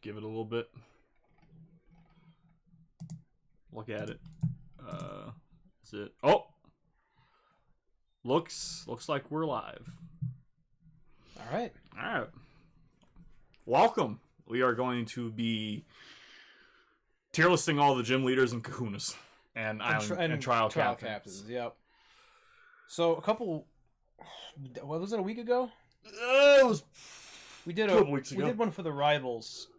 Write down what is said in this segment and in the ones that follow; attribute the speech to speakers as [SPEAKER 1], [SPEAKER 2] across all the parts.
[SPEAKER 1] give it a little bit. Look at it. Is it? Oh, looks like we're live.
[SPEAKER 2] All right.
[SPEAKER 1] Welcome. We are going to be tier listing all the gym leaders and kahunas and trial captains.
[SPEAKER 2] Yep. So a couple. What was it? A week ago?
[SPEAKER 1] It was.
[SPEAKER 2] We did
[SPEAKER 1] couple weeks ago.
[SPEAKER 2] We did one for the rivals,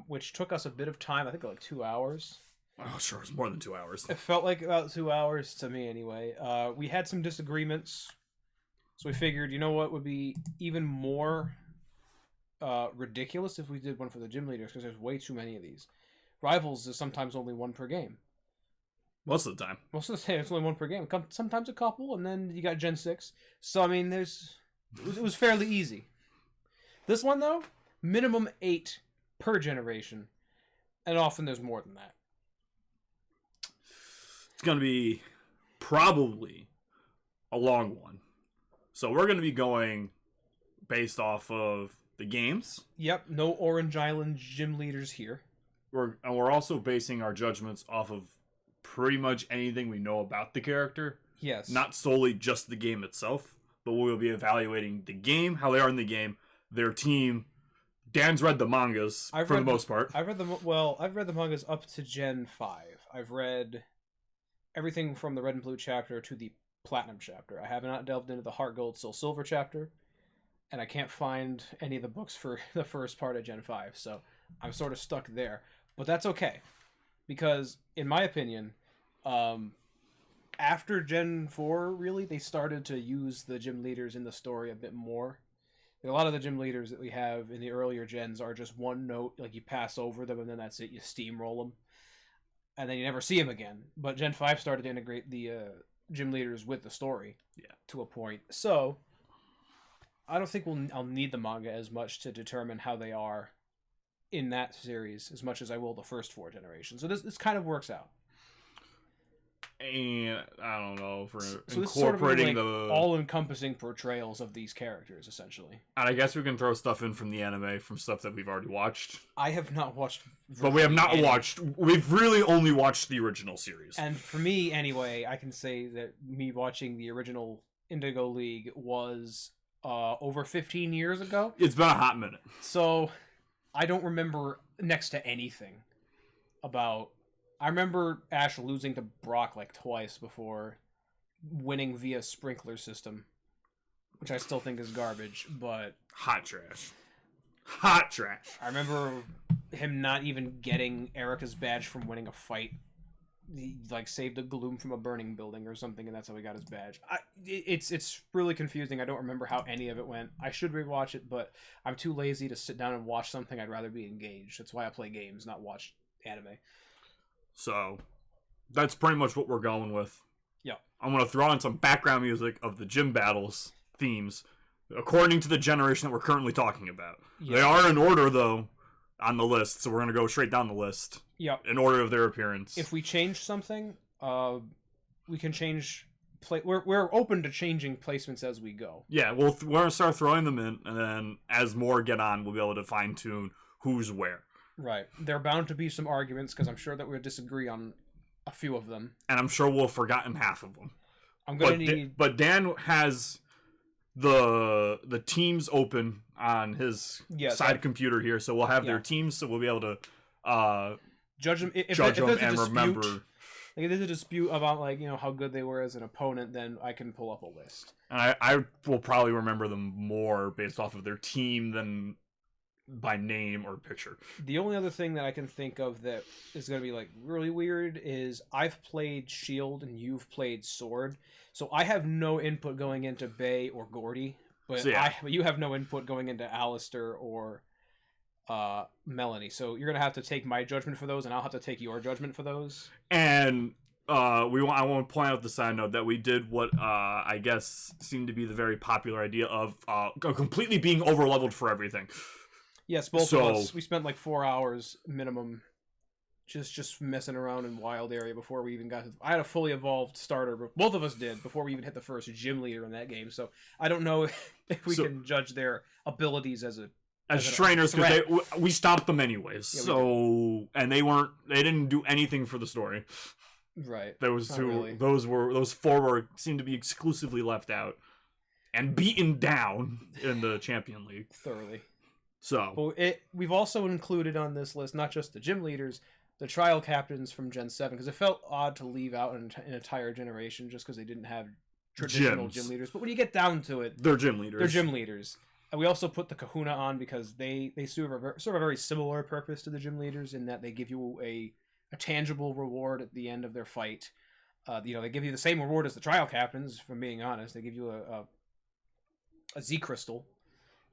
[SPEAKER 2] which took us a bit of time. I think like 2 hours.
[SPEAKER 1] Oh, sure, it's more than 2 hours.
[SPEAKER 2] It felt like about 2 hours to me, anyway. We had some disagreements, so we figured, you know what would be even more ridiculous if we did one for the gym leaders, because there's way too many of these. Rivals is sometimes only one per game.
[SPEAKER 1] Most of the time.
[SPEAKER 2] Most of the time, it's only one per game. Sometimes a couple, and then you got Gen 6. So, I mean, it was fairly easy. This one, though, minimum 8 per generation, and often there's more than that.
[SPEAKER 1] It's going to be probably a long one. So we're going to be going based off of the games.
[SPEAKER 2] Yep, no Orange Island gym leaders here.
[SPEAKER 1] We're also basing our judgments off of pretty much anything we know about the character.
[SPEAKER 2] Yes.
[SPEAKER 1] Not solely just the game itself, but we'll be evaluating the game, how they are in the game, their team. Dan's read the mangas for the most part.
[SPEAKER 2] I've read the mangas up to Gen 5. I've read everything from the Red and Blue chapter to the Platinum chapter. I have not delved into the Heart Gold Soul Silver chapter, and I can't find any of the books for the first part of Gen 5, so I'm sort of stuck there. But that's okay, because in my opinion, after Gen 4, really, they started to use the gym leaders in the story a bit more. A lot of the gym leaders that we have in the earlier gens are just one note, like you pass over them and then that's it, you steamroll them. And then you never see them again. But Gen 5 started to integrate the gym leaders with the story to a point. So, I don't think I'll need the manga as much to determine how they are in that series as much as I will the first 4 generations. So this kind of works out.
[SPEAKER 1] And I don't know, for
[SPEAKER 2] so
[SPEAKER 1] incorporating
[SPEAKER 2] this sort of all-encompassing portrayals of these characters, essentially.
[SPEAKER 1] And I guess we can throw stuff in from the anime, from stuff that we've already watched.
[SPEAKER 2] I have not watched...
[SPEAKER 1] But we have not watched... We've really only watched the original series.
[SPEAKER 2] And for me, anyway, I can say that me watching the original Indigo League was over 15 years ago.
[SPEAKER 1] It's been a hot minute.
[SPEAKER 2] So, I don't remember next to anything about... I remember Ash losing to Brock like twice before winning via sprinkler system, which I still think is garbage, but...
[SPEAKER 1] Hot trash. Hot trash.
[SPEAKER 2] I remember him not even getting Erica's badge from winning a fight. He like saved a gloom from a burning building or something, and that's how he got his badge. It's really confusing. I don't remember how any of it went. I should rewatch it, but I'm too lazy to sit down and watch something. I'd rather be engaged. That's why I play games, not watch anime.
[SPEAKER 1] So, that's pretty much what we're going with.
[SPEAKER 2] Yeah.
[SPEAKER 1] I'm going to throw in some background music of the gym battles themes, according to the generation that we're currently talking about. Yeah. They are in order, though, on the list, so we're going to go straight down the list.
[SPEAKER 2] Yeah.
[SPEAKER 1] In order of their appearance.
[SPEAKER 2] If we change something, we can change... We're open to changing placements as we go.
[SPEAKER 1] Yeah, we're going to start throwing them in, and then as more get on, we'll be able to fine-tune who's where.
[SPEAKER 2] Right. There are bound to be some arguments, because I'm sure that we'll disagree on a few of them.
[SPEAKER 1] And I'm sure we'll have forgotten half of them. But Dan has the teams open on his side computer here, so we'll have their teams, so we'll be able to
[SPEAKER 2] judge them
[SPEAKER 1] and remember.
[SPEAKER 2] Like, if there's a dispute about, like, you know, how good they were as an opponent, then I can pull up a list.
[SPEAKER 1] And I will probably remember them more based off of their team than by name or picture.
[SPEAKER 2] The only other thing that I can think of that is going to be like really weird is I've played Shield and you've played Sword, so I have no input going into Bay or Gordy, but you have no input going into Alistair or Melanie. So you're going to have to take my judgment for those, and I'll have to take your judgment for those.
[SPEAKER 1] And I want to point out the side note that we did what I guess seemed to be the very popular idea of completely being over-leveled for everything.
[SPEAKER 2] Yes, both of us. We spent like 4 hours minimum just messing around in Wild Area before we even got to... I had a fully evolved starter, but both of us did, before we even hit the first gym leader in that game. So I don't know if we can judge their abilities as a
[SPEAKER 1] as trainers because we stopped them anyways. Yeah, so and they didn't do anything for the story.
[SPEAKER 2] Right.
[SPEAKER 1] Those four seemed to be exclusively left out and beaten down in the Champion League
[SPEAKER 2] thoroughly.
[SPEAKER 1] So
[SPEAKER 2] we've also included on this list not just the gym leaders, the trial captains from Gen 7, because it felt odd to leave out an entire generation just because they didn't have traditional gym leaders. But when you get down to it,
[SPEAKER 1] they're gym leaders.
[SPEAKER 2] And we also put the Kahuna on because they serve a very similar purpose to the gym leaders in that they give you a tangible reward at the end of their fight. They give you the same reward as the trial captains, from being honest. They give you a Z crystal.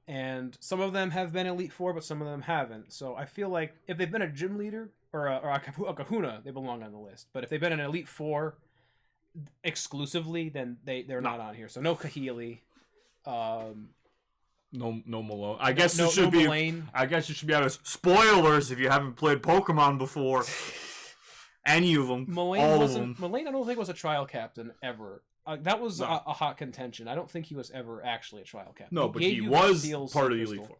[SPEAKER 2] And some of them have been Elite Four, but some of them haven't. So I feel like if they've been a gym leader or a Kahuna, they belong on the list. But if they've been an Elite Four exclusively, then they're not on here. So no Kahili.
[SPEAKER 1] No Malone. I guess it should be. Malane. I guess you should be honest. Spoilers if you haven't played Pokemon before. Any of them.
[SPEAKER 2] Malane, I don't think was a trial captain ever. That was a hot contention. I don't think he was ever actually a trial captain.
[SPEAKER 1] No, but he was part of the Elite Four.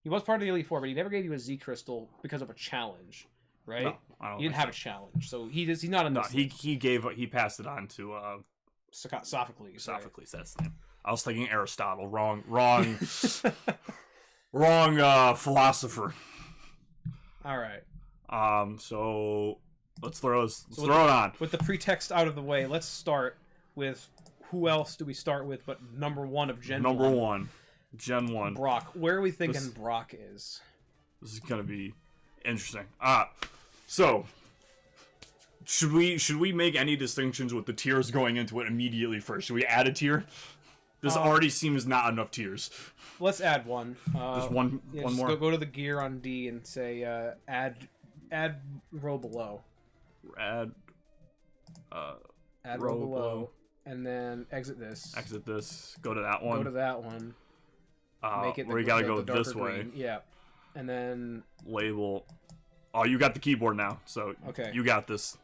[SPEAKER 2] He was part of the Elite Four, but he never gave you a Z Crystal because of a challenge, right?
[SPEAKER 1] No, I don't
[SPEAKER 2] he didn't have a challenge, so he's not in this.
[SPEAKER 1] No, he passed it on to
[SPEAKER 2] Sophocles.
[SPEAKER 1] Sophocles, that's the name. I was thinking Aristotle. Wrong philosopher.
[SPEAKER 2] All right.
[SPEAKER 1] So let's throw it on.
[SPEAKER 2] With the pretext out of the way, let's start with who else do we start with but number one of Gen 1?
[SPEAKER 1] Number one. Gen 1.
[SPEAKER 2] Brock. Where are we thinking Brock is?
[SPEAKER 1] This is going to be interesting. So should we make any distinctions with the tiers going into it immediately first? Should we add a tier? This already seems not enough tiers.
[SPEAKER 2] Let's add one.
[SPEAKER 1] Just one more.
[SPEAKER 2] Go to the gear on D and say add row below.
[SPEAKER 1] Add
[SPEAKER 2] row below. And then exit this.
[SPEAKER 1] Exit this. Go to that one.
[SPEAKER 2] Go to that one. Make it
[SPEAKER 1] where you gotta go this way.
[SPEAKER 2] Green. Yeah. And then
[SPEAKER 1] label. Oh, you got the keyboard now, so
[SPEAKER 2] okay.
[SPEAKER 1] You got this.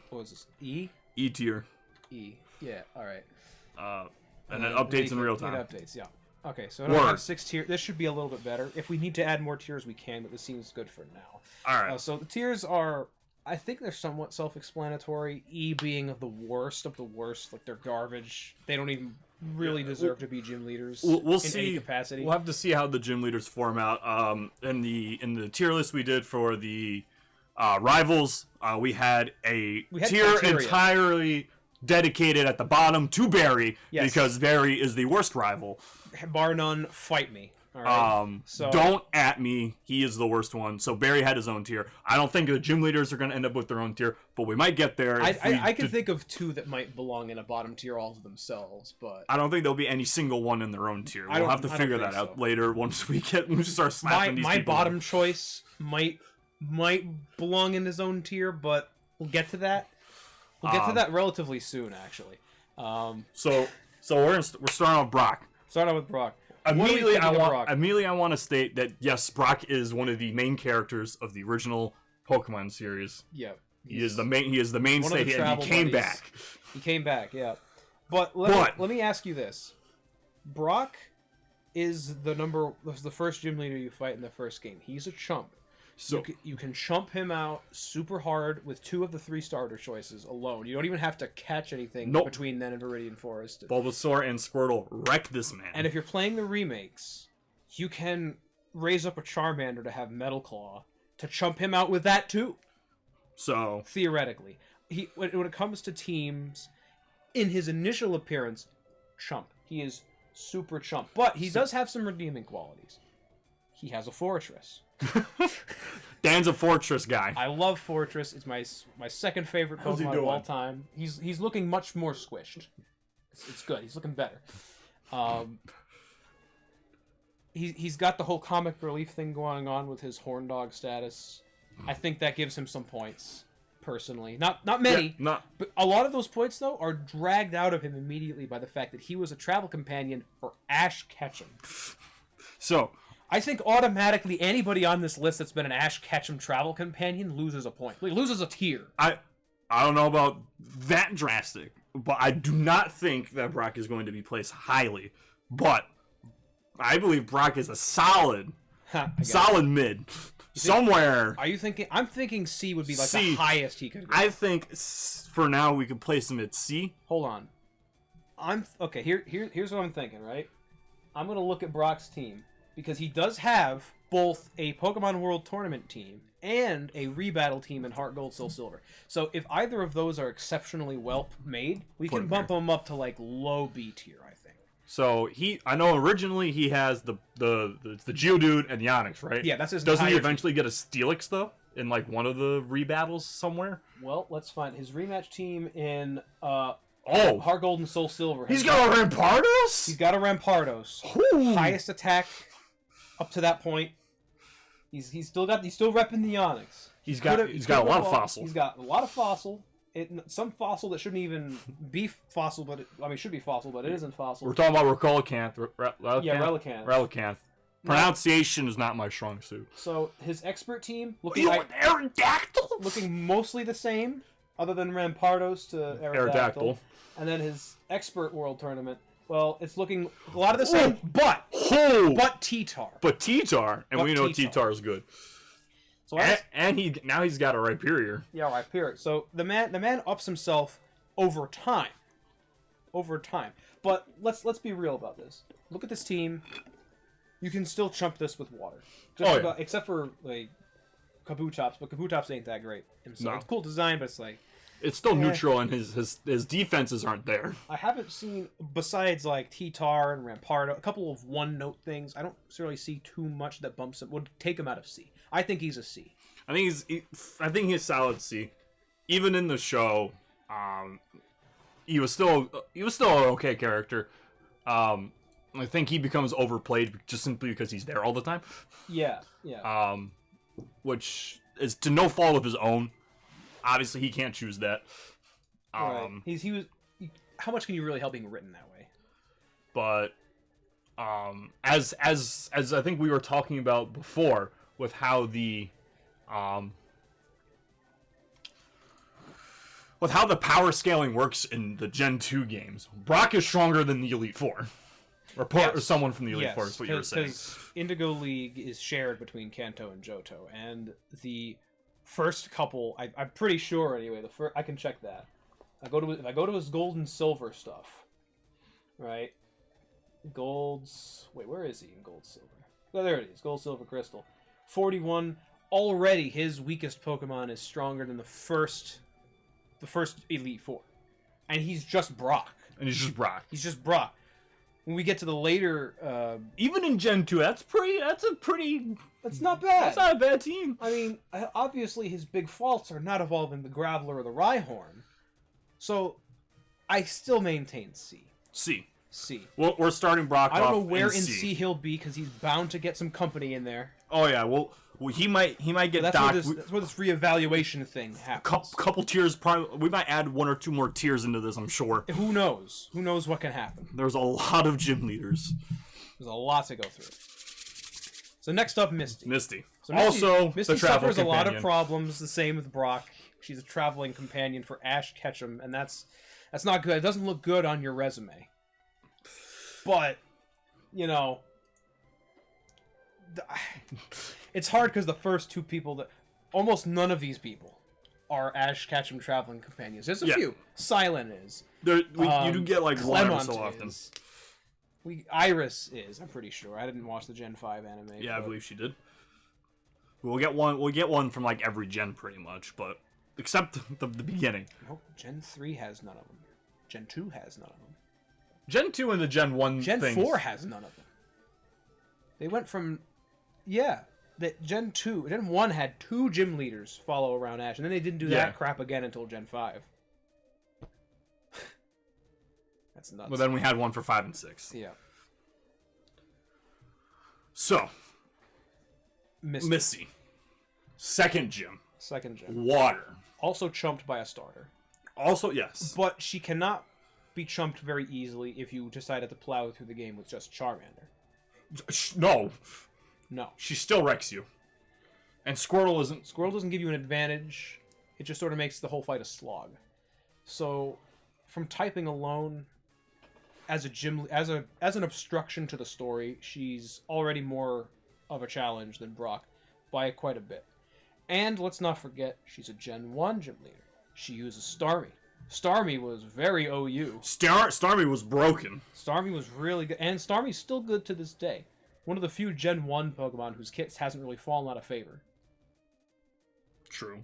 [SPEAKER 2] What was this? E?
[SPEAKER 1] E tier.
[SPEAKER 2] E. Yeah. All right.
[SPEAKER 1] And then updates in real time.
[SPEAKER 2] It updates. Yeah. Okay. So I don't have 6 tiers. This should be a little bit better. If we need to add more tiers, we can, but this seems good for now.
[SPEAKER 1] All right.
[SPEAKER 2] So the tiers are. I think they're somewhat self-explanatory. E being the worst of the worst, like they're garbage. They don't even really deserve to be gym leaders.
[SPEAKER 1] We'll see.
[SPEAKER 2] Any capacity.
[SPEAKER 1] We'll have to see how the gym leaders form out. In the tier list we did for the rivals, we had a tier entirely dedicated at the bottom to Barry because Barry is the worst rival.
[SPEAKER 2] Bar none, fight me. All right.
[SPEAKER 1] So don't at me. He is the worst one. So Barry had his own tier. I don't think the gym leaders are going to end up with their own tier, but we might get there.
[SPEAKER 2] I can think of 2 that might belong in a bottom tier all to themselves, but
[SPEAKER 1] I don't think there'll be any single one in their own tier. We'll have to figure that out later once we start slapping these people.
[SPEAKER 2] My bottom choice might belong in his own tier, but we'll get to that. We'll get to that relatively soon, actually.
[SPEAKER 1] So we're starting off Brock.
[SPEAKER 2] Start out with Brock.
[SPEAKER 1] Immediately, I want to state that yes, Brock is one of the main characters of the original Pokemon series.
[SPEAKER 2] Yeah,
[SPEAKER 1] he is the mainstay, and he came back.
[SPEAKER 2] He came back, yeah. But let me ask you this: Brock is the first gym leader you fight in the first game. He's a chump. So you can chump him out super hard with 2 of the 3 starter choices alone. You don't even have to catch anything between then and Viridian Forest.
[SPEAKER 1] Bulbasaur and Squirtle wreck this man.
[SPEAKER 2] And if you're playing the remakes, you can raise up a Charmander to have Metal Claw to chump him out with that too.
[SPEAKER 1] So
[SPEAKER 2] theoretically, when it comes to teams, in his initial appearance, chump. He is super chump, but he does have some redeeming qualities. He has a Fortress.
[SPEAKER 1] Dan's a Fortress guy.
[SPEAKER 2] I love Fortress. It's my second favorite Pokemon of all time. He's looking much more squished. It's good. He's looking better. He's got the whole comic relief thing going on with his horn dog status. I think that gives him some points, personally. Not many, but a lot of those points, though, are dragged out of him immediately by the fact that he was a travel companion for Ash Ketchum.
[SPEAKER 1] So
[SPEAKER 2] I think automatically anybody on this list that's been an Ash Ketchum travel companion loses a point. Like, loses a tier.
[SPEAKER 1] I don't know about that drastic, but I do not think that Brock is going to be placed highly. But I believe Brock is a solid mid. Somewhere.
[SPEAKER 2] Are you thinking? I'm thinking C would be like the highest he could go.
[SPEAKER 1] I think for now we could place him at C.
[SPEAKER 2] Hold on. Okay. Here's what I'm thinking. Right. I'm gonna look at Brock's team because he does have both a Pokemon World Tournament team and a rebattle team in Heart Gold, Soul Silver. So if either of those are exceptionally well made, we can bump him up to like low B tier, I think.
[SPEAKER 1] So I know originally he has the Geodude and the Onix, right?
[SPEAKER 2] Yeah, that's his.
[SPEAKER 1] Doesn't he eventually get a Steelix though in like one of the rebattles somewhere?
[SPEAKER 2] Well, let's find his rematch team in Heart Gold and Soul Silver.
[SPEAKER 1] He's got a Rampardos.
[SPEAKER 2] He's got a Rampardos.
[SPEAKER 1] Ooh.
[SPEAKER 2] Highest attack up to that point. He's still repping the Onix.
[SPEAKER 1] He's got a lot of fossil.
[SPEAKER 2] He's got a lot of fossil. Some fossil that shouldn't even be fossil, but should be fossil, but it isn't fossil.
[SPEAKER 1] We're talking about Relicanth.
[SPEAKER 2] Yeah, Relicanth.
[SPEAKER 1] Relicanth. Pronunciation is not my strong suit.
[SPEAKER 2] So his expert team looking like
[SPEAKER 1] Aerodactyl,
[SPEAKER 2] looking mostly the same, other than Rampardos to Aerodactyl. And then his expert world tournament. Well, it's looking a lot of the same, but T-Tar.
[SPEAKER 1] But T-Tar, and we know T-Tar is good. So and he's got a Rhyperior.
[SPEAKER 2] Yeah, Rhyperior. So the man ups himself over time. But let's be real about this. Look at this team. You can still chump this with water. Except for like Kabutops, but Kabutops ain't that great himself. No. It's a cool design, but it's like
[SPEAKER 1] it's still neutral, and his defenses aren't there.
[SPEAKER 2] I haven't seen, besides like T-Tar and Rampardo, a couple of one-note things. I don't necessarily see too much that bumps him. Would take him out of C. I think he's a C.
[SPEAKER 1] I think he's solid C. Even in the show, he was still an okay character. I think he becomes overplayed just simply because he's there all the time.
[SPEAKER 2] Yeah.
[SPEAKER 1] Which is to no fault of his own. Obviously, he can't choose that.
[SPEAKER 2] Right. He was. How much can you really help being written that way?
[SPEAKER 1] But as I think we were talking about before, with how the power scaling works in the Gen 2 games, Brock is stronger than the Elite Four. Or someone from the Elite Four is what you were saying. Because
[SPEAKER 2] Indigo League is shared between Kanto and Johto, and the first couple, I'm pretty sure anyway. I can check that. If I go to his gold and silver stuff, right? Wait, where is he in gold silver? Oh, there it is. Gold, silver, crystal. 41. Already, his weakest Pokemon is stronger than the first Elite Four, and he's just Brock. He's just Brock. When we get to the later,
[SPEAKER 1] even in Gen 2, that's
[SPEAKER 2] not bad.
[SPEAKER 1] That's not a bad team.
[SPEAKER 2] I mean, obviously his big faults are not evolving the Graveler or the Rhyhorn, so I still maintain C. C.
[SPEAKER 1] Well, we're starting Brock off.
[SPEAKER 2] I don't know where in C he'll be because he's bound to get some company in there.
[SPEAKER 1] Oh yeah, well he might get docked.
[SPEAKER 2] That's where this reevaluation thing happens.
[SPEAKER 1] Couple tiers, probably. We might add one or two more tiers into this, I'm sure.
[SPEAKER 2] Who knows? Who knows what can happen?
[SPEAKER 1] There's a lot of gym leaders.
[SPEAKER 2] There's a lot to go through. So next up, Misty. So Misty suffers a lot of problems. The same with Brock. She's a traveling companion for Ash Ketchum, and that's not good. It doesn't look good on your resume. But it's hard because the first two people almost none of these people are Ash Ketchum traveling companions. There's a few. Silent is.
[SPEAKER 1] You do get like
[SPEAKER 2] Clemont
[SPEAKER 1] one so often.
[SPEAKER 2] Iris is. I'm pretty sure. I didn't watch the Gen 5 anime.
[SPEAKER 1] Yeah, I believe she did. We'll get one from like every gen pretty much, but except the beginning.
[SPEAKER 2] Nope. Gen 3 has none of them. Gen 2 has none of them.
[SPEAKER 1] Gen 2 and the Gen 1
[SPEAKER 2] Gen 4 has none of them. They went from... Yeah. Gen 1 had 2 gym leaders follow around Ash, and then they didn't do that crap again until Gen 5. That's nuts.
[SPEAKER 1] Well, then we had one for 5 and 6.
[SPEAKER 2] Yeah.
[SPEAKER 1] So. Misty. Second gym. Water.
[SPEAKER 2] Also chumped by a starter.
[SPEAKER 1] Also, yes.
[SPEAKER 2] But she cannot be chumped very easily if you decided to plow through the game with just Charmander. No.
[SPEAKER 1] She still wrecks you. And Squirtle
[SPEAKER 2] doesn't give you an advantage. It just sort of makes the whole fight a slog. So, from typing alone, as an obstruction to the story, she's already more of a challenge than Brock by quite a bit. And let's not forget, she's a Gen 1 gym leader. She uses Starmie. Starmie was very OU.
[SPEAKER 1] Starmie was broken.
[SPEAKER 2] Starmie was really good, and Starmie's still good to this day. One of the few Gen 1 Pokemon whose kit hasn't really fallen out of favor.
[SPEAKER 1] True.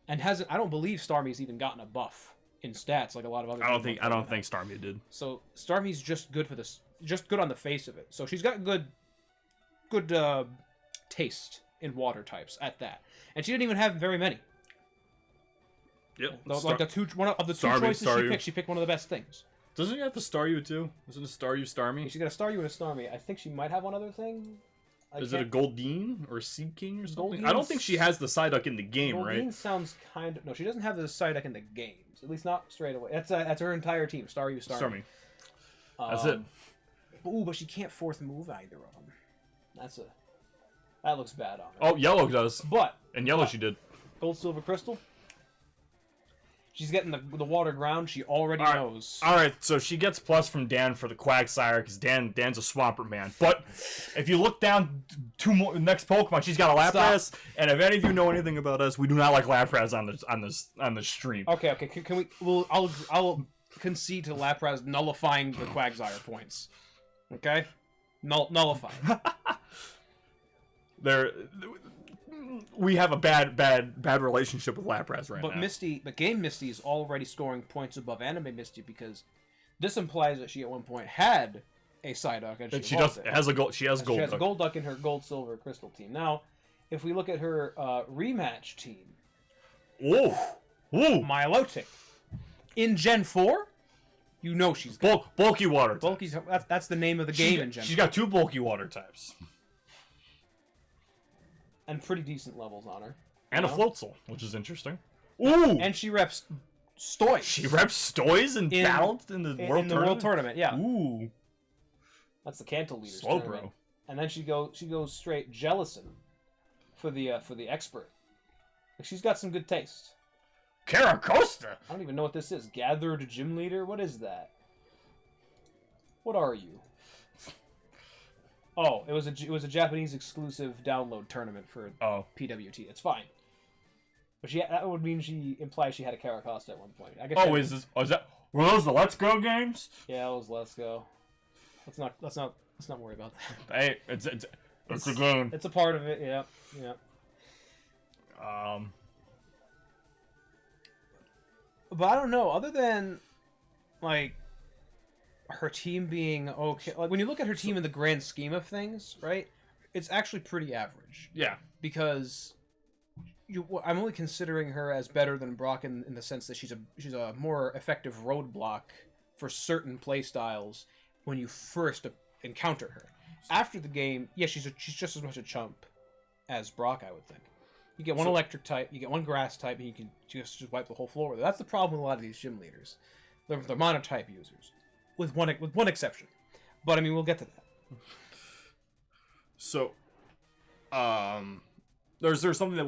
[SPEAKER 2] And I don't believe Starmie's even gotten a buff in stats like a lot of other.
[SPEAKER 1] I don't think Starmie did.
[SPEAKER 2] So Starmie's just good for this, just good on the face of it. So she's got good taste in water types at that, and she didn't even have very many.
[SPEAKER 1] Yep.
[SPEAKER 2] One of the two choices she picked one of the best things.
[SPEAKER 1] Doesn't she have to Staryu too? Isn't it Staryu Starmie?
[SPEAKER 2] She's got a Staryu and a Starmie. I think she might have one other thing.
[SPEAKER 1] Is it a Goldeen or Seed King or something? I don't think she has the Psyduck in the game, right?
[SPEAKER 2] Goldeen sounds kind of... No, she doesn't have the Psyduck in the games. At least not straight away. That's her entire team. Staryu, Starmie.
[SPEAKER 1] That's it.
[SPEAKER 2] But she can't fourth move either of them. That looks bad on her.
[SPEAKER 1] Oh, Yellow does. And Yellow she did.
[SPEAKER 2] Gold, Silver, Crystal. She's getting the water ground. She already knows.
[SPEAKER 1] All right, so she gets plus from Dan for the Quagsire because Dan's a Swampert man. But if you look down two more next Pokemon, she's got a Lapras. Stop. And if any of you know anything about us, we do not like Lapras on the stream.
[SPEAKER 2] Okay. Can we? I'll concede to Lapras nullifying the Quagsire points. Okay, nullify. We have a bad relationship with Lapras right now. But Game Misty is already scoring points above Anime Misty because this implies that she at one point had a Psyduck and she
[SPEAKER 1] has a Gold. She has
[SPEAKER 2] She has a Golduck in her Gold, Silver, Crystal team. Now, if we look at her rematch team, Milotic in Gen 4, you know she's good.
[SPEAKER 1] Bulky Water.
[SPEAKER 2] That's the name of the game in Gen 4.
[SPEAKER 1] She's got two Bulky Water types.
[SPEAKER 2] And pretty decent levels on her.
[SPEAKER 1] And a Floatzel, which is interesting.
[SPEAKER 2] Ooh! And she reps Stoys.
[SPEAKER 1] She reps Stoys in the World Tournament?
[SPEAKER 2] World Tournament, yeah.
[SPEAKER 1] Ooh.
[SPEAKER 2] That's the Kanto Leaders Tournament. And then she goes straight Jellicent for the expert. She's got some good taste.
[SPEAKER 1] Caracosta!
[SPEAKER 2] I don't even know what this is. Gathered Gym Leader? What is that? What are you? Oh, it was a Japanese exclusive download tournament for PWT. It's fine. But that would mean she implies she had a Caracosta at one point. I guess.
[SPEAKER 1] Were those the Let's Go games?
[SPEAKER 2] Yeah, it was Let's Go. Let's not worry about that.
[SPEAKER 1] Hey, it's a game.
[SPEAKER 2] It's a part of it. Yeah. But I don't know. Other than like her team being okay, like when you look at her team in the grand scheme of things, right? It's actually pretty average.
[SPEAKER 1] Yeah.
[SPEAKER 2] Because I'm only considering her as better than Brock in the sense that she's a more effective roadblock for certain playstyles when you first encounter her. After the game, yeah, she's just as much a chump as Brock, I would think. You get one electric type, you get one grass type, and you can just wipe the whole floor with it. That's the problem with a lot of these gym leaders. They're monotype users. With one exception, but I mean we'll get to that.
[SPEAKER 1] So, there's something that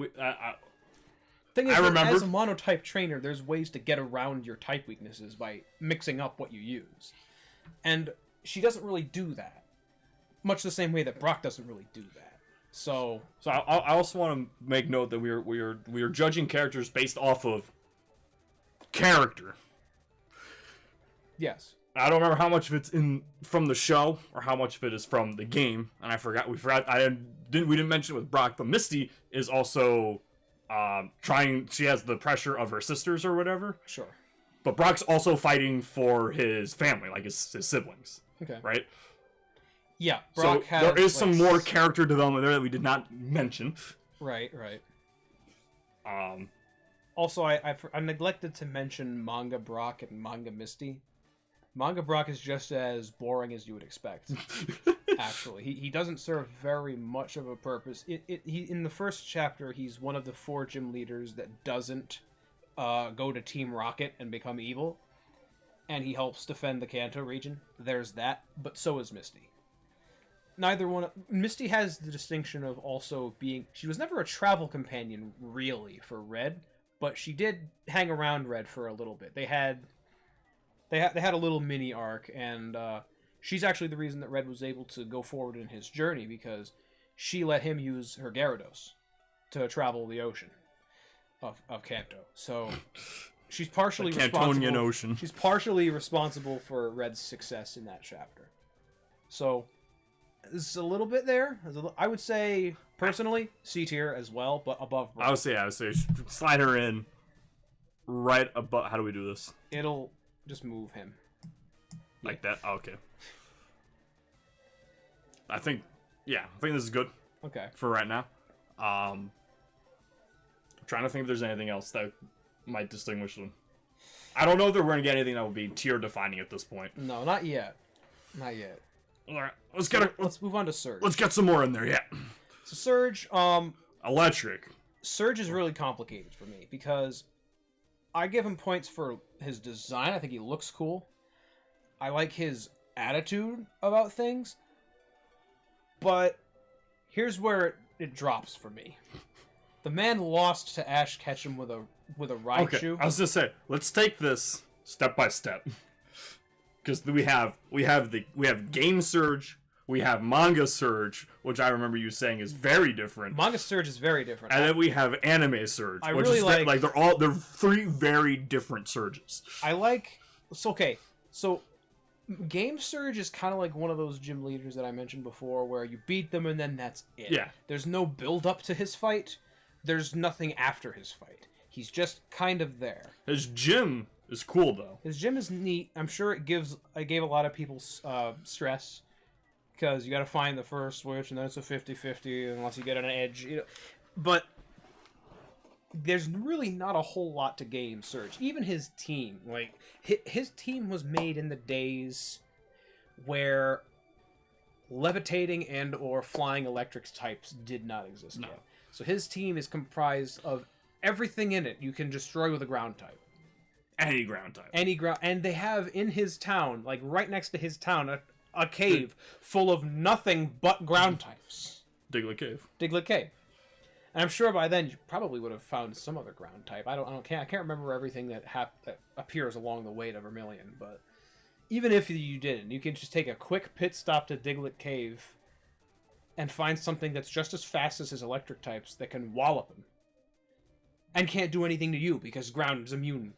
[SPEAKER 2] I remember as a monotype trainer, there's ways to get around your type weaknesses by mixing up what you use, and she doesn't really do that. Much the same way that Brock doesn't really do that. So
[SPEAKER 1] I also want to make note that we are judging characters based off of character.
[SPEAKER 2] Yes.
[SPEAKER 1] I don't remember how much of it's from the show or how much of it is from the game, and we forgot. We didn't mention it with Brock, but Misty is also trying. She has the pressure of her sisters or whatever.
[SPEAKER 2] Sure.
[SPEAKER 1] But Brock's also fighting for his family, like his siblings.
[SPEAKER 2] Okay.
[SPEAKER 1] Right.
[SPEAKER 2] Yeah. Brock has,
[SPEAKER 1] there is some more character development there that we did not mention.
[SPEAKER 2] Right. Also, I neglected to mention Manga Brock and Manga Misty. Manga Brock is just as boring as you would expect. Actually, he doesn't serve very much of a purpose. He in the first chapter, he's one of the 4 gym leaders that doesn't go to Team Rocket and become evil, and he helps defend the Kanto region. There's that, but so is Misty. Misty has the distinction of also being. She was never a travel companion really for Red, but she did hang around Red for a little bit. They had They had a little mini arc, and she's actually the reason that Red was able to go forward in his journey, because she let him use her Gyarados to travel the ocean of Kanto. So she's partially
[SPEAKER 1] Cantonian Ocean.
[SPEAKER 2] She's partially responsible for Red's success in that chapter. So there's a little bit there. I would say personally C tier as well, but above Brock.
[SPEAKER 1] I would say slide her in right above. How do we do this?
[SPEAKER 2] It'll just move him
[SPEAKER 1] like that. Oh, okay. I think this is good.
[SPEAKER 2] Okay.
[SPEAKER 1] For right now. I'm trying to think if there's anything else that might distinguish them. I don't know if we're going to get anything that will be tier defining at this point.
[SPEAKER 2] No, not yet. Not yet.
[SPEAKER 1] All right,
[SPEAKER 2] let's move on to Surge.
[SPEAKER 1] Let's get some more in there, yeah.
[SPEAKER 2] So Surge,
[SPEAKER 1] electric.
[SPEAKER 2] Surge is really complicated for me because I give him points for his design. I think he looks cool. I like his attitude about things. But here's where it drops for me. The man lost to Ash Ketchum with a Raichu.
[SPEAKER 1] Okay, I was gonna say, let's take this step by step. Because we have Game Surge, we have Manga Surge, which I remember you saying is very different.
[SPEAKER 2] Manga Surge is very different.
[SPEAKER 1] And then we have Anime Surge, which
[SPEAKER 2] really
[SPEAKER 1] is they're three very different surges.
[SPEAKER 2] So Game Surge is kind of like one of those gym leaders that I mentioned before, where you beat them and then that's it.
[SPEAKER 1] Yeah.
[SPEAKER 2] There's no build up to his fight. There's nothing after his fight. He's just kind of there.
[SPEAKER 1] His gym is cool though.
[SPEAKER 2] His gym is neat. I'm sure it gave a lot of people stress, because you got to find the first switch and then it's a 50-50 unless you get an edge. But there's really not a whole lot to Game Surge. Even his team, like his team was made in the days where levitating and or flying electric types did not exist yet. So his team is comprised of everything in it you can destroy with a ground type.
[SPEAKER 1] Any ground type.
[SPEAKER 2] And they have in his town, like right next to his town, a cave full of nothing but ground types.
[SPEAKER 1] Diglett
[SPEAKER 2] Cave. And I'm sure by then you probably would have found some other ground type. I can't remember everything that appears along the way to Vermilion, but even if you didn't, you can just take a quick pit stop to Diglett Cave and find something that's just as fast as his electric types that can wallop him. And can't do anything to you because ground is immune.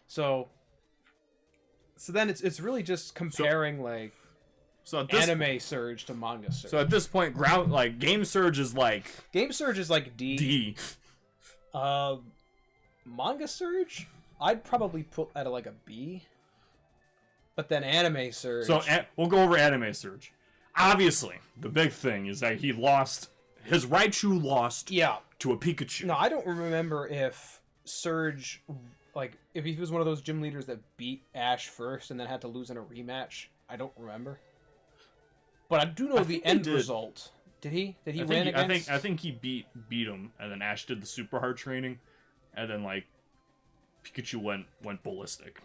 [SPEAKER 2] So then it's really just comparing Anime Surge to Manga Surge.
[SPEAKER 1] So at this point, Game Surge is like
[SPEAKER 2] D.
[SPEAKER 1] D.
[SPEAKER 2] Manga Surge, I'd probably put at a B. But then Anime Surge.
[SPEAKER 1] So we'll go over Anime Surge. Obviously, the big thing is that his Raichu lost to a Pikachu.
[SPEAKER 2] No, I don't remember if Surge, if he was one of those gym leaders that beat Ash first and then had to lose in a rematch. I don't remember. But I do know the end result. Did he? Did he win against?
[SPEAKER 1] I think he beat him, and then Ash did the super hard training, and then Pikachu went ballistic.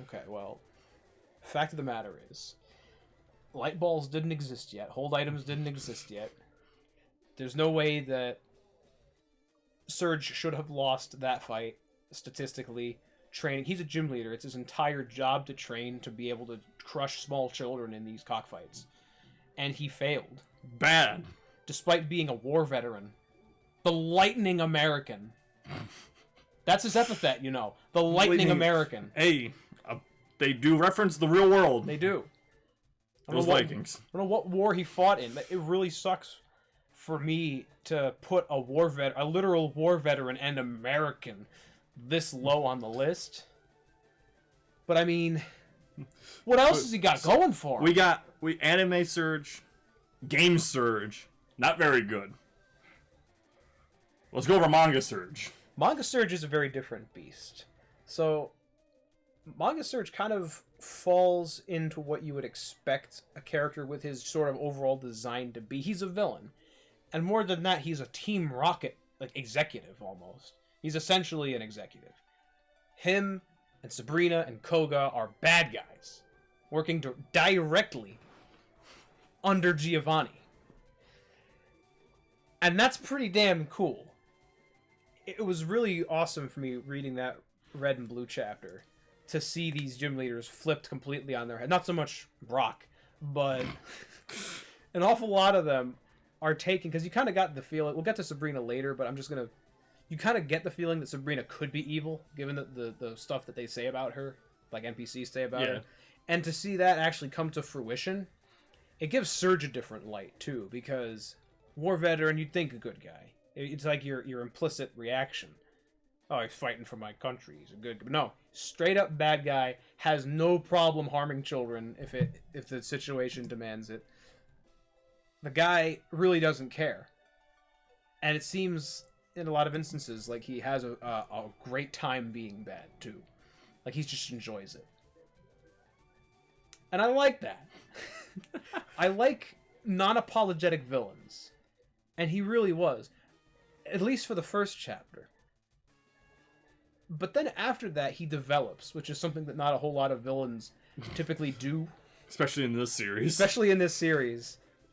[SPEAKER 2] Okay, well, fact of the matter is, light balls didn't exist yet. Hold items didn't exist yet. There's no way that Surge should have lost that fight statistically. Training, he's a gym leader. It's his entire job to train to be able to crush small children in these cockfights. And he failed.
[SPEAKER 1] Bad.
[SPEAKER 2] Despite being a war veteran. The Lightning American. That's his epithet, The Lightning American.
[SPEAKER 1] Hey, they do reference the real world.
[SPEAKER 2] They do.
[SPEAKER 1] Those Vikings.
[SPEAKER 2] I don't know what war he fought in. It really sucks for me to put a literal war veteran and American this low on the list. But I mean, what else has he got going for him?
[SPEAKER 1] We Anime Surge, Game Surge, not very good. Let's go over Manga Surge.
[SPEAKER 2] Manga Surge is a very different beast. So, Manga Surge kind of falls into what you would expect a character with his sort of overall design to be. He's a villain. And more than that, he's a Team Rocket, executive almost. He's essentially an executive. Him and Sabrina and Koga are bad guys, working directly under Giovanni. And that's pretty damn cool. It was really awesome for me reading that Red and Blue chapter to see these gym leaders flipped completely on their head. Not so much Brock, but an awful lot of them are taken, because you kind of got the feeling, we'll get to Sabrina later, but I'm just going to, you kind of get the feeling that Sabrina could be evil, given the stuff that they say about her, like NPCs say about her. And to see that actually come to fruition, it gives Surge a different light, too, because war veteran, you'd think a good guy. It's like your implicit reaction. Oh, he's fighting for my country. He's a good... But no, straight up bad guy, has no problem harming children if the situation demands it. The guy really doesn't care. And it seems, in a lot of instances, like he has a great time being bad, too. Like he just enjoys it. And I like that. I like non-apologetic villains. And he really was. At least for the first chapter. But then after that, he develops, which is something that not a whole lot of villains typically do.
[SPEAKER 1] Especially in this series.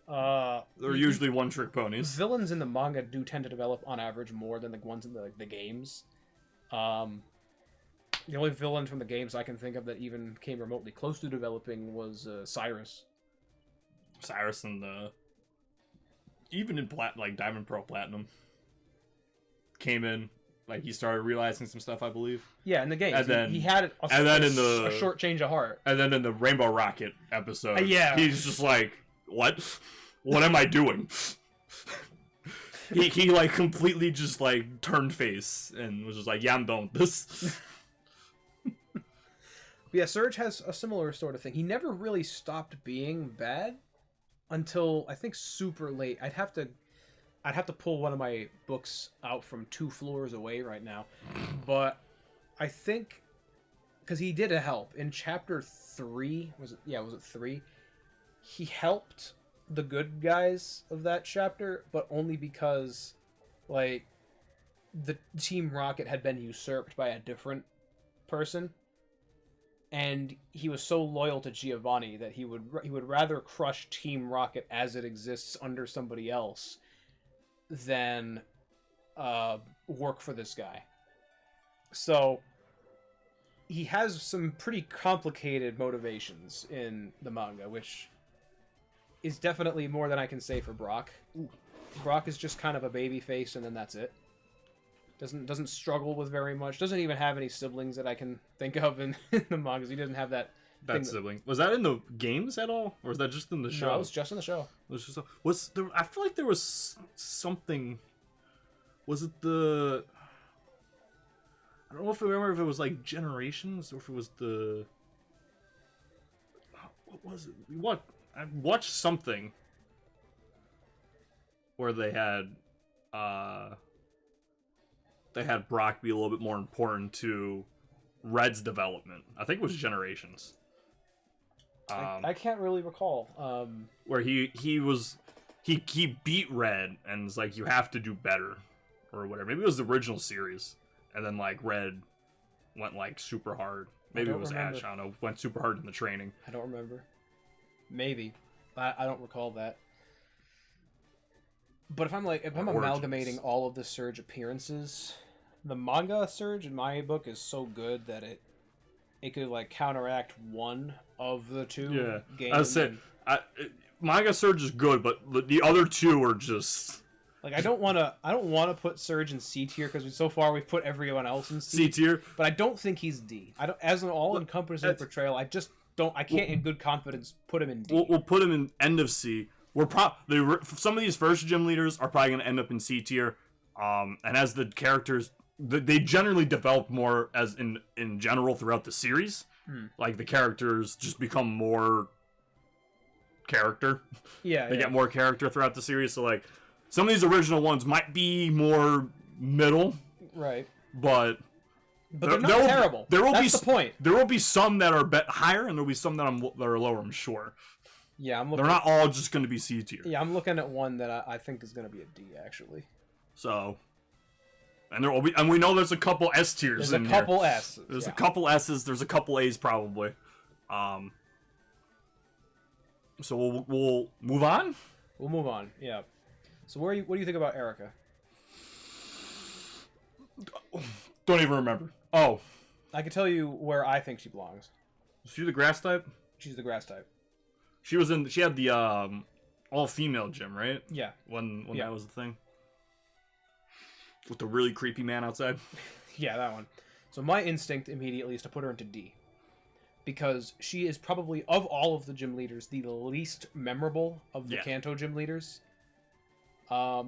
[SPEAKER 1] They're usually one-trick ponies.
[SPEAKER 2] Villains in the manga do tend to develop, on average, more than the ones in the games. The only villain from the games I can think of that even came remotely close to developing was Cyrus.
[SPEAKER 1] Cyrus and even in Diamond Pearl Platinum came in. Like, he started realizing some stuff, I believe.
[SPEAKER 2] Yeah, in the games. And then, he had a short change of heart.
[SPEAKER 1] And then in the Rainbow Rocket episode,
[SPEAKER 2] he's
[SPEAKER 1] just like, what? What am I doing? he like, completely just, like, turned face and was just like, yeah, I'm done with this.
[SPEAKER 2] Yeah, Surge has a similar sort of thing. He never really stopped being bad until, I think, super late. I'd have to pull one of my books out from 2 floors away right now. But I think, because he did help. In chapter 3, was it 3? He helped the good guys of that chapter, but only because, like, the Team Rocket had been usurped by a different person. And he was so loyal to Giovanni that he would rather crush Team Rocket as it exists under somebody else than work for this guy. So he has some pretty complicated motivations in the manga, which is definitely more than I can say for Brock. Brock is just kind of a baby face, and then that's it. Doesn't struggle with very much. Doesn't even have any siblings that I can think of in the mangas. He doesn't have that
[SPEAKER 1] sibling. Was that in the games at all, or was that just in the show?
[SPEAKER 2] No, it was just in the show.
[SPEAKER 1] Was there? I feel like there was something. Was it the? I don't know if I remember if it was like Generations or if it was the. What was it? I watched something where they had Brock be a little bit more important to Red's development. I think it was Generations.
[SPEAKER 2] I can't really recall.
[SPEAKER 1] Where he beat Red and was like, you have to do better or whatever. Maybe it was the original series, and then like Red went like super hard. Maybe it was Ash. I don't know. Went super hard in the training.
[SPEAKER 2] I don't remember. Maybe. I don't recall that. But if I'm amalgamating all of the Surge appearances, the manga Surge in my book is so good that it could like counteract one of the two games.
[SPEAKER 1] I said manga Surge is good, but the other two are just
[SPEAKER 2] like I don't want to put Surge in C tier because so far we've put everyone else in
[SPEAKER 1] C tier,
[SPEAKER 2] but I don't think he's D. I don't, as an all-encompassing portrayal, I can't in good confidence put him in D.
[SPEAKER 1] We'll put him in end of C. Some of these first gym leaders are probably going to end up in C tier, and as the characters, they generally develop more as in general throughout the series. Like the characters just become more character.
[SPEAKER 2] Yeah,
[SPEAKER 1] they get more character throughout the series. So like some of these original ones might be more middle,
[SPEAKER 2] right?
[SPEAKER 1] But
[SPEAKER 2] they're not terrible. That's the point.
[SPEAKER 1] There will be some that are higher, and there will be some that are lower. I'm sure.
[SPEAKER 2] Yeah,
[SPEAKER 1] they're not all just going to be C tier.
[SPEAKER 2] Yeah, I'm looking at one that I think is going to be a D actually.
[SPEAKER 1] So, and there will be, and we know there's a couple S tiers.
[SPEAKER 2] There's a couple S's.
[SPEAKER 1] There's a couple S's. There's a couple A's probably. So we'll move on.
[SPEAKER 2] We'll move on. Yeah. So what do you think about Erica?
[SPEAKER 1] Don't even remember. Oh,
[SPEAKER 2] I can tell you where I think she belongs.
[SPEAKER 1] Is she the grass type?
[SPEAKER 2] She's the grass type.
[SPEAKER 1] She had the all-female gym, right?
[SPEAKER 2] Yeah.
[SPEAKER 1] When that was the thing. With the really creepy man outside.
[SPEAKER 2] Yeah, that one. So my instinct immediately is to put her into D. Because she is probably, of all of the gym leaders, the least memorable of the Kanto gym leaders. I've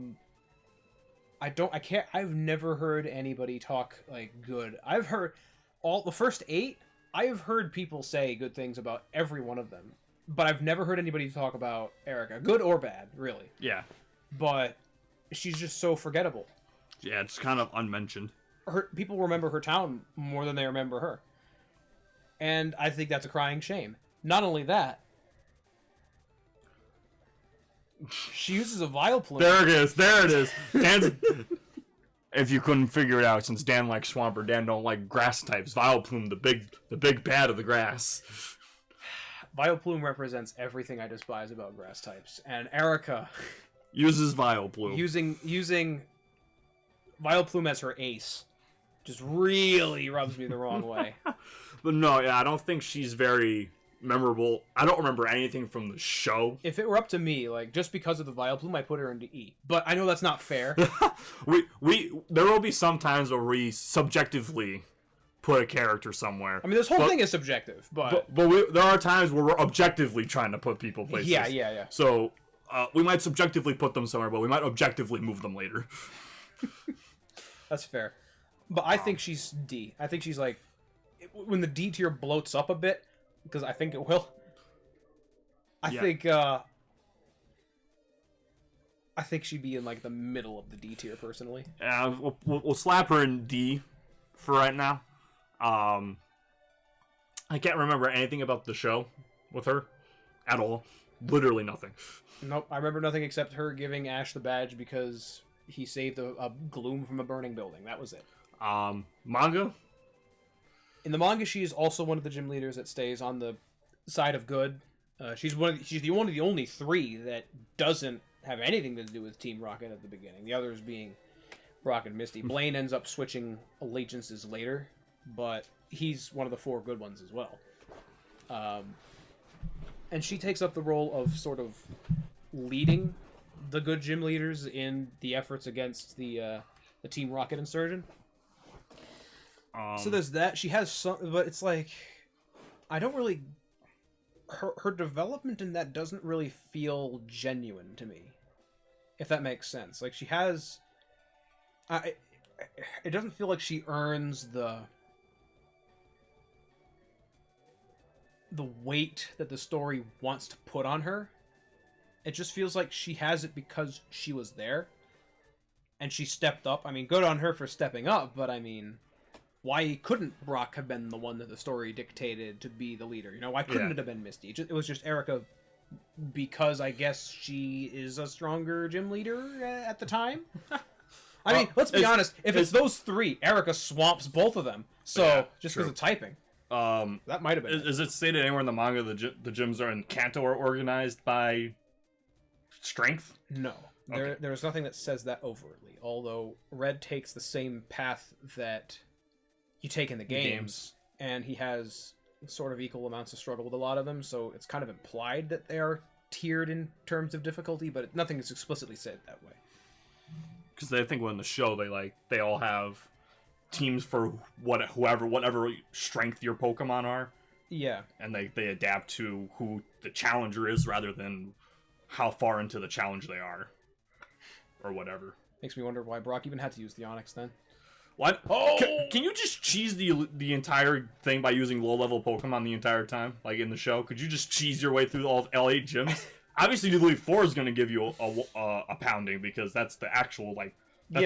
[SPEAKER 2] never heard anybody talk, like, good. I've heard the first 8, I have heard people say good things about every one of them. But I've never heard anybody talk about Erika. Good or bad, really.
[SPEAKER 1] Yeah.
[SPEAKER 2] But she's just so forgettable.
[SPEAKER 1] Yeah, it's kind of unmentioned.
[SPEAKER 2] People remember her town more than they remember her. And I think that's a crying shame. Not only that, she uses a Vileplume.
[SPEAKER 1] There it is. Dan's... If you couldn't figure it out, since Dan likes Swampert, Dan don't like grass types. Vileplume, the big bad of the grass.
[SPEAKER 2] Vileplume represents everything I despise about grass types. And Erika...
[SPEAKER 1] uses Vileplume.
[SPEAKER 2] Using Vileplume as her ace just really rubs me the wrong way.
[SPEAKER 1] But no, yeah, I don't think she's very memorable. I don't remember anything from the show.
[SPEAKER 2] If it were up to me, like, just because of the Vileplume, I put her into E. But I know that's not fair.
[SPEAKER 1] There will be some times where we subjectively put a character somewhere.
[SPEAKER 2] I mean, this whole thing is subjective, but
[SPEAKER 1] there are times where we're objectively trying to put people places.
[SPEAKER 2] Yeah.
[SPEAKER 1] So we might subjectively put them somewhere, but we might objectively move them later.
[SPEAKER 2] That's fair. But I think she's D. I think she's like, when the D tier bloats up a bit, because I think it will. I think she'd be in like the middle of the D tier personally.
[SPEAKER 1] Yeah, we'll slap her in D for right now. I can't remember anything about the show with her at all. Literally nothing.
[SPEAKER 2] Nope, I remember nothing except her giving Ash the badge because he saved a gloom from a burning building. That was it.
[SPEAKER 1] Manga?
[SPEAKER 2] In the manga, she is also one of the gym leaders that stays on the side of good. She's the only 3 that doesn't have anything to do with Team Rocket at the beginning. The others being Brock and Misty. Blaine ends up switching allegiances later, but he's one of the 4 good ones as well. And she takes up the role of sort of leading the good gym leaders in the efforts against the Team Rocket insurgent. So there's that. She has some, but it's like, I don't really... Her development in that doesn't really feel genuine to me, if that makes sense. Like, she has... it doesn't feel like she earns the weight that the story wants to put on her. It just feels like she has it because she was there, and she stepped up. I mean, good on her for stepping up, but I mean... Why couldn't Brock have been the one that the story dictated to be the leader? You know, why couldn't it have been Misty? It was just Erika because I guess she is a stronger gym leader at the time. I mean, let's be honest. If it's those 3, Erika swamps both of them. So, just because of typing. That might have been.
[SPEAKER 1] Is it stated anywhere in the manga the gyms are in Kanto are organized by strength?
[SPEAKER 2] No. There's nothing that says that overtly. Although Red takes the same path that... you take in the games, and he has sort of equal amounts of struggle with a lot of them, so it's kind of implied that they are tiered in terms of difficulty, but nothing is explicitly said that way.
[SPEAKER 1] Because I think when the show, they all have teams for whatever strength your Pokemon are.
[SPEAKER 2] Yeah.
[SPEAKER 1] And they adapt to who the challenger is rather than how far into the challenge they are. Or whatever.
[SPEAKER 2] Makes me wonder why Brock even had to use the Onix then.
[SPEAKER 1] What? Oh! Can you just cheese the entire thing by using low-level Pokemon the entire time? Like in the show? Could you just cheese your way through all of L8 gyms? Obviously, the Elite Four is going to give you a pounding because that's the actual,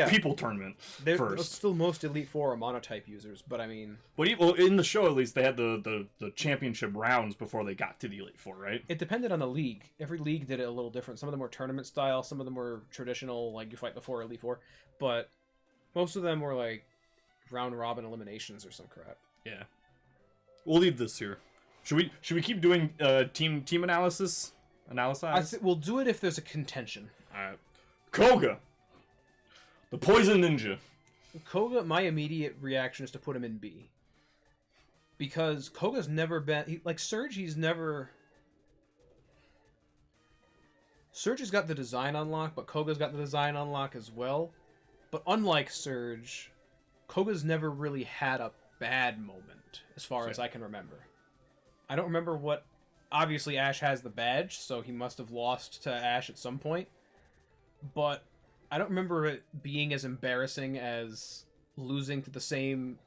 [SPEAKER 1] people tournament first.
[SPEAKER 2] Still, most Elite Four are Monotype users, but I mean...
[SPEAKER 1] But in the show, at least, they had the championship rounds before they got to the Elite Four, right?
[SPEAKER 2] It depended on the league. Every league did it a little different. Some of them were tournament style, some of them were traditional, like you fight before Elite Four, but... most of them were like round-robin eliminations or some crap.
[SPEAKER 1] Yeah. We'll leave this here. Should we keep doing team analysis?
[SPEAKER 2] We'll do it if there's a contention.
[SPEAKER 1] Alright. Koga! The Poison Ninja.
[SPEAKER 2] Koga, my immediate reaction is to put him in B. because Koga's never been Surge. Surge has got the design unlock, but Koga's got the design unlock as well. But unlike Surge, Koga's never really had a bad moment, as far as I can remember. I don't remember what... Obviously, Ash has the badge, so he must have lost to Ash at some point. But I don't remember it being as embarrassing as losing to the same...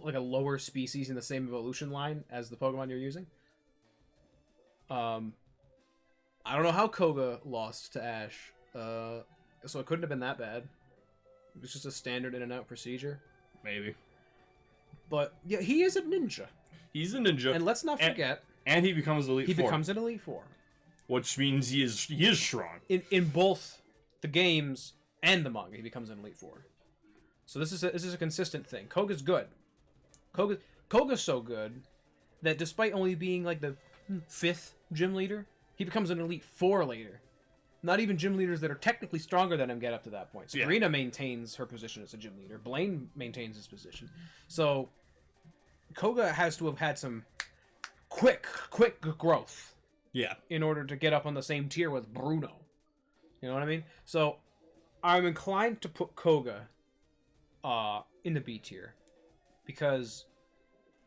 [SPEAKER 2] like a lower species in the same evolution line as the Pokemon you're using. I don't know how Koga lost to Ash, so it couldn't have been that bad. It was just a standard in and out procedure.
[SPEAKER 1] Maybe.
[SPEAKER 2] But, yeah, he is a ninja.
[SPEAKER 1] He's a ninja.
[SPEAKER 2] And let's not forget...
[SPEAKER 1] And he becomes Elite Four.
[SPEAKER 2] He becomes an Elite Four.
[SPEAKER 1] Which means he is strong.
[SPEAKER 2] In both the games and the manga, he becomes an Elite Four. So this is a consistent thing. Koga's good. Koga's so good that despite only being like the 5th gym leader, he becomes an Elite Four later. Not even gym leaders that are technically stronger than him get up to that point. Sabrina maintains her position as a gym leader. Blaine maintains his position. So Koga has to have had some quick growth.
[SPEAKER 1] Yeah.
[SPEAKER 2] In order to get up on the same tier with Bruno. You know what I mean? So I'm inclined to put Koga in the B tier because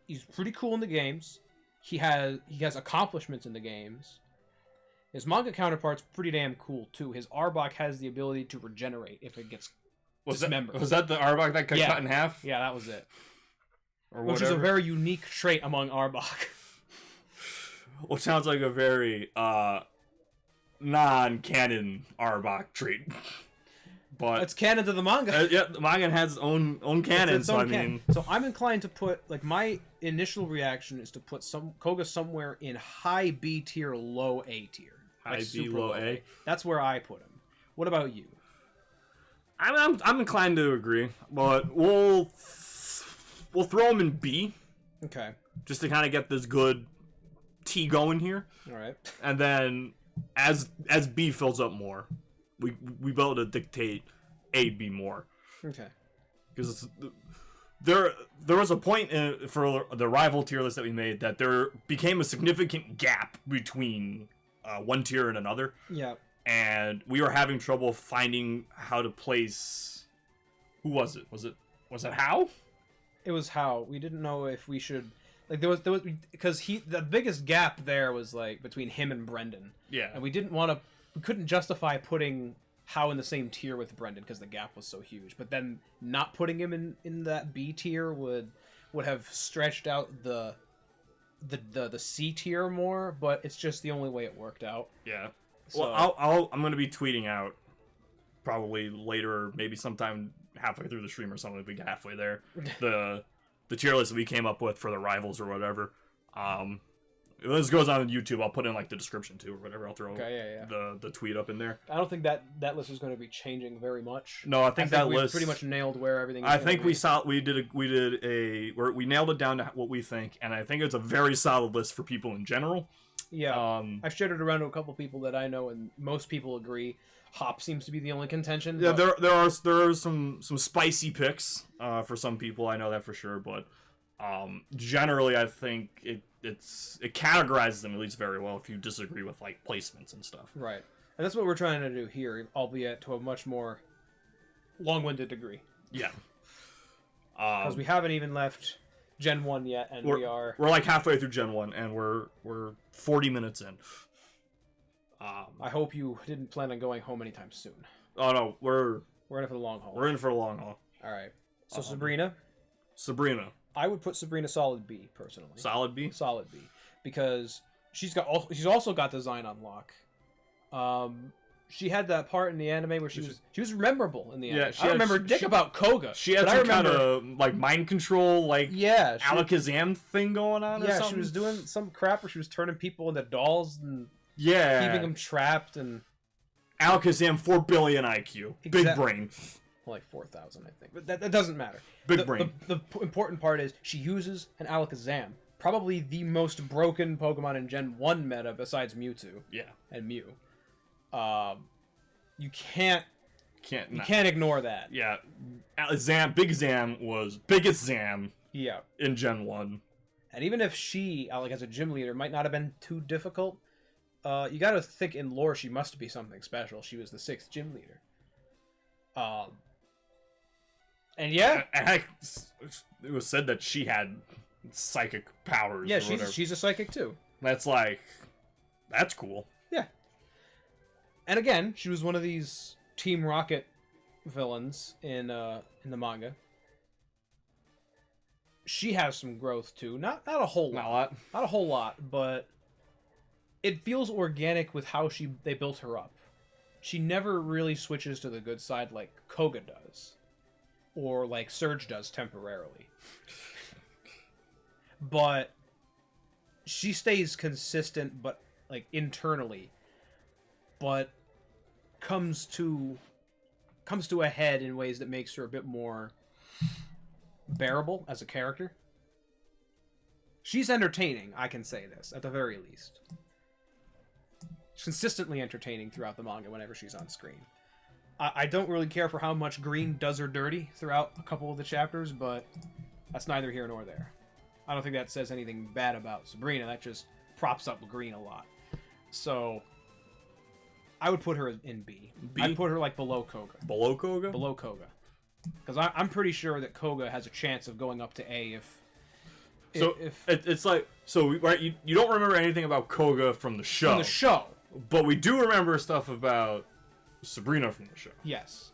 [SPEAKER 2] he's pretty cool in the games. He has accomplishments in the games. His manga counterpart's pretty damn cool too. His Arbok has the ability to regenerate if it gets dismembered.
[SPEAKER 1] Was that the Arbok that got cut in half?
[SPEAKER 2] Yeah, that was it.
[SPEAKER 1] Which
[SPEAKER 2] is a very unique trait among Arbok.
[SPEAKER 1] Which sounds like a very non-canon Arbok trait. But
[SPEAKER 2] it's canon to the manga.
[SPEAKER 1] Yeah, the manga has its own canon,
[SPEAKER 2] its own canon. So I'm inclined to put, like, my initial reaction is to put Koga somewhere in high B tier, low A tier.
[SPEAKER 1] High B, low A.
[SPEAKER 2] That's where I put him. What about you?
[SPEAKER 1] I'm inclined to agree, but we'll throw him in B.
[SPEAKER 2] Okay.
[SPEAKER 1] Just to kind of get this good T going here.
[SPEAKER 2] All right.
[SPEAKER 1] And then as B fills up more, we be able to dictate A, B more.
[SPEAKER 2] Okay.
[SPEAKER 1] Because there was a point for the rival tier list that we made that there became a significant gap between one tier and another.
[SPEAKER 2] Yeah. And
[SPEAKER 1] we were having trouble finding how to place. Who was it? Was it Hao?
[SPEAKER 2] It was Hao. We didn't know if we should. Like there was because the biggest gap there was like between him and Brendan.
[SPEAKER 1] Yeah.
[SPEAKER 2] And we couldn't justify putting Hao in the same tier with Brendan because the gap was so huge. But then not putting him in that B tier would have stretched out the C tier more, but it's just the only way it worked out.
[SPEAKER 1] Yeah. So, well, I'm gonna be tweeting out probably later, maybe sometime halfway through the stream or something. If we get halfway there, the tier list that we came up with for the rivals or whatever. This goes on YouTube. I'll put in like the description too or whatever. I'll throw the tweet up in there.
[SPEAKER 2] I don't think that list is going to be changing very much.
[SPEAKER 1] No, I think that list
[SPEAKER 2] pretty much nailed where everything.
[SPEAKER 1] I think we nailed it down to what we think, and I think it's a very solid list for people in general.
[SPEAKER 2] Yeah, I've shared it around to a couple people that I know, and most people agree. Hop seems to be the only contention.
[SPEAKER 1] Yeah, there are some spicy picks for some people. I know that for sure, but generally, I think it categorizes them at least very well if you disagree with like placements and stuff.
[SPEAKER 2] Right, and that's what we're trying to do here, albeit to a much more long-winded degree.
[SPEAKER 1] Yeah,
[SPEAKER 2] because we haven't even left Gen 1 yet, and we're
[SPEAKER 1] like halfway through Gen 1, and we're 40 minutes in.
[SPEAKER 2] I hope you didn't plan on going home anytime soon.
[SPEAKER 1] Oh no, we're
[SPEAKER 2] in it for the long haul.
[SPEAKER 1] We're in for a long haul.
[SPEAKER 2] All right. So Sabrina.
[SPEAKER 1] I
[SPEAKER 2] would put Sabrina solid B personally.
[SPEAKER 1] Solid B.
[SPEAKER 2] Solid B, because she's also got design unlock. She had that part in the anime where she was memorable in the anime. I don't remember dick about Koga.
[SPEAKER 1] She had some kind of like mind control, like Alakazam thing going on.
[SPEAKER 2] Yeah,
[SPEAKER 1] or something.
[SPEAKER 2] She was doing some crap where she was turning people into dolls and
[SPEAKER 1] keeping
[SPEAKER 2] them trapped. And
[SPEAKER 1] Alakazam 4 billion IQ, big brain.
[SPEAKER 2] Well, like 4,000, I think, but that doesn't matter.
[SPEAKER 1] Big brain.
[SPEAKER 2] The important part is she uses an Alakazam, probably the most broken Pokemon in Gen 1 meta besides Mewtwo.
[SPEAKER 1] Yeah,
[SPEAKER 2] and Mew. You can't ignore that.
[SPEAKER 1] Yeah, Big Zam was biggest Zam.
[SPEAKER 2] Yeah.
[SPEAKER 1] In Gen 1.
[SPEAKER 2] And even if she, like as a gym leader, might not have been too difficult, you got to think in lore she must be something special. She was the 6th gym leader. And yeah,
[SPEAKER 1] it was said that she had psychic powers.
[SPEAKER 2] Yeah, she's a psychic too.
[SPEAKER 1] That's cool.
[SPEAKER 2] Yeah. And again, she was one of these Team Rocket villains in the manga. She has some growth too. Not a whole lot. Not a whole lot, but it feels organic with how they built her up. She never really switches to the good side like Koga does. Or like Surge does temporarily. But she stays consistent, but like internally. But comes to a head in ways that makes her a bit more bearable as a character. She's entertaining, I can say this, at the very least. She's consistently entertaining throughout the manga whenever she's on screen. I don't really care for how much Green does her dirty throughout a couple of the chapters, but that's neither here nor there. I don't think that says anything bad about Sabrina. That just props up Green a lot. So I would put her in B. I'd put her like below Koga.
[SPEAKER 1] Below Koga?
[SPEAKER 2] Below Koga. Because I'm pretty sure that Koga has a chance of going up to A
[SPEAKER 1] it's like, so right, you don't remember anything about Koga from the show.
[SPEAKER 2] From the show.
[SPEAKER 1] But we do remember stuff about Sabrina from the show.
[SPEAKER 2] Yes.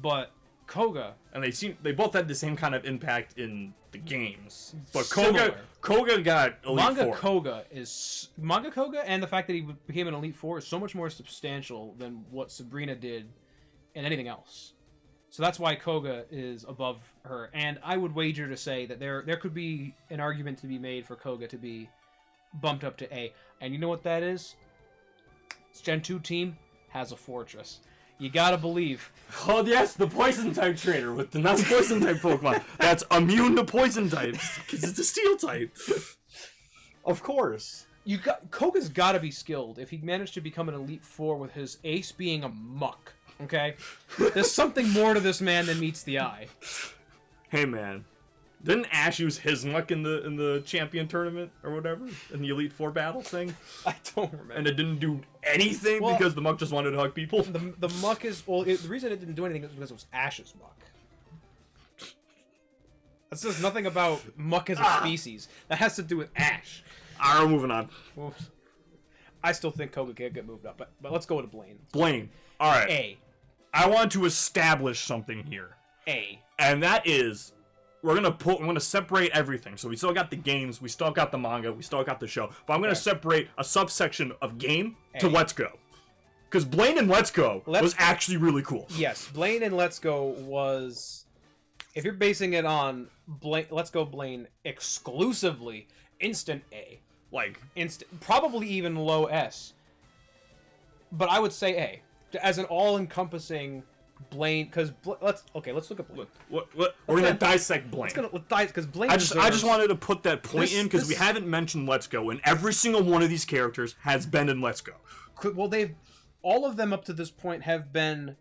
[SPEAKER 2] But Koga,
[SPEAKER 1] and they both had the same kind of impact in the games. But
[SPEAKER 2] Similar.
[SPEAKER 1] Koga got Elite Four.
[SPEAKER 2] Manga Koga and the fact that he became an Elite Four is so much more substantial than what Sabrina did in anything else. So that's why Koga is above her. And I would wager to say that there could be an argument to be made for Koga to be bumped up to A. And you know what that is? This Gen 2 team has a fortress. You gotta believe.
[SPEAKER 1] Oh yes, the poison type trainer with the non-poison type Pokemon that's immune to poison types because it's a steel type. Of course.
[SPEAKER 2] Koga's gotta be skilled if he managed to become an Elite Four with his ace being a muck. Okay, there's something more to this man than meets the eye.
[SPEAKER 1] Hey man, didn't Ash use his muck in the champion tournament or whatever in the Elite Four battle thing?
[SPEAKER 2] I don't remember.
[SPEAKER 1] And it didn't do anything because the muck just wanted to hug people.
[SPEAKER 2] The muck is the reason it didn't do anything is because it was Ash's muck. That says nothing about muck as a species. That has to do with Ash.
[SPEAKER 1] Alright, moving on.
[SPEAKER 2] Oops. I still think Koga can get moved up, but let's go to Blaine.
[SPEAKER 1] Blaine. All right.
[SPEAKER 2] A.
[SPEAKER 1] I want to establish something here.
[SPEAKER 2] A.
[SPEAKER 1] And that is, we're gonna separate everything. So we still got the games, we still got the manga, we still got the show. But I'm gonna separate a subsection of game to Let's Go. Because Blaine and Let's Go was actually really cool.
[SPEAKER 2] Yes, Blaine and Let's Go was, if you're basing it on Let's Go Blaine exclusively, instant A.
[SPEAKER 1] Like
[SPEAKER 2] probably even low S. But I would say A. As an all-encompassing Blaine, because let's look at Blaine.
[SPEAKER 1] What we're gonna dissect Blaine.
[SPEAKER 2] Let's because Blaine.
[SPEAKER 1] I just wanted to put that point in because we haven't mentioned Let's Go, and every single one of these characters has been in Let's Go.
[SPEAKER 2] Well, all of them up to this point have been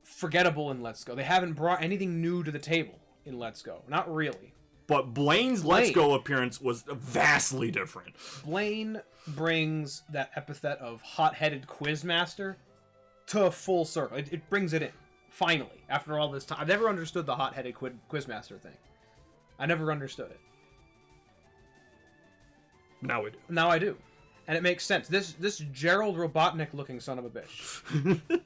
[SPEAKER 2] forgettable in Let's Go. They haven't brought anything new to the table in Let's Go. Not really.
[SPEAKER 1] But Blaine's Let's Go appearance was vastly different.
[SPEAKER 2] Blaine brings that epithet of hot-headed quizmaster to a full circle. It brings it in. Finally, after all this time. I've never understood the hot-headed quizmaster thing. I never understood it.
[SPEAKER 1] Now I do.
[SPEAKER 2] Now I do. And it makes sense. This Gerald Robotnik-looking son of a bitch.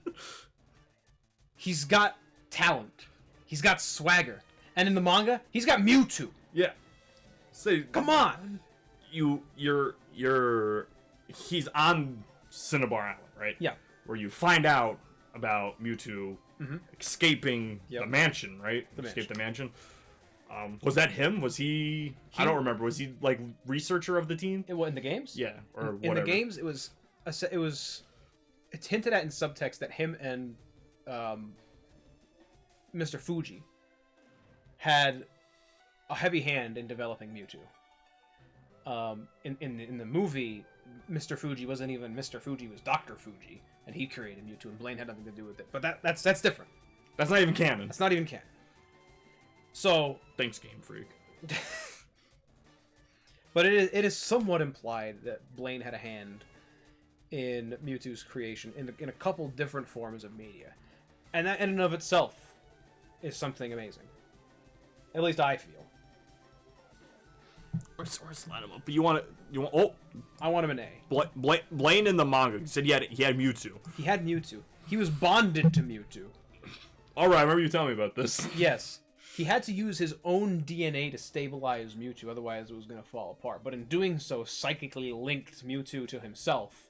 [SPEAKER 2] He's got talent. He's got swagger. And in the manga, he's got Mewtwo.
[SPEAKER 1] Yeah.
[SPEAKER 2] So come on.
[SPEAKER 1] He's on Cinnabar Island, right?
[SPEAKER 2] Yeah.
[SPEAKER 1] Where you find out about Mewtwo escaping the mansion, right? Escape the mansion. Was that him? Was he? I don't remember. Was he like researcher of the team?
[SPEAKER 2] In the games?
[SPEAKER 1] Yeah, or
[SPEAKER 2] in
[SPEAKER 1] whatever.
[SPEAKER 2] In the games, it's hinted at in subtext that him and Mr. Fuji had a heavy hand in developing Mewtwo. In the movie, Mr. Fuji wasn't even Mr. Fuji, it was Dr. Fuji, and he created Mewtwo, and Blaine had nothing to do with it. But that's different.
[SPEAKER 1] That's not even canon.
[SPEAKER 2] That's not even canon. So
[SPEAKER 1] thanks, Game Freak.
[SPEAKER 2] But it is somewhat implied that Blaine had a hand in Mewtwo's creation in a couple different forms of media. And that in and of itself is something amazing. At least I feel.
[SPEAKER 1] Or slide him up. But you want
[SPEAKER 2] I want him an
[SPEAKER 1] A. Blaine in the manga said he had Mewtwo.
[SPEAKER 2] He had Mewtwo. He was bonded to Mewtwo.
[SPEAKER 1] Alright, I remember you telling me about this.
[SPEAKER 2] Yes. He had to use his own DNA to stabilize Mewtwo, otherwise it was going to fall apart. But in doing so, psychically linked Mewtwo to himself.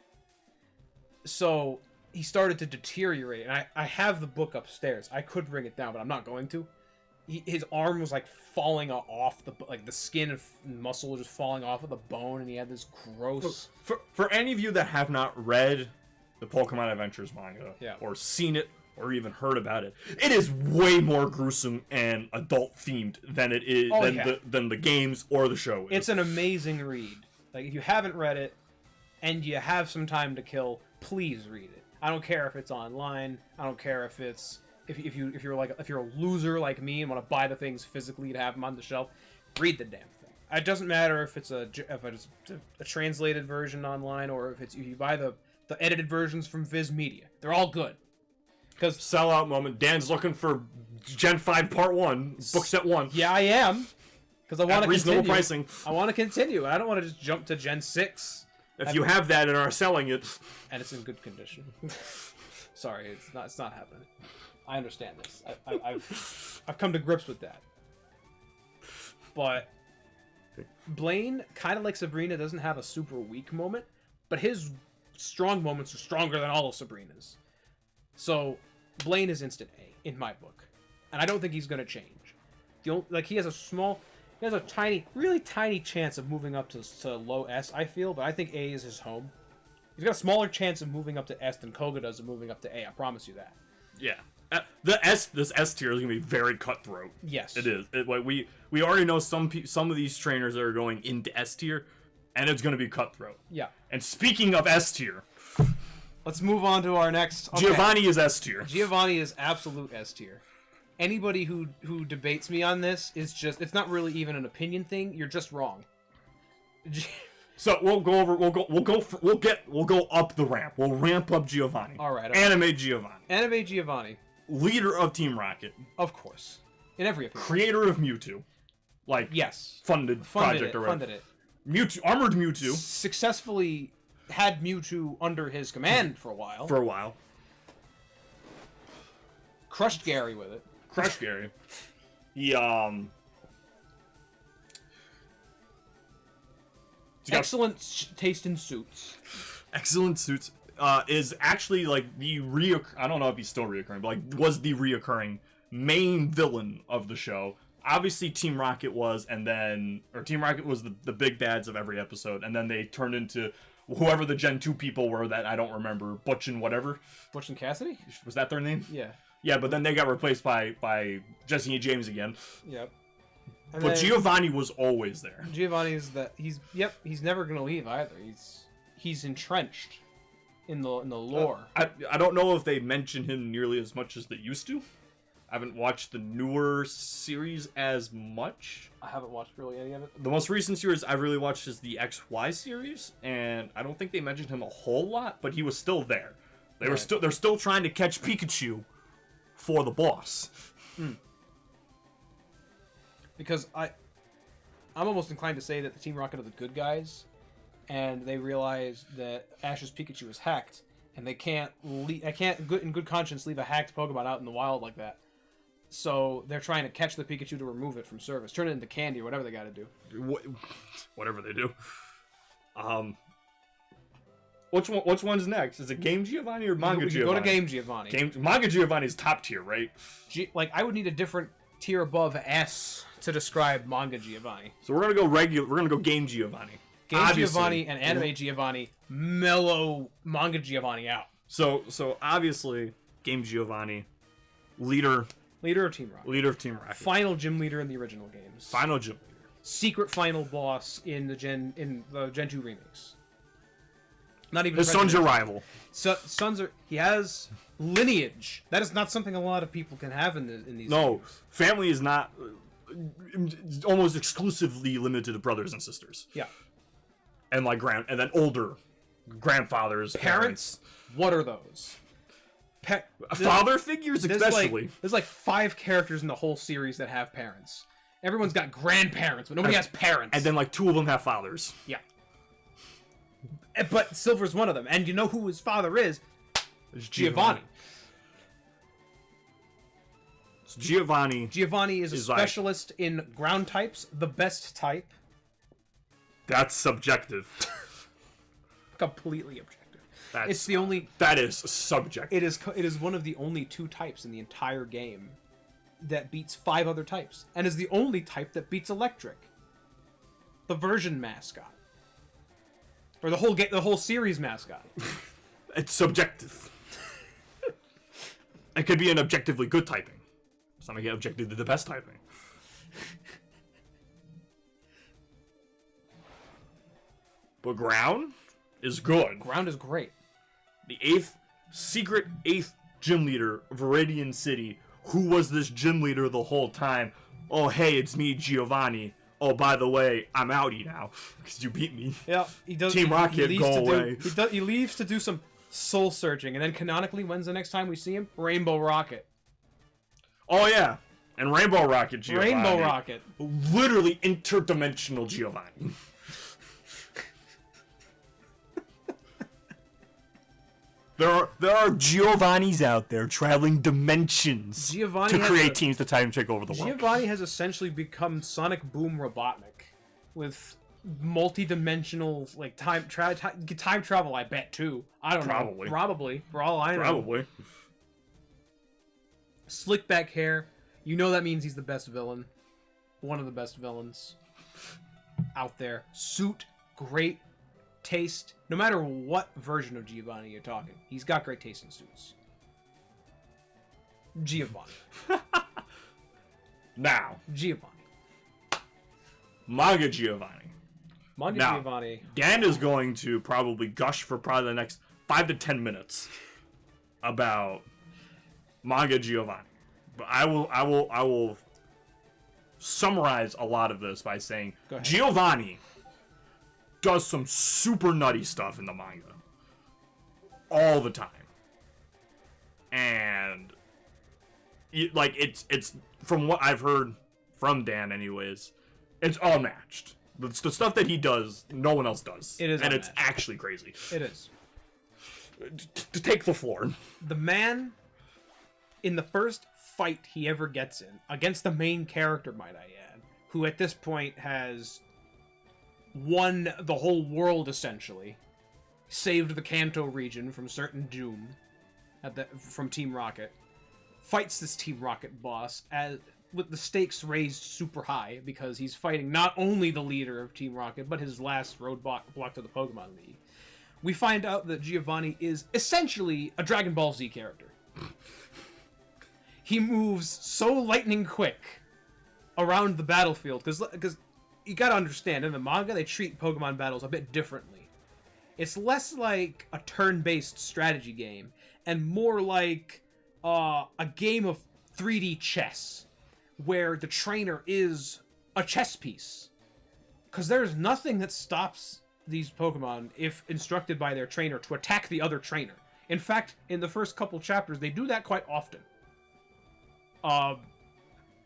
[SPEAKER 2] So, he started to deteriorate. And I have the book upstairs. I could bring it down, but I'm not going to. His arm was, like, falling off, the skin and muscle was just falling off of the bone, and he had this gross...
[SPEAKER 1] For any of you that have not read the Pokemon Adventures manga,
[SPEAKER 2] yeah,
[SPEAKER 1] or seen it, or even heard about it, it is way more gruesome and adult-themed than it is than the games or the show is.
[SPEAKER 2] It's an amazing read. Like, if you haven't read it, and you have some time to kill, please read it. I don't care if it's online. I don't care if it's... If you're a loser like me and want to buy the things physically to have them on the shelf, read the damn thing. It doesn't matter if it's a translated version online or if you buy the edited versions from Viz Media. They're all good. Because
[SPEAKER 1] sellout moment. Dan's looking for Gen 5 Part 1, book set 1.
[SPEAKER 2] Yeah, I am. Because I want to
[SPEAKER 1] reasonable
[SPEAKER 2] continue.
[SPEAKER 1] Pricing.
[SPEAKER 2] I want to continue. I don't want to just jump to Gen 6.
[SPEAKER 1] If you have that and are selling it,
[SPEAKER 2] and it's in good condition. Sorry, it's not happening. I understand this. I've come to grips with that. But Blaine, kind of like Sabrina, doesn't have a super weak moment, but his strong moments are stronger than all of Sabrina's. So Blaine is instant A in my book, and I don't think he's going to change. He has a tiny, really tiny chance of moving up to low S, I feel, but I think A is his home. He's got a smaller chance of moving up to S than Koga does of moving up to A. I promise you that.
[SPEAKER 1] Yeah. This S tier is gonna be very cutthroat.
[SPEAKER 2] Yes,
[SPEAKER 1] it is. We already know some of these trainers that are going into S tier, and it's gonna be cutthroat.
[SPEAKER 2] Yeah.
[SPEAKER 1] And speaking of S tier,
[SPEAKER 2] let's move on to our next.
[SPEAKER 1] Okay. Giovanni is S tier.
[SPEAKER 2] Giovanni is absolute S tier. Anybody who debates me on this it's not really even an opinion thing. You're just wrong.
[SPEAKER 1] So we'll go up the ramp. We'll ramp up Giovanni.
[SPEAKER 2] All right.
[SPEAKER 1] Anime Giovanni.
[SPEAKER 2] Anime Giovanni.
[SPEAKER 1] Leader of Team Rocket.
[SPEAKER 2] Of course. In every opinion.
[SPEAKER 1] Creator of Mewtwo.
[SPEAKER 2] Yes.
[SPEAKER 1] Funded project or
[SPEAKER 2] funded it.
[SPEAKER 1] Mewtwo, armored Mewtwo.
[SPEAKER 2] Successfully had Mewtwo under his command for a while. Crushed Gary with it.
[SPEAKER 1] He
[SPEAKER 2] excellent taste in suits.
[SPEAKER 1] Excellent suits. Is actually like I don't know if he's still reoccurring, but was the reoccurring main villain of the show. Obviously Team Rocket was, Team Rocket was the big bads of every episode, and then they turned into whoever the Gen 2 people were that I don't remember. Butch and whatever.
[SPEAKER 2] Butch and Cassidy?
[SPEAKER 1] Was that their name?
[SPEAKER 2] Yeah.
[SPEAKER 1] Yeah, but then they got replaced by Jesse and James again.
[SPEAKER 2] Yep.
[SPEAKER 1] But Giovanni was always there.
[SPEAKER 2] Giovanni's he's never gonna leave either. He's entrenched in the lore.
[SPEAKER 1] I don't know if they mention him nearly as much as they used to. I haven't watched the newer series as much.
[SPEAKER 2] I haven't watched really any of it.
[SPEAKER 1] The most recent series I've really watched is the XY series, and I don't think they mentioned him a whole lot, but he was still there. They're still trying to catch Pikachu for the boss.
[SPEAKER 2] Because I'm almost inclined to say that the Team Rocket are the good guys, and they realize that Ash's Pikachu is hacked, and they can't in good conscience leave a hacked Pokemon out in the wild like that. So they're trying to catch the Pikachu to remove it from service, turn it into candy or whatever they got to do.
[SPEAKER 1] Whatever they do. Which one's next? Is it Game Giovanni or Manga Giovanni?
[SPEAKER 2] Go to Game Giovanni.
[SPEAKER 1] Manga Giovanni is top tier, right?
[SPEAKER 2] I would need a different tier above S to describe Manga Giovanni.
[SPEAKER 1] So we're gonna go regular. We're gonna go Game Giovanni.
[SPEAKER 2] Giovanni and Anime Giovanni mellow Manga Giovanni out.
[SPEAKER 1] So obviously Game Giovanni, leader
[SPEAKER 2] of Team Rocket. Final gym leader in the original games.
[SPEAKER 1] Final gym leader.
[SPEAKER 2] Secret final boss in the Gen 2 remakes. Not even
[SPEAKER 1] his son's your rival.
[SPEAKER 2] He has lineage. That is not something a lot of people can have in these.
[SPEAKER 1] No,
[SPEAKER 2] games.
[SPEAKER 1] family is not. almost exclusively limited to brothers and sisters.
[SPEAKER 2] Yeah.
[SPEAKER 1] And like and then older grandfathers, parents.
[SPEAKER 2] What are those?
[SPEAKER 1] Father figures, especially.
[SPEAKER 2] There's like 5 characters in the whole series that have parents. Everyone's got grandparents, but nobody has parents.
[SPEAKER 1] And then like 2 of them have fathers.
[SPEAKER 2] Yeah. But Silver's one of them, and you know who his father is? It's Giovanni.
[SPEAKER 1] So Giovanni
[SPEAKER 2] is a specialist in ground types, the best type.
[SPEAKER 1] That's subjective.
[SPEAKER 2] Completely objective.
[SPEAKER 1] That is subjective.
[SPEAKER 2] It is one of the only 2 types in the entire game that beats 5 other types, and is the only type that beats electric. The version mascot. Or the whole series mascot.
[SPEAKER 1] It's subjective. It could be an objectively good typing. It's not gonna get objectively the best typing. But ground is good.
[SPEAKER 2] Ground is great.
[SPEAKER 1] The secret 8th gym leader of Viridian City. Who was this gym leader the whole time? Oh, hey, it's me, Giovanni. Oh, by the way, I'm outie now because you beat me.
[SPEAKER 2] Yeah, he does.
[SPEAKER 1] Team Rocket, go away.
[SPEAKER 2] He leaves to do some soul searching, and then canonically, when's the next time we see him? Rainbow Rocket.
[SPEAKER 1] Oh yeah, and Rainbow Rocket Giovanni.
[SPEAKER 2] Rainbow Rocket.
[SPEAKER 1] Literally interdimensional Giovanni. There are Giovannis out there traveling dimensions to create teams to try and take over the world.
[SPEAKER 2] Giovanni has essentially become Sonic Boom Robotnik, with multi-dimensional like time travel. I bet too. I don't know. Probably for all I know.
[SPEAKER 1] Probably.
[SPEAKER 2] Slick back hair. You know that means he's the best villain. One of the best villains out there. Suit, great taste. No matter what version of Giovanni you're talking, he's got great taste in suits. Giovanni.
[SPEAKER 1] Now.
[SPEAKER 2] Giovanni.
[SPEAKER 1] Manga Giovanni.
[SPEAKER 2] Giovanni.
[SPEAKER 1] Dan is going to probably gush for probably the next 5 to 10 minutes about Manga Giovanni. But I will summarize a lot of this by saying Giovanni does some super nutty stuff in the manga all the time, and it's from what I've heard from Dan anyways, it's all matched. The stuff that he does, no one else does.
[SPEAKER 2] It is,
[SPEAKER 1] and it's actually crazy.
[SPEAKER 2] It is.
[SPEAKER 1] To take the floor.
[SPEAKER 2] The man, in the first fight he ever gets in against the main character, might I add, who at this point has won the whole world essentially, saved the Kanto region from certain doom from Team Rocket, fights this Team Rocket boss with the stakes raised super high because he's fighting not only the leader of Team Rocket but his last roadblock to the Pokemon League. We find out that Giovanni is essentially a Dragon Ball Z character. He moves so lightning quick around the battlefield because you gotta understand, in the manga they treat Pokemon battles a bit differently. It's less like a turn-based strategy game and more like a game of 3D chess where the trainer is a chess piece. Because there's nothing that stops these Pokemon, if instructed by their trainer, to attack the other trainer. In fact, in the first couple chapters, they do that quite often.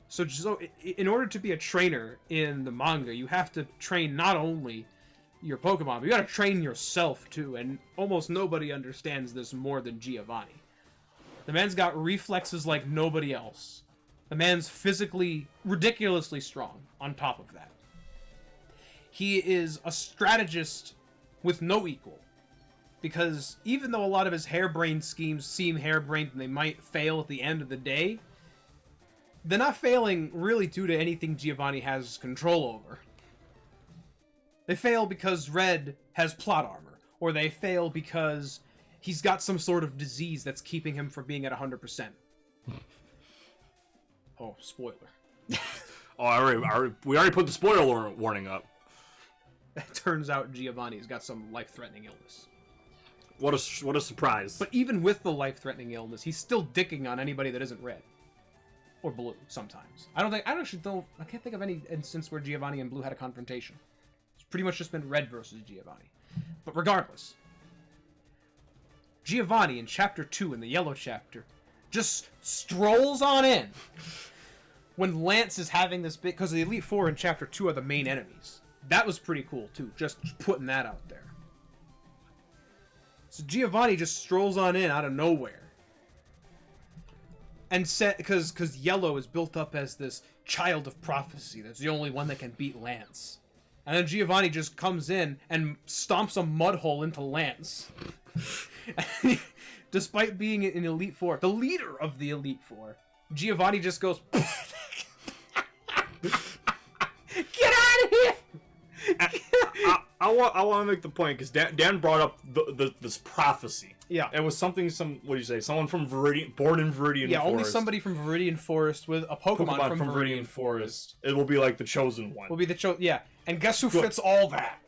[SPEAKER 2] So in order to be a trainer in the manga, you have to train not only your Pokemon, but you gotta train yourself too, and almost nobody understands this more than Giovanni. The man's got reflexes like nobody else. The man's physically ridiculously strong on top of that. He is a strategist with no equal. Because even though a lot of his harebrained schemes seem harebrained and they might fail at the end of the day, they're not failing really due to anything Giovanni has control over. They fail because Red has plot armor, or they fail because he's got some sort of disease that's keeping him from being at 100%. Oh, spoiler.
[SPEAKER 1] We already put the spoiler warning up.
[SPEAKER 2] It turns out Giovanni's got some life-threatening illness.
[SPEAKER 1] What a surprise.
[SPEAKER 2] But even with the life-threatening illness, he's still dicking on anybody that isn't Red. or blue sometimes. I can't think of any instance where Giovanni and blue had a confrontation. It's pretty much just been red versus Giovanni. But regardless, Giovanni in chapter 2 in the yellow chapter just strolls on in when Lance is having this big, because the Elite Four in chapter 2 are the main enemies. That was pretty cool too, just putting that out there. So Giovanni just strolls on in out of nowhere. And because Yellow is built up as this child of prophecy that's the only one that can beat Lance. And then Giovanni just comes in and stomps a mud hole into Lance. Despite being an Elite Four, the leader of the Elite Four, Giovanni just goes, "Get out of here!"
[SPEAKER 1] I want to make the point because Dan brought up this prophecy.
[SPEAKER 2] Yeah,
[SPEAKER 1] it was what do you say? Someone from Viridian, born in Viridian Forest.
[SPEAKER 2] Yeah, only somebody from Viridian Forest with a Pokemon from Viridian Forest.
[SPEAKER 1] It will be like the chosen one.
[SPEAKER 2] Will be the yeah. And guess who fits all that?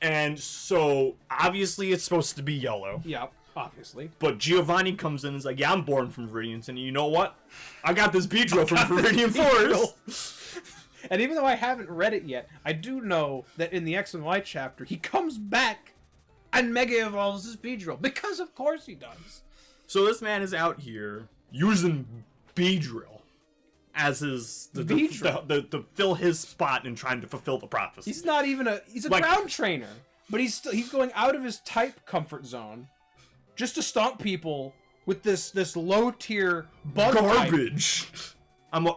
[SPEAKER 1] And so obviously it's supposed to be Yellow.
[SPEAKER 2] Yeah, obviously.
[SPEAKER 1] But Giovanni comes in and is like, "Yeah, I'm born from Viridian, and you know what? I got this Beedrill from Viridian Forest."
[SPEAKER 2] And even though I haven't read it yet, I do know that in the X and Y chapter, he comes back and Mega Evolves his Beedrill. Because of course he does.
[SPEAKER 1] So this man is out here using Beedrill as his... to fill his spot in trying to fulfill the prophecy.
[SPEAKER 2] He's not even he's a ground trainer. But he's going out of his type comfort zone just to stomp people with this low-tier bug
[SPEAKER 1] garbage. Type. I'm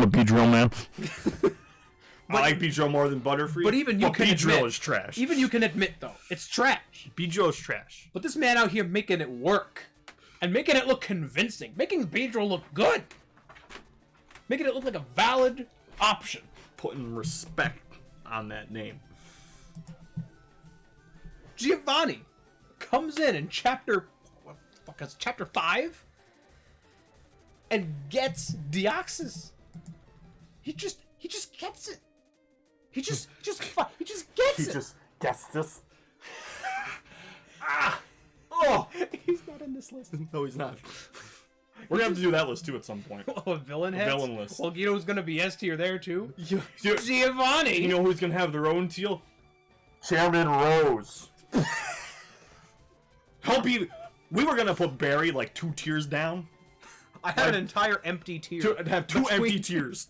[SPEAKER 1] a Beedrill man. I like Beedrill more than Butterfree.
[SPEAKER 2] But even you can
[SPEAKER 1] Beedrill
[SPEAKER 2] admit,
[SPEAKER 1] is trash.
[SPEAKER 2] Even you can admit though, it's trash.
[SPEAKER 1] Beedrill is trash.
[SPEAKER 2] But this man out here making it work. And making it look convincing. Making Beedrill look good. Making it look like a valid option.
[SPEAKER 1] Putting respect on that name.
[SPEAKER 2] Giovanni comes in chapter 5 and gets Deoxys. He just gets it. He just gets it.
[SPEAKER 1] He just gets this. Oh,
[SPEAKER 2] he's not in this list.
[SPEAKER 1] No, he's not. We're gonna have to do that list too at some point.
[SPEAKER 2] Oh, a villain head.
[SPEAKER 1] Villain list.
[SPEAKER 2] Well, you know who's gonna be S tier there too? Giovanni.
[SPEAKER 1] You know who's gonna have their own tier? Chairman Rose. We were gonna put Barry like 2 tiers down.
[SPEAKER 2] I have an entire empty tier.
[SPEAKER 1] Have 2 empty tiers.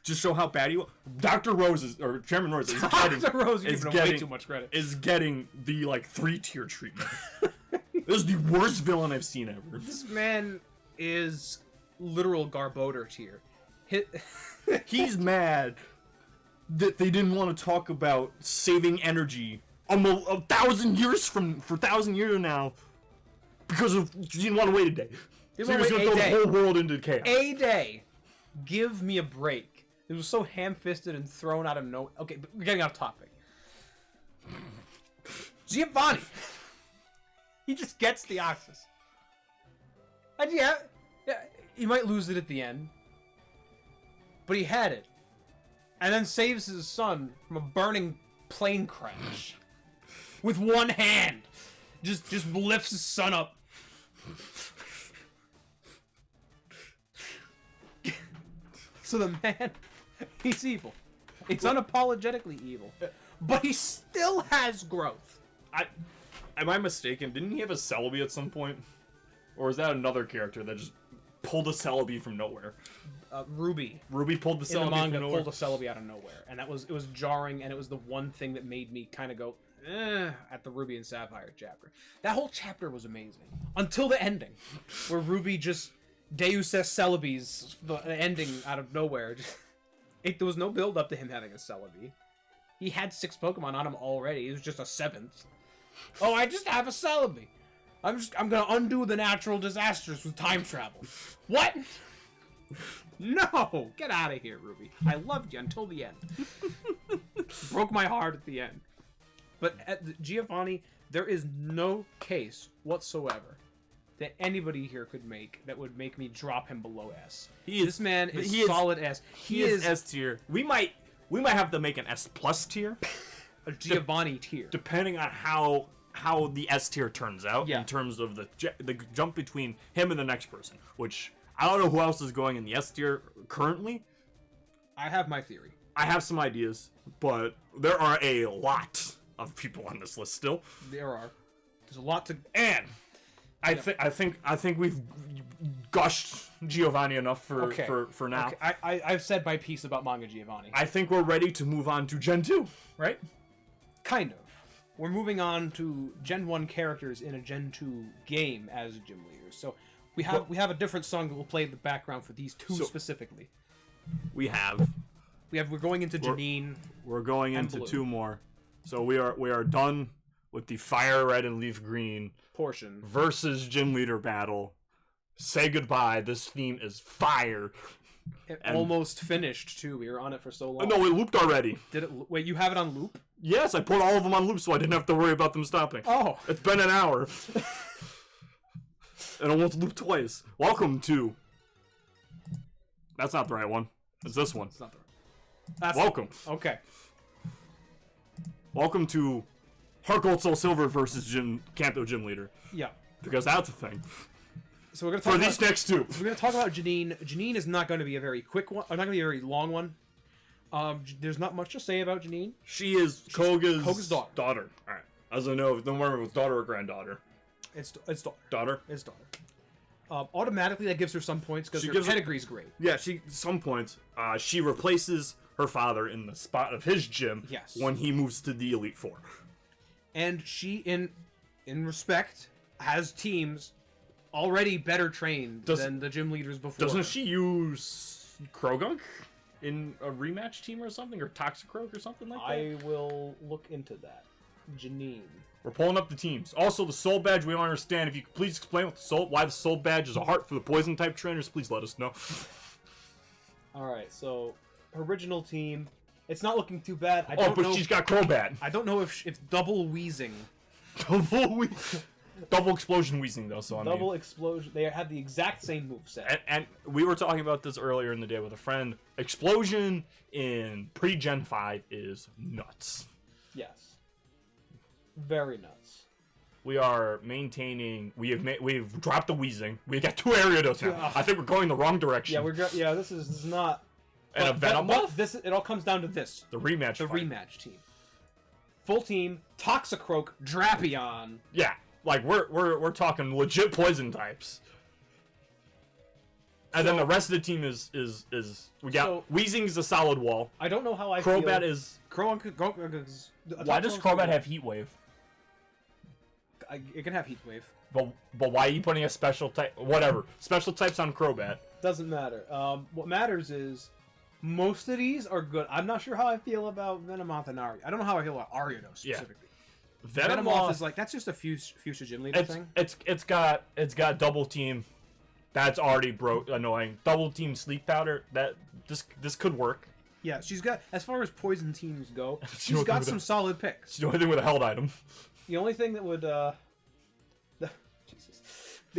[SPEAKER 1] Just show how bad he was. Dr. Rose or Chairman Rose is getting.
[SPEAKER 2] Dr. Rose is getting way too much credit.
[SPEAKER 1] Is getting the 3-tier treatment. This is the worst villain I've seen ever.
[SPEAKER 2] This man is literal Garbodor tier.
[SPEAKER 1] He's mad that they didn't want to talk about saving energy for 1,000 years now because of you didn't want to wait a day. So he was going to throw the whole world into chaos.
[SPEAKER 2] A day. Give me a break. It was so ham-fisted and thrown out of nowhere. Okay, but we're getting off topic. Giovanni. He just gets the Deoxys. And yeah, he might lose it at the end. But he had it. And then saves his son from a burning plane crash. With one hand. Just lifts his son up. So the man, he's evil. He's unapologetically evil. But he still has growth.
[SPEAKER 1] Am I mistaken? Didn't he have a Celebi at some point? Or is that another character that just pulled a Celebi from nowhere?
[SPEAKER 2] Ruby.
[SPEAKER 1] Ruby pulled the Celebi
[SPEAKER 2] in the manga,
[SPEAKER 1] from nowhere?
[SPEAKER 2] pulled a Celebi out of nowhere. And it was jarring, and it was the one thing that made me kind of go, at the Ruby and Sapphire chapter. That whole chapter was amazing. Until the ending. Where Ruby just Deus Ex Celebes, the ending out of nowhere. There was no build up to him having a Celebi. He had 6 Pokemon on him already. It was just a 7th. Oh, I just have a Celebi. I'm gonna undo the natural disasters with time travel. What? No! Get out of here, Ruby. I loved you until the end. Broke my heart at the end. But at Giovanni, there is no case whatsoever that anybody here could make that would make me drop him below S. This man is solid S.
[SPEAKER 1] He is S tier. We might have to make an S+ tier.
[SPEAKER 2] A Giovanni tier.
[SPEAKER 1] Depending on how how the S tier turns out in terms of the jump between him and the next person. Which I don't know who else is going in the S tier currently.
[SPEAKER 2] I have my theory.
[SPEAKER 1] I have some ideas, but there are a lot of people on this list still.
[SPEAKER 2] There are. There's a lot to.
[SPEAKER 1] And I think we've gushed Giovanni enough for now.
[SPEAKER 2] Okay. I've said my piece about manga Giovanni.
[SPEAKER 1] I think we're ready to move on to Gen 2, right?
[SPEAKER 2] Kind of. We're moving on to Gen 1 characters in a Gen 2 game as gym leaders. So we have a different song that will play in the background for these two specifically.
[SPEAKER 1] We're
[SPEAKER 2] going into Janine.
[SPEAKER 1] We're going into Blue. 2 more. So we are done with the Fire Red and Leaf Green
[SPEAKER 2] portion
[SPEAKER 1] versus gym leader battle. Say goodbye. This theme is fire.
[SPEAKER 2] It almost finished too. We were on it for so long.
[SPEAKER 1] No, it looped already.
[SPEAKER 2] Did it? Wait, you have it on loop?
[SPEAKER 1] Yes, I put all of them on loop so I didn't have to worry about them stopping.
[SPEAKER 2] Oh,
[SPEAKER 1] it's been an hour. It almost looped twice. Welcome to. That's not the right one. It's this one.
[SPEAKER 2] It's not the right.
[SPEAKER 1] Welcome.
[SPEAKER 2] Okay.
[SPEAKER 1] Welcome to Heart Gold Soul Silver versus Kanto Gym Leader.
[SPEAKER 2] Yeah.
[SPEAKER 1] Because that's a thing.
[SPEAKER 2] So we're gonna talk
[SPEAKER 1] for these next two.
[SPEAKER 2] So we're gonna talk about Janine. Janine is not going to be a very quick one. Not going to be a very long one. There's not much to say about Janine.
[SPEAKER 1] She is Koga's daughter. All right. As I know, don't remember if it's daughter or granddaughter.
[SPEAKER 2] It's daughter.
[SPEAKER 1] Daughter.
[SPEAKER 2] It's daughter. Automatically, that gives her some points because her pedigree's great.
[SPEAKER 1] Yeah, some points. She replaces her father in the spot of his gym.
[SPEAKER 2] Yes.
[SPEAKER 1] When he moves to the Elite Four.
[SPEAKER 2] And she, in respect, has teams already better trained than the gym leaders before.
[SPEAKER 1] Doesn't she use Krogunk in a rematch team or something, or Toxicroak or something like that?
[SPEAKER 2] I will look into that. Janine.
[SPEAKER 1] We're pulling up the teams. Also, the Soul Badge, we don't understand. If you could please explain why the Soul Badge is a heart for the Poison type trainers, please let us know.
[SPEAKER 2] Alright, so original team. It's not looking too bad.
[SPEAKER 1] She's got Crobat.
[SPEAKER 2] I don't know if double wheezing.
[SPEAKER 1] Double explosion wheezing though. So
[SPEAKER 2] explosion. They have the exact same moveset.
[SPEAKER 1] And we were talking about this earlier in the day with a friend. Explosion in pre-Gen 5 is nuts.
[SPEAKER 2] Yes. Very nuts.
[SPEAKER 1] We are maintaining. We've dropped the wheezing. We got 2 Ariados now. Yeah. I think we're going the wrong direction.
[SPEAKER 2] Yeah, this is not.
[SPEAKER 1] And a Venomoth?
[SPEAKER 2] It all comes down to this.
[SPEAKER 1] The rematch
[SPEAKER 2] rematch team. Full team, Toxicroak, Drapion.
[SPEAKER 1] Yeah, like we're talking legit poison types. And then the rest of the team is we got Weezing's a solid wall.
[SPEAKER 2] I don't know how I
[SPEAKER 1] Crobat
[SPEAKER 2] feel.
[SPEAKER 1] is
[SPEAKER 2] Why
[SPEAKER 1] does Crobat have Heat Wave?
[SPEAKER 2] It can have Heat Wave.
[SPEAKER 1] But why are you putting a special type? Whatever. Special types on Crobat.
[SPEAKER 2] Doesn't matter. What matters is most of these are good. I'm not sure how I feel about Venomoth and Ari. I don't know how I feel about Ariados specifically. Yeah. Venomoth is like, that's just a future gym leader thing.
[SPEAKER 1] It's got double team. That's already annoying. Double team Sleep Powder. This could work.
[SPEAKER 2] Yeah, she's got, as far as poison teams go, she's got some solid picks.
[SPEAKER 1] She's the only thing with a held item.
[SPEAKER 2] The only thing that would the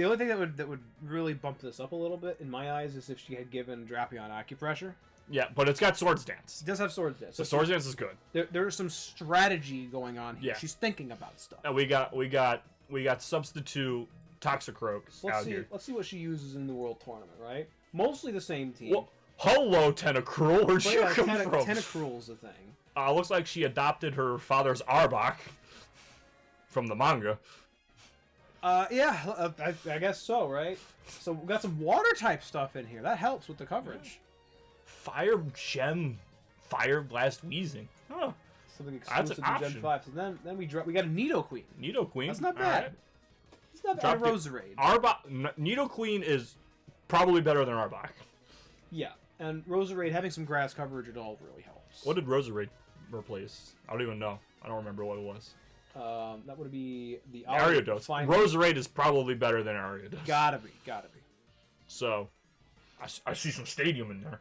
[SPEAKER 2] only thing that would really bump this up a little bit in my eyes is if she had given Drapion Acupressure.
[SPEAKER 1] Yeah, but it's got Swords Dance.
[SPEAKER 2] It does have Swords Dance.
[SPEAKER 1] So Swords Dance is good.
[SPEAKER 2] There's some strategy going on here. Yeah. She's thinking about stuff.
[SPEAKER 1] And we got substitute Toxicroak out here.
[SPEAKER 2] Let's see what she uses in the World Tournament, right? Mostly the same team.
[SPEAKER 1] Well, hello, Tentacruel. Where'd you come from?
[SPEAKER 2] Tentacruel's a thing.
[SPEAKER 1] Looks like she adopted her father's Arbok from the manga.
[SPEAKER 2] Yeah, I guess so, right? So we got some water type stuff in here. That helps with the coverage.
[SPEAKER 1] Fire Gem, Fire Blast Weezing. Huh.
[SPEAKER 2] Something exclusive to Gen 5. So then we got a Nidoqueen.
[SPEAKER 1] Nidoqueen.
[SPEAKER 2] That's not bad. Right. It's not bad. Roserade.
[SPEAKER 1] Nidoqueen is probably better than Arbok.
[SPEAKER 2] Yeah, and Roserade having some grass coverage at all really helps.
[SPEAKER 1] What did Roserade replace? I don't even know. I don't remember what it was.
[SPEAKER 2] That would be the
[SPEAKER 1] Ariados. Roserade is probably better than Ariados.
[SPEAKER 2] Gotta be.
[SPEAKER 1] So, I see some Stadium in there.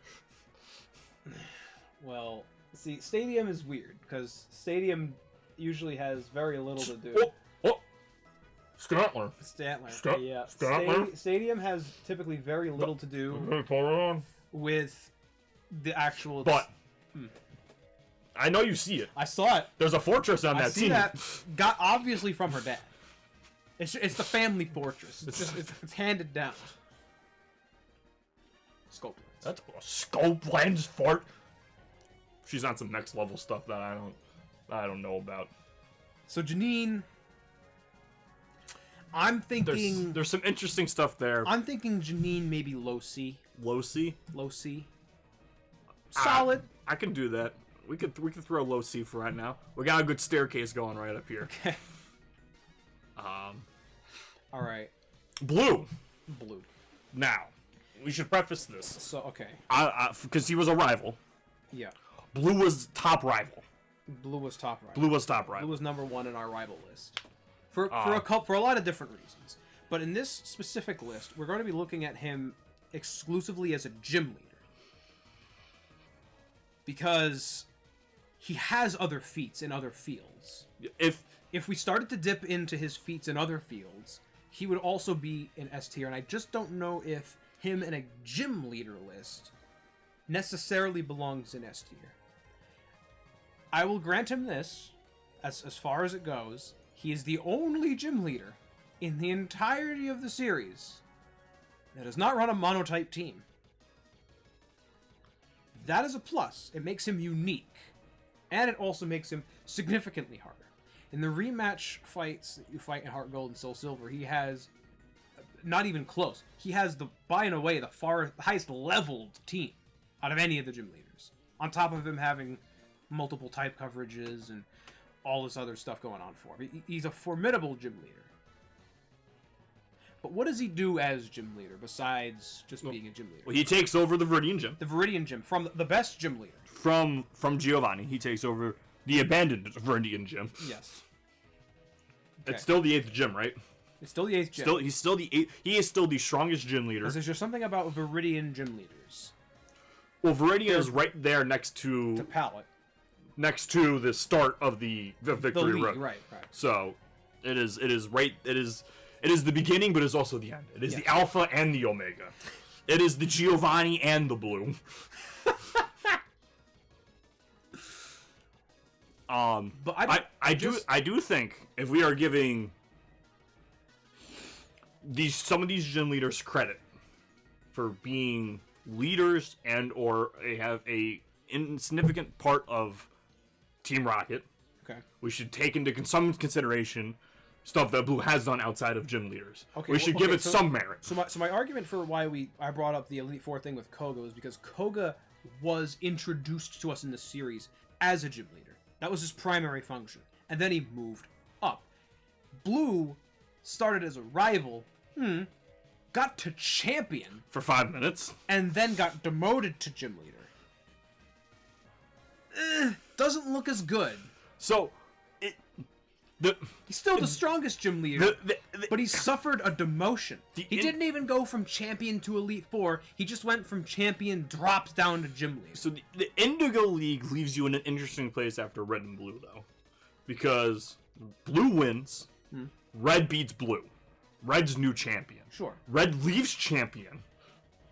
[SPEAKER 2] Well, see, Stadium is weird because Stadium usually has very little to do.
[SPEAKER 1] Stantler.
[SPEAKER 2] Yeah.
[SPEAKER 1] Stantler.
[SPEAKER 2] Stadium has typically very little to do with the actual.
[SPEAKER 1] But I know you see it.
[SPEAKER 2] I saw it.
[SPEAKER 1] There's a fortress on that team.
[SPEAKER 2] That got obviously from her dad. It's the family fortress. It's handed down. Scope lens.
[SPEAKER 1] That's a scope lens fort. She's on some next level stuff that I don't know about.
[SPEAKER 2] So Janine, I'm thinking
[SPEAKER 1] there's some interesting stuff there.
[SPEAKER 2] I'm thinking Janine maybe low C.
[SPEAKER 1] Low C.
[SPEAKER 2] Low C. Solid.
[SPEAKER 1] I can do that. We could throw low C for right now. We got a good staircase going right up here.
[SPEAKER 2] Okay. All right.
[SPEAKER 1] Blue.
[SPEAKER 2] Blue.
[SPEAKER 1] Now, we should preface this.
[SPEAKER 2] So okay.
[SPEAKER 1] Because he was a rival.
[SPEAKER 2] Yeah.
[SPEAKER 1] Blue was top rival.
[SPEAKER 2] Blue was top rival.
[SPEAKER 1] Blue was top rival.
[SPEAKER 2] Blue was number 1 in our rival list. For a lot of different reasons. But in this specific list, we're going to be looking at him exclusively as a gym leader. Because he has other feats in other fields. If we started to dip into his feats in other fields, he would also be in S tier, and I just don't know if him in a gym leader list necessarily belongs in S tier. I will grant him this, as far as it goes. He is the only gym leader in the entirety of the series that does not run a monotype team. That is a plus. It makes him unique. And it also makes him significantly harder. In the rematch fights that you fight in Heart Gold and Soul Silver, he has, not even close, he has by and away the highest leveled team out of any of the gym leaders. On top of him having multiple type coverages and all this other stuff going on for him. He's a formidable gym leader. But what does he do as gym leader besides just being a gym leader?
[SPEAKER 1] Well, he takes over the Viridian Gym.
[SPEAKER 2] The Viridian Gym, from the best gym leader.
[SPEAKER 1] From Giovanni, he takes over the abandoned Viridian Gym.
[SPEAKER 2] Yes. Okay.
[SPEAKER 1] It's still the 8th gym, right?
[SPEAKER 2] It's still the 8th gym.
[SPEAKER 1] He's still the 8th. He is still the strongest gym leader.
[SPEAKER 2] Is there something about Viridian gym leaders?
[SPEAKER 1] Well, Viridian is right there next to
[SPEAKER 2] Pallet.
[SPEAKER 1] Next to the start of the Victory Road.
[SPEAKER 2] Right.
[SPEAKER 1] So it is the beginning, but it's also the end. It is the Alpha and the Omega. It is the Giovanni and the Blue. But I do think if we are giving some of these gym leaders credit for being leaders and or have a insignificant part of Team Rocket,
[SPEAKER 2] okay,
[SPEAKER 1] we should take into some consideration stuff that Blue has done outside of gym leaders. Okay, we should give it some merit.
[SPEAKER 2] So my argument for why I brought up the Elite Four thing with Koga was because Koga was introduced to us in the series as a gym leader. That was his primary function, and then he moved up. Blue started as a rival, got to champion
[SPEAKER 1] for 5 minutes,
[SPEAKER 2] and then got demoted to gym leader. Doesn't look as good.
[SPEAKER 1] So,
[SPEAKER 2] he's still the strongest gym leader, but he suffered a demotion. He didn't even go from champion to Elite Four. He just went from champion, drops down to gym leader.
[SPEAKER 1] So the Indigo League leaves you in an interesting place after Red and Blue, though. Because Blue wins, Red beats Blue. Red's new champion.
[SPEAKER 2] Sure.
[SPEAKER 1] Red leaves champion.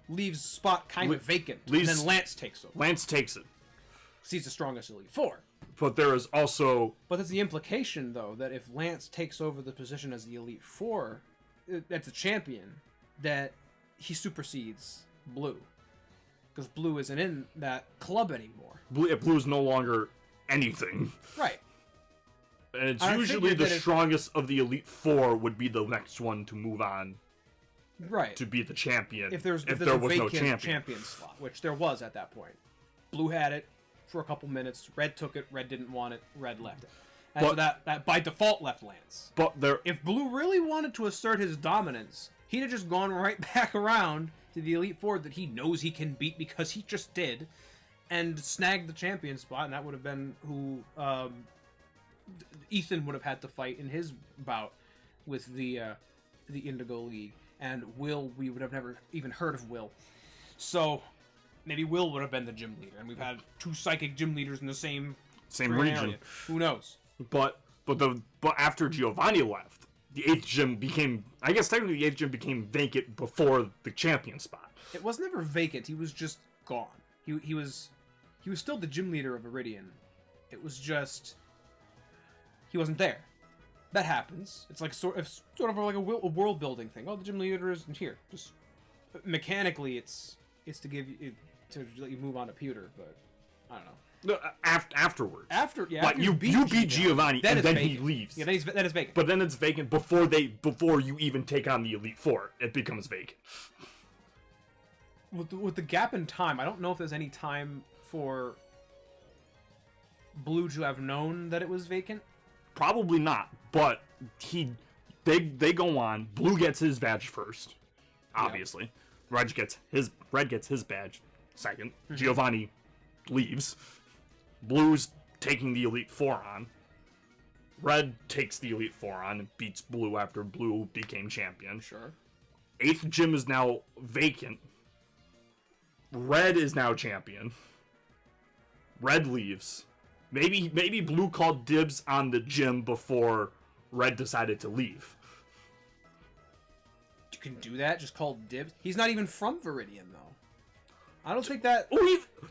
[SPEAKER 2] Leaves spot kind of vacant, and then Lance takes over.
[SPEAKER 1] Lance takes it.
[SPEAKER 2] He's the strongest Elite Four.
[SPEAKER 1] But there is also...
[SPEAKER 2] But that's the implication, though, that if Lance takes over the position as the Elite Four, that's a champion, that he supersedes Blue. Because Blue isn't in that club anymore.
[SPEAKER 1] Blue is no longer anything.
[SPEAKER 2] Right.
[SPEAKER 1] And it's usually the strongest of the Elite Four would be the next one to move on.
[SPEAKER 2] Right.
[SPEAKER 1] To be the champion.
[SPEAKER 2] If there was no champion slot, which there was at that point. Blue had it for a couple minutes. Red took it. Red didn't want it. Red left it. And so that by default left Lance.
[SPEAKER 1] But
[SPEAKER 2] if Blue really wanted to assert his dominance, he'd have just gone right back around to the Elite Four that he knows he can beat because he just did, and snagged the champion spot, and that would have been who Ethan would have had to fight in his bout with the Indigo League. And Will, we would have never even heard of Will. So maybe Will would have been the gym leader, and we've had two psychic gym leaders in the same region. Area. Who knows?
[SPEAKER 1] But after Giovanni left, the 8th gym became, I guess technically the 8th gym became vacant before the champion spot.
[SPEAKER 2] It was never vacant. He was just gone. He was still the gym leader of Iridian, It was just he wasn't there. That happens. It's like sort of like a world building thing. Oh, the gym leader isn't here. Just mechanically, it's to give you to let you move on to Pewter, but I don't know.
[SPEAKER 1] No, afterwards.
[SPEAKER 2] After
[SPEAKER 1] you beat Giovanni and then he leaves.
[SPEAKER 2] Yeah, then it's vacant.
[SPEAKER 1] But then it's vacant before you even take on the Elite Four. It becomes vacant.
[SPEAKER 2] With the gap in time, I don't know if there's any time for Blue to have known that it was vacant.
[SPEAKER 1] Probably not, but they go on. Blue gets his badge first, obviously. Yeah. Red gets his badge second. Mm-hmm. Giovanni leaves. Blue's taking the Elite Four on. Red takes the Elite Four on and beats Blue after Blue became champion.
[SPEAKER 2] Sure.
[SPEAKER 1] 8th gym is now vacant. Red is now champion. Red leaves. Maybe Blue called dibs on the gym before Red decided to leave.
[SPEAKER 2] You can do that? Just call dibs? He's not even from Viridian, though. I don't think that...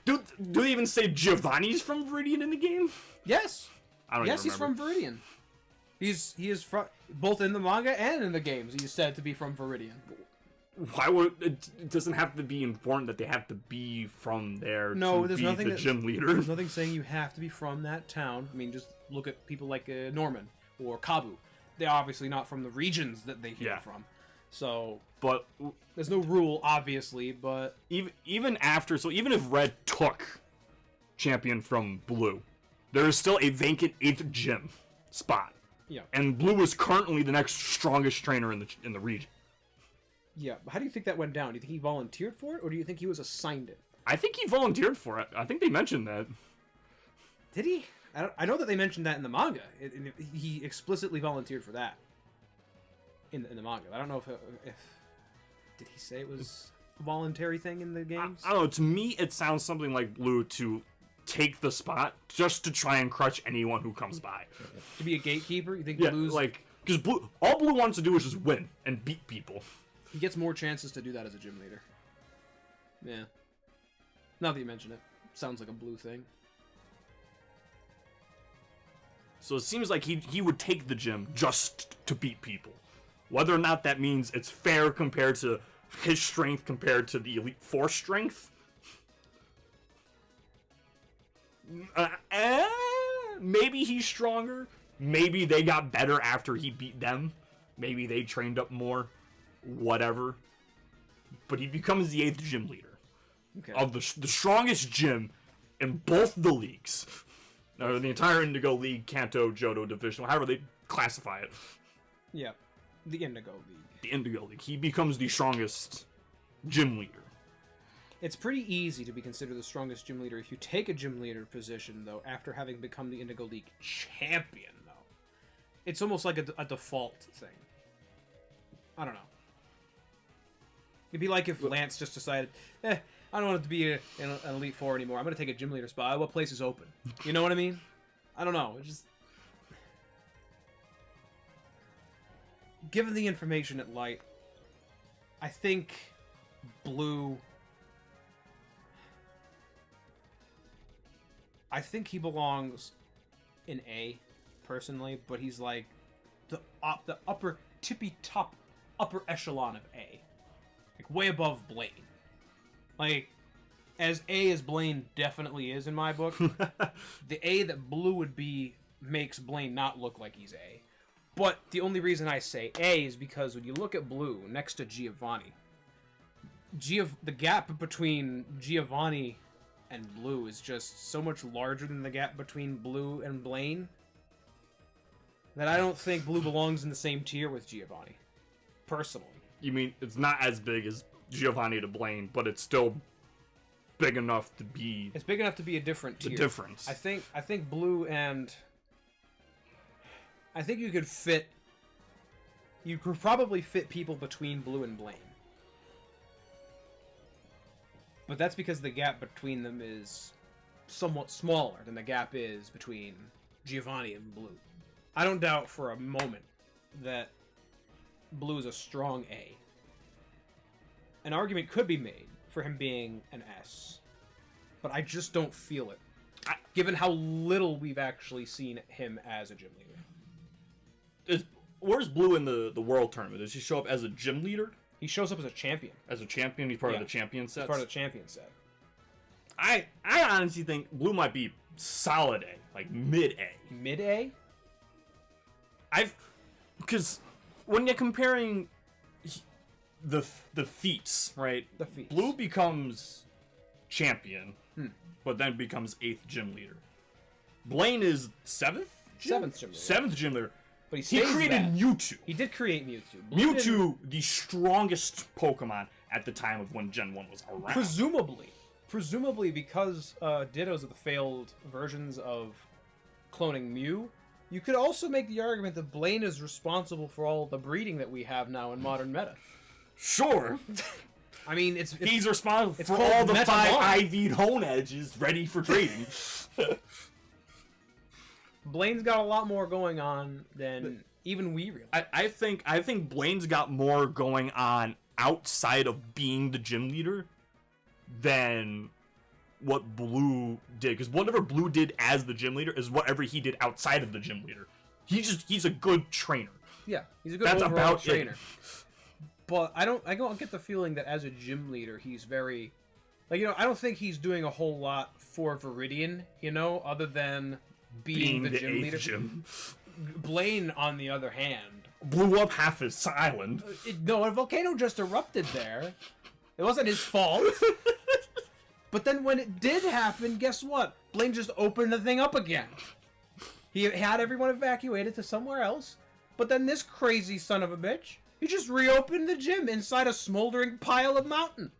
[SPEAKER 1] Do they even say Giovanni's from Viridian in the game?
[SPEAKER 2] Yes.
[SPEAKER 1] I don't
[SPEAKER 2] Yes, he's from Viridian. He is from... Both in the manga and in the games, he's said to be from Viridian.
[SPEAKER 1] Why would... It doesn't have to be important that they have to be from there to be the gym leader.
[SPEAKER 2] There's nothing saying you have to be from that town. I mean, just look at people like Norman or Kabu. They're obviously not from the regions that they came from. So,
[SPEAKER 1] but
[SPEAKER 2] there's no rule, obviously, but
[SPEAKER 1] even if Red took champion from Blue, there is still a vacant 8th gym spot.
[SPEAKER 2] Yeah.
[SPEAKER 1] And Blue is currently the next strongest trainer in the region.
[SPEAKER 2] Yeah, but how do you think that went down? Do you think he volunteered for it, or do you think he was assigned it?
[SPEAKER 1] I think he volunteered for it. I think they mentioned that.
[SPEAKER 2] Did he? I know that they mentioned that in the manga. He explicitly volunteered for that. In the manga. I don't know if did he say it was a voluntary thing in the games?
[SPEAKER 1] I don't know. To me, it sounds something like Blue to take the spot just to try and crush anyone who comes by.
[SPEAKER 2] To be a gatekeeper? You think
[SPEAKER 1] Blue's... because all Blue wants to do is just win and beat people.
[SPEAKER 2] He gets more chances to do that as a gym leader. Yeah. Now that you mention it. Sounds like a Blue thing.
[SPEAKER 1] So it seems like he would take the gym just to beat people. Whether or not that means it's fair compared to his strength compared to the Elite Four strength. Maybe he's stronger. Maybe they got better after he beat them. Maybe they trained up more. Whatever. But he becomes the 8th gym leader.
[SPEAKER 2] Okay.
[SPEAKER 1] Of the strongest gym in both the leagues. Or the entire Indigo League, Kanto, Johto, Divisional, however they classify it.
[SPEAKER 2] Yeah. The Indigo League.
[SPEAKER 1] The Indigo League. He becomes the strongest gym leader.
[SPEAKER 2] It's pretty easy to be considered the strongest gym leader if you take a gym leader position, though, after having become the Indigo League champion, though. It's almost like a default thing. I don't know. It'd be like if Lance just decided, I don't want it to be an Elite Four anymore. I'm going to take a gym leader spot. What place is open? You know what I mean? I don't know. It's just... Given the information at light, I think Blue... I think he belongs in A, personally, but he's like the upper tippy-top upper echelon of A. Like, way above Blaine. Like, as A as Blaine definitely is in my book, the A that Blue would be makes Blaine not look like he's A. But the only reason I say A is because when you look at Blue next to Giovanni, the gap between Giovanni and Blue is just so much larger than the gap between Blue and Blaine that I don't think Blue belongs in the same tier with Giovanni. Personally.
[SPEAKER 1] You mean it's not as big as Giovanni to Blaine, but it's still big enough to be...
[SPEAKER 2] It's big enough to be a different tier.
[SPEAKER 1] The difference.
[SPEAKER 2] I think Blue and... I think you could fit... You could probably fit people between Blue and Blaine. But that's because the gap between them is somewhat smaller than the gap is between Giovanni and Blue. I don't doubt for a moment that Blue is a strong A. An argument could be made for him being an S, but I just don't feel it. given how little we've actually seen him as a gym leader.
[SPEAKER 1] Where's Blue in the World Tournament? Does he show up as a gym leader?
[SPEAKER 2] He shows up as a champion.
[SPEAKER 1] As a champion? He's part of the champion set?
[SPEAKER 2] He's part of the champion set.
[SPEAKER 1] I honestly think Blue might be solid A, like mid-A.
[SPEAKER 2] Mid-A?
[SPEAKER 1] Because when you're comparing the feats, right?
[SPEAKER 2] The feats.
[SPEAKER 1] Blue becomes champion, but then becomes 8th gym leader. Blaine is 7th?
[SPEAKER 2] 7th gym leader.
[SPEAKER 1] 7th gym leader.
[SPEAKER 2] But he created
[SPEAKER 1] Mewtwo.
[SPEAKER 2] He did create Mewtwo.
[SPEAKER 1] Mewtwo, the strongest Pokemon at the time of when Gen 1 was around.
[SPEAKER 2] Presumably because Dittos are the failed versions of cloning Mew, you could also make the argument that Blaine is responsible for all the breeding that we have now in modern meta.
[SPEAKER 1] Sure.
[SPEAKER 2] I mean,
[SPEAKER 1] he's responsible for all the 5 IV'd Honedges ready for trading.
[SPEAKER 2] Blaine's got a lot more going on than even we realize.
[SPEAKER 1] I think Blaine's got more going on outside of being the gym leader than what Blue did. Because whatever Blue did as the gym leader is whatever he did outside of the gym leader. He's a good trainer.
[SPEAKER 2] Yeah, he's a good overall trainer. But I don't get the feeling that as a gym leader he's very, like, I don't think he's doing a whole lot for Viridian, other than being the gym leader. Gym. Blaine, on the other hand,
[SPEAKER 1] blew up half his island.
[SPEAKER 2] A volcano just erupted there. It wasn't his fault. But then when it did happen, guess what? Blaine just opened the thing up again. He had everyone evacuated to somewhere else. But then this crazy son of a bitch, he just reopened the gym inside a smoldering pile of mountain.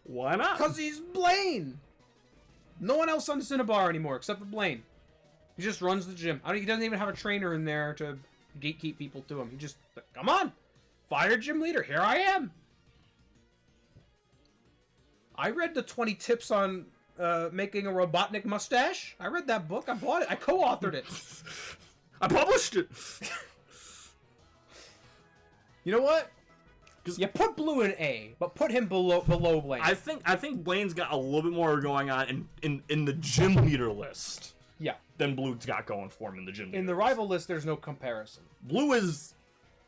[SPEAKER 1] Why not?
[SPEAKER 2] Because he's Blaine. No one else on Cinnabar anymore except for Blaine. He just runs the gym. He doesn't even have a trainer in there to gatekeep people to him. He just, come on, fire gym leader, here I am. I read the 20 tips on making a Robotnik mustache. I read that book. I bought it. I co-authored it.
[SPEAKER 1] I published it.
[SPEAKER 2] You know what? You put Blue in A, but put him below Blaine.
[SPEAKER 1] I think Blaine's got a little bit more going on in the gym leader list.
[SPEAKER 2] Yeah.
[SPEAKER 1] Than Blue's got going for him in the gym leader.
[SPEAKER 2] In the rival list, there's no comparison.
[SPEAKER 1] Blue is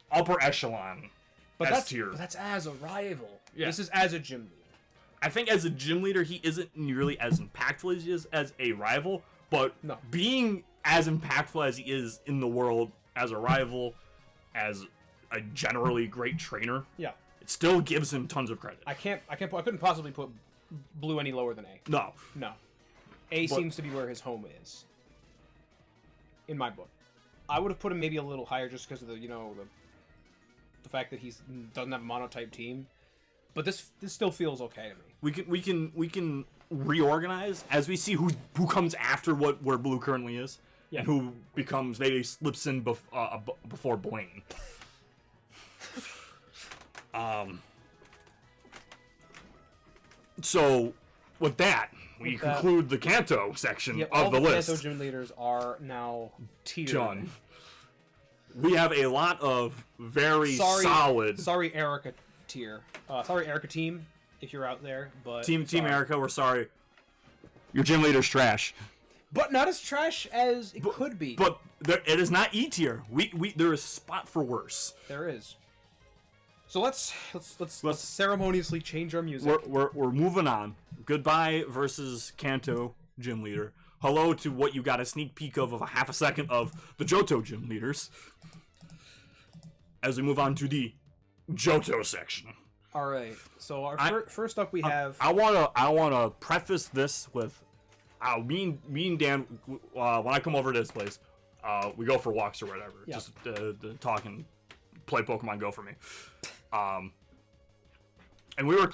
[SPEAKER 1] upper echelon.
[SPEAKER 2] But
[SPEAKER 1] S tier.
[SPEAKER 2] That's as a rival. Yeah. This is as a gym leader.
[SPEAKER 1] I think as a gym leader, he isn't nearly as impactful as he is as a rival, but being as impactful as he is in the world as a rival, as a generally great trainer, it still gives him tons of credit.
[SPEAKER 2] I couldn't possibly put Blue any lower than A.
[SPEAKER 1] No.
[SPEAKER 2] A seems to be where his home is. In my book. I would have put him maybe a little higher just because of the fact that he doesn't have a monotype team. But this still feels okay to me.
[SPEAKER 1] We can reorganize as we see who comes after where Blue currently is, and who becomes maybe slips in before Blaine. So with that, we conclude the Kanto section of the list.
[SPEAKER 2] Kanto gym leaders are now tiered.
[SPEAKER 1] John, we have a lot of very solid.
[SPEAKER 2] Sorry, Erica tier. Sorry, Erica team, if you're out there. But
[SPEAKER 1] Team Erica, we're sorry. Your gym leader's trash.
[SPEAKER 2] But not as trash as it could be.
[SPEAKER 1] But it is not E tier. There is a spot for worse.
[SPEAKER 2] There is. So let's ceremoniously change our music.
[SPEAKER 1] We're moving on. Goodbye versus Kanto gym leader. Hello to what you got a sneak peek of a half a second of the Johto gym leaders. As we move on to the Johto section.
[SPEAKER 2] All right. So first up we have.
[SPEAKER 1] I wanna preface this with, me and Dan, when I come over to this place, we go for walks or whatever, just talk and play Pokemon Go for me. And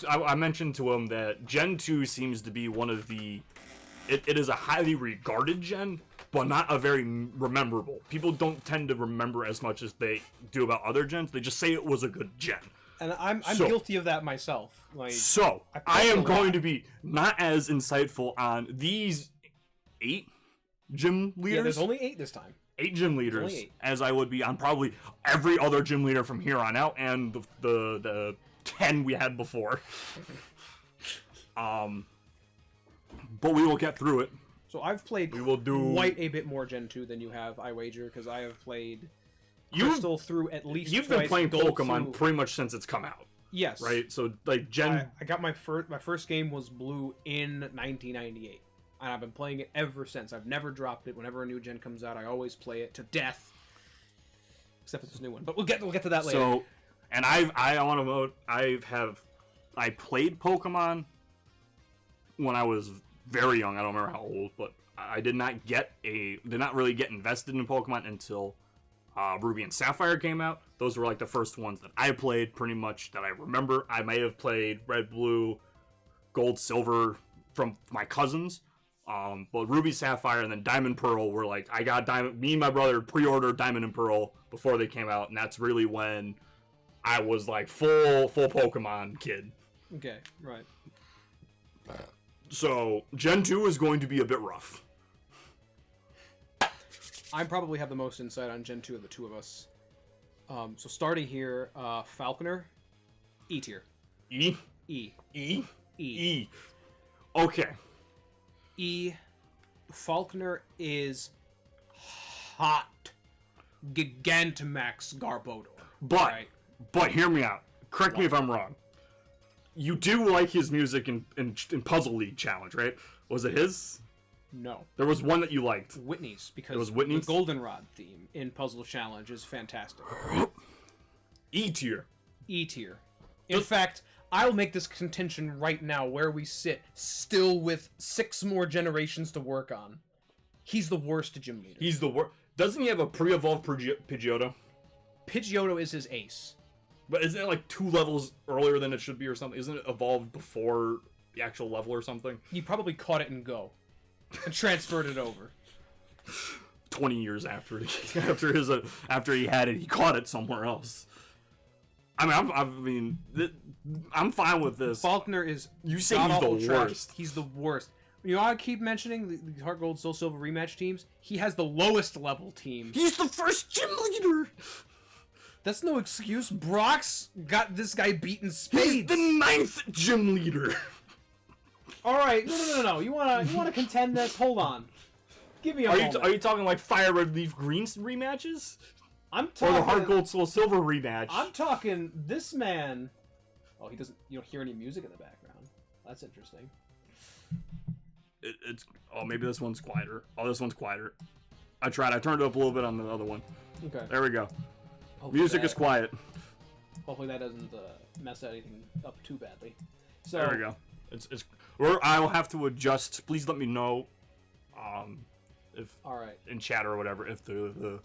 [SPEAKER 1] I mentioned to him that Gen 2 seems to be one of the. It is a highly regarded gen, but not a very memorable. People don't tend to remember as much as they do about other gens. They just say it was a good gen.
[SPEAKER 2] And I'm guilty of that myself.
[SPEAKER 1] I am going to be not as insightful on these 8 gym leaders.
[SPEAKER 2] Yeah, there's only 8 this time.
[SPEAKER 1] 8 gym leaders, as I would be on probably every other gym leader from here on out, and the 10 we had before. But we will get through it.
[SPEAKER 2] So I've played quite a bit more Gen 2 than you have, I wager, because I have played Crystal through at least
[SPEAKER 1] You've been playing Pokemon pretty much since it's come out.
[SPEAKER 2] Yes.
[SPEAKER 1] Right? So, like, Gen...
[SPEAKER 2] I got my first game was Blue in 1998. And I've been playing it ever since. I've never dropped it. Whenever a new gen comes out, I always play it to death. Except for this new one. But we'll get to that later.
[SPEAKER 1] So, and I played Pokemon when I was very young. I don't remember how old, but I did not really get invested in Pokemon until Ruby and Sapphire came out. Those were like the first ones that I played, pretty much, that I remember. I may have played Red, Blue, Gold, Silver from my cousins. But Ruby, Sapphire, and then Diamond, Pearl were like, I got Diamond. Me and my brother pre-ordered Diamond and Pearl before they came out, and that's really when I was like full Pokemon kid.
[SPEAKER 2] Okay, right.
[SPEAKER 1] So Gen 2 is going to be a bit rough.
[SPEAKER 2] I probably have the most insight on Gen 2 of the two of us. So starting here, Falconer, E tier.
[SPEAKER 1] E?
[SPEAKER 2] E.
[SPEAKER 1] E?
[SPEAKER 2] E.
[SPEAKER 1] E. Okay.
[SPEAKER 2] E. Falconer is hot. Gigantamax Garbodor.
[SPEAKER 1] But hear me out. Correct me if I'm wrong. You do like his music in Puzzle League Challenge, right? Was it his?
[SPEAKER 2] No.
[SPEAKER 1] There was one that you liked.
[SPEAKER 2] Whitney's, because
[SPEAKER 1] it was Whitney's?
[SPEAKER 2] The Goldenrod theme in Puzzle Challenge is fantastic.
[SPEAKER 1] E tier.
[SPEAKER 2] E tier. In fact, I'll make this contention right now where we sit, still with 6 more generations to work on. He's the worst gym leader.
[SPEAKER 1] He's the worst. Doesn't he have a pre-evolved Pidgeotto?
[SPEAKER 2] Pidgeotto is his ace.
[SPEAKER 1] But isn't it like 2 levels earlier than it should be or something? Isn't it evolved before the actual level or something?
[SPEAKER 2] He probably caught it in Go and transferred it over.
[SPEAKER 1] 20 years after he had it, he caught it somewhere else. I'm fine with this.
[SPEAKER 2] Falconer is.
[SPEAKER 1] You say he's the worst.
[SPEAKER 2] He's the worst. You know, I keep mentioning the Heart Gold, Soul Silver rematch teams. He has the lowest level team.
[SPEAKER 1] He's the first gym leader.
[SPEAKER 2] That's no excuse. Brock's got this guy beaten spades.
[SPEAKER 1] He's the 9th gym leader.
[SPEAKER 2] All right, no. You wanna contend this? Hold on. Give me a moment.
[SPEAKER 1] Are you talking like Fire Red Leaf Green rematches?
[SPEAKER 2] I'm talking.
[SPEAKER 1] Or the Heart Gold Soul Silver rematch.
[SPEAKER 2] I'm talking this man. Oh, he doesn't. You don't hear any music in the background. That's interesting.
[SPEAKER 1] Maybe this one's quieter. Oh, this one's quieter. I tried. I turned it up a little bit on the other one.
[SPEAKER 2] Okay.
[SPEAKER 1] There we go. Music is quiet.
[SPEAKER 2] Hopefully that doesn't mess anything up too badly. So
[SPEAKER 1] there we go. I will have to adjust. Please let me know, if
[SPEAKER 2] all right
[SPEAKER 1] in chat or whatever if the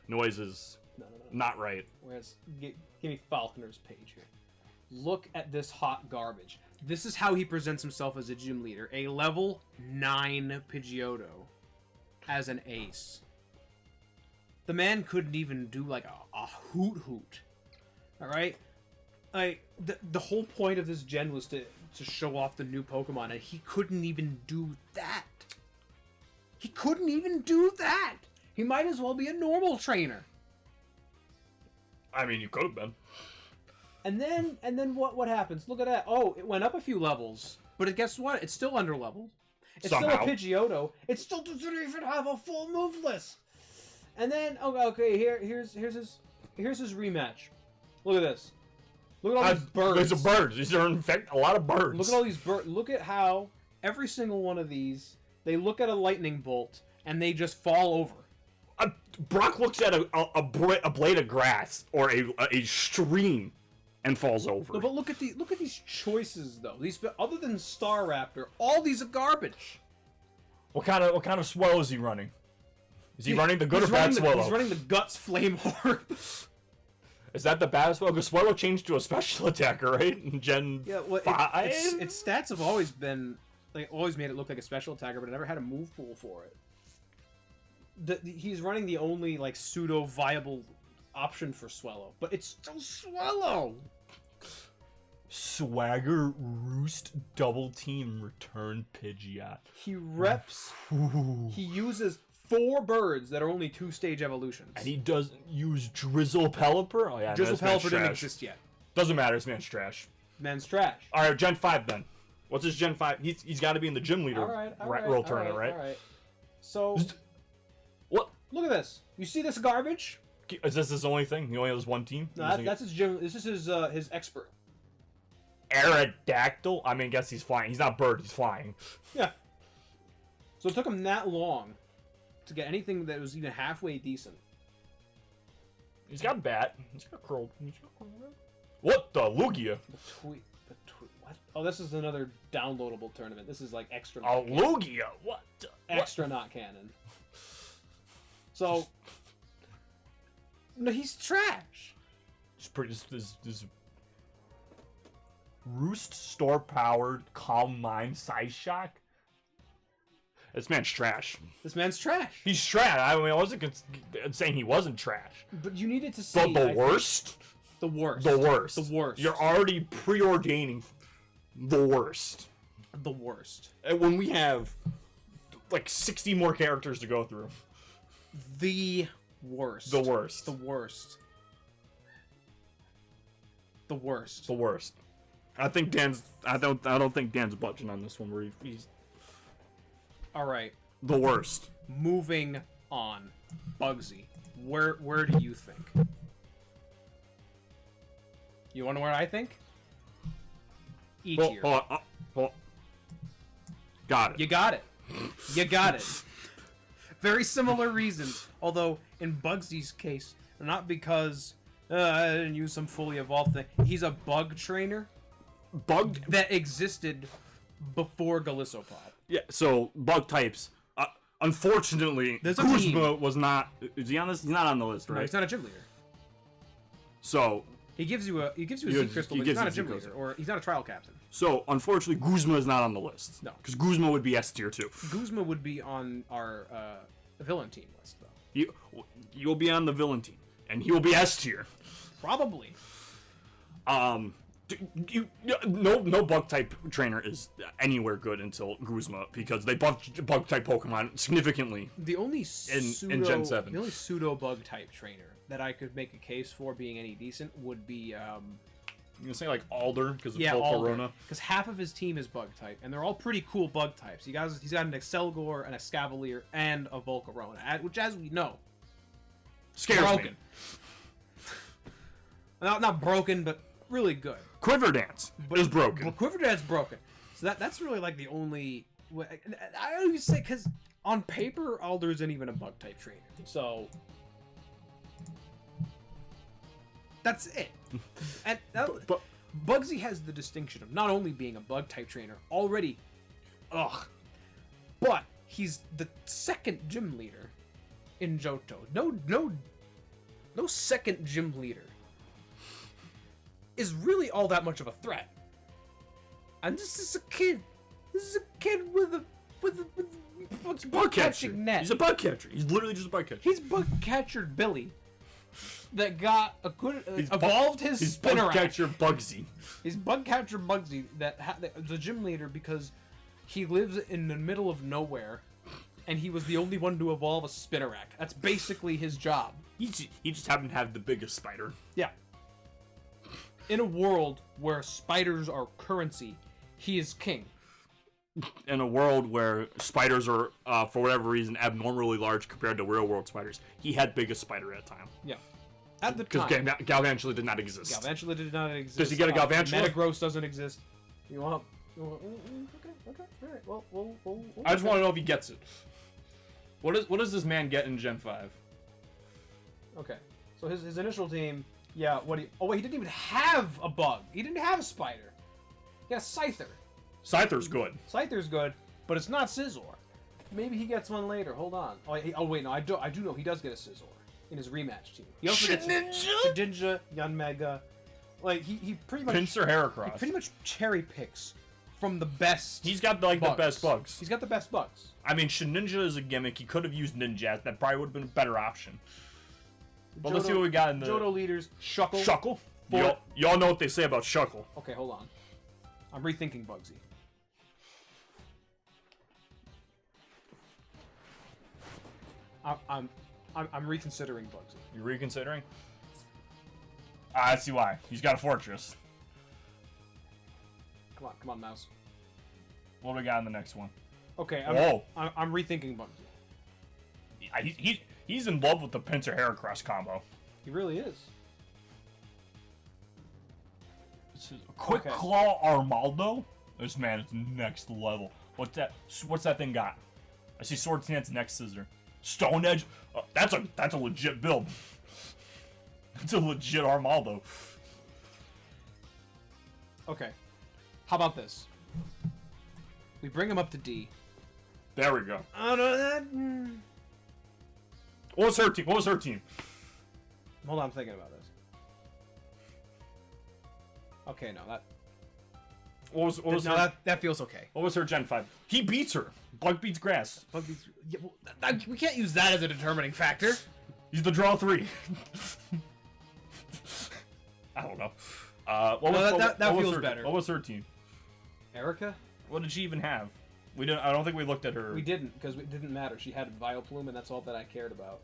[SPEAKER 1] noise is not right.
[SPEAKER 2] Give me Falconer's page here. Look at this hot garbage. This is how he presents himself as a gym leader. A level 9 Pidgeotto as an ace. The man couldn't even do like a hoot. All right, like the whole point of this gen was to show off the new Pokemon, and he couldn't even do that. He couldn't even do that. He might as well be a normal trainer.
[SPEAKER 1] I mean, you could have been.
[SPEAKER 2] And then what happens? Look at that. Oh, it went up a few levels, but guess what? It's still under leveled. It's
[SPEAKER 1] somehow
[SPEAKER 2] still a Pidgeotto. It still doesn't even have a full move list. And then okay, here's his rematch. Look at this. Look at all these birds.
[SPEAKER 1] These are birds. These are in fact a lot of birds.
[SPEAKER 2] Look at all these birds. Look at how every single one of these, they look at a lightning bolt and they just fall over.
[SPEAKER 1] Brock looks at a blade of grass or a stream and falls over.
[SPEAKER 2] No, but look at these choices though. These, other than Staraptor, all these are garbage.
[SPEAKER 1] What kind of Swellow is he running? Is he running the good or bad Swellow?
[SPEAKER 2] He's running the Guts Flame Orb.
[SPEAKER 1] Is that the bad Swellow? Because Swellow changed to a special attacker, right? In Gen 5?
[SPEAKER 2] Its stats have always been, always made it look like a special attacker, but it never had a move pool for it. He's running the only, pseudo-viable option for Swellow, but it's still Swellow!
[SPEAKER 1] Swagger Roost Double Team Return Pidgeot.
[SPEAKER 2] He reps. He uses 4 birds that are only 2-stage evolutions.
[SPEAKER 1] And he doesn't use Drizzle Pelipper? Oh yeah,
[SPEAKER 2] Drizzle Pelipper didn't exist yet.
[SPEAKER 1] Doesn't matter, this man's trash.
[SPEAKER 2] Man's trash.
[SPEAKER 1] Alright, Gen 5 then. What's his Gen 5? He's got to be in the gym leader role tournament, right?
[SPEAKER 2] Alright. So,
[SPEAKER 1] what?
[SPEAKER 2] Look at this. You see this garbage?
[SPEAKER 1] Is this his only thing? He only has one team?
[SPEAKER 2] No, that's his gym. This is his expert.
[SPEAKER 1] Aerodactyl? I mean, I guess he's flying. He's not bird. He's flying.
[SPEAKER 2] Yeah. So it took him that long to get anything that was even halfway decent.
[SPEAKER 1] He's got a bat. He's got a crow. What the Lugia?
[SPEAKER 2] What? Oh, this is another downloadable tournament. This is like extra.
[SPEAKER 1] A Lugia? What?
[SPEAKER 2] Extra not canon. So, no, he's trash.
[SPEAKER 1] It's pretty. This Roost store powered Calm Mind Psyshock. This man's trash.
[SPEAKER 2] This man's trash.
[SPEAKER 1] He's trash. I mean, I wasn't saying he wasn't trash.
[SPEAKER 2] But you needed to see.
[SPEAKER 1] But the worst.
[SPEAKER 2] The worst.
[SPEAKER 1] The worst.
[SPEAKER 2] The worst.
[SPEAKER 1] You're already preordaining the worst.
[SPEAKER 2] The worst.
[SPEAKER 1] And when we have like 60 more characters to go through.
[SPEAKER 2] The worst.
[SPEAKER 1] The worst.
[SPEAKER 2] The worst. The worst.
[SPEAKER 1] The worst. I think Dan's. I don't think Dan's budging on this one. Where he's.
[SPEAKER 2] All right.
[SPEAKER 1] The worst.
[SPEAKER 2] Moving on. Bugsy. Where do you think? You want to know where I think? E tier.
[SPEAKER 1] Hold on. Got it.
[SPEAKER 2] You got it. You got it. Very similar reasons. Although in Bugsy's case, not because I didn't use some fully evolved thing. He's a bug trainer.
[SPEAKER 1] Bug
[SPEAKER 2] that existed before Galissopod.
[SPEAKER 1] Yeah, so bug types. Unfortunately, Guzma was not. Is he on this? He's not on the list, right?
[SPEAKER 2] No, he's not a gym leader.
[SPEAKER 1] So
[SPEAKER 2] he gives you a Z crystal, but he's not a gym leader, or he's not a trial captain.
[SPEAKER 1] So unfortunately, Guzma is not on the list.
[SPEAKER 2] No,
[SPEAKER 1] because Guzma would be S tier too.
[SPEAKER 2] Guzma would be on our villain team list, though.
[SPEAKER 1] You'll be on the villain team, and he will be S tier.
[SPEAKER 2] Probably.
[SPEAKER 1] No bug type trainer is anywhere good until Guzma because they buffed bug type Pokemon significantly.
[SPEAKER 2] The only
[SPEAKER 1] in Gen 7.
[SPEAKER 2] The only pseudo bug type trainer that I could make a case for being any decent would be
[SPEAKER 1] you gonna say like Alder because of Volcarona?
[SPEAKER 2] Because half of his team is bug type, and they're all pretty cool bug types. He's got an Excelgor, and a Scavalier, and a Volcarona, which, as we know,
[SPEAKER 1] scares
[SPEAKER 2] broken.
[SPEAKER 1] Me.
[SPEAKER 2] Not broken, but really good.
[SPEAKER 1] Quiver Dance is broken.
[SPEAKER 2] Quiver Dance broken. So that's really like the only. I always say because on paper Alder isn't even a bug type trainer. So that's it. And but Bugsy has the distinction of not only being a bug type trainer already, but he's the second gym leader in Johto. No second gym leader is really all that much of a threat. And this is a kid. This is a kid with a bug catching net.
[SPEAKER 1] He's a bug catcher. He's literally just a bug catcher.
[SPEAKER 2] He's bug catchered Billy. That got a good evolved his Spinnerack.
[SPEAKER 1] He's bug catcher Bugsy.
[SPEAKER 2] He's bug catcher Bugsy that was a gym leader because he lives in the middle of nowhere, and he was the only one to evolve a Spinnerack. That's basically his job.
[SPEAKER 1] He just happened to have the biggest spider.
[SPEAKER 2] Yeah. In a world where spiders are currency, he is king.
[SPEAKER 1] In a world where spiders are, for whatever reason, abnormally large compared to real-world spiders, he had biggest spider at the time.
[SPEAKER 2] Yeah. At the
[SPEAKER 1] time. Because Galvantula did not exist.
[SPEAKER 2] Galvantula did not exist.
[SPEAKER 1] Does he get a Galvantula?
[SPEAKER 2] Metagross doesn't exist. You want... Okay, alright. Well,
[SPEAKER 1] I just want to know if he gets it. What does this man get in Gen 5?
[SPEAKER 2] Okay. So his initial team... Yeah, he didn't even have a bug. He didn't have a spider. He got a Scyther.
[SPEAKER 1] Scyther's good.
[SPEAKER 2] Scyther's good, but it's not Scizor. Maybe he gets one later. Hold on. Wait, no, I do know he does get a Scizor in his rematch team. He also gets Shedinja, Yanmega. Like he pretty much
[SPEAKER 1] Pinsir Heracross.
[SPEAKER 2] He pretty much cherry picks from the best.
[SPEAKER 1] He's got the best bugs.
[SPEAKER 2] He's got the best bugs.
[SPEAKER 1] I mean, Shedinja is a gimmick. He could have used Ninja. That probably would have been a better option. But let's see what we got in the...
[SPEAKER 2] Johto leaders, Shuckle.
[SPEAKER 1] Shuckle? Y'all know what they say about Shuckle.
[SPEAKER 2] Okay, hold on. I'm rethinking Bugsy. I'm reconsidering Bugsy.
[SPEAKER 1] You're reconsidering? I see why. He's got a fortress.
[SPEAKER 2] Come on, mouse.
[SPEAKER 1] What do we got in the next one?
[SPEAKER 2] Okay, I'm rethinking Bugsy.
[SPEAKER 1] He's in love with the Pinsir Heracross combo.
[SPEAKER 2] He really is.
[SPEAKER 1] Quick Claw Armaldo. This man is next level. What's that thing got? I see Sword Stance next scissor. Stone Edge. That's a legit build. That's a legit Armaldo.
[SPEAKER 2] Okay. How about this? We bring him up to D.
[SPEAKER 1] There we go. What was her team?
[SPEAKER 2] Hold on, I'm thinking about this. Okay, no, that...
[SPEAKER 1] What was her...
[SPEAKER 2] that feels okay.
[SPEAKER 1] What was her Gen 5? He beats her. Bug beats grass.
[SPEAKER 2] Bug beats... Yeah, well, we can't use that as a determining factor.
[SPEAKER 1] He's the draw 3. I don't know.
[SPEAKER 2] That feels better.
[SPEAKER 1] What was her team?
[SPEAKER 2] Erica?
[SPEAKER 1] What did she even have? I don't think we looked at her.
[SPEAKER 2] We didn't, because it didn't matter. She had Vileplume, and that's all that I cared about.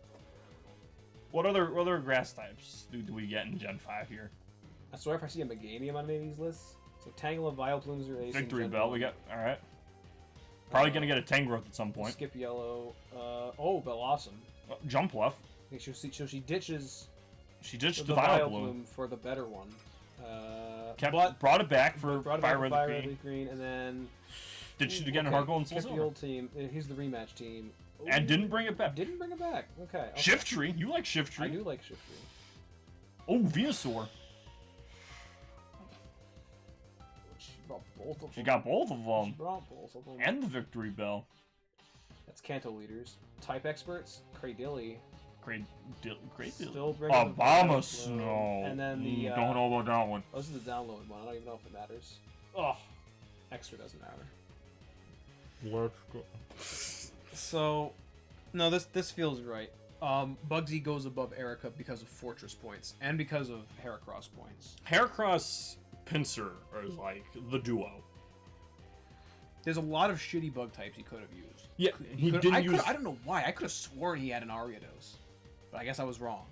[SPEAKER 1] What other grass types do we get in Gen 5 here?
[SPEAKER 2] I swear if I see a Meganium on any of these lists. So Tangela, Vileplumes are ace.
[SPEAKER 1] Victory Bell, we got. Alright. Probably gonna get a Tangrowth at some point.
[SPEAKER 2] Skip Yellow. Bellossom.
[SPEAKER 1] Jumpluff.
[SPEAKER 2] So she ditches.
[SPEAKER 1] She ditched
[SPEAKER 2] the Vileplume for the better one.
[SPEAKER 1] Brought it back for Fire
[SPEAKER 2] Red Green, and then
[SPEAKER 1] ditched it again in Heart Gold and Soul
[SPEAKER 2] Silver. The old team. Here's the rematch team. Ooh,
[SPEAKER 1] and didn't bring it back.
[SPEAKER 2] Didn't bring it back. Okay.
[SPEAKER 1] Shiftry. You like Shiftry.
[SPEAKER 2] I do like Shiftry.
[SPEAKER 1] Oh, Venusaur.
[SPEAKER 2] She brought both of them.
[SPEAKER 1] She got both of them.
[SPEAKER 2] She brought both of them.
[SPEAKER 1] And the Victory Bell.
[SPEAKER 2] That's Kanto leaders. Type experts. Cradilly.
[SPEAKER 1] Great deal.
[SPEAKER 2] Still bringing
[SPEAKER 1] Obama Snow.
[SPEAKER 2] And then the...
[SPEAKER 1] don't know about that one.
[SPEAKER 2] This is the download one. I don't even know if it matters. Oh. Extra doesn't matter.
[SPEAKER 1] Let's go.
[SPEAKER 2] So, no, this feels right. Bugsy goes above Erica because of Fortress points and because of Heracross points.
[SPEAKER 1] Heracross Pinsir is like the duo.
[SPEAKER 2] There's a lot of shitty bug types he could have used.
[SPEAKER 1] Yeah,
[SPEAKER 2] I don't know why. I could have sworn he had an Ariados, but I guess I was wrong.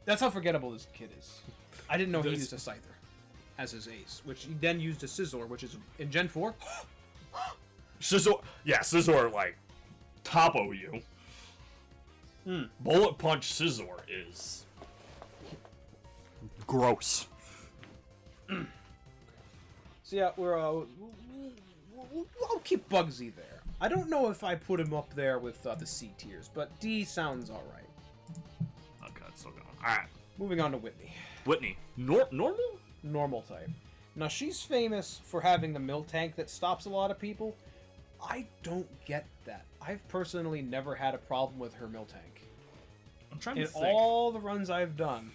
[SPEAKER 2] That's how forgettable this kid is. I didn't know he used a Scyther as his ace, which he then used a Scizor, which is in Gen 4.
[SPEAKER 1] Scizor, like, top OU. Bullet Punch Scizor is gross.
[SPEAKER 2] So yeah, I'll keep Bugsy there. I don't know if I put him up there with the C tiers, but D sounds alright.
[SPEAKER 1] Okay, it's still going. Alright.
[SPEAKER 2] Moving on to Whitney.
[SPEAKER 1] Whitney. Normal?
[SPEAKER 2] Normal type. Now, she's famous for having the Miltank that stops a lot of people. I don't get that. I've personally never had a problem with her Miltank.
[SPEAKER 1] I'm trying to think.
[SPEAKER 2] In all the runs I've done,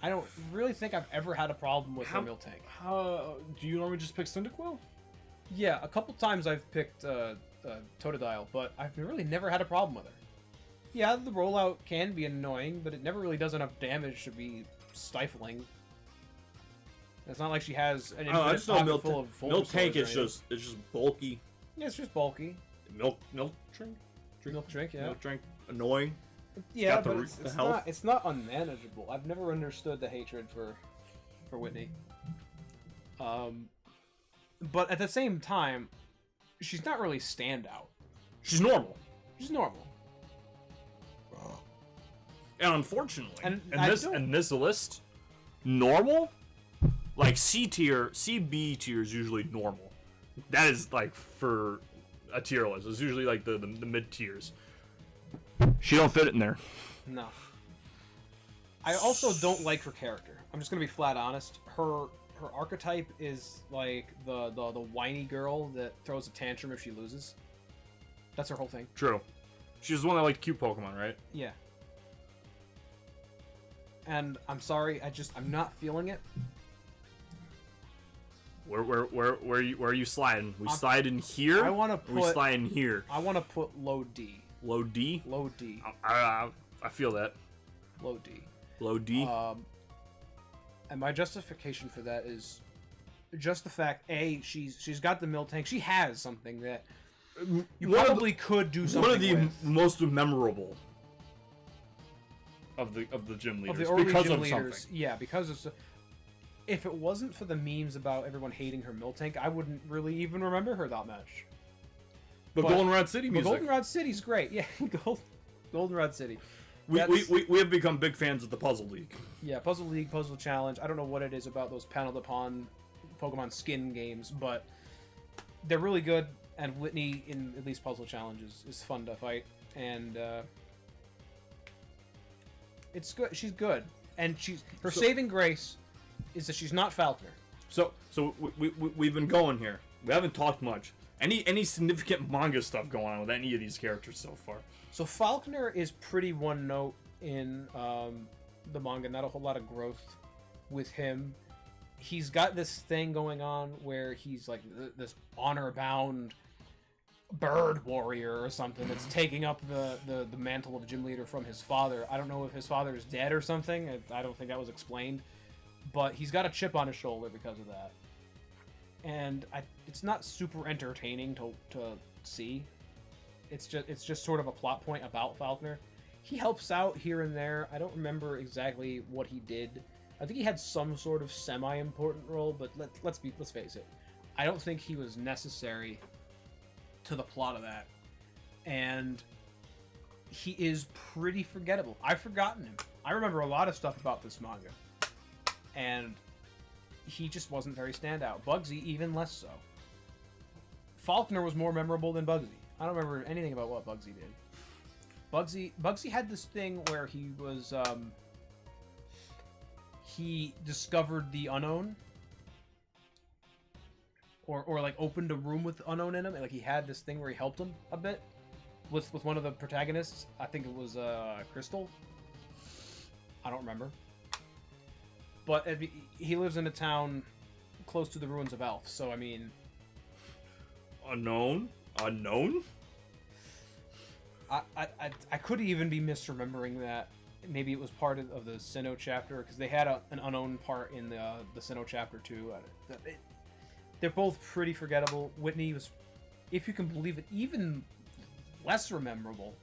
[SPEAKER 2] I don't really think I've ever had a problem with her Miltank.
[SPEAKER 1] Do you normally just pick Cyndaquil?
[SPEAKER 2] Yeah, a couple times I've picked Totodile, but I've really never had a problem with her. Yeah, the rollout can be annoying, but it never really does enough damage to be stifling. It's not like she has an infinite pocket full of
[SPEAKER 1] Miltank is just bulky.
[SPEAKER 2] Yeah, it's just bulky.
[SPEAKER 1] Milk drink,
[SPEAKER 2] yeah.
[SPEAKER 1] Milk drink, annoying.
[SPEAKER 2] Yeah, but it's not unmanageable. I've never understood the hatred for Whitney. But at the same time, she's not really standout.
[SPEAKER 1] She's normal.
[SPEAKER 2] She's normal.
[SPEAKER 1] And unfortunately, in this list, normal, like C tier, CB tier is usually normal. That is like for a tier list. It's usually like the mid tiers. She don't fit in there.
[SPEAKER 2] No. I also don't like her character. I'm just gonna be flat honest. Her archetype is like the whiny girl that throws a tantrum if she loses. That's her whole thing.
[SPEAKER 1] True. She's the one that liked cute Pokemon, right?
[SPEAKER 2] Yeah. And I'm sorry, I'm not feeling it.
[SPEAKER 1] Where are you sliding? We slide in here.
[SPEAKER 2] I want to put.
[SPEAKER 1] We slide in here.
[SPEAKER 2] I want to put low D.
[SPEAKER 1] Low D.
[SPEAKER 2] Low D.
[SPEAKER 1] I feel that.
[SPEAKER 2] Low D.
[SPEAKER 1] Low D.
[SPEAKER 2] And my justification for that is just the fact: A, she's got the Miltank. She has something that you probably could do something with.
[SPEAKER 1] One of the most memorable of the gym leaders.
[SPEAKER 2] Of the early gym leaders, something. Yeah, because it's. If it wasn't for the memes about everyone hating her Miltank, I wouldn't really even remember her that much.
[SPEAKER 1] But Goldenrod City music.
[SPEAKER 2] Goldenrod City's great. Yeah, Goldenrod City.
[SPEAKER 1] We have become big fans of the Puzzle League.
[SPEAKER 2] Yeah, Puzzle League, Puzzle Challenge. I don't know what it is about those panel upon Pokemon skin games, but they're really good. And Whitney, in at least Puzzle Challenge, is fun to fight. And it's good. She's good. And her saving grace is that she's not Falconer.
[SPEAKER 1] So we've been going here. We haven't talked much. Any significant manga stuff going on with any of these characters so far?
[SPEAKER 2] So Falconer is pretty one note in the manga. Not a whole lot of growth with him. He's got this thing going on where he's like this honor-bound bird warrior or something that's taking up the mantle of gym leader from his father. I don't know if his father is dead or something. I don't think that was explained. But he's got a chip on his shoulder because of that. And it's not super entertaining to see. It's just sort of a plot point about Falconer. He helps out here and there. I don't remember exactly what he did. I think he had some sort of semi-important role, but let's face it. I don't think he was necessary to the plot of that. And he is pretty forgettable. I've forgotten him. I remember a lot of stuff about this manga. And he just wasn't very standout. Bugsy, even less so. Falconer was more memorable than Bugsy. I don't remember anything about what Bugsy did. Bugsy had this thing where he was, he discovered the Unown. Or like opened a room with Unown in him. Like he had this thing where he helped him a bit. With one of the protagonists. I think it was, Crystal. I don't remember. But he lives in a town close to the ruins of Elf, so I mean...
[SPEAKER 1] Unown?
[SPEAKER 2] I could even be misremembering that. Maybe it was part of the Sinnoh chapter, because they had an Unown part in the Sinnoh chapter too. They're both pretty forgettable. Whitney was, if you can believe it, even less memorable.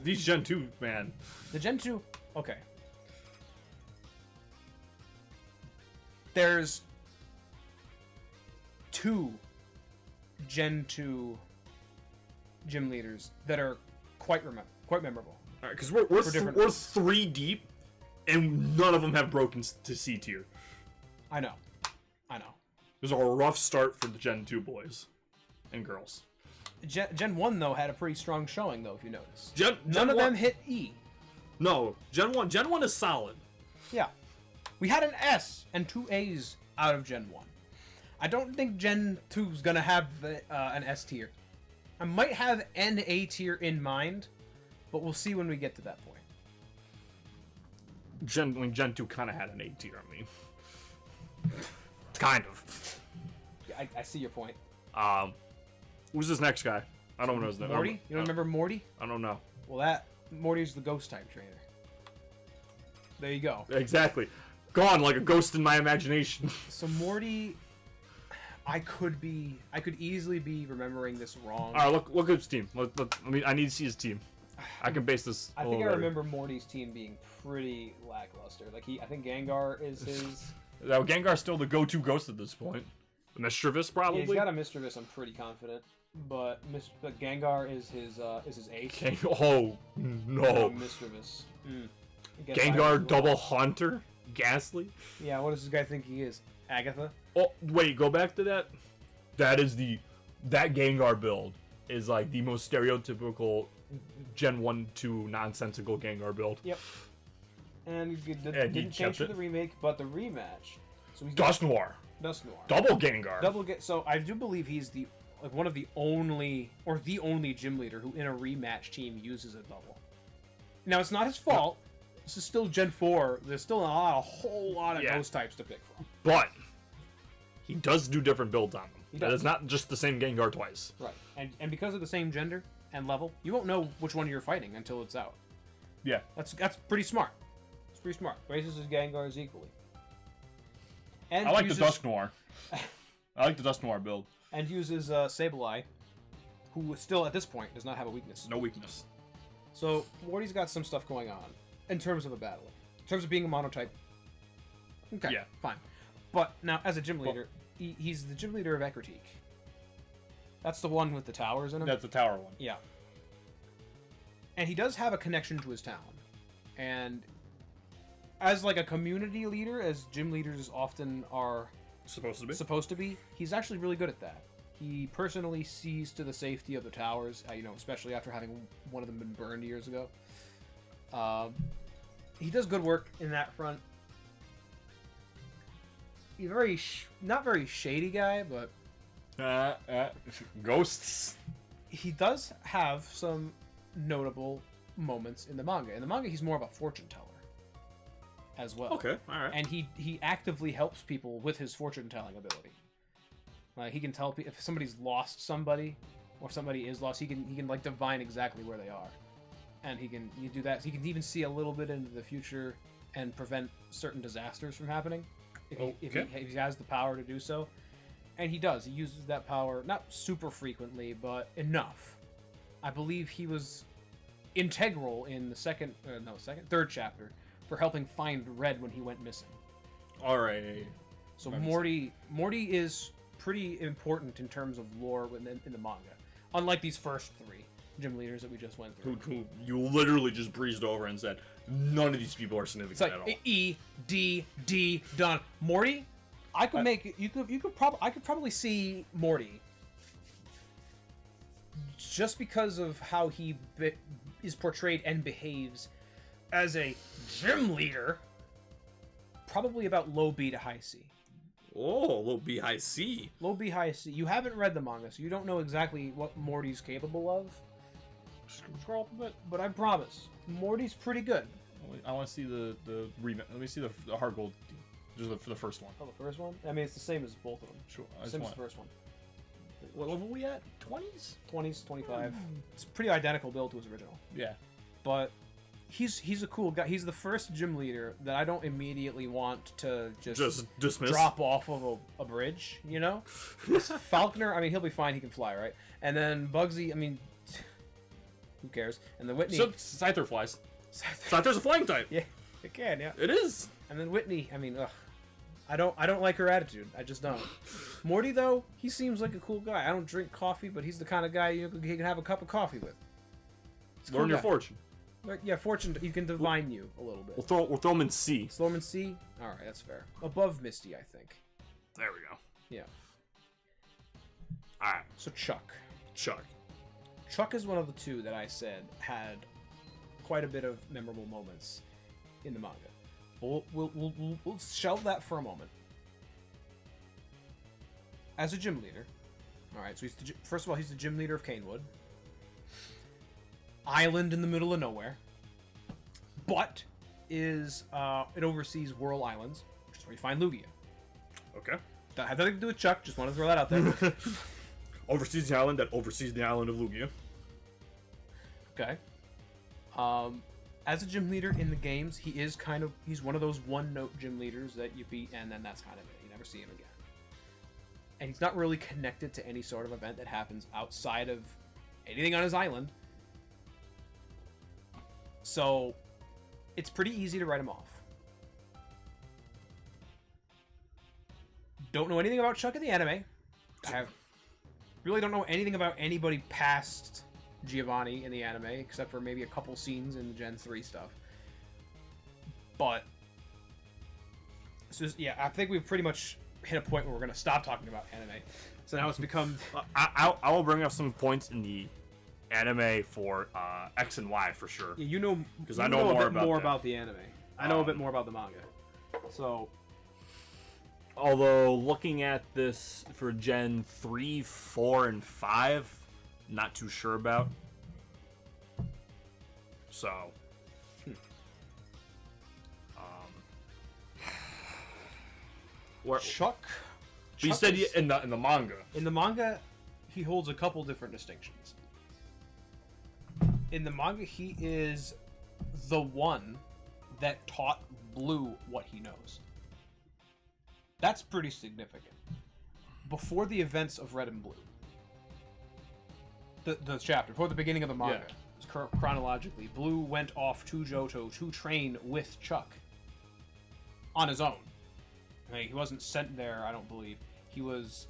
[SPEAKER 1] These Gen 2, man.
[SPEAKER 2] The Gen 2, okay. There's 2 Gen 2 gym leaders that are quite memorable.
[SPEAKER 1] All right, because we're 3 deep, and none of them have broken to C tier.
[SPEAKER 2] I know.
[SPEAKER 1] It was a rough start for the Gen 2 boys and girls.
[SPEAKER 2] Gen 1 though had a pretty strong showing though, if you notice.
[SPEAKER 1] None
[SPEAKER 2] of them hit E.
[SPEAKER 1] No, Gen 1 is solid.
[SPEAKER 2] Yeah. We had an S and 2 A's out of Gen 1. I don't think Gen 2 is going to have an S tier. I might have an A tier in mind, but we'll see when we get to that point.
[SPEAKER 1] Gen 2 kind of had an A tier, I mean. Kind of.
[SPEAKER 2] I see your point.
[SPEAKER 1] Who's this next guy? I don't know his name.
[SPEAKER 2] Morty? You don't remember Morty?
[SPEAKER 1] I don't know.
[SPEAKER 2] Well, Morty's the ghost type trainer. There you go.
[SPEAKER 1] Exactly. Gone like a ghost in my imagination.
[SPEAKER 2] So Morty, I could easily be remembering this wrong.
[SPEAKER 1] All right, look at his team. I need to see his team. I can base this.
[SPEAKER 2] I think I remember Morty's team being pretty lackluster. Like I think Gengar is his.
[SPEAKER 1] Now Gengar's still the go-to ghost at this point. Mischievous, probably.
[SPEAKER 2] Yeah, he's got a Mischievous. I'm pretty confident, but Gengar is his ace.
[SPEAKER 1] Oh no!
[SPEAKER 2] Mischievous.
[SPEAKER 1] Gengar double Haunter. Ghastly.
[SPEAKER 2] Yeah, what does this guy think he is? Agatha?
[SPEAKER 1] Oh, wait, go back to that. That Gengar build is like the most stereotypical Gen 1-2 nonsensical Gengar build.
[SPEAKER 2] Yep. And he didn't change for the remake, but the rematch. So he's
[SPEAKER 1] Dusknoir. Double Gengar.
[SPEAKER 2] So I do believe he's one of the only gym leader who in a rematch team uses a double. Now it's not his fault. This is still Gen 4. There's still a whole lot of ghost types to pick from.
[SPEAKER 1] But he does do different builds on them. That is not just the same Gengar twice.
[SPEAKER 2] Right. And because of the same gender and level, you won't know which one you're fighting until it's out.
[SPEAKER 1] Yeah.
[SPEAKER 2] That's pretty smart. It's pretty smart. Raises his Gengars equally. And
[SPEAKER 1] I like the Dusknoir. I like the Dusknoir build.
[SPEAKER 2] And uses Sableye, who still at this point does not have a weakness.
[SPEAKER 1] No weakness.
[SPEAKER 2] So Morty's got some stuff going on. In terms of a battle. In terms of being a monotype. Okay, fine. But now, as a gym leader, he's the gym leader of Ecruteak. That's the one with the towers in him?
[SPEAKER 1] That's the tower one.
[SPEAKER 2] Yeah. And he does have a connection to his town. And as like a community leader, as gym leaders often are supposed to be, he's actually really good at that. He personally sees to the safety of the towers, especially after having one of them been burned years ago. He does good work in that front. He's not very shady guy, but
[SPEAKER 1] ghosts.
[SPEAKER 2] He does have some notable moments in the manga. In the manga, he's more of a fortune teller as well.
[SPEAKER 1] Okay, all right.
[SPEAKER 2] And he actively helps people with his fortune telling ability. Like he can tell if somebody's lost somebody, or if somebody is lost, he can like divine exactly where they are, and he do that. He can even see a little bit into the future and prevent certain disasters from happening if he has the power to do so. And he does. He uses that power not super frequently, but enough. I believe he was integral in the third chapter for helping find Red when he went missing.
[SPEAKER 1] All right.
[SPEAKER 2] So Morty is pretty important in terms of lore in the manga, unlike these first three gym leaders that we just went through.
[SPEAKER 1] Who you literally just breezed over and said none of these people are significant at all.
[SPEAKER 2] E-D-D done. Morty, I could I could probably see Morty just because of how he is portrayed and behaves as a gym leader, probably about low B to high C.
[SPEAKER 1] Oh, low B, high C.
[SPEAKER 2] Low B, high C. You haven't read the manga, so you don't know exactly what Morty's capable of. Scroll up a bit, but I promise, Morty's pretty good.
[SPEAKER 1] I want to see the remake. Let me see the hard gold, just for the first one.
[SPEAKER 2] Oh, the first one? I mean, it's the same as both of them.
[SPEAKER 1] Sure.
[SPEAKER 2] Same as the first one.
[SPEAKER 1] What level are we at? 20s?
[SPEAKER 2] 20s, 25. It's a pretty identical build to his original.
[SPEAKER 1] Yeah.
[SPEAKER 2] But he's a cool guy. He's the first gym leader that I don't immediately want to just
[SPEAKER 1] dismiss,
[SPEAKER 2] drop off of a bridge, you know? Falconer, I mean, he'll be fine. He can fly, right? And then Bugsy, I mean, who cares? And then Whitney...
[SPEAKER 1] Scyther flies. Scyther's a flying type.
[SPEAKER 2] Yeah, it can, yeah.
[SPEAKER 1] It is.
[SPEAKER 2] And then Whitney, I mean, ugh. I don't like her attitude. I just don't. Morty, though, he seems like a cool guy. I don't drink coffee, but he's the kind of guy he can have a cup of coffee with.
[SPEAKER 1] Learn your fortune.
[SPEAKER 2] Yeah, fortune. He can divine you a little bit.
[SPEAKER 1] We'll throw him in C.
[SPEAKER 2] Throw him in C? All right, that's fair. Above Misty, I think.
[SPEAKER 1] There we go.
[SPEAKER 2] Yeah.
[SPEAKER 1] All right.
[SPEAKER 2] So Chuck.
[SPEAKER 1] Chuck
[SPEAKER 2] is one of the two that I said had quite a bit of memorable moments in the manga. We'll shelve that for a moment. As a gym leader, all right. So first of all, he's the gym leader of Canewood, island in the middle of nowhere, but it oversees Whirl Islands, which is where you find Lugia.
[SPEAKER 1] Okay.
[SPEAKER 2] That had nothing to do with Chuck. Just want to throw that out there.
[SPEAKER 1] Oversees the island that oversees the island of Lugia.
[SPEAKER 2] Okay. As a gym leader in the games, he's one of those one-note gym leaders that you beat, and then that's kind of it. You never see him again. And he's not really connected to any sort of event that happens outside of anything on his island. So, it's pretty easy to write him off. Don't know anything about Chuck in the anime. Really don't know anything about anybody past Giovanni in the anime, except for maybe a couple scenes in the Gen 3 stuff. But I think we've pretty much hit a point where we're going to stop talking about anime. So now it's become...
[SPEAKER 1] I will bring up some points in the anime for X and Y for sure.
[SPEAKER 2] Yeah, you know,
[SPEAKER 1] because I know more
[SPEAKER 2] about the anime. I know a bit more about the manga. So...
[SPEAKER 1] Although, looking at this for Gen 3, 4, and 5... not too sure about. So,
[SPEAKER 2] Chuck.
[SPEAKER 1] You said in the manga.
[SPEAKER 2] In the manga, he holds a couple different distinctions. In the manga, he is the one that taught Blue what he knows. That's pretty significant. Before the events of Red and Blue. The chapter, before the beginning of the manga, chronologically, Blue went off to Johto to train with Chuck on his own. I mean, he wasn't sent there, I don't believe.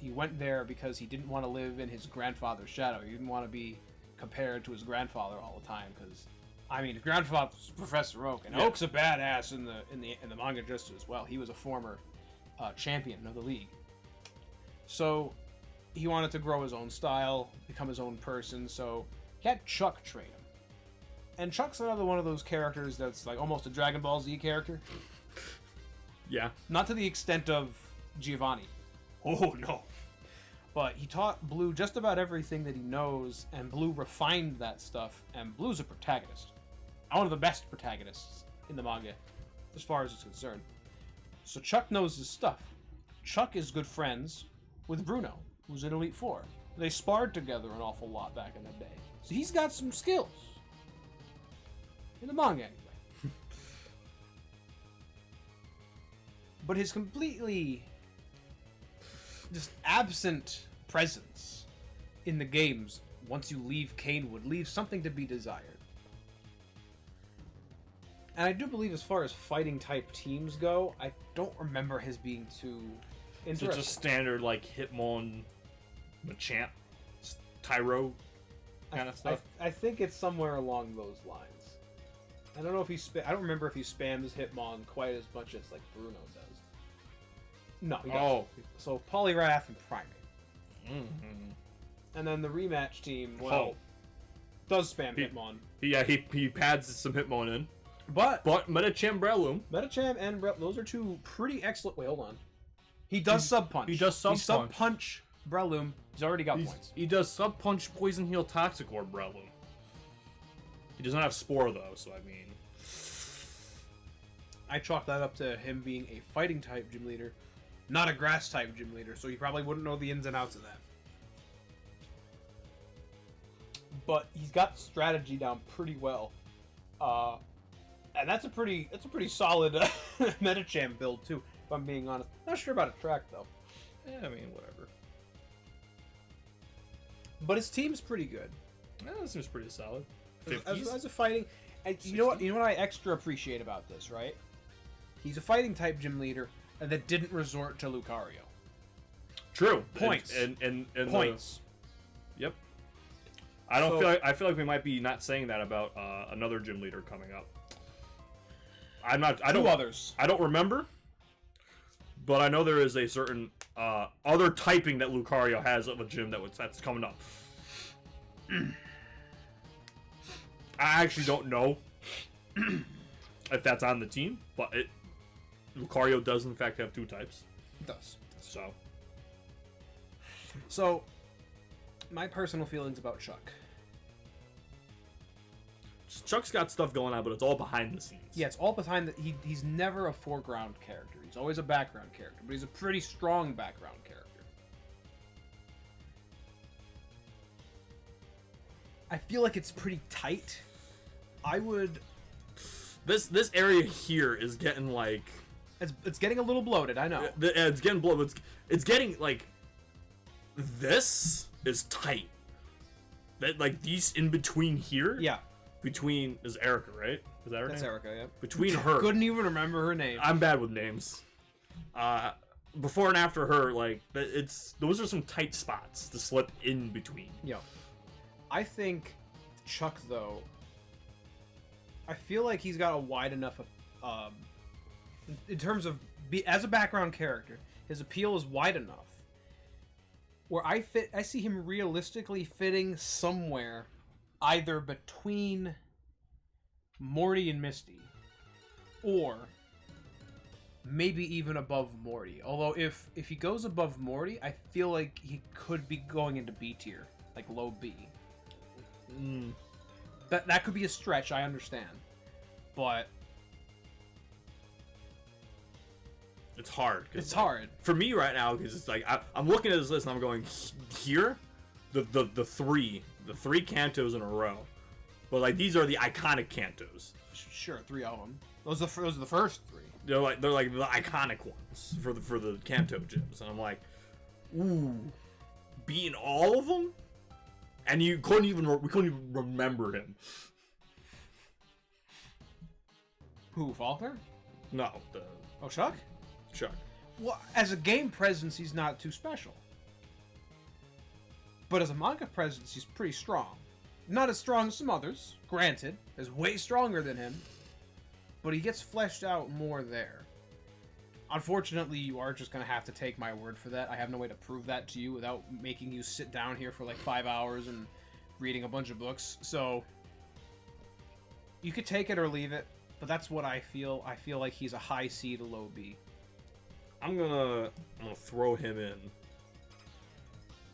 [SPEAKER 2] He went there because he didn't want to live in his grandfather's shadow. He didn't want to be compared to his grandfather all the time. Because, I mean, his grandfather's Professor Oak, and Oak's a badass in the manga just as well. He was a former champion of the league. So he wanted to grow his own style, become his own person. So he had Chuck train him. And Chuck's another one of those characters that's like almost a Dragon Ball Z character.
[SPEAKER 1] Yeah.
[SPEAKER 2] Not to the extent of Giovanni.
[SPEAKER 1] Oh, no.
[SPEAKER 2] But he taught Blue just about everything that he knows, and Blue refined that stuff, and Blue's a protagonist. One of the best protagonists in the manga, as far as it's concerned. So Chuck knows his stuff. Chuck is good friends with Bruno, who's in Elite Four. They sparred together an awful lot back in the day. So he's got some skills. In the manga, anyway. But his completely just absent presence in the games once you leave Canewood leaves something to be desired. And I do believe as far as fighting type teams go, I don't remember his being too interesting.
[SPEAKER 1] So just standard like Hitmon, Machamp, Tyro kind of stuff?
[SPEAKER 2] I think it's somewhere along those lines. I don't know if I don't remember if he spams Hitmon quite as much as like Bruno does. No, he doesn't.
[SPEAKER 1] Oh.
[SPEAKER 2] So Poliwrath and Primeape. Mm-hmm. And then the rematch team, does spam Hitmon.
[SPEAKER 1] Yeah, he pads some Hitmon in.
[SPEAKER 2] But
[SPEAKER 1] Medicham Breloom.
[SPEAKER 2] Medicham and those are two pretty excellent. Wait, hold on. He does Sub Punch.
[SPEAKER 1] He does Sub Punch.
[SPEAKER 2] Sub Punch Breloom. He's already got points.
[SPEAKER 1] He does Sub Punch Poison Heal Toxic Orb Breloom. He does not have Spore though, so I mean.
[SPEAKER 2] I chalk that up to him being a fighting type gym leader, not a grass type gym leader, so he probably wouldn't know the ins and outs of that. But he's got strategy down pretty well. And that's a pretty solid Medicham build too, if I'm being honest. Not sure about a track though.
[SPEAKER 1] Yeah, I mean, whatever.
[SPEAKER 2] But his team's pretty good.
[SPEAKER 1] Yeah, this seems pretty solid.
[SPEAKER 2] As a fighting, and you know what I extra appreciate about this, right? He's a fighting type gym leader that didn't resort to Lucario.
[SPEAKER 1] True.
[SPEAKER 2] Points.
[SPEAKER 1] And
[SPEAKER 2] points.
[SPEAKER 1] Yep. I feel like we might be not saying that about another gym leader coming up. Two others. I don't remember, but I know there is a certain other typing that Lucario has of a gym that's coming up. I actually don't know if that's on the team, but Lucario does in fact have two types.
[SPEAKER 2] It does.
[SPEAKER 1] So,
[SPEAKER 2] my personal feelings about Chuck.
[SPEAKER 1] Chuck's got stuff going on, but it's all behind the scenes.
[SPEAKER 2] Yeah, it's all behind he's never a foreground character. He's always a background character, but he's a pretty strong background character. I feel like it's pretty tight.
[SPEAKER 1] This area here is getting like
[SPEAKER 2] it's getting a little bloated. I know.
[SPEAKER 1] It's getting bloated. It's getting like this is tight. That like these in between here.
[SPEAKER 2] Yeah.
[SPEAKER 1] Between is Erica, right? Is that her name?
[SPEAKER 2] That's Erica. Yeah.
[SPEAKER 1] Between her.
[SPEAKER 2] Couldn't even remember her name.
[SPEAKER 1] I'm bad with names. Before and after her, like those are some tight spots to slip in between.
[SPEAKER 2] Yeah. I think Chuck though. I feel like he's got a wide enough, in terms of as a background character, his appeal is wide enough where I see him realistically fitting somewhere, either between Morty and Misty, or maybe even above Morty. Although if he goes above Morty, I feel like he could be going into B tier, like low B. That could be a stretch, I understand. But
[SPEAKER 1] it's hard.
[SPEAKER 2] It's hard.
[SPEAKER 1] For me right now, because it's like, I'm looking at this list and I'm going, here, the three Kantos in a row. But like, these are the iconic Kantos.
[SPEAKER 2] Sure, 3 of them. Those are the first 3.
[SPEAKER 1] They're like the iconic ones for the Kanto gyms. And I'm like, ooh, beating all of them? And we couldn't even remember him.
[SPEAKER 2] Who, Faulkner?
[SPEAKER 1] No,
[SPEAKER 2] Chuck?
[SPEAKER 1] Chuck.
[SPEAKER 2] Well, as a game presence, he's not too special. But as a manga presence, he's pretty strong. Not as strong as some others, granted. Is way stronger than him. But he gets fleshed out more there. Unfortunately, you are just going to have to take my word for that. I have no way to prove that to you without making you sit down here for like 5 hours and reading a bunch of books. So, you could take it or leave it, but that's what I feel. I feel like he's a high C to low B.
[SPEAKER 1] I'm gonna throw him in.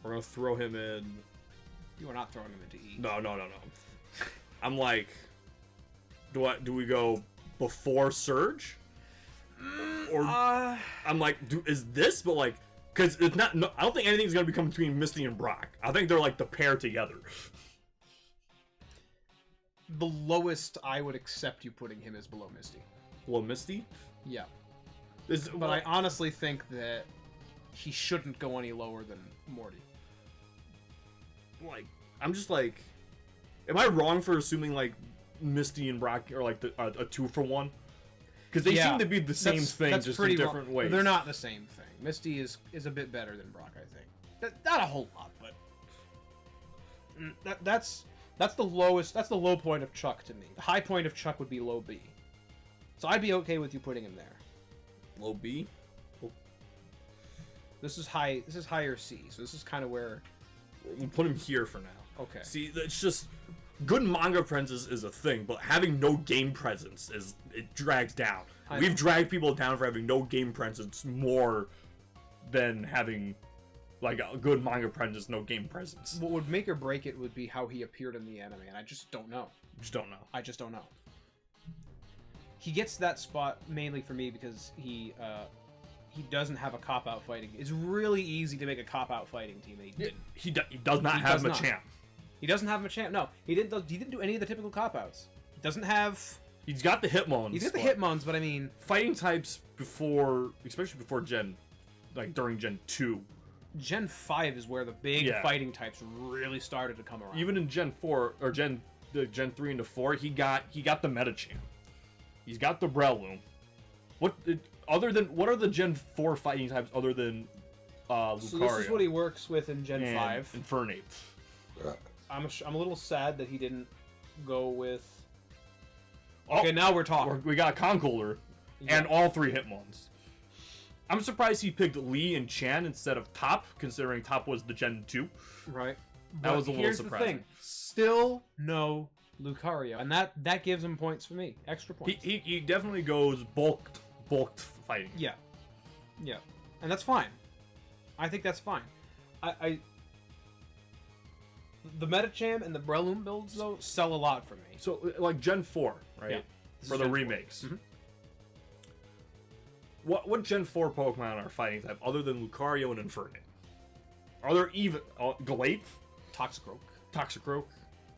[SPEAKER 1] We're gonna throw him in.
[SPEAKER 2] You are not throwing him into E.
[SPEAKER 1] No. I'm like, do we go before Surge? Or I'm like, is this? But like, because it's not. No, I don't think anything's gonna become between Misty and Brock. I think they're like the pair together.
[SPEAKER 2] The lowest I would accept you putting him is below Misty.
[SPEAKER 1] Below Misty?
[SPEAKER 2] Yeah. But I honestly think that he shouldn't go any lower than Morty.
[SPEAKER 1] Like, I'm just like, am I wrong for assuming like Misty and Brock are like a 2-for-1? Because they seem to be the same thing, just in different ways.
[SPEAKER 2] They're not the same thing. Misty is a bit better than Brock, I think. Not a whole lot, but that's the lowest. That's the low point of Chuck to me. The high point of Chuck would be low B. So I'd be okay with you putting him there.
[SPEAKER 1] Low B.
[SPEAKER 2] Oh. This is high. This is higher C. So this is kind of where
[SPEAKER 1] we'll put him here for now.
[SPEAKER 2] Okay.
[SPEAKER 1] See, it's just good manga presence is a thing, but having no game presence it drags down. We've dragged people down for having no game presence more than having like a good manga presence, no game presence.
[SPEAKER 2] What would make or break it would be how he appeared in the anime, and I just don't know.
[SPEAKER 1] I just don't know.
[SPEAKER 2] He gets that spot mainly for me because he doesn't have a cop-out fighting. It's really easy to make a cop-out fighting team, and he didn't.
[SPEAKER 1] He does not have Machamp.
[SPEAKER 2] He doesn't have Machamp. No, he didn't do any of the typical cop-outs. He doesn't have.
[SPEAKER 1] He's got the Hitmons.
[SPEAKER 2] He's got the Hitmons, but I mean,
[SPEAKER 1] fighting types before, especially before during Gen 2.
[SPEAKER 2] Gen 5 is where the big fighting types really started to come around.
[SPEAKER 1] Even in Gen 4 or Gen 3 into 4, he got the Metachamp. He's got the Breloom. What are the Gen 4 fighting types other than Lucario?
[SPEAKER 2] So this is what he works with in Gen 5.
[SPEAKER 1] Infernape.
[SPEAKER 2] I'm a little sad that he didn't go with. Okay, now we're talking.
[SPEAKER 1] We got Conkeldurr and all 3 Hitmons. I'm surprised he picked Lee and Chan instead of Top, considering Top was the Gen 2.
[SPEAKER 2] Right.
[SPEAKER 1] That was a little surprising.
[SPEAKER 2] Here's the thing. Still no Lucario. And that gives him points for me. Extra points.
[SPEAKER 1] He definitely goes bulked fighting.
[SPEAKER 2] Yeah. Yeah. And that's fine. I think that's fine. The Metacham and the Breloom builds, though, sell a lot for me.
[SPEAKER 1] So, like Gen 4, right?
[SPEAKER 2] Yeah.
[SPEAKER 1] For the remakes. Mm-hmm. What Gen 4 Pokemon are fighting type other than Lucario and Infernape? Are there even Galate? Toxicroak.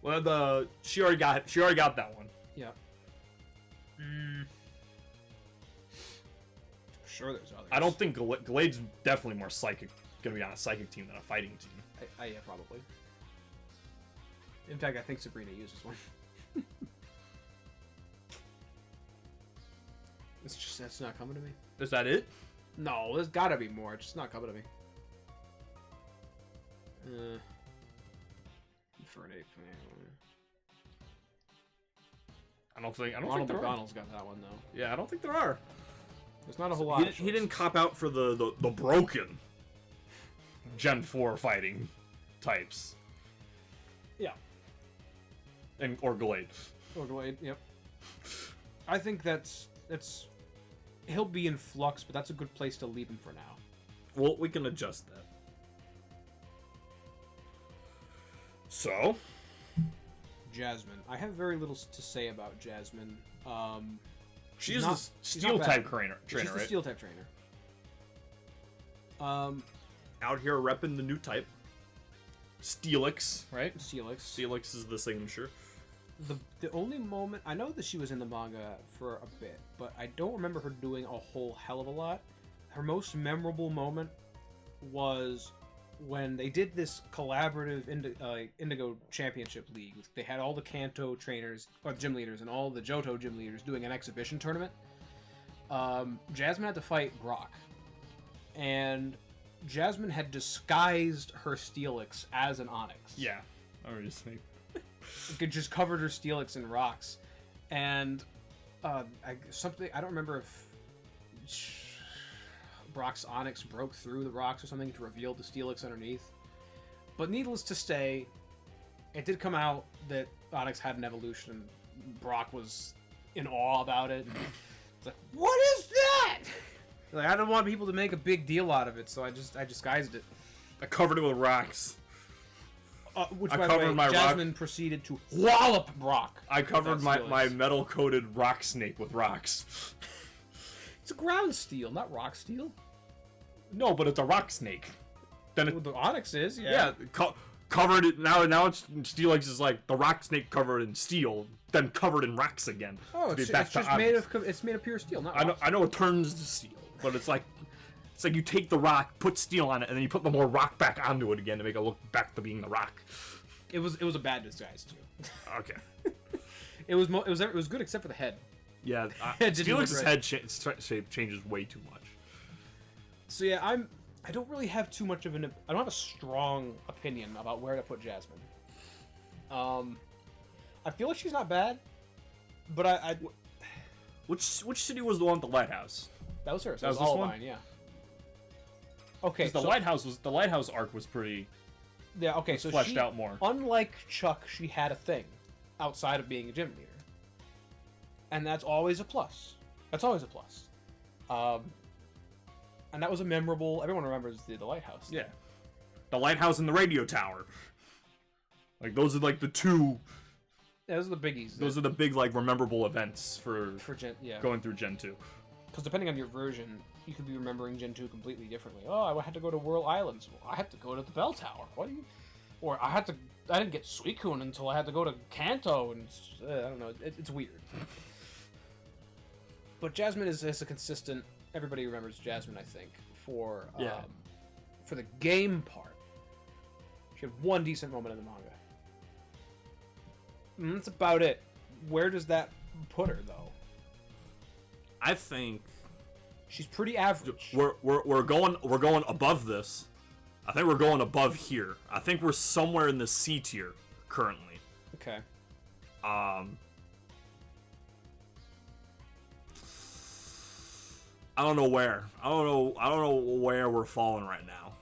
[SPEAKER 1] Well, she already got that one.
[SPEAKER 2] Yeah. Sure, there's others.
[SPEAKER 1] I don't think Galade's definitely more psychic. Gonna be on a psychic team than a fighting team.
[SPEAKER 2] Yeah, probably. In fact, I think Sabrina uses one. That's not coming to me.
[SPEAKER 1] Is that it?
[SPEAKER 2] No, there's gotta be more. It's just not coming to me. Infernape.
[SPEAKER 1] I don't think
[SPEAKER 2] Ronald McDonald's got that one though.
[SPEAKER 1] Yeah, I don't think there are.
[SPEAKER 2] There's not a whole lot.
[SPEAKER 1] He didn't cop out for the broken Gen 4 fighting types.
[SPEAKER 2] Yeah.
[SPEAKER 1] Or Gallade.
[SPEAKER 2] Yep. I think that's he'll be in flux, but that's a good place to leave him for now.
[SPEAKER 1] Well, we can adjust that. So,
[SPEAKER 2] Jasmine. I have very little to say about Jasmine.
[SPEAKER 1] She's the steel type trainer,
[SPEAKER 2] She's the steel type trainer.
[SPEAKER 1] Out here repping the new type. Steelix, right?
[SPEAKER 2] Steelix
[SPEAKER 1] is the signature.
[SPEAKER 2] The only moment I know that she was in the manga for a bit, but I don't remember her doing a whole hell of a lot. Her most memorable moment was when they did this collaborative Indigo Championship League. They had all the Kanto trainers or gym leaders and all the Johto gym leaders doing an exhibition tournament. Jasmine had to fight Brock, and Jasmine had disguised her Steelix as an Onix.
[SPEAKER 1] Yeah, I was just saying.
[SPEAKER 2] It just covered her Steelix in rocks, and I don't remember if Brock's Onix broke through the rocks or something to reveal the Steelix underneath. But needless to say, it did come out that Onix had an evolution. Brock was in awe about it. It's like, what is that? Like, I don't want people to make a big deal out of it, so I disguised it.
[SPEAKER 1] I covered it with rocks.
[SPEAKER 2] Which, by the way, Jasmine proceeded to wallop Brock.
[SPEAKER 1] I covered my metal-coated rock snake with rocks.
[SPEAKER 2] It's a ground steel, not rock steel.
[SPEAKER 1] No, but it's a rock snake. Then
[SPEAKER 2] the Onix is, yeah.
[SPEAKER 1] Yeah, covered it. Now it's Steelix is like the rock snake covered in steel, then covered in rocks again.
[SPEAKER 2] Oh, it's just made of pure steel, not rocks.
[SPEAKER 1] I know it turns to steel, but it's like you take the rock, put steel on it, and then you put the more rock back onto it again to make it look back to being the rock.
[SPEAKER 2] It was a bad disguise too.
[SPEAKER 1] Okay.
[SPEAKER 2] It was good except for the head.
[SPEAKER 1] Yeah, Steelix's head shape changes way too much.
[SPEAKER 2] So yeah, I don't really have too much of I don't have a strong opinion about where to put Jasmine. I feel like she's not bad, but
[SPEAKER 1] Which city was the one with the lighthouse?
[SPEAKER 2] That was hers. That was all mine. Yeah. Okay.
[SPEAKER 1] The lighthouse arc was pretty.
[SPEAKER 2] Yeah. Okay. So
[SPEAKER 1] fleshed out more.
[SPEAKER 2] Unlike Chuck, she had a thing outside of being a gym leader, and that's always a plus. That's always a plus. And that was a memorable. Everyone remembers the lighthouse.
[SPEAKER 1] Yeah. The lighthouse and the radio tower. Like those are like the two.
[SPEAKER 2] Yeah, those are the biggies.
[SPEAKER 1] Those are the big like memorable events for going through Gen 2.
[SPEAKER 2] Because depending on your version, you could be remembering Gen 2 completely differently. Oh, I had to go to Whirl Islands. Well, I had to go to the Bell Tower. What do you? Or I didn't get Suicune until I had to go to Kanto, and I don't know. It's weird. But Jasmine is a consistent. Everybody remembers Jasmine, I think, for the game part. She had one decent moment in the manga. And that's about it. Where does that put her, though?
[SPEAKER 1] I think
[SPEAKER 2] she's pretty average.
[SPEAKER 1] We're going above this. I think we're going above here. I think we're somewhere in the C tier currently.
[SPEAKER 2] Okay.
[SPEAKER 1] I don't know where. I don't know where we're falling right now.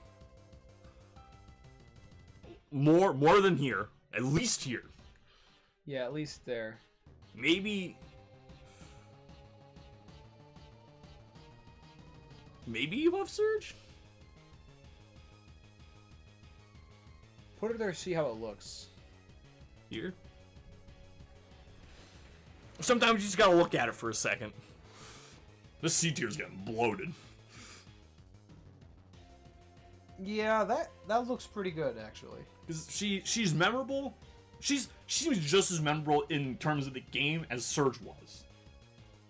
[SPEAKER 1] More than here. At least here.
[SPEAKER 2] Yeah, at least there.
[SPEAKER 1] Maybe above Surge?
[SPEAKER 2] Put her there, see how it looks.
[SPEAKER 1] Here? Sometimes you just gotta look at it for a second. This C tier's getting bloated.
[SPEAKER 2] Yeah, that looks pretty good, actually.
[SPEAKER 1] Because she's memorable. She's just as memorable in terms of the game as Surge was.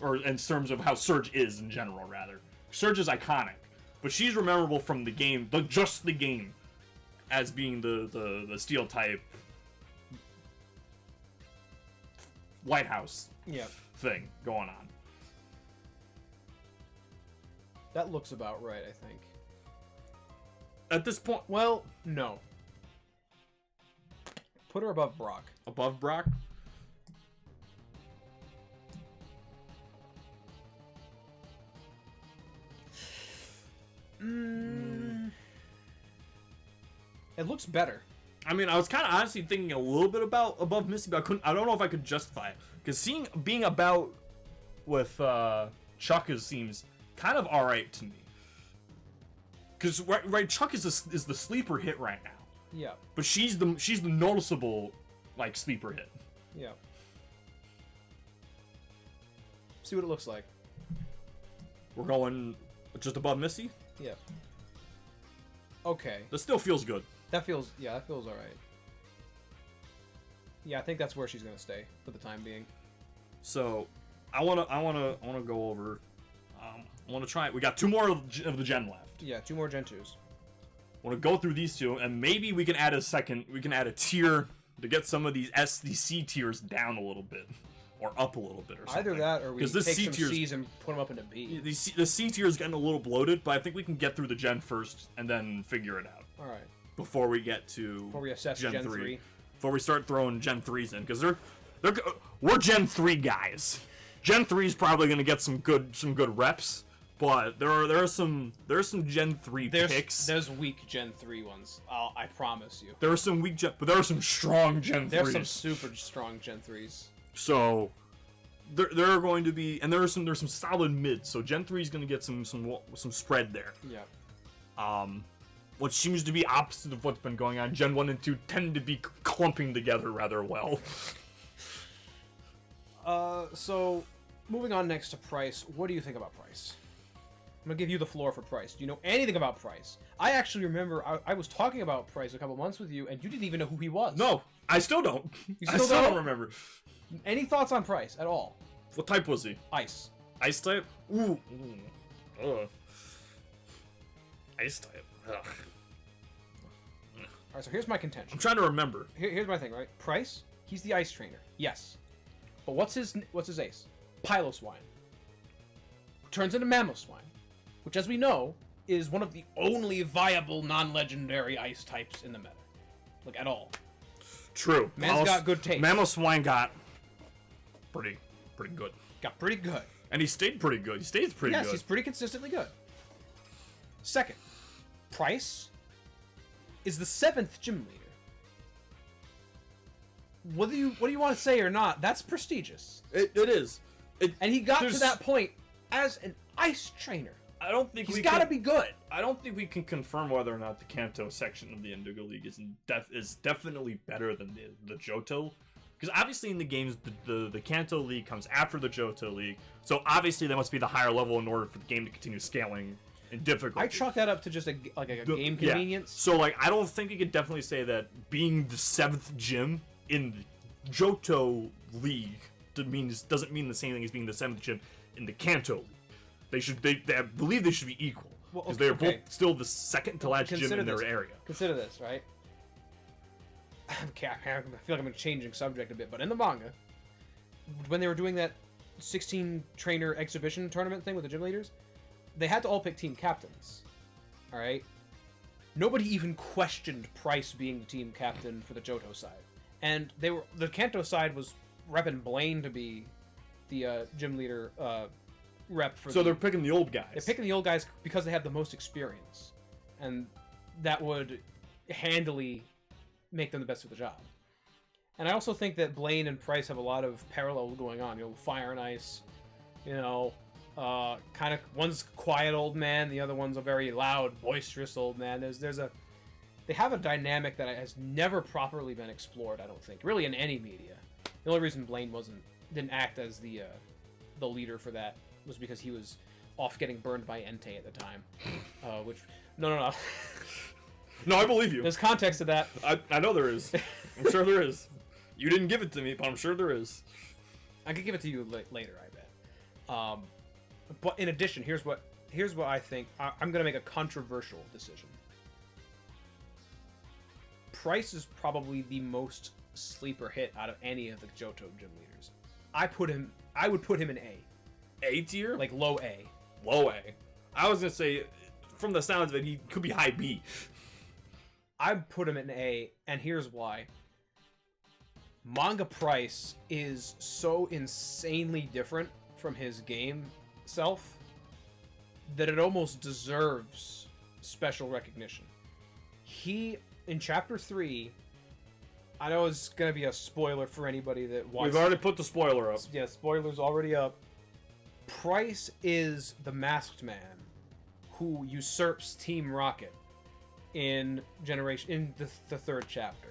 [SPEAKER 1] Or in terms of how Surge is in general, rather. Surge is iconic. But she's memorable from the game, just the game, as being the steel type lighthouse thing going on.
[SPEAKER 2] That looks about right, I think.
[SPEAKER 1] At this point,
[SPEAKER 2] well, no. Put her above Brock.
[SPEAKER 1] Above Brock?
[SPEAKER 2] It looks better.
[SPEAKER 1] I mean, I was kind of honestly thinking a little bit about above Misty, but I don't know if I could justify it. Because being about with Chuck seems kind of alright to me. Because right, Chuck is the sleeper hit right now.
[SPEAKER 2] Yeah.
[SPEAKER 1] But she's the noticeable like sleeper hit.
[SPEAKER 2] Yeah. See what it looks like.
[SPEAKER 1] We're going just above Missy?
[SPEAKER 2] Yeah. Okay.
[SPEAKER 1] That still feels good.
[SPEAKER 2] That feels alright. Yeah, I think that's where she's gonna stay for the time being.
[SPEAKER 1] So, I wanna go over. I wanna try it. We got 2 more of the gen left.
[SPEAKER 2] Yeah, 2 more Gen 2s.
[SPEAKER 1] I wanna go through these 2, and maybe we can add a tier to get some of these C tiers down a little bit, or up a little bit or something.
[SPEAKER 2] Either that, or we take some C's and put them up into B.
[SPEAKER 1] The C tier is getting a little bloated, but I think we can get through the Gen first and then figure it out.
[SPEAKER 2] All right.
[SPEAKER 1] Before we get to
[SPEAKER 2] before we assess Gen 3.
[SPEAKER 1] Before we start throwing Gen 3s in, because we're Gen 3 guys. Gen 3 is probably going to get some good reps, but there are some Gen 3 picks.
[SPEAKER 2] There's weak Gen 3 ones. I promise you.
[SPEAKER 1] There are some weak but there are some strong Gen 3s.
[SPEAKER 2] There's some super strong Gen 3s.
[SPEAKER 1] So there are going to be, and there's some solid mids. So Gen 3 is going to get some spread there.
[SPEAKER 2] Yeah.
[SPEAKER 1] What seems to be opposite of what's been going on. Gen 1 and 2 tend to be clumping together rather well.
[SPEAKER 2] So moving on next to Price, what do you think about Price? I'm gonna give you the floor for Price. Do you know anything about Price? I actually remember I was talking about Price a couple months with you, and you didn't even know who he was.
[SPEAKER 1] No, I still don't. I still don't remember.
[SPEAKER 2] Any thoughts on Price at all?
[SPEAKER 1] What type was he?
[SPEAKER 2] Ice.
[SPEAKER 1] Ice type? Ooh. Ugh. Ice type. Ugh.
[SPEAKER 2] Alright, so here's my contention.
[SPEAKER 1] I'm trying to remember.
[SPEAKER 2] Here's my thing, right? Price, he's the ice trainer. Yes. But what's his ace? Piloswine. Turns into Mamoswine, which, as we know, is one of the only viable non-legendary ice types in the meta. Like, at all.
[SPEAKER 1] True.
[SPEAKER 2] Man's got good taste.
[SPEAKER 1] Mamoswine got pretty good.
[SPEAKER 2] Got pretty good.
[SPEAKER 1] And he stayed pretty good. He stays pretty good.
[SPEAKER 2] Yes, he's pretty consistently good. Second, Price is the 7th gym leader. Whether you want to say or not, that's prestigious.
[SPEAKER 1] It is.
[SPEAKER 2] And he got to that point as an ice trainer.
[SPEAKER 1] I don't think
[SPEAKER 2] he's got to be good.
[SPEAKER 1] I don't think we can confirm whether or not the Kanto section of the Indigo League is definitely better than the Johto. Because obviously in the games, the Kanto League comes after the Johto League. So obviously that must be the higher level in order for the game to continue scaling in difficulty.
[SPEAKER 2] I chalk that up to just a game convenience.
[SPEAKER 1] Yeah. So I don't think you could definitely say that being the 7th gym in the Johto League doesn't mean the same thing as being the 7th gym in the Kanto League. I believe they should be equal because they are both still the second to last gym in their area.
[SPEAKER 2] Consider this, right? Okay, I feel like I'm changing subject a bit, but in the manga, when they were doing that 16 trainer exhibition tournament thing with the gym leaders, they had to all pick team captains. All right. Nobody even questioned Price being the team captain for the Johto side, and the Kanto side was repping Blaine to be the gym leader rep for.
[SPEAKER 1] So they're picking the old guys.
[SPEAKER 2] They're picking the old guys because they have the most experience, and that would handily make them the best of the job. And I also think that Blaine and Price have a lot of parallels going on. Fire and ice. Kind of one's quiet old man, the other one's a very loud, boisterous old man. They have a dynamic that has never properly been explored. I don't think, really, in any media. The only reason Blaine didn't act as the leader for that was because he was off getting burned by Entei at the time. No.
[SPEAKER 1] No, I believe you.
[SPEAKER 2] There's context to that.
[SPEAKER 1] I know there is. I'm sure there is. You didn't give it to me, but I'm sure there is.
[SPEAKER 2] I could give it to you later, I bet. But in addition, here's what I think. I'm going to make a controversial decision. Price is probably the most sleeper hit out of any of the Johto gym leaders. I would put him in A.
[SPEAKER 1] A tier?
[SPEAKER 2] Like low A.
[SPEAKER 1] Low A. I was going to say, from the sounds of it, he could be high B.
[SPEAKER 2] I'd put him in A, and here's why. Manga Price is so insanely different from his game self that it almost deserves special recognition. In Chapter 3, I know it's going to be a spoiler for anybody that wants...
[SPEAKER 1] We've already put the spoiler up.
[SPEAKER 2] Yeah, spoiler's already up. Price is the masked man who usurps Team Rocket in the 3rd chapter.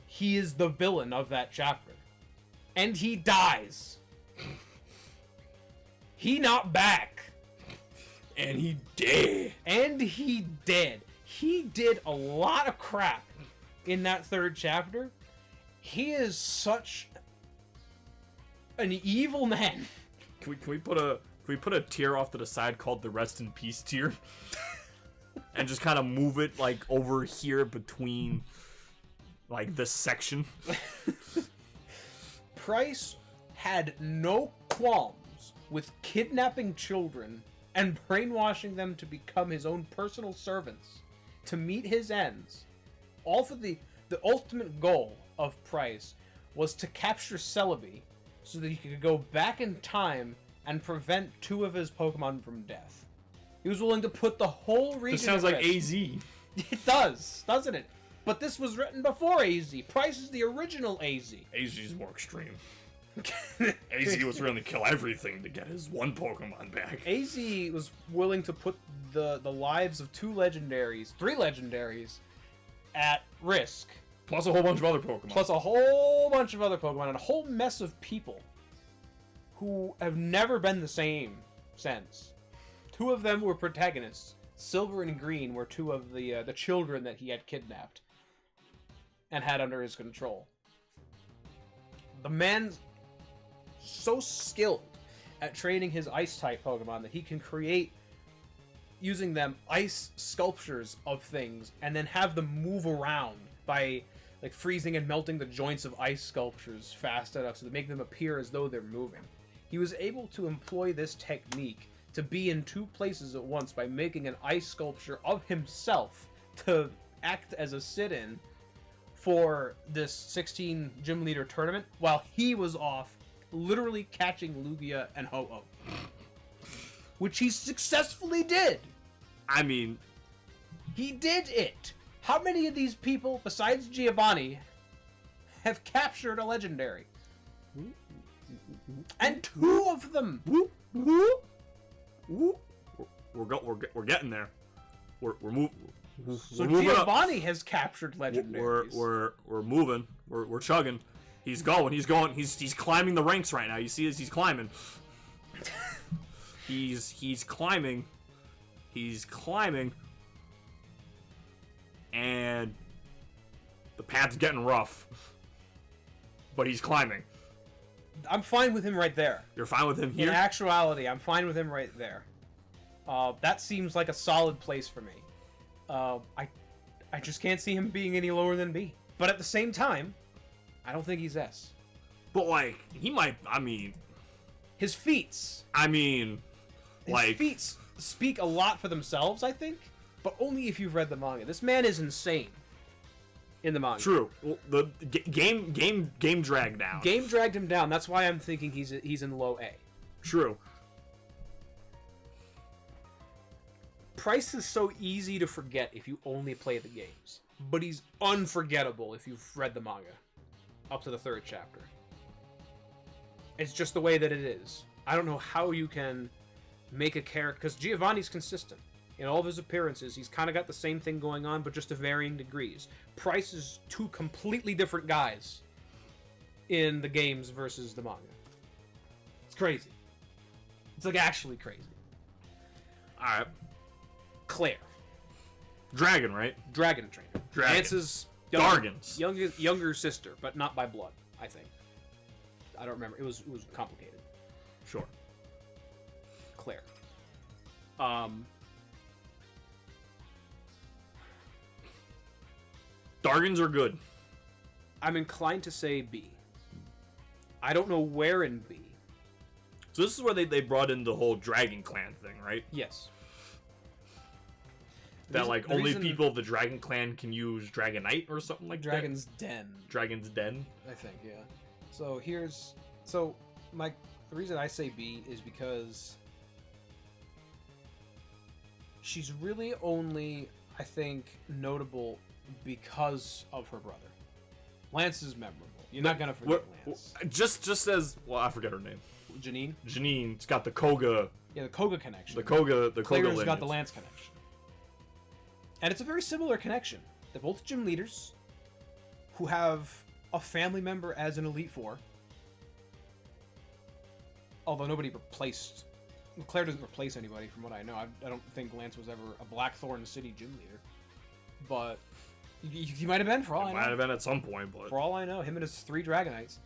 [SPEAKER 2] He is the villain of that chapter. And he dies. He not back.
[SPEAKER 1] And he dead.
[SPEAKER 2] He did a lot of crap in that 3rd chapter. He is such an evil man.
[SPEAKER 1] Can we put a tier off to the side called the Rest in Peace tier? And just kind of move it over here between this section.
[SPEAKER 2] Price had no qualms with kidnapping children and brainwashing them to become his own personal servants to meet his ends. All for the ultimate goal of Pryce was to capture Celebi so that he could go back in time and prevent 2 of his Pokemon from death. He was willing to put the whole region.
[SPEAKER 1] This sounds like AZ.
[SPEAKER 2] It does, doesn't it? But this was written before AZ. Pryce is the original AZ.
[SPEAKER 1] AZ is more extreme. AZ was willing to kill everything to get his 1 Pokemon back.
[SPEAKER 2] AZ was willing to put the lives of 2 legendaries, 3 legendaries, at risk.
[SPEAKER 1] Plus a whole bunch of other Pokemon.
[SPEAKER 2] Plus a whole bunch of other Pokemon and a whole mess of people who have never been the same since. 2 of them were protagonists. Silver and Green were 2 of the children that he had kidnapped and had under his control. The man's so skilled at training his Ice-type Pokemon that he can create, using them, ice sculptures of things and then have them move around by like freezing and melting the joints of ice sculptures fast enough so to make them appear as though they're moving. He was able to employ this technique to be in 2 places at once by making an ice sculpture of himself to act as a sit-in for this 16 gym leader tournament while he was off literally catching Lugia and Ho-Oh. Which he successfully did.
[SPEAKER 1] I mean,
[SPEAKER 2] he did it. How many of these people, besides Giovanni, have captured a legendary? And 2 of them.
[SPEAKER 1] We're getting there. We're moving.
[SPEAKER 2] So Giovanni has captured legendaries.
[SPEAKER 1] We're moving. We're chugging. He's going. He's climbing the ranks right now. You see as he's climbing. He's climbing. He's climbing. And the path's getting rough. But he's climbing.
[SPEAKER 2] I'm fine with him right there.
[SPEAKER 1] You're fine with him here?
[SPEAKER 2] In actuality, I'm fine with him right there. That seems like a solid place for me. I just can't see him being any lower than B. But at the same time, I don't think he's S.
[SPEAKER 1] But, like, he might, I mean...
[SPEAKER 2] His feats.
[SPEAKER 1] I mean, like...
[SPEAKER 2] His feats speak a lot for themselves, I think. But only if you've read the manga. This man is insane. In the manga.
[SPEAKER 1] True. Well, the game dragged down.
[SPEAKER 2] Game dragged him down. That's why I'm thinking he's in low A.
[SPEAKER 1] True.
[SPEAKER 2] Pryce is so easy to forget if you only play the games. But he's unforgettable if you've read the manga. Up to the 3rd chapter. It's just the way that it is. I don't know how you can make a character... Because Giovanni's consistent. In all of his appearances, he's kind of got the same thing going on, but just to varying degrees. Pryce is 2 completely different guys in the games versus the manga. It's crazy. It's like actually crazy.
[SPEAKER 1] Alright.
[SPEAKER 2] Claire.
[SPEAKER 1] Dragon, right?
[SPEAKER 2] Dragon trainer.
[SPEAKER 1] Dragon.
[SPEAKER 2] Lance's younger sister, but not by blood, I think. I don't remember. It was complicated.
[SPEAKER 1] Sure.
[SPEAKER 2] Claire.
[SPEAKER 1] Dargans are good.
[SPEAKER 2] I'm inclined to say B. I don't know where in B.
[SPEAKER 1] So this is where they brought in the whole Dragon Clan thing, right?
[SPEAKER 2] Yes.
[SPEAKER 1] That like only people of the Dragon Clan can use Dragonite or something like
[SPEAKER 2] Dragon's
[SPEAKER 1] that?
[SPEAKER 2] Den.
[SPEAKER 1] Dragon's Den?
[SPEAKER 2] I think, yeah. So the reason I say B is because she's really only, I think, notable because of her brother. Lance is memorable. You're not gonna forget Lance.
[SPEAKER 1] Just as I forget her name.
[SPEAKER 2] Janine.
[SPEAKER 1] Janine's got the Koga.
[SPEAKER 2] Yeah, the Koga connection.
[SPEAKER 1] The Koga
[SPEAKER 2] Claire's got the Lance connection, and it's a very similar connection. They're both gym leaders who have a family member as an Elite Four. Although nobody replaced. Claire doesn't replace anybody, from what I know. I don't think Lance was ever a Blackthorn City gym leader, but. He might have been, for all I know.
[SPEAKER 1] Might have been at some point, but...
[SPEAKER 2] For all I know, him and his 3 Dragonites.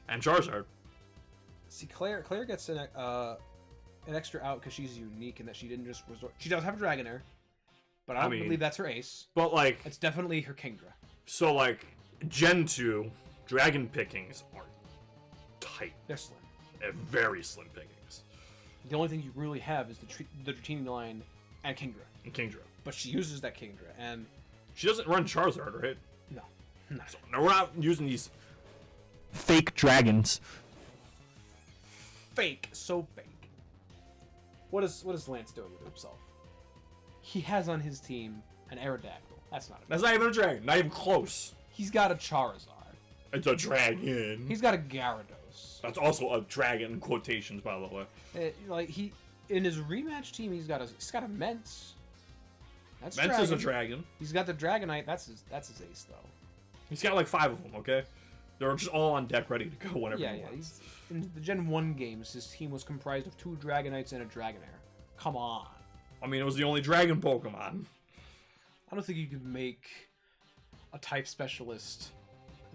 [SPEAKER 1] And Charizard.
[SPEAKER 2] See, Claire gets an extra out because she's unique in that she didn't just resort... She does have a Dragonair, but I don't believe that's her ace.
[SPEAKER 1] But, like...
[SPEAKER 2] It's definitely her Kingdra.
[SPEAKER 1] So, like, Gen 2, Dragon pickings are tight.
[SPEAKER 2] They're slim.
[SPEAKER 1] They're very slim pickings.
[SPEAKER 2] The only thing you really have is the Dratini line and Kingdra. But she uses that Kingdra, and
[SPEAKER 1] she doesn't run Charizard, right?
[SPEAKER 2] No.
[SPEAKER 1] So, no, we're not using these fake dragons.
[SPEAKER 2] Fake, so fake. What is Lance doing with himself? He has on his team an Aerodactyl. That's not
[SPEAKER 1] even a dragon. Not even close.
[SPEAKER 2] He's got a Charizard.
[SPEAKER 1] It's a dragon.
[SPEAKER 2] He's got a Gyarados.
[SPEAKER 1] That's also a dragon in quotations, by the way.
[SPEAKER 2] In his rematch team, he's got a Mence.
[SPEAKER 1] That's Mence is a dragon.
[SPEAKER 2] He's got the Dragonite. That's his ace though.
[SPEAKER 1] He's got like 5 of them. Okay, they're just all on deck, ready to go whenever.
[SPEAKER 2] Yeah. In the Gen 1 games, his team was comprised of 2 Dragonites and a Dragonair. Come on.
[SPEAKER 1] I mean, it was the only dragon Pokemon.
[SPEAKER 2] I don't think you could make a type specialist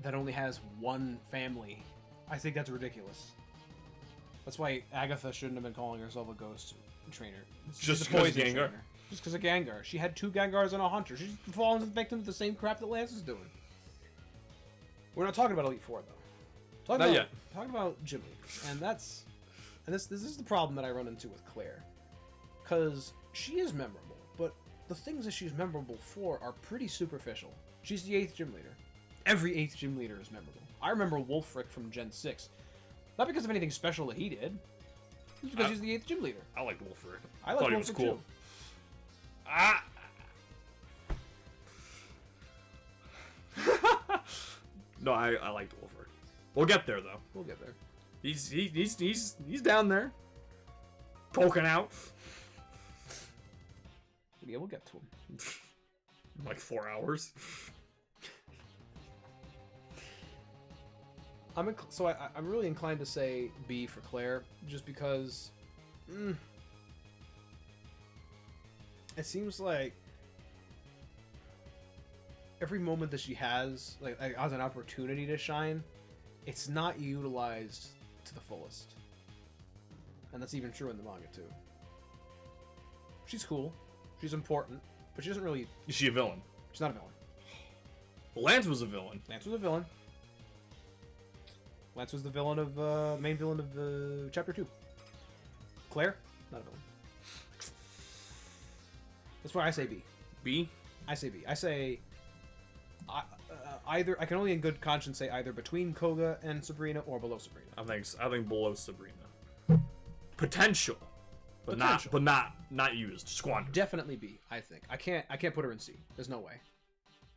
[SPEAKER 2] that only has 1 family. I think that's ridiculous. That's why Agatha shouldn't have been calling herself a ghost trainer.
[SPEAKER 1] Just because of Gengar?
[SPEAKER 2] Trainer. Just because of Gengar. She had 2 Gengars and a Hunter. She's fallen victim to the same crap that Lance is doing. We're not talking about Elite Four, though.
[SPEAKER 1] Not yet.
[SPEAKER 2] Talking about gym leaders. And this is the problem that I run into with Claire. Because she is memorable, but the things that she's memorable for are pretty superficial. She's the 8th gym leader. Every 8th gym leader is memorable. I remember Wolfric from Gen 6. Not because of anything special that he did. It's because he's the 8th gym leader.
[SPEAKER 1] I liked Wolfric.
[SPEAKER 2] I thought he was cool. Too.
[SPEAKER 1] No, I liked Wolfric. We'll get there though.
[SPEAKER 2] We'll get there.
[SPEAKER 1] He's down there, poking out.
[SPEAKER 2] Yeah, we'll get to him.
[SPEAKER 1] Like 4 hours.
[SPEAKER 2] I'm really inclined to say B for Claire, just because it seems like every moment that she has, like as an opportunity to shine, it's not utilized to the fullest, and that's even true in the manga too. She's cool, she's important, but she doesn't really.
[SPEAKER 1] Is she a villain?
[SPEAKER 2] She's not a villain.
[SPEAKER 1] Lance was a villain.
[SPEAKER 2] Lance was a villain. Lance was the villain of main villain of Chapter 2. Claire, not a villain. That's why I say B.
[SPEAKER 1] B?
[SPEAKER 2] I say B. I say either. I can only in good conscience say either between Koga and Sabrina or below Sabrina.
[SPEAKER 1] I think below Sabrina. Potential, but not used. Squandered.
[SPEAKER 2] Definitely B. I think I can't put her in C. There's no way.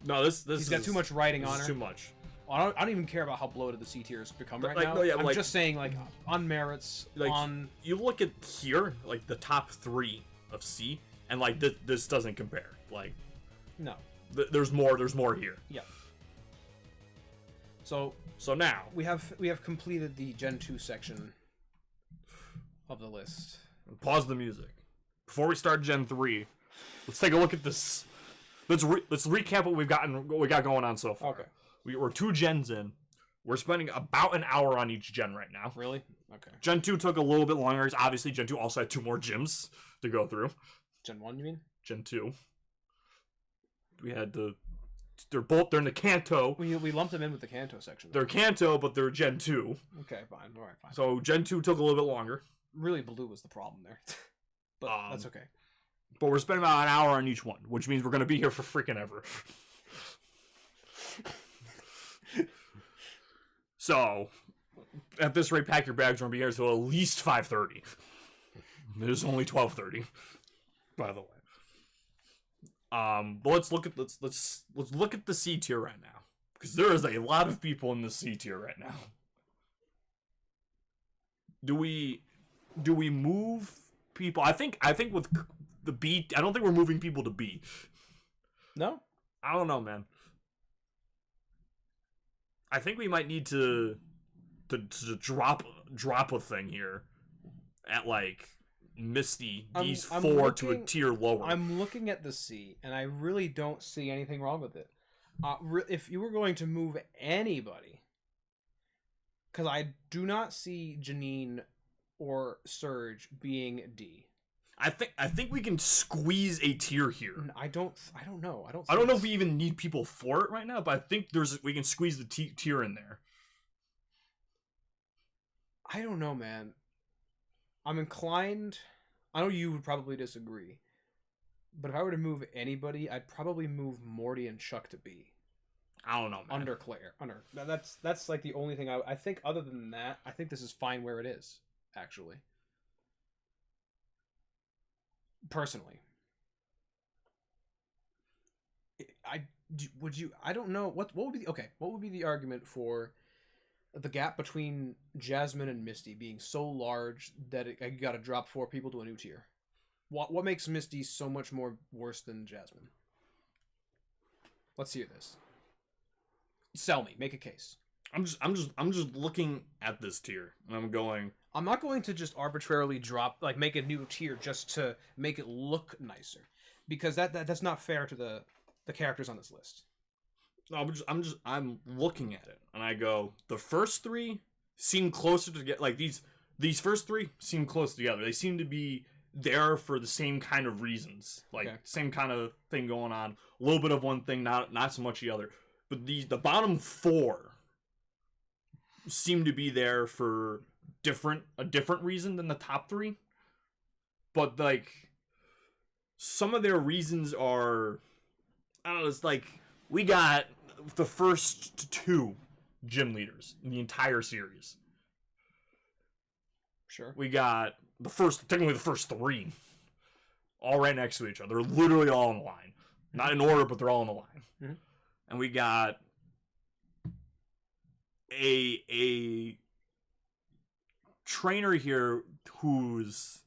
[SPEAKER 1] No, this
[SPEAKER 2] He's got too much writing on her.
[SPEAKER 1] Too much.
[SPEAKER 2] I don't even care about how bloated the C tier has become right now.
[SPEAKER 1] No, yeah,
[SPEAKER 2] I'm just saying, like, on merits, on...
[SPEAKER 1] You look at here, like, the top 3 of C, and, like, this doesn't compare. Like...
[SPEAKER 2] No.
[SPEAKER 1] There's more here.
[SPEAKER 2] Yeah. So
[SPEAKER 1] now...
[SPEAKER 2] We have completed the Gen 2 section of the list.
[SPEAKER 1] Pause the music. Before we start Gen 3, let's take a look at this. Let's recap what we got going on so far.
[SPEAKER 2] Okay.
[SPEAKER 1] We're 2 gens in. We're spending about an hour on each gen right now.
[SPEAKER 2] Really? Okay.
[SPEAKER 1] Gen 2 took a little bit longer. Obviously, Gen 2 also had 2 more gyms to go through.
[SPEAKER 2] Gen 1, you mean?
[SPEAKER 1] Gen 2. We had they're in the Kanto.
[SPEAKER 2] We lumped them in with the Kanto section.
[SPEAKER 1] They're Kanto, but they're Gen 2.
[SPEAKER 2] Okay, fine. All right, fine.
[SPEAKER 1] So Gen 2 took a little bit longer.
[SPEAKER 2] Really, Blue was the problem there. But that's okay.
[SPEAKER 1] But we're spending about an hour on each one, which means we're going to be here for freaking ever. So, at this rate, pack your bags. We're gonna be here until at least 5:30. It is only 12:30, by the way. But let's look at the C tier right now, because there is a lot of people in the C tier right now. Do we move people? I think with the B, I don't think we're moving people to B.
[SPEAKER 2] No,
[SPEAKER 1] I don't know, man. I think we might need to drop a thing here at like Misty. These 4 to a tier lower.
[SPEAKER 2] I'm looking at the C, and I really don't see anything wrong with it. If you were going to move anybody, because I do not see Janine or Surge being D.
[SPEAKER 1] I think we can squeeze a tier here.
[SPEAKER 2] I don't know.
[SPEAKER 1] I don't know if we even need people for it right now, but I think we can squeeze the tier in there.
[SPEAKER 2] I don't know, man. I'm inclined. I know you would probably disagree, but if I were to move anybody, I'd probably move Morty and Chuck to B.
[SPEAKER 1] I don't know, man.
[SPEAKER 2] Under Claire. That's like the only thing I think. Other than that, I think this is fine where it is. Actually, personally, I don't know what would be what would be the argument for the gap between Jasmine and Misty being so large that I got to drop 4 people to a new tier. What makes Misty so much more worse than Jasmine? Let's hear this. Sell me. Make a case.
[SPEAKER 1] I'm just looking at this tier and I'm going.
[SPEAKER 2] I'm not going to just arbitrarily make a new tier just to make it look nicer, because that's not fair to the characters on this list.
[SPEAKER 1] No, I'm looking at it and I go, the first 3 seem closer to get like these first 3 seem close together. They seem to be there for the same kind of reasons, same kind of thing going on. A little bit of one thing, not so much the other. But the bottom 4 seem to be there for a different reason than the top 3. But like some of their reasons are, I don't know, it's like we got the first 2 gym leaders in the entire series.
[SPEAKER 2] Sure.
[SPEAKER 1] We got technically the first 3 all right next to each other. They're literally all in the line. Not in order, but they're all in the line.
[SPEAKER 2] Mm-hmm.
[SPEAKER 1] And we got a trainer here whose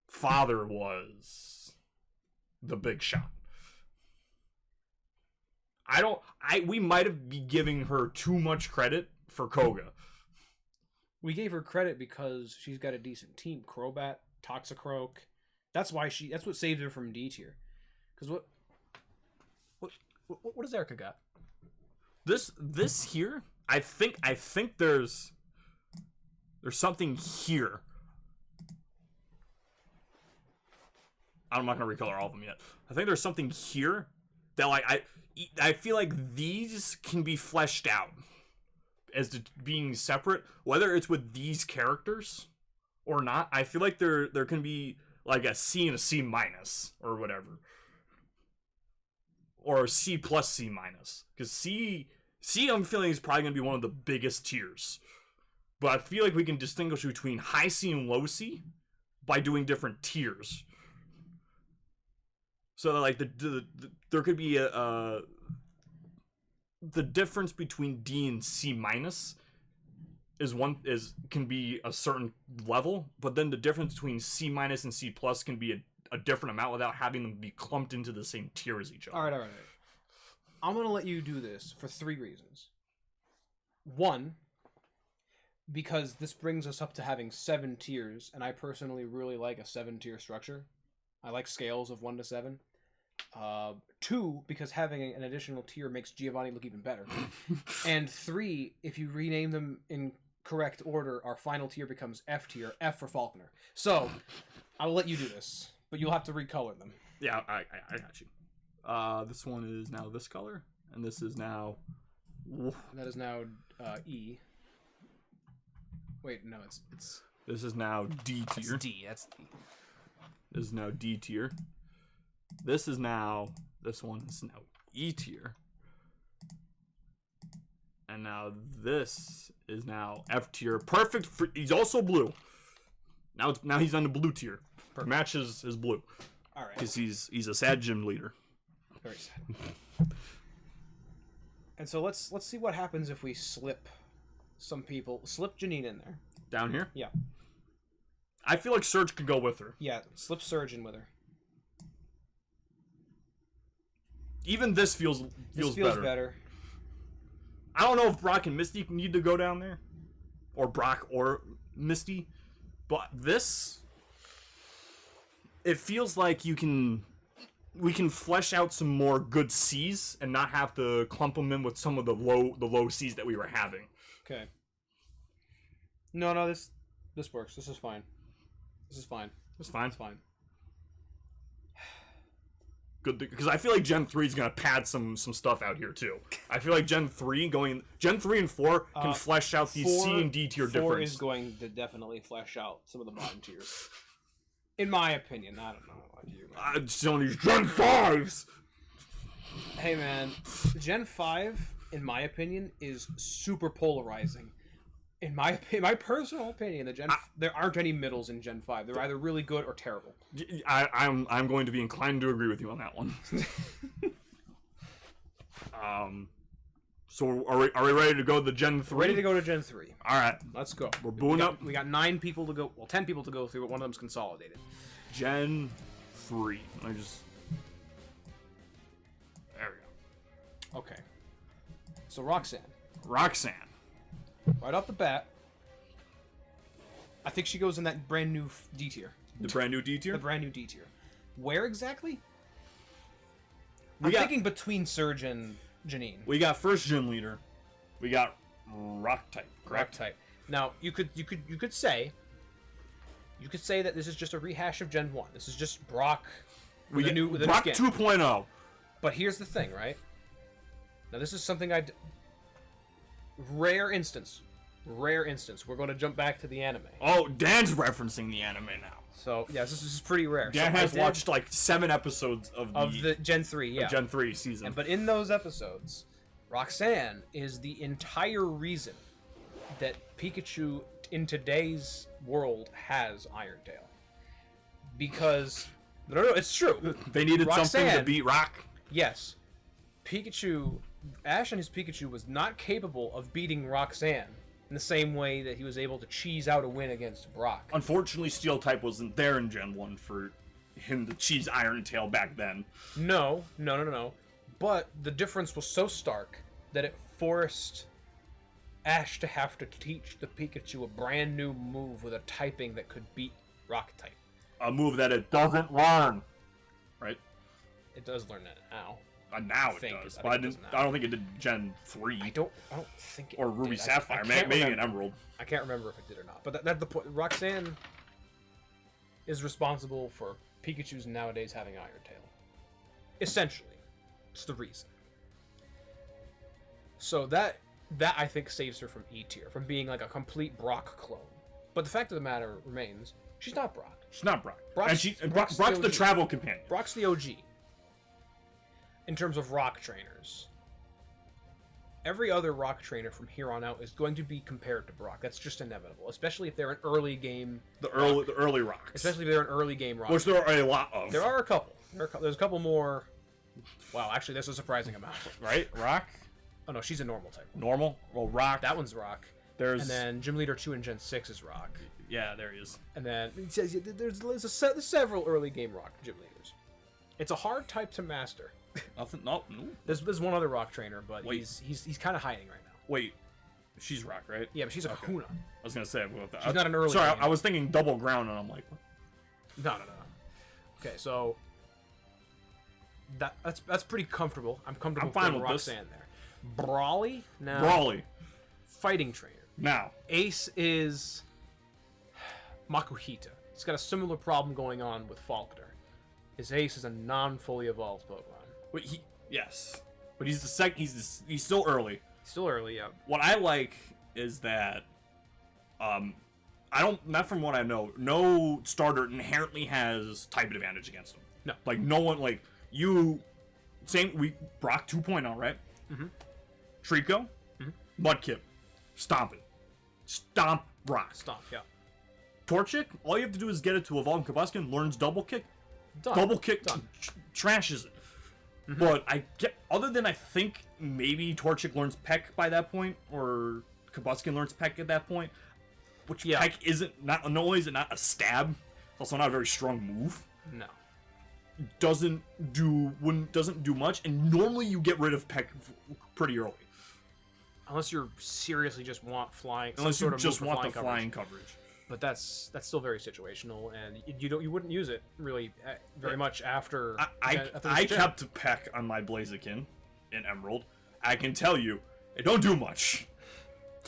[SPEAKER 1] father was the big shot. We might have been giving her too much credit for Koga.
[SPEAKER 2] We gave her credit because she's got a decent team. Crobat, Toxicroak. That's what saved her from D tier. Because what does Erica got?
[SPEAKER 1] This here, I think there's something here. I'm not gonna recolor all of them yet. I think there's something here that I feel like these can be fleshed out as to being separate, whether it's with these characters or not. I feel like there can be like a C and a C minus or whatever, or a C plus C minus, because C I'm feeling is probably gonna be one of the biggest tiers, but I feel like we can distinguish between high C and low C by doing different tiers. So like there could be the difference between D and C minus can be a certain level, but then the difference between C minus and C plus can be a different amount without having them be clumped into the same tier as each other.
[SPEAKER 2] All right. I'm gonna let you do this for 3 reasons. 1, because this brings us up to having 7 tiers, and I personally really like a 7-tier structure. I like scales of 1 to 7. 2, because having an additional tier makes Giovanni look even better. And 3, if you rename them in correct order, our final tier becomes F tier, F for Faulkner. So, I'll let you do this, but you'll have to recolor them.
[SPEAKER 1] Yeah, I got you. This one is now this color, and this is now...
[SPEAKER 2] That is now E. Wait, no, it's...
[SPEAKER 1] This is now D tier.
[SPEAKER 2] That's D.
[SPEAKER 1] This is now D tier. This one is now E tier. And now this is now F tier. Perfect for, he's also blue. Now he's on the blue tier. Perfect. Matches his blue.
[SPEAKER 2] All right.
[SPEAKER 1] Because he's a sad gym leader.
[SPEAKER 2] Very sad. And so let's see what happens if we slip Janine in there.
[SPEAKER 1] Down here?
[SPEAKER 2] Yeah.
[SPEAKER 1] I feel like Surge could go with her.
[SPEAKER 2] Yeah, slip Surge in with her.
[SPEAKER 1] Even this feels better. I don't know if Brock and Misty need to go down there, or Brock or Misty, but this, it feels like we can flesh out some more good C's and not have to clump them in with some of the low C's that we were having.
[SPEAKER 2] Okay. No, this works. This is fine.
[SPEAKER 1] It's fine. good because I feel like Gen 3 is gonna pad some stuff out here too. I feel like Gen 3 and 4 can flesh out these C and D tier difference.
[SPEAKER 2] 4 is going to definitely flesh out some of the bottom tiers. In my opinion, I don't know about you.
[SPEAKER 1] I'm still these Gen 5s.
[SPEAKER 2] Hey man, Gen 5, in my opinion, is super polarizing. In my personal opinion, there aren't any middles in Gen 5. They're either really good or terrible.
[SPEAKER 1] I'm going to be inclined to agree with you on that one. So are we ready to go to Gen 3?
[SPEAKER 2] Ready to go to Gen 3.
[SPEAKER 1] All right,
[SPEAKER 2] let's go.
[SPEAKER 1] We're booing up.
[SPEAKER 2] We got 9 people to go. Well, 10 people to go through, but one of them's consolidated.
[SPEAKER 1] Gen 3. There we go.
[SPEAKER 2] Okay. So Roxanne. Right off the bat, I think she goes in that brand new D tier.
[SPEAKER 1] The brand new D tier?
[SPEAKER 2] The brand new D tier. Where exactly? I'm thinking between Surge and Janine.
[SPEAKER 1] We got first gym leader. We got rock type. Correct?
[SPEAKER 2] Rock type. Now you could say that this is just a rehash of Gen 1. This is just Brock with a new
[SPEAKER 1] Brock
[SPEAKER 2] skin.
[SPEAKER 1] 2.0.
[SPEAKER 2] But here's the thing, right? Now this is something rare instance. We're going to jump back to the anime.
[SPEAKER 1] Oh, Dan's referencing the anime now.
[SPEAKER 2] So, yes, this is pretty rare.
[SPEAKER 1] Dan has watched like 7 episodes of
[SPEAKER 2] the Gen 3, yeah.
[SPEAKER 1] Gen 3 season.
[SPEAKER 2] But in those episodes, Roxanne is the entire reason that Pikachu in today's world has Iron Tail. Because no, it's true.
[SPEAKER 1] They needed something to beat Rock.
[SPEAKER 2] Yes. Ash and his Pikachu was not capable of beating Roxanne in the same way that he was able to cheese out a win against Brock.
[SPEAKER 1] Unfortunately, Steel type wasn't there in Gen 1 for him to cheese Iron Tail back then.
[SPEAKER 2] No. But the difference was so stark that it forced Ash to have to teach the Pikachu a brand new move with a typing that could beat Rock type.
[SPEAKER 1] A move that it doesn't learn. Right?
[SPEAKER 2] It does learn that now.
[SPEAKER 1] Now it does, but I don't think it did Gen 3.
[SPEAKER 2] I don't think it
[SPEAKER 1] or Ruby
[SPEAKER 2] did.
[SPEAKER 1] Sapphire, maybe an Emerald.
[SPEAKER 2] I can't remember if it did or not. But that's the point. Roxanne is responsible for Pikachu's nowadays having Iron Tail. Essentially. It's the reason. So that I think saves her from E tier, from being like a complete Brock clone. But the fact of the matter remains, she's not Brock.
[SPEAKER 1] She's not Brock. Brock's the travel companion.
[SPEAKER 2] Brock's the OG. In terms of rock trainers, every other rock trainer from here on out is going to be compared to Brock. That's just inevitable, especially if they're an early game.
[SPEAKER 1] The early rocks.
[SPEAKER 2] Especially if they're an early game rock.
[SPEAKER 1] Which there are a lot of.
[SPEAKER 2] There are a couple. There's a couple more. Wow, actually, there's a surprising amount.
[SPEAKER 1] Right? Rock?
[SPEAKER 2] Oh no, she's a normal type.
[SPEAKER 1] Normal? Well, Rock.
[SPEAKER 2] That one's Rock. And then Gym Leader 2 and Gen 6 is Rock.
[SPEAKER 1] Yeah, there he is.
[SPEAKER 2] And then it says there's several early game Rock Gym Leaders. It's a hard type to master.
[SPEAKER 1] Nothing. No.
[SPEAKER 2] There's one other Rock trainer, but he's kind of hiding right now.
[SPEAKER 1] Wait, she's Rock, right?
[SPEAKER 2] Yeah, but she's a Kahuna.
[SPEAKER 1] I was gonna say
[SPEAKER 2] she's not an early.
[SPEAKER 1] Sorry, I was thinking double ground, and I'm like, what?
[SPEAKER 2] No. Okay, so that's pretty comfortable. I'm comfortable.
[SPEAKER 1] I'm fine
[SPEAKER 2] with Roxanne there. Brawly now.
[SPEAKER 1] Brawly,
[SPEAKER 2] fighting trainer.
[SPEAKER 1] Now
[SPEAKER 2] Ace is Makuhita. He's got a similar problem going on with Faulkner. His Ace is a non-fully evolved Pokemon.
[SPEAKER 1] But he's the second. He's still early.
[SPEAKER 2] Still early, yeah.
[SPEAKER 1] What I like is that, not from what I know, no starter inherently has type advantage against him.
[SPEAKER 2] No.
[SPEAKER 1] Like no one, Brock 2.0, right?
[SPEAKER 2] Mm-hmm.
[SPEAKER 1] Trico, Mudkip, Stomp Brock.
[SPEAKER 2] Stomp, yeah.
[SPEAKER 1] Torchic, all you have to do is get it to evolve in Combustion, learns Double Kick.
[SPEAKER 2] Done.
[SPEAKER 1] Double Kick trashes it.
[SPEAKER 2] Mm-hmm.
[SPEAKER 1] But other than I think maybe Torchic learns Peck by that point, or Combustion learns Peck at that point, which Peck not only is it not a stab, it's also not a very strong move.
[SPEAKER 2] No.
[SPEAKER 1] Doesn't do much, and normally you get rid of Peck pretty early.
[SPEAKER 2] Unless you seriously just want flying.
[SPEAKER 1] Unless you just want the flying coverage.
[SPEAKER 2] But that's still very situational, and you wouldn't use it really very much after.
[SPEAKER 1] I kept Peck on my Blaziken in Emerald. I can tell you, it don't do much.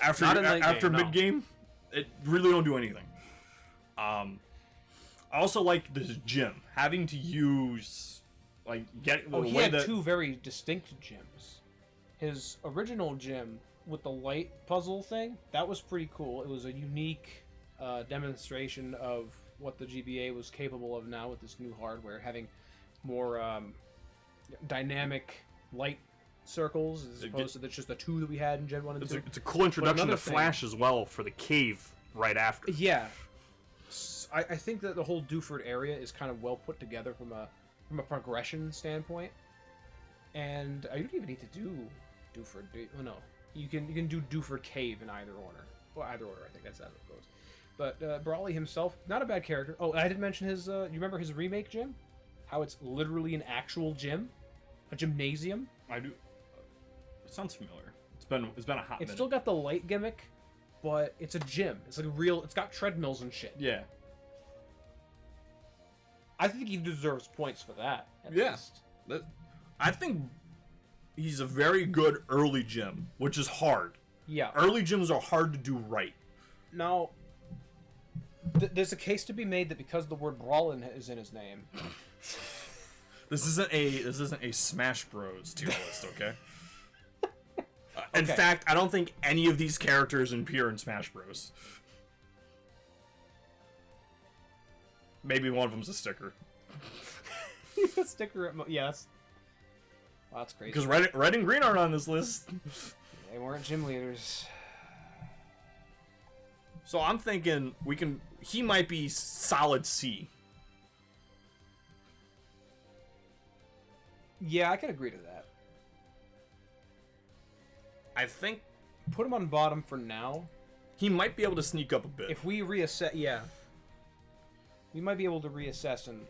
[SPEAKER 1] After mid game, it really don't do anything. I also like this gym having to use like get.
[SPEAKER 2] Oh, he had two very distinct gyms. His original gym with the light puzzle thing, that was pretty cool. It was a unique demonstration of what the GBA was capable of now with this new hardware, having more dynamic light circles as opposed to just the two that we had in Gen 1 and 2.
[SPEAKER 1] It's a cool introduction to Flash as well for the cave right after.
[SPEAKER 2] Yeah. I think that the whole Dewford area is kind of well put together from a progression standpoint. And you don't even need to do Dewford. No. You can do Dewford Cave in either order. Well, either order, I think that's how it goes. But Brawley himself, not a bad character. Oh, I didn't mention his... you remember his remake gym? How it's literally an actual gym? A gymnasium?
[SPEAKER 1] I do. It sounds familiar. It's been a hot minute.
[SPEAKER 2] It's still got the light gimmick, but it's a gym. It's like it's got treadmills and shit.
[SPEAKER 1] Yeah.
[SPEAKER 2] I think he deserves points for that.
[SPEAKER 1] Yes. Yeah. I think he's a very good early gym, which is hard.
[SPEAKER 2] Yeah.
[SPEAKER 1] Early gyms are hard to do right.
[SPEAKER 2] Now, there's a case to be made that because the word Brawlin is in his name.
[SPEAKER 1] This isn't a Smash Bros tier list, okay? In fact, I don't think any of these characters appear in Smash Bros. Maybe one of them's a sticker.
[SPEAKER 2] A sticker, yes. Wow, that's crazy.
[SPEAKER 1] Because red and green aren't on this list.
[SPEAKER 2] They weren't gym leaders.
[SPEAKER 1] So I'm thinking he might be solid C.
[SPEAKER 2] Yeah, I can agree to that.
[SPEAKER 1] I think
[SPEAKER 2] put him on bottom for now.
[SPEAKER 1] He might be able to sneak up a bit.
[SPEAKER 2] If we reassess, yeah. We might be able to reassess and...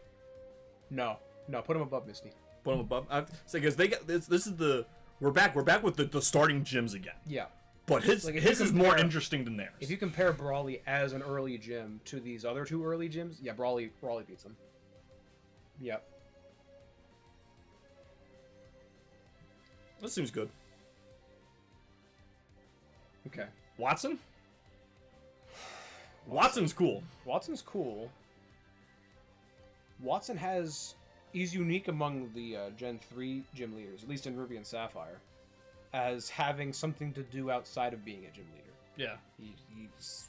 [SPEAKER 2] No, put him above Misty.
[SPEAKER 1] Put him above? Because they get this is the... We're back with the starting gyms again.
[SPEAKER 2] Yeah.
[SPEAKER 1] But his is more interesting than theirs.
[SPEAKER 2] If you compare Brawley as an early gym to these other two early gyms, yeah, Brawley beats them. Yep.
[SPEAKER 1] That seems good.
[SPEAKER 2] Okay.
[SPEAKER 1] Watson? Watson's cool.
[SPEAKER 2] Watson's cool. Watson he's unique among the Gen 3 gym leaders, at least in Ruby and Sapphire, as having something to do outside of being a gym leader.
[SPEAKER 1] Yeah.
[SPEAKER 2] He's...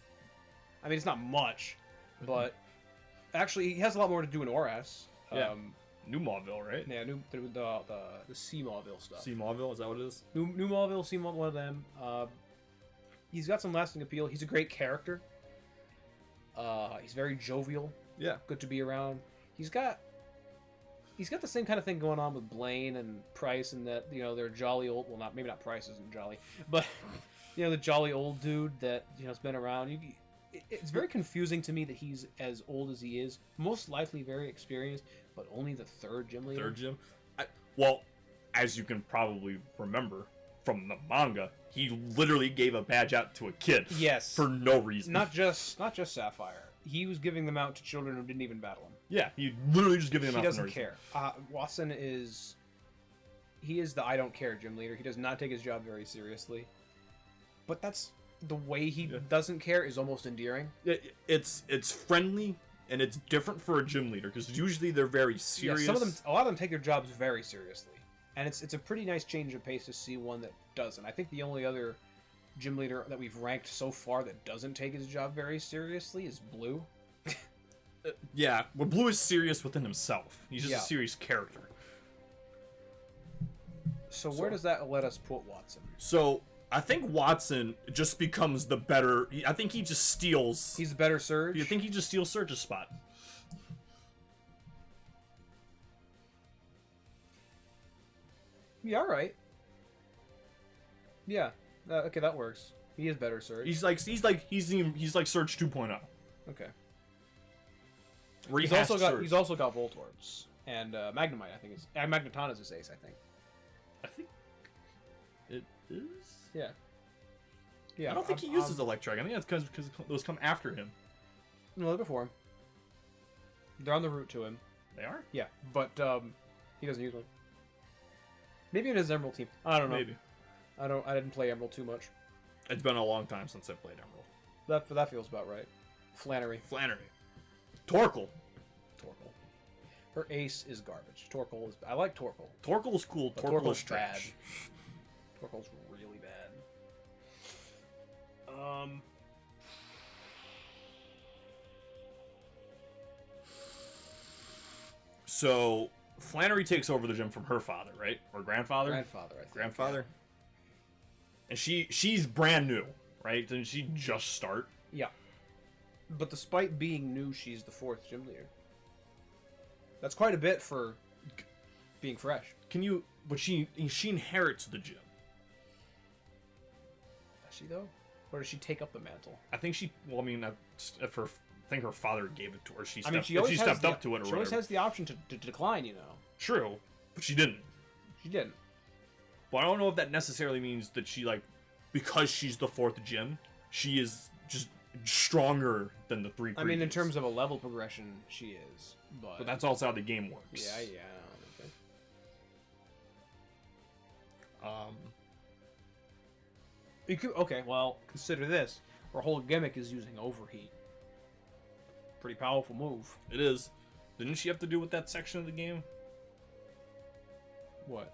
[SPEAKER 2] I mean, it's not much, but actually he has a lot more to do in ORAS.
[SPEAKER 1] Yeah. New Mauville, right?
[SPEAKER 2] Yeah, the C Mauville stuff.
[SPEAKER 1] C Mauville, is that what it is?
[SPEAKER 2] New Mauville, C Mauville, one of them. He's got some lasting appeal. He's a great character. He's very jovial.
[SPEAKER 1] Yeah.
[SPEAKER 2] Good to be around. He's got the same kind of thing going on with Blaine and Price, and that they're jolly old. Well, maybe not Price isn't jolly, but the jolly old dude that has been around. It's very confusing to me that he's as old as he is. Most likely very experienced, but only the third gym leader.
[SPEAKER 1] Third gym. Well, as you can probably remember from the manga, he literally gave a badge out to a kid.
[SPEAKER 2] Yes.
[SPEAKER 1] For no reason.
[SPEAKER 2] Not just Sapphire. He was giving them out to children who didn't even battle him.
[SPEAKER 1] Yeah, he literally just giving them out.
[SPEAKER 2] He doesn't care. Watson is the I don't care gym leader. He does not take his job very seriously. But that's the way he doesn't care is almost endearing.
[SPEAKER 1] It's friendly and it's different for a gym leader because usually they're very serious.
[SPEAKER 2] Yeah, a lot of them take their jobs very seriously, and it's a pretty nice change of pace to see one that doesn't. I think the only other gym leader that we've ranked so far that doesn't take his job very seriously is Blue.
[SPEAKER 1] Yeah, well, Blue is serious within himself. He's just a serious character.
[SPEAKER 2] So where does that let us put Watson?
[SPEAKER 1] So I think Watson just becomes the better... I think he just steals...
[SPEAKER 2] He's a better Surge?
[SPEAKER 1] You think he just steals Surge's spot?
[SPEAKER 2] Yeah, alright. Yeah. Okay, that works. He is better Surge.
[SPEAKER 1] He's like Surge 2.0.
[SPEAKER 2] Okay. He's also got Voltorbs and Magnemite. I think is Magneton is his ace. I think
[SPEAKER 1] it is.
[SPEAKER 2] Yeah. Yeah.
[SPEAKER 1] I don't think he uses Electric. I think that's because those come after him.
[SPEAKER 2] No, they're before him. They're on the route to him.
[SPEAKER 1] They are.
[SPEAKER 2] Yeah, but he doesn't use one. Maybe in his Emerald team. I don't know.
[SPEAKER 1] Maybe.
[SPEAKER 2] I didn't play Emerald too much.
[SPEAKER 1] It's been a long time since I played Emerald.
[SPEAKER 2] That feels about right. Flannery.
[SPEAKER 1] Torkoal.
[SPEAKER 2] Her ace is garbage. Torkoal is... I like Torkoal.
[SPEAKER 1] Torkoal is cool. Torkoal is trash.
[SPEAKER 2] Torkoal's really bad.
[SPEAKER 1] So Flannery takes over the gym from her father, right? Or grandfather?
[SPEAKER 2] Grandfather, I think.
[SPEAKER 1] Grandfather? Yeah. And she's brand new, right? Didn't she just start?
[SPEAKER 2] Yeah. But despite being new, she's the 4th gym leader. That's quite a bit for being fresh.
[SPEAKER 1] But she inherits the gym.
[SPEAKER 2] Does she, though? Or does she take up the mantle?
[SPEAKER 1] I think I think her father gave it to her. She stepped up to it or whatever.
[SPEAKER 2] She always has the option to decline, you know.
[SPEAKER 1] True, but she didn't.
[SPEAKER 2] She didn't.
[SPEAKER 1] But I don't know if that necessarily means that she, because she's the 4th gym, she is just stronger than the 3 previous.
[SPEAKER 2] I mean, in terms of a level progression, she is. But
[SPEAKER 1] that's also how the game works.
[SPEAKER 2] Yeah. Okay. Well, consider this. Her whole gimmick is using overheat. Pretty powerful move.
[SPEAKER 1] It is. Didn't she have to do with that section of the game?
[SPEAKER 2] What?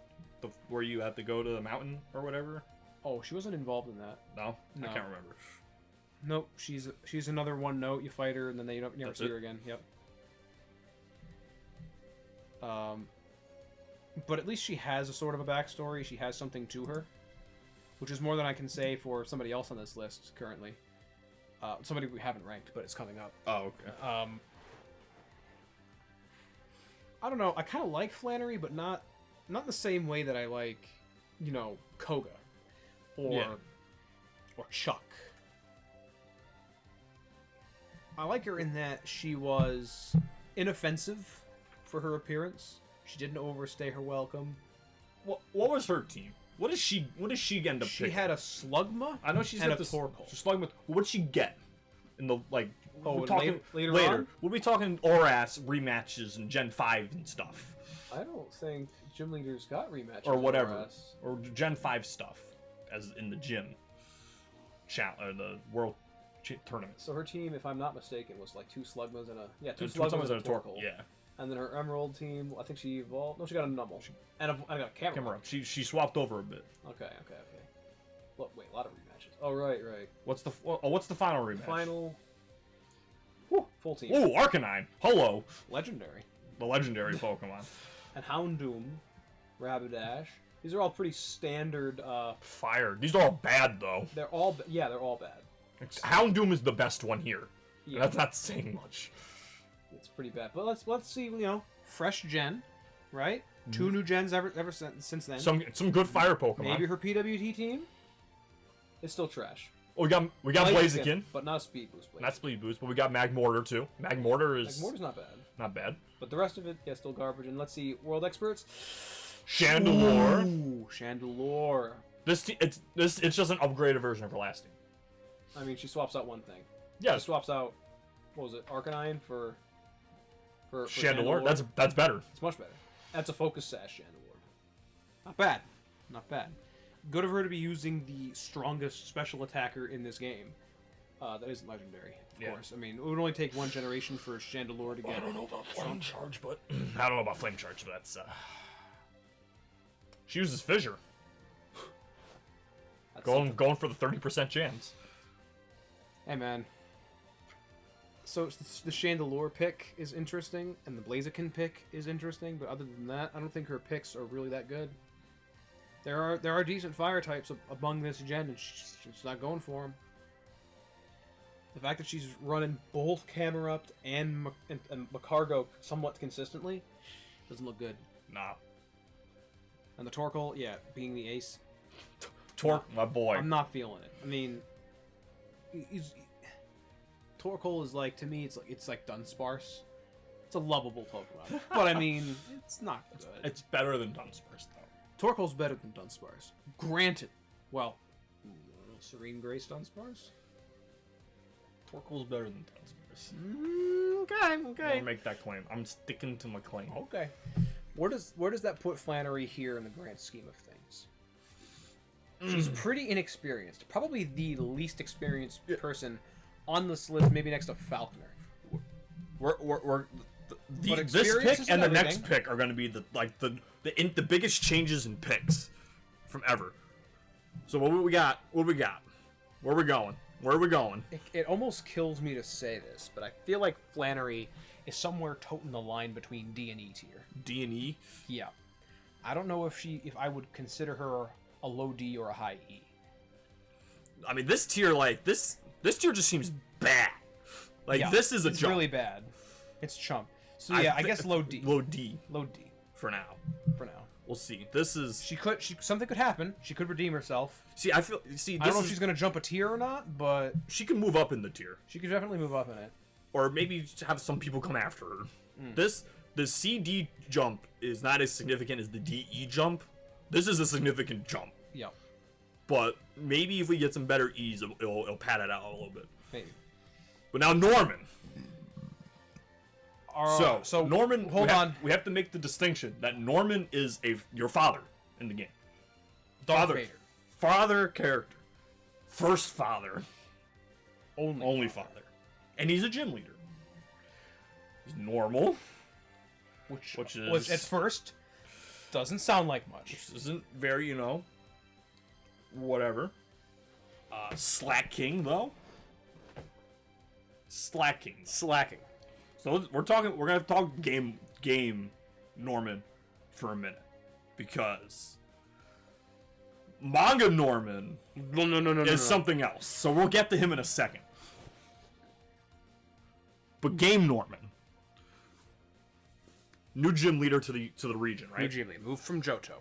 [SPEAKER 1] Where you have to go to the mountain or whatever?
[SPEAKER 2] Oh, she wasn't involved in that.
[SPEAKER 1] No? I can't remember.
[SPEAKER 2] Nope. She's another one note. You fight her, and then you never see her again. Yep. But at least she has a sort of a backstory. She has something to her, which is more than I can say for somebody else on this list currently. Somebody we haven't ranked, but it's coming up.
[SPEAKER 1] Oh, okay.
[SPEAKER 2] I don't know. I kind of like Flannery, but not the same way that I like, Koga or Chuck. I like her in that she was inoffensive for her appearance. She didn't overstay her welcome.
[SPEAKER 1] What was her team? What does she end up
[SPEAKER 2] She
[SPEAKER 1] picking?
[SPEAKER 2] had a Slugma.
[SPEAKER 1] I know she's
[SPEAKER 2] and
[SPEAKER 1] got
[SPEAKER 2] a
[SPEAKER 1] this
[SPEAKER 2] Torkoal.
[SPEAKER 1] Slugma. What did she get in the
[SPEAKER 2] Oh, later on?
[SPEAKER 1] We'll be talking ORAS rematches and Gen 5 and stuff.
[SPEAKER 2] I don't think gym leaders got rematches
[SPEAKER 1] or whatever, or Gen 5 stuff, as in the gym, the World Tournament.
[SPEAKER 2] So her team, if I'm not mistaken, was 2 Slugmas and two
[SPEAKER 1] Slugmas and a Torkoal. Yeah.
[SPEAKER 2] And then her Emerald team, I think she evolved. No, she got a Numble. And I got a Camera.
[SPEAKER 1] She swapped over a bit.
[SPEAKER 2] Okay. Look, wait, a lot of rematches. Oh, right.
[SPEAKER 1] What's the final rematch?
[SPEAKER 2] Final. Full team.
[SPEAKER 1] Ooh, Arcanine. Hello.
[SPEAKER 2] Legendary.
[SPEAKER 1] The legendary Pokemon.
[SPEAKER 2] And Houndoom, Rapidash. These are all pretty standard.
[SPEAKER 1] Fire. These are all bad though.
[SPEAKER 2] They're all bad.
[SPEAKER 1] Houndoom is the best one here. Yeah. That's not saying much.
[SPEAKER 2] It's pretty bad. But let's see. Fresh gen, right? 2 new gens ever since then.
[SPEAKER 1] Some good fire Pokemon.
[SPEAKER 2] Maybe her PWT team is still trash.
[SPEAKER 1] Oh, we got Blaziken,
[SPEAKER 2] but not a speed boost.
[SPEAKER 1] Not speed boost, but we got Magmortar too. Magmortar's
[SPEAKER 2] not bad.
[SPEAKER 1] Not bad.
[SPEAKER 2] But the rest of it, still garbage. And let's see, World Experts.
[SPEAKER 1] Chandelure.
[SPEAKER 2] Ooh, Chandelure.
[SPEAKER 1] It's just an upgraded version of her last team.
[SPEAKER 2] I mean, she swaps out one thing.
[SPEAKER 1] Yeah.
[SPEAKER 2] She swaps out, what was it, Arcanine for
[SPEAKER 1] Chandelure. That's better.
[SPEAKER 2] It's much better. That's a Focus Sash Chandelure. Not bad. Good of her to be using the strongest special attacker in this game. That isn't legendary, of course. I mean, it would only take 1 generation for Chandelure to get.
[SPEAKER 1] I don't know about Flame Charge, but that's. She uses Fissure. Going for the 30% chance.
[SPEAKER 2] Hey man. So the Chandelure pick is interesting, and the Blaziken pick is interesting, but other than that, I don't think her picks are really that good. There are decent fire types among this gen, and she's not going for them. The fact that she's running both Camerupt and Magcargo somewhat consistently doesn't look good.
[SPEAKER 1] Nah.
[SPEAKER 2] And the Torkoal, being the ace.
[SPEAKER 1] My boy.
[SPEAKER 2] I'm not feeling it. I mean, Torkoal is to me, it's like Dunsparce. It's a lovable Pokemon, but I mean, it's not good.
[SPEAKER 1] It's better than Dunsparce, though.
[SPEAKER 2] Torkoal's better than Dunsparce. Granted. Well, Serene Grace Dunsparce?
[SPEAKER 1] Torkoal's better than Dunsparce.
[SPEAKER 2] Okay.
[SPEAKER 1] I'll make that claim. I'm sticking to my claim.
[SPEAKER 2] Okay. Where does that put Flannery here in the grand scheme of things? She's pretty inexperienced. Probably the least experienced person on this list, maybe next to Falconer.
[SPEAKER 1] We're This pick and the next pick are going to be the biggest changes in picks from ever. So what we got? What we got? Where we going? Where are we going?
[SPEAKER 2] It almost kills me to say this, but I feel like Flannery is somewhere toting the line between D and E tier.
[SPEAKER 1] D and E?
[SPEAKER 2] Yeah. I don't know if I would consider her a low D or a high E.
[SPEAKER 1] I mean, this tier, this tier just seems bad. This is a jump.
[SPEAKER 2] It's really bad. It's chump. So yeah, I guess low D.
[SPEAKER 1] Low D.
[SPEAKER 2] Low D.
[SPEAKER 1] For now. We'll see. This is...
[SPEAKER 2] Something could happen. She could redeem herself.
[SPEAKER 1] I don't know
[SPEAKER 2] if she's going to jump a tier or not, but...
[SPEAKER 1] She can move up in the tier.
[SPEAKER 2] She could definitely move up in it.
[SPEAKER 1] Or maybe have some people come after her. The CD jump is not as significant as the DE jump. This is a significant jump.
[SPEAKER 2] Yeah.
[SPEAKER 1] But maybe if we get some better E's, it'll pad it out a little bit.
[SPEAKER 2] Maybe.
[SPEAKER 1] But now Norman.
[SPEAKER 2] So
[SPEAKER 1] Norman, hold on. We have to make the distinction that Norman is your father in the game. Father character. First father. Only father. And he's a gym leader. He's normal. Which
[SPEAKER 2] at first doesn't sound like much.
[SPEAKER 1] Which isn't very, whatever. Slacking though. Slacking. So we're gonna talk game Norman for a minute, because manga Norman is something else. So we'll get to him in a second. But game Norman, new gym leader to the region, right?
[SPEAKER 2] New gym leader, moved from Johto.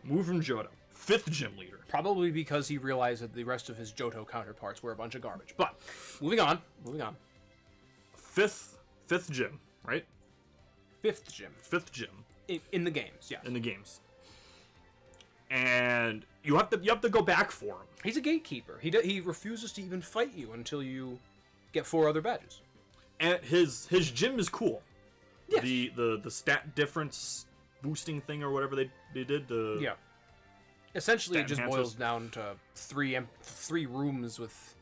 [SPEAKER 1] 5th gym leader.
[SPEAKER 2] Probably because he realized that the rest of his Johto counterparts were a bunch of garbage. But moving on.
[SPEAKER 1] 5th gym. Right?
[SPEAKER 2] 5th gym. In the games, yeah.
[SPEAKER 1] In the games. And you have to go back for him.
[SPEAKER 2] He's a gatekeeper. He refuses to even fight you until you get 4 other badges.
[SPEAKER 1] And his gym is cool.
[SPEAKER 2] Yes.
[SPEAKER 1] The stat difference boosting thing or whatever they did.
[SPEAKER 2] Yeah. Essentially, it just boils down to 3 rooms with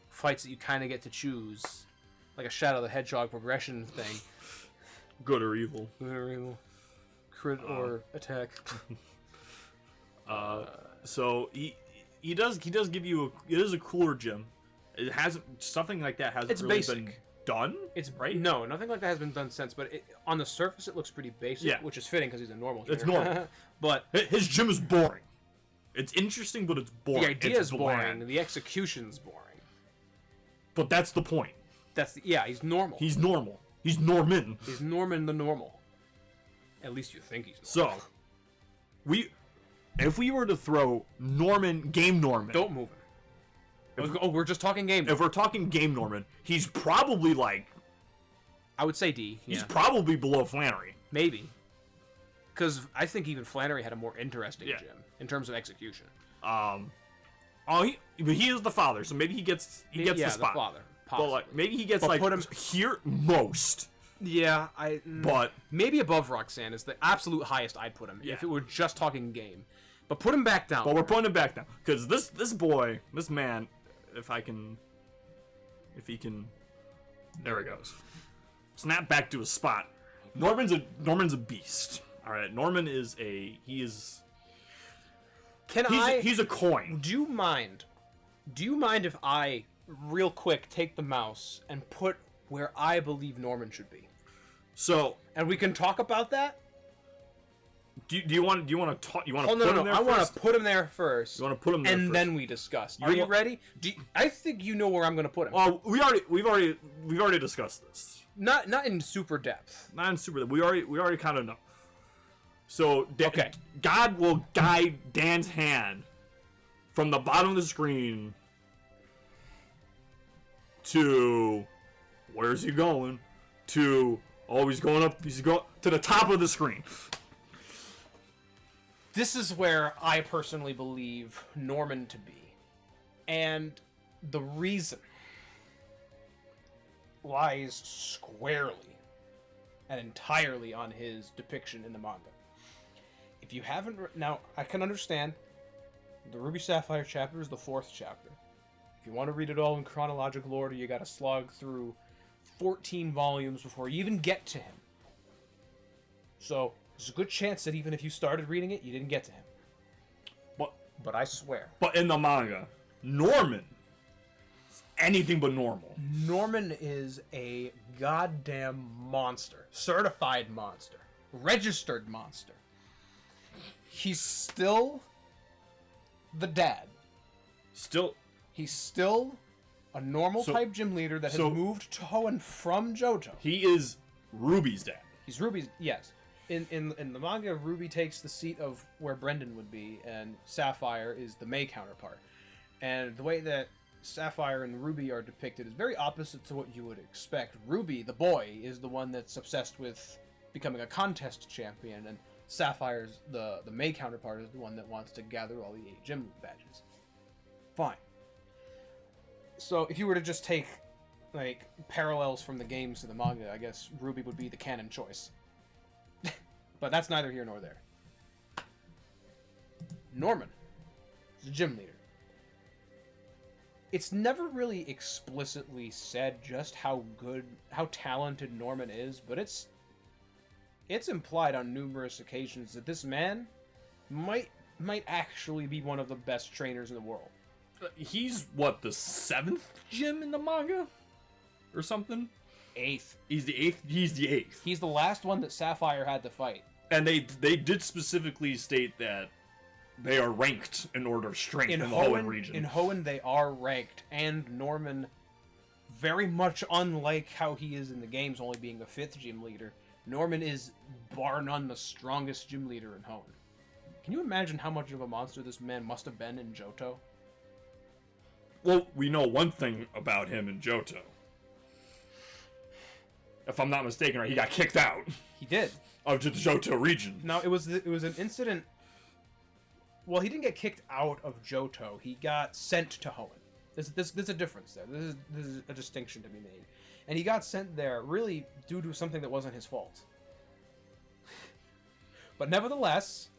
[SPEAKER 2] fights that you kind of get to choose. Like a Shadow the Hedgehog progression thing.
[SPEAKER 1] Good or evil.
[SPEAKER 2] Crit or attack.
[SPEAKER 1] So he does give you it is a cooler gym. It hasn't something like that hasn't really been done.
[SPEAKER 2] It's right. No, nothing like that has been done since. But on the surface, it looks pretty basic, which is fitting because he's a normal.
[SPEAKER 1] It's normal, but his gym is boring. It's interesting, but it's boring.
[SPEAKER 2] The idea is boring. The execution's boring.
[SPEAKER 1] But that's the point.
[SPEAKER 2] He's normal.
[SPEAKER 1] He's normal. He's Norman.
[SPEAKER 2] He's Norman the normal. At least you think he's normal.
[SPEAKER 1] So, if we were to throw game Norman...
[SPEAKER 2] Don't move him. We're just talking game Norman.
[SPEAKER 1] If we're talking game Norman, he's probably
[SPEAKER 2] I would say D.
[SPEAKER 1] He's probably below Flannery.
[SPEAKER 2] Maybe. Because I think even Flannery had a more interesting gym in terms of execution.
[SPEAKER 1] But he is the father, so maybe he gets the spot.
[SPEAKER 2] The father.
[SPEAKER 1] But maybe he gets put him here most.
[SPEAKER 2] Yeah,
[SPEAKER 1] but
[SPEAKER 2] maybe above Roxanne is the absolute highest I'd put him if it were just talking game. But put him back down.
[SPEAKER 1] But we're putting him back down because this man, if he can, there he goes. Snap back to his spot. Norman's a beast. All right, Norman is he's a coin.
[SPEAKER 2] Do you mind if I real quick take the mouse and put where I believe Norman should be?
[SPEAKER 1] So,
[SPEAKER 2] and we can talk about that.
[SPEAKER 1] Do you want to talk? You want to
[SPEAKER 2] put him there? I want to put him there first.
[SPEAKER 1] You want to put him there
[SPEAKER 2] and
[SPEAKER 1] first.
[SPEAKER 2] Then we discuss. Are you ready? I think you know where I'm going to put him.
[SPEAKER 1] Well, we've already discussed this.
[SPEAKER 2] Not in super depth.
[SPEAKER 1] Not in super depth. We already kind of know. So God will guide Dan's hand from the bottom of the screen to where's he going? To he's going up. He's going to the top of the screen.
[SPEAKER 2] This is where I personally believe Norman to be, and the reason lies squarely and entirely on his depiction in the manga. If you haven't now, I can understand the Ruby Sapphire chapter is the 4th chapter. If you want to read it all in chronological order, you got to slog through 14 volumes before you even get to him. So there's a good chance that even if you started reading it, you didn't get to him. But I swear.
[SPEAKER 1] But in the manga, Norman is anything but normal.
[SPEAKER 2] Norman is a goddamn monster. Certified monster. Registered monster. He's still the dad. He's still a normal type gym leader that has moved to Hoenn from Johto.
[SPEAKER 1] He is Ruby's dad.
[SPEAKER 2] He's Ruby's, yes. In the manga, Ruby takes the seat of where Brendan would be, and Sapphire is the May counterpart. And the way that Sapphire and Ruby are depicted is very opposite to what you would expect. Ruby, the boy, is the one that's obsessed with becoming a contest champion, and Sapphire's the May counterpart is the one that wants to gather all the 8 gym badges. Fine. So if you were to just take like parallels from the games to the manga, I guess Ruby would be the canon choice. But that's neither here nor there. Norman is a gym leader. It's never really explicitly said just how talented Norman is, but it's implied on numerous occasions that this man might actually be one of the best trainers in the world.
[SPEAKER 1] He's what, the 7th gym in the manga? Or something?
[SPEAKER 2] 8th.
[SPEAKER 1] He's the 8th? He's the 8th.
[SPEAKER 2] He's the last one that Sapphire had to fight.
[SPEAKER 1] And they did specifically state that they are ranked in order of strength in the Hoenn region.
[SPEAKER 2] In Hoenn, they are ranked, and Norman, very much unlike how he is in the games, only being the 5th gym leader, Norman is, bar none, the strongest gym leader in Hoenn. Can you imagine how much of a monster this man must have been in Johto?
[SPEAKER 1] Well, we know one thing about him in Johto. If I'm not mistaken, he got kicked out.
[SPEAKER 2] He did.
[SPEAKER 1] Of the Johto region.
[SPEAKER 2] No, it was an incident. Well, he didn't get kicked out of Johto. He got sent to Hoenn. There's a difference there. This is a distinction to be made. And he got sent there really due to something that wasn't his fault. But nevertheless,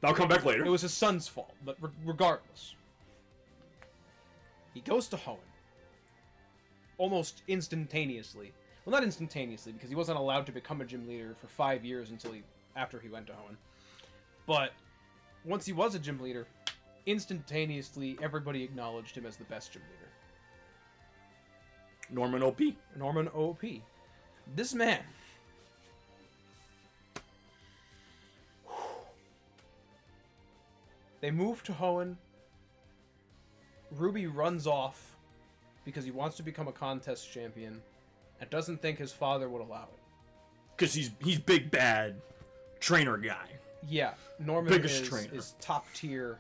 [SPEAKER 1] that'll come back later.
[SPEAKER 2] It was his son's fault. But regardless, he goes to Hoenn almost instantaneously. Well, not instantaneously, because he wasn't allowed to become a gym leader for 5 years after he went to Hoenn. But once he was a gym leader, instantaneously everybody acknowledged him as the best gym leader.
[SPEAKER 1] Norman OP.
[SPEAKER 2] Norman OP. This man. They move to Hoenn. Ruby runs off because he wants to become a contest champion and doesn't think his father would allow it.
[SPEAKER 1] Because he's big bad trainer guy.
[SPEAKER 2] Yeah, Norman is top tier,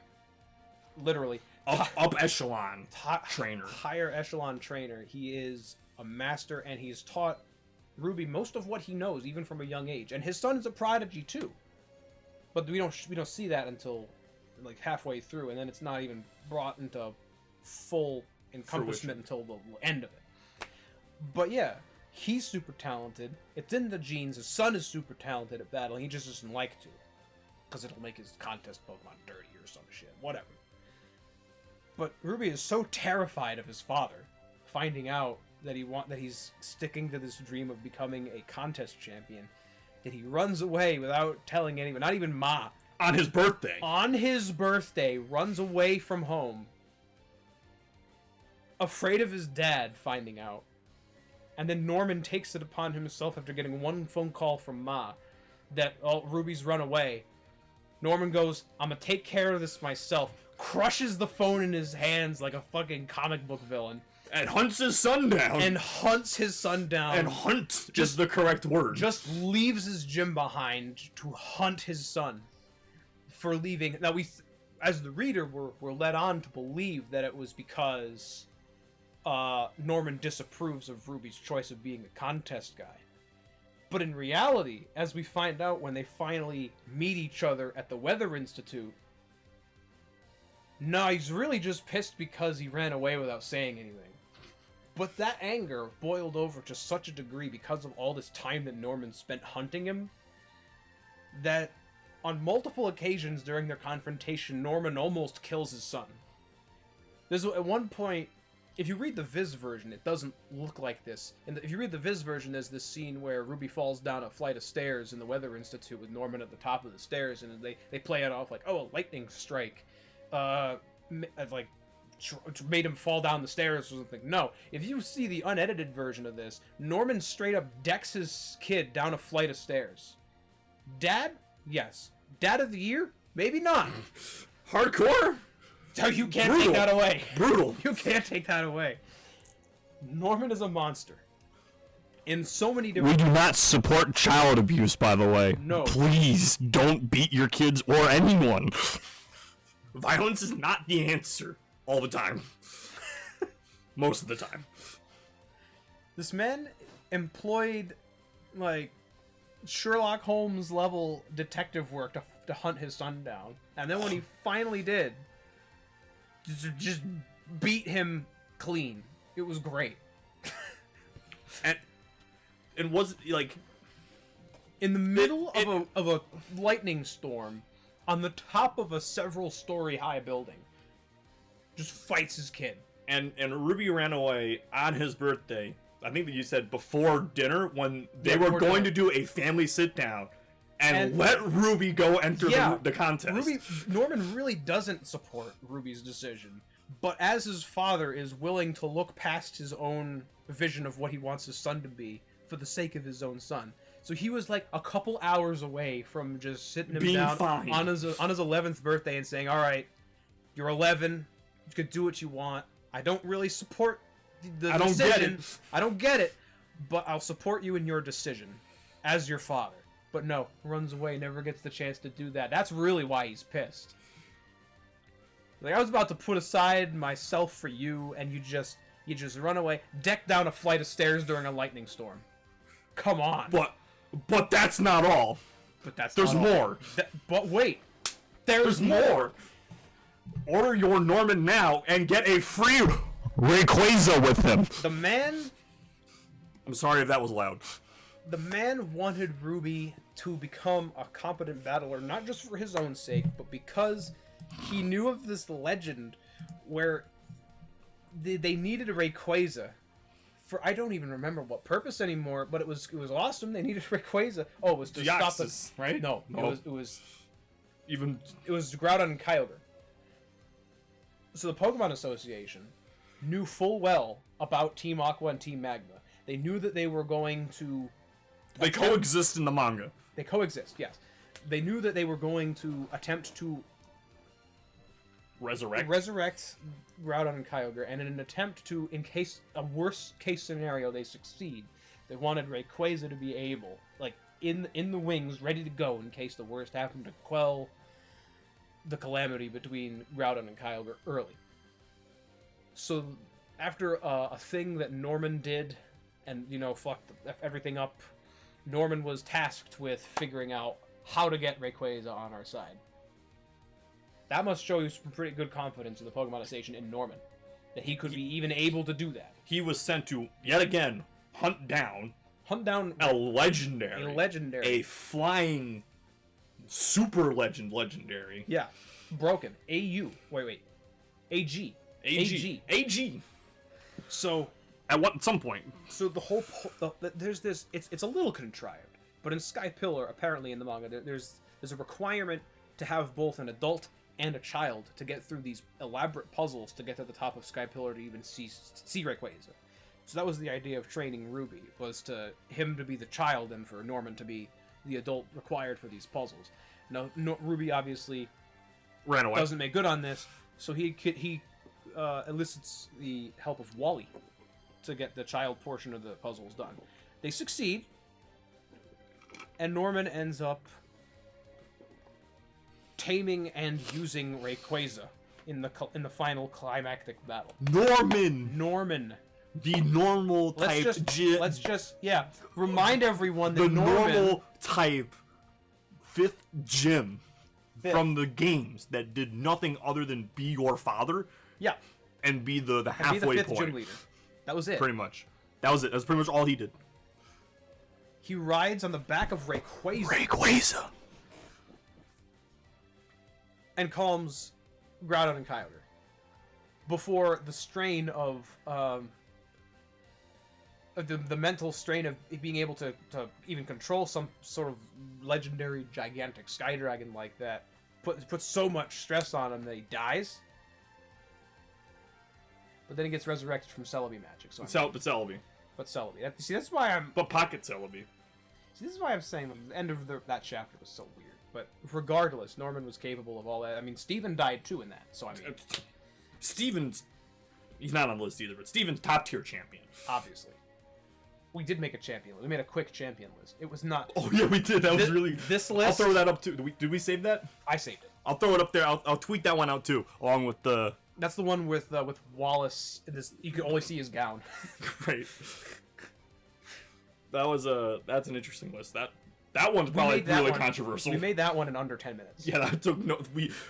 [SPEAKER 2] literally.
[SPEAKER 1] Up echelon trainer.
[SPEAKER 2] Higher echelon trainer. He is a master, and he's taught Ruby most of what he knows, even from a young age. And his son is a prodigy too. But we don't see that until like halfway through, and then it's not even brought into full encompassment until the end of it. But yeah, he's super talented. It's in the genes. His son is super talented at battling. He just doesn't like to, because it'll make his contest Pokemon dirty or some shit. Whatever. But Ruby is so terrified of his father finding out that he's sticking to this dream of becoming a contest champion, that he runs away without telling anyone, not even Ma.
[SPEAKER 1] On his birthday.
[SPEAKER 2] On his birthday, runs away from home, afraid of his dad finding out. And then Norman takes it upon himself after getting one phone call from Ma that, Ruby's run away. Norman goes, I'm gonna take care of this myself. Crushes the phone in his hands like a fucking comic book villain.
[SPEAKER 1] And hunts his son down.
[SPEAKER 2] And hunt
[SPEAKER 1] is the correct word.
[SPEAKER 2] Just leaves his gym behind to hunt his son for leaving. Now, as the reader, we're led on to believe that it was because Norman disapproves of Ruby's choice of being a contest guy. But in reality, as we find out when they finally meet each other at the Weather Institute, no, he's really just pissed because he ran away without saying anything. But that anger boiled over to such a degree because of all this time that Norman spent hunting him, that on multiple occasions during their confrontation, Norman almost kills his son. At one point, if you read the Viz version, it doesn't look like this. And if you read the Viz version, there's this scene where Ruby falls down a flight of stairs in the Weather Institute with Norman at the top of the stairs, and they play it off like, oh, a lightning strike, like made him fall down the stairs or something. No, if you see the unedited version of this, Norman straight up decks his kid down a flight of stairs. Dad? Yes. Dad of the year? Maybe not.
[SPEAKER 1] Hardcore?
[SPEAKER 2] So you can't take that away.
[SPEAKER 1] Brutal.
[SPEAKER 2] You can't take that away. Norman is a monster. In so many different...
[SPEAKER 1] We do not support child abuse, by the way.
[SPEAKER 2] No.
[SPEAKER 1] Please don't beat your kids or anyone. Violence is not the answer all the time. Most of the time.
[SPEAKER 2] This man employed, like, Sherlock Holmes level detective work to hunt his son down. And then when he finally did, just beat him clean. It was great.
[SPEAKER 1] and was, like...
[SPEAKER 2] In the middle of a lightning storm, on the top of a several-story high building, just fights his kid.
[SPEAKER 1] And Ruby ran away on his birthday. I think that you said before dinner, when they were going to do a family sit-down, and let Ruby go enter the contest.
[SPEAKER 2] Norman really doesn't support Ruby's decision, but as his father is willing to look past his own vision of what he wants his son to be for the sake of his own son. So he was like a couple hours away from just sitting him down on his 11th birthday and saying, all right, you're 11, you can do what you want. I don't really support the decision. I don't get it, but I'll support you in your decision as your father. But no, runs away, never gets the chance to do that. That's really why he's pissed. Like, I was about to put aside myself for you, and you just run away, deck down a flight of stairs during a lightning storm. Come on.
[SPEAKER 1] But that's not all. There's more.
[SPEAKER 2] But wait. There's more.
[SPEAKER 1] Order your Norman now and get a free Rayquaza with him.
[SPEAKER 2] The man...
[SPEAKER 1] I'm sorry if that was loud.
[SPEAKER 2] The man wanted Ruby to become a competent battler, not just for his own sake, but because he knew of this legend where they needed a Rayquaza for, I don't even remember what purpose anymore, but it was awesome. They needed Rayquaza. Oh, it was to stop the...
[SPEAKER 1] right?
[SPEAKER 2] No. It was Groudon and Kyogre. So the Pokemon Association knew full well about Team Aqua and Team Magma. They knew that they were going to...
[SPEAKER 1] They coexist in the manga.
[SPEAKER 2] They coexist, yes. They knew that they were going to attempt to...
[SPEAKER 1] Resurrect
[SPEAKER 2] Groudon and Kyogre, and in an attempt to, in case a worst-case scenario they succeed, they wanted Rayquaza to be able, like, in the wings, ready to go in case the worst happened, to quell the calamity between Groudon and Kyogre early. So, after a thing that Norman did, and, fucked everything up, Norman was tasked with figuring out how to get Rayquaza on our side. That must show you some pretty good confidence in the Pokemon Association in Norman. That he could be even able to do that.
[SPEAKER 1] He was sent to, yet again, hunt down a legendary. A flying super legendary.
[SPEAKER 2] Yeah. Broken. AU. Wait. AG.
[SPEAKER 1] AG.
[SPEAKER 2] So...
[SPEAKER 1] At some point.
[SPEAKER 2] So the whole... there's this... It's a little contrived. But in Sky Pillar, apparently in the manga, there's a requirement to have both an adult and a child to get through these elaborate puzzles to get to the top of Sky Pillar to even see Rayquaza. So that was the idea of training Ruby, was to him to be the child and for Norman to be the adult required for these puzzles. Now, Ruby obviously
[SPEAKER 1] ran away.
[SPEAKER 2] Doesn't make good on this, so he elicits the help of Wally to get the child portion of the puzzles done. They succeed, and Norman ends up taming and using Rayquaza in the final climactic battle. Norman.
[SPEAKER 1] The normal type.
[SPEAKER 2] Let's just remind everyone that
[SPEAKER 1] the normal type 5th gym from the games that did nothing other than be your father.
[SPEAKER 2] Yeah.
[SPEAKER 1] And be the halfway
[SPEAKER 2] be the 5th
[SPEAKER 1] point.
[SPEAKER 2] Gym leader. That was it.
[SPEAKER 1] Pretty much. That was it. That's pretty much all he did.
[SPEAKER 2] He rides on the back of Rayquaza. And calms Groudon and Kyogre. before the strain of the mental strain of being able to even control some sort of legendary gigantic sky dragon like that puts so much stress on him that he dies. But then he gets resurrected from Celebi magic. So
[SPEAKER 1] Celebi.
[SPEAKER 2] But Celebi. See, that's why I'm...
[SPEAKER 1] But Pocket Celebi.
[SPEAKER 2] See, this is why I'm saying the end of that chapter was so weird. But regardless, Norman was capable of all that. I mean, Steven died too in that. So, I mean...
[SPEAKER 1] Steven's... He's not on the list either, but Steven's top-tier champion.
[SPEAKER 2] Obviously. We did make a champion list. We made a quick champion list. It was not...
[SPEAKER 1] Oh, yeah, we did. That was really...
[SPEAKER 2] This list...
[SPEAKER 1] I'll throw that up, too. Did we save that?
[SPEAKER 2] I saved it.
[SPEAKER 1] I'll throw it up there. I'll tweet that one out, too, along with the...
[SPEAKER 2] That's the one with Wallace. You can only see his gown.
[SPEAKER 1] Right. That's an interesting list. That one's probably really controversial.
[SPEAKER 2] We made that one in under 10 minutes.
[SPEAKER 1] Yeah, that took no.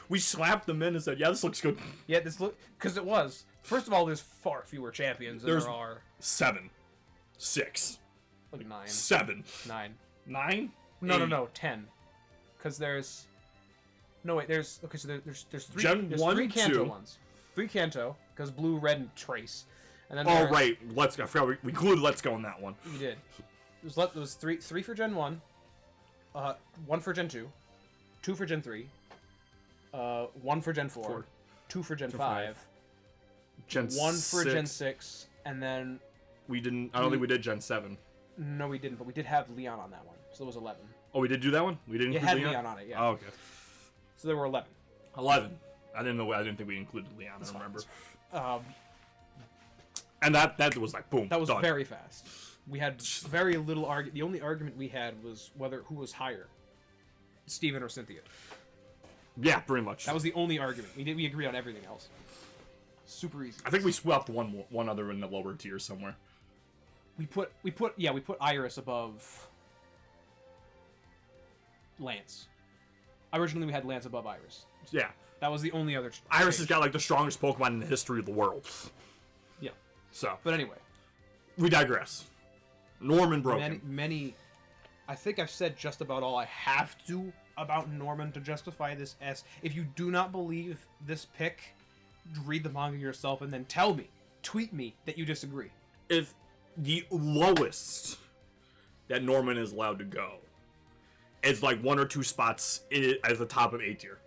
[SPEAKER 1] We slapped them in and said, "Yeah, this looks good."
[SPEAKER 2] Yeah, because it was. First of all, there's far fewer champions than there are.
[SPEAKER 1] 7, 6,
[SPEAKER 2] like 9,
[SPEAKER 1] 7,
[SPEAKER 2] 9,
[SPEAKER 1] 9.
[SPEAKER 2] No, 10. Because there's. No wait, there's okay. So there's 3.
[SPEAKER 1] There's 1,
[SPEAKER 2] 3 Kanto
[SPEAKER 1] 2.
[SPEAKER 2] ones. 3 Kanto because Blue, Red, and Trace. And then
[SPEAKER 1] right, Let's Go. I forgot we included Let's Go in that one.
[SPEAKER 2] We did. It was 3 for Gen 1, 1 for Gen 2, 2 for Gen 3, 1 for Gen 4, 2 for Gen 5,
[SPEAKER 1] Gen
[SPEAKER 2] 1 for
[SPEAKER 1] 6.
[SPEAKER 2] Gen 6, and then
[SPEAKER 1] we didn't. I don't think we did Gen 7.
[SPEAKER 2] No, we didn't, but we did have Leon on that one, so it was 11.
[SPEAKER 1] Oh, we did do that one. We didn't.
[SPEAKER 2] It had Leon on it. Yeah.
[SPEAKER 1] Oh, okay.
[SPEAKER 2] So there were 11.
[SPEAKER 1] 11. I didn't think we included Leon. I don't remember. And that was like boom.
[SPEAKER 2] That was
[SPEAKER 1] done.
[SPEAKER 2] very fast. We had very little argument. The only argument we had was who was higher, Steven or Cynthia.
[SPEAKER 1] Yeah, pretty much.
[SPEAKER 2] That was the only argument. We agreed on everything else. Super easy.
[SPEAKER 1] I think we swapped one other in the lower tier somewhere.
[SPEAKER 2] We put Iris above Lance. Originally, we had Lance above Iris.
[SPEAKER 1] Yeah.
[SPEAKER 2] That was the only other.
[SPEAKER 1] Iris has got like the strongest Pokemon in the history of the world.
[SPEAKER 2] Yeah.
[SPEAKER 1] So.
[SPEAKER 2] But anyway.
[SPEAKER 1] We digress. Norman broken.
[SPEAKER 2] Many. I think I've said just about all I have to about Norman to justify this S. If you do not believe this pick, read the manga yourself and then tell me, tweet me that you disagree.
[SPEAKER 1] If the lowest that Norman is allowed to go is like 1 or 2 spots as the top of A tier.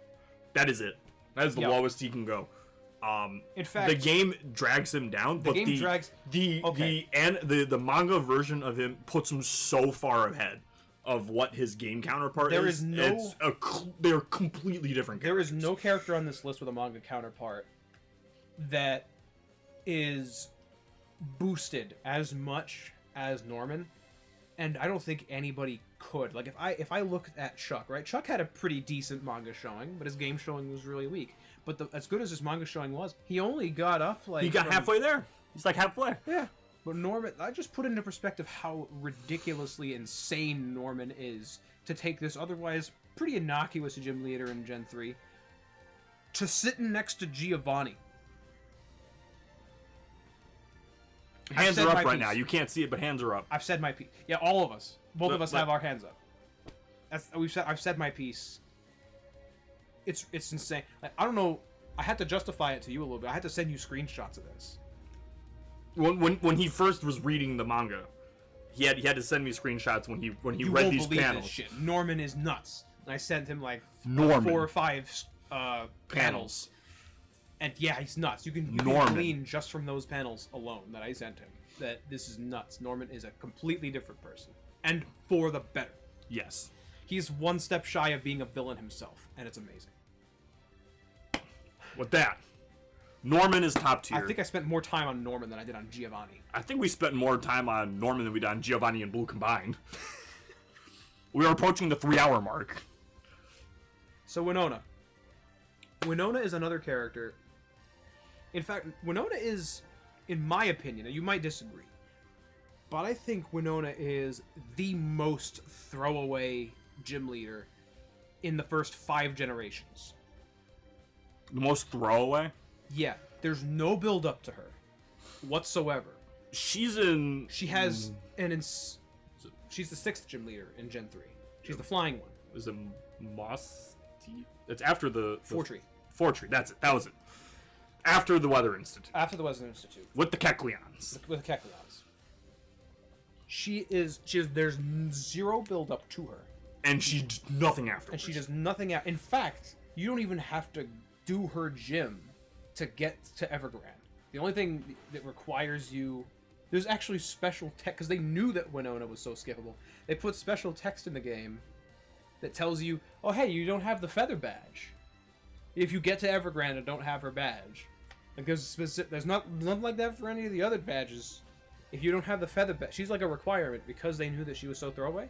[SPEAKER 1] That is it. That is the lowest he can go.
[SPEAKER 2] In fact,
[SPEAKER 1] the game drags him down, but the manga version of him puts him so far ahead of what his game counterpart is. They're completely different characters.
[SPEAKER 2] There is no character on this list with a manga counterpart that is boosted as much as Norman, and I don't think anybody could. Like if I look at Chuck, right? Chuck had a pretty decent manga showing, but his game showing was really weak. But as good as his manga showing was, he only got up like...
[SPEAKER 1] He got halfway there. He's like halfway.
[SPEAKER 2] Yeah. But Norman, I just put into perspective how ridiculously insane Norman is to take this otherwise pretty innocuous gym leader in Gen 3 to sitting next to Giovanni.
[SPEAKER 1] Hands are up right now. You can't see it, but hands are up.
[SPEAKER 2] I've said my piece. Yeah, all of us. Both of us have our hands up. I've said my piece. It's insane. I don't know. I had to justify it to you a little bit. I had to send you screenshots of this.
[SPEAKER 1] When he first was reading the manga, he had to send me screenshots when he read these panels.
[SPEAKER 2] This shit. Norman is nuts. And I sent him like 4 or 5 panels. And yeah, he's nuts. You can glean just from those panels alone that I sent him that this is nuts. Norman is a completely different person, and for the better.
[SPEAKER 1] Yes.
[SPEAKER 2] He's one step shy of being a villain himself, and it's amazing.
[SPEAKER 1] With that, Norman is top tier.
[SPEAKER 2] I think I spent more time on Norman than I did on Giovanni.
[SPEAKER 1] I think we spent more time on Norman than we did on Giovanni and Blue combined. We were approaching the 3-hour mark.
[SPEAKER 2] So Winona. Winona is another character. In fact, Winona is, in my opinion, and you might disagree, but I think Winona is the most throwaway gym leader in the first 5 generations.
[SPEAKER 1] The most throwaway?
[SPEAKER 2] Yeah, there's no build up to her whatsoever.
[SPEAKER 1] She's
[SPEAKER 2] the 6th gym leader in Gen 3. She's the flying one.
[SPEAKER 1] Is it Moss? It's after the
[SPEAKER 2] Fortree.
[SPEAKER 1] Fortree, that's it. That was it. After the Weather Institute.
[SPEAKER 2] After the Weather Institute.
[SPEAKER 1] With the Kecleons.
[SPEAKER 2] With the Kecleons. There's zero build up to her.
[SPEAKER 1] And she does nothing afterwards.
[SPEAKER 2] And she does nothing out. In fact, you don't even have to do her gym to get to Evergrande. The only thing that requires you... There's actually special text, because they knew that Winona was so skippable. They put special text in the game that tells you, oh, hey, you don't have the feather badge. If you get to Evergrande and don't have her badge. Like, there's nothing like that for any of the other badges. If you don't have the feather badge, she's like a requirement because they knew that she was so throwaway.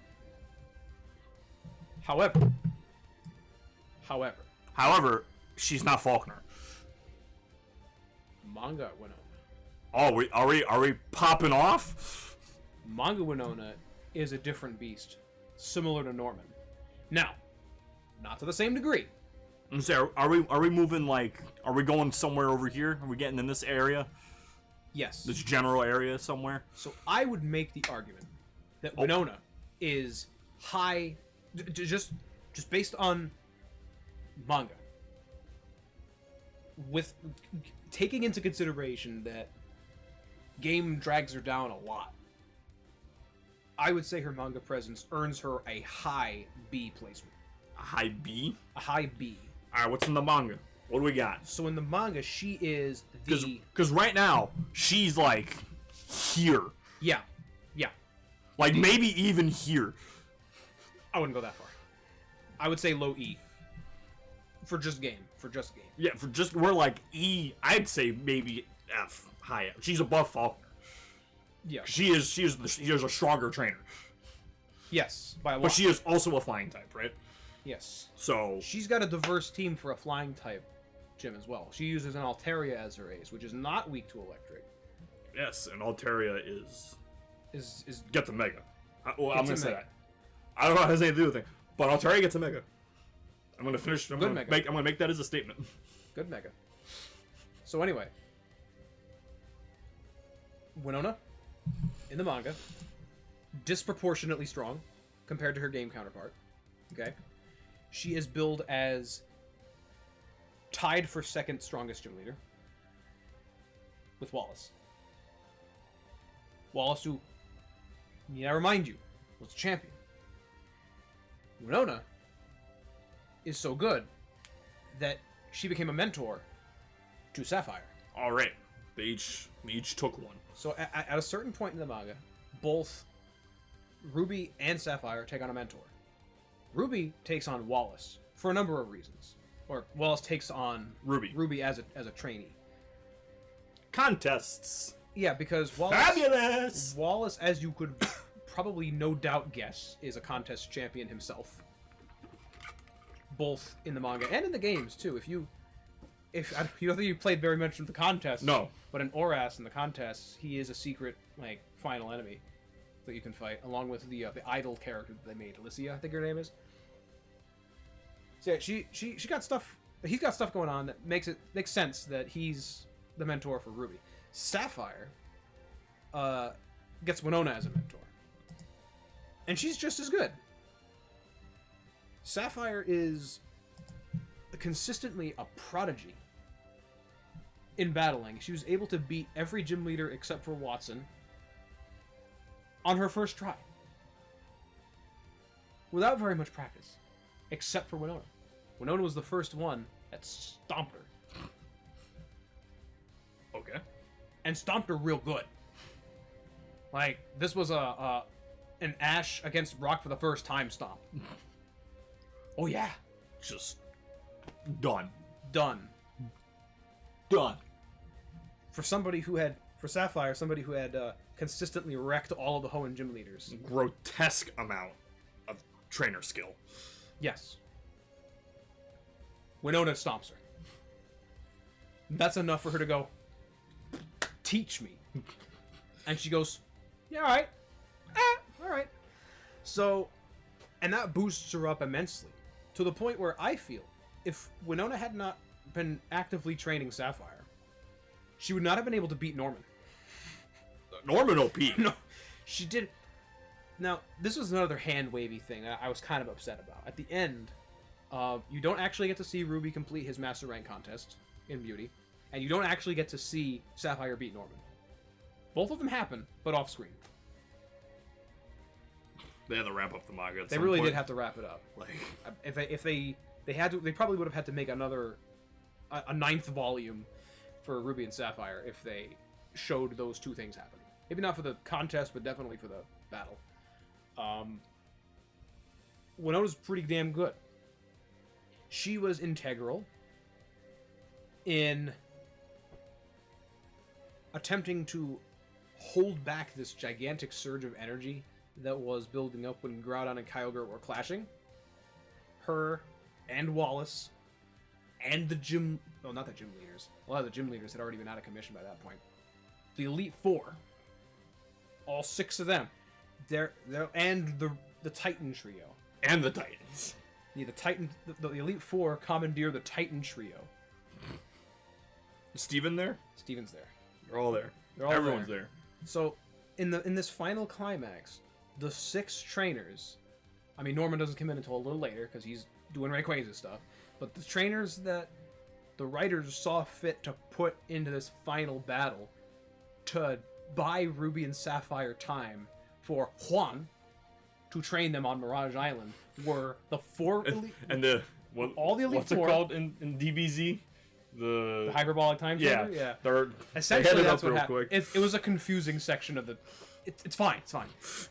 [SPEAKER 2] However,
[SPEAKER 1] she's not Faulkner.
[SPEAKER 2] Manga Winona.
[SPEAKER 1] Oh, are we popping off?
[SPEAKER 2] Manga Winona is a different beast, similar to Norman. Now, not to the same degree.
[SPEAKER 1] So are we moving like? Are we going somewhere over here? Are we getting in this area?
[SPEAKER 2] Yes.
[SPEAKER 1] This general area somewhere.
[SPEAKER 2] So I would make the argument that Winona is high, just based on manga, with taking into consideration that game drags her down a lot. I would say her manga presence earns her a high B placement.
[SPEAKER 1] A high B?
[SPEAKER 2] A high B.
[SPEAKER 1] Alright, what's in the manga? What do we got?
[SPEAKER 2] So in the manga, she is the...
[SPEAKER 1] Because right now, she's like here.
[SPEAKER 2] Yeah. Yeah.
[SPEAKER 1] Like maybe even here.
[SPEAKER 2] I wouldn't go that far. I would say low E. For just game.
[SPEAKER 1] Yeah, we're like E, I'd say maybe F. High F. She's above Faulkner.
[SPEAKER 2] Yeah.
[SPEAKER 1] She is a stronger trainer.
[SPEAKER 2] Yes, by a lot.
[SPEAKER 1] But she is also a flying type, right?
[SPEAKER 2] Yes.
[SPEAKER 1] So
[SPEAKER 2] she's got a diverse team for a flying type gym as well. She uses an Altaria as her ace, which is not weak to electric.
[SPEAKER 1] Yes, and Altaria is gets a mega. I'm gonna say that. I don't know how it has anything to do with it, but Altaria gets a mega. I'm gonna make that as a statement.
[SPEAKER 2] Good mega. So anyway, Winona, in the manga, disproportionately strong compared to her game counterpart. Okay, she is billed as tied for second strongest gym leader with Wallace. Wallace, who, need I remind you, was a champion. Winona is so good that she became a mentor to Sapphire.
[SPEAKER 1] All right, they each took one.
[SPEAKER 2] So at a certain point in the manga, both Ruby and Sapphire take on a mentor. Ruby takes on Wallace for a number of reasons, or Wallace takes on Ruby as a trainee.
[SPEAKER 1] Contests.
[SPEAKER 2] Yeah, because
[SPEAKER 1] Fabulous!
[SPEAKER 2] Wallace, as you could probably no doubt guess, is a contest champion himself. Both in the manga and in the games too. You don't think you played very much of the contest.
[SPEAKER 1] No.
[SPEAKER 2] But in Oras in the contests, he is a secret final enemy that you can fight, along with the idol character that they made, Alicia, I think her name is. So yeah, she got stuff. He's got stuff going on that makes sense that he's the mentor for Ruby. Sapphire gets Winona as a mentor, and she's just as good. Sapphire is consistently a prodigy in battling. She was able to beat every gym leader except for Watson on her first try, without very much practice, except for Winona. Winona was the first one that stomped her.
[SPEAKER 1] Okay.
[SPEAKER 2] And stomped her real good. Like, this was an Ash against Brock for the first time stomp. Oh yeah.
[SPEAKER 1] Just done. For
[SPEAKER 2] Sapphire, somebody who had consistently wrecked all of the Hoenn gym leaders.
[SPEAKER 1] Grotesque amount of trainer skill.
[SPEAKER 2] Yes. Winona stomps her. That's enough for her to go, teach me. And she goes, yeah, alright. Alright. So, and that boosts her up immensely. To the point where I feel, if Winona had not been actively training Sapphire, she would not have been able to beat Norman.
[SPEAKER 1] Norman OP.
[SPEAKER 2] No, she did. Now, this was another hand-wavy thing I was kind of upset about. At the end, you don't actually get to see Ruby complete his Master Rank contest in Beauty. and you don't actually get to see Sapphire beat Norman. Both of them happen, but off screen.
[SPEAKER 1] They had to wrap up the manga.
[SPEAKER 2] They really did have to wrap it up. Like, if they had to, they probably would have had to make a 9th volume for Ruby and Sapphire if they showed those two things happening. Maybe not for the contest, but definitely for the battle. Winona's pretty damn good. She was integral in attempting to hold back this gigantic surge of energy that was building up when Groudon and Kyogre were clashing. Her and Wallace and the gym... Well, not the gym leaders. A lot of the gym leaders had already been out of commission by that point. The Elite Four. All 6 of them. And the Titan Trio.
[SPEAKER 1] And the Titans.
[SPEAKER 2] Yeah, the Elite Four commandeer the Titan Trio.
[SPEAKER 1] Is Steven there?
[SPEAKER 2] Steven's there.
[SPEAKER 1] They're all there. Everyone's there.
[SPEAKER 2] So, in this final climax, the 6 trainers... I mean, Norman doesn't come in until a little later, because he's doing Rayquaza stuff. But the trainers that the writers saw fit to put into this final battle to buy Ruby and Sapphire time for Juan to train them on Mirage Island were the 4 elite...
[SPEAKER 1] all the Elite
[SPEAKER 2] What's
[SPEAKER 1] Four... What's it called in DBZ?
[SPEAKER 2] The hyperbolic time chamber?
[SPEAKER 1] Yeah.
[SPEAKER 2] Essentially, that's what happened. It was a confusing section of the... It's fine. It's fine.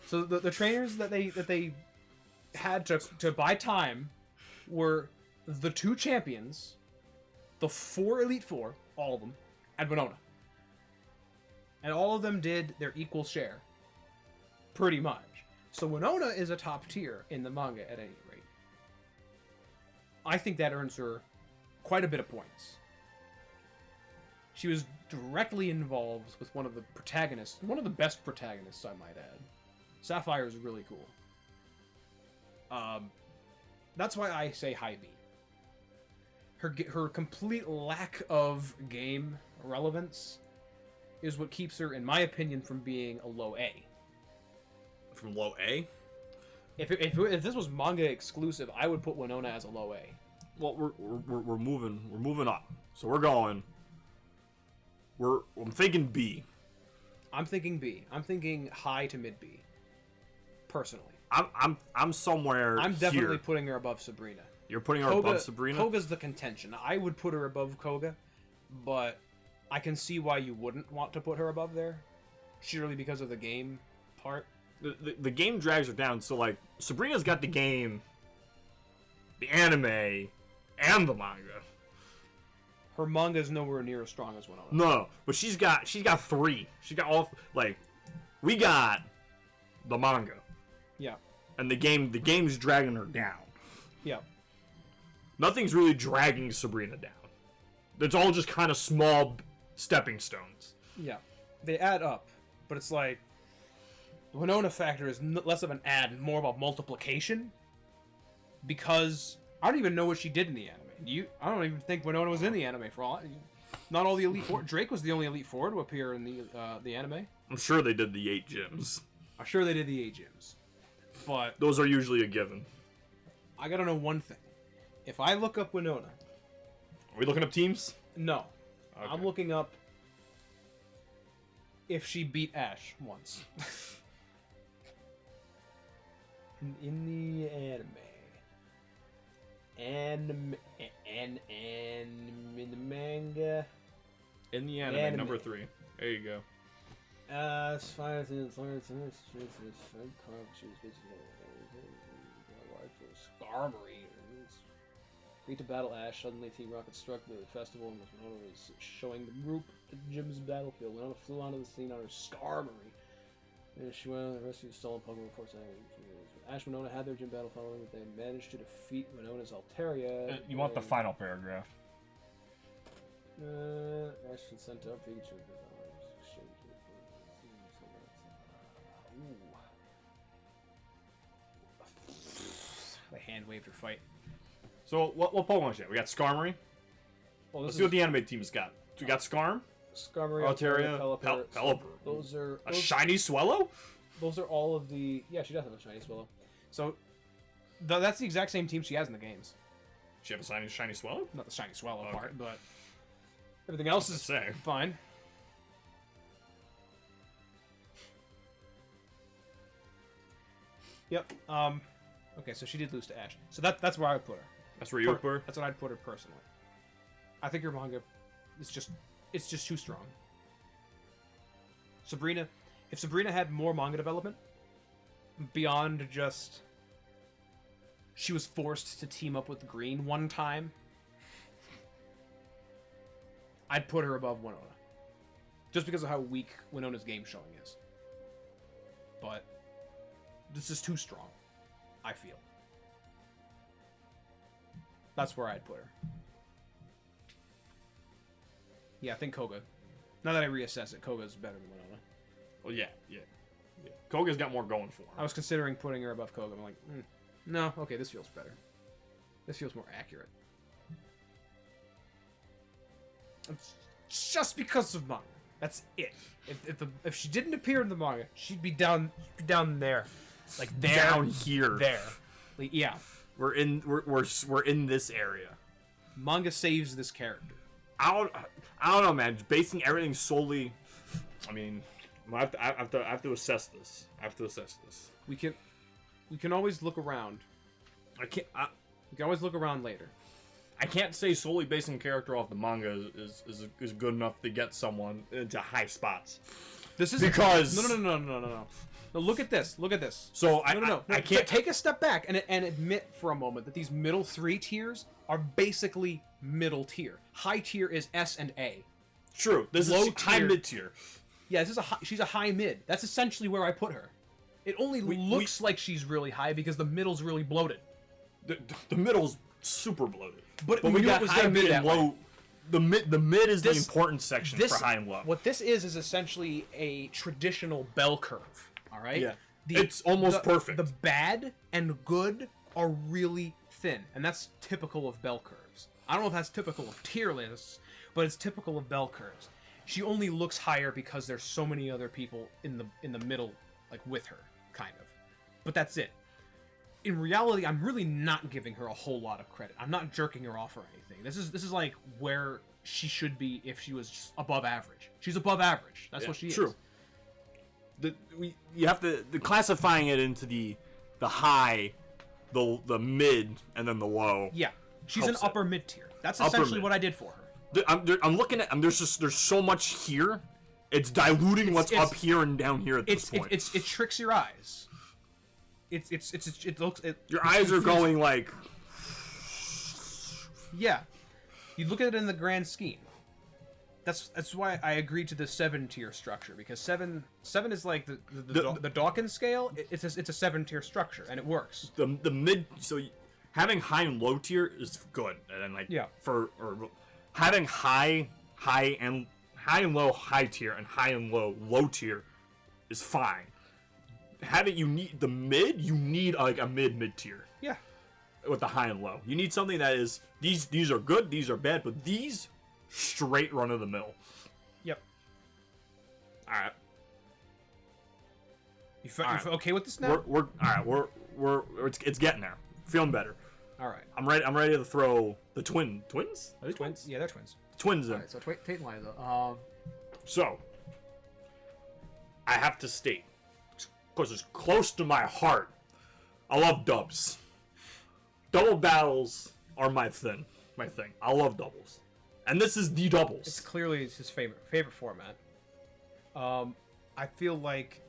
[SPEAKER 2] So the trainers that they had to buy time were the 2 champions, the 4 Elite Four, all of them, and Winona. And all of them did their equal share. Pretty much. So Winona is a top tier in the manga at any rate. I think that earns her quite a bit of points. She was directly involved with one of the protagonists, one of the best protagonists, I might add. Sapphire is really cool. That's why I say high B. Her complete lack of game relevance is what keeps her, in my opinion, from being a low A.
[SPEAKER 1] From low A?
[SPEAKER 2] If this was manga exclusive, I would put Winona as a low A.
[SPEAKER 1] Well, we're moving up. So we're going. I'm thinking B.
[SPEAKER 2] I'm thinking B. I'm thinking high to mid B. Personally.
[SPEAKER 1] I'm somewhere.
[SPEAKER 2] I'm definitely putting her above Sabrina.
[SPEAKER 1] You're putting her above Sabrina?
[SPEAKER 2] Koga's the contention. I would put her above Koga, but I can see why you wouldn't want to put her above there. Surely because of the game part.
[SPEAKER 1] The game drags her down, so like Sabrina's got the game, the anime, and the manga.
[SPEAKER 2] Her manga is nowhere near as strong as Winona.
[SPEAKER 1] No, but she's got 3. She got all we got the manga.
[SPEAKER 2] Yeah.
[SPEAKER 1] And the game's dragging her down.
[SPEAKER 2] Yeah.
[SPEAKER 1] Nothing's really dragging Sabrina down. It's all just kind of small stepping stones.
[SPEAKER 2] Yeah. They add up, but it's like the Winona factor is less of an add and more of a multiplication, because I don't even know what she did in the anime. I don't even think Winona was in the anime for all. Not all the Elite Four. Drake was the only Elite Four to appear in the anime.
[SPEAKER 1] I'm sure they did the 8 gyms.
[SPEAKER 2] I'm sure they did the 8 gyms, but
[SPEAKER 1] those are usually a given.
[SPEAKER 2] I gotta know one thing. If I look up Winona,
[SPEAKER 1] are we looking up teams?
[SPEAKER 2] No, okay. I'm looking up if she beat Ash once in the anime. In the manga.
[SPEAKER 1] In the anime. Number 3. There you go.
[SPEAKER 2] As far as it's learned, Skarmory. Beat to battle Ash. Suddenly, Team Rocket struck the festival, and Winona was showing the group the gym's battlefield. Winona flew onto the scene on her Skarmory. And she went on the rescue stolen Pokemon before saying Ash and Winona had their gym battle following, but they managed to defeat Winona's Altaria.
[SPEAKER 1] You want the final paragraph.
[SPEAKER 2] Ash sent up Pikachu. The hand waved her fight.
[SPEAKER 1] So, what Pokemon shit? We got Skarmory. Well, let's see what the anime team's got. So we got Skarm,
[SPEAKER 2] Skarmory,
[SPEAKER 1] Altaria, Pelipper.
[SPEAKER 2] Those are
[SPEAKER 1] a shiny Swellow?
[SPEAKER 2] Those are all of the... Yeah, she does have a shiny Swellow. So, that's the exact same team she has in the games.
[SPEAKER 1] She have a shiny Swellow?
[SPEAKER 2] Not the shiny Swellow part, but... Everything else is fine. Yep. Okay, so she did lose to Ash. So that's where I would put her.
[SPEAKER 1] That's where you would put her?
[SPEAKER 2] That's what I'd put her personally. I think her manga is just too strong. Sabrina, if Sabrina had more manga development beyond just she was forced to team up with Green one time, I'd put her above Winona. Just because of how weak Winona's game showing is. But this is too strong, I feel. That's where I'd put her. Yeah, I think Koga. Now that I reassess it, Koga's better than Winona.
[SPEAKER 1] Well, yeah. Koga's got more going for her.
[SPEAKER 2] I was considering putting her above Koga. I'm like, no, okay, this feels better. This feels more accurate. It's just because of manga. That's it. If she didn't appear in the manga, she'd be down there, like there,
[SPEAKER 1] down here,
[SPEAKER 2] there. Like, yeah,
[SPEAKER 1] we're in this area.
[SPEAKER 2] Manga saves this character.
[SPEAKER 1] I don't know, man. Basing everything solely, I mean, I have to assess this.
[SPEAKER 2] We can always look around. We can always look around later.
[SPEAKER 1] I can't say solely basing a character off the manga is good enough to get someone into high spots.
[SPEAKER 2] This is
[SPEAKER 1] because
[SPEAKER 2] no. No, look at this.
[SPEAKER 1] So
[SPEAKER 2] I can't take a step back and admit for a moment that these middle 3 tiers are basically middle tier. High tier is S and A.
[SPEAKER 1] True. This is high mid tier.
[SPEAKER 2] Yeah, she's a high mid. That's essentially where I put her. It only looks like she's really high because the middle's really bloated.
[SPEAKER 1] The middle's super bloated.
[SPEAKER 2] But we got high, mid, and low.
[SPEAKER 1] The mid is the important section for high and low.
[SPEAKER 2] What this is essentially a traditional bell curve. All right.
[SPEAKER 1] Yeah. It's almost perfect.
[SPEAKER 2] The bad and good are really thin, and that's typical of bell curves. I don't know if that's typical of tier lists, but it's typical of bell curves. She only looks higher because there's so many other people in the middle, like with her, kind of. But that's it. In reality, I'm really not giving her a whole lot of credit. I'm not jerking her off or anything. This is like where she should be if she was above average. She's above average. That's what she is.
[SPEAKER 1] True. You have to classifying it into the high, the mid, and then the low.
[SPEAKER 2] Yeah, she's an upper mid tier. That's essentially what I did for her.
[SPEAKER 1] I'm looking at. There's so much here. It's diluting what's up here and down here at this point.
[SPEAKER 2] It tricks your eyes.
[SPEAKER 1] Your eyes are going like.
[SPEAKER 2] Yeah, you look at it in the grand scheme. That's why I agreed to the 7-tier structure, because seven is like the Dawkins scale. It's a 7-tier structure, and it works.
[SPEAKER 1] The mid, so having high and low tier is good, and then having high and low high tier and high and low tier is fine. You need like a mid tier.
[SPEAKER 2] Yeah.
[SPEAKER 1] With the high and low, you need something that is these are good, these are bad, but these straight run of the mill.
[SPEAKER 2] Yep.
[SPEAKER 1] All right.
[SPEAKER 2] You feel okay with this now?
[SPEAKER 1] We're all right. It's getting there. Feeling better.
[SPEAKER 2] All right.
[SPEAKER 1] I'm ready to throw the twins. Are they twins?
[SPEAKER 2] Yeah, they're twins.
[SPEAKER 1] Twins in.
[SPEAKER 2] All right, so Tate and Liza.
[SPEAKER 1] So I have to state, because it's close to my heart, I love dubs. Double battles are my thing. I love doubles. And this is the doubles.
[SPEAKER 2] It's clearly his favorite format. I feel like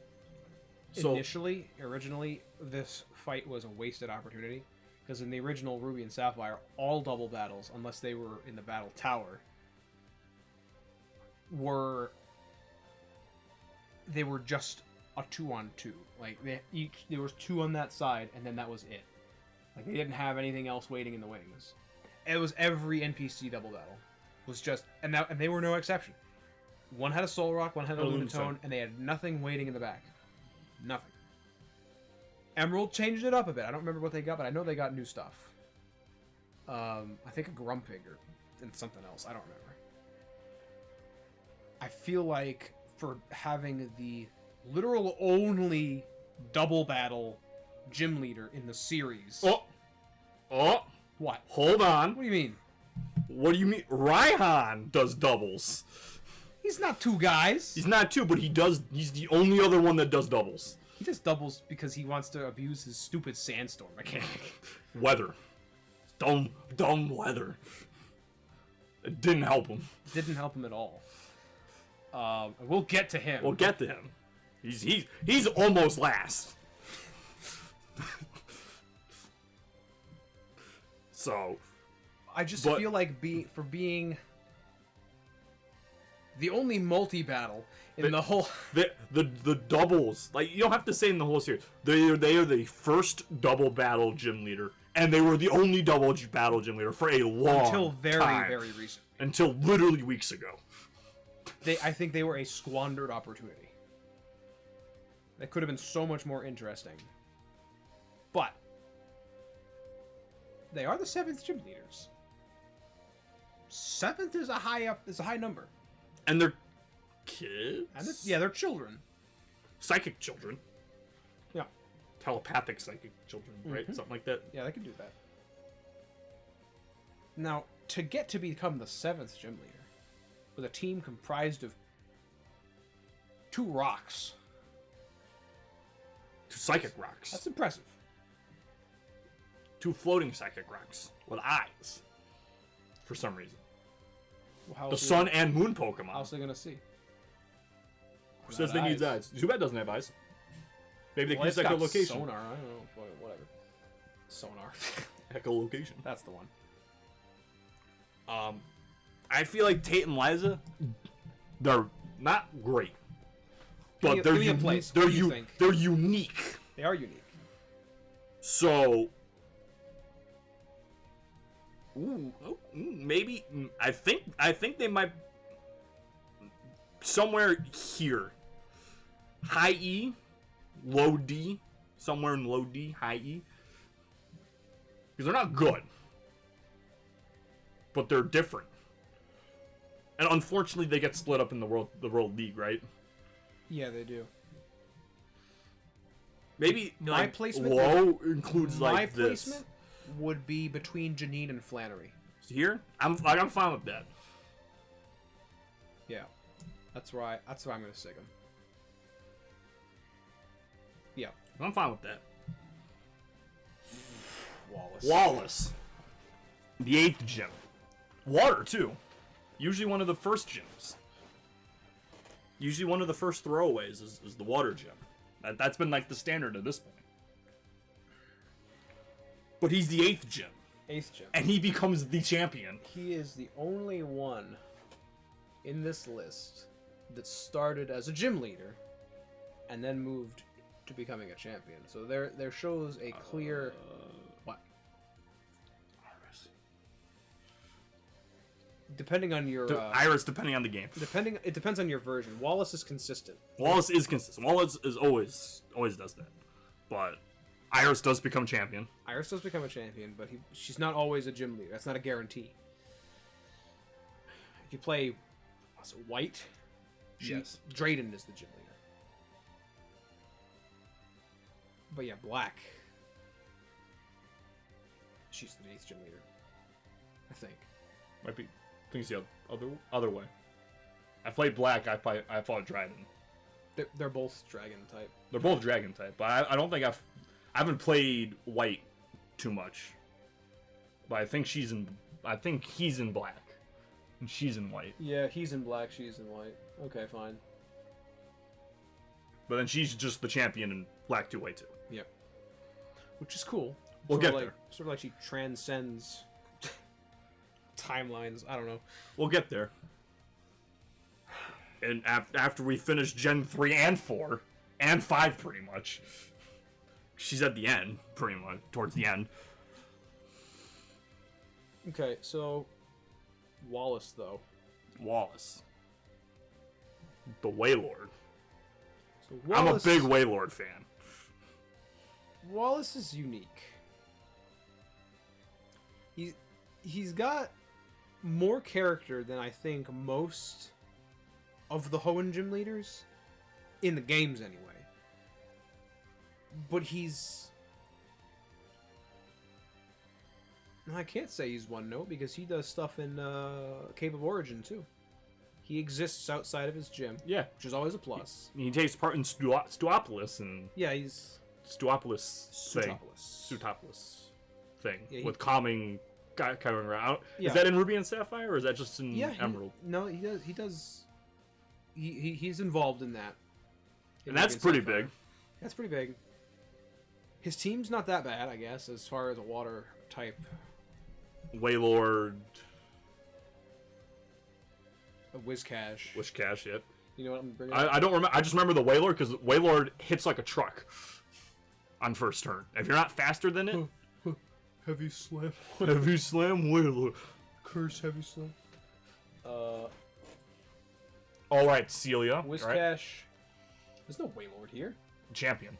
[SPEAKER 2] originally, this fight was a wasted opportunity, because in the original Ruby and Sapphire, all double battles, unless they were in the battle tower, were just a 2-on-2. Like there was 2 on that side, and then that was it. Like they didn't have anything else waiting in the wings. It was every NPC double battle. Was just and they were no exception. One had a Soul Rock, one had a Lunatone, and they had nothing waiting in the back. Nothing. Emerald changed it up a bit. I don't remember what they got, but I know they got new stuff. I think a Grumpig and something else. I don't remember. I feel like for having the literal only double battle gym leader in the series.
[SPEAKER 1] Oh.
[SPEAKER 2] What?
[SPEAKER 1] Hold on.
[SPEAKER 2] What do you mean?
[SPEAKER 1] What do you mean? Raihan does doubles.
[SPEAKER 2] He's not 2 guys.
[SPEAKER 1] He's not 2, but he does. He's the only other one that does doubles.
[SPEAKER 2] He does doubles because he wants to abuse his stupid sandstorm mechanic.
[SPEAKER 1] Weather. Dumb weather. It didn't help him.
[SPEAKER 2] Didn't help him at all. We'll get to him.
[SPEAKER 1] We'll get to him. He's almost last. So,
[SPEAKER 2] I just feel like being the only multi-battle in the whole
[SPEAKER 1] the doubles, like, you don't have to say in the whole series. They are the first double battle gym leader, and they were the only double battle gym leader for a long
[SPEAKER 2] until very
[SPEAKER 1] time.
[SPEAKER 2] very recent.
[SPEAKER 1] Until literally weeks ago.
[SPEAKER 2] I think they were a squandered opportunity. That could have been so much more interesting. But they are the 7th gym leaders. 7th is a high number.
[SPEAKER 1] And they're kids?
[SPEAKER 2] And they're children.
[SPEAKER 1] Psychic children.
[SPEAKER 2] Yeah.
[SPEAKER 1] Telepathic psychic children, right? Something like that.
[SPEAKER 2] Yeah, they can do that. Now, to get to become the 7th gym leader, with a team comprised of 2 rocks.
[SPEAKER 1] 2 psychic rocks.
[SPEAKER 2] That's impressive.
[SPEAKER 1] 2 floating psychic rocks with eyes. For some reason.
[SPEAKER 2] Well,
[SPEAKER 1] the sun and moon Pokemon.
[SPEAKER 2] How's they gonna see?
[SPEAKER 1] Who says they need eyes? Zubat doesn't have eyes. Maybe they can use echolocation.
[SPEAKER 2] Sonar, I don't know. Whatever. Sonar.
[SPEAKER 1] Echolocation.
[SPEAKER 2] That's the one.
[SPEAKER 1] I feel like Tate and Liza, they're not great. But they're unique. They're unique.
[SPEAKER 2] They are unique.
[SPEAKER 1] So, maybe I think they might somewhere here. High E, low D, somewhere in low D, high E. Because they're not good. But they're different. And unfortunately they get split up in the World League, right?
[SPEAKER 2] Yeah, they do.
[SPEAKER 1] Maybe
[SPEAKER 2] my placement
[SPEAKER 1] low includes like this.
[SPEAKER 2] My placement would be between Janine and Flannery.
[SPEAKER 1] Here? I'm fine with that.
[SPEAKER 2] Yeah. That's where I'm gonna stick him. Yeah.
[SPEAKER 1] I'm fine with that.
[SPEAKER 2] Wallace.
[SPEAKER 1] The 8th gym. Water, too. Usually one of the first gyms. Usually one of the first throwaways is the water gym. That's been like the standard at this point. But he's the 8th gym.
[SPEAKER 2] 8th gym.
[SPEAKER 1] And he becomes the champion.
[SPEAKER 2] He is the only one in this list that started as a gym leader and then moved to becoming a champion. So there shows a clear... what? Depending on your...
[SPEAKER 1] Iris, depending on the game.
[SPEAKER 2] It depends on your version. Wallace is consistent.
[SPEAKER 1] Wallace is consistent. Wallace is always does that. But Iris does become champion.
[SPEAKER 2] Iris does become a champion, but she's not always a gym leader. That's not a guarantee. If you play White,
[SPEAKER 1] yes,
[SPEAKER 2] Drayden is the gym leader. But yeah, Black, she's the 8th gym leader, I think.
[SPEAKER 1] Might be. I think it's the other way. I played Black. I fought Dragon.
[SPEAKER 2] They're both Dragon type.
[SPEAKER 1] They're both Dragon type, but I don't think I haven't played White too much. But I think he's in Black, and she's in White.
[SPEAKER 2] Yeah, he's in Black. She's in White. Okay, fine.
[SPEAKER 1] But then she's just the champion in Black 2, White 2.
[SPEAKER 2] Yep. Which is cool.
[SPEAKER 1] We'll get there.
[SPEAKER 2] Sort of like she transcends timelines. I don't know.
[SPEAKER 1] We'll get there. And after we finish Gen 3 and 4 and 5 pretty much. She's at the end, pretty much, towards the end.
[SPEAKER 2] Okay, so Wallace though.
[SPEAKER 1] Wallace. The Wailord.
[SPEAKER 2] So Wallace,
[SPEAKER 1] I'm a big Wailord fan.
[SPEAKER 2] Wallace is unique. He's got more character than I think most of the Hoenn gym leaders in the games anyway. But he's No, I can't say he's one note because he does stuff in Cave of Origin too. He exists outside of his gym.
[SPEAKER 1] Yeah,
[SPEAKER 2] which is always a plus.
[SPEAKER 1] He takes part in Stuopolis and
[SPEAKER 2] he's
[SPEAKER 1] Sutopolis thing with calming around.
[SPEAKER 2] Yeah.
[SPEAKER 1] Is that in Ruby and Sapphire, or is that just in Emerald?
[SPEAKER 2] He does. He's involved in that.
[SPEAKER 1] And that's pretty big.
[SPEAKER 2] That's pretty big. His team's not that bad, I guess, as far as a water type.
[SPEAKER 1] Wailord.
[SPEAKER 2] A Whiscash.
[SPEAKER 1] Whiscash, yep.
[SPEAKER 2] You know what I'm bringing up?
[SPEAKER 1] I don't remember. I just remember the Wailord because Wailord hits like a truck on first turn. If you're not faster than it,
[SPEAKER 2] Heavy Slam.
[SPEAKER 1] Heavy Slam Wailord.
[SPEAKER 2] Curse Heavy Slam.
[SPEAKER 1] All right, Celia.
[SPEAKER 2] Whiscash. Right? There's no Wailord here.
[SPEAKER 1] Champion.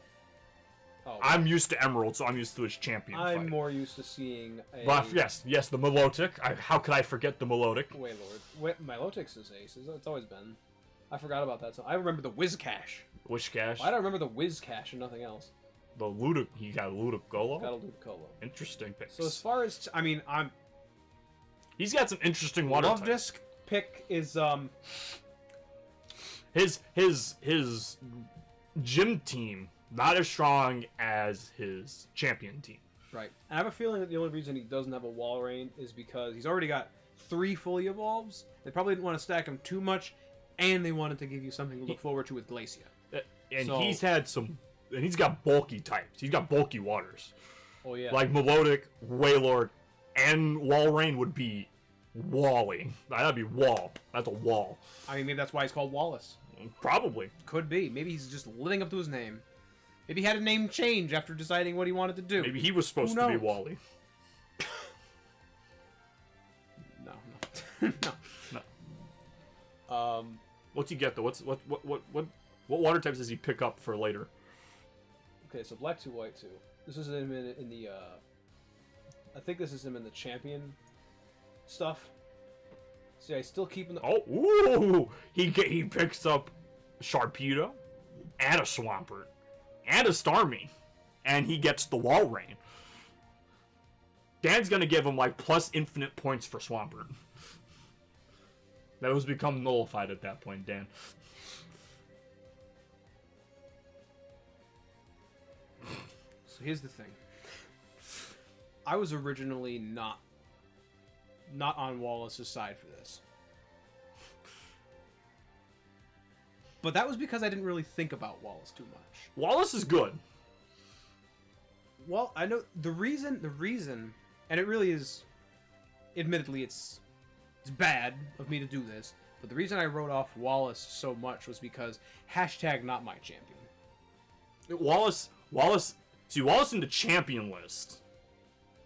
[SPEAKER 2] Oh,
[SPEAKER 1] I'm used to Emerald, so I'm used to his champion.
[SPEAKER 2] I'm more used to seeing a...
[SPEAKER 1] But yes, the Milotic. How could I forget the Milotic?
[SPEAKER 2] Wailord. Milotic's his ace. It's always been. I forgot about that. So I remember the Whiscash.
[SPEAKER 1] Whiscash.
[SPEAKER 2] I don't remember the Whiscash and nothing else.
[SPEAKER 1] The he got a Ludicolo?
[SPEAKER 2] Got a Ludicolo.
[SPEAKER 1] Interesting picks.
[SPEAKER 2] So as far as...
[SPEAKER 1] He's got some interesting water
[SPEAKER 2] Love Disc pick is...
[SPEAKER 1] His gym team... not as strong as his champion team.
[SPEAKER 2] Right. I have a feeling that the only reason he doesn't have a Walrein is because he's already got 3 fully evolves. They probably didn't want to stack him too much, and they wanted to give you something to look forward to with Glacia.
[SPEAKER 1] And he's had some... And he's got bulky types. He's got bulky waters.
[SPEAKER 2] Oh, yeah.
[SPEAKER 1] Like Milotic, Wailord, and Walrein would be Wally. That'd be Wall. That's a wall.
[SPEAKER 2] I mean, maybe that's why he's called Wallace.
[SPEAKER 1] Probably.
[SPEAKER 2] Could be. Maybe he's just living up to his name. Maybe he had a name change after deciding what he wanted to do.
[SPEAKER 1] Maybe he was supposed to be Wally.
[SPEAKER 2] No. No.
[SPEAKER 1] What's he get though? What water types does he pick up for later?
[SPEAKER 2] Okay, so Black 2, White 2. This is him in the. I think this is him in the champion stuff. See, I still keep him.
[SPEAKER 1] He picks up Sharpedo and a Swampert. And a Starmie. And he gets the Walrein. Dan's gonna give him, like, plus infinite points for Swampert. That was become nullified at that point, Dan.
[SPEAKER 2] So here's the thing. I was originally not on Wallace's side for this. But that was because I didn't really think about Wallace too much.
[SPEAKER 1] Wallace is good.
[SPEAKER 2] Well, I know the reason, and it really is, admittedly, it's bad of me to do this, but the reason I wrote off Wallace so much was because #not my champion.
[SPEAKER 1] Wallace in the champion list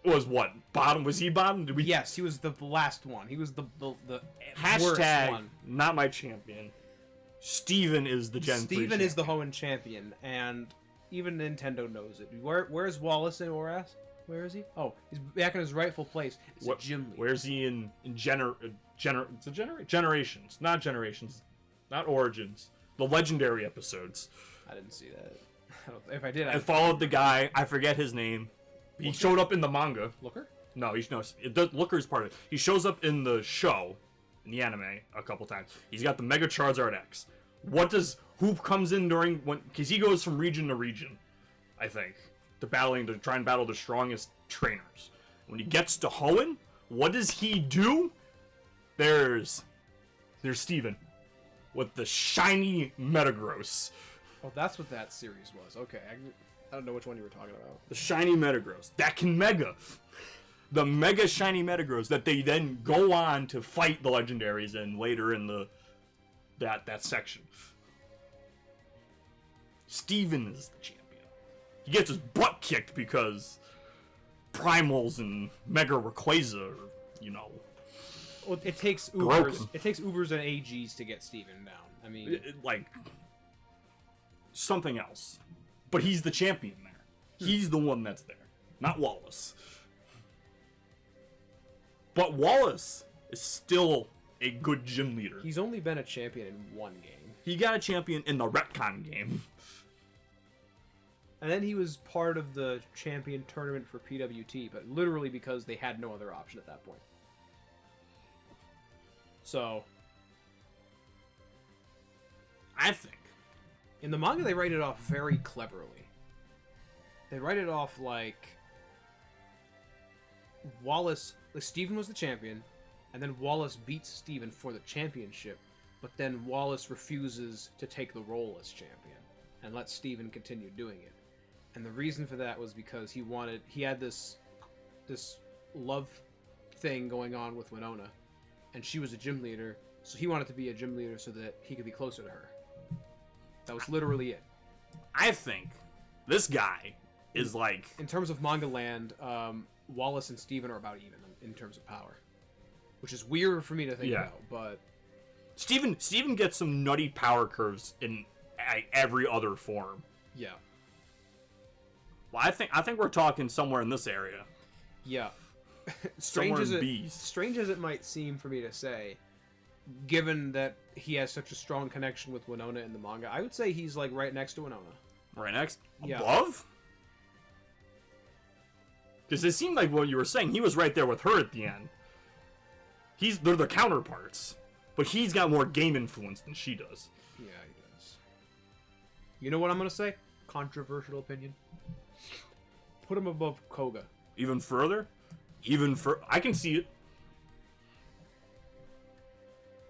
[SPEAKER 1] was what? Bottom? Was he bottom?
[SPEAKER 2] Yes, he was the last one. He was the
[SPEAKER 1] worst
[SPEAKER 2] one.
[SPEAKER 1] Not my champion. Steven is the Gen 3
[SPEAKER 2] Steven is the Hoenn champion, and even Nintendo knows it. Where's Wallace in ORAS? Where is he? Oh, he's back in his rightful place. He's a gym leader.
[SPEAKER 1] Where's he in Generations? Not Generations. Not Origins. The Legendary episodes.
[SPEAKER 2] I didn't see that. If I did,
[SPEAKER 1] I followed the guy. I forget his name. He showed up in the manga.
[SPEAKER 2] Looker?
[SPEAKER 1] No, Looker's part of it. He shows up in the show, in the anime, a couple times. He's got the Mega Charizard X. Who comes in because he goes from region to region, I think, to try and battle the strongest trainers. When he gets to Hoenn, what does he do? There's Steven with the shiny Metagross.
[SPEAKER 2] Oh, that's what that series was. Okay, I don't know which one you were talking about.
[SPEAKER 1] The shiny Metagross that can Mega. The Mega shiny Metagross that they then go on to fight the legendaries in later in that section. Steven is the champion. He gets his butt kicked because Primals and Mega Rayquaza are,
[SPEAKER 2] Well, it takes Ubers. Broken. It takes Ubers and AGs to get Steven down. I mean,
[SPEAKER 1] something else. But he's the champion there. He's the one that's there, not Wallace. But Wallace is still a good gym leader.
[SPEAKER 2] He's only been a champion in one game.
[SPEAKER 1] He got a champion in the Retcon game.
[SPEAKER 2] And then he was part of the champion tournament for PWT, but literally because they had no other option at that point. So,
[SPEAKER 1] I think
[SPEAKER 2] in the manga they write it off very cleverly. They write it off like Wallace, like Steven was the champion, and then Wallace beats Steven for the championship, but then Wallace refuses to take the role as champion and lets Steven continue doing it. And the reason for that was because he had this love thing going on with Winona, and she was a gym leader, so he wanted to be a gym leader so that he could be closer to her. That was literally it.
[SPEAKER 1] I think this guy is like...
[SPEAKER 2] In terms of manga land, Wallace and Steven are about even in terms of power. Which is weird for me to think about, but...
[SPEAKER 1] Steven gets some nutty power curves in every other form.
[SPEAKER 2] Yeah.
[SPEAKER 1] Well, I think we're talking somewhere in this area.
[SPEAKER 2] Yeah. Strange as it might seem for me to say, given that he has such a strong connection with Winona in the manga, I would say he's like right next to Winona.
[SPEAKER 1] Right next? Yeah. Above? Because it seemed like what you were saying, he was right there with her at the end. They're the counterparts. But he's got more game influence than she does.
[SPEAKER 2] Yeah, he does. You know what I'm going to say? Controversial opinion. Put him above Koga.
[SPEAKER 1] Even further? I can see it.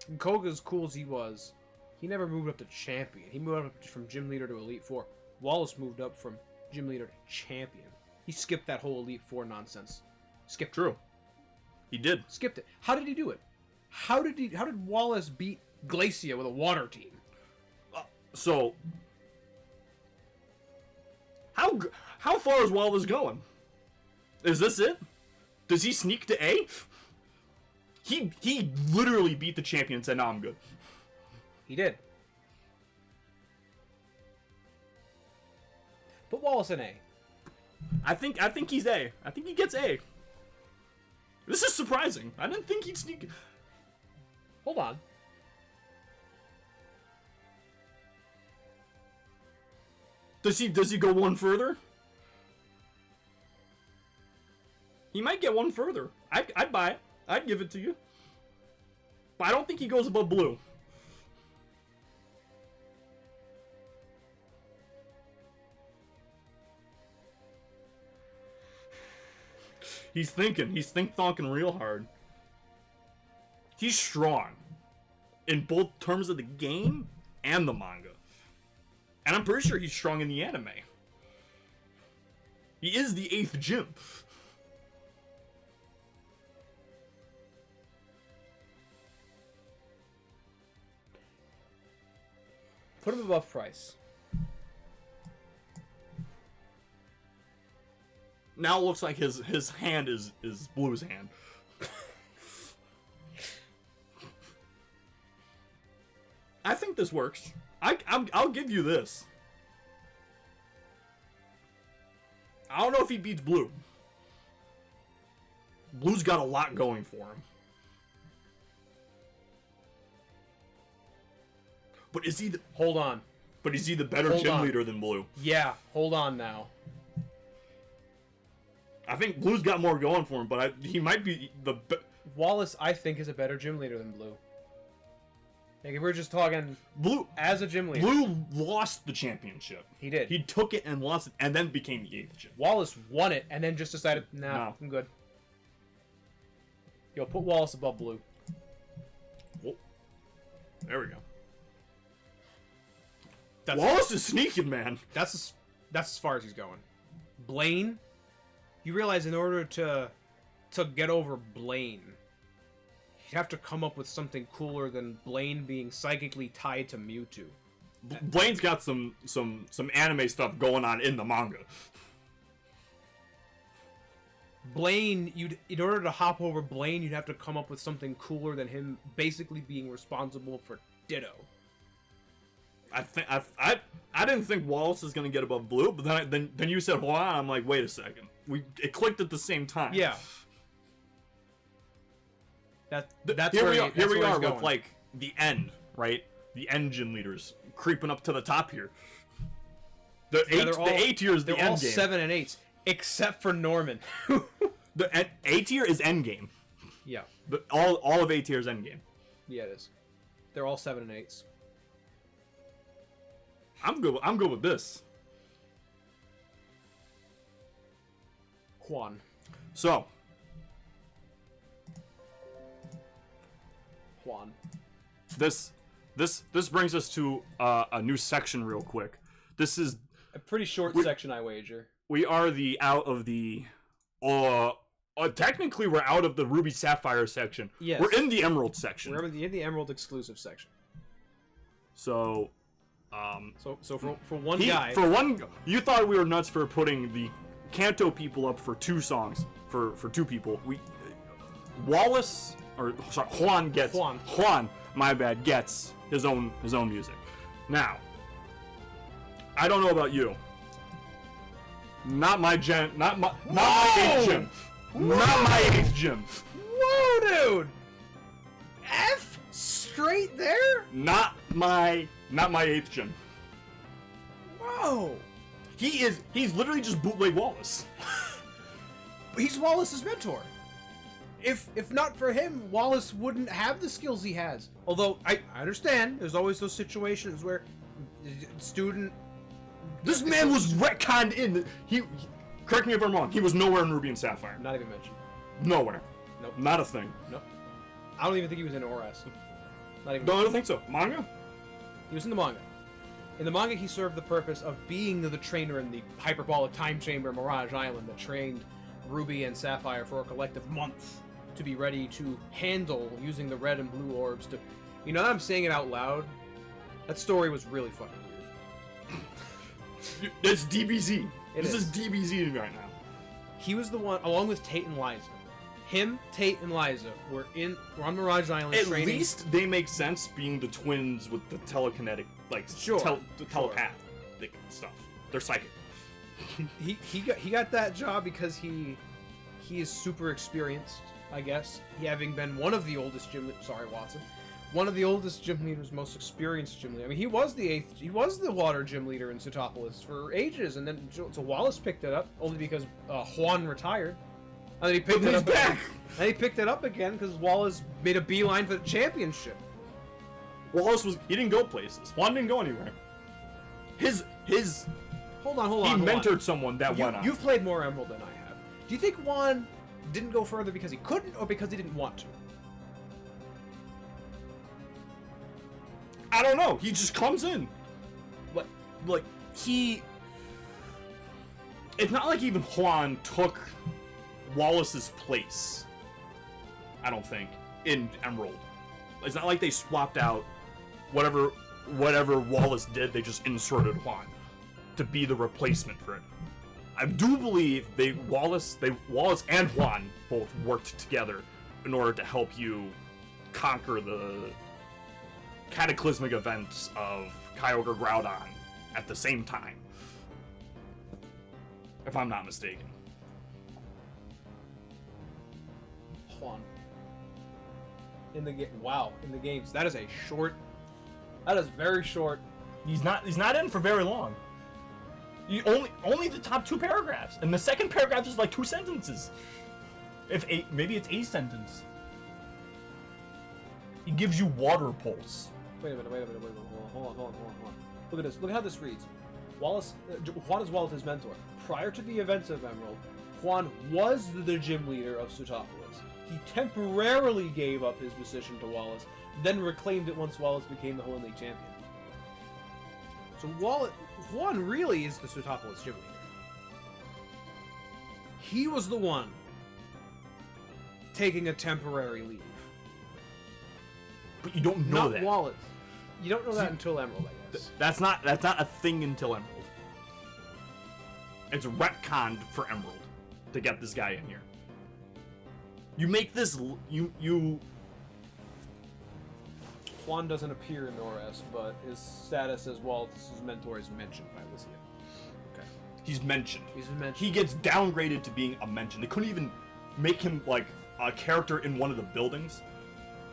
[SPEAKER 2] And Koga, as cool as he was, he never moved up to champion. He moved up from gym leader to Elite Four. Wallace moved up from gym leader to champion. He skipped that whole Elite Four nonsense. Skipped.
[SPEAKER 1] True. He did.
[SPEAKER 2] Skipped it. How did he do it? How did Wallace beat Glacia with a water team?
[SPEAKER 1] So, how far is Wallace going? Is this it? Does he sneak to A? He literally beat the champion and said, "No, I'm good."
[SPEAKER 2] He did. Put Wallace in A.
[SPEAKER 1] I think he's A. I think he gets A. This is surprising. I didn't think he'd sneak.
[SPEAKER 2] Hold on.
[SPEAKER 1] Does he go one further? He might get one further. I'd buy it. I'd give it to you. But I don't think he goes above Blue. He's thinking. He's think-thonking real hard. He's strong. In both terms of the game and the manga. And I'm pretty sure he's strong in the anime. He is the 8th gym.
[SPEAKER 2] Put him above Price.
[SPEAKER 1] Now it looks like his hand is Blue's hand. I think this works. I'll give you this. I don't know if he beats Blue. Blue's got a lot going for him. But is he the...
[SPEAKER 2] Hold on.
[SPEAKER 1] But is he the better gym leader than Blue?
[SPEAKER 2] Yeah, hold on now.
[SPEAKER 1] I think Blue's got more going for him, but he might be the...
[SPEAKER 2] Wallace, I think, is a better gym leader than Blue. Like, if we're just talking
[SPEAKER 1] Blue
[SPEAKER 2] as a gym leader.
[SPEAKER 1] Blue lost the championship.
[SPEAKER 2] He did.
[SPEAKER 1] He took it and lost it, and then became the 8th gym.
[SPEAKER 2] Wallace won it, and then just decided, no. I'm good. Yo, put Wallace above Blue.
[SPEAKER 1] Whoa. There we go. Wallace is sneaking, man.
[SPEAKER 2] That's as far as he's going. Blaine, you realize in order to get over Blaine, you have to come up with something cooler than Blaine being psychically tied to Mewtwo.
[SPEAKER 1] Blaine's got some anime stuff going on in the manga.
[SPEAKER 2] Blaine, in order to hop over Blaine, you'd have to come up with something cooler than him basically being responsible for Ditto.
[SPEAKER 1] I didn't think Wallace is gonna get above Blue, but then you said hold on. I'm like, wait a second. It clicked at the same time.
[SPEAKER 2] Yeah. That's
[SPEAKER 1] here
[SPEAKER 2] where
[SPEAKER 1] we are with like the end, right? The end gym leaders creeping up to the top here. The A tier is the end game.
[SPEAKER 2] They're all 7 and 8s, except for Norman.
[SPEAKER 1] The A tier is end game.
[SPEAKER 2] Yeah.
[SPEAKER 1] But all of A tier is end game.
[SPEAKER 2] Yeah, it is. They're all 7 and 8s.
[SPEAKER 1] I'm good with this.
[SPEAKER 2] Juan.
[SPEAKER 1] So.
[SPEAKER 2] Juan.
[SPEAKER 1] This brings us to a new section real quick. This is
[SPEAKER 2] a pretty short section, I wager.
[SPEAKER 1] We are technically we're out of the Ruby Sapphire section.
[SPEAKER 2] Yes.
[SPEAKER 1] We're in the Emerald section.
[SPEAKER 2] We're in the Emerald exclusive section.
[SPEAKER 1] So,
[SPEAKER 2] for one guy,
[SPEAKER 1] you thought we were nuts for putting the Kanto people up for 2 songs for 2 people. Juan gets his own music. Now, I don't know about you. Not my 8th gym. Not my 8th gym.
[SPEAKER 2] Whoa, dude! F straight there?
[SPEAKER 1] Not my 8th gym.
[SPEAKER 2] Whoa!
[SPEAKER 1] He's literally just bootleg Wallace.
[SPEAKER 2] He's Wallace's mentor. If not for him, Wallace wouldn't have the skills he has. Although I understand, there's always those situations where student.
[SPEAKER 1] This man was retconned in. He correct me if I'm wrong. He was nowhere in Ruby and Sapphire.
[SPEAKER 2] Not even mentioned.
[SPEAKER 1] Nowhere.
[SPEAKER 2] Nope.
[SPEAKER 1] Not a thing.
[SPEAKER 2] Nope. I don't even think he was in ORAS. Not even.
[SPEAKER 1] No, I don't think so. Manga?
[SPEAKER 2] He was in the manga. In the manga, he served the purpose of being the trainer in the hyperbolic time chamber Mirage Island that trained Ruby and Sapphire for a collective month to be ready to handle using the red and blue orbs to... You know that I'm saying it out loud? That story was really fucking weird.
[SPEAKER 1] It's DBZ. This is DBZ right now.
[SPEAKER 2] He was the one, along with Tate and Liza. Him, Tate, and Liza were on Mirage Island training.
[SPEAKER 1] At least they make sense being the twins with the telekinetic, telepathic stuff. They're psychic.
[SPEAKER 2] He got that job because he is super experienced, I guess. He having been one of the oldest one of the oldest gym leaders, most experienced gym leader. I mean, he was the water gym leader in Pseutopolis for ages, and then so Wallace picked it up only because Juan retired. And then he picked it up back. And he picked it up again because Wallace made a beeline for the championship.
[SPEAKER 1] He didn't go places. Juan didn't go anywhere.
[SPEAKER 2] Hold on.
[SPEAKER 1] He mentored someone that went on.
[SPEAKER 2] You've played more Emerald than I have. Do you think Juan didn't go further because he couldn't or because he didn't want to?
[SPEAKER 1] I don't know. He just comes in. It's not like even Juan took Wallace's place. I don't think in Emerald. It's not like they swapped out whatever Wallace did. They just inserted Juan to be the replacement for him. I do believe Wallace and Juan both worked together in order to help you conquer the cataclysmic events of Kyogre Groudon at the same time, if I'm not mistaken.
[SPEAKER 2] Juan. In the games. That is very short.
[SPEAKER 1] He's not in for very long. Only the top 2 paragraphs, and the second paragraph is like 2 sentences. Maybe it's a sentence. He gives you Water Pulse.
[SPEAKER 2] Wait a minute. Hold on. Look at this. Look how this reads. Juan is Wallace's mentor. Prior to the events of Emerald, Juan was the gym leader of Pseutopolis. He temporarily gave up his position to Wallace, then reclaimed it once Wallace became the Hoenn League champion. So Juan really is the Pseutopolis gym leader. He was the one taking a temporary leave.
[SPEAKER 1] But you don't know that.
[SPEAKER 2] Not Wallace. You don't know that until Emerald, I guess.
[SPEAKER 1] That's not a thing until Emerald. It's retconned for Emerald to get this guy in here. You make this
[SPEAKER 2] Juan doesn't appear in ORAS, but his status as Wallace's mentor is mentioned by Alicia.
[SPEAKER 1] Okay. He's mentioned.
[SPEAKER 2] mentioned.
[SPEAKER 1] He gets downgraded to being a mention. They couldn't even make him like a character in one of the buildings.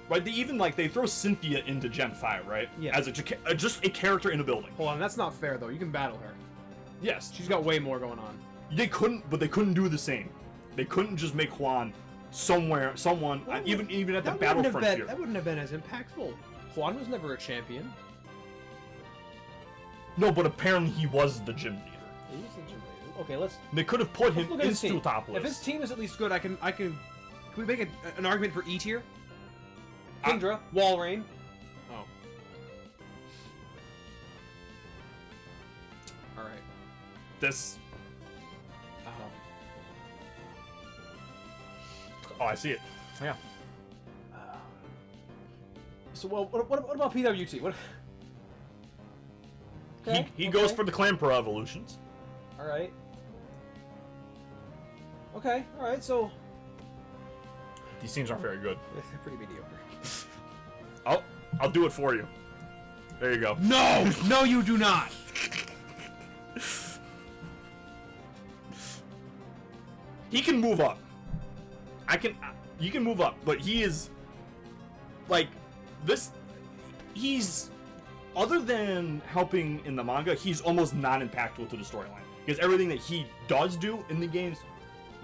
[SPEAKER 1] Right, they throw Cynthia into Gen 5, right?
[SPEAKER 2] Yeah.
[SPEAKER 1] As just a character in a building.
[SPEAKER 2] Hold on, that's not fair though. You can battle her.
[SPEAKER 1] Yes.
[SPEAKER 2] She's got way more going on.
[SPEAKER 1] They couldn't do the same. They couldn't just make Juan someone, even at the battle frontier.
[SPEAKER 2] That wouldn't have been as impactful. Juan was never a champion.
[SPEAKER 1] No, but apparently he was the gym leader.
[SPEAKER 2] He was the gym leader. Okay, let's.
[SPEAKER 1] They could have put him into top list.
[SPEAKER 2] If his team is at least good, I can. Can we make an argument for E tier? Kingdra, Walrein. Oh. All right.
[SPEAKER 1] This. Oh, I see it. Yeah.
[SPEAKER 2] So, well, what about PWT? What? Okay,
[SPEAKER 1] he goes for the Clamperl evolutions.
[SPEAKER 2] All right. Okay. All right. So.
[SPEAKER 1] These teams aren't very good.
[SPEAKER 2] They're pretty mediocre.
[SPEAKER 1] I'll do it for you. There you go.
[SPEAKER 2] No, no, you do not.
[SPEAKER 1] He can move up. You can move up, but he is like this. He's other than helping in the manga, he's almost non-impactful to the storyline because everything that he does do in the games,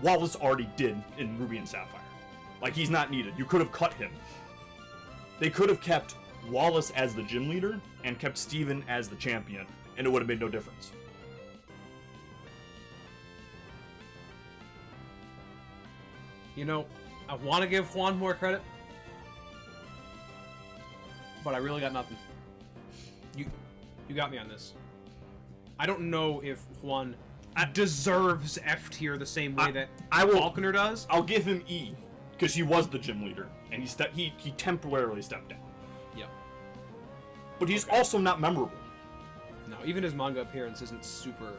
[SPEAKER 1] Wallace already did in Ruby and Sapphire. Like he's not needed. You could have cut him. They could have kept Wallace as the gym leader and kept Steven as the champion, and it would have made no difference.
[SPEAKER 2] You know, I want to give Juan more credit, but I really got nothing. You got me on this. I don't know if Juan deserves F tier the same way that Falconer does.
[SPEAKER 1] I'll give him E because he was the gym leader and he temporarily stepped down.
[SPEAKER 2] Yep.
[SPEAKER 1] But he's also not memorable.
[SPEAKER 2] No, even his manga appearance isn't super.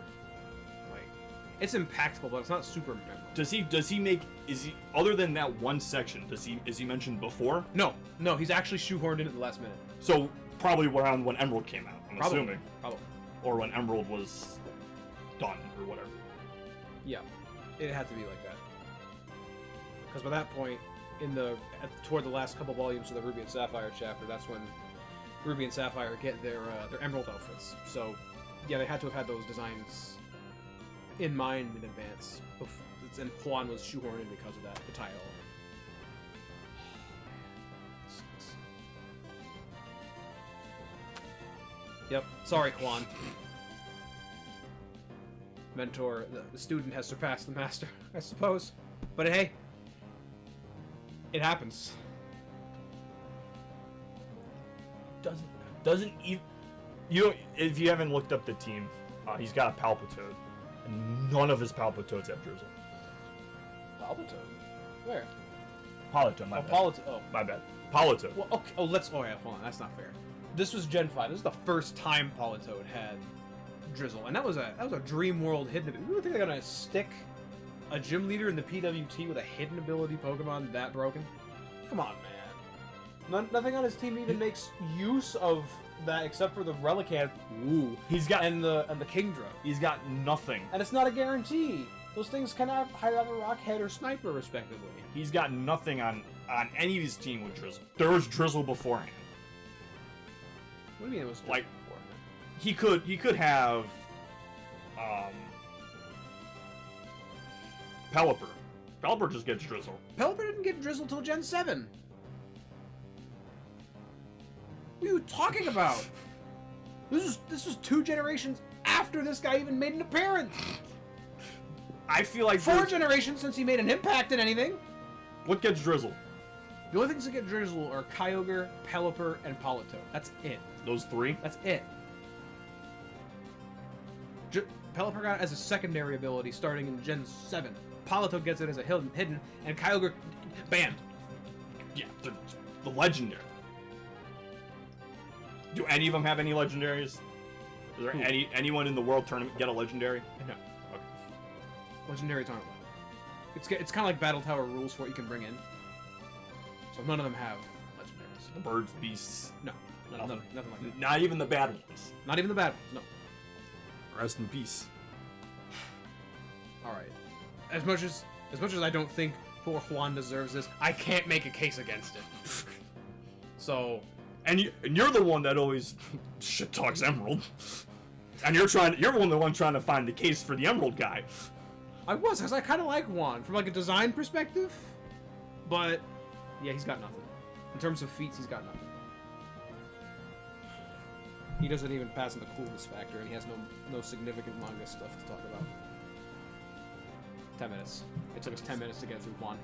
[SPEAKER 2] It's impactful, but it's not super memorable.
[SPEAKER 1] Is he other than that one section, is he mentioned before?
[SPEAKER 2] No, he's actually shoehorned in at the last minute.
[SPEAKER 1] So probably around when Emerald came out, I'm assuming.
[SPEAKER 2] Probably.
[SPEAKER 1] Or when Emerald was done or whatever.
[SPEAKER 2] Yeah. It had to be like that. Because by that point, toward the last couple volumes of the Ruby and Sapphire chapter, that's when Ruby and Sapphire get their Emerald outfits. So yeah, they had to have had those designs in mind in advance, and Juan was shoehorned in because of that to tie it all in. Yep, sorry Juan. Mentor, the student has surpassed the master, I suppose. But hey, it happens.
[SPEAKER 1] Doesn't even if you haven't looked up the team, he's got a Palpitoad. And none of his Palpitoads have Drizzle.
[SPEAKER 2] Palpitoad? Where?
[SPEAKER 1] Politoed, my bad. My bad. Politoed.
[SPEAKER 2] Well, okay. Oh, yeah, hold on. That's not fair. This was Gen 5. This is the first time Politoed had Drizzle. And that was a Dream World hidden ability. You really think they're going to stick a gym leader in the PWT with a hidden ability Pokemon that broken? Come on, man. Nothing on his team even makes use of that except for the Relicanth.
[SPEAKER 1] Ooh.
[SPEAKER 2] And the Kingdra.
[SPEAKER 1] He's got nothing.
[SPEAKER 2] And it's not a guarantee. Those things can either have a Rockhead or Sniper, respectively.
[SPEAKER 1] He's got nothing on any of his team with Drizzle. There was Drizzle beforehand.
[SPEAKER 2] What do you mean it was Drizzle beforehand?
[SPEAKER 1] He could have Pelipper. Pelipper just gets Drizzle.
[SPEAKER 2] Pelipper didn't get Drizzle till Gen 7. What are you talking about? This was 2 generations after this guy even made an appearance.
[SPEAKER 1] I feel like
[SPEAKER 2] 4 generations since he made an impact in anything.
[SPEAKER 1] What gets Drizzle?
[SPEAKER 2] The only things that get Drizzle are Kyogre, Pelipper, and Politoed. That's it.
[SPEAKER 1] Those 3?
[SPEAKER 2] That's it. Pelipper got it as a secondary ability starting in Gen 7. Politoed gets it as a hidden, and Kyogre banned.
[SPEAKER 1] Yeah, the legendary. Do any of them have any legendaries? Is there anyone in the World Tournament get a legendary?
[SPEAKER 2] No. Okay. Legendaries aren't allowed. It's kind of like Battle Tower rules for what you can bring in. So none of them have legendaries.
[SPEAKER 1] The birds, beasts.
[SPEAKER 2] No, nothing like that.
[SPEAKER 1] Not even the bad ones.
[SPEAKER 2] Not even the bad ones. No.
[SPEAKER 1] Rest in peace.
[SPEAKER 2] All right. As much as I don't think poor Juan deserves this, I can't make a case against it. So.
[SPEAKER 1] And you're the one that always shit talks Emerald. And you're the one trying to find the case for the Emerald guy.
[SPEAKER 2] I was, because I kind of like Juan from like a design perspective, but yeah, he's got nothing. In terms of feats, he's got nothing. He doesn't even pass in the coolness factor, and he has no significant manga stuff to talk about. 10 minutes. It took us 10 minutes to get through Juan.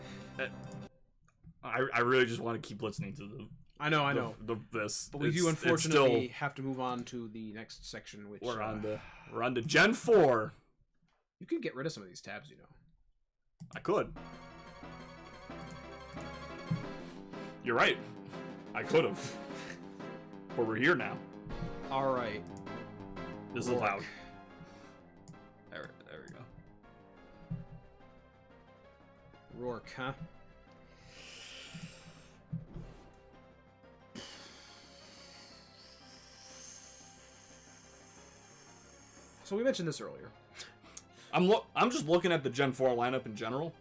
[SPEAKER 1] I really just want to keep listening to the.
[SPEAKER 2] I know.
[SPEAKER 1] This,
[SPEAKER 2] but we do unfortunately have to move on to the next section, which
[SPEAKER 1] we're on to Gen 4.
[SPEAKER 2] You can get rid of some of these tabs, you know.
[SPEAKER 1] I could. You're right. I could have. But we're here now.
[SPEAKER 2] All right.
[SPEAKER 1] This is loud. There we go.
[SPEAKER 2] Rourke, huh? So we mentioned this earlier.
[SPEAKER 1] I'm just looking at the Gen 4 lineup in general.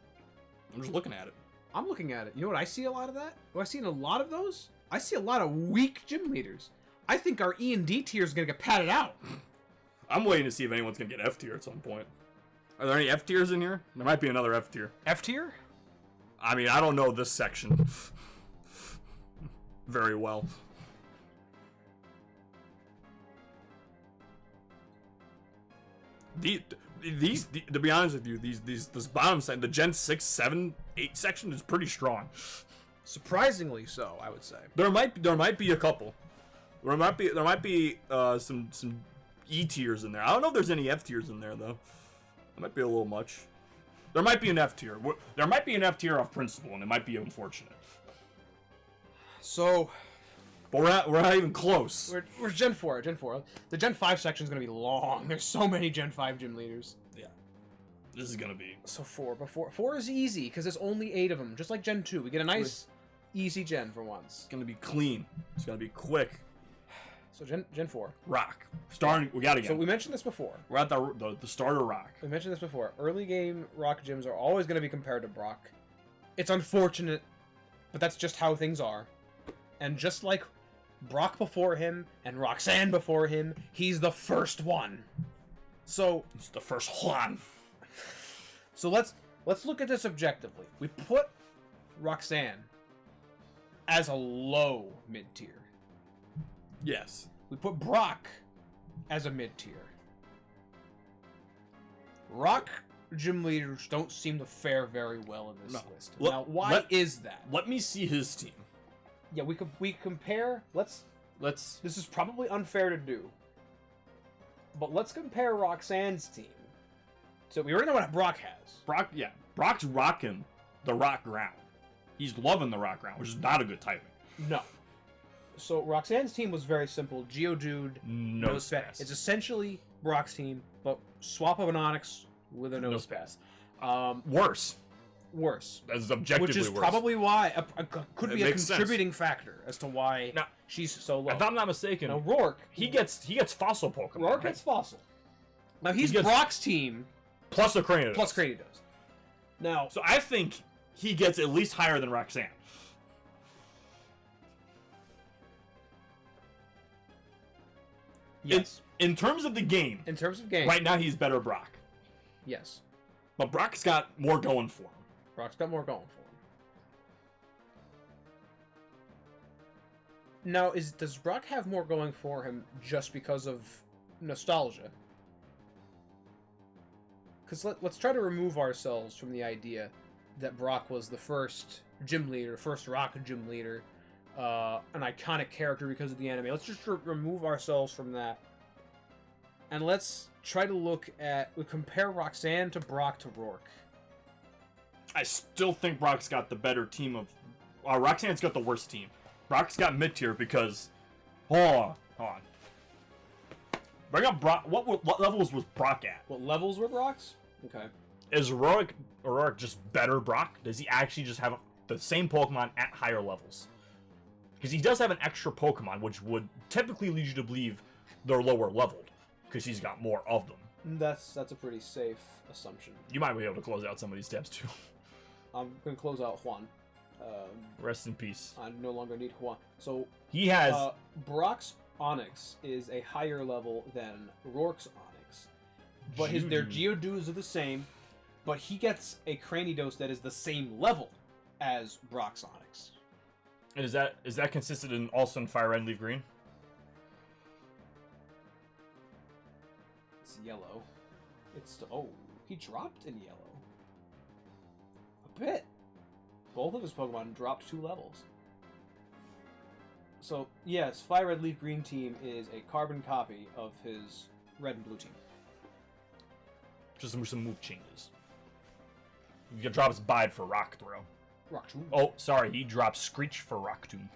[SPEAKER 1] I'm just looking at it.
[SPEAKER 2] I'm looking at it. You know what I see a lot of that? Do I see a lot of those? I see a lot of weak gym leaders. I think our E and D tier is gonna get padded out.
[SPEAKER 1] I'm waiting to see if anyone's gonna get F tier at some point. Are there any F tiers in here? There might be another F tier.
[SPEAKER 2] F tier?
[SPEAKER 1] I mean, I don't know this section very well. These to be honest with you, this bottom side, the Gen 6, 7, 8 section is pretty strong.
[SPEAKER 2] Surprisingly so, I would say.
[SPEAKER 1] There might be a couple. There might be some E tiers in there. I don't know if there's any F tiers in there though. That might be a little much. There might be an F tier. There might be an F tier off principle, and it might be unfortunate.
[SPEAKER 2] So,
[SPEAKER 1] but we're not even close.
[SPEAKER 2] We're Gen 4. The Gen 5 section is gonna be long. There's so many Gen 5 gym leaders.
[SPEAKER 1] Yeah. This is gonna be.
[SPEAKER 2] So 4, but 4 is easy because there's only 8 of them. Just like Gen 2, we get a nice, easy Gen for once.
[SPEAKER 1] It's gonna be clean. It's gonna be quick.
[SPEAKER 2] So Gen 4.
[SPEAKER 1] Rock. Starting. We gotta get.
[SPEAKER 2] So we mentioned this before.
[SPEAKER 1] We're at the starter Rock.
[SPEAKER 2] We mentioned this before. Early game Rock gyms are always going to be compared to Brock. It's unfortunate, but that's just how things are. And just like Brock before him and Roxanne before him, he's the first one. So
[SPEAKER 1] he's the first one.
[SPEAKER 2] So let's look at this objectively. We put Roxanne as a low mid tier.
[SPEAKER 1] Yes.
[SPEAKER 2] We put Brock as a mid tier. Rock gym leaders don't seem to fare very well in this list. Now, why is that?
[SPEAKER 1] Let me see his team.
[SPEAKER 2] Yeah, we compare. Let's. This is probably unfair to do, but let's compare Roxanne's team. So we already know what Brock has.
[SPEAKER 1] Brock's rocking the rock ground. He's loving the rock ground, which is not a good typing.
[SPEAKER 2] No. So Roxanne's team was very simple. Geodude, Nosepass. It's essentially Brock's team, but swap of an Onix with a Nosepass.
[SPEAKER 1] Worse. That's objectively worse.
[SPEAKER 2] Which is probably why could be a contributing factor as to why she's so low.
[SPEAKER 1] If I'm not mistaken,
[SPEAKER 2] now Rourke
[SPEAKER 1] he gets fossil Pokemon.
[SPEAKER 2] Rourke gets fossil. Now he's Brock's team
[SPEAKER 1] plus a Cranidos.
[SPEAKER 2] Plus Cranidos. Now,
[SPEAKER 1] so I think he gets at least higher than Roxanne.
[SPEAKER 2] Yes.
[SPEAKER 1] In terms of the game.
[SPEAKER 2] In terms of game.
[SPEAKER 1] Right now he's better Brock.
[SPEAKER 2] Yes.
[SPEAKER 1] But Brock's got more going for him.
[SPEAKER 2] Brock's got more going for him. Now, does Brock have more going for him just because of nostalgia? Because let's try to remove ourselves from the idea that Brock was the first gym leader, first Rock gym leader, an iconic character because of the anime. Let's just remove ourselves from that. And let's try to compare Roxanne to Brock to Rourke.
[SPEAKER 1] I still think Brock's got the better team of... Roxanne's got the worst team. Brock's got mid-tier because... Hold on. Bring up Brock... What levels was Brock at?
[SPEAKER 2] What levels were Brock's? Okay.
[SPEAKER 1] Is Rourke just better Brock? Does he actually just have the same Pokemon at higher levels? Because he does have an extra Pokemon, which would typically lead you to believe they're lower leveled, because he's got more of them.
[SPEAKER 2] That's a pretty safe assumption.
[SPEAKER 1] You might be able to close out some of these tabs, too.
[SPEAKER 2] I'm going to close out Juan.
[SPEAKER 1] Rest in peace.
[SPEAKER 2] I no longer need Juan. So
[SPEAKER 1] he has...
[SPEAKER 2] Brock's Onix is a higher level than Rourke's Onix. But their Geodudes are the same, but he gets a Cranidos that is the same level as Brock's Onix.
[SPEAKER 1] And is that consistent in also in Fire Red and Leaf Green?
[SPEAKER 2] It's yellow. He dropped in yellow. A bit. Both of his Pokemon dropped 2 levels. So, yes, Fire Red Leaf Green team is a carbon copy of his Red and Blue team.
[SPEAKER 1] Just some move changes. He drops Bide for Rock Throw.
[SPEAKER 2] Rock Tomb.
[SPEAKER 1] Oh, sorry, he drops Screech for Rock Tomb.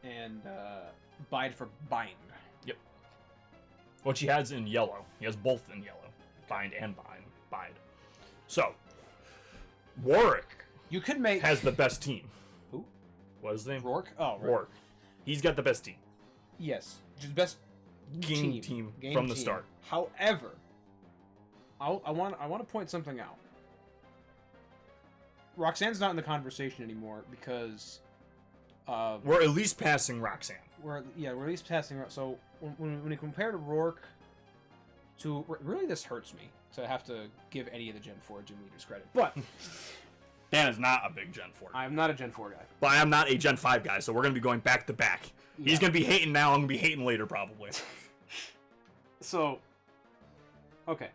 [SPEAKER 2] And Bide for Bind.
[SPEAKER 1] Yep. Which he has in yellow. He has both in yellow. Bind and Bide. So, Warwick has the best team.
[SPEAKER 2] Who?
[SPEAKER 1] What is his name?
[SPEAKER 2] Rourke? Oh, right.
[SPEAKER 1] Rourke. He's got the best team.
[SPEAKER 2] Yes. Just the best
[SPEAKER 1] game team from the start.
[SPEAKER 2] However, I want to point something out. Roxanne's not in the conversation anymore because
[SPEAKER 1] we're at least passing Roxanne.
[SPEAKER 2] We're at least passing. So when you compare to Rourke to really, this hurts me to have to give any of the Gen 4 gym leaders credit, but
[SPEAKER 1] Dan is not a big Gen 4 guy.
[SPEAKER 2] I'm not a Gen 4 guy.
[SPEAKER 1] But I am not a Gen 5 guy, so we're going to be going back to back. Yeah. He's going to be hating now, I'm going to be hating later, probably.
[SPEAKER 2] So, okay.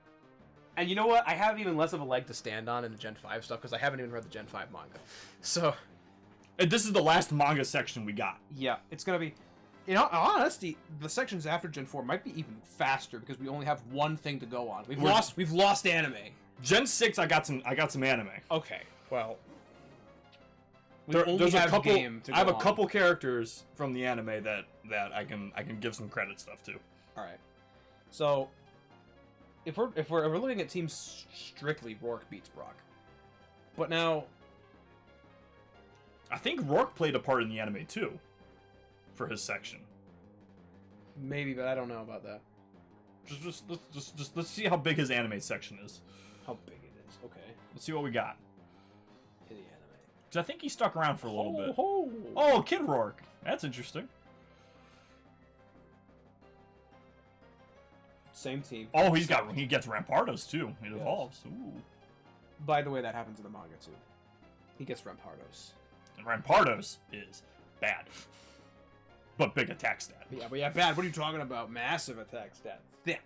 [SPEAKER 2] And you know what? I have even less of a leg to stand on in the Gen 5 stuff, because I haven't even read the Gen 5 manga. So...
[SPEAKER 1] And this is the last manga section we got.
[SPEAKER 2] Yeah, it's going to be... In all honesty, the sections after Gen 4 might be even faster, because we only have one thing to go on. We've lost anime.
[SPEAKER 1] Gen 6, I got some anime.
[SPEAKER 2] Okay, well...
[SPEAKER 1] There's a couple. I have a couple characters from the anime that I can give some credit stuff to.
[SPEAKER 2] All right. So, if we're looking at teams strictly, Rourke beats Brock. But now,
[SPEAKER 1] I think Rourke played a part in the anime too, for his section.
[SPEAKER 2] Maybe, but I don't know about that.
[SPEAKER 1] Just let's see how big his anime section is.
[SPEAKER 2] How big it is? Okay.
[SPEAKER 1] Let's see what we got.
[SPEAKER 2] In the anime.
[SPEAKER 1] Because I think he stuck around for a little bit. Oh, Kid Rourke. That's interesting.
[SPEAKER 2] Same team.
[SPEAKER 1] Oh, he gets Rampardos too. It evolves. Ooh.
[SPEAKER 2] By the way, that happens in the manga too. He gets Rampardos.
[SPEAKER 1] And Rampardos is bad. But big attack stat.
[SPEAKER 2] Yeah, bad. What are you talking about? Massive attack stat. Thick.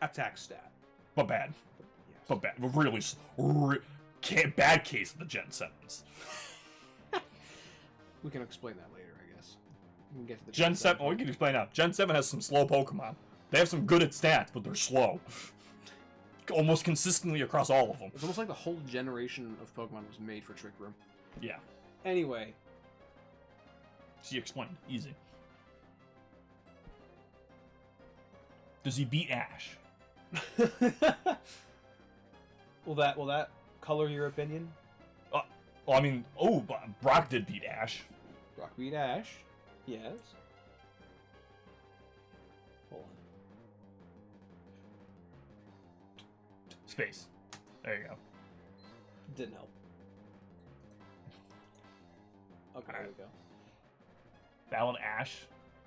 [SPEAKER 2] Attack stat.
[SPEAKER 1] But bad. Yes. But bad. Bad case of the Gen 7s.
[SPEAKER 2] We can explain that later, I guess. We can get to the
[SPEAKER 1] Gen 7. Oh, we can explain now. Gen 7 has some slow Pokemon. They have some good at stats, but they're slow. Almost consistently across all of them.
[SPEAKER 2] It's almost like the whole generation of Pokemon was made for Trick Room.
[SPEAKER 1] Yeah.
[SPEAKER 2] Anyway.
[SPEAKER 1] See, explained. Easy. Does he beat Ash?
[SPEAKER 2] Will that color your opinion?
[SPEAKER 1] Well, I mean, Brock did beat Ash.
[SPEAKER 2] Brock beat Ash. Yes. Hold on.
[SPEAKER 1] Space. There you go.
[SPEAKER 2] Didn't help. Okay, there we go.
[SPEAKER 1] Battled Ash.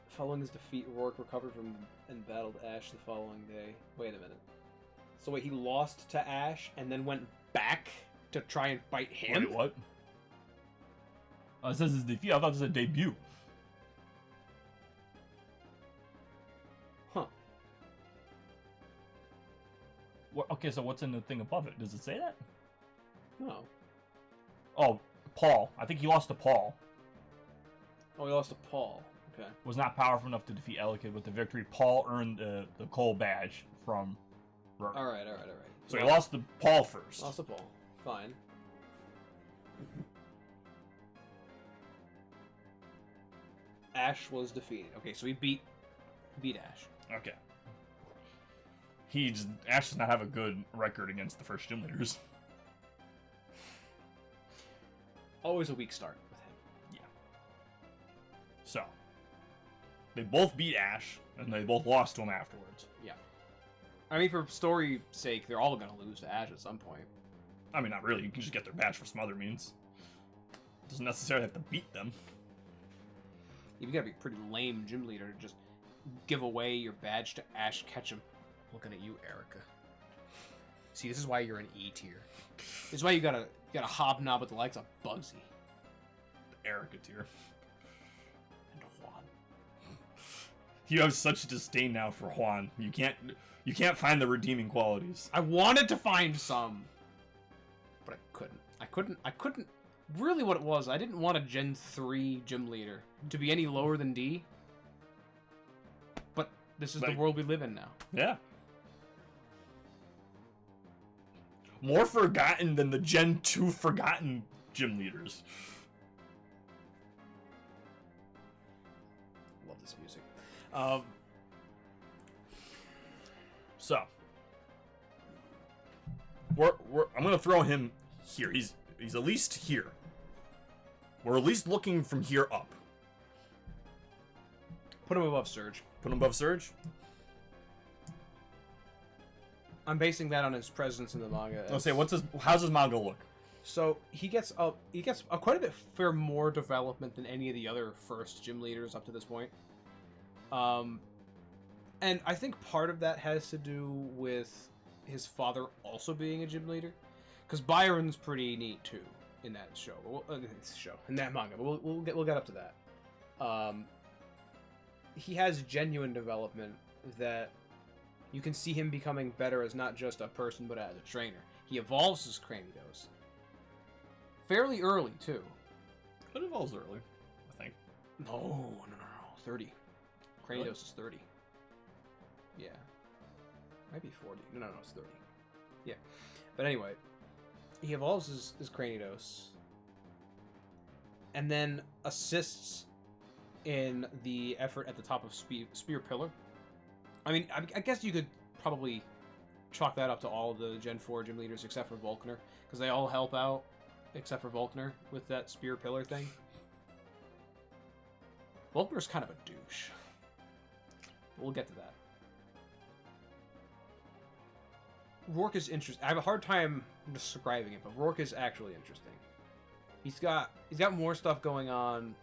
[SPEAKER 2] Following his defeat, Rourke recovered from and battled Ash the following day. Wait a minute. So wait, he lost to Ash and then went back to try and fight him?
[SPEAKER 1] Wait, what? Oh, it says his defeat. I thought this was a debut.
[SPEAKER 2] Huh.
[SPEAKER 1] What, okay, so what's in the thing above it? Does it say that?
[SPEAKER 2] No.
[SPEAKER 1] Oh, Paul. I think he lost to Paul.
[SPEAKER 2] Oh, he lost to Paul. Okay.
[SPEAKER 1] Was not powerful enough to defeat Elekid with the victory. Paul earned the Cole badge from Rourke.
[SPEAKER 2] All right.
[SPEAKER 1] So he lost to Paul first.
[SPEAKER 2] Lost to Paul. Fine. Ash was defeated. Okay, so he beat Ash.
[SPEAKER 1] Okay. Ash does not have a good record against the first gym leaders.
[SPEAKER 2] Always a weak start with him.
[SPEAKER 1] Yeah. So, they both beat Ash, and they both lost to him afterwards.
[SPEAKER 2] Yeah. I mean, for story's sake, they're all going to lose to Ash at some point.
[SPEAKER 1] I mean, not really. You can just get their badge for some other means. Doesn't necessarily have to beat them.
[SPEAKER 2] You gotta be a pretty lame gym leader to just give away your badge to Ash Ketchum. Looking at you, Erica. See, this is why you're an E tier. This is why you gotta hobnob with the likes of Bugsy.
[SPEAKER 1] The Erica tier.
[SPEAKER 2] And Juan.
[SPEAKER 1] You have such disdain now for Juan. You can't find the redeeming qualities.
[SPEAKER 2] I wanted to find some, but I couldn't. Really, what it was, I didn't want a Gen 3 gym leader to be any lower than D. But this is the world we live in now.
[SPEAKER 1] Yeah. More forgotten than the Gen 2 forgotten gym leaders.
[SPEAKER 2] Love this music.
[SPEAKER 1] So, I'm gonna throw him here. He's at least here. We're at least looking from here up.
[SPEAKER 2] Put him above Surge.
[SPEAKER 1] Put him above Surge?
[SPEAKER 2] I'm basing that on his presence in the manga.
[SPEAKER 1] Let's say, how's his manga look?
[SPEAKER 2] So he gets quite a bit more development than any of the other first gym leaders up to this point. And I think part of that has to do with his father also being a gym leader, because Byron's pretty neat too in that show. In that manga. But we'll get up to that. He has genuine development that you can see him becoming better as not just a person, but as a trainer. He evolves his Cranidos fairly early too.
[SPEAKER 1] It evolves early, I think.
[SPEAKER 2] No. 30. Cranidos
[SPEAKER 1] Really?
[SPEAKER 2] is 30. Yeah. Might be 40. No, it's 30. Yeah. But anyway, he evolves his Cranidos and then assists in the effort at the top of Spear Pillar. I mean, I guess you could probably chalk that up to all the Gen 4 gym leaders except for Volkner, because they all help out except for Volkner with that Spear Pillar thing. Volkner's kind of a douche. We'll get to that. Rourke is interesting. I have a hard time describing it, but Rourke is actually interesting. He's got more stuff going on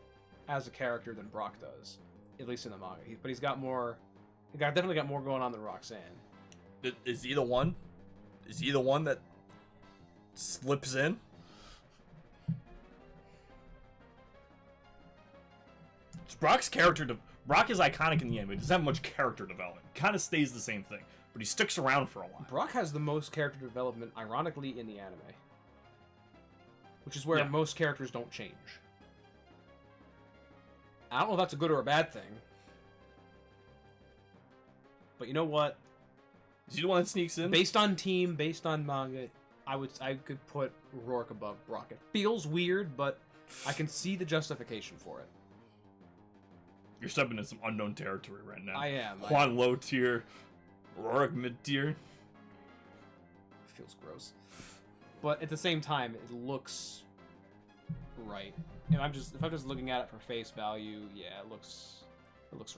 [SPEAKER 2] as a character than Brock does, at least in the manga. But he's got more. Definitely got more going on than Roxanne.
[SPEAKER 1] Is he the one? Is he the one that slips in? Brock's character. Brock is iconic in the anime. He doesn't have much character development. Kind of stays the same thing, but he sticks around for a while.
[SPEAKER 2] Brock has the most character development, ironically, in the anime, which is where most characters don't change. I don't know if that's a good or a bad thing, but you know what?
[SPEAKER 1] Is he the one that sneaks in?
[SPEAKER 2] Based on team, based on manga, I could put Rourke above Brock. It feels weird, but I can see the justification for it.
[SPEAKER 1] You're stepping into some unknown territory right now.
[SPEAKER 2] I am.
[SPEAKER 1] Juan low tier, Rourke mid tier.
[SPEAKER 2] Feels gross, but at the same time, it looks right. If I'm just looking at it for face value, yeah, it looks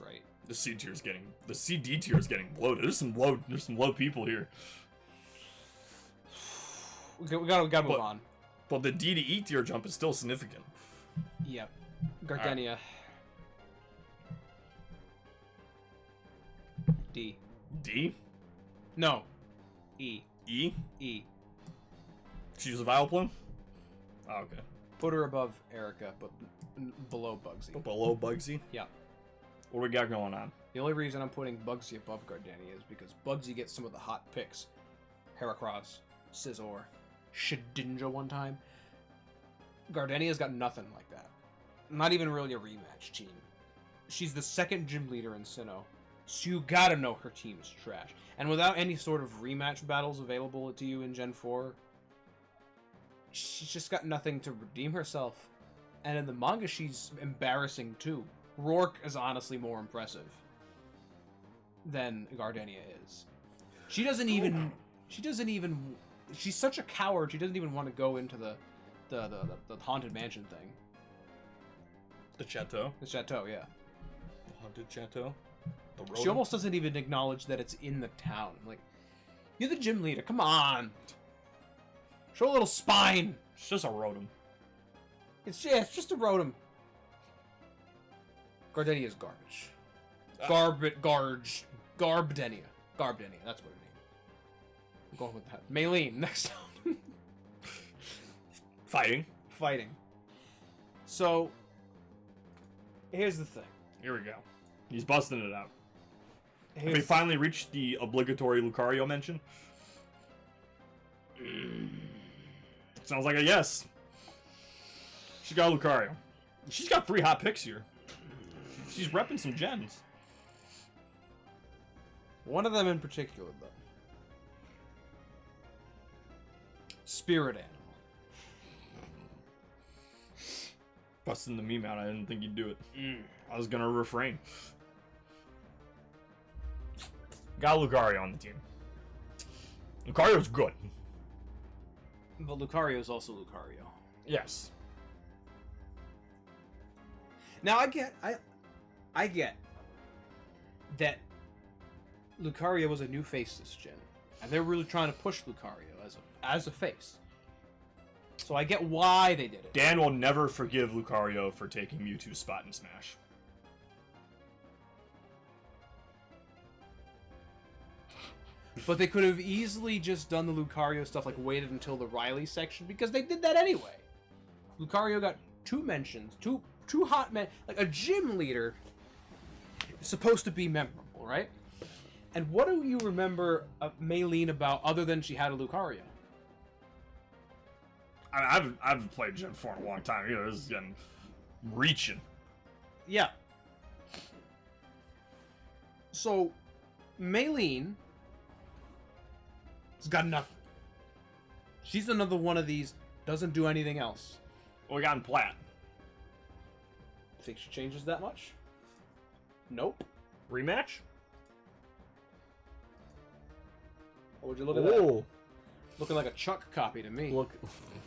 [SPEAKER 2] right.
[SPEAKER 1] The CD tier is getting bloated. There's some low people here.
[SPEAKER 2] We gotta move on.
[SPEAKER 1] But the D to E tier jump is still significant.
[SPEAKER 2] Yep. Gardenia. Right. D.
[SPEAKER 1] D?
[SPEAKER 2] No. E.
[SPEAKER 1] E?
[SPEAKER 2] E.
[SPEAKER 1] She's a Vileplume? Oh, okay.
[SPEAKER 2] Put her above Erica, but below Bugsy.
[SPEAKER 1] But below Bugsy?
[SPEAKER 2] Yeah.
[SPEAKER 1] What do we got going on?
[SPEAKER 2] The only reason I'm putting Bugsy above Gardenia is because Bugsy gets some of the hot picks. Heracross, Scizor, Shedinja one time. Gardenia's got nothing like that. Not even really a rematch team. She's the second gym leader in Sinnoh, so you gotta know her team is trash. And without any sort of rematch battles available to you in Gen 4, she's just got nothing to redeem herself. And in the manga, she's embarrassing too. Rourke is honestly more impressive than Gardenia is. She's such a coward, she doesn't even want to go into the Haunted Mansion thing.
[SPEAKER 1] The Chateau?
[SPEAKER 2] The Chateau, yeah.
[SPEAKER 1] The Haunted Chateau?
[SPEAKER 2] She almost doesn't even acknowledge that it's in the town. Like, you're the gym leader, come on! Show a little spine!
[SPEAKER 1] It's just a Rotom.
[SPEAKER 2] It's just a Rotom. Gardenia is garbage. Garbdenia. Garbdenia, that's what it is. I'm going with that. Maylene, next time.
[SPEAKER 1] Fighting.
[SPEAKER 2] So, here's the thing.
[SPEAKER 1] Here we go. He's busting it out. Have we finally reached the obligatory Lucario mention? Sounds like a yes. She got Lucario. She's got 3 hot picks here. She's repping some gens.
[SPEAKER 2] One of them in particular, though. Spirit Animal.
[SPEAKER 1] Busting the meme out, I didn't think you'd do it. I was gonna refrain. Got Lucario on the team. Lucario's good.
[SPEAKER 2] But Lucario's also Lucario.
[SPEAKER 1] Yes.
[SPEAKER 2] Now I get that Lucario was a new face this gen, and they're really trying to push Lucario as a face. So I get why they did it.
[SPEAKER 1] Dan will never forgive Lucario for taking Mewtwo's spot in Smash.
[SPEAKER 2] But they could have easily just done the Lucario stuff, like waited until the Riley section, because they did that anyway. Lucario got 2 mentions, two hot men. Like, a gym leader is supposed to be memorable, right? And what do you remember Maylene about other than she had a Lucario?
[SPEAKER 1] I haven't played Gen 4 in a long time. You know, this is getting reaching.
[SPEAKER 2] Yeah. So, Maylene has got nothing. She's another one of these, doesn't do anything else.
[SPEAKER 1] Well, we got in Plat.
[SPEAKER 2] Think she changes that much? Nope.
[SPEAKER 1] Rematch?
[SPEAKER 2] What would you look at that? Looking like a Chuck copy to me.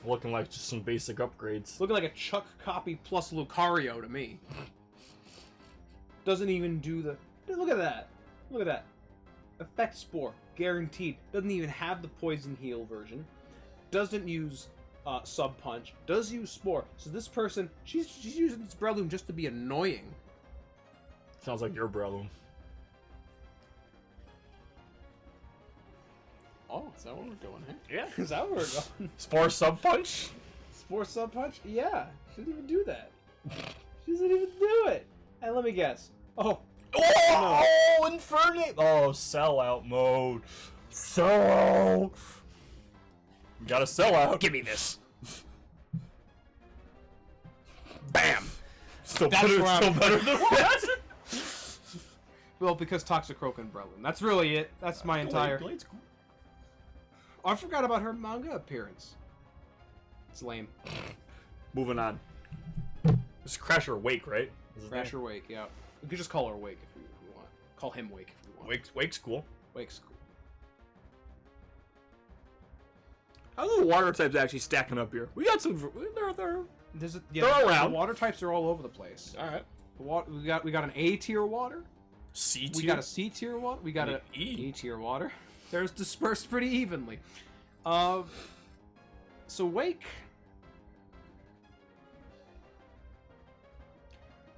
[SPEAKER 1] Looking like just some basic upgrades.
[SPEAKER 2] Looking like a Chuck copy plus Lucario to me. Doesn't even do the... Look at that. Look at that. Effect Spore. Guaranteed. Doesn't even have the Poison Heal version. Doesn't use Sub Punch. Does use Spore. So this person, she's using this Breloom just to be annoying.
[SPEAKER 1] Sounds like your Breloom.
[SPEAKER 2] Oh, is that where we're going here?
[SPEAKER 1] Yeah.
[SPEAKER 2] Is that where we're going?
[SPEAKER 1] Spore Sub Punch?
[SPEAKER 2] Spore Sub Punch? Yeah. She didn't even do that. She doesn't even do it. And let me guess. Oh,
[SPEAKER 1] no. Infernape! Oh, sellout mode. Sellout! We gotta sell out. Give me this. Bam! Still better than what?
[SPEAKER 2] Well, because Toxicroak and Breloom. That's really it. That's my entire...
[SPEAKER 1] Glade's cool.
[SPEAKER 2] Oh, I forgot about her manga appearance. It's lame.
[SPEAKER 1] Moving on. This is Crasher Wake, right?
[SPEAKER 2] Crasher Wake, yeah. You could just call her Wake if you want. Call him Wake if you want.
[SPEAKER 1] Wake's cool.
[SPEAKER 2] Wake's cool.
[SPEAKER 1] How are the water types actually stacking up here? We got some. They're
[SPEAKER 2] The
[SPEAKER 1] around.
[SPEAKER 2] water types are all over the place.
[SPEAKER 1] All right.
[SPEAKER 2] We got an A tier water.
[SPEAKER 1] C tier.
[SPEAKER 2] We got a C tier water. We got an E tier water. They're dispersed pretty evenly. So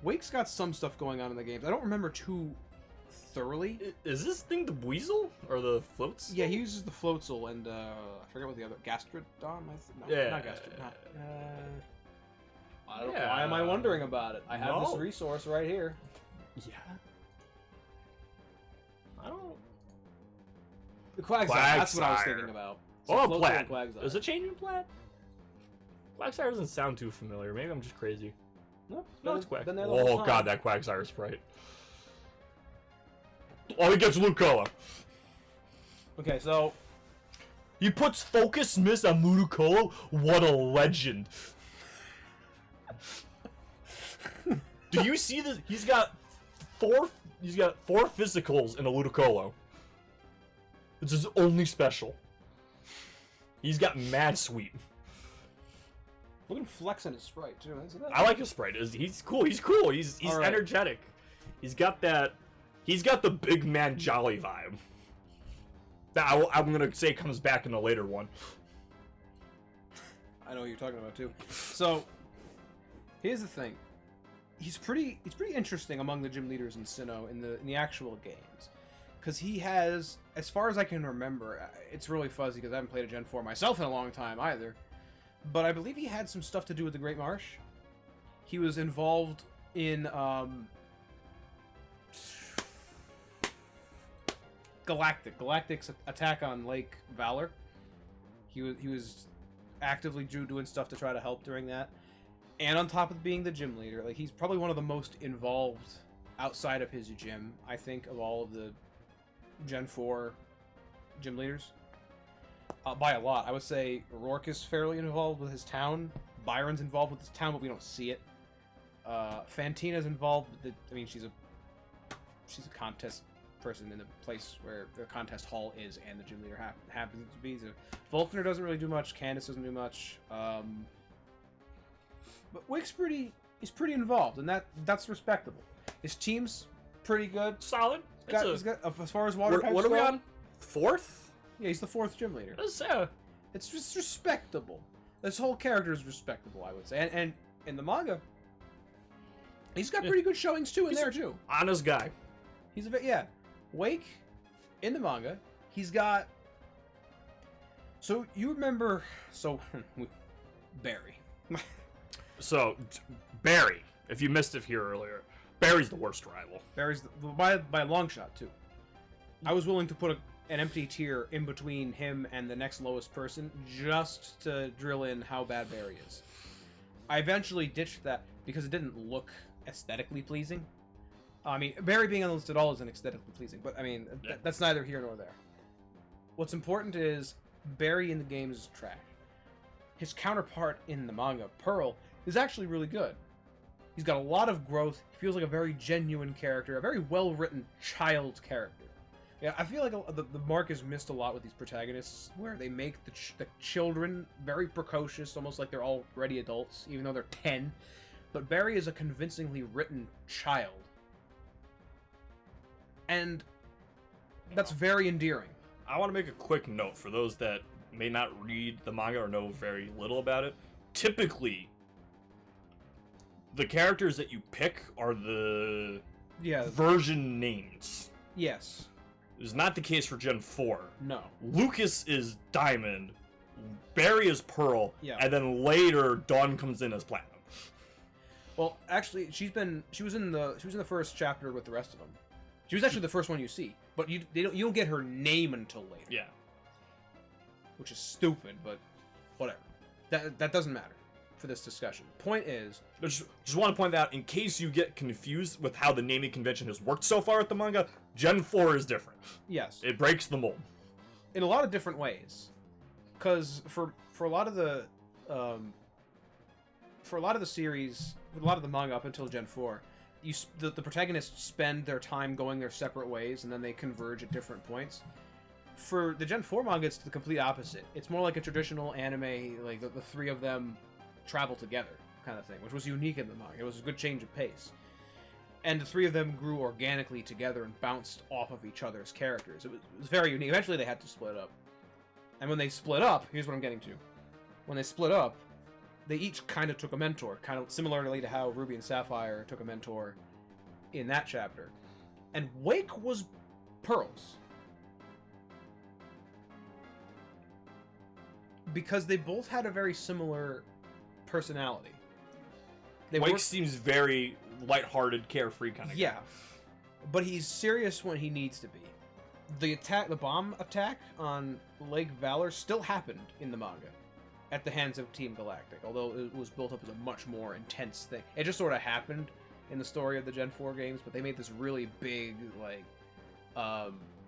[SPEAKER 2] Wake's got some stuff going on in the games. I don't remember too thoroughly.
[SPEAKER 1] Is this thing the Weasel or the Floats?
[SPEAKER 2] Yeah, he uses the Floatzel and I forget what the other Gastrodon. No,
[SPEAKER 1] yeah,
[SPEAKER 2] not Gastrodon. I don't know. Why am I wondering about it? I have this resource right here.
[SPEAKER 1] Yeah. I don't.
[SPEAKER 2] The Quagsire. That's what I was thinking about.
[SPEAKER 1] So Plat. Is it changing Plat? Quagsire doesn't sound too familiar. Maybe I'm just crazy. No, it's Quagsire. Oh god, that Quagsire sprite. Oh, he gets Ludicolo.
[SPEAKER 2] Okay, so
[SPEAKER 1] he puts Focus Miss on Ludicolo. What a legend! Do you see this? He's got four physicals in a Ludicolo. It's his only special. He's got mad sweet.
[SPEAKER 2] Look at him flexing his sprite too.
[SPEAKER 1] I like his sprite. He's cool. He's cool. He's right. Energetic. He's got that. He's got the big man jolly vibe. That I'm gonna say comes back in a later one.
[SPEAKER 2] I know what you're talking about too. So here's the thing. he's pretty interesting among the gym leaders in Sinnoh in the actual games, because he has, as far as I can remember, it's really fuzzy because I haven't played a Gen 4 myself in a long time either, but I believe he had some stuff to do with the Great Marsh. He was involved in Galactic's attack on Lake Valor. He was actively doing stuff to try to help during that. And on top of being the gym leader, like, he's probably one of the most involved outside of his gym, I think, of all of the Gen 4 gym leaders. By a lot. I would say Rourke is fairly involved with his town. Byron's involved with his town, but we don't see it. Fantina's involved with she's a contest person in the place where the contest hall is, and the gym leader happens to be. So Volkner doesn't really do much. Candace doesn't do much. But Wick's pretty involved, and that's respectable. His team's pretty good,
[SPEAKER 1] solid.
[SPEAKER 2] He's got as far as water pipes.
[SPEAKER 1] What are we on? 4th?
[SPEAKER 2] Yeah, he's the 4th gym leader. It's just respectable. This whole character is respectable, I would say, and in the manga, he's got pretty good showings too in there too.
[SPEAKER 1] Honest guy.
[SPEAKER 2] He's Wake, in the manga, he's got... So, you remember... Barry.
[SPEAKER 1] So, Barry, if you missed it here earlier, Barry's the worst rival.
[SPEAKER 2] Barry's, by a long shot, too. I was willing to put an empty tier in between him and the next lowest person, just to drill in how bad Barry is. I eventually ditched that, because it didn't look aesthetically pleasing. I mean, Barry being on the list at all isn't aesthetically pleasing, but I mean, that's neither here nor there. What's important is Barry in the games is trash. His counterpart in the manga, Pearl, is actually really good. He's got a lot of growth. He feels like a very genuine character, a very well-written child character. Yeah, I feel like the mark is missed a lot with these protagonists, where they make the children very precocious, almost like they're already adults, even though they're 10. But Barry is a convincingly written child. And that's very endearing.
[SPEAKER 1] I want to make a quick note for those that may not read the manga or know very little about it. Typically, the characters that you pick are the version names.
[SPEAKER 2] Yes.
[SPEAKER 1] It's not the case for Gen 4.
[SPEAKER 2] No.
[SPEAKER 1] Lucas is Diamond, Barry is Pearl, and then later Dawn comes in as Platinum.
[SPEAKER 2] Well, actually, she was in the first chapter with the rest of them. She was actually the first one you see, but you don't get her name until later.
[SPEAKER 1] Yeah.
[SPEAKER 2] Which is stupid, but whatever. That doesn't matter for this discussion. Point is,
[SPEAKER 1] just want to point out, in case you get confused with how the naming convention has worked so far with the manga, Gen 4 is different.
[SPEAKER 2] Yes.
[SPEAKER 1] It breaks the mold.
[SPEAKER 2] In a lot of different ways. Because for a lot of the series, a lot of the manga up until Gen 4, the protagonists spend their time going their separate ways, and then they converge at different points. For the Gen 4 manga, it's the complete opposite. It's more like a traditional anime, like the three of them travel together kind of thing, which was unique in the manga. It was a good change of pace. And the three of them grew organically together and bounced off of each other's characters. It was very unique. Eventually they had to split up. And when they split up, here's what I'm getting to. When they split up, they each kind of took a mentor, kind of similarly to how Ruby and Sapphire took a mentor in that chapter. And Wake was Pearl's. Because they both had a very similar personality.
[SPEAKER 1] Wake seems very lighthearted, carefree kind of guy.
[SPEAKER 2] Yeah. But he's serious when he needs to be. The bomb attack on Lake Valor still happened in the manga at the hands of Team Galactic, although it was built up as a much more intense thing. It just sort of happened in the story of the Gen 4 games, but they made this really big, like,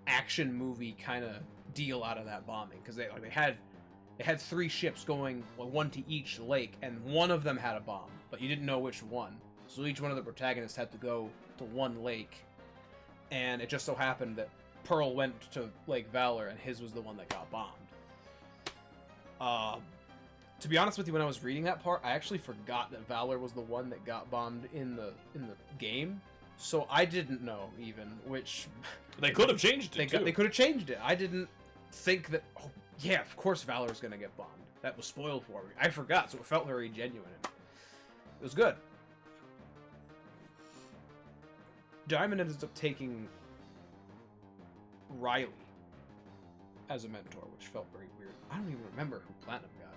[SPEAKER 2] action movie kind of deal out of that bombing, because they had 3 ships going, one to each lake, and one of them had a bomb, but you didn't know which one. So each one of the protagonists had to go to one lake, and it just so happened that Pearl went to Lake Valor, and his was the one that got bombed. To be honest with you, when I was reading that part, I actually forgot that Valor was the one that got bombed in the game, so I didn't know even which.
[SPEAKER 1] They could have changed it.
[SPEAKER 2] They could have changed it. I didn't think that. Oh yeah, of course Valor's gonna get bombed. That was spoiled for me. I forgot, so it felt very genuine. It was good. Diamond ends up taking Riley as a mentor, which felt very weird. I don't even remember who Platinum got,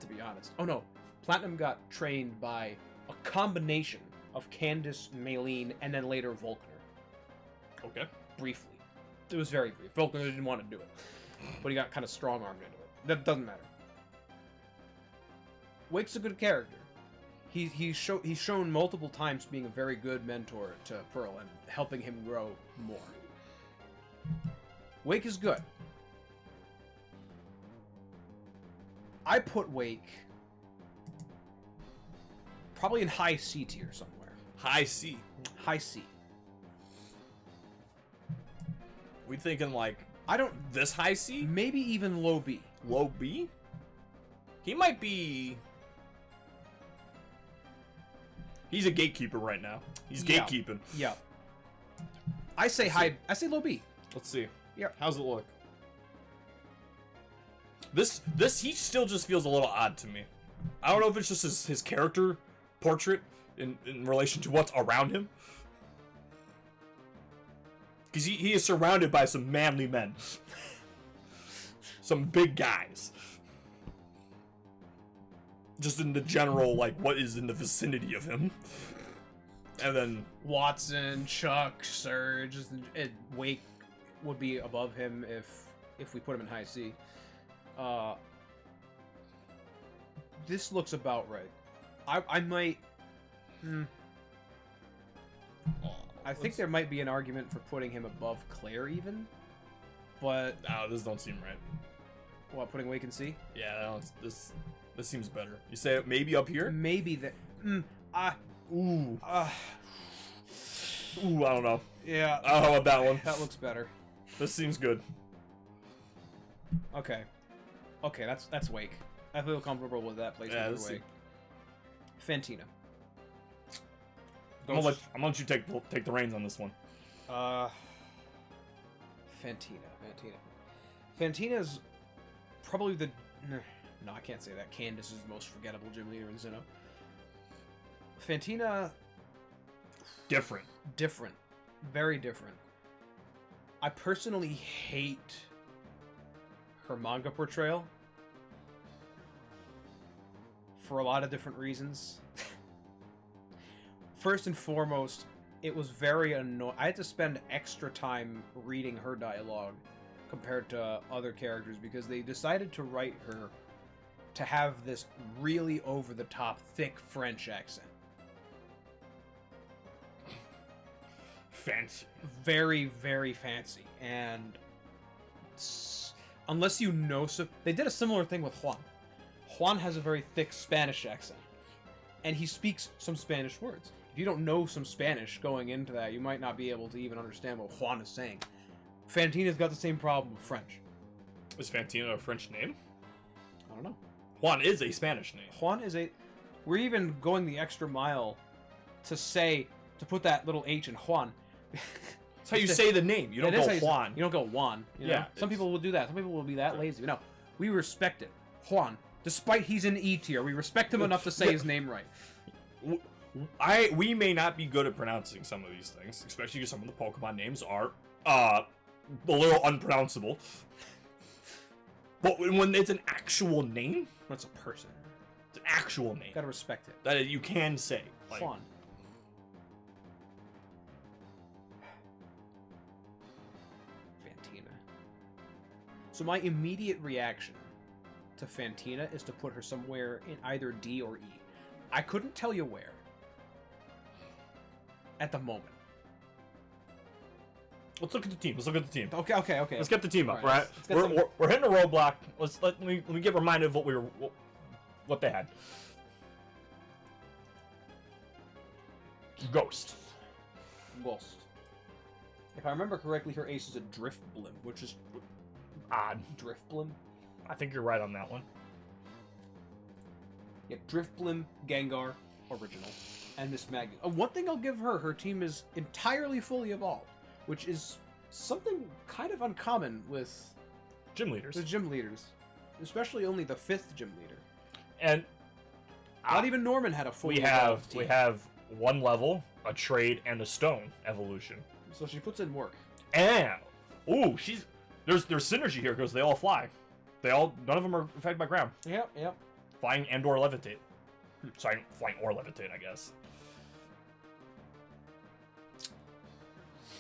[SPEAKER 2] to be honest. Oh no, Platinum got trained by a combination of Candace, Maylene, and then later Volkner.
[SPEAKER 1] Okay.
[SPEAKER 2] Briefly. It was very brief. Volkner didn't want to do it, but he got kind of strong-armed into it. That doesn't matter. Wake's a good character. He's shown multiple times being a very good mentor to Pearl and helping him grow more. Wake is good. I put Wake probably in high C tier somewhere.
[SPEAKER 1] High C?
[SPEAKER 2] High C.
[SPEAKER 1] We thinking like...
[SPEAKER 2] I don't...
[SPEAKER 1] This high C?
[SPEAKER 2] Maybe even low B.
[SPEAKER 1] Low B? He might be... He's a gatekeeper right now. He's gatekeeping.
[SPEAKER 2] Yeah. I say high... I say low B.
[SPEAKER 1] Let's see.
[SPEAKER 2] Yeah.
[SPEAKER 1] How's it look? This he still just feels a little odd to me. I don't know if it's just his character portrait in relation to what's around him. Because he is surrounded by some manly men. Some big guys. Just in the general, like, what is in the vicinity of him. And then...
[SPEAKER 2] Watson, Chuck, Surge, and Wake would be above him if we put him in high C. This looks about right. I might... I think there might be an argument for putting him above Claire even, but...
[SPEAKER 1] No, this don't seem right.
[SPEAKER 2] What, putting Wake in C?
[SPEAKER 1] Yeah, this seems better. You say it maybe up here?
[SPEAKER 2] Maybe that...
[SPEAKER 1] Ooh, I don't know.
[SPEAKER 2] Yeah.
[SPEAKER 1] I don't know about that one.
[SPEAKER 2] That looks better.
[SPEAKER 1] This seems good.
[SPEAKER 2] Okay. Okay, that's Wake. I feel comfortable with that placement for Wake. Fantina.
[SPEAKER 1] I'm gonna let you take the reins on this one.
[SPEAKER 2] Fantina's probably the... No, I can't say that. Candace is the most forgettable gym leader in Sinnoh. Fantina...
[SPEAKER 1] Different.
[SPEAKER 2] Different. Very different. I personally hate her manga portrayal. For a lot of different reasons. First and foremost, it was very annoying. I had to spend extra time reading her dialogue compared to other characters because they decided to write her to have this really over-the-top, thick French accent.
[SPEAKER 1] Fancy.
[SPEAKER 2] Very, very fancy. And unless you know... They did a similar thing with Juan. Juan has a very thick Spanish accent. And he speaks some Spanish words. If you don't know some Spanish going into that, you might not be able to even understand what Juan is saying. Fantina's got the same problem with French.
[SPEAKER 1] Is Fantina a French name?
[SPEAKER 2] I don't know.
[SPEAKER 1] Juan is a Spanish name.
[SPEAKER 2] Juan is a... We're even going the extra mile to put that little H in Juan.
[SPEAKER 1] That's how you say the name. You don't go Juan.
[SPEAKER 2] You don't go Juan. Yeah. Some people will do that. Some people will be that lazy. But no, we respect it. Juan. Despite he's in E tier, we respect him enough to say his name right.
[SPEAKER 1] We may not be good at pronouncing some of these things, especially because some of the Pokemon names are a little unpronounceable. But when it's an actual name,
[SPEAKER 2] it's a person.
[SPEAKER 1] It's an actual name.
[SPEAKER 2] Gotta respect it.
[SPEAKER 1] That you can say. Like,
[SPEAKER 2] Juan. Fantina. So my immediate reaction to Fantina is to put her somewhere in either D or E. I couldn't tell you where. At the moment.
[SPEAKER 1] Let's look at the team.
[SPEAKER 2] Okay.
[SPEAKER 1] Let's get the team up, right? We're hitting a roadblock. Let me get reminded of what they had. Ghost.
[SPEAKER 2] If I remember correctly, her ace is a Drifblim, which is
[SPEAKER 1] odd.
[SPEAKER 2] Drifblim?
[SPEAKER 1] I think you're right on that one.
[SPEAKER 2] Yeah, Drifblim, Gengar, original, and Miss Maggie. One thing I'll give her team is entirely fully evolved, which is something kind of uncommon with
[SPEAKER 1] gym leaders.
[SPEAKER 2] Especially only the 5th gym leader.
[SPEAKER 1] And
[SPEAKER 2] not even Norman had a fully evolved team.
[SPEAKER 1] We have one level, a trade, and a stone evolution.
[SPEAKER 2] So she puts in work.
[SPEAKER 1] And there's synergy here because they all fly. None of them are affected by ground.
[SPEAKER 2] Yep.
[SPEAKER 1] Flying and or levitate. Sorry, flying or levitate, I guess.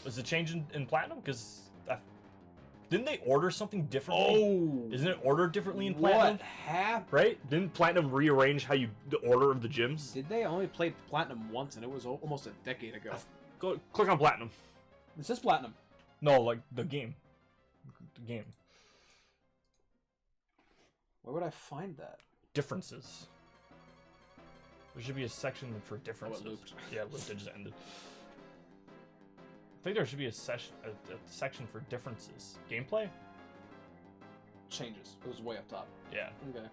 [SPEAKER 1] Was it change in platinum? Because didn't they order something differently?
[SPEAKER 2] Oh,
[SPEAKER 1] isn't it ordered differently in platinum?
[SPEAKER 2] What happened?
[SPEAKER 1] Right? Didn't platinum rearrange the order of the gyms?
[SPEAKER 2] Did they? I only played platinum once, and it was almost a decade ago.
[SPEAKER 1] Go click on platinum.
[SPEAKER 2] This is platinum.
[SPEAKER 1] No, like the game. The game.
[SPEAKER 2] Where would I find that?
[SPEAKER 1] Differences. There should be a section for differences.
[SPEAKER 2] Oh, it looped.
[SPEAKER 1] Yeah, it looped. It just ended. I think there should be a section for differences. Gameplay?
[SPEAKER 2] Changes. It was way up top.
[SPEAKER 1] Yeah.
[SPEAKER 2] Okay.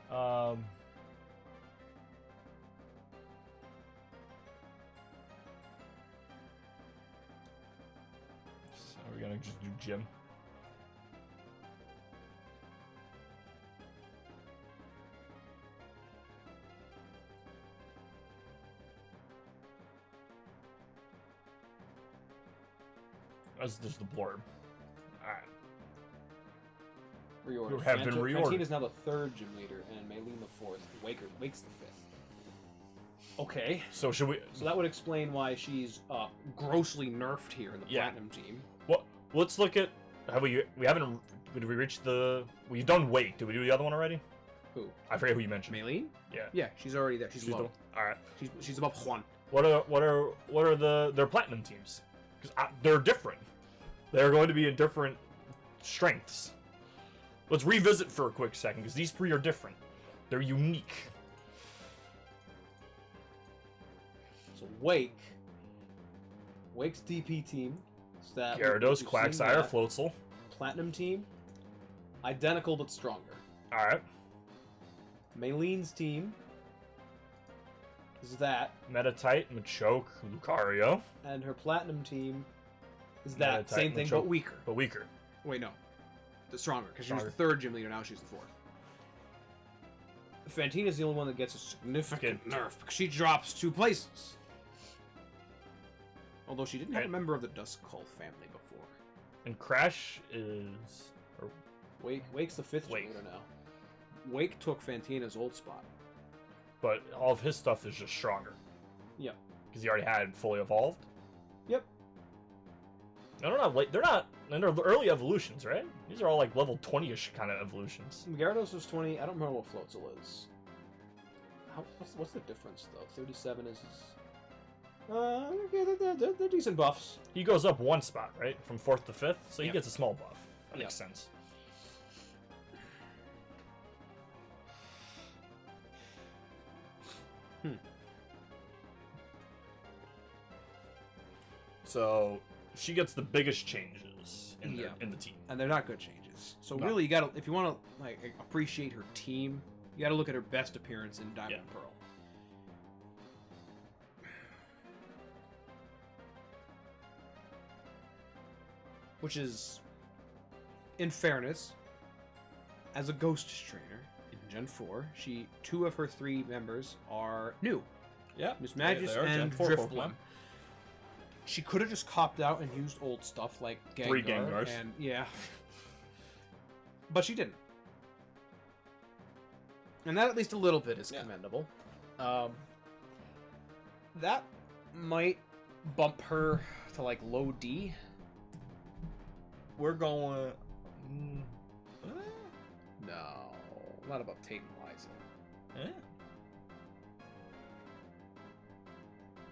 [SPEAKER 1] So we're gonna just do gym. As there's the blurb. Alright.
[SPEAKER 2] Reordered.
[SPEAKER 1] Have been reordered.
[SPEAKER 2] Fantine is now the 3rd gym leader, and Maylene the 4th. Wake's the 5th. Okay.
[SPEAKER 1] So should we?
[SPEAKER 2] So that would explain why she's grossly nerfed here in the platinum team.
[SPEAKER 1] Well, let's look at. We haven't. Did we reach the? We've done Wake. Did we do the other one already?
[SPEAKER 2] Who?
[SPEAKER 1] I forget who you mentioned.
[SPEAKER 2] Maylene?
[SPEAKER 1] Yeah.
[SPEAKER 2] Yeah, she's already there. She's low.
[SPEAKER 1] All right.
[SPEAKER 2] She's above Juan.
[SPEAKER 1] What are their platinum teams? Because they're different. They're going to be in different strengths. Let's revisit for a quick second, because these 3 are different. They're unique.
[SPEAKER 2] So Wake's DP team. Is that
[SPEAKER 1] Gyarados, Quagsire, Floatzel.
[SPEAKER 2] Platinum team. Identical but stronger.
[SPEAKER 1] Alright.
[SPEAKER 2] Maylene's team. Is that.
[SPEAKER 1] Metatite, Machoke, Lucario.
[SPEAKER 2] And her platinum team is that
[SPEAKER 1] Metatite,
[SPEAKER 2] same thing,
[SPEAKER 1] Machoke,
[SPEAKER 2] but weaker.
[SPEAKER 1] But weaker.
[SPEAKER 2] Wait, no. The stronger, because she was the 3rd gym leader, now she's the 4th. Fantine is the only one that gets a significant nerf, because she drops 2 places. Although she didn't have a member of the Duskull family before.
[SPEAKER 1] And Crash is...
[SPEAKER 2] Wake's the 5th gym leader now. Wake took Fantina's old spot.
[SPEAKER 1] But all of his stuff is just stronger.
[SPEAKER 2] Yep.
[SPEAKER 1] Because he already had fully evolved.
[SPEAKER 2] Yep.
[SPEAKER 1] No, they're not. And they're early evolutions, right? These are all like level 20-ish kind of evolutions.
[SPEAKER 2] Gyarados was 20. I don't remember what Floatzel is. What's the difference though? 37 is. They're decent buffs.
[SPEAKER 1] He goes up 1 spot, right, from 4th to 5th, so he gets a small buff. That makes sense. So she gets the biggest changes in the team,
[SPEAKER 2] and they're not good changes. So really, you gotta, if you want to like appreciate her team, you gotta look at her best appearance in Diamond and Pearl. Which is, in fairness, as a Ghost trainer in Gen 4, 2 of her 3 members are new.
[SPEAKER 1] Yeah,
[SPEAKER 2] Miss Magus and Drifblim. She could have just copped out and used old stuff like Gengar.
[SPEAKER 1] 3 Gengars.
[SPEAKER 2] And but she didn't. And that at least a little bit is commendable. That might bump her to like low D.
[SPEAKER 1] We're going...
[SPEAKER 2] No, not above Tate and Liza.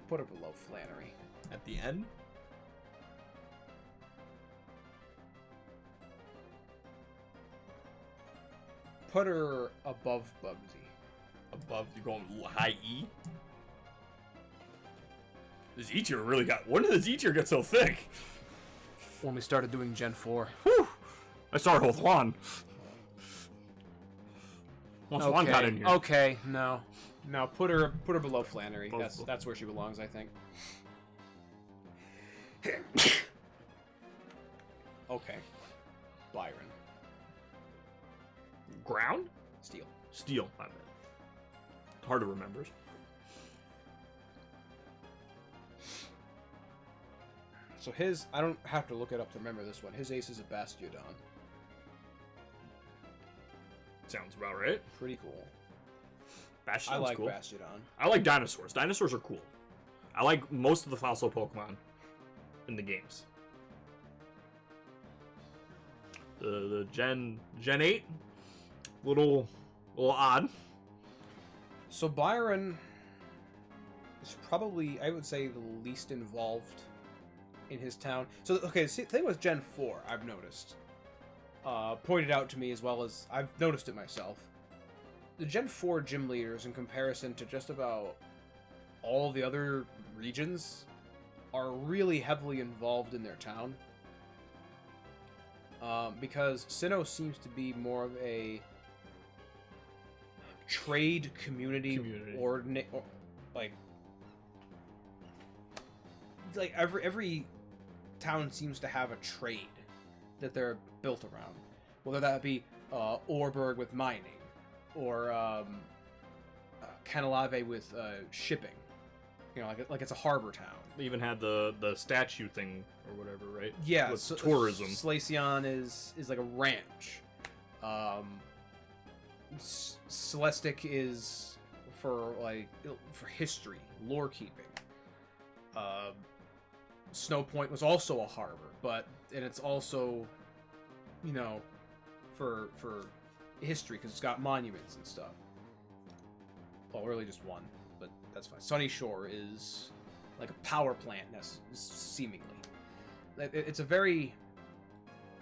[SPEAKER 2] Put her below Flannery.
[SPEAKER 1] At the end?
[SPEAKER 2] Put her above Bugsy.
[SPEAKER 1] Above, you're going high E? This E tier really got... When did this E tier get so thick?
[SPEAKER 2] When we started doing Gen 4.
[SPEAKER 1] Whew! I started with Juan. Once Juan got in here.
[SPEAKER 2] Okay, no. No, put her below Flannery. That's where she belongs, I think. Okay. Byron.
[SPEAKER 1] Ground?
[SPEAKER 2] Steel.
[SPEAKER 1] Steel, I meant. Hard to remember.
[SPEAKER 2] So his, I don't have to look it up to remember this one. His ace is a Bastiodon.
[SPEAKER 1] Sounds about right.
[SPEAKER 2] Pretty cool.
[SPEAKER 1] Bastiodon's
[SPEAKER 2] I like
[SPEAKER 1] cool.
[SPEAKER 2] Bastiodon.
[SPEAKER 1] I like dinosaurs. Dinosaurs are cool. I like most of the fossil Pokemon in the games. The Gen 8, little odd.
[SPEAKER 2] So Byron is probably, I would say, the least involved in his town. So okay, see, the thing with Gen 4, I've noticed, pointed out to me as well as I've noticed it myself. The Gen 4 gym leaders, in comparison to just about all the other regions, are really heavily involved in their town. Because Sinnoh seems to be more of a trade community. Or like every town seems to have a trade that they're built around, whether that be Orberg with mining, or Canalave with shipping. You know, like it's a harbor town.
[SPEAKER 1] They even had the statue thing or whatever, right?
[SPEAKER 2] Yeah,
[SPEAKER 1] with tourism.
[SPEAKER 2] Slacion is like a ranch. Celestic is for history, lore keeping. Snowpoint was also a harbor, and it's also, you know, for history because it's got monuments and stuff. Well, really just one, but that's fine. Sunyshore is like a power plant, seemingly. It's a very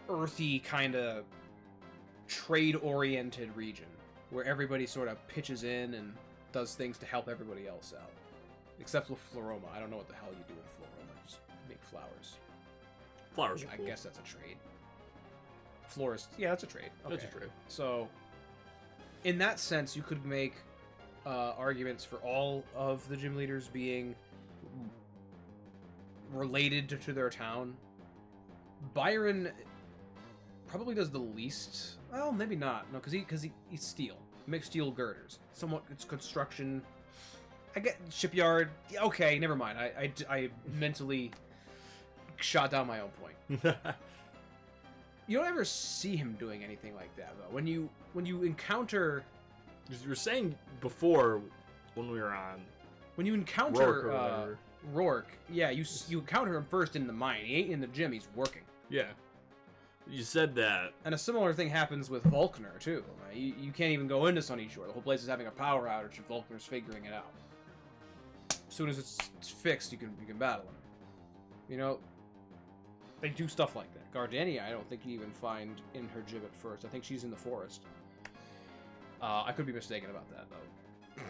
[SPEAKER 2] earthy kind of trade-oriented region where everybody sort of pitches in and does things to help everybody else out. Except with Floroma. I don't know what the hell you do in Floroma. Just make flowers.
[SPEAKER 1] Flowers are cool.
[SPEAKER 2] I guess that's a trade. Florist. Yeah, that's a trade. Okay.
[SPEAKER 1] That's a trade.
[SPEAKER 2] So, in that sense, you could make arguments for all of the gym leaders being related to their town. Byron probably does the least. Well, maybe not. No, because he's steel. He makes steel girders. Somewhat, it's construction. I get shipyard. Okay, never mind. I mentally shot down my own point. You don't ever see him doing anything like that though. When you encounter,
[SPEAKER 1] you were saying before when we were on,
[SPEAKER 2] when you encounter Rourke, yeah, you encounter him first in the mine. He ain't in the gym. He's working.
[SPEAKER 1] Yeah, you said that.
[SPEAKER 2] And a similar thing happens with Volkner too. You can't even go into Sunyshore. The whole place is having a power outage, and Volkner's figuring it out. As soon as it's fixed, you can battle him. You know, they do stuff like that. Gardania, I don't think you even find in her gym at first. I think she's in the forest. I could be mistaken about that, though.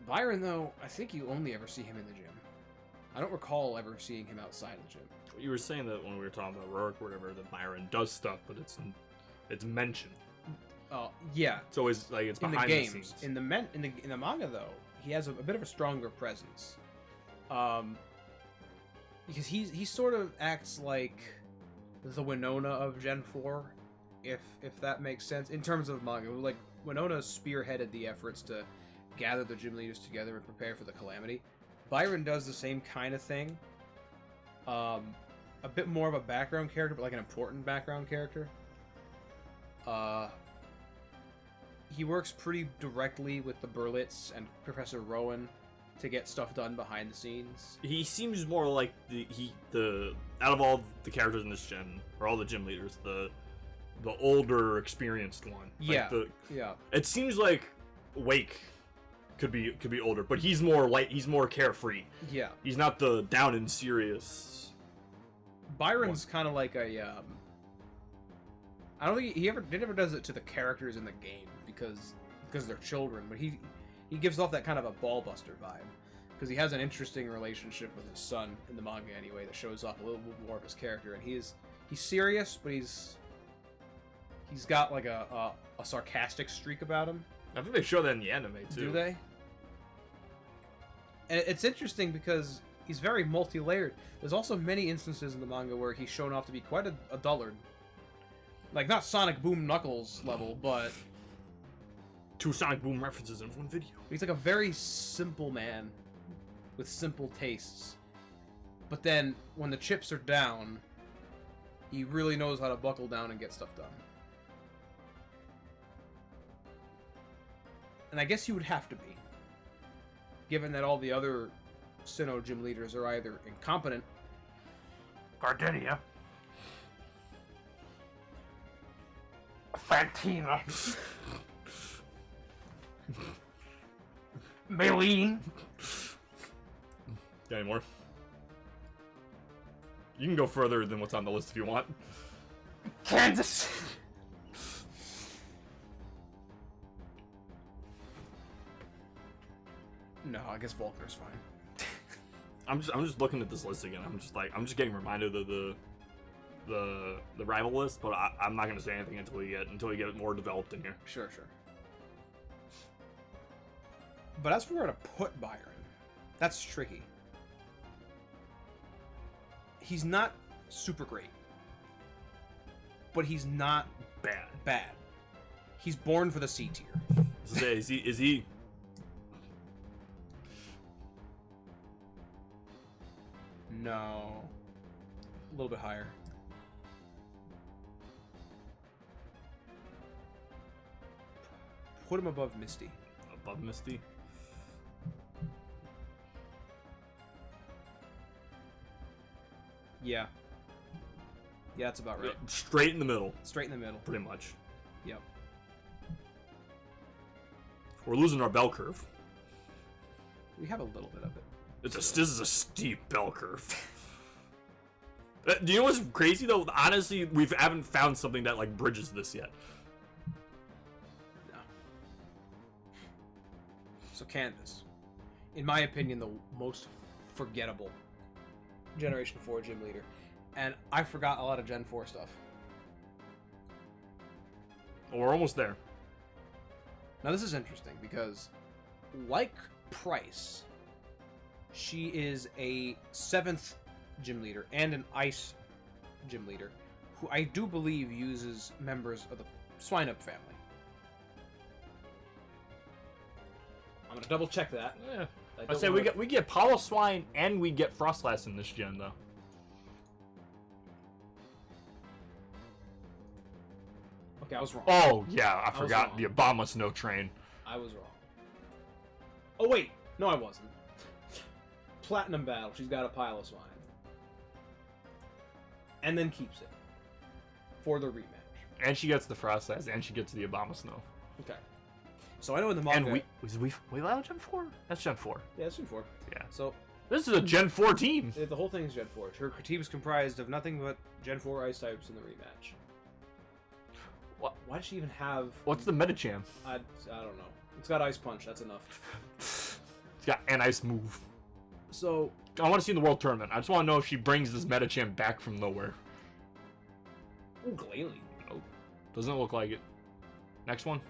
[SPEAKER 2] Byron, though, I think you only ever see him in the gym. I don't recall ever seeing him outside of the gym.
[SPEAKER 1] You were saying that when we were talking about Rourke or whatever, that Byron does stuff, but it's mentioned.
[SPEAKER 2] Yeah.
[SPEAKER 1] It's always like it's behind the scenes.
[SPEAKER 2] In the manga, though, he has a bit of a stronger presence. Because he sort of acts like the Winona of Gen 4, if that makes sense, in terms of manga. Like, Winona spearheaded the efforts to gather the gym leaders together and prepare for the calamity. Byron does the same kind of thing. A bit more of a background character, but like an important background character. He works pretty directly with the Berlitz and Professor Rowan to get stuff done behind the scenes.
[SPEAKER 1] He seems more like the out of all the characters in this gen, or all the gym leaders, the older, experienced one.
[SPEAKER 2] Yeah.
[SPEAKER 1] Yeah. It seems like Wake could be older, but he's more light. He's more carefree.
[SPEAKER 2] Yeah.
[SPEAKER 1] He's not the down and serious.
[SPEAKER 2] Byron's kind of like a. I don't think he never does it to the characters in the game because they're children, but he gives off that kind of a ballbuster vibe because he has an interesting relationship with his son in the manga anyway that shows off a little bit more of his character, and he's serious, but he's got like a sarcastic streak about him.
[SPEAKER 1] I think they show that in the anime too.
[SPEAKER 2] Do they? And it's interesting because he's very multi-layered. There's also many instances in the manga where he's shown off to be quite a dullard. Like, not Sonic Boom Knuckles level, but
[SPEAKER 1] 2 Sonic Boom references in one video.
[SPEAKER 2] He's like a very simple man with simple tastes. But then, when the chips are down, he really knows how to buckle down and get stuff done. And I guess you would have to be, given that all the other Sinnoh gym leaders are either incompetent...
[SPEAKER 3] Gardenia. Fantina. Maylene.
[SPEAKER 1] Got any more? You can go further than what's on the list if you want.
[SPEAKER 3] Kansas.
[SPEAKER 2] No, I guess Volker's fine.
[SPEAKER 1] I'm just looking at this list again. I'm just getting reminded of the rival list, but I'm not gonna say anything until we get it more developed in here.
[SPEAKER 2] Sure. But as for where to put Byron, that's tricky. He's not super great, but he's not bad. He's born for the C tier.
[SPEAKER 1] Is he?
[SPEAKER 2] No. A little bit higher. Put him above Misty.
[SPEAKER 1] Above Misty?
[SPEAKER 2] Yeah. Yeah, that's about right.
[SPEAKER 1] Straight in the middle.
[SPEAKER 2] Straight in the middle.
[SPEAKER 1] Pretty much.
[SPEAKER 2] Yep.
[SPEAKER 1] We're losing our bell curve.
[SPEAKER 2] We have a little bit of it.
[SPEAKER 1] This is a steep bell curve. Do you know what's crazy though? Honestly, we haven't found something that like bridges this yet.
[SPEAKER 2] No. So Candace, in my opinion, the most forgettable Generation 4 gym leader, and I forgot a lot of Gen 4 stuff.
[SPEAKER 1] Well, we're almost there.
[SPEAKER 2] Now this is interesting because, like Price, she is a 7th gym leader and an ice gym leader who I do believe uses members of the Swineup family. I'm gonna double check that.
[SPEAKER 1] Yeah. I say we get Piloswine and we get Froslass in this gen though.
[SPEAKER 2] Okay, I was wrong.
[SPEAKER 1] Oh yeah, I forgot the Abomasnow train.
[SPEAKER 2] I was wrong. Oh wait, no I wasn't. Platinum Battle, she's got a Piloswine. And then keeps it. For the rematch.
[SPEAKER 1] And she gets the Froslass, and she gets the Abomasnow.
[SPEAKER 2] Okay. So I know in the manga...
[SPEAKER 1] And we allow Gen 4? That's Gen 4.
[SPEAKER 2] Yeah, it's Gen 4.
[SPEAKER 1] Yeah.
[SPEAKER 2] So...
[SPEAKER 1] This is a Gen 4 team!
[SPEAKER 2] The whole thing is Gen 4. Her team is comprised of nothing but Gen 4 ice types in the rematch.
[SPEAKER 1] What?
[SPEAKER 2] Why does she even have...
[SPEAKER 1] What's the Medicham?
[SPEAKER 2] I don't know. It's got Ice Punch, that's enough.
[SPEAKER 1] It's got an Ice move.
[SPEAKER 2] So...
[SPEAKER 1] I want to see in the World Tournament. I just want to know if she brings this Medicham back from nowhere.
[SPEAKER 2] Ooh, Glalie.
[SPEAKER 1] Nope. Doesn't look like it. Next one.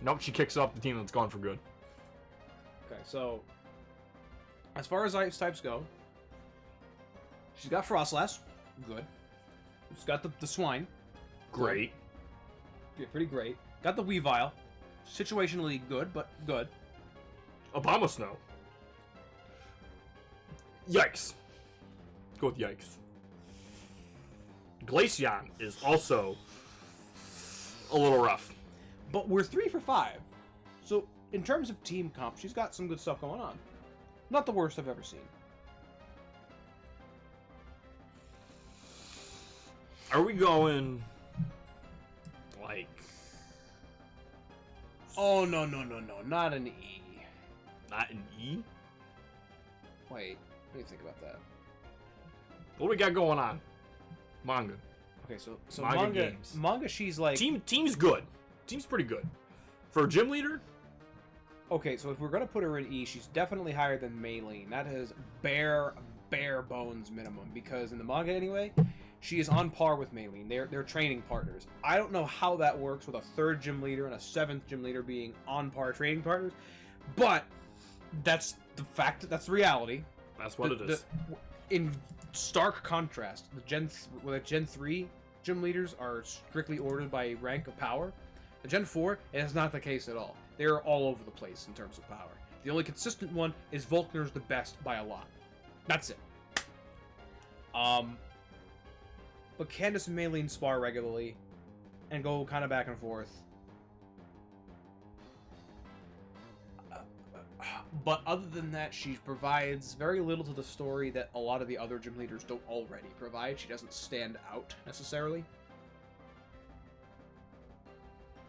[SPEAKER 1] Nope, she kicks off the team that's gone for good.
[SPEAKER 2] Okay, so... As far as ice types go, she's got Froslass. Good. She's got the Swine.
[SPEAKER 1] Great.
[SPEAKER 2] Yeah, pretty great. Got the Weavile. Situationally good, but good.
[SPEAKER 1] Abomasnow. Yikes. Let's go with yikes. Glaceon is also a little rough.
[SPEAKER 2] But we're 3 for 5. So, in terms of team comp, she's got some good stuff going on. Not the worst I've ever seen.
[SPEAKER 1] Are we going... like...
[SPEAKER 2] Oh, no. Not an E.
[SPEAKER 1] Not an E?
[SPEAKER 2] Wait, let me think about that.
[SPEAKER 1] What do we got going on? Manga.
[SPEAKER 2] Okay, so manga, she's like...
[SPEAKER 1] Team's good. Team's pretty good. For a gym leader?
[SPEAKER 2] Okay, so if we're going to put her in E, she's definitely higher than Maylene. That is bare bones minimum, because in the manga anyway, she is on par with Maylene. They're training partners. I don't know how that works with a 3rd gym leader and a 7th gym leader being on par training partners, but that's the fact. That's the reality.
[SPEAKER 1] That's what it is.
[SPEAKER 2] In stark contrast, the Gen 3 gym leaders are strictly ordered by rank of power. The Gen 4, it is not the case at all. They're all over the place in terms of power. The only consistent one is Volkner's the best by a lot. That's it. But Candace and Maylene spar regularly and go kind of back and forth. But other than that, she provides very little to the story that a lot of the other gym leaders don't already provide. She doesn't stand out, necessarily.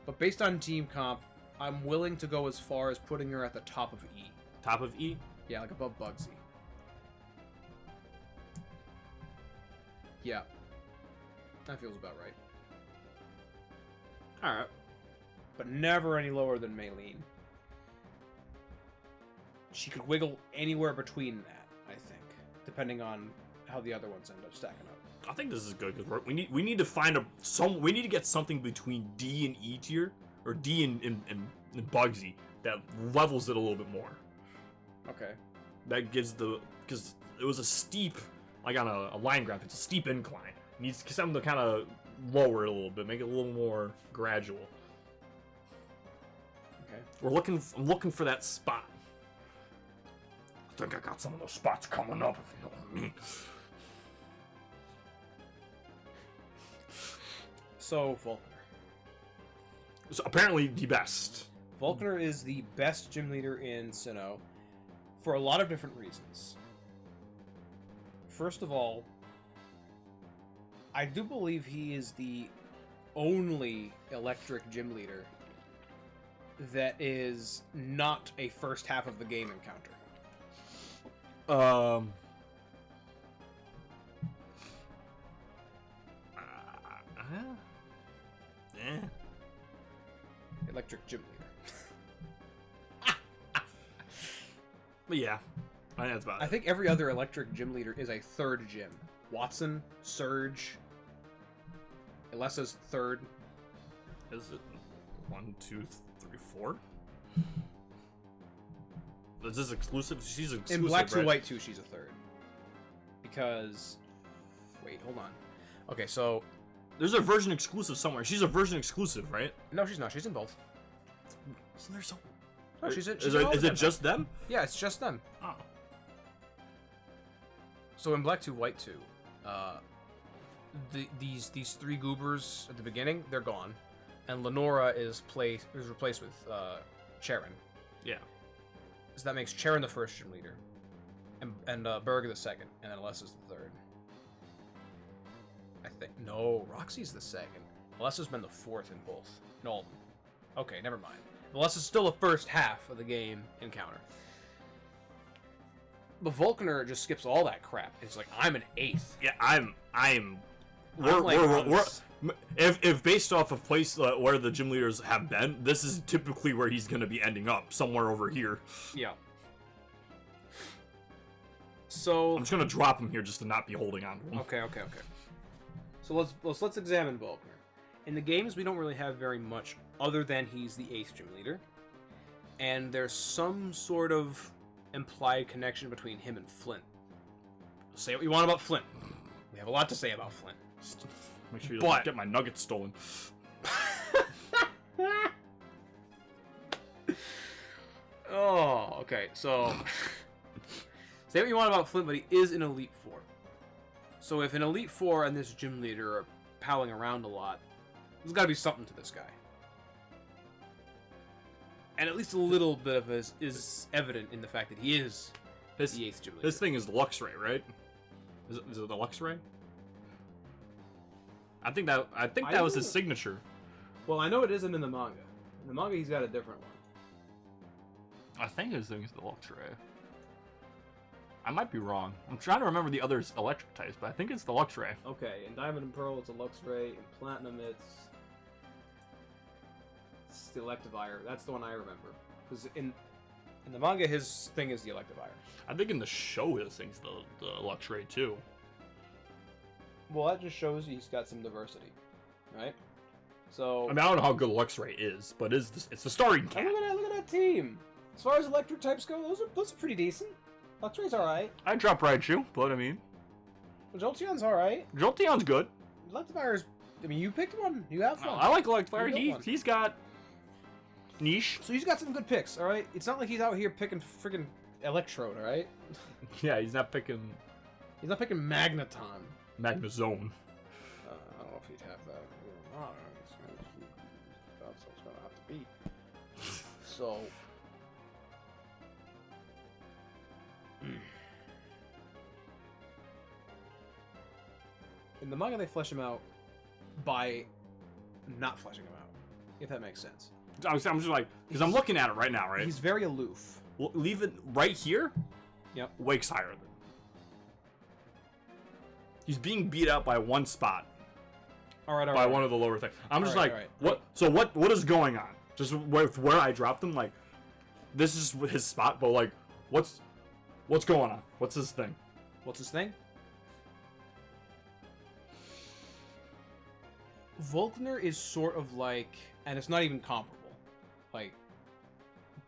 [SPEAKER 2] But based on team comp, I'm willing to go as far as putting her at the top of E.
[SPEAKER 1] Top of E?
[SPEAKER 2] Yeah, like above Bugsy. Yeah. That feels about right.
[SPEAKER 1] Alright.
[SPEAKER 2] But never any lower than Maylene. She could wiggle anywhere between that, I think, depending on how the other ones end up stacking up.
[SPEAKER 1] I think this is good because we need to find we need to get something between D and E tier, or D and Bugsy, that levels it a little bit more.
[SPEAKER 2] Okay.
[SPEAKER 1] That gives because it was a steep, like on a line graph, it's a steep incline. It needs something to kind of lower it a little bit, make it a little more gradual.
[SPEAKER 2] Okay.
[SPEAKER 1] I'm looking for that spot. I think I got some of those spots coming up, if you know what I mean.
[SPEAKER 2] So, Volkner.
[SPEAKER 1] So, apparently the best.
[SPEAKER 2] Volkner is the best gym leader in Sinnoh for a lot of different reasons. First of all, I do believe he is the only electric gym leader that is not a first half of the game encounter. Electric gym leader.
[SPEAKER 1] But yeah, I think that's about it.
[SPEAKER 2] I think every other electric gym leader is a third gym. Watson, Surge, Alessa's third.
[SPEAKER 1] Is it 1, 2, 3, 4? Is this exclusive? She's exclusive.
[SPEAKER 2] In Black 2,
[SPEAKER 1] right?
[SPEAKER 2] White 2, she's a third. Because... Wait, hold on. Okay, so...
[SPEAKER 1] There's a version exclusive somewhere. She's a version exclusive, right?
[SPEAKER 2] No, she's not. She's in both.
[SPEAKER 1] Isn't there some...
[SPEAKER 2] No, she's in
[SPEAKER 1] is it just them?
[SPEAKER 2] Yeah, it's just them.
[SPEAKER 1] Oh.
[SPEAKER 2] So in Black 2, White 2, these three goobers at the beginning, they're gone. And Lenora is replaced with Charon.
[SPEAKER 1] Yeah.
[SPEAKER 2] So that makes Charon the first gym leader, and Berger the second, and then Alessa's the third. I think. No, Roxy's the second. Alessa's been the fourth in both. In all of them. Okay, never mind. Alessa's still the first half of the game encounter. But Volkner just skips all that crap. It's like, I'm an eighth.
[SPEAKER 1] Yeah, if based off of place where the gym leaders have been, this is typically where he's going to be ending up, somewhere over here.
[SPEAKER 2] Yeah. So
[SPEAKER 1] I'm just going to drop him here just to not be holding on to him.
[SPEAKER 2] Okay. So let's examine Volkner. In the games, we don't really have very much other than he's the eighth gym leader, and there's some sort of implied connection between him and Flint. Say what you want about Flint. We have a lot to say about Flint.
[SPEAKER 1] Make sure you don't get my nuggets stolen.
[SPEAKER 2] Oh, okay. So, say what you want about Flint, but he is an Elite Four. So if an Elite Four and this gym leader are palling around a lot, there's got to be something to this guy. And at least a little bit of it is evident in the fact that he is the 8th gym leader.
[SPEAKER 1] This thing is the Luxray, right? Is it the Luxray? I think that was his signature.
[SPEAKER 2] Well, I know it isn't in the manga. In the manga, he's got a different one.
[SPEAKER 1] I think his thing is the Luxray. I might be wrong. I'm trying to remember the other electric types, but I think it's the Luxray.
[SPEAKER 2] Okay, in Diamond and Pearl, it's a Luxray. In Platinum, it's the Electivire. That's the one I remember. Because in the manga, his thing is the Electivire.
[SPEAKER 1] I think in the show, his thing's the Luxray too.
[SPEAKER 2] Well, that just shows he's got some diversity, right? So
[SPEAKER 1] I mean, I don't know how good Luxray is, but it's the starting cat.
[SPEAKER 2] Look at that team. As far as electric types go, those are pretty decent. Luxray's alright.
[SPEAKER 1] I drop Raichu, but I mean...
[SPEAKER 2] Jolteon's alright.
[SPEAKER 1] Jolteon's good.
[SPEAKER 2] Electivire's... I mean, you picked one. You have one.
[SPEAKER 1] I like Electivire. He's got... niche.
[SPEAKER 2] So he's got some good picks, all right? It's not like he's out here picking freaking Electrode, all right?
[SPEAKER 1] Yeah, he's not picking...
[SPEAKER 2] He's not picking Magneton.
[SPEAKER 1] Magnezone.
[SPEAKER 2] I don't know if he'd have that. That's what's going to have to be. So... In the manga, they flesh him out by not fleshing him out, if that makes sense.
[SPEAKER 1] I'm just like, because I'm looking at it right now, right?
[SPEAKER 2] He's very aloof.
[SPEAKER 1] Well, leave it right here.
[SPEAKER 2] Yep.
[SPEAKER 1] Wake's higher than. He's being beat out by one spot.
[SPEAKER 2] All right.
[SPEAKER 1] By one of the lower things. I'm just like, what? So what is going on? Just where I dropped him, like, this is his spot, but like, what's going on? What's his thing?
[SPEAKER 2] What's his thing? Volkner is sort of like, and it's not even comparable, like,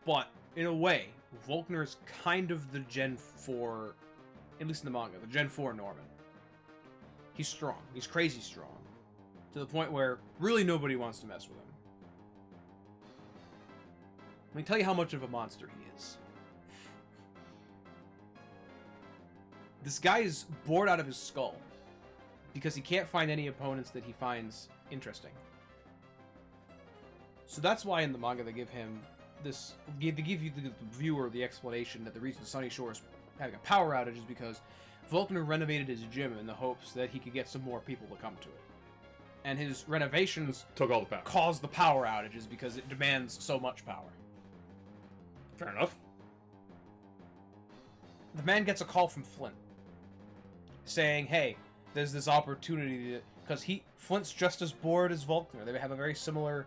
[SPEAKER 2] but in a way, Volkner is kind of the Gen 4, at least in the manga, the Gen 4 Norman. He's strong. He's crazy strong. To the point where really nobody wants to mess with him. Let me tell you how much of a monster he is. This guy is bored out of his skull because he can't find any opponents that he finds interesting. So that's why in the manga they give him this, they give you the viewer the explanation that the reason Sunny Shore is having a power outage is because Volkner renovated his gym in the hopes that he could get some more people to come to it. And his renovations
[SPEAKER 1] took all the power.
[SPEAKER 2] Caused the power outages because it demands so much power.
[SPEAKER 1] Fair enough.
[SPEAKER 2] The man gets a call from Flint saying, hey, there's this opportunity to, because Flint's just as bored as Volkner. They have a very similar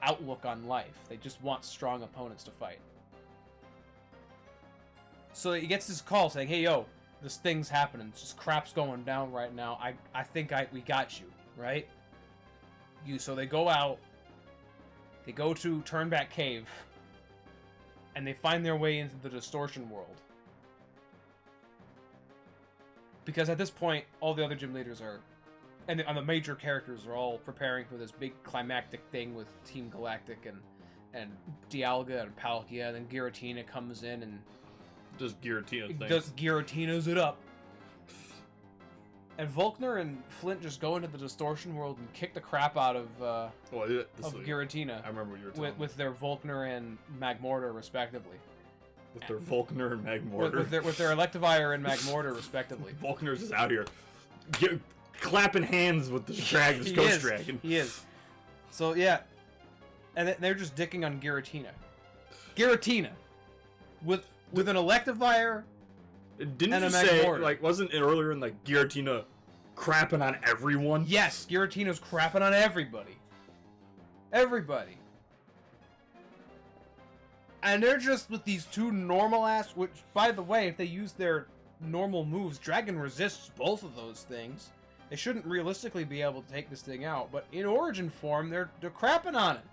[SPEAKER 2] outlook on life. They just want strong opponents to fight. So he gets this call saying, hey, yo, this thing's happening. Just crap's going down right now. I think we got you, right? So they go out, they go to Turnback Cave, and they find their way into the Distortion World. Because at this point, all the other gym leaders are, and the major characters are all preparing for this big climactic thing with Team Galactic and Dialga and Palkia, and then Giratina comes in and
[SPEAKER 1] just
[SPEAKER 2] Giratinas it up. And Volkner and Flint just go into the Distortion World and kick the crap out of Giratina.
[SPEAKER 1] I remember what you were talking
[SPEAKER 2] with their Volkner and Magmortar, respectively.
[SPEAKER 1] With their Volkner and Magmortar.
[SPEAKER 2] With their Electivire and Magmortar, respectively.
[SPEAKER 1] Volkner's just out here clapping hands with the Ghost Dragon.
[SPEAKER 2] He is. So, yeah. And they're just dicking on Giratina. Giratina! With an Electivire.
[SPEAKER 1] Didn't you say, like, wasn't it earlier in, like, Giratina crapping on everyone?
[SPEAKER 2] Yes, Giratina's crapping on everybody. Everybody. And they're just with these two normal-ass, which, by the way, if they use their normal moves, Dragon resists both of those things. They shouldn't realistically be able to take this thing out, but in Origin form, they're crapping on it.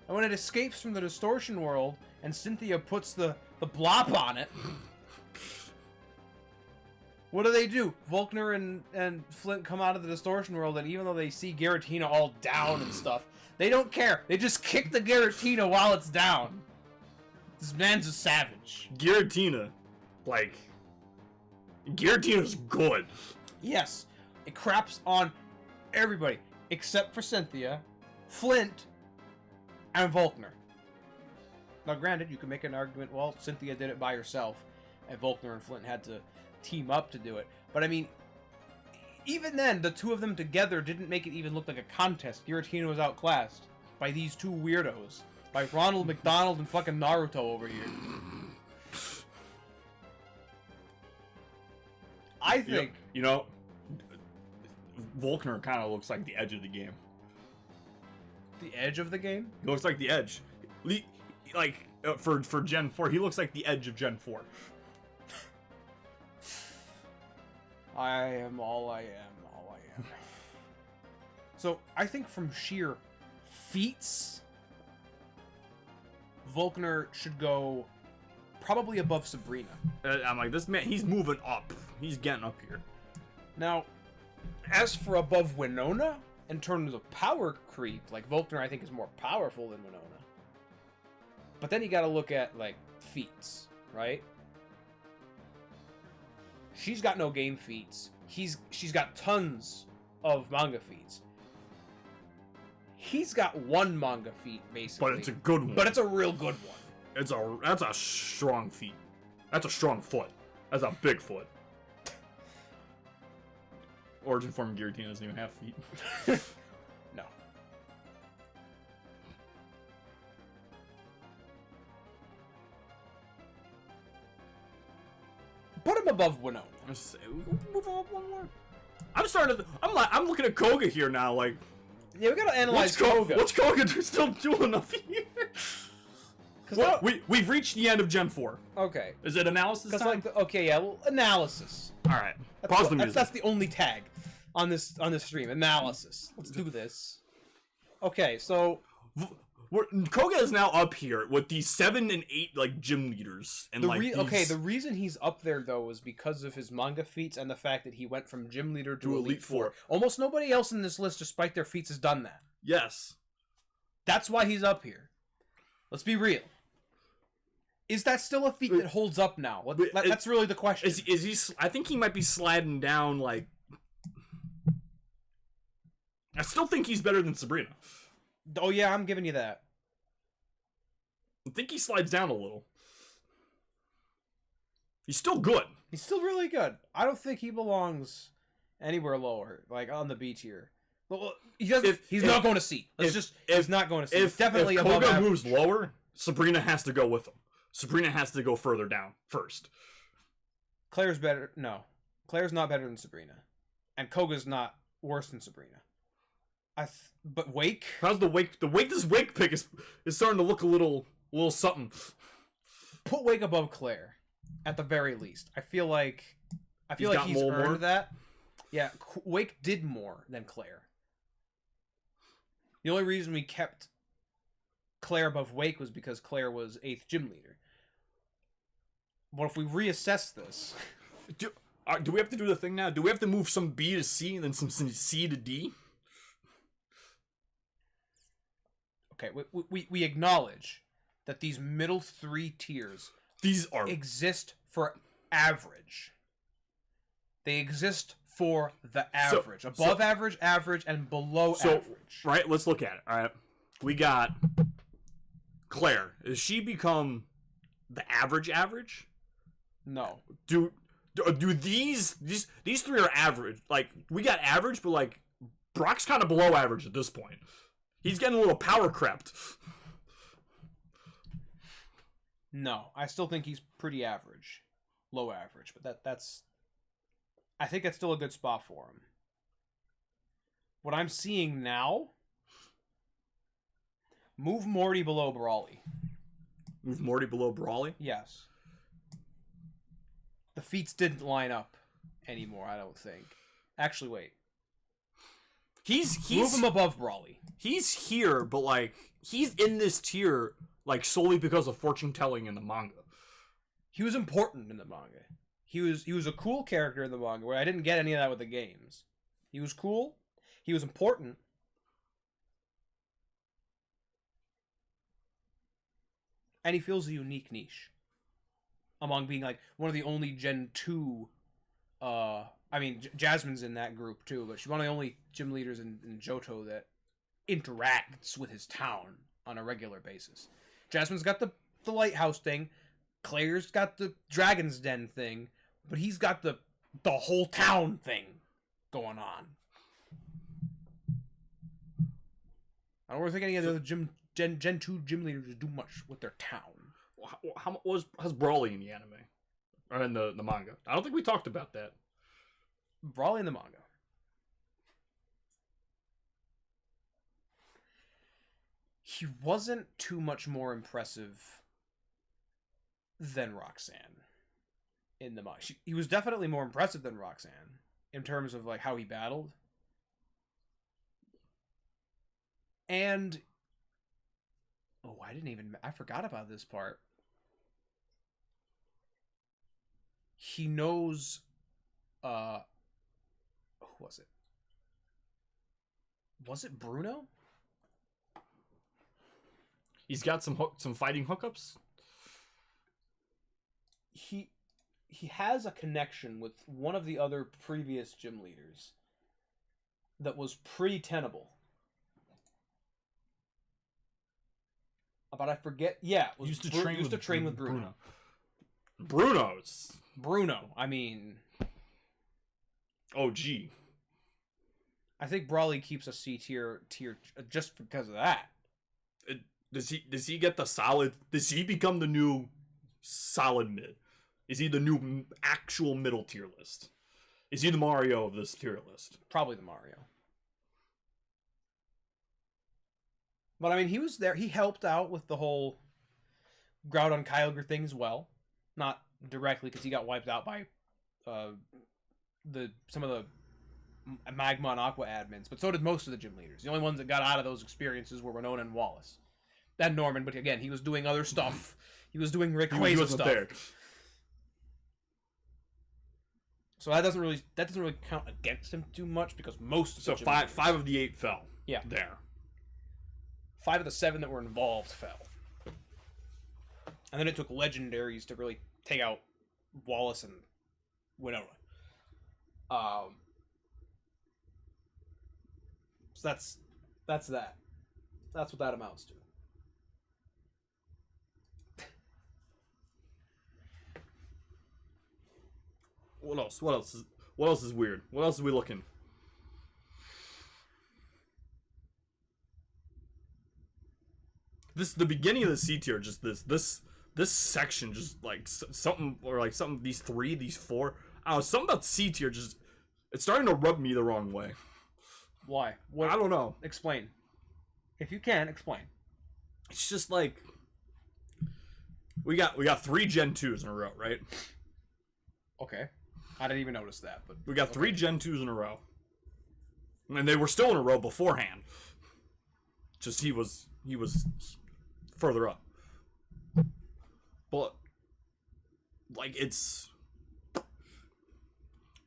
[SPEAKER 2] And when it escapes from the Distortion World, and Cynthia puts the blop on it... What do? Volkner and Flint come out of the Distortion World, and even though they see Giratina all down and stuff, they don't care. They just kick the Giratina while it's down. This man's a savage.
[SPEAKER 1] Giratina's good.
[SPEAKER 2] Yes. It craps on everybody, except for Cynthia, Flint, and Volkner. Now, granted, you can make an argument, well, Cynthia did it by herself, and Volkner and Flint had to team up to do it. But I mean, even then, the two of them together didn't make it even look like a contest. Giratina was outclassed by these two weirdos. By Ronald McDonald and fucking Naruto over here. I think...
[SPEAKER 1] You know, Volkner kind of looks like the edge of the game.
[SPEAKER 2] The edge of the game?
[SPEAKER 1] He looks like the edge. Like, for Gen 4, he looks like the edge of Gen 4.
[SPEAKER 2] I am all I am. So, I think from sheer feats, Volkner should go probably above Sabrina.
[SPEAKER 1] I'm like, this man, he's moving up. He's getting up here.
[SPEAKER 2] Now, as for above Winona, in terms of power creep, like Volkner I think is more powerful than Winona. But then you got to look at like feats, right? She's got no game feats. She's got tons of manga feats. He's got one manga feat basically.
[SPEAKER 1] But it's a good one.
[SPEAKER 2] But it's a real good one.
[SPEAKER 1] That's a strong feat. That's a strong foot. That's a big foot. Origin form Giratina doesn't even have feet.
[SPEAKER 2] No. Put him above Winona.
[SPEAKER 1] Move on one more. I'm looking at Koga here now. Like,
[SPEAKER 2] yeah, we gotta analyze Koga.
[SPEAKER 1] What's Koga still doing up here? Well, we've reached the end of Gen 4.
[SPEAKER 2] Okay.
[SPEAKER 1] Is it analysis time?
[SPEAKER 2] Like okay, yeah, well, analysis.
[SPEAKER 1] All right. Pause the music.
[SPEAKER 2] That's the only tag on this stream. Analysis. Let's do this. Okay, so
[SPEAKER 1] Koga is now up here with these 7 and 8 like gym leaders, and
[SPEAKER 2] the reason he's up there though is because of his manga feats and the fact that he went from gym leader to Elite Four. Almost nobody else in this list, despite their feats, has done that.
[SPEAKER 1] Yes,
[SPEAKER 2] that's why he's up here. Let's be real. Is that still a feat that holds up now? That's really the question.
[SPEAKER 1] Is he? I think he might be sliding down. Like, I still think he's better than Sabrina.
[SPEAKER 2] Oh yeah, I'm giving you that.
[SPEAKER 1] I think he slides down a little. He's still good.
[SPEAKER 2] He's still really good. I don't think he belongs anywhere lower, like on the B tier. Well, he's not going to C. He's not going to C.
[SPEAKER 1] If Koga moves lower, Sabrina has to go with him. Sabrina has to go further down first.
[SPEAKER 2] Claire's better. No, Claire's not better than Sabrina, and Koga's not worse than Sabrina. But Wake.
[SPEAKER 1] How's the Wake? This Wake pick is starting to look a little something.
[SPEAKER 2] Put Wake above Claire, at the very least. I feel like he's earned that. Yeah, Wake did more than Claire. The only reason we kept Claire above Wake was because Claire was 8th gym leader. But if we reassess this...
[SPEAKER 1] Do we have to do the thing now? Do we have to move some B to C and then some C to D?
[SPEAKER 2] Okay, we acknowledge that these middle 3 tiers exist for average. They exist for the average. Above average, average, and below average.
[SPEAKER 1] Right, let's look at it. All right. We got Claire. Does she become the average?
[SPEAKER 2] No.
[SPEAKER 1] Do these 3 are average? Like, we got average, but like Brock's kind of below average at this point. He's getting a little power crept.
[SPEAKER 2] No, I still think he's pretty average. Low average, but that's I think that's still a good spot for him. What I'm seeing now, move Morty below Brawly.
[SPEAKER 1] Move Morty below Brawly?
[SPEAKER 2] Yes. The feats didn't line up anymore, I don't think. Actually, wait.
[SPEAKER 1] He's
[SPEAKER 2] move him above Brawly.
[SPEAKER 1] He's here, but like he's in this tier like solely because of fortune telling in the manga.
[SPEAKER 2] He was important in the manga. He was a cool character in the manga where I didn't get any of that with the games. He was cool. He was important. And he fills a unique niche among being like one of the only Gen 2 I mean, Jasmine's in that group too, but she's one of the only gym leaders in Johto that interacts with his town on a regular basis. Jasmine's got the lighthouse thing, Claire's got the Dragon's Den thing, but he's got the whole town thing going on. I don't really think any of the other Gen 2 gym leaders do much with their town.
[SPEAKER 1] How's Brawly in the anime? Or in the manga? I don't think we talked about that.
[SPEAKER 2] Brawly in the manga. He wasn't too much more impressive than Roxanne in the manga. He was definitely more impressive than Roxanne in terms of like how he battled. And I forgot about this part. He knows who was it? Was it Bruno?
[SPEAKER 1] He's got some fighting hookups.
[SPEAKER 2] He has a connection with one of the other previous gym leaders that was pretty tenable. But I forget. Yeah, was
[SPEAKER 1] used to train with
[SPEAKER 2] Bruno.
[SPEAKER 1] Bruno.
[SPEAKER 2] I mean,
[SPEAKER 1] OG.
[SPEAKER 2] I think Brawley keeps a C tier just because of that.
[SPEAKER 1] Does he get the solid? Does he become the new solid mid? Is he the new actual middle tier list? Is he the Mario of this tier list?
[SPEAKER 2] Probably the Mario. But I mean, he was there. He helped out with the whole Groudon Kyogre thing as well. Not directly, because he got wiped out by some of the Magma and Aqua admins, but so did most of the gym leaders. The only ones that got out of those experiences were Winona and Wallace. And Norman, but again, he was doing other stuff. He was doing Rayquaza stuff. There. So that doesn't really count against him too much, because most of the gym leaders,
[SPEAKER 1] 5 of the 8 fell.
[SPEAKER 2] Yeah.
[SPEAKER 1] There.
[SPEAKER 2] 5 of the 7 that were involved fell. And then it took legendaries to really take out Wallace and Winona. So that's that. That's what that amounts to.
[SPEAKER 1] What else? What else is weird? What else are we looking? The beginning of the C tier, just this section, just like something, or like something, these 4, I don't know, something about C tier just, it's starting to rub me the wrong way.
[SPEAKER 2] Why?
[SPEAKER 1] I don't know.
[SPEAKER 2] Explain. If you can, explain.
[SPEAKER 1] It's just like, we got 3 Gen 2s in a row, right?
[SPEAKER 2] Okay. I didn't even notice that, but
[SPEAKER 1] we got 3 Gen 2s in a row. And they were still in a row beforehand. Just he was further up. But like, it's,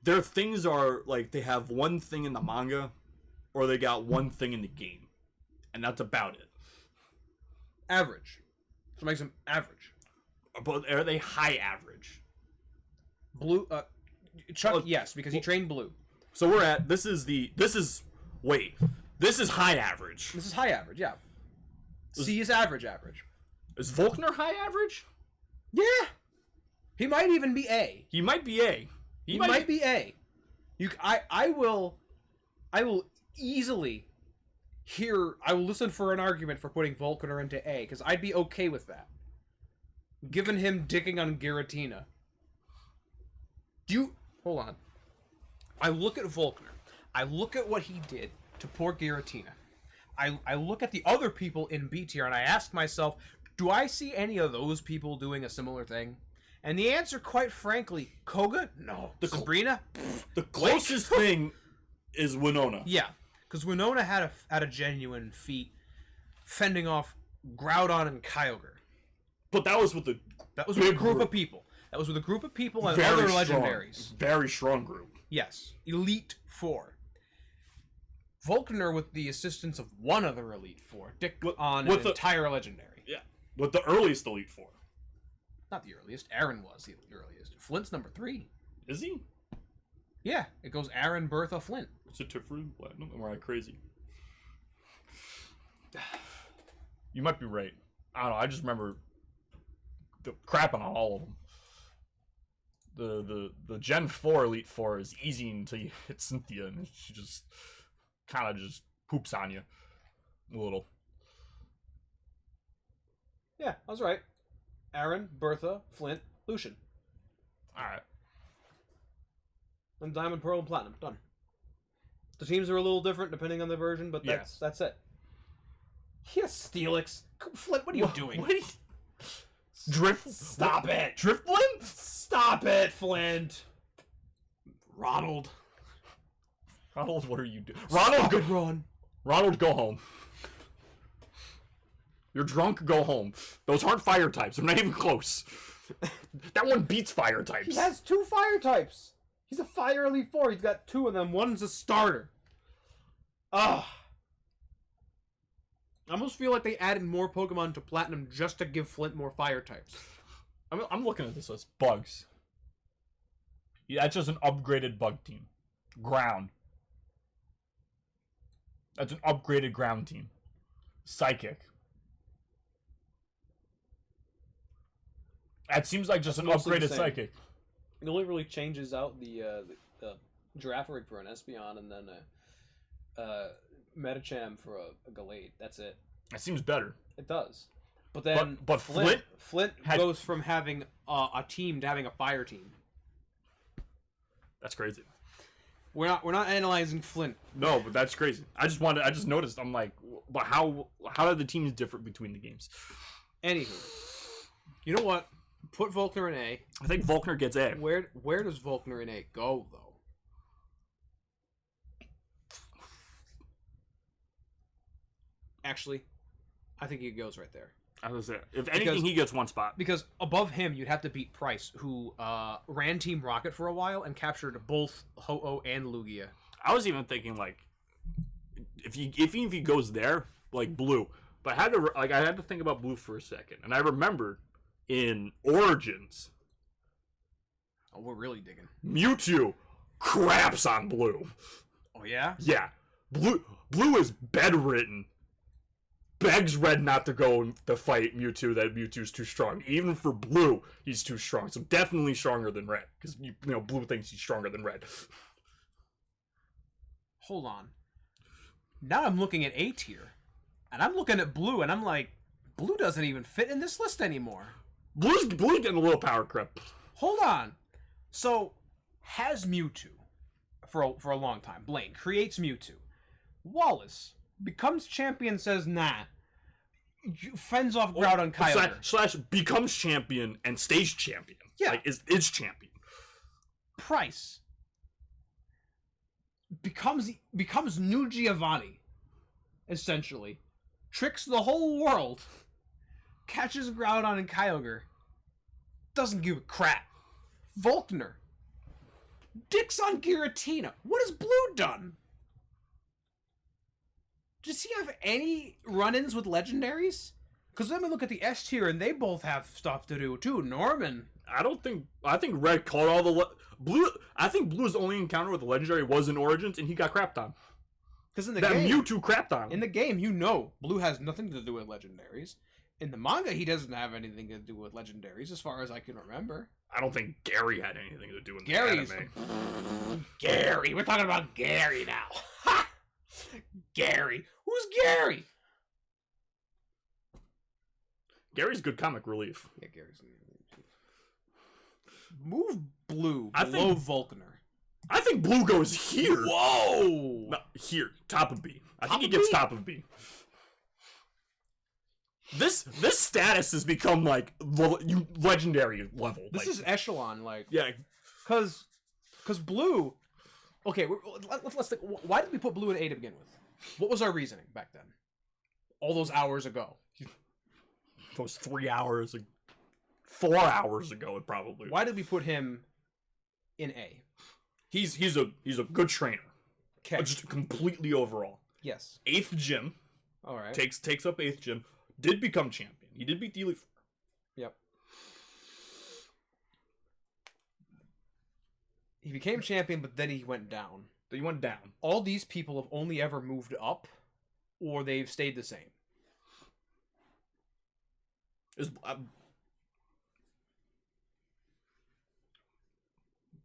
[SPEAKER 1] their things are like, they have one thing in the manga, or they got one thing in the game, and that's about it.
[SPEAKER 2] Average. So it makes them average.
[SPEAKER 1] But are they high average?
[SPEAKER 2] Blue, Chuck, yes, because he trained Blue.
[SPEAKER 1] So we're at, this is high average.
[SPEAKER 2] This is high average, yeah. C is average.
[SPEAKER 1] Is Volkner high average?
[SPEAKER 2] Yeah. He might even be A.
[SPEAKER 1] He might be A.
[SPEAKER 2] He might be A. I will easily I will listen for an argument for putting Volkner into A, because I'd be okay with that. Given him dicking on Giratina. Hold on. I look at Volkner. I look at what he did to poor Giratina. I look at the other people in B tier, and I ask myself, do I see any of those people doing a similar thing? And the answer, quite frankly, Koga? No. Sabrina?
[SPEAKER 1] The closest thing is Winona.
[SPEAKER 2] Yeah, because Winona had a genuine feat fending off Groudon and Kyogre.
[SPEAKER 1] But that was with a
[SPEAKER 2] group of people. That was with a group of people and other legendaries.
[SPEAKER 1] Very strong group.
[SPEAKER 2] Yes. Elite 4. Volkner with the assistance of one other Elite Four. Dick on an entire legendary.
[SPEAKER 1] Yeah. With the earliest Elite Four.
[SPEAKER 2] Not the earliest. Aaron was the earliest. Flint's number 3.
[SPEAKER 1] Is he?
[SPEAKER 2] Yeah. It goes Aaron, Bertha, Flint.
[SPEAKER 1] It's a Tifru Platinum. Am I crazy? You might be right. I don't know. I just remember the crapping on all of them. The Gen 4 Elite Four is easy until you hit Cynthia, and she just kind of just poops on you a little.
[SPEAKER 2] Yeah, I was right. Aaron, Bertha, Flint, Lucian.
[SPEAKER 1] Alright.
[SPEAKER 2] And Diamond, Pearl, and Platinum. Done. The teams are a little different depending on the version, but that's it. Yes, Steelix. Flint, what are you doing?
[SPEAKER 1] What are you... Drift?
[SPEAKER 2] Stop it!
[SPEAKER 1] Driftlin?
[SPEAKER 2] Stop it, Flint! Ronald,
[SPEAKER 1] what are you doing?
[SPEAKER 2] Run.
[SPEAKER 1] Ronald, go home. You're drunk, go home. Those aren't fire types. They're not even close. That one beats fire types.
[SPEAKER 2] He has 2 fire types. He's a Fire Elite 4. He's got 2 of them. One's a starter. Ugh. I almost feel like they added more Pokemon to Platinum just to give Flint more fire types.
[SPEAKER 1] I'm looking at this as bugs. Yeah, that's just an upgraded bug team. Ground. That's an upgraded ground team. Psychic. That seems like just an upgraded Psychic.
[SPEAKER 4] It only really changes out the Girafarig for an Espeon and then a Medicham for a Gallade. That's it.
[SPEAKER 1] That seems better.
[SPEAKER 4] It does.
[SPEAKER 2] But then
[SPEAKER 1] but Flint
[SPEAKER 2] goes from having a team to having a fire team.
[SPEAKER 1] That's crazy.
[SPEAKER 2] We're not analyzing Flint.
[SPEAKER 1] No, but that's crazy. I just noticed. I'm like, but how are the teams different between the games?
[SPEAKER 2] Anywho, you know what? Put Volkner in A.
[SPEAKER 1] I think Volkner gets A.
[SPEAKER 2] Where does Volkner in A go though? Actually, I think he goes right there.
[SPEAKER 1] I was there. If anything, he gets one spot.
[SPEAKER 2] Because above him, you'd have to beat Price, who ran Team Rocket for a while and captured both Ho-Oh and Lugia.
[SPEAKER 1] I was even thinking like, if he goes there, like Blue. But I had to think about Blue for a second, and I remembered in Origins.
[SPEAKER 2] Oh, we're really digging.
[SPEAKER 1] Mewtwo craps on Blue.
[SPEAKER 2] Oh yeah.
[SPEAKER 1] Yeah, Blue is bedridden. Begs Red not to go to fight Mewtwo, that Mewtwo's too strong. Even for Blue, he's too strong. So definitely stronger than Red. Because, Blue thinks he's stronger than Red.
[SPEAKER 2] Hold on. Now I'm looking at A tier. And I'm looking at Blue, and I'm like, Blue doesn't even fit in this list anymore.
[SPEAKER 1] Blue's getting a little power creep.
[SPEAKER 2] Hold on. So, has Mewtwo for a long time. Blaine creates Mewtwo. Wallace becomes champion, says nah. Fends off Groudon Kyogre.
[SPEAKER 1] Slash becomes champion and stays champion.
[SPEAKER 2] Yeah.
[SPEAKER 1] Like, is champion.
[SPEAKER 2] Price becomes new Giovanni, essentially. Tricks the whole world. Catches Groudon and Kyogre. Doesn't give a crap. Volkner. Dicks on Giratina. What has Blue done? Does he have any run-ins with legendaries? Because then we look at the S tier and they both have stuff to do too. Norman.
[SPEAKER 1] I think Red caught all the Blue. I think Blue's only encounter with the legendary was in Origins, and he got crapped on.
[SPEAKER 2] Because in the
[SPEAKER 1] game,
[SPEAKER 2] game,
[SPEAKER 1] Mewtwo crapped on him.
[SPEAKER 2] In the game, Blue has nothing to do with legendaries. In the manga, he doesn't have anything to do with legendaries, as far as I can remember.
[SPEAKER 1] I don't think Gary had anything to do with the
[SPEAKER 2] Gary's
[SPEAKER 1] anime.
[SPEAKER 2] Gary. We're talking about Gary now. Ha! Gary. Who's Gary?
[SPEAKER 1] Gary's good comic relief.
[SPEAKER 2] Yeah, Gary's. Move Blue below Volkner.
[SPEAKER 1] I think Blue goes here.
[SPEAKER 2] Whoa!
[SPEAKER 1] No, here, top of B. I think he gets top of B. This status has become like legendary level.
[SPEAKER 2] This is echelon, like
[SPEAKER 1] yeah,
[SPEAKER 2] because Blue. Okay, let's think. Why did we put Blue in A to begin with? What was our reasoning back then? All those hours ago.
[SPEAKER 1] Those 3 hours, 4 hours ago, it probably.
[SPEAKER 2] Why did we put him in A?
[SPEAKER 1] He's a good trainer.
[SPEAKER 2] Okay.
[SPEAKER 1] Just completely overall.
[SPEAKER 2] Yes.
[SPEAKER 1] 8th gym.
[SPEAKER 2] All right.
[SPEAKER 1] Takes up 8th gym. Did become champion. He did beat D-Leaf.
[SPEAKER 2] Yep. He became champion, but then he went down.
[SPEAKER 1] He went down.
[SPEAKER 2] All these people have only ever moved up, or they've stayed the same.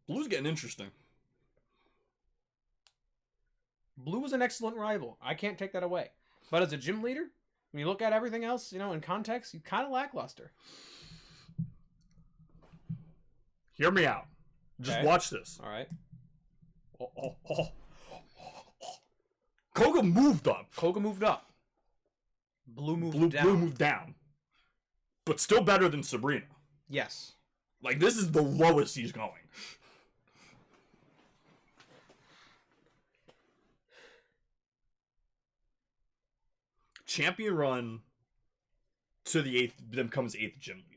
[SPEAKER 1] Blue's getting interesting.
[SPEAKER 2] Blue was an excellent rival. I can't take that away. But as a gym leader, when you look at everything else, in context, you kind of lackluster.
[SPEAKER 1] Hear me out. Just watch this.
[SPEAKER 2] All right.
[SPEAKER 1] Koga moved up.
[SPEAKER 2] Koga moved up. Blue moved down.
[SPEAKER 1] Blue moved down. But still better than Sabrina.
[SPEAKER 2] Yes.
[SPEAKER 1] Like, this is the lowest he's going. Champion run to the 8th, then comes 8th gym leader.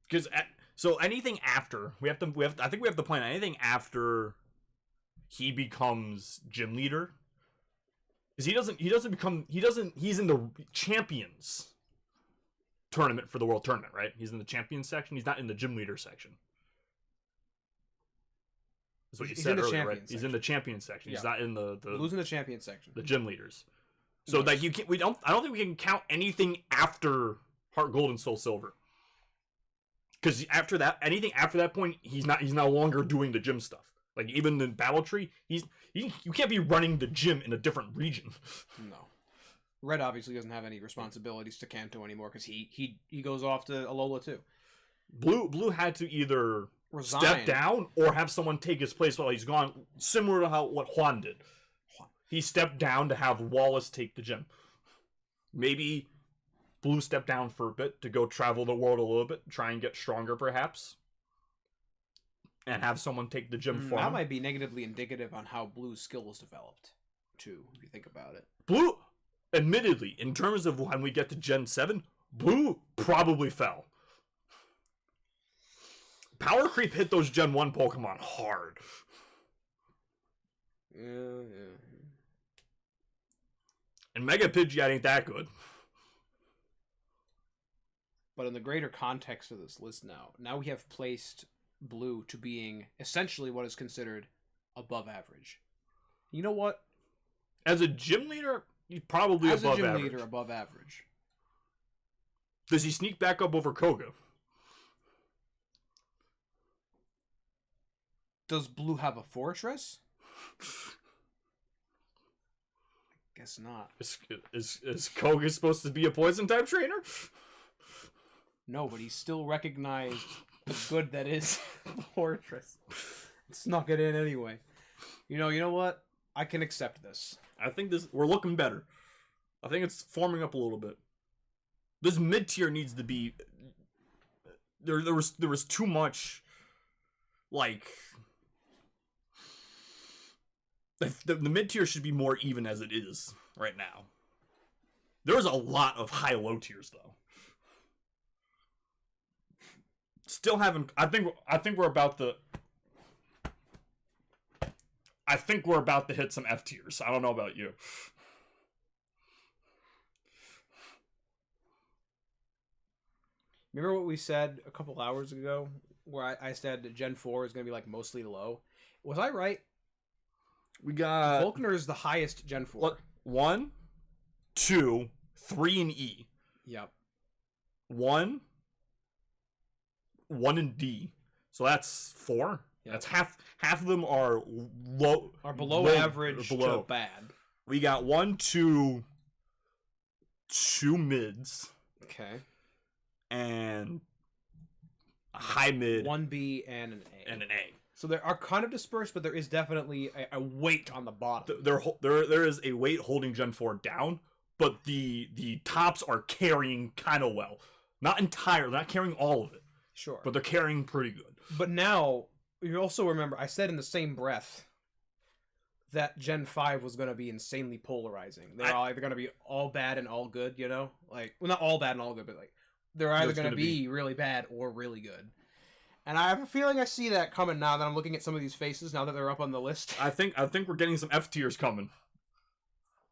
[SPEAKER 1] Because So anything after I think we have to plan anything after he becomes gym leader. Because he's in the champions tournament for the world tournament, right? He's in the champions section. He's not in the gym leader section. That's what you said earlier, right? He's in the champions section. Yeah. He's not in the
[SPEAKER 2] losing the champions section.
[SPEAKER 1] The gym leaders. So like I don't think we can count anything after Heart Gold and Soul Silver. Because after that, anything after that point, he's no longer doing the gym stuff. Like even the Battle Tree, you can't be running the gym in a different region.
[SPEAKER 2] No. Red obviously doesn't have any responsibilities to Kanto anymore because he goes off to Alola too.
[SPEAKER 1] Blue had to either step down or have someone take his place while he's gone, similar to what Juan did. He stepped down to have Wallace take the gym. Maybe Blue stepped down for a bit to go travel the world a little bit, try and get stronger perhaps, and have someone take the gym for him.
[SPEAKER 2] That might be negatively indicative on how Blue's skills developed, too, if you think about it.
[SPEAKER 1] Blue, admittedly, in terms of when we get to Gen 7, Blue probably fell. Power Creep hit those Gen 1 Pokemon hard.
[SPEAKER 2] Yeah.
[SPEAKER 1] And Mega Pidgeot ain't that good.
[SPEAKER 2] But in the greater context of this list now we have placed Blue to being essentially what is considered above average. You know what?
[SPEAKER 1] As a gym leader, he's probably above average. As a gym leader,
[SPEAKER 2] above average.
[SPEAKER 1] Does he sneak back up over Koga?
[SPEAKER 2] Does Blue have a Fortress? I guess not.
[SPEAKER 1] Is Koga supposed to be a poison type trainer?
[SPEAKER 2] No, but he's still recognized the good that is Fortress. Snuck it in anyway. You know what? I can accept this.
[SPEAKER 1] I think we're looking better. I think it's forming up a little bit. This mid tier needs to be. There was too much, like. The mid tier should be more even as it is right now. There's a lot of high low tiers though. Still haven't. I think we're about to. I think we're about to hit some F tiers. I don't know about you.
[SPEAKER 2] Remember what we said a couple hours ago, where I said that Gen 4 is going to be like mostly low? Was I right?
[SPEAKER 1] We got
[SPEAKER 2] Volkner is the highest Gen 4.
[SPEAKER 1] 1, 2, 3 in E.
[SPEAKER 2] Yep.
[SPEAKER 1] 1 in D. So that's 4. Yep. That's half of them are low.
[SPEAKER 2] Are below average to bad.
[SPEAKER 1] We got 1, 2 mids.
[SPEAKER 2] Okay.
[SPEAKER 1] And a high mid.
[SPEAKER 2] 1B and an A. So they are kind of dispersed, but there is definitely a weight on the bottom.
[SPEAKER 1] There is a weight holding Gen 4 down, but the tops are carrying kind of well. Not entirely, not carrying all of it.
[SPEAKER 2] Sure.
[SPEAKER 1] But they're carrying pretty good.
[SPEAKER 2] But now, you also remember, I said in the same breath that Gen 5 was going to be insanely polarizing. They're either going to be all bad and all good, you know? Like, well, not all bad and all good, but like, they're either going to be really bad or really good. And I have a feeling I see that coming now that I'm looking at some of these faces, now that they're up on the list.
[SPEAKER 1] I think we're getting some F tiers coming.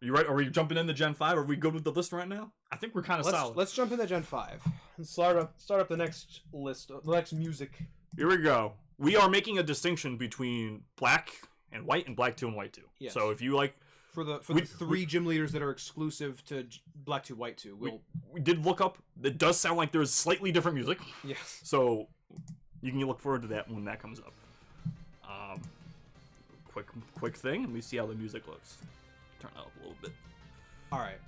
[SPEAKER 1] Are you right? Are we jumping into Gen 5? Are we good with the list right now? I think we're kind of solid.
[SPEAKER 2] Let's jump into Gen 5. And start up the next list, the next music.
[SPEAKER 1] Here we go. We are making a distinction between Black and White and Black 2 and White 2.
[SPEAKER 2] Yes.
[SPEAKER 1] So if you like...
[SPEAKER 2] For the three gym leaders that are exclusive to Black 2, White 2.
[SPEAKER 1] We did look up. It does sound like there's slightly different music.
[SPEAKER 2] Yes.
[SPEAKER 1] So... you can look forward to that when that comes up. Quick thing. Let me see how the music looks. Turn that up a little bit.
[SPEAKER 2] All right.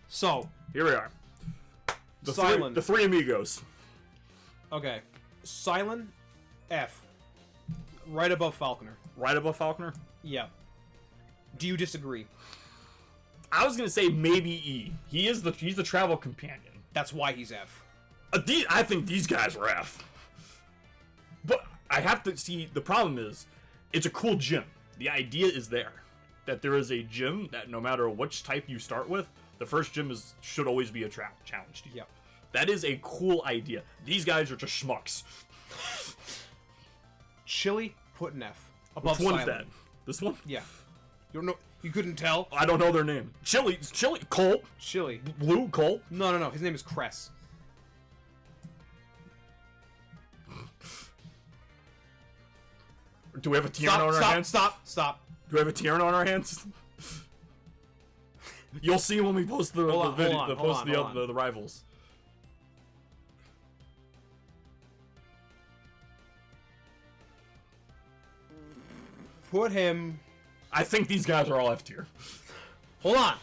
[SPEAKER 2] So
[SPEAKER 1] here we are. The three amigos.
[SPEAKER 2] Okay. Silent F. Right above Falconer.
[SPEAKER 1] Right above Falconer?
[SPEAKER 2] Yeah. Do you disagree?
[SPEAKER 1] I was gonna say maybe E. He's the travel companion.
[SPEAKER 2] That's why he's F.
[SPEAKER 1] I think these guys were F. But I have to see, the problem is, it's a cool gym. The idea is there. That there is a gym that no matter which type you start with, the first gym should always be a challenge to you.
[SPEAKER 2] Yep.
[SPEAKER 1] That is a cool idea. These guys are just schmucks.
[SPEAKER 2] Chili, put an F. Above
[SPEAKER 1] Which one's
[SPEAKER 2] Silent.
[SPEAKER 1] that? This one?
[SPEAKER 2] Yeah. You don't know? You couldn't tell?
[SPEAKER 1] I don't know their name. Chili, Colt.
[SPEAKER 2] Chili.
[SPEAKER 1] Blue Colt.
[SPEAKER 2] No. His name is Cress.
[SPEAKER 1] Do we have a Tierna on our hands?
[SPEAKER 2] Stop.
[SPEAKER 1] Do we have a Tierna on our hands? You'll see when we post the video, the rivals.
[SPEAKER 2] Put him.
[SPEAKER 1] I think these guys are all F tier.
[SPEAKER 2] Hold on.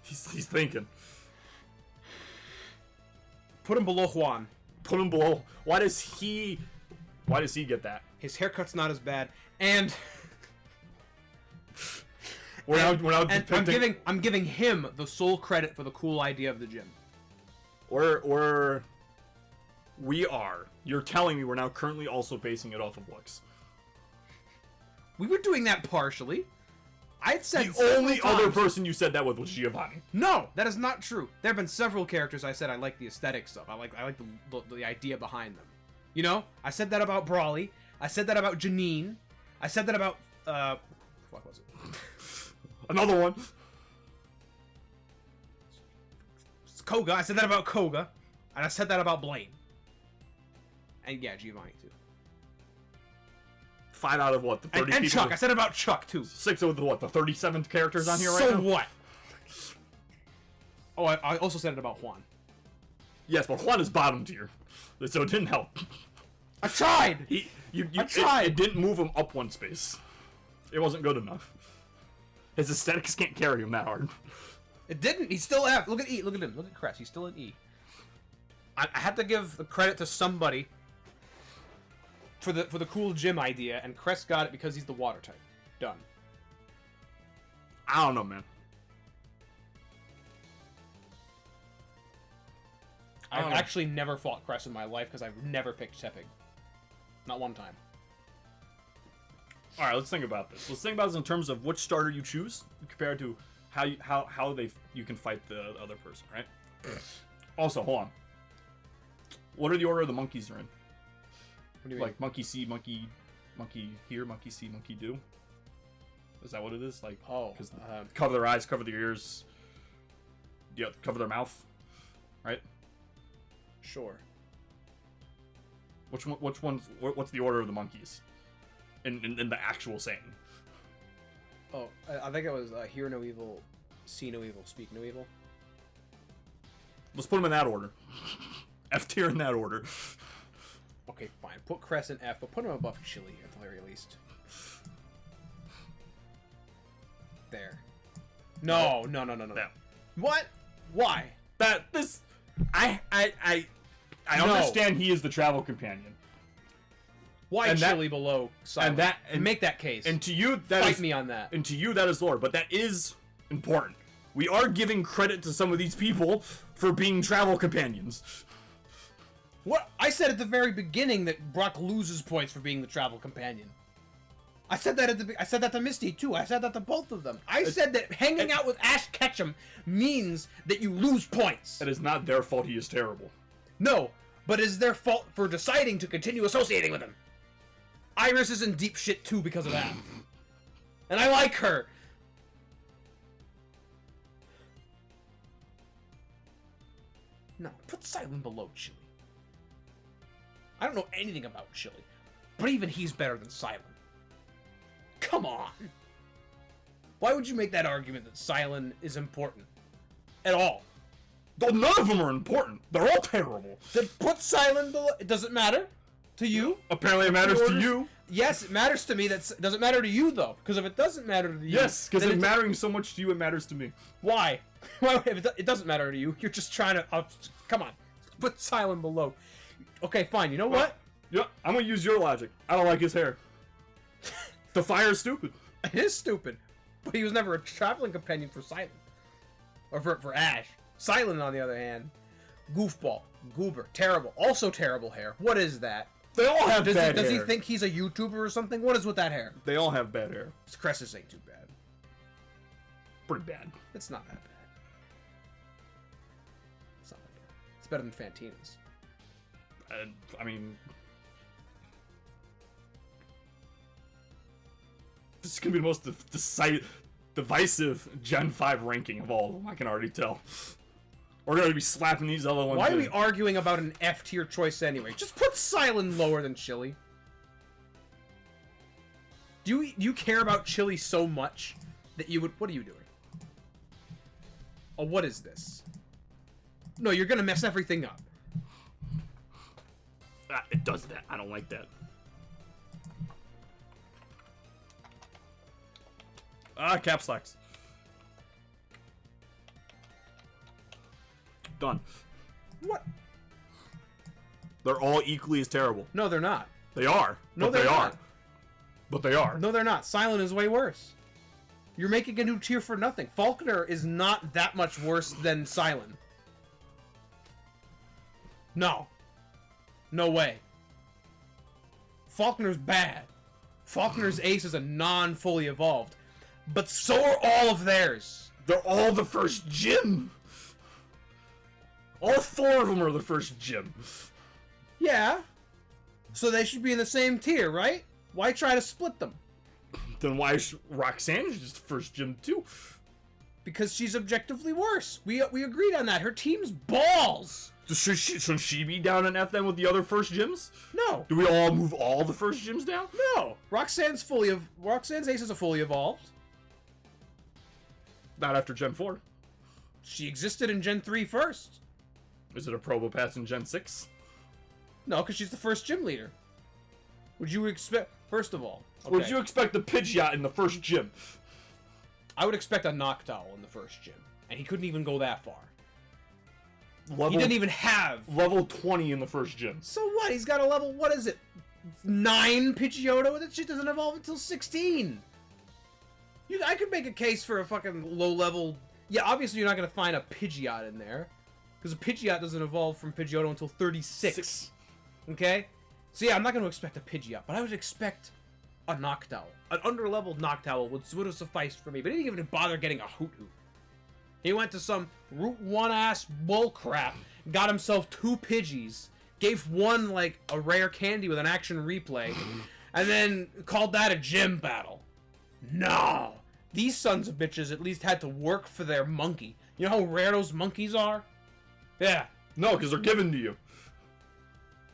[SPEAKER 1] He's thinking.
[SPEAKER 2] Put him below Juan.
[SPEAKER 1] Put him below. Why does he get that?
[SPEAKER 2] His haircut's not as bad, and I'm giving him the sole credit for the cool idea of the gym.
[SPEAKER 1] You're telling me we're now currently also basing it off of looks.
[SPEAKER 2] We were doing that partially. I'd said
[SPEAKER 1] the only other person you said that with was Giovanni.
[SPEAKER 2] No, that is not true. There have been several characters I said I like the aesthetics of. I like the idea behind them. You know, I said that about Brawly. I said that about Janine. I said that about what was it?
[SPEAKER 1] Another one.
[SPEAKER 2] It's Koga. I said that about Koga, and I said that about Blaine. And yeah, Giovanni too.
[SPEAKER 1] 5 out of what? The 30
[SPEAKER 2] and
[SPEAKER 1] people?
[SPEAKER 2] Chuck. I said about Chuck too.
[SPEAKER 1] 6 of the what? The 37th characters on here right now?
[SPEAKER 2] So what? Oh, I also said it about Juan.
[SPEAKER 1] Yes, but Juan is bottom tier, so it didn't help.
[SPEAKER 2] I tried.
[SPEAKER 1] I tried. It didn't move him up one space. It wasn't good enough. His aesthetics can't carry him that hard.
[SPEAKER 2] It didn't. He's still F. Look at E. Look at him. Look at Cress. He's still in E. I had to give the credit to somebody for the cool gym idea, and Cress got it because he's the water type. Done.
[SPEAKER 1] I don't know, man.
[SPEAKER 2] I've actually never fought Cress in my life because I've never picked Tepig. Not one time.
[SPEAKER 1] All right, let's think about this. Let's think about this in terms of which starter you choose compared to how you can fight the other person, right? Also, hold on. What are the order of the monkeys you're in?
[SPEAKER 2] What do you
[SPEAKER 1] like mean? Monkey see, monkey here, monkey see, monkey do. Is that what it is? Like, because cover their eyes, cover their ears, cover their mouth, right?
[SPEAKER 2] Sure.
[SPEAKER 1] Which ones? What's the order of the monkeys? In the actual saying.
[SPEAKER 2] Oh, I think it was hear no evil, see no evil, speak no evil.
[SPEAKER 1] Let's put them in that order. F tier in that order.
[SPEAKER 2] Okay, fine. Put Cress in F, but put him above Chili at the very least. There. No.
[SPEAKER 1] Yeah.
[SPEAKER 2] What? Why?
[SPEAKER 1] I understand he is the travel companion.
[SPEAKER 2] Why Chili below Silent? And make that case.
[SPEAKER 1] And to you,
[SPEAKER 2] fight me on that.
[SPEAKER 1] And to you, that is lore. But that is important. We are giving credit to some of these people for being travel companions.
[SPEAKER 2] What? I said at the very beginning that Brock loses points for being the travel companion. I said that I said that to Misty too. I said that to both of them. I said that hanging out with Ash Ketchum means that you lose points.
[SPEAKER 1] It is not their fault he is terrible.
[SPEAKER 2] No, but it's their fault for deciding to continue associating with him. Iris is in deep shit too because of that. And I like her. No, put Silent below Chili. I don't know anything about Chili, but even he's better than Silent. Come on. Why would you make that argument that Silent is important? At all?
[SPEAKER 1] None of them are important. They're all terrible.
[SPEAKER 2] Then put Silent below. It doesn't matter to you.
[SPEAKER 1] Apparently it matters to you.
[SPEAKER 2] Yes, it matters to me. That doesn't matter to you, though. Because if it doesn't matter to you...
[SPEAKER 1] Yes, because it's mattering so much to you, it matters to me.
[SPEAKER 2] Why? If it doesn't matter to you, you're just trying to... come on. Put Silent below. Okay, fine. You know what?
[SPEAKER 1] Yeah, I'm going to use your logic. I don't like his hair. The fire is stupid.
[SPEAKER 2] It is stupid. But he was never a traveling companion for Silent. Or for Ash. Silent, on the other hand, goofball, goober, terrible. Also terrible hair. What is that?
[SPEAKER 1] They all have bad hair.
[SPEAKER 2] Does he think he's a YouTuber or something? What is with that hair?
[SPEAKER 1] They all have bad hair.
[SPEAKER 2] His Cressus ain't too bad.
[SPEAKER 1] Pretty bad.
[SPEAKER 2] It's not that bad. It's not that bad. It's better than Fantina's.
[SPEAKER 1] I mean... This is going to be the most divisive Gen 5 ranking of all of them, I can already tell. We're going to be slapping these other ones.
[SPEAKER 2] Why are we arguing about an F tier choice anyway? Just put Silent lower than Chili. Do you care about Chili so much that you would... What are you doing? Oh, what is this? No, you're going to mess everything up.
[SPEAKER 1] It does that. I don't like that. Caps locks. Done.
[SPEAKER 2] What?
[SPEAKER 1] They're all equally as terrible.
[SPEAKER 2] No, they're not.
[SPEAKER 1] They are.
[SPEAKER 2] No,
[SPEAKER 1] they
[SPEAKER 2] not.
[SPEAKER 1] are. But they are.
[SPEAKER 2] No, they're not. Silent is way worse. You're making a new tier for nothing. Falconer is not that much worse than Silent. No. No way. Falconer's bad. Falconer's ace is a non-fully evolved. But so are all of theirs.
[SPEAKER 1] They're all the first gym. All 4 of them are the first gym.
[SPEAKER 2] Yeah. So they should be in the same tier, right? Why try to split them?
[SPEAKER 1] Then why is Roxanne just the first gym too?
[SPEAKER 2] Because she's objectively worse. We agreed on that. Her team's balls.
[SPEAKER 1] Shouldn't she be down in F then with the other first gyms?
[SPEAKER 2] No.
[SPEAKER 1] Do we all move all the first gyms down?
[SPEAKER 2] No. Roxanne's ace is a fully evolved.
[SPEAKER 1] Not after Gen 4.
[SPEAKER 2] She existed in Gen 3 first.
[SPEAKER 1] Is it a Probopass in Gen 6?
[SPEAKER 2] No, because she's the first gym leader. Would you expect... First of all...
[SPEAKER 1] Okay. Would you expect the Pidgeot in the first gym?
[SPEAKER 2] I would expect a Noctowl in the first gym. And he couldn't even go that far.
[SPEAKER 1] He
[SPEAKER 2] didn't even have...
[SPEAKER 1] Level 20 in the first gym.
[SPEAKER 2] So what? He's got a level... What is it? 9 Pidgeotto? That shit doesn't evolve until 16. I could make a case for a fucking low-level... Yeah, obviously you're not going to find a Pidgeot in there. Because a Pidgeot doesn't evolve from Pidgeotto until 36. Okay? So yeah, I'm not going to expect a Pidgeot, but I would expect a Noctowl. An under-leveled Noctowl would have sufficed for me, but he didn't even bother getting a Hoot-Hoot. He went to some Route 1-ass bullcrap, got himself 2 Pidgeys, gave one, like, a rare candy with an action replay, and then called that a gym battle. No! These sons of bitches at least had to work for their monkey. You know how rare those monkeys are? Yeah.
[SPEAKER 1] No, because they're given to you.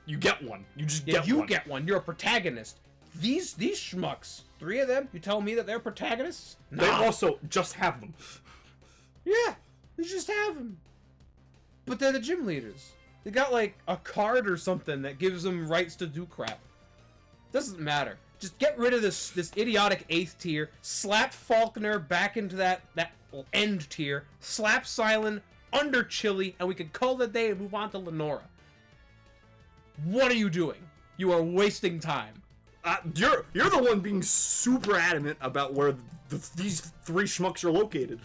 [SPEAKER 1] You get one. You just get one.
[SPEAKER 2] You get one. You're a protagonist. These schmucks, 3 of them, you tell me that they're protagonists? Nah.
[SPEAKER 1] They also just have them.
[SPEAKER 2] Yeah, they just have them. But they're the gym leaders. They got, like, a card or something that gives them rights to do crap. Doesn't matter. Just get rid of this idiotic 8th tier, slap Falconer back into that end tier, slap Silent under Chili, and we can call it a day and move on to Lenora. What are you doing? You are wasting time.
[SPEAKER 1] You're the one being super adamant about where these 3 schmucks are located.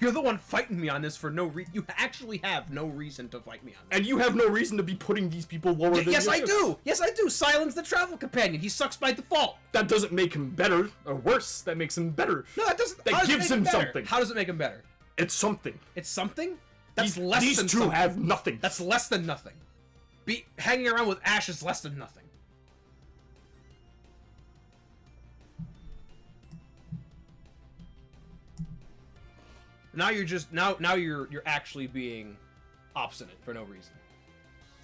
[SPEAKER 2] You're the one fighting me on this for no reason. You actually have no reason to fight me on this.
[SPEAKER 1] And you have no reason to be putting these people lower than
[SPEAKER 2] Yes, I do! Yes, I do! Silent's the travel companion. He sucks by default.
[SPEAKER 1] That doesn't make him better, or worse. That makes him better.
[SPEAKER 2] No, that doesn't.
[SPEAKER 1] That gives him something.
[SPEAKER 2] How does it make him better?
[SPEAKER 1] It's something.
[SPEAKER 2] It's something? That's less
[SPEAKER 1] than
[SPEAKER 2] something.
[SPEAKER 1] These 2 have nothing.
[SPEAKER 2] That's less than nothing. Hanging around with Ash is less than nothing. Now you're just now you're actually being obstinate for no reason.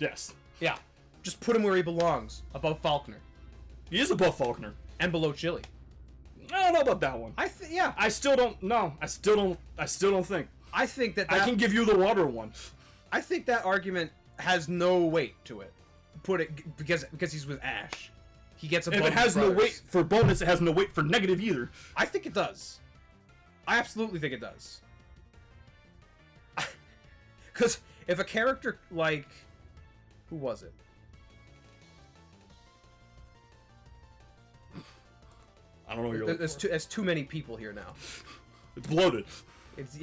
[SPEAKER 1] Yes.
[SPEAKER 2] Yeah. Just put him where he belongs, above Falconer.
[SPEAKER 1] He is above Falconer.
[SPEAKER 2] And below Chili.
[SPEAKER 1] I don't know about that one.
[SPEAKER 2] Yeah.
[SPEAKER 1] I still don't know. I still don't think.
[SPEAKER 2] I think that
[SPEAKER 1] I can give you the water one.
[SPEAKER 2] I think that argument has no weight to it. Because he's with Ash. He gets above.
[SPEAKER 1] If it has no weight for bonus, it has no weight for negative either.
[SPEAKER 2] I think it does. I absolutely think it does. Because if a character like... Who was it?
[SPEAKER 1] I don't know who you're looking for.
[SPEAKER 2] There's too many people here now.
[SPEAKER 1] It's bloated.
[SPEAKER 2] It's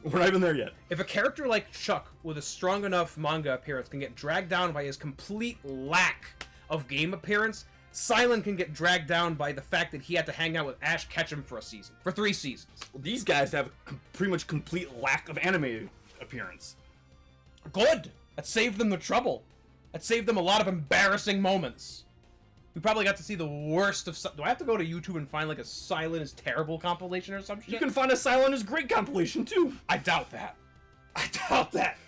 [SPEAKER 1] we're not even there yet.
[SPEAKER 2] If a character like Chuck with a strong enough manga appearance can get dragged down by his complete lack of game appearance, Silent can get dragged down by the fact that he had to hang out with Ash Ketchum for 3 seasons.
[SPEAKER 1] Well, these guys have pretty much complete lack of anime appearance.
[SPEAKER 2] Good! That saved them the trouble. That saved them a lot of embarrassing moments. We probably got to see the worst of... Do I have to go to YouTube and find, like, a Silent is terrible compilation or some shit?
[SPEAKER 1] You can find a Silent is great compilation, too.
[SPEAKER 2] I doubt that. I doubt that.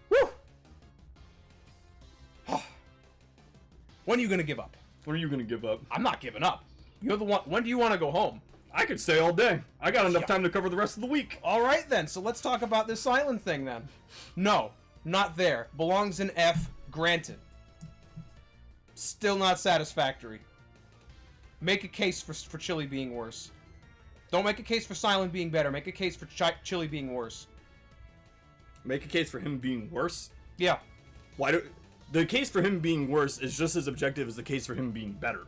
[SPEAKER 2] Woo! When are you gonna give up?
[SPEAKER 1] When are you gonna give up?
[SPEAKER 2] I'm not giving up. You're the one... When do you want to go home?
[SPEAKER 1] I could stay all day. I got enough time to cover the rest of the week.
[SPEAKER 2] Alright then, so let's talk about this Silent thing then. No, not there. Belongs in F, granted. Still not satisfactory. Make a case for Chili being worse. Don't make a case for Silent being better. Make a case for Chili being worse.
[SPEAKER 1] Make a case for him being worse?
[SPEAKER 2] Yeah.
[SPEAKER 1] Why do... The case for him being worse is just as objective as the case for him being better.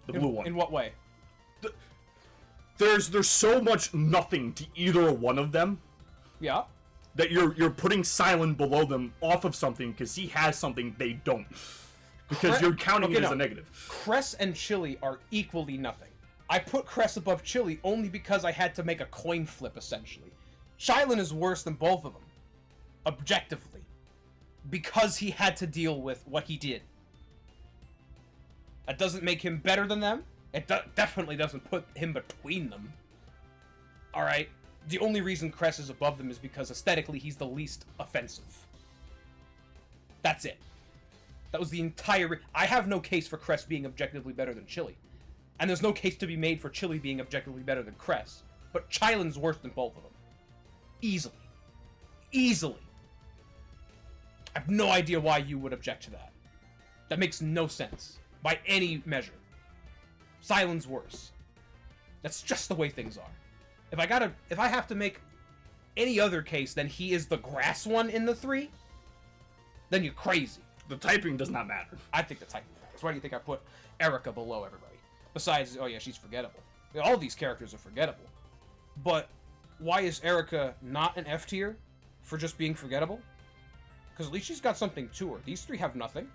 [SPEAKER 1] The blue one.
[SPEAKER 2] In what way?
[SPEAKER 1] There's so much nothing to either one of them.
[SPEAKER 2] Yeah.
[SPEAKER 1] That you're putting Silent below them off of something because he has something they don't. Because you're counting it as a negative.
[SPEAKER 2] Cress and Chili are equally nothing. I put Cress above Chili only because I had to make a coin flip, essentially. Silent is worse than both of them. Objectively. Because he had to deal with what he did. That doesn't make him better than them. It definitely doesn't put him between them. Alright? The only reason Cress is above them is because aesthetically he's the least offensive. That's it. That was the entire... I have no case for Cress being objectively better than Chili. And there's no case to be made for Chili being objectively better than Cress. But Chilin's worse than both of them. Easily. Easily. I have no idea why you would object to that. That makes no sense. By any measure. Silent's worse. That's just the way things are. If I have to make any other case than he is the grass one in the 3, then you're crazy.
[SPEAKER 1] The typing does not matter.
[SPEAKER 2] I think the typing matters. Why do you think I put Erica below everybody? Besides, oh yeah, she's forgettable. All these characters are forgettable. But why is Erica not an F tier for just being forgettable? Because at least she's got something to her. These 3 have nothing.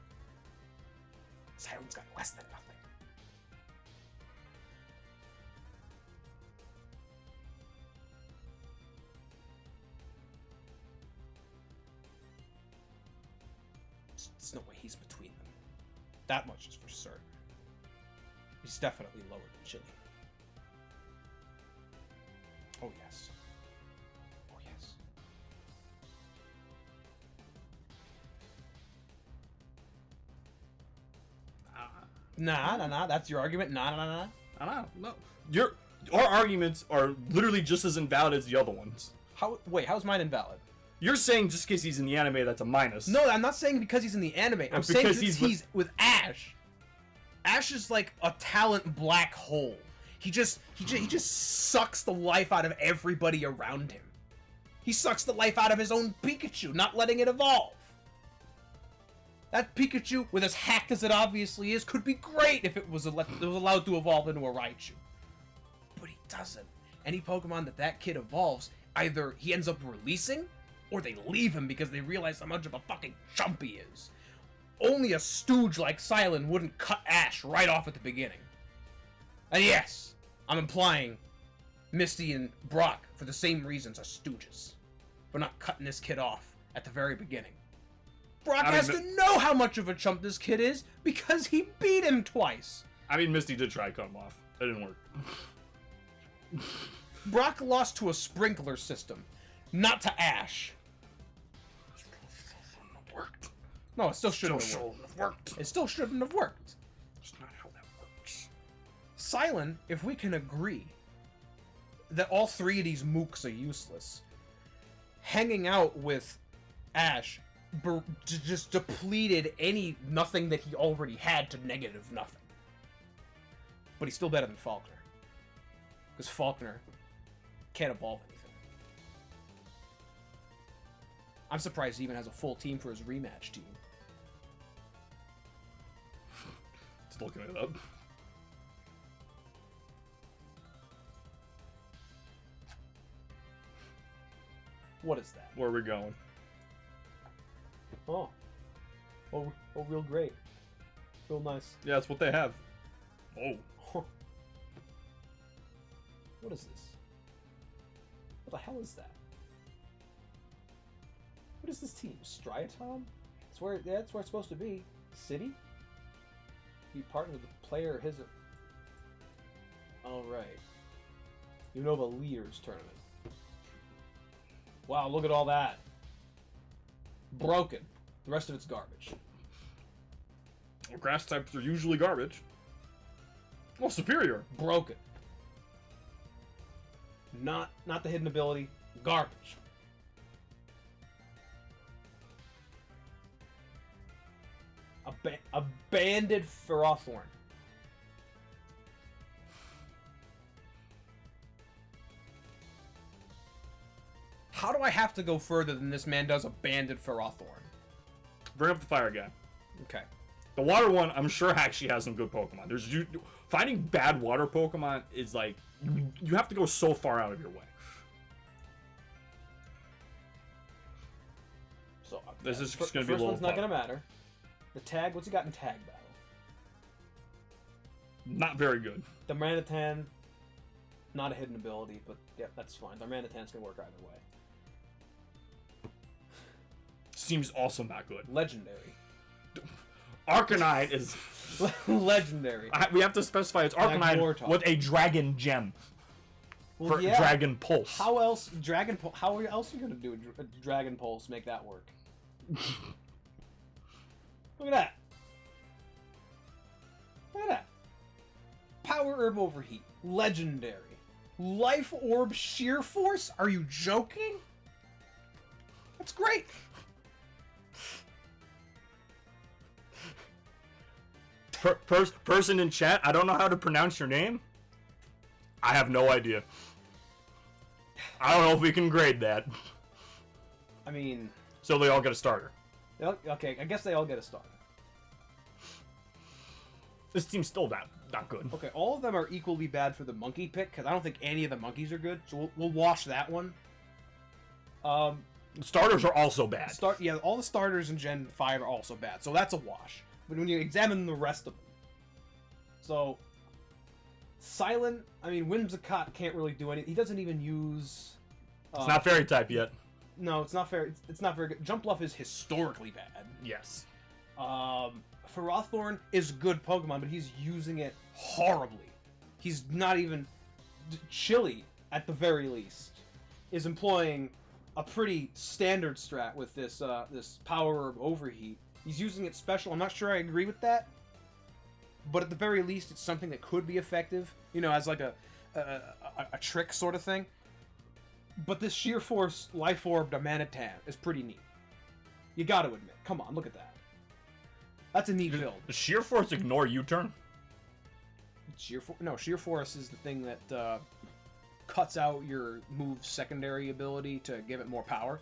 [SPEAKER 2] Silent's got less than nothing. There's no way he's between them. That much is for certain. He's definitely lower than Chili. Oh yes. Oh yes. Nah. That's your argument. Nah.
[SPEAKER 1] No. Our arguments are literally just as invalid as the other ones.
[SPEAKER 2] How's mine invalid?
[SPEAKER 1] You're saying just because he's in the anime, that's a minus.
[SPEAKER 2] No, I'm not saying because he's in the anime. I'm saying because he's with Ash. Ash is like a talent black hole. He just sucks the life out of everybody around him. He sucks the life out of his own Pikachu, not letting it evolve. That Pikachu, with as hacked as it obviously is, could be great if it was allowed to evolve into a Raichu. But he doesn't. Any Pokemon that kid evolves, either he ends up releasing, or they leave him because they realize how much of a fucking chump he is. Only a stooge like Silent wouldn't cut Ash right off at the beginning. And yes, I'm implying Misty and Brock for the same reasons are stooges. For not cutting this kid off at the very beginning. Brock has to know how much of a chump this kid is because he beat him twice.
[SPEAKER 1] I mean, Misty did try to cut him off. That didn't work.
[SPEAKER 2] Brock lost to a sprinkler system, not to Ash.
[SPEAKER 1] Worked.
[SPEAKER 2] No, it still shouldn't have worked. It still shouldn't have worked.
[SPEAKER 1] That's not how that works.
[SPEAKER 2] Silent, if we can agree that all 3 of these mooks are useless, hanging out with Ash just depleted nothing that he already had to negative nothing. But he's still better than Faulkner. Because Faulkner can't evolve anything. I'm surprised he even has a full team for his rematch team.
[SPEAKER 1] Just looking it up.
[SPEAKER 4] What is that?
[SPEAKER 1] Where are we going?
[SPEAKER 4] Oh, real great. Real nice.
[SPEAKER 1] Yeah, that's what they have. Oh.
[SPEAKER 4] What is this? What the hell is that? What is this team? Striatom? That's where it's supposed to be. City? You partner with the player his. Alright. Unova Leaders Tournament. Wow, look at all that. Broken. The rest of it's garbage.
[SPEAKER 1] Well, grass types are usually garbage. Well, superior.
[SPEAKER 4] Broken. Not the hidden ability. Garbage. A banded Ferrothorn. How do I have to go further than this man does a banded Ferrothorn?
[SPEAKER 1] Bring up the fire guy.
[SPEAKER 4] Okay.
[SPEAKER 1] The water one, I'm sure actually has some good Pokemon. Finding bad water Pokemon is like you have to go so far out of your way.
[SPEAKER 4] So
[SPEAKER 1] this is just going to be a little.
[SPEAKER 4] First one's not going to matter. The tag, what's he got in tag battle?
[SPEAKER 1] Not very good.
[SPEAKER 4] The Darmanitan, not a hidden ability, but yeah, that's fine. The Darmanitan's going to work either way.
[SPEAKER 1] Seems also not good.
[SPEAKER 4] Legendary.
[SPEAKER 1] Arcanine is
[SPEAKER 4] legendary.
[SPEAKER 1] We have to specify it's Arcanine with a Dragon Gem. Well, for Dragon Pulse.
[SPEAKER 4] How else Dragon Pulse? How else are you gonna do a Dragon Pulse? Make that work? Look at that. Look at that. Power Herb Overheat. Legendary. Life Orb Sheer Force? Are you joking? That's great.
[SPEAKER 1] Person in chat, I don't know how to pronounce your name. I have no idea. I don't know if we can grade that.
[SPEAKER 4] I mean...
[SPEAKER 1] So they all get a starter.
[SPEAKER 4] Okay, I guess they all get a starter.
[SPEAKER 1] This team's still not good.
[SPEAKER 4] Okay, all of them are equally bad for the monkey pick, because I don't think any of the monkeys are good, so we'll wash that one.
[SPEAKER 1] Starters are also bad.
[SPEAKER 4] Yeah, all the starters in Gen 5 are also bad, so that's a wash. But when you examine the rest of them... So... Silent, I mean, Whimsicott can't really do anything. He doesn't even use...
[SPEAKER 1] it's not fairy type yet.
[SPEAKER 4] No, it's not fair. It's not very good. Jumpluff is historically bad.
[SPEAKER 1] Yes.
[SPEAKER 4] Ferrothorn is a good Pokemon, but he's using it horribly. He's not even... Chili, at the very least, is employing a pretty standard strat with this this Power Herb Overheat. He's using it special. I'm not sure I agree with that. But at the very least, it's something that could be effective. You know, as like a trick sort of thing. But this Sheer Force Life Orb Darmanitan is pretty neat. You gotta admit. Come on, look at that. That's a neat build.
[SPEAKER 1] Does Sheer Force ignore U-turn?
[SPEAKER 4] Sheer Force is the thing that cuts out your move's secondary ability to give it more power.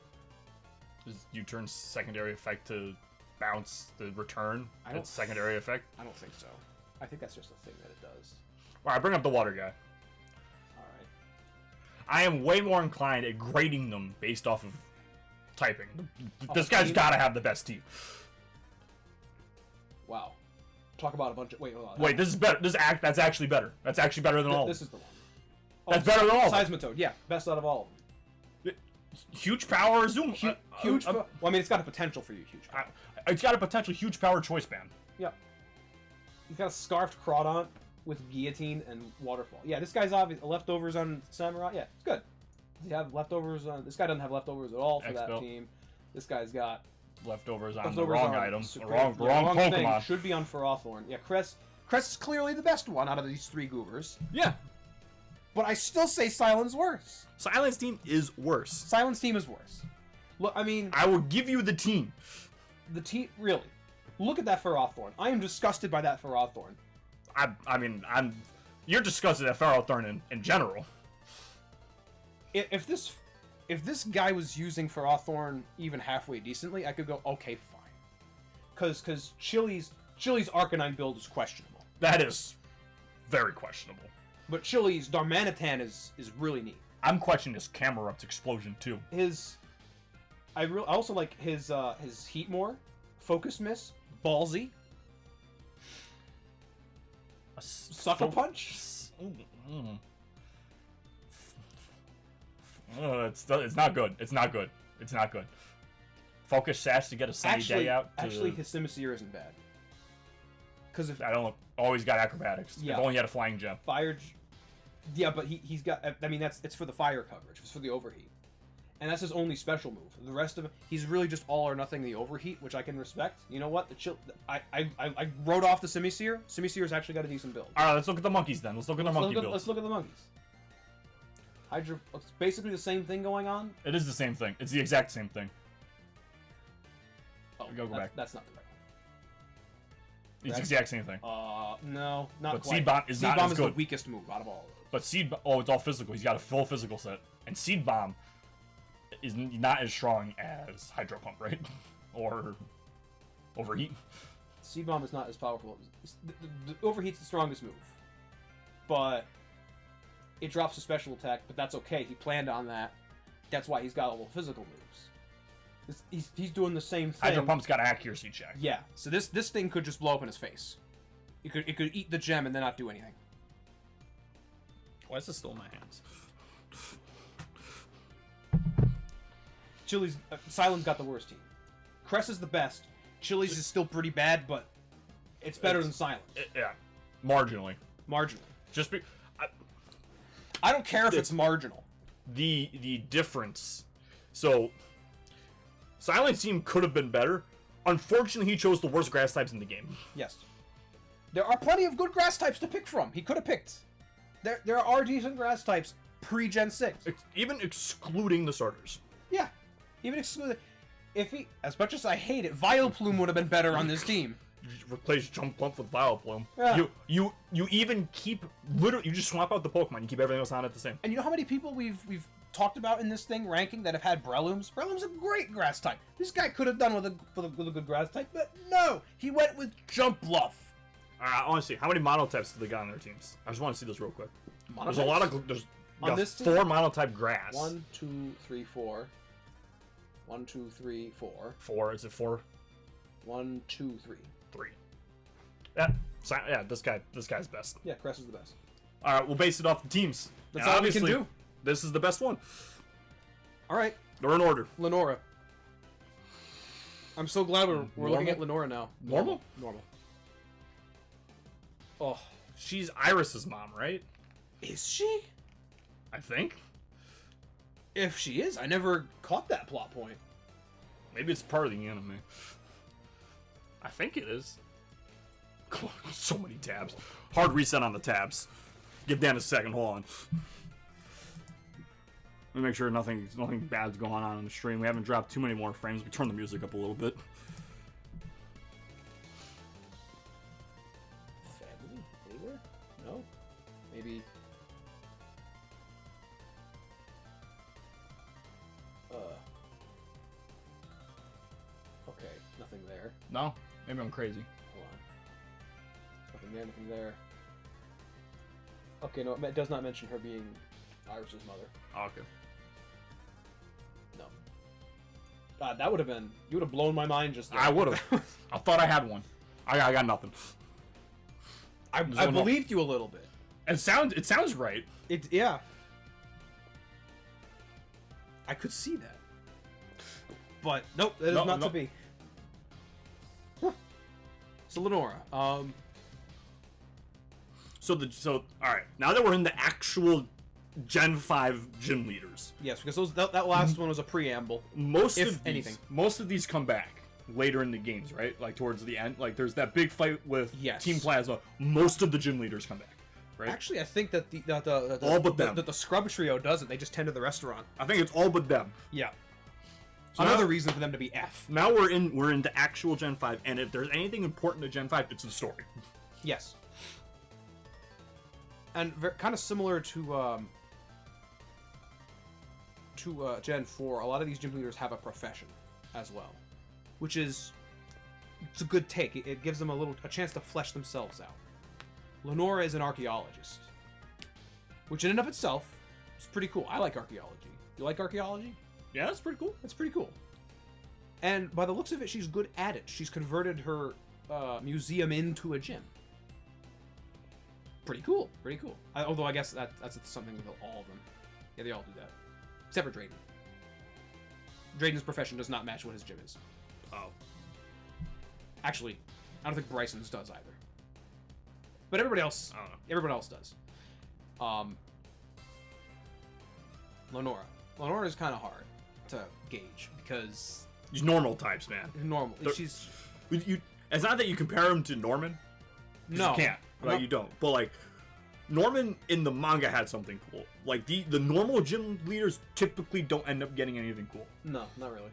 [SPEAKER 1] Does U-turn's secondary effect to bounce the return? Its secondary effect?
[SPEAKER 4] I don't think so. I think that's just a thing that it does.
[SPEAKER 1] Alright, bring up the water guy.
[SPEAKER 4] Alright.
[SPEAKER 1] I am way more inclined at grading them based off of typing. This guy's gotta have the best team.
[SPEAKER 4] Wow. Talk about a bunch of... Wait, hold on.
[SPEAKER 1] Wait, this is better. That's actually better. That's actually better than all.
[SPEAKER 4] This is the one.
[SPEAKER 1] That's better than all.
[SPEAKER 4] Seismitoad, yeah. Best out of all of them.
[SPEAKER 1] Huge power, Zoom.
[SPEAKER 4] Huge well, I mean, it's got a potential for you, huge power.
[SPEAKER 1] It's got a potential huge power choice band.
[SPEAKER 4] Yep. He's got a Scarfed Crawdont with Guillotine and Waterfall. Yeah, this guy's obvious. Leftovers on Samurai. Yeah, it's good. Does he have leftovers on... This guy doesn't have leftovers at all for that team. This guy's got...
[SPEAKER 1] Leftovers on the wrong item. Wrong
[SPEAKER 4] Pokemon.
[SPEAKER 1] Thing.
[SPEAKER 4] Should be on Ferrothorn. Yeah, Cress is clearly the best one out of these three goobers.
[SPEAKER 1] Yeah.
[SPEAKER 4] But I still say Silent's worse.
[SPEAKER 1] Silent's team is worse.
[SPEAKER 4] Silent's team is worse. Look, I mean...
[SPEAKER 1] I will give you the team.
[SPEAKER 4] The team... Really. Look at that Ferrothorn. I am disgusted by that Ferrothorn.
[SPEAKER 1] I mean, you're disgusted at Ferrothorn in general.
[SPEAKER 4] If this guy was using Ferrothorn even halfway decently, I could go, okay, fine. Because Chili's Arcanine build is questionable.
[SPEAKER 1] That is very questionable.
[SPEAKER 4] But Chili's Darmanitan is really neat.
[SPEAKER 1] I'm questioning his Camerupt's explosion too.
[SPEAKER 4] His I also like his heat more, focus miss, ballsy, sucker punch.
[SPEAKER 1] It's not good. It's not good. It's not good. Focus sash to get a sunny day out.
[SPEAKER 4] Actually, his Simisear isn't bad. Because if
[SPEAKER 1] I don't always got acrobatics.
[SPEAKER 4] Yeah.
[SPEAKER 1] I've only had a flying gem.
[SPEAKER 4] Fire. Yeah, but he's got. I mean, it's for the fire coverage. It's for the overheat, and that's his only special move. The rest of it, he's really just all or nothing the overheat, which I can respect. You know what? I wrote off the Simisear. Simisear's actually got a decent build.
[SPEAKER 1] All right, let's look at the monkeys then. Let's look at the monkey build.
[SPEAKER 4] Let's look at the monkeys. Hydro. It's basically the same thing going on.
[SPEAKER 1] It is the same thing. It's the exact same thing.
[SPEAKER 4] Oh,
[SPEAKER 1] go back.
[SPEAKER 4] That's not the right one.
[SPEAKER 1] It's the exact same thing.
[SPEAKER 4] No, not
[SPEAKER 1] but
[SPEAKER 4] quite.
[SPEAKER 1] Seed Bomb is not as good.
[SPEAKER 4] Seed Bomb is the weakest move out of all of those.
[SPEAKER 1] But Seed oh, it's all physical. He's got a full physical set. And Seed Bomb is not as strong as Hydro Pump, right? Or Overheat.
[SPEAKER 4] Seed Bomb is not as powerful. The Overheat's the strongest move. But it drops a special attack, but that's okay. He planned on that. That's why he's got all the physical moves. He's doing the same thing.
[SPEAKER 1] Hydro Pump's got an accuracy check.
[SPEAKER 4] Yeah, so this thing could just blow up in his face. It could eat the gem and then not do anything.
[SPEAKER 1] Why is this still in my hands?
[SPEAKER 4] Chili's Silent's got the worst team. Cress is the best. Chili's is still pretty bad, but it's better than Silent.
[SPEAKER 1] Yeah, marginally.
[SPEAKER 4] Marginally.
[SPEAKER 1] Just be.
[SPEAKER 4] I don't care if it's marginal.
[SPEAKER 1] The difference. So, Silent's team could have been better. Unfortunately, he chose the worst grass types in the game.
[SPEAKER 4] Yes. There are plenty of good grass types to pick from. He could have picked. There are decent grass types pre-Gen 6.
[SPEAKER 1] Even excluding the starters.
[SPEAKER 4] Yeah. Even excluding... If he... As much as I hate it, Vileplume would have been better on this team.
[SPEAKER 1] You replace Jumpluff with Vileplume.
[SPEAKER 4] Yeah.
[SPEAKER 1] You even keep... Literally, you just swap out the Pokemon. You keep everything else on it the same.
[SPEAKER 4] And you know how many people we've talked about in this thing ranking that have had Brelooms? Breloom's a great grass type. This guy could have done with a good grass type, but no! He went with Jumpluff.
[SPEAKER 1] I want to see how many monotypes do they got on their teams. I just want to see this real quick.
[SPEAKER 4] Monotypes?
[SPEAKER 1] There's a lot of
[SPEAKER 4] on this team?
[SPEAKER 1] 4 monotype grass.
[SPEAKER 4] 1, 2, 3, 4. 1, 2, 3, 4.
[SPEAKER 1] 4. Is it 4?
[SPEAKER 4] 1, 2, 3.
[SPEAKER 1] 3. Yeah, this guy's best.
[SPEAKER 4] Yeah, Cress is the best.
[SPEAKER 1] All right, we'll base it off the teams.
[SPEAKER 4] That's all we can do.
[SPEAKER 1] This is the best one.
[SPEAKER 4] All right.
[SPEAKER 1] They're in order.
[SPEAKER 4] Lenora. I'm so glad we're looking at Lenora now.
[SPEAKER 1] Normal.
[SPEAKER 4] Oh,
[SPEAKER 1] she's Iris's mom, right?
[SPEAKER 4] Is she?
[SPEAKER 1] I think.
[SPEAKER 4] If she is, I never caught that plot point.
[SPEAKER 1] Maybe it's part of the anime. I think it is. So many tabs. Hard reset on the tabs. Give Dan a second. Hold on. Let me make sure nothing bad's going on the stream. We haven't dropped too many more frames. We turn the music up a little bit.
[SPEAKER 4] Family? Anywhere? No? Maybe... Okay, nothing there.
[SPEAKER 1] No? Maybe I'm crazy.
[SPEAKER 4] Hold on. Nothing there, nothing there. Okay, no, it does not mention her being Iris's mother.
[SPEAKER 1] Oh, okay.
[SPEAKER 4] No. God, that would have been... You would have blown my mind just there.
[SPEAKER 1] I would have. I thought I had one. I got nothing.
[SPEAKER 4] I believed you a little bit.
[SPEAKER 1] It sounds right.
[SPEAKER 4] Yeah. I could see that. But nope, that is not to be. Huh. So Lenora,
[SPEAKER 1] So all right. Now that we're in the actual Gen 5 gym leaders.
[SPEAKER 4] Yes, because that last one was a preamble.
[SPEAKER 1] Most of these come back later in the games, right? Like towards the end. Like there's that big fight with Team Plasma. Most of the gym leaders come back. Right?
[SPEAKER 4] Actually, I think that
[SPEAKER 1] all but them.
[SPEAKER 4] The Scrub Trio doesn't. They just tend to the restaurant.
[SPEAKER 1] I think it's all but them.
[SPEAKER 4] Yeah.
[SPEAKER 1] So
[SPEAKER 4] another reason for them to be F.
[SPEAKER 1] Now we're in the actual Gen 5, and if there's anything important to Gen 5, it's the story.
[SPEAKER 4] Yes. And kind of similar to Gen 4, a lot of these gym leaders have a profession as well, which is it's a good take. It gives them a chance to flesh themselves out. Lenora is an archaeologist, which in and of itself is pretty cool. I like archaeology. You like archaeology?
[SPEAKER 1] Yeah, that's pretty cool.
[SPEAKER 4] That's pretty cool.
[SPEAKER 2] And by the looks of it, she's good at it. She's converted her museum into a gym. Pretty cool. Pretty cool. Although I guess that's something with all of them. Yeah, they all do that. Except for Drayden. Drayden's profession does not match what his gym is.
[SPEAKER 1] Oh.
[SPEAKER 2] Actually, I don't think Bryson's does either. But everybody else, everyone else does. Lenora. Lenora is kind of hard to gauge because
[SPEAKER 1] she's normal types, man.
[SPEAKER 2] Normal. She's.
[SPEAKER 1] It's not that you compare him to Norman.
[SPEAKER 2] No,
[SPEAKER 1] you can't. Right, you don't. But like, Norman in the manga had something cool. Like the normal gym leaders typically don't end up getting anything cool.
[SPEAKER 2] No, not really.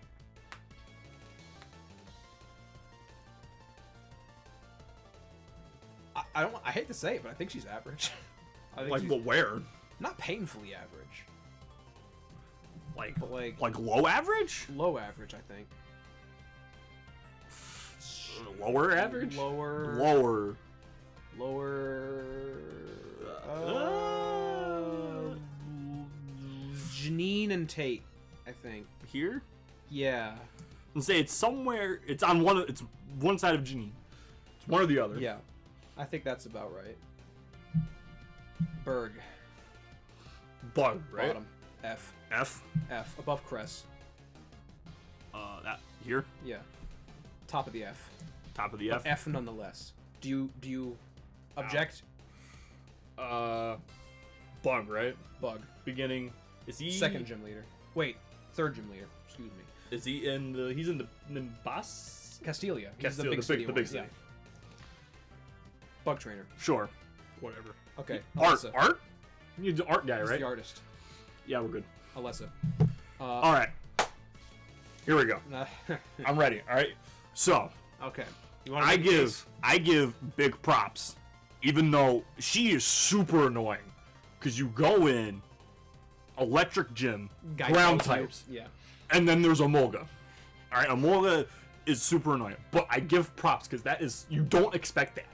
[SPEAKER 2] I hate to say it, but I think she's average. I think
[SPEAKER 1] but where?
[SPEAKER 2] Not painfully average.
[SPEAKER 1] Like low average?
[SPEAKER 2] Low average, I think.
[SPEAKER 1] Lower average?
[SPEAKER 2] Lower. Janine and Tate, I think.
[SPEAKER 1] Here?
[SPEAKER 2] Yeah.
[SPEAKER 1] Let's say it's somewhere. It's on it's one side of Janine. It's one or the other.
[SPEAKER 2] Yeah. I think that's about right. Berg.
[SPEAKER 1] Bug, right?
[SPEAKER 2] Bottom. F.
[SPEAKER 1] F.
[SPEAKER 2] Above Cress.
[SPEAKER 1] That here?
[SPEAKER 2] Yeah. Top of the F.
[SPEAKER 1] Top of the F.
[SPEAKER 2] F nonetheless. Do you object?
[SPEAKER 1] Bug, right?
[SPEAKER 2] Bug.
[SPEAKER 1] Beginning. Is he
[SPEAKER 2] second gym leader? Wait, third gym leader. Excuse me.
[SPEAKER 1] Is he in the? He's in the Nimbus?
[SPEAKER 2] Castilia. He's
[SPEAKER 1] Castilia, the big city.
[SPEAKER 2] Yeah. Bug trainer.
[SPEAKER 1] Sure. Whatever.
[SPEAKER 2] Okay.
[SPEAKER 1] Art. You're the art guy,
[SPEAKER 2] He's
[SPEAKER 1] right?
[SPEAKER 2] The artist.
[SPEAKER 1] Yeah, we're good.
[SPEAKER 2] Alessa.
[SPEAKER 1] All right. Here we go. I'm ready. All right. So.
[SPEAKER 2] Okay.
[SPEAKER 1] I give big props, even though she is super annoying, because you go in, electric gym, ground types,
[SPEAKER 2] yeah,
[SPEAKER 1] and then there's Emolga. All right, Emolga is super annoying, but I give props because that is, you don't expect that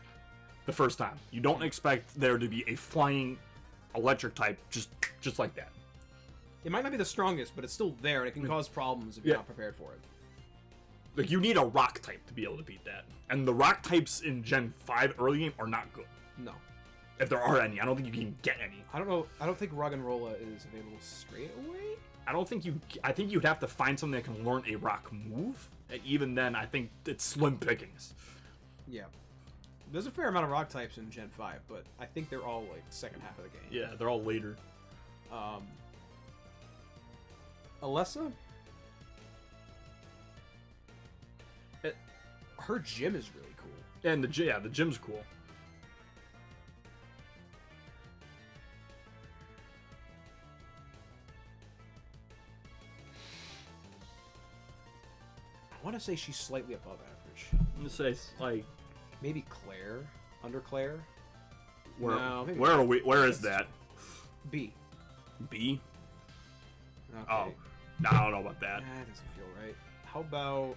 [SPEAKER 1] the first time. You don't expect there to be a flying electric type just like that.
[SPEAKER 2] It might not be the strongest, but it's still there, and it can cause problems if you're not prepared for it.
[SPEAKER 1] Like, you need a rock type to be able to beat that. And the rock types in Gen 5 early game are not good.
[SPEAKER 2] No.
[SPEAKER 1] If there are any. I don't think you can get any.
[SPEAKER 2] I don't know. I don't think Roggenrola is available straight away.
[SPEAKER 1] I think you'd have to find something that can learn a rock move. And even then, I think it's slim pickings.
[SPEAKER 2] Yeah. There's a fair amount of rock types in Gen 5, but I think they're all, like, second half of the game.
[SPEAKER 1] Yeah, they're all later.
[SPEAKER 2] Alessa? Her gym is really cool.
[SPEAKER 1] And the gym's cool.
[SPEAKER 2] I want to say she's slightly above average.
[SPEAKER 1] I'm gonna say like
[SPEAKER 2] maybe Claire, under Claire.
[SPEAKER 1] Where?
[SPEAKER 2] No,
[SPEAKER 1] where are we? Where is that?
[SPEAKER 2] B.
[SPEAKER 1] B.
[SPEAKER 2] Okay.
[SPEAKER 1] Oh, no, I don't know about that.
[SPEAKER 2] That doesn't feel right. How about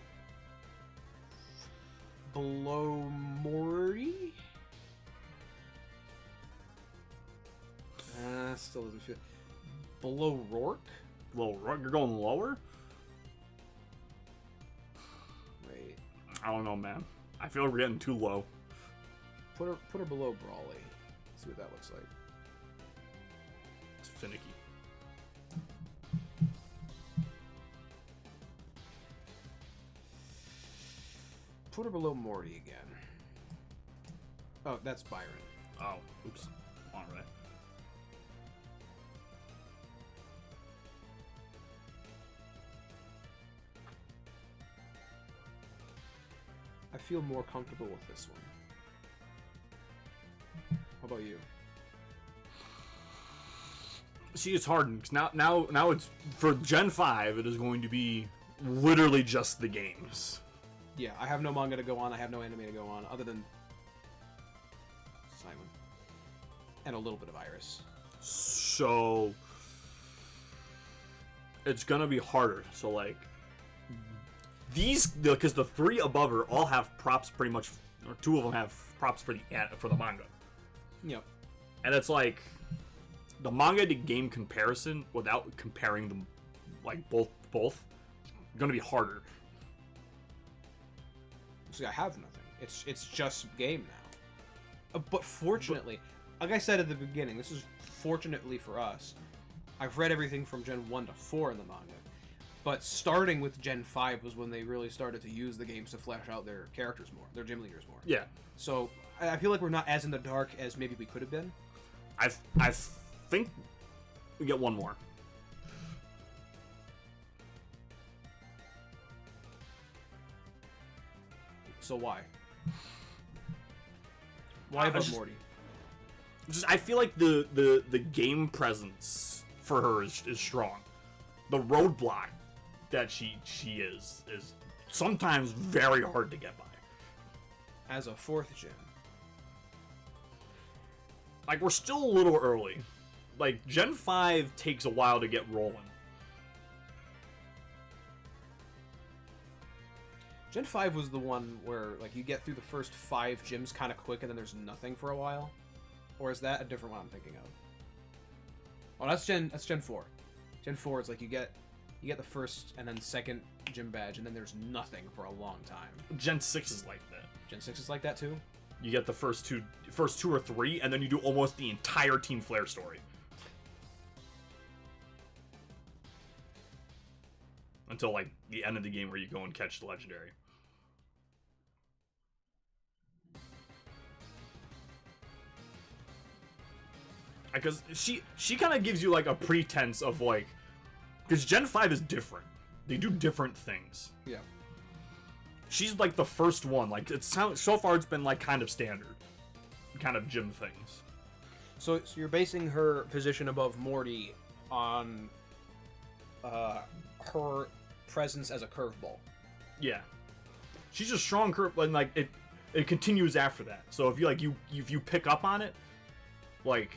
[SPEAKER 2] below Mori? Still doesn't feel. Below Rourke?
[SPEAKER 1] Below Rourke? You're going lower?
[SPEAKER 2] Wait.
[SPEAKER 1] I don't know, man. I feel like we're getting too low.
[SPEAKER 2] Put her below Brawley. See what that looks like.
[SPEAKER 1] It's finicky.
[SPEAKER 2] Put her below Morty again. Oh, that's Byron.
[SPEAKER 1] Oh, oops. All right.
[SPEAKER 2] I feel more comfortable with this one. How about you?
[SPEAKER 1] See, it's hard because now it's for Gen 5. It is going to be literally just the games.
[SPEAKER 2] Yeah, I have no manga to go on. I have no anime to go on, other than Simon and a little bit of Iris.
[SPEAKER 1] So it's gonna be harder. So like these, because the three above her all have props pretty much, or two of them have props for the manga.
[SPEAKER 2] Yep.
[SPEAKER 1] And it's like the manga to game comparison without comparing them, like both, gonna be harder.
[SPEAKER 2] See, I have nothing. It's just game now. But fortunately, like I said at the beginning, this is fortunately for us. I've read everything from Gen 1 to 4 in the manga. But starting with Gen 5 was when they really started to use the games to flesh out their characters more, their gym leaders more.
[SPEAKER 1] Yeah.
[SPEAKER 2] So I feel like we're not as in the dark as maybe we could have been.
[SPEAKER 1] I think we get one more.
[SPEAKER 2] So why? Why about Morty?
[SPEAKER 1] I feel like the game presence for her is strong. The roadblock that she is sometimes very hard to get by.
[SPEAKER 2] As a 4th gen.
[SPEAKER 1] Like, we're still a little early. Like, Gen 5 takes a while to get rolling.
[SPEAKER 2] Gen 5 was the one where, like, you get through the first 5 gyms kind of quick and then there's nothing for a while? Or is that a different one I'm thinking of? Oh, that's Gen 4. Gen 4 is like you get the first and then second gym badge and then there's nothing for a long time.
[SPEAKER 1] Gen 6 is like that.
[SPEAKER 2] Gen 6 is like that too?
[SPEAKER 1] You get the first two or three, and then you do almost the entire Team Flare story. Until, like, the end of the game where you go and catch the legendary. Because she kind of gives you, like, a pretense of, like... Because Gen 5 is different. They do different things.
[SPEAKER 2] Yeah.
[SPEAKER 1] She's, like, the first one. Like, so far it's been, like, kind of standard. Kind of gym things.
[SPEAKER 2] So you're basing her position above Morty on her presence as a curveball.
[SPEAKER 1] Yeah. She's a strong curve, and, like, it continues after that. So if you pick up on it, like,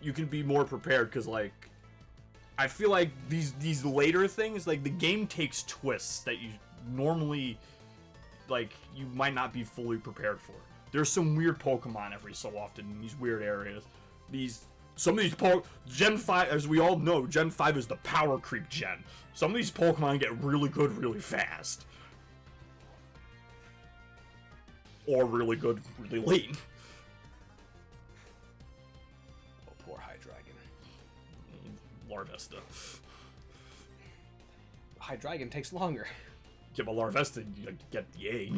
[SPEAKER 1] you can be more prepared, because, like, I feel like these later things, like, the game takes twists that you normally, like, you might not be fully prepared for. There's some weird Pokemon every so often in these weird areas. Some of these Gen 5, as we all know, Gen 5 is the power creep gen. Some of these Pokemon get really good really fast. Or really good really late.
[SPEAKER 2] Oh, poor Hydreigon.
[SPEAKER 1] Larvesta.
[SPEAKER 2] Hydreigon takes longer.
[SPEAKER 1] Yeah, but Larvesta, you get the A.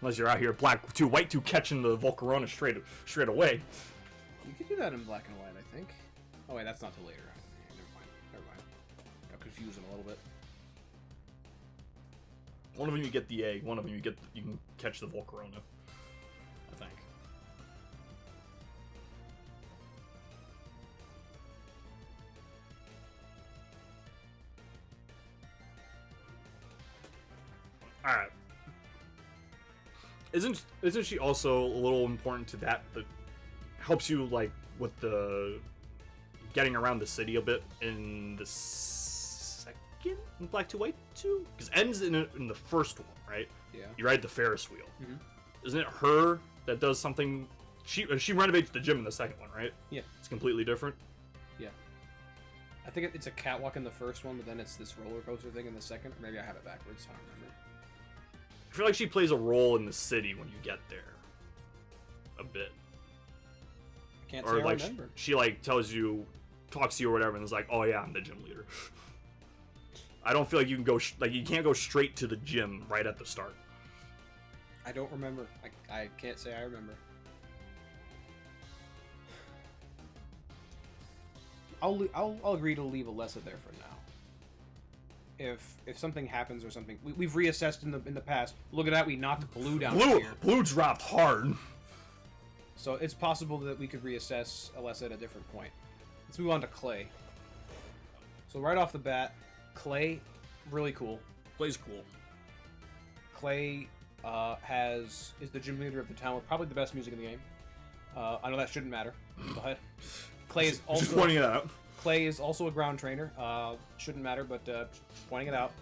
[SPEAKER 1] Unless you're out here black 2, white 2 catching the Volcarona straight away.
[SPEAKER 2] You could do that in black and white, I think. Oh wait, that's not till later. Never mind. Got confusing a little bit.
[SPEAKER 1] One of them you get the A, one of them you can catch the Volcarona, I think. Alright. Isn't she also a little important to that helps you, like, with the getting around the city a bit in the second in Black 2 White 2? Because ends in the first one, right?
[SPEAKER 2] Yeah.
[SPEAKER 1] You ride the Ferris wheel.
[SPEAKER 2] Mm-hmm.
[SPEAKER 1] Isn't it her that does something? She renovates the gym in the second one, right?
[SPEAKER 2] Yeah.
[SPEAKER 1] It's completely different.
[SPEAKER 2] Yeah. I think it's a catwalk in the first one, but then it's this roller coaster thing in the second. Or maybe I have it backwards. I don't remember.
[SPEAKER 1] I feel like she plays a role in the city when you get there. A bit.
[SPEAKER 2] I can't
[SPEAKER 1] or
[SPEAKER 2] say I
[SPEAKER 1] like
[SPEAKER 2] remember.
[SPEAKER 1] she like talks to you or whatever, and is like, "Oh yeah, I'm the gym leader." I don't feel like you can go you can't go straight to the gym right at the start.
[SPEAKER 2] I don't remember. I can't say I remember. I'll agree to leave Alessa there for now. If something happens or something, we've reassessed in the past. Look at that, we knocked Blue down here.
[SPEAKER 1] Blue dropped hard.
[SPEAKER 2] So it's possible that we could reassess Alessa at a different point. Let's move on to Clay. So right off the bat, Clay, really cool.
[SPEAKER 1] Clay's cool.
[SPEAKER 2] Clay is the gym leader of the town with probably the best music in the game. I know that shouldn't matter, but Clay is also
[SPEAKER 1] just pointing it out.
[SPEAKER 2] Clay is also a ground trainer. Shouldn't matter, but pointing it out.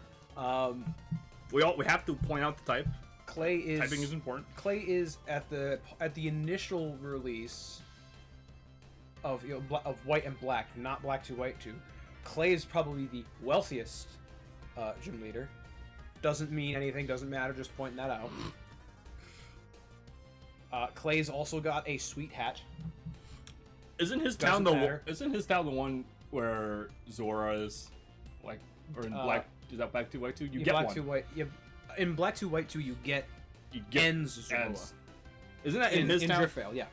[SPEAKER 1] We have to point out the type. Typing is important.
[SPEAKER 2] Clay is at the initial release of of White and Black, not Black 2 White 2. Clay is probably the wealthiest gym leader. Doesn't mean anything, doesn't matter, just pointing that out. Clay's also got a sweet hat.
[SPEAKER 1] Isn't his town the one where Zora is, like, or in Black? Is that Black 2 White 2? You get
[SPEAKER 2] Black
[SPEAKER 1] one.
[SPEAKER 2] 2 White. Yeah, in Black 2 White 2, you get Ends Zora.
[SPEAKER 1] Ends. Isn't that in his town?
[SPEAKER 2] In Driftveil, yeah.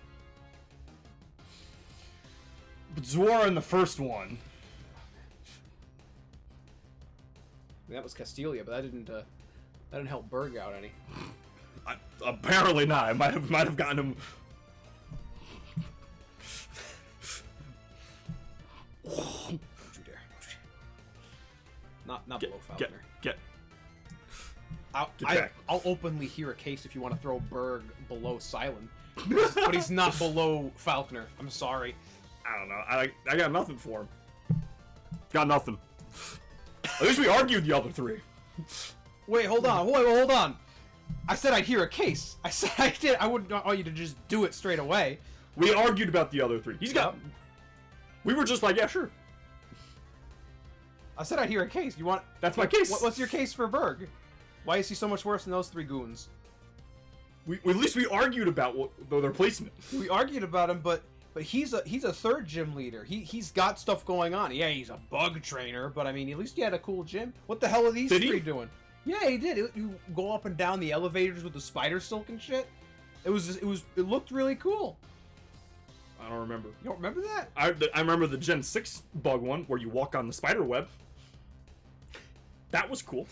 [SPEAKER 1] But Zora in the first one.
[SPEAKER 2] That was Castelia, but that didn't help Berg out any.
[SPEAKER 1] Apparently not. I might have gotten him.
[SPEAKER 2] Don't you dare! Not below Falconer. I'll openly hear a case if you want to throw Berg below Silent, but he's not below Falconer. I'm sorry.
[SPEAKER 1] I don't know. I got nothing for him. Got nothing. At least we argued the other three.
[SPEAKER 2] Wait, hold on. Wait, hold on. I said I'd hear a case. I said I did. I wouldn't want you to just do it straight away.
[SPEAKER 1] We argued about the other three. He's got. We were just like, yeah, sure.
[SPEAKER 2] I said I'd hear a case. You want?
[SPEAKER 1] That's my case.
[SPEAKER 2] What's your case for Berg? Why is he so much worse than those three goons?
[SPEAKER 1] At least we argued about their placement.
[SPEAKER 2] We argued about him, but he's a third gym leader. He's got stuff going on. Yeah, he's a bug trainer, but I mean, at least he had a cool gym. What the hell are these three doing? Yeah, he did. You go up and down the elevators with the spider silk and shit. It looked really cool.
[SPEAKER 1] I don't remember.
[SPEAKER 2] You don't remember that?
[SPEAKER 1] I remember the Gen 6 bug one where you walk on the spider web. That was cool.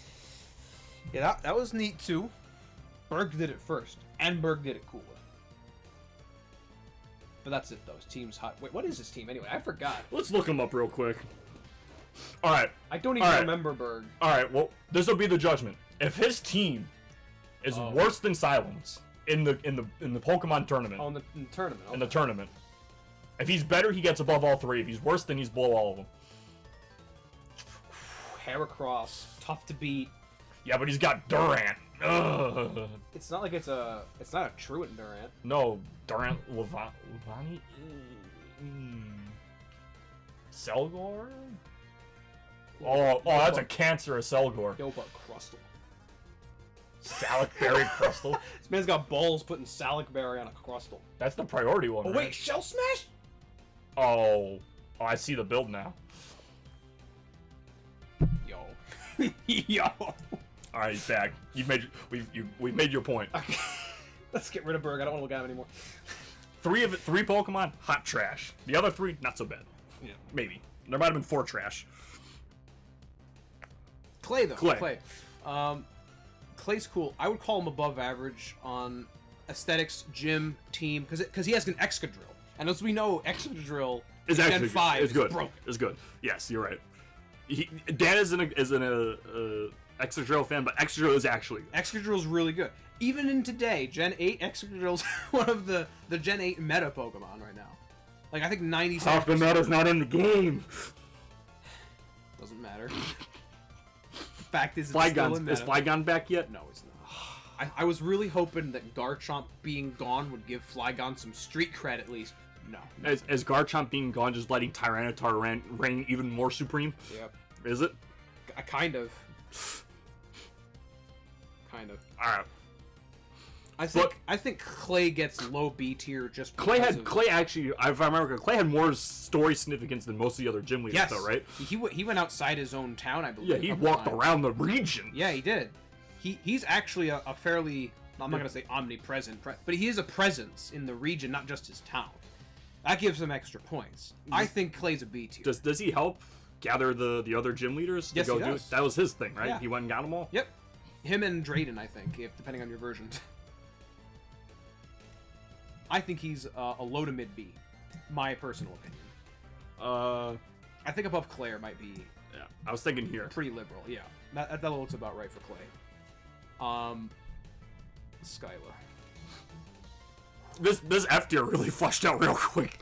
[SPEAKER 2] Yeah, that was neat too. Berg did it first, and Berg did it cooler. But that's it though. His team's hot. Wait, what is his team anyway? I forgot.
[SPEAKER 1] Let's look him up real quick. All right.
[SPEAKER 2] I don't even remember Berg.
[SPEAKER 1] All right. Well, this will be the judgment. If his team is worse than Silence in the Pokemon tournament.
[SPEAKER 2] Oh, in the tournament. Okay.
[SPEAKER 1] In the tournament. If he's better, he gets above all three. If he's worse, then he's below all of them.
[SPEAKER 2] Heracross, tough to beat.
[SPEAKER 1] Yeah, but he's got Durant. Ugh.
[SPEAKER 2] It's not like it's not a Truant Durant.
[SPEAKER 1] No, Durant Levani? Selgor? Oh, that's a cancerous Selgor.
[SPEAKER 2] Yo, but Crustle.
[SPEAKER 1] Salicberry Crustle?
[SPEAKER 2] This man's got balls putting Salicberry on a Crustle.
[SPEAKER 1] That's the priority one,
[SPEAKER 2] right? Wait, Shell Smash?
[SPEAKER 1] Oh, I see the build now.
[SPEAKER 2] Yo. Yo.
[SPEAKER 1] All right, he's back. We've made your point.
[SPEAKER 2] Okay. Let's get rid of Berg. I don't want to look at him anymore.
[SPEAKER 1] Three Pokemon, hot trash. The other three, not so bad.
[SPEAKER 2] Yeah,
[SPEAKER 1] maybe. There might have been 4 trash.
[SPEAKER 2] Clay though. Clay. Clay's cool. I would call him above average on aesthetics, gym, team, because he has an Excadrill, and as we know, Excadrill
[SPEAKER 1] is actually
[SPEAKER 2] Gen 5
[SPEAKER 1] is good.
[SPEAKER 2] Broken.
[SPEAKER 1] Is good. Yes, you're right. Dan isn't a Excadrill fan, but Excadrill is actually good.
[SPEAKER 2] Excadrill's really good. Even in today, Gen 8, Excadrill's one of the Gen 8 meta Pokemon right now. Like, I think 97%.
[SPEAKER 1] Half the meta's not in the game.
[SPEAKER 2] Doesn't matter. Fact is,
[SPEAKER 1] Flygon. Is Flygon back yet?
[SPEAKER 2] No, he's not. I was really hoping that Garchomp being gone would give Flygon some street cred at least. No.
[SPEAKER 1] Is Garchomp being gone just letting Tyranitar reign even more supreme?
[SPEAKER 2] Yep.
[SPEAKER 1] Is it?
[SPEAKER 2] Kind of. Kind of.
[SPEAKER 1] Alright.
[SPEAKER 2] I think Clay gets low B tier just
[SPEAKER 1] because Clay actually, if I remember, Clay had more story significance than most of the other gym leaders, though, right?
[SPEAKER 2] He went outside his own town, I believe.
[SPEAKER 1] Yeah, he walked around the region.
[SPEAKER 2] Yeah, he did. He's actually a fairly, I'm not going to say omnipresent, but he is a presence in the region, not just his town. That gives him extra points. I think Clay's a B tier.
[SPEAKER 1] Does he help gather the other gym leaders?
[SPEAKER 2] Yes, he does.
[SPEAKER 1] That was his thing, right?
[SPEAKER 2] Yeah.
[SPEAKER 1] He went and got them all?
[SPEAKER 2] Yep. Him and Drayden, I think, depending on your version. I think he's a low to mid B, my personal opinion. I think above Claire might be.
[SPEAKER 1] Yeah, I was thinking here.
[SPEAKER 2] Pretty liberal, yeah. That looks about right for Clay. Skyla.
[SPEAKER 1] This F tier really flushed out real quick.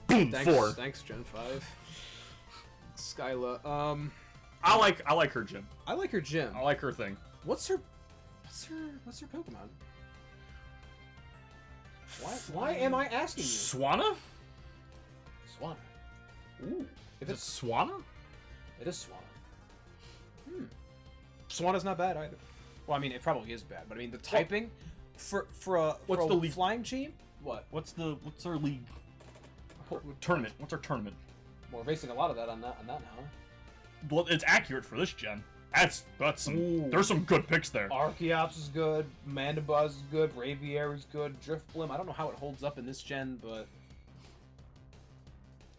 [SPEAKER 1] Boom, 4.
[SPEAKER 2] Thanks, Gen 5. Skyla.
[SPEAKER 1] I like her gym.
[SPEAKER 2] I like her gym.
[SPEAKER 1] I like her thing.
[SPEAKER 2] What's her Pokemon? Why am I asking you?
[SPEAKER 1] Swanna?
[SPEAKER 2] Swanna. Ooh.
[SPEAKER 1] Is it Swanna?
[SPEAKER 2] It is Swanna. Swanna's not bad either. Well, I mean, it probably is bad, but I mean, the typing for a flying team. What?
[SPEAKER 1] What's our league tournament? What's our tournament?
[SPEAKER 2] We're basing a lot of that on that now.
[SPEAKER 1] Well, it's accurate for this gen. That's some. There's some good picks there.
[SPEAKER 2] Archeops is good. Mandibuzz is good. Braviary's good. Drifblim. I don't know how it holds up in this gen, but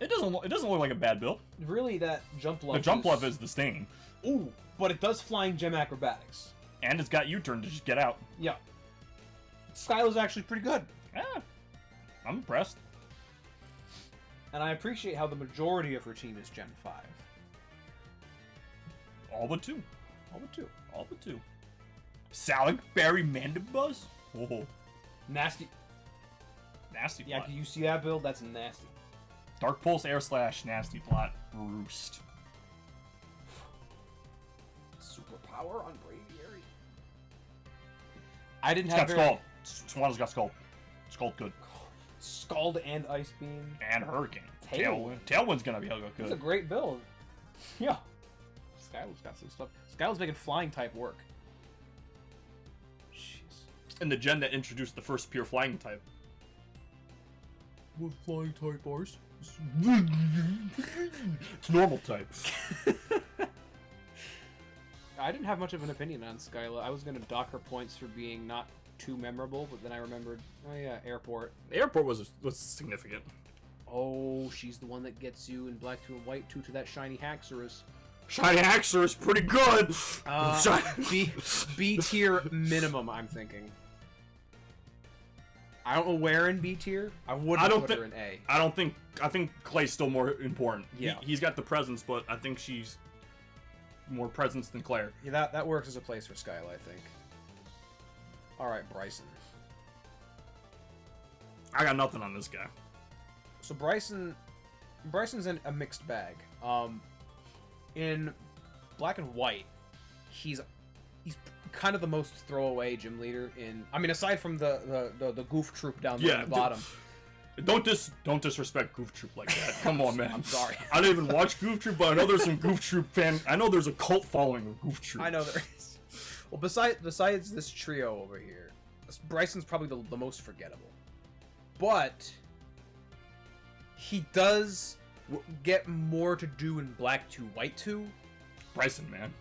[SPEAKER 1] it doesn't look like a bad build.
[SPEAKER 2] Really, that jump love.
[SPEAKER 1] The jump love is the stain.
[SPEAKER 2] Ooh, but it does flying gem acrobatics.
[SPEAKER 1] And it's got U-turn to just get out.
[SPEAKER 2] Yeah. Skyla's actually pretty good.
[SPEAKER 1] Yeah. I'm impressed.
[SPEAKER 2] And I appreciate how the majority of her team is Gen 5.
[SPEAKER 1] All but two.
[SPEAKER 2] All but two.
[SPEAKER 1] All but two. Salicberry Mandibuzz? Oh.
[SPEAKER 2] Nasty.
[SPEAKER 1] Nasty plot.
[SPEAKER 2] Yeah, can you see that build? That's nasty.
[SPEAKER 1] Dark Pulse Air Slash Nasty Plot Roost.
[SPEAKER 2] Superpower on Braviary. I didn't
[SPEAKER 1] It's
[SPEAKER 2] have
[SPEAKER 1] got Scald. Swanna's got Scald. Scald good.
[SPEAKER 2] Scald and Ice Beam.
[SPEAKER 1] And Hurricane.
[SPEAKER 2] Tailwind.
[SPEAKER 1] Tailwind's gonna be good.
[SPEAKER 2] It's a great build. Yeah. Skyla's got some stuff. Skyla's making flying type work. Jeez.
[SPEAKER 1] And the gen that introduced the first pure flying type. What flying type ours? It's normal type.
[SPEAKER 2] I didn't have much of an opinion on Skyla. I was going to dock her points for being not too memorable, but then I remembered, oh yeah, Airport.
[SPEAKER 1] The Airport was significant.
[SPEAKER 2] Oh, she's the one that gets you in Black 2 and White 2 to that shiny Haxorus.
[SPEAKER 1] Shiny Haxorus is pretty good!
[SPEAKER 2] B tier minimum, I'm thinking. I don't know where in B tier. I wouldn't put her in A.
[SPEAKER 1] I think Clay's still more important.
[SPEAKER 2] Yeah.
[SPEAKER 1] He's got the presence, but I think she's more presence than Claire.
[SPEAKER 2] Yeah, that works as a place for Skyla, I think. Alright, Bryson.
[SPEAKER 1] I got nothing on this guy.
[SPEAKER 2] So Bryson's in a mixed bag. In Black and White, he's kind of the most throwaway gym leader in. I mean, aside from the Goof Troop down there at the bottom.
[SPEAKER 1] Don't disrespect Goof Troop like that. Come on, man.
[SPEAKER 2] I'm sorry.
[SPEAKER 1] I don't even watch Goof Troop, but I know there's some Goof Troop fan. I know there's a cult following of Goof Troop.
[SPEAKER 2] I know there is. Well, besides this trio over here, Bryson's probably the most forgettable. But he does get more to do in Black 2, White 2.
[SPEAKER 1] Bryson, man.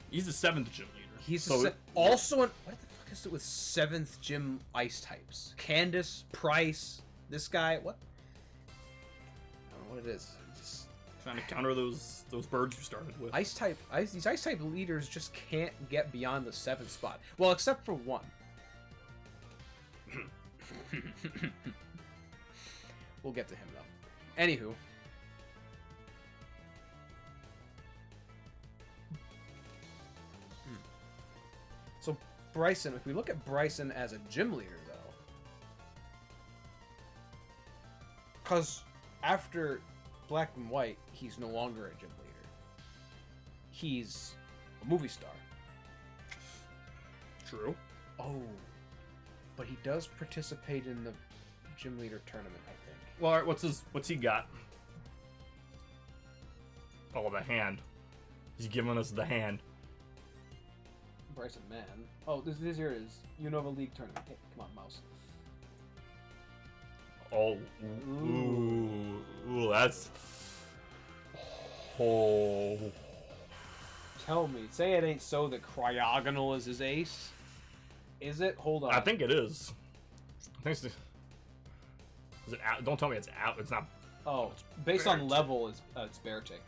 [SPEAKER 1] He's the 7th gym leader.
[SPEAKER 2] He's also in... What the fuck is it with 7th gym ice types? Candace, Price, this guy, what? I don't know what it is. Just
[SPEAKER 1] trying to counter those birds you started with.
[SPEAKER 2] These ice type leaders just can't get beyond the 7th spot. Well, except for one. We'll get to him though. Anywho. So Bryson, if we look at Bryson as a gym leader though, because after Black and White, he's no longer a gym leader. He's a movie star.
[SPEAKER 1] True.
[SPEAKER 2] Oh. But he does participate in the gym leader tournament, I think.
[SPEAKER 1] Well, all right, what's he got? Oh, the hand. He's giving us the hand.
[SPEAKER 2] Bryson, man. Oh, this here it is. Unova League tournament. Hey, come on, mouse.
[SPEAKER 1] Oh, ooh, that's. Oh.
[SPEAKER 2] Tell me, say it ain't so that Cryogonal is his ace. Is it? Hold on.
[SPEAKER 1] I think it is. I think it's. Is it out? Don't tell me it's out. It's not.
[SPEAKER 2] Oh, it's based on level, it's Beartick.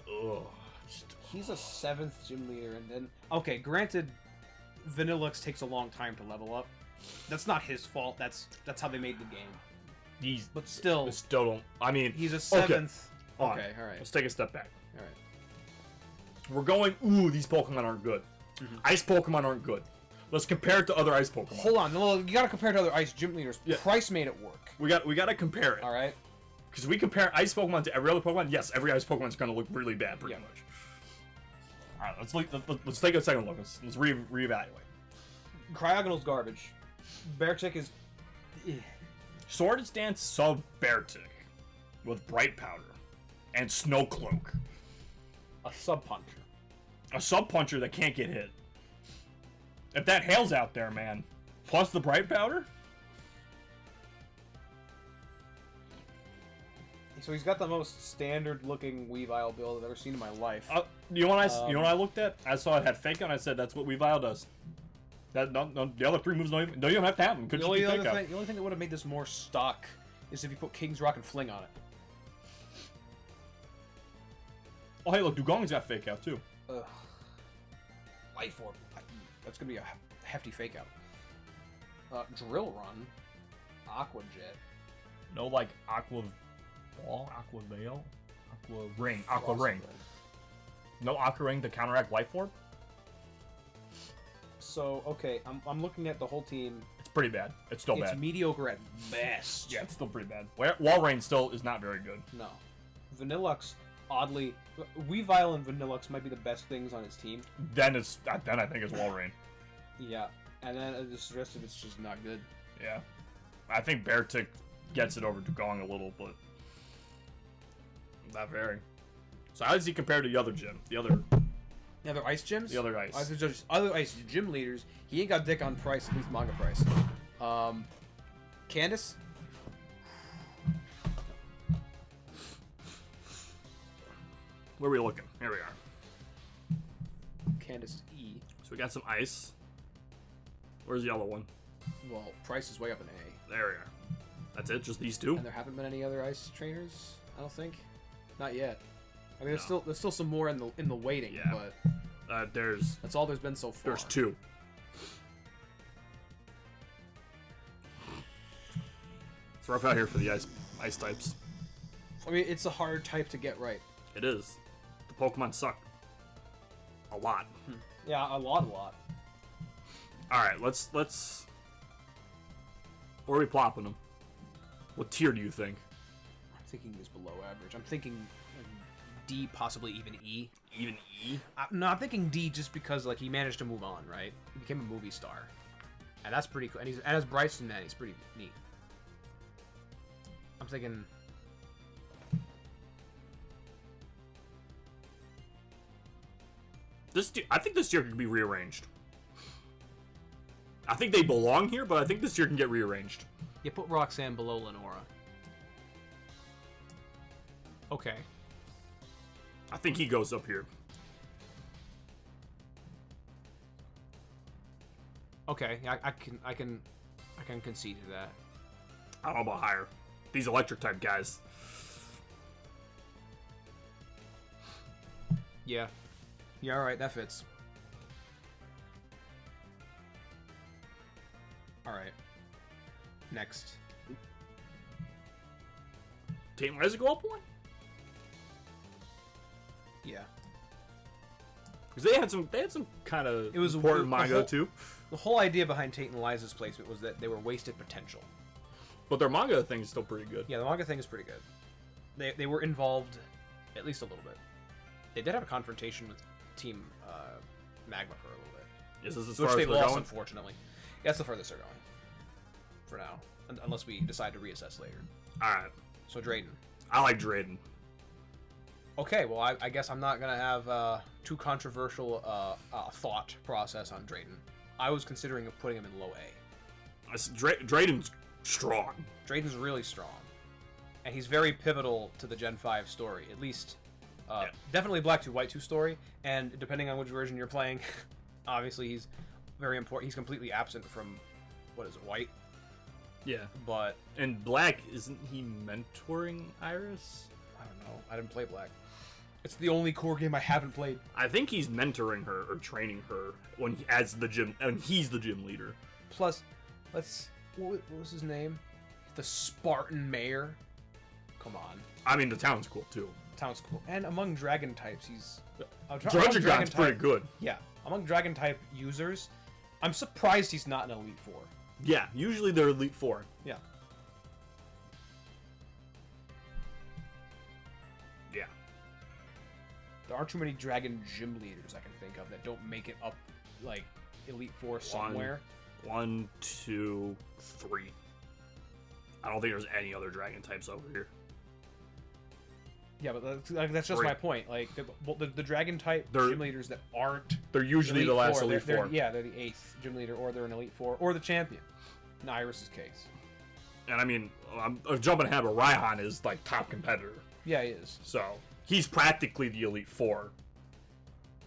[SPEAKER 1] Ugh.
[SPEAKER 2] He's a 7th gym leader, and then okay. Granted, Vanillux takes a long time to level up. That's not his fault. That's how they made the game. But still
[SPEAKER 1] don't. I mean,
[SPEAKER 2] he's a 7th.
[SPEAKER 1] Okay,
[SPEAKER 2] all right.
[SPEAKER 1] Let's take a step back.
[SPEAKER 2] All right.
[SPEAKER 1] We're going. Ooh, these Pokemon aren't good.
[SPEAKER 2] Mm-hmm.
[SPEAKER 1] Ice Pokemon aren't good. Let's compare it to other ice Pokemon.
[SPEAKER 2] Hold on, no, you gotta compare it to other ice gym leaders. Yeah. Price made it work.
[SPEAKER 1] We gotta compare it.
[SPEAKER 2] All right.
[SPEAKER 1] Because we compare ice Pokemon to every other Pokemon. Yes, every ice Pokemon is gonna look really bad, pretty much. All right, let's take a second look. Let's reevaluate.
[SPEAKER 2] Cryogonal's garbage. Beartick is.
[SPEAKER 1] Swords Dance sub Beartick with Bright Powder and Snow Cloak.
[SPEAKER 2] A sub puncher.
[SPEAKER 1] A sub puncher that can't get hit. If that hails out there, man. Plus the bright powder.
[SPEAKER 4] So he's got the most standard-looking Weavile build I've ever seen in my life.
[SPEAKER 1] You know what I looked at? I saw it had fake out, and I said that's what Weavile does. That the other 3 moves don't even have to have them.
[SPEAKER 4] The only thing that would have made this more stock is if you put King's Rock and Fling on it.
[SPEAKER 1] Oh hey, look, Dugong's got fake out too.
[SPEAKER 4] Life Orb. That's gonna be a hefty fake out. Drill Run. Aqua Jet.
[SPEAKER 1] No, like Aqua Ball, Aqua Veil, Aqua Ring, Aqua Ring. No Aqua Ring to counteract Life Orb?
[SPEAKER 4] So, okay, I'm looking at the whole team.
[SPEAKER 1] It's pretty bad. It's still bad.
[SPEAKER 4] It's mediocre at best.
[SPEAKER 1] Yeah, it's still pretty bad. Walrein still is not very good.
[SPEAKER 4] No. Vanillux, oddly... Weavile and Vanillux might be the best things on his team.
[SPEAKER 1] Then I think it's Walrein.
[SPEAKER 4] Yeah. And then the rest of it's just not good.
[SPEAKER 1] Yeah. I think Beartic gets it over Dugong a little, but... Not very. So how does he compare to the other gym? The other
[SPEAKER 4] ice gyms?
[SPEAKER 1] The other ice.
[SPEAKER 4] Other ice gym leaders. He ain't got dick on price, at least manga price. Candace?
[SPEAKER 1] Where are we looking? Here we are.
[SPEAKER 4] Candace is E.
[SPEAKER 1] So we got some ice. Where's the other one?
[SPEAKER 4] Well, price is way up in A.
[SPEAKER 1] There we are. That's it? Just these two?
[SPEAKER 4] And there haven't been any other ice trainers, I don't think. Not yet. I mean, there's still some more in the waiting,
[SPEAKER 1] yeah.
[SPEAKER 4] But
[SPEAKER 1] that's
[SPEAKER 4] all there's been so far.
[SPEAKER 1] There's 2. It's rough out here for the ice types.
[SPEAKER 4] I mean, it's a hard type to get right.
[SPEAKER 1] It is. The Pokemon suck. A lot.
[SPEAKER 4] Yeah, a lot.
[SPEAKER 1] All right, let's. Where are we plopping them? What tier do you think?
[SPEAKER 4] I'm thinking he's below average. I'm thinking D, possibly even E.
[SPEAKER 1] Even E?
[SPEAKER 4] No, I'm thinking D just because like he managed to move on, right? He became a movie star, and that's pretty cool. And as Bryson, man, he's pretty neat. I'm thinking.
[SPEAKER 1] I think this tier can be rearranged. I think they belong here, but I think this tier can get rearranged.
[SPEAKER 4] Yeah, put Roxanne below Lenora. Okay.
[SPEAKER 1] I think he goes up here.
[SPEAKER 4] Okay, I can concede to that.
[SPEAKER 1] I don't know about higher. These electric type guys.
[SPEAKER 4] Yeah. Yeah, alright, that fits. Alright. Next.
[SPEAKER 1] Tate and Liza go up one?
[SPEAKER 4] Yeah.
[SPEAKER 1] Because they had some kind of important manga too.
[SPEAKER 4] The whole idea behind Tate and Liza's placement was that they were wasted potential.
[SPEAKER 1] But their manga thing is still pretty good.
[SPEAKER 4] Yeah, the manga thing is pretty good. They were involved at least a little bit. They did have a confrontation with Team Magma for a little bit.
[SPEAKER 1] Is this as
[SPEAKER 4] which
[SPEAKER 1] far
[SPEAKER 4] they
[SPEAKER 1] as
[SPEAKER 4] lost,
[SPEAKER 1] going?
[SPEAKER 4] unfortunately. Yeah, that's the furthest they're going. For now. Unless we decide to reassess later.
[SPEAKER 1] Alright.
[SPEAKER 4] So Drayden.
[SPEAKER 1] I like Drayden.
[SPEAKER 4] Okay, well, I guess I'm not going to have too controversial thought process on Drayden. I was considering putting him in low A.
[SPEAKER 1] Drayden's strong.
[SPEAKER 4] Drayden's really strong. And he's very pivotal to the Gen 5 story. At least, definitely Black 2, White 2 story. And depending on which version you're playing, obviously he's very important. He's completely absent from, what is it, White?
[SPEAKER 1] Yeah.
[SPEAKER 4] But...
[SPEAKER 1] And Black, isn't he mentoring Iris?
[SPEAKER 4] I don't know. I didn't play Black. It's the only core game I haven't played.
[SPEAKER 1] I think he's mentoring her or training her when he's the gym leader.
[SPEAKER 4] Plus, what was his name? The Spartan Mayor. Come on.
[SPEAKER 1] I mean, the town's cool too.
[SPEAKER 4] Town's cool, and among dragon types, he's
[SPEAKER 1] Dragon's pretty good.
[SPEAKER 4] Yeah, among dragon type users, I'm surprised he's not an Elite Four.
[SPEAKER 1] Yeah, usually they're Elite Four.
[SPEAKER 4] Yeah.
[SPEAKER 1] Yeah.
[SPEAKER 4] There aren't too many dragon gym leaders I can think of that don't make it up like Elite Four somewhere.
[SPEAKER 1] 1, 2, 3. I don't think there's any other dragon types over here.
[SPEAKER 2] Yeah, but that's just my point. Like the dragon type gym leaders that aren't,
[SPEAKER 1] they're usually the last Elite Four.
[SPEAKER 2] Yeah, they're the 8th gym leader, or they're an Elite Four, or the champion. In Iris's case.
[SPEAKER 1] And I mean, I'm jumping ahead, but Raihan is like top competitor.
[SPEAKER 2] Yeah, he is.
[SPEAKER 1] So he's practically the Elite Four.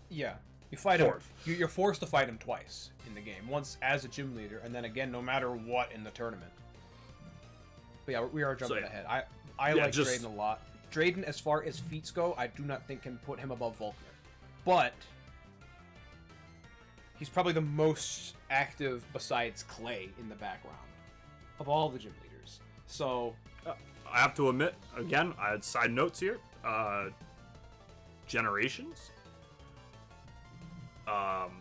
[SPEAKER 2] Yeah, you fight him. You're forced to fight him twice in the game. Once as a gym leader, and then again, no matter what in the tournament. But yeah, we are jumping ahead. I like Drayden a lot. Drayden, as far as feats go, I do not think can put him above Volkner. But he's probably the most active besides Clay in the background of all the gym leaders. So
[SPEAKER 1] I have to admit, again, I had side notes here. Generations. So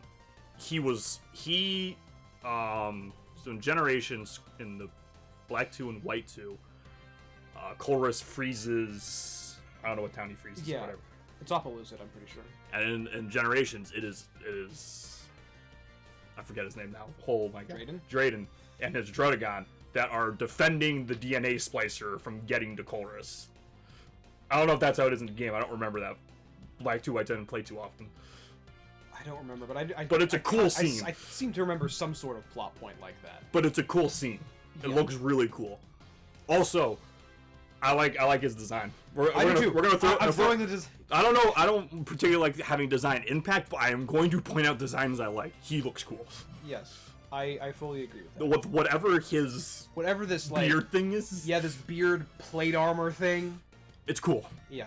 [SPEAKER 1] in Generations, in the Black 2 and White 2, Colress freezes. I don't know what town he freezes.
[SPEAKER 2] Yeah,
[SPEAKER 1] whatever.
[SPEAKER 2] It's Appaloosa, I'm pretty sure.
[SPEAKER 1] And in Generations, it is. I forget his name now. Oh my god. Drayden and his Drotagon that are defending the DNA splicer from getting to Colress. I don't know if that's how it is in the game. I don't remember that. Black 2 I didn't play too often.
[SPEAKER 2] I don't remember, but
[SPEAKER 1] but it's a cool scene.
[SPEAKER 2] I seem to remember some sort of plot point like that.
[SPEAKER 1] But it's a cool scene. It looks really cool. Also, I like his design. We're gonna throw.
[SPEAKER 2] I'm throwing the design.
[SPEAKER 1] I don't know. I don't particularly like having design impact, but I am going to point out designs I like. He looks cool.
[SPEAKER 2] Yes, I fully agree with that.
[SPEAKER 1] With whatever this
[SPEAKER 2] beard
[SPEAKER 1] thing is.
[SPEAKER 2] Yeah, this beard plate armor thing.
[SPEAKER 1] It's cool.
[SPEAKER 2] Yeah.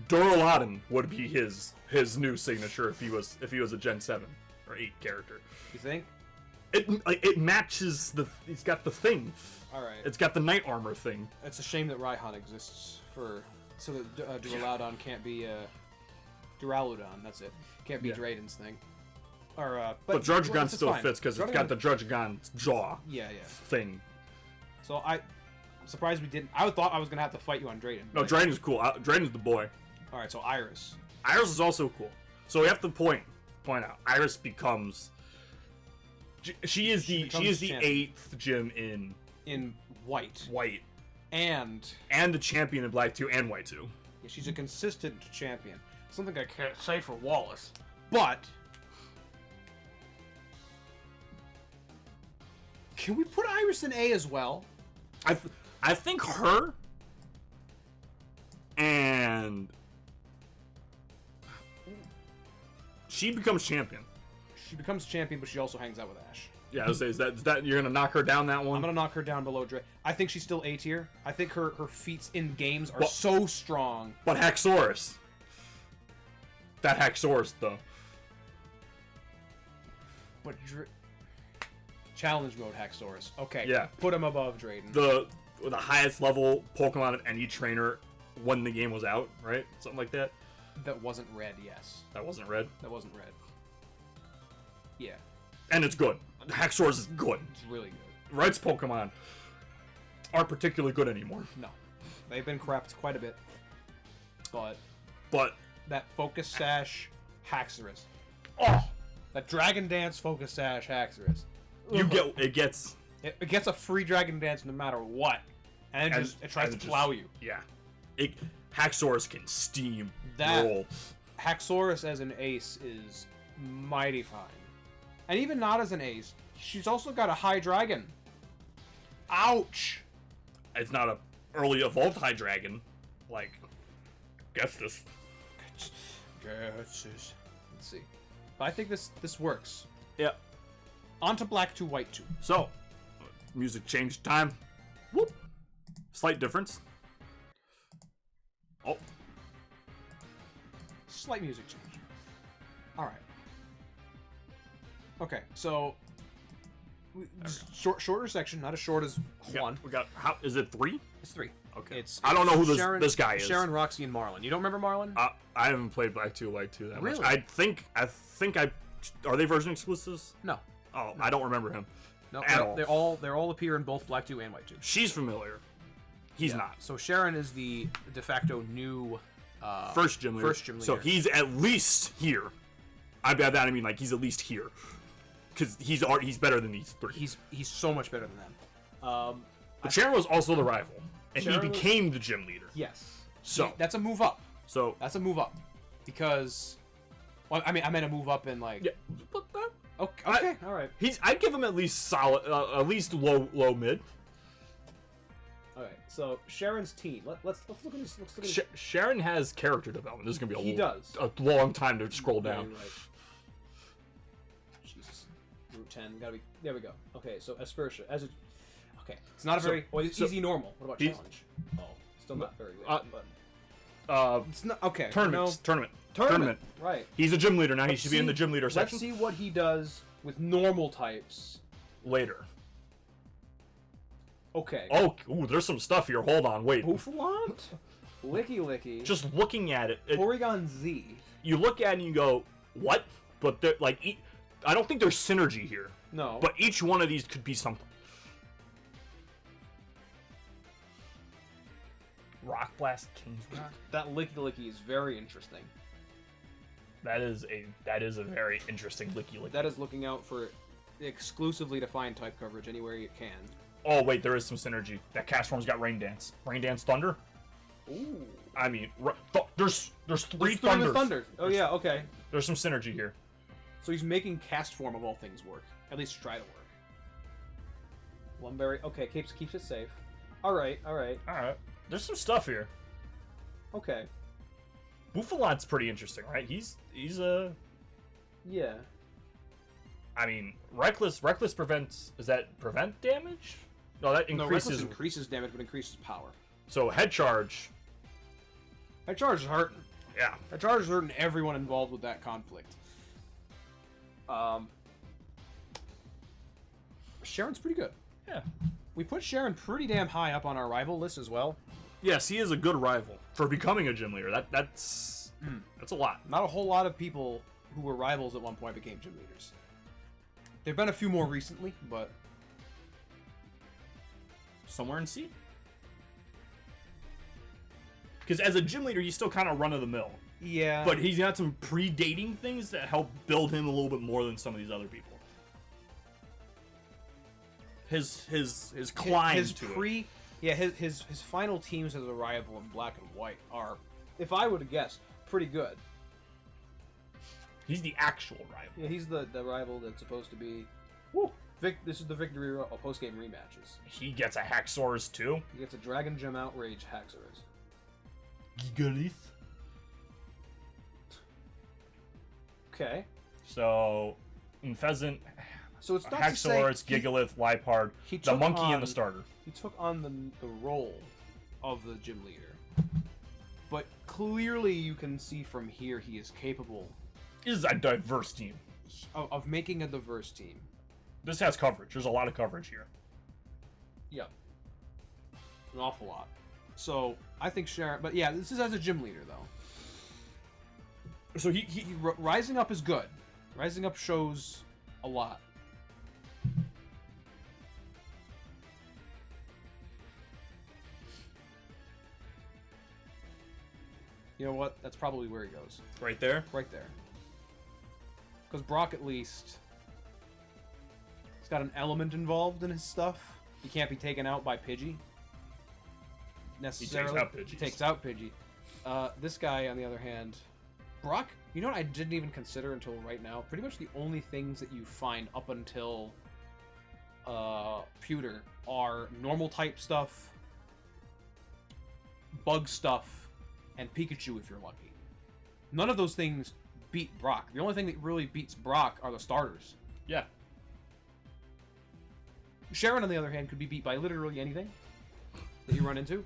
[SPEAKER 1] Duralaudin would be his new signature if he was a Gen 7 or 8 character.
[SPEAKER 2] You think?
[SPEAKER 1] It matches it's got the thing.
[SPEAKER 2] All right.
[SPEAKER 1] It's got the knight armor thing.
[SPEAKER 2] It's a shame that Raihan exists so that Duraludon can't be Duraludon. That's it. Can't be Drayden's thing. Or
[SPEAKER 1] but Drudgegon still fits because it's got the Drudgegon jaw.
[SPEAKER 2] Yeah.
[SPEAKER 1] Thing.
[SPEAKER 2] So I'm surprised we didn't. I thought I was gonna have to fight you on Drayden.
[SPEAKER 1] No, Drayden's cool. Drayden's the boy.
[SPEAKER 2] All right, so Iris.
[SPEAKER 1] Iris is also cool. So we have to point out. Iris becomes. She is the 8th gym
[SPEAKER 2] in White.
[SPEAKER 1] White.
[SPEAKER 2] And
[SPEAKER 1] the champion in Black 2 and White 2.
[SPEAKER 2] Yeah, she's a consistent champion. Something I can't say for Wallace. But can we put Iris in A as well?
[SPEAKER 1] I think her and she becomes champion.
[SPEAKER 2] She becomes champion, but she also hangs out with Ash.
[SPEAKER 1] Yeah, I was saying, is that you're gonna knock her down that one?
[SPEAKER 2] I'm gonna knock her down below Dre. I think she's still A tier. I think her feats in games are so strong.
[SPEAKER 1] But Haxorus. That Haxorus though.
[SPEAKER 2] But challenge mode Haxorus. Okay.
[SPEAKER 1] Yeah.
[SPEAKER 2] Put him above Drayden.
[SPEAKER 1] The highest level Pokemon of any trainer when the game was out, right? Something like that.
[SPEAKER 2] That wasn't red, yes.
[SPEAKER 1] That wasn't red?
[SPEAKER 2] That wasn't red. Yeah.
[SPEAKER 1] And it's good. Haxorus is good.
[SPEAKER 2] It's really good.
[SPEAKER 1] Red's Pokemon aren't particularly good anymore.
[SPEAKER 2] No. They've been crapped quite a bit. But that Focus Sash Haxorus. Oh! That Dragon Dance Focus Sash Haxorus.
[SPEAKER 1] It gets
[SPEAKER 2] a free Dragon Dance no matter what. And it tries to plow you.
[SPEAKER 1] Yeah. Haxorus can steam roll.
[SPEAKER 2] Haxorus as an ace is mighty fine. And even not as an ace, she's also got a high dragon. Ouch!
[SPEAKER 1] It's not a early evolved high dragon, like Gestus.
[SPEAKER 2] Let's see. But I think this works.
[SPEAKER 1] Yeah.
[SPEAKER 2] On to Black 2, White 2.
[SPEAKER 1] So, music change time. Whoop. Slight difference. Oh.
[SPEAKER 2] Slight music change. Alright. Okay, so shorter section, not as short as one.
[SPEAKER 1] We got is it 3?
[SPEAKER 2] It's 3.
[SPEAKER 1] Okay. I don't know who this guy is.
[SPEAKER 2] Sharon, Roxy, and Marlon. You don't remember Marlon?
[SPEAKER 1] I haven't played Black 2 White 2 that
[SPEAKER 2] really?
[SPEAKER 1] much. I think are they version exclusives?
[SPEAKER 2] No.
[SPEAKER 1] Oh, no. I don't remember him.
[SPEAKER 2] No, they all appear in both Black 2 and White 2.
[SPEAKER 1] She's familiar. He's not.
[SPEAKER 2] So Sharon is the de facto new
[SPEAKER 1] first gym leader. So he's at least here. By that I mean like he's at least here. Because he's better than these 3.
[SPEAKER 2] He's so much better than them.
[SPEAKER 1] But Sharon was also the rival and he became the gym leader.
[SPEAKER 2] Yes.
[SPEAKER 1] So
[SPEAKER 2] that's a move up.
[SPEAKER 1] So
[SPEAKER 2] that's a move up, because, well, I mean, I meant a move up in like.
[SPEAKER 1] Yeah. But
[SPEAKER 2] okay. All right.
[SPEAKER 1] I'd give him at least solid, at least low mid.
[SPEAKER 2] All right. So Sharon's team. Let's look at this. Let's look at
[SPEAKER 1] Sharon has character development. This is gonna be
[SPEAKER 2] a
[SPEAKER 1] long time to scroll down.
[SPEAKER 2] Right. Jesus. Route 10. Gotta be. There we go. Okay. So Aspersia as a. Okay. It's not a very easy normal. What about challenge? Oh, still not very good. It's not okay.
[SPEAKER 1] Tournament.
[SPEAKER 2] Right.
[SPEAKER 1] He's a gym leader now. He should be in the gym leader section.
[SPEAKER 2] Let's see what he does with normal types
[SPEAKER 1] later.
[SPEAKER 2] Okay.
[SPEAKER 1] Oh, ooh, there's some stuff here. Hold on, wait.
[SPEAKER 2] Bouffalant? Licky.
[SPEAKER 1] Just looking at it.
[SPEAKER 2] Porygon Z.
[SPEAKER 1] You look at it and you go, what? But like, I don't think there's synergy here.
[SPEAKER 2] No.
[SPEAKER 1] But each one of these could be something. Rock Blast King's Rock.
[SPEAKER 2] That Licky is very interesting.
[SPEAKER 1] That is a very interesting Licky.
[SPEAKER 2] That is looking out for exclusively defined type coverage anywhere it can.
[SPEAKER 1] Oh wait, there is some synergy. That Castform's got Rain Dance. Rain Dance Thunder.
[SPEAKER 2] Ooh.
[SPEAKER 1] I mean, there's three Thunders.
[SPEAKER 2] Oh yeah, okay.
[SPEAKER 1] There's some synergy here.
[SPEAKER 2] So he's making Castform of all things work. At least try to work. Lumberry. Okay, keeps it safe. All right.
[SPEAKER 1] There's some stuff here.
[SPEAKER 2] Okay.
[SPEAKER 1] Bouffalant's pretty interesting, right? He's a.
[SPEAKER 2] Yeah.
[SPEAKER 1] I mean, Reckless prevents. Is that prevent damage? No, that increases.
[SPEAKER 2] No, increases damage, but increases power.
[SPEAKER 1] So head charge.
[SPEAKER 2] Head charge is hurting.
[SPEAKER 1] Yeah.
[SPEAKER 2] Head charge is hurting everyone involved with that conflict. Sharon's pretty good.
[SPEAKER 1] Yeah.
[SPEAKER 2] We put Sharon pretty damn high up on our rival list as well.
[SPEAKER 1] Yes, he is a good rival for becoming a gym leader. That's a lot.
[SPEAKER 2] Not a whole lot of people who were rivals at one point became gym leaders. There've been a few more recently, but
[SPEAKER 1] somewhere in C. Because as a gym leader, he's still kind of run of the mill.
[SPEAKER 2] Yeah.
[SPEAKER 1] But he's got some predating things that help build him a little bit more than some of these other people. His climb to it.
[SPEAKER 2] Yeah, his final teams as a rival in Black and White are, if I were to guess, pretty good.
[SPEAKER 1] He's the actual rival.
[SPEAKER 2] Yeah, he's the rival that's supposed to be. Woo! This is the victory post-game rematches.
[SPEAKER 1] He gets a Haxorus too.
[SPEAKER 2] He gets a Dragon Gem Outrage Haxorus.
[SPEAKER 1] Gigalith.
[SPEAKER 2] Okay.
[SPEAKER 1] So, in Pheasant,
[SPEAKER 2] so it's not
[SPEAKER 1] Haxorus, Gigalith, Liepard, the monkey and the starter.
[SPEAKER 2] He took on the role of the gym leader. But clearly you can see from here he is capable.
[SPEAKER 1] This is a diverse team.
[SPEAKER 2] Of making a diverse team.
[SPEAKER 1] This has coverage. There's a lot of coverage here.
[SPEAKER 2] Yep. An awful lot. So, I think Sharon... But yeah, this is as a gym leader, though. So Rising Up is good. Rising Up shows a lot. You know what? That's probably where he goes.
[SPEAKER 1] Right there?
[SPEAKER 2] Right there. Because Brock, at least, he's got an element involved in his stuff. He can't be taken out by Pidgey. Necessarily.
[SPEAKER 1] He takes out Pidgey.
[SPEAKER 2] This guy, on the other hand, Brock, you know what I didn't even consider until right now? Pretty much the only things that you find up until Pewter are normal type stuff, bug stuff, and Pikachu if you're lucky. None of those things beat Brock. The only thing that really beats Brock are the starters.
[SPEAKER 1] Yeah.
[SPEAKER 2] Sharon, on the other hand, could be beat by literally anything that you run into.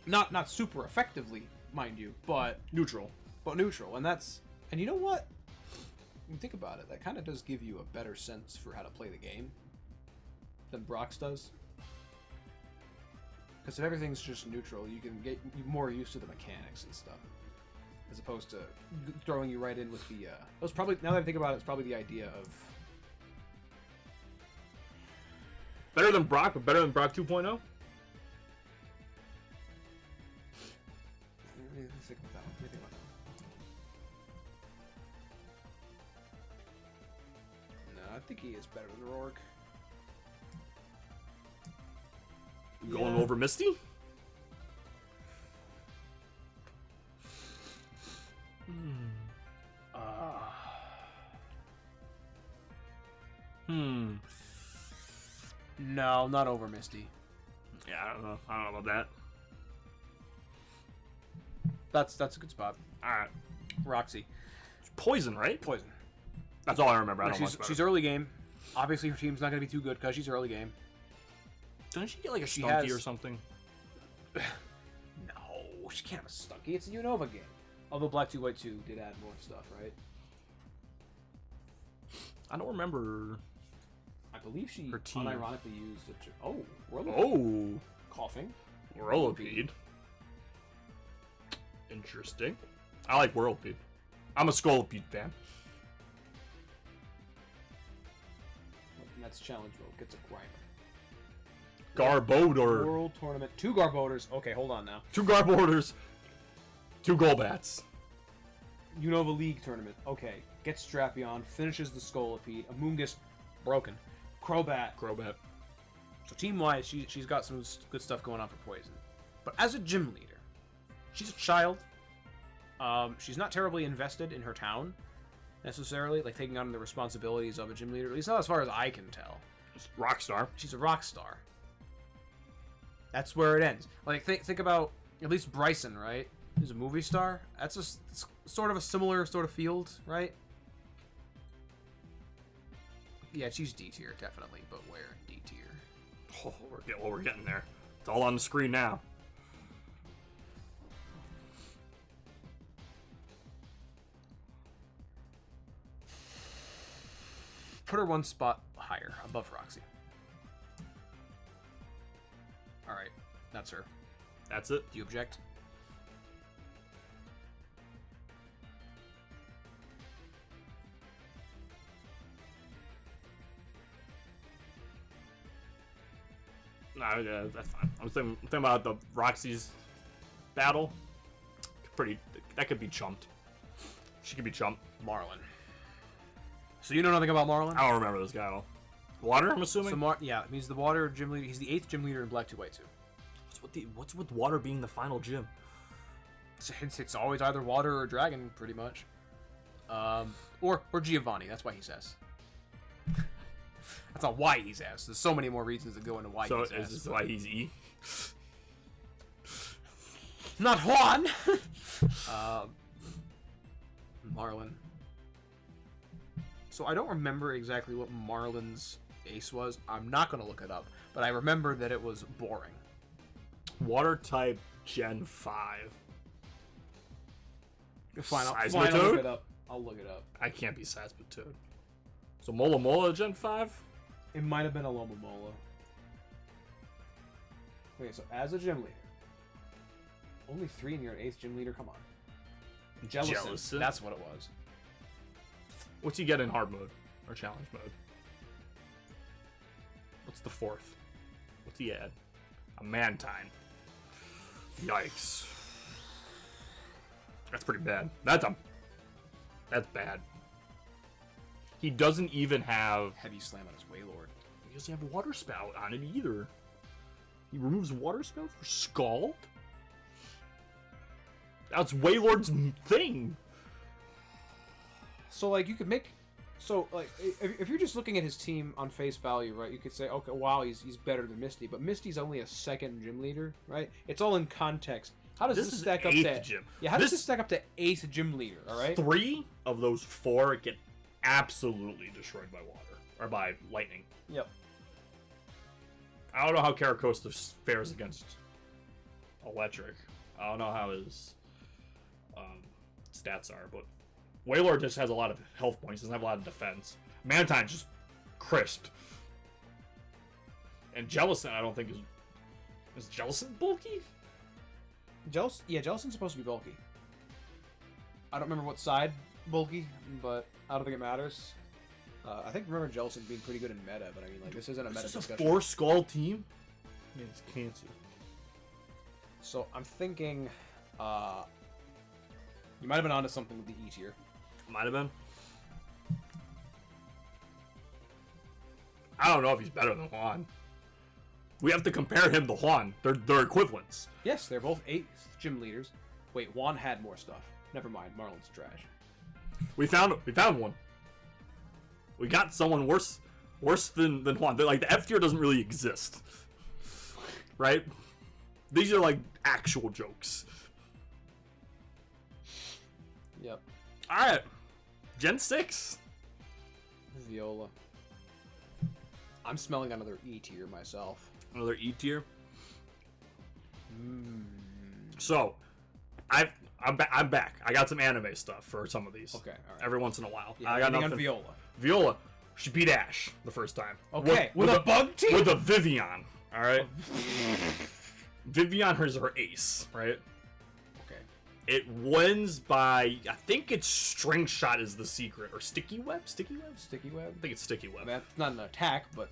[SPEAKER 2] Not super effectively, mind you, but
[SPEAKER 1] neutral.
[SPEAKER 2] And you know what? When you think about it, that kind of does give you a better sense for how to play the game than Brock's does. Because if everything's just neutral, you can get more used to the mechanics and stuff, as opposed to throwing you right in with the. That was probably, now that I think about it, it's probably the idea of
[SPEAKER 1] better than Brock, but better than Brock 2.0.
[SPEAKER 2] Let me think about that one. No, I think he is better than Rourke.
[SPEAKER 1] Going over Misty?
[SPEAKER 2] No, not over Misty.
[SPEAKER 1] Yeah, I don't know. I don't know about
[SPEAKER 2] that. That's a good spot.
[SPEAKER 1] All right.
[SPEAKER 2] Roxy.
[SPEAKER 1] Poison, right?
[SPEAKER 2] Poison.
[SPEAKER 1] That's all I remember. I don't know.
[SPEAKER 2] She's early game. Obviously, her team's not going to be too good because she's early game.
[SPEAKER 1] Doesn't she get like a stunky or something?
[SPEAKER 2] No, she can't have a stunky. It's a Unova game. Although Black 2 White 2 did add more stuff, right?
[SPEAKER 1] I don't remember.
[SPEAKER 2] I believe she
[SPEAKER 1] her team
[SPEAKER 2] unironically used it. Oh,
[SPEAKER 1] Whirlipede.
[SPEAKER 2] Coughing.
[SPEAKER 1] Whirlipede. Interesting. I like Whirlipede. I'm a Scolipede fan.
[SPEAKER 2] And that's challenge mode. Gets a Grimer.
[SPEAKER 1] Garbodor.
[SPEAKER 2] World Tournament. 2 Garbodors. Okay, hold on now.
[SPEAKER 1] 2 Garbodors. 2 Golbats.
[SPEAKER 2] Unova League Tournament. Okay. Gets Drapion. Finishes the Scolipede. Amoonguss. Broken. Crobat. So team-wise, she's got some good stuff going on for Poison. But as a gym leader, she's a child. She's not terribly invested in her town, necessarily, like taking on the responsibilities of a gym leader. At least not as far as I can tell.
[SPEAKER 1] Rockstar.
[SPEAKER 2] She's a rock star. That's where it ends. Like think about at least Bryson, right? He's a movie star. That's sort of a similar sort of field, right? Yeah, she's D tier, definitely, but where D tier?
[SPEAKER 1] Oh, we're getting there. It's all on the screen now.
[SPEAKER 2] Put her one spot higher, above Roxy. Alright, that's her.
[SPEAKER 1] That's it?
[SPEAKER 2] Do you object?
[SPEAKER 1] No, yeah, that's fine. I'm thinking about the Roxy's battle. That could be chumped. She could be chumped.
[SPEAKER 2] Marlin. So you know nothing about Marlin?
[SPEAKER 1] I don't remember this guy at all. Water, I'm assuming?
[SPEAKER 2] So yeah, he's the water gym leader. He's the 8th gym leader in Black 2 White 2.
[SPEAKER 1] What's with water being the final gym?
[SPEAKER 2] It's always either water or dragon, pretty much. Or Giovanni. That's why he's S. That's not why he's S. There's so many more reasons that go into why he's S.
[SPEAKER 1] So is this why he's E?
[SPEAKER 2] Not Juan! Marlin. So I don't remember exactly what Marlin's ace was. I'm not going to look it up. But I remember that it was boring.
[SPEAKER 1] Water type Gen 5.
[SPEAKER 2] Fine, I'll look it up. I'll look it up.
[SPEAKER 1] I can't be Seismitoad. So Mola Mola Gen 5?
[SPEAKER 2] It might have been a Loma Mola. Okay, so as a gym leader. Only 3 in your 8th gym leader? Come on. Jellicent. That's what it was.
[SPEAKER 1] What's he get in hard mode? Or challenge mode? What's the 4th? What's he add? A Mantine. Yikes. That's pretty bad. That's bad. He doesn't even have
[SPEAKER 2] Heavy Slam on his Wailord.
[SPEAKER 1] He doesn't have Water Spout on him either. He removes Water Spout for Scald? That's Wailord's thing.
[SPEAKER 2] So, like, you could make... So, like, if you're just looking at his team on face value, right, you could say, okay, wow, he's better than Misty, but Misty's only a 2nd gym leader, right? It's all in context. How does this stack up to...
[SPEAKER 1] Gym.
[SPEAKER 2] Yeah, how does this stack up to 8th gym leader, all right?
[SPEAKER 1] 3 of those 4 get absolutely destroyed by water. Or by lightning.
[SPEAKER 2] Yep.
[SPEAKER 1] I don't know how Caracosta fares against electric. I don't know how his stats are, but Wailord just has a lot of health points, doesn't have a lot of defense. Mantine just crisped. And Jellicent, I don't think is Jellicent bulky?
[SPEAKER 2] Jellicent's supposed to be bulky. I don't remember what side bulky, but I don't think it matters. I think remember Jellicent being pretty good in meta, but I mean, like, this isn't a meta discussion.
[SPEAKER 1] Is this a 4 skull team? Man, it's cancer.
[SPEAKER 2] So I'm thinking, you might have been onto something with the E tier.
[SPEAKER 1] Might have been. I don't know if he's better than Juan. We have to compare him to Juan. They're equivalents.
[SPEAKER 2] Yes, they're both 8th gym leaders. Wait, Juan had more stuff. Never mind, Marlin's trash.
[SPEAKER 1] We found one. We got someone worse Worse than Juan. Like, the F tier doesn't really exist. Right? These are, like, actual jokes.
[SPEAKER 2] Yep.
[SPEAKER 1] Alright. Gen 6.
[SPEAKER 2] Viola. I'm smelling another E tier myself.
[SPEAKER 1] Another E tier. So, I'm back. I got some anime stuff for some of these.
[SPEAKER 2] Okay, alright.
[SPEAKER 1] Every once in a while.
[SPEAKER 2] Yeah,
[SPEAKER 1] I got nothing
[SPEAKER 2] on Viola.
[SPEAKER 1] Viola. She beat Ash the first time.
[SPEAKER 2] Okay, with a bug team?
[SPEAKER 1] With a Vivian. Alright? Vivian is her ace, right?
[SPEAKER 2] Okay.
[SPEAKER 1] It wins by, I think it's String Shot is the secret, or Sticky Web? Sticky Web?
[SPEAKER 2] Sticky Web?
[SPEAKER 1] I think it's Sticky Web.
[SPEAKER 2] That's not an attack, but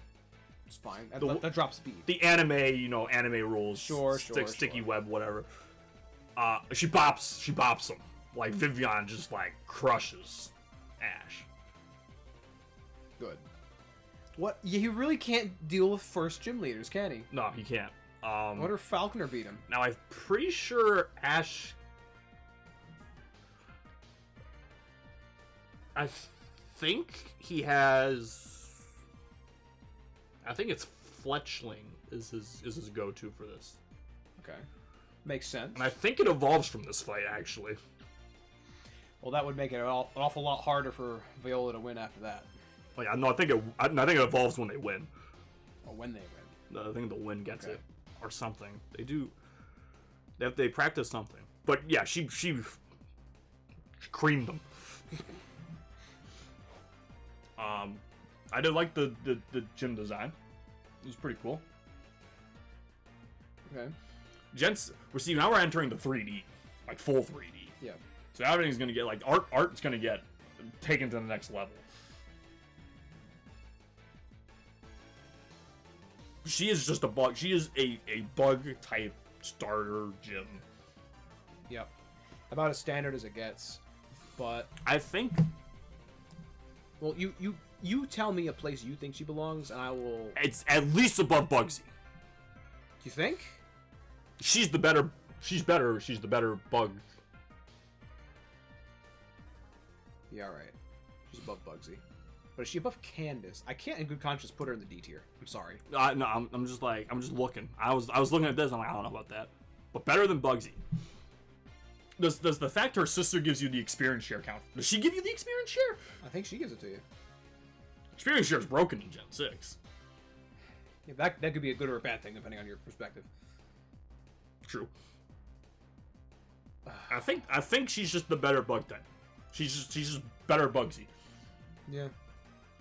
[SPEAKER 2] it's fine. That drops speed.
[SPEAKER 1] The anime, anime rules.
[SPEAKER 2] Sure.
[SPEAKER 1] Sticky Web, whatever. She bops him. Like, Vivian just, like, crushes Ash.
[SPEAKER 2] Good. What? He really can't deal with first gym leaders, can he?
[SPEAKER 1] No, he can't.
[SPEAKER 2] I wonder if Falconer beat him.
[SPEAKER 1] Now, I'm pretty sure Ash... I think he has... I think it's Fletchling is his go-to for this.
[SPEAKER 2] Okay. Makes sense.
[SPEAKER 1] And I think it evolves from this fight, actually.
[SPEAKER 2] Well, that would make it an awful lot harder for Viola to win after that.
[SPEAKER 1] Like, no, I think it evolves when they win.
[SPEAKER 2] Or when they win.
[SPEAKER 1] I think the win gets it. Or something. They do... They practice something. But, yeah, she creamed them. I did like the gym design. It was pretty cool.
[SPEAKER 2] Okay.
[SPEAKER 1] Now we're entering the 3D. Like, full 3D.
[SPEAKER 2] Yeah.
[SPEAKER 1] So everything's gonna get, like, art's gonna get taken to the next level. She is just a bug. She is a bug-type starter gym.
[SPEAKER 2] Yep. About as standard as it gets. But...
[SPEAKER 1] I think...
[SPEAKER 2] Well, you tell me a place you think she belongs, and I will...
[SPEAKER 1] It's at least above Bugsy.
[SPEAKER 2] You think?
[SPEAKER 1] She's the better bug.
[SPEAKER 2] Yeah, right. She's above Bugsy. But is she above Candace? I can't in good conscience put her in the D tier. I'm sorry.
[SPEAKER 1] No, I'm just looking. I was looking at this, I'm like, I don't know about that. But better than Bugsy. Does the fact her sister gives you the experience share count? Does she give you the experience share?
[SPEAKER 2] I think she gives it to you.
[SPEAKER 1] Experience share is broken in Gen 6.
[SPEAKER 2] Yeah, that could be a good or a bad thing depending on your perspective.
[SPEAKER 1] True. I think she's just the better bug type. She's just better Bugsy.
[SPEAKER 2] Yeah.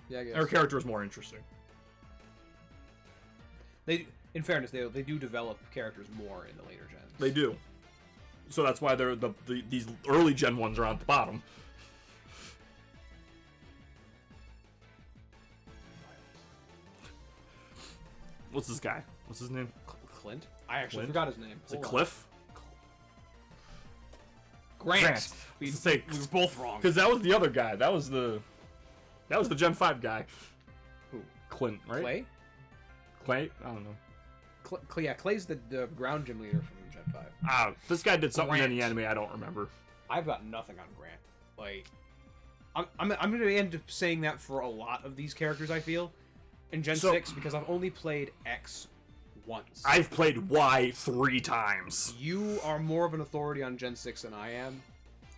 [SPEAKER 2] Yeah, I guess.
[SPEAKER 1] Her character is more interesting.
[SPEAKER 2] In fairness, they do develop characters more in the later gens.
[SPEAKER 1] They do. So that's why they're these early gen ones are on the bottom. What's this guy? What's his name?
[SPEAKER 2] Clint? I actually forgot his name.
[SPEAKER 1] Is it Cliff?
[SPEAKER 2] Grant. We were both wrong.
[SPEAKER 1] Because that was the other guy. That was the Gen 5 guy.
[SPEAKER 2] Who?
[SPEAKER 1] Clint, right?
[SPEAKER 2] Clay?
[SPEAKER 1] Clay? I don't know.
[SPEAKER 2] Yeah, Clay's the ground gym leader from Gen 5.
[SPEAKER 1] This guy did something in the anime I don't remember.
[SPEAKER 2] I've got nothing on Grant. Like, I'm going to end up saying that for a lot of these characters, I feel, in Gen 6, because I've only played X once.
[SPEAKER 1] I've played Y 3 times.
[SPEAKER 2] You are more of an authority on Gen 6 than I am.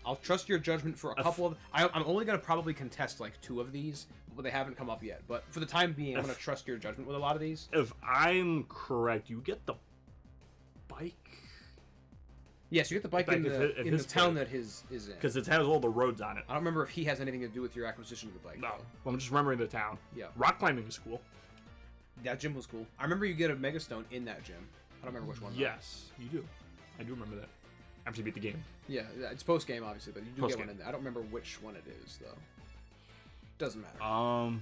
[SPEAKER 2] I'll trust your judgment for a couple of... I'm only going to probably contest, like, 2 of these, but they haven't come up yet. But for the time being, I'm going to trust your judgment with a lot of these.
[SPEAKER 1] If I'm correct, you get the bike?
[SPEAKER 2] Yes, you get the bike in the town that his is in.
[SPEAKER 1] Because it has all the roads on it.
[SPEAKER 2] I don't remember if he has anything to do with your acquisition of the bike.
[SPEAKER 1] No, I'm just remembering the town.
[SPEAKER 2] Yeah.
[SPEAKER 1] Rock climbing is cool.
[SPEAKER 2] That gym was cool. I remember you get a Mega Stone in that gym. I don't remember which one.
[SPEAKER 1] Yes, you do. I do remember that. After you beat the game.
[SPEAKER 2] Yeah, it's post game obviously, but you do
[SPEAKER 1] Post-game.
[SPEAKER 2] get one in there. I don't remember which one it is though. Doesn't matter.
[SPEAKER 1] Oh.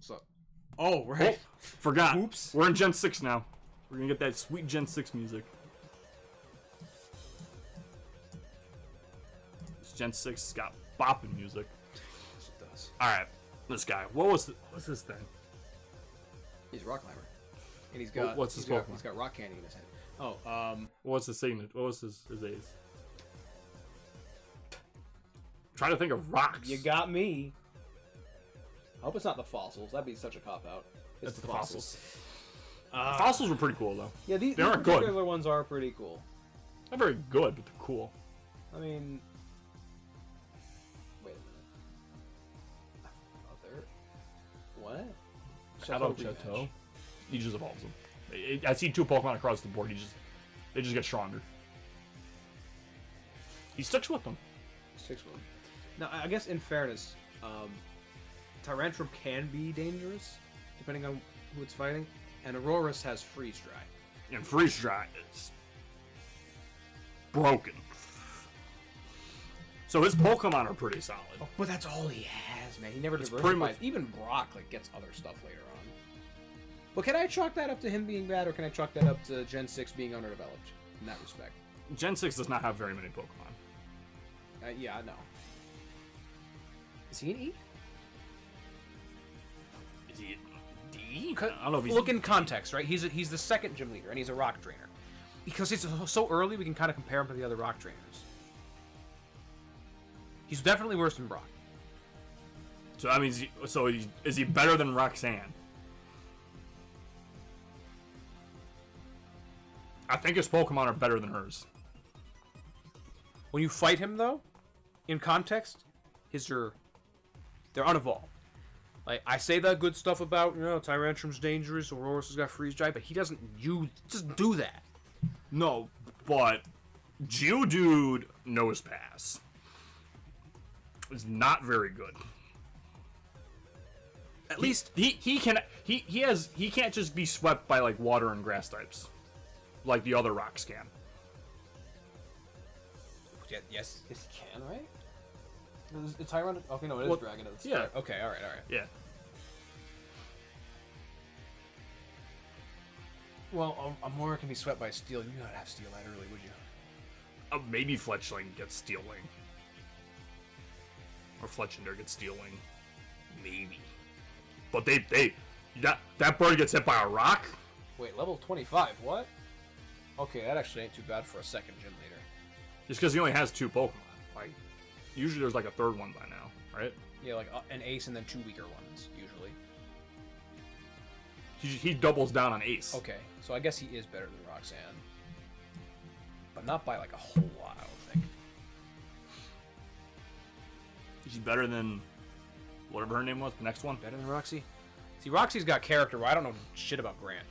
[SPEAKER 2] So, right.
[SPEAKER 1] Forgot.
[SPEAKER 2] Oops.
[SPEAKER 1] We're in Gen 6 now. We're gonna get that sweet Gen 6 music. This Gen 6 got bopping music.
[SPEAKER 2] Yes, it does.
[SPEAKER 1] Alright, this guy. What's this thing?
[SPEAKER 2] He's a rock climber. And he's got
[SPEAKER 1] what's his Pokemon?
[SPEAKER 2] He's got rock candy in his head.
[SPEAKER 1] What's his signature? What was his ace? trying to think of rocks.
[SPEAKER 2] You got me. I hope it's not the fossils. That'd be such a cop-out.
[SPEAKER 1] It's the fossils. The fossils were pretty cool, though.
[SPEAKER 2] Yeah, these
[SPEAKER 1] aren't
[SPEAKER 2] particular
[SPEAKER 1] good.
[SPEAKER 2] ones are pretty cool.
[SPEAKER 1] Not very good, but they're cool.
[SPEAKER 2] I mean... Wait a minute. What?
[SPEAKER 1] Shadow Chateau. He just evolves them. I see 2 Pokemon across the board. They just get stronger. He sticks with them.
[SPEAKER 2] Sticks with them. Now, I guess in fairness, Tyrantrum can be dangerous, depending on who it's fighting, and Aurorus has Freeze Dry.
[SPEAKER 1] And Freeze Dry is broken. So his Pokemon are pretty solid.
[SPEAKER 2] Oh, but that's all he has, man. He never diversifies. Even Brock gets other stuff later on. But can I chalk that up to him being bad, or can I chalk that up to Gen 6 being underdeveloped in that respect?
[SPEAKER 1] Gen 6 does not have very many Pokemon.
[SPEAKER 2] Yeah, I know. Is he an E?
[SPEAKER 1] Is he a D? I don't know if he's...
[SPEAKER 2] Look in context, right? He's the second gym leader, and he's a rock trainer. Because it's so early, we can kind of compare him to the other rock trainers. He's definitely worse than Brock.
[SPEAKER 1] So that means, is he better than Roxanne? I think his Pokemon are better than hers.
[SPEAKER 2] When you fight him, though, in context, they're unevolved. Like, I say that good stuff about, Tyrantrum's dangerous, Aurorus has got Freeze Dry, but he doesn't just do that.
[SPEAKER 1] No, but Geodude Nose Pass is not very good.
[SPEAKER 2] At least
[SPEAKER 1] he can't just be swept by like water and grass types, like the other rocks can.
[SPEAKER 2] Yes, he can, right? Is Tyrant? Okay, no, it is Dragon.
[SPEAKER 1] Yeah.
[SPEAKER 2] Okay, all right.
[SPEAKER 1] Yeah.
[SPEAKER 2] Well, Amora can be swept by Steel. You would not have Steel that early, would you?
[SPEAKER 1] Maybe Fletchling gets Stealing. Or Fletchinder gets Stealing. Maybe. But that bird gets hit by a rock?
[SPEAKER 2] Wait, level 25, what? Okay, that actually ain't too bad for a second gym leader.
[SPEAKER 1] Just because he only has 2 Pokemon. Like, usually there's like a third one by now, right?
[SPEAKER 2] Yeah, like an Ace and then 2 weaker ones, usually.
[SPEAKER 1] He doubles down on Ace.
[SPEAKER 2] Okay, so I guess he is better than Roxanne. But not by like a whole lot, I don't think.
[SPEAKER 1] Is he better than whatever her name was, the next one?
[SPEAKER 2] Better than Roxy? See, Roxy's got character, but I don't know shit about Grant.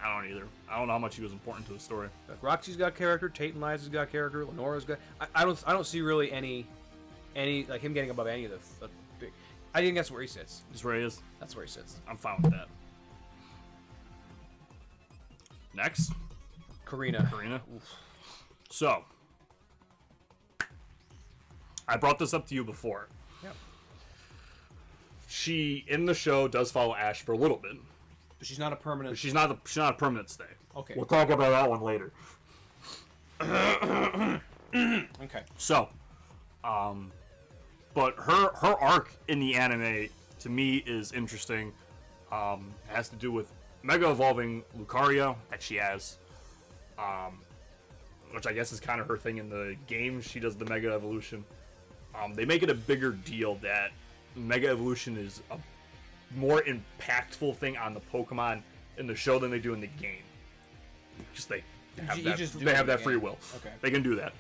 [SPEAKER 1] I don't either. I don't know how much he was important to the story.
[SPEAKER 2] Like, Roxy's got character, Tate and Liza's got character, Lenora's got... I don't see really any like him getting above any of the big... I think that's where he sits.
[SPEAKER 1] That's where he is?
[SPEAKER 2] That's where he sits.
[SPEAKER 1] I'm fine with that. Next?
[SPEAKER 2] Karina.
[SPEAKER 1] Oof. So, I brought this up to you before.
[SPEAKER 2] Yeah.
[SPEAKER 1] She, in the show, does follow Ash for a little bit.
[SPEAKER 2] But she's not a permanent...
[SPEAKER 1] But she's not a permanent stay.
[SPEAKER 2] Okay.
[SPEAKER 1] We'll talk about that one later.
[SPEAKER 2] Okay.
[SPEAKER 1] So, but her arc in the anime, to me, is interesting. It has to do with Mega Evolving Lucario that she has. Which I guess is kind of her thing in the game. She does the Mega Evolution. They make it a bigger deal that Mega Evolution is a more impactful thing on the Pokemon in the show than they do in the game. Because they have that free will.
[SPEAKER 2] Okay.
[SPEAKER 1] They can do that.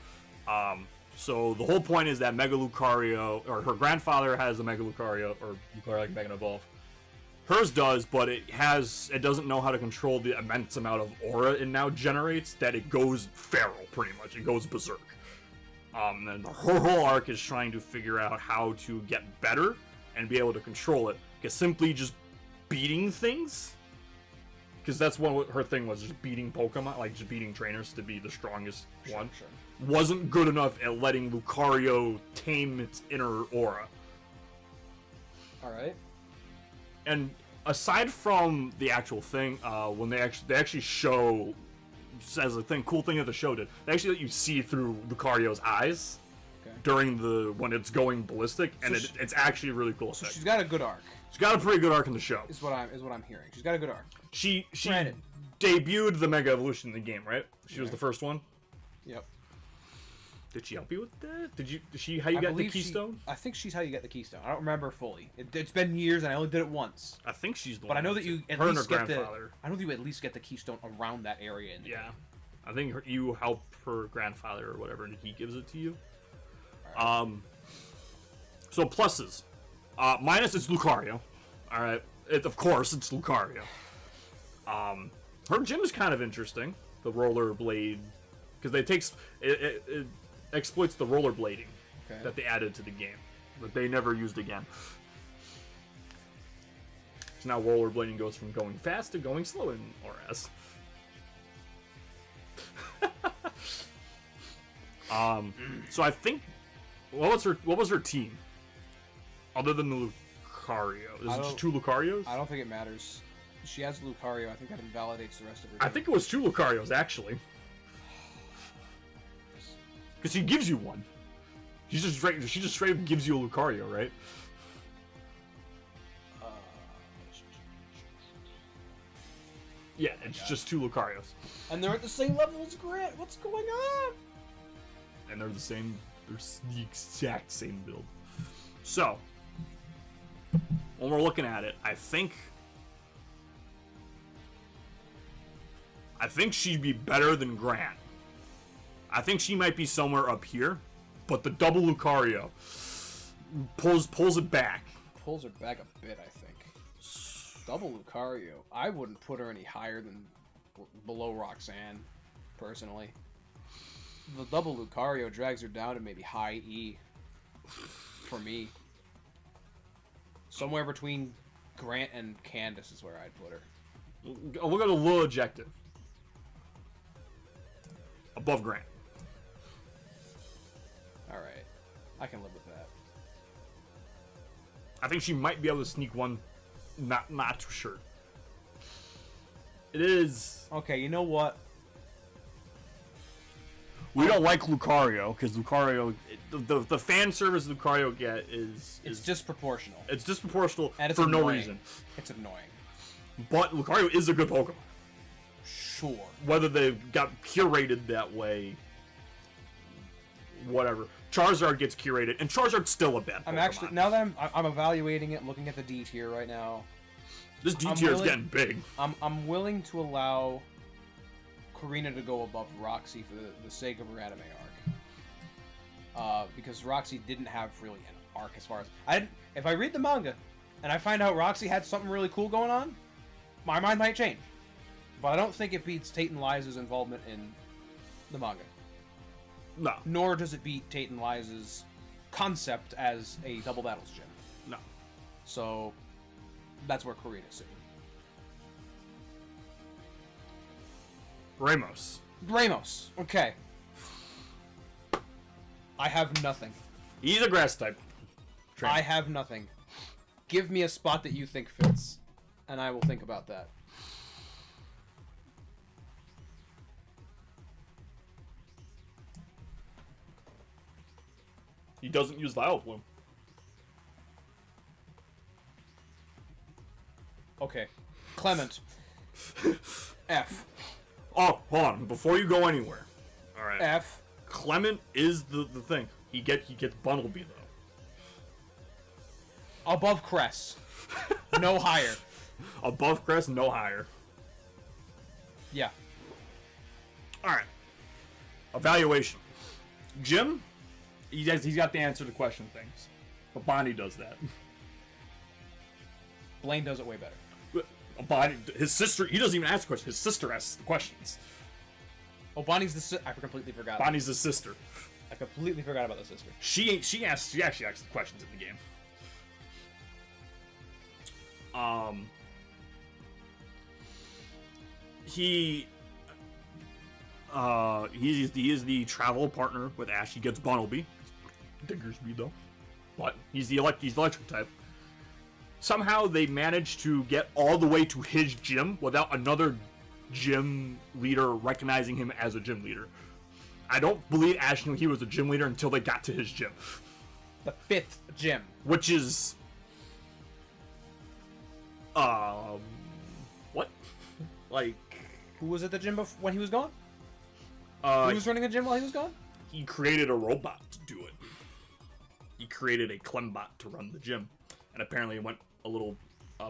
[SPEAKER 1] So the whole point is that Mega Lucario, or her grandfather has a Mega Lucario, or Lucario like Mega Evolve. Hers does, but it doesn't know how to control the immense amount of aura it now generates that it goes feral, pretty much. It goes berserk. And her whole arc is trying to figure out how to get better and be able to control it. Because simply just beating things, because that's what her thing was, just beating Pokemon, like just beating trainers to be the strongest one, wasn't good enough at letting Lucario tame its inner aura.
[SPEAKER 2] Alright.
[SPEAKER 1] And aside from the actual thing, when they actually show, as a cool thing that the show did, they actually let you see through Lucario's eyes during when it's going ballistic, and so it's actually really cool.
[SPEAKER 2] So she's got a good arc.
[SPEAKER 1] She's got a pretty good arc in the show.
[SPEAKER 2] Is what I'm hearing. She's got a good arc.
[SPEAKER 1] She debuted the Mega Evolution in the game, right? She was the first one.
[SPEAKER 2] Yep.
[SPEAKER 1] Did she help you with that? Did she how you got the keystone?
[SPEAKER 2] I think she's how you get the keystone. I don't remember fully. It's been years, and I only did it once.
[SPEAKER 1] I think she's the
[SPEAKER 2] one. But I know that you at least get the. I know that you at least get the keystone around that area.
[SPEAKER 1] Yeah, I think you help her grandfather or whatever, and he gives it to you. Right. So pluses, minus it's Lucario. All right, of course it's Lucario. Her gym is kind of interesting. The rollerblade, because it exploits the rollerblading that they added to the game, that they never used again. So now rollerblading goes from going fast to going slow in RS. So I think what was her team other than the Lucario? Is it just 2 Lucarios?
[SPEAKER 2] I don't think it matters. She has Lucario. I think that invalidates the rest of her team.
[SPEAKER 1] I think it was 2 Lucarios actually. Because she gives you one. She just straight up gives you a Lucario, right? Yeah, it's just 2 Lucarios.
[SPEAKER 2] And they're at the same level as Grant. What's going on?
[SPEAKER 1] And they're the same. They're the exact same build. So, when we're looking at it, I think she'd be better than Grant. I think she might be somewhere up here, but the double Lucario pulls it back.
[SPEAKER 2] Pulls her back a bit, I think. Double Lucario. I wouldn't put her any higher than below Roxanne, personally. The double Lucario drags her down to maybe high E for me. Somewhere between Grant and Candace is where I'd put her.
[SPEAKER 1] Look at a little objective. Above Grant.
[SPEAKER 2] Alright. I can live with that.
[SPEAKER 1] I think she might be able to sneak one. Not too sure. It is.
[SPEAKER 2] Okay, you know what?
[SPEAKER 1] We don't like Lucario because Lucario, the fan service Lucario get is
[SPEAKER 2] disproportional.
[SPEAKER 1] It's disproportional
[SPEAKER 2] and it's
[SPEAKER 1] for
[SPEAKER 2] annoying.
[SPEAKER 1] No reason.
[SPEAKER 2] It's annoying.
[SPEAKER 1] But Lucario is a good Pokemon.
[SPEAKER 2] Sure.
[SPEAKER 1] Whether they've got curated that way, whatever. Charizard gets curated, and Charizard's still a bad Pokemon.
[SPEAKER 2] I'm actually, now that I'm evaluating it, looking at the D tier right now.
[SPEAKER 1] This D tier is getting big.
[SPEAKER 2] I'm willing to allow Korrina to go above Roxy for the sake of her anime arc. Because Roxy didn't have really an arc as far as... If I read the manga, and I find out Roxy had something really cool going on, my mind might change. But I don't think it beats Tate and Liza's involvement in the manga.
[SPEAKER 1] No.
[SPEAKER 2] Nor does it beat Tate and Liza's concept as a double battles gym.
[SPEAKER 1] No.
[SPEAKER 2] So, that's where Korrina's sitting. Ramos. Okay. I have nothing.
[SPEAKER 1] He's a grass type.
[SPEAKER 2] I have nothing. Give me a spot that you think fits, and I will think about that.
[SPEAKER 1] He doesn't use Vileplume.
[SPEAKER 2] Okay. Clement. F.
[SPEAKER 1] Oh, hold on. Before you go anywhere. Alright.
[SPEAKER 2] F.
[SPEAKER 1] Clement is the thing. He gets Bunnelby, though.
[SPEAKER 2] Above Cress. No higher.
[SPEAKER 1] Above Cress, no higher.
[SPEAKER 2] Yeah.
[SPEAKER 1] Alright. Evaluation. Jim, he's got the answer to question things. But Bonnie does that.
[SPEAKER 2] Blaine does it way better.
[SPEAKER 1] Bonnie, his sister, he doesn't even ask questions. His sister asks the questions.
[SPEAKER 2] Oh, Bonnie's the I completely forgot.
[SPEAKER 1] Bonnie's the sister.
[SPEAKER 2] I completely forgot about the sister.
[SPEAKER 1] She actually asks the questions in the game. He is the travel partner with Ash. He gets Bunnelby. Diggersby though. But he's the electric type. Somehow they managed to get all the way to his gym without another gym leader recognizing him as a gym leader. I don't believe Ash knew he was a gym leader until they got to his gym.
[SPEAKER 2] The 5th gym.
[SPEAKER 1] Which is... what? Like...
[SPEAKER 2] Who was at the gym when he was gone? Who was running the gym while he was gone?
[SPEAKER 1] he created a robot to do it. He created a Clembot to run the gym, and apparently it went a little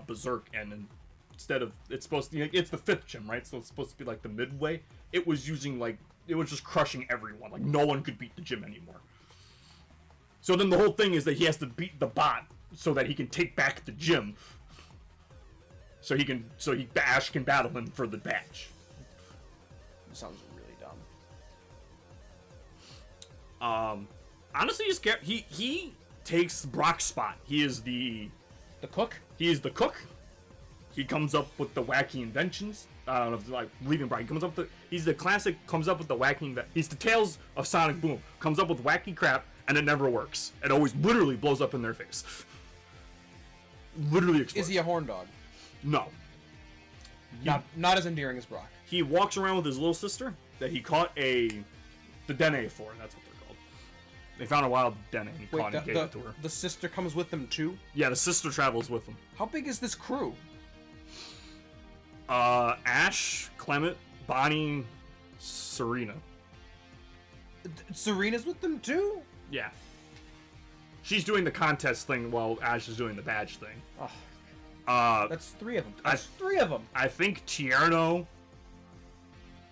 [SPEAKER 1] berserk. And instead of it's supposed to, it's the 5th gym, right? So it's supposed to be like the midway. It was just crushing everyone. Like no one could beat the gym anymore. So then the whole thing is that he has to beat the bot so that he can take back the gym. So Ash can battle him for the badge.
[SPEAKER 2] Sounds really
[SPEAKER 1] dumb. Honestly, he takes Brock's spot. He is the
[SPEAKER 2] cook.
[SPEAKER 1] He is the cook. He comes up with the wacky inventions. I don't know if like leaving Brock. He comes up with he's the classic. Comes up with the wacky. He's the Tails of Sonic Boom. Comes up with wacky crap, and it never works. It always literally blows up in their face. Literally explodes.
[SPEAKER 2] Is he a horn dog?
[SPEAKER 1] No.
[SPEAKER 2] Not as endearing as Brock.
[SPEAKER 1] He walks around with his little sister that he caught the Dene for. That's what they're called. They found a wild Dene and he caught it and gave it to her.
[SPEAKER 2] The sister comes with them too?
[SPEAKER 1] Yeah, the sister travels with them.
[SPEAKER 2] How big is this crew?
[SPEAKER 1] Ash, Clement, Bonnie, Serena.
[SPEAKER 2] Serena's with them too?
[SPEAKER 1] Yeah. She's doing the contest thing while Ash is doing the badge thing.
[SPEAKER 2] Oh. That's 3 of them. That's 3 of them.
[SPEAKER 1] I think Tierno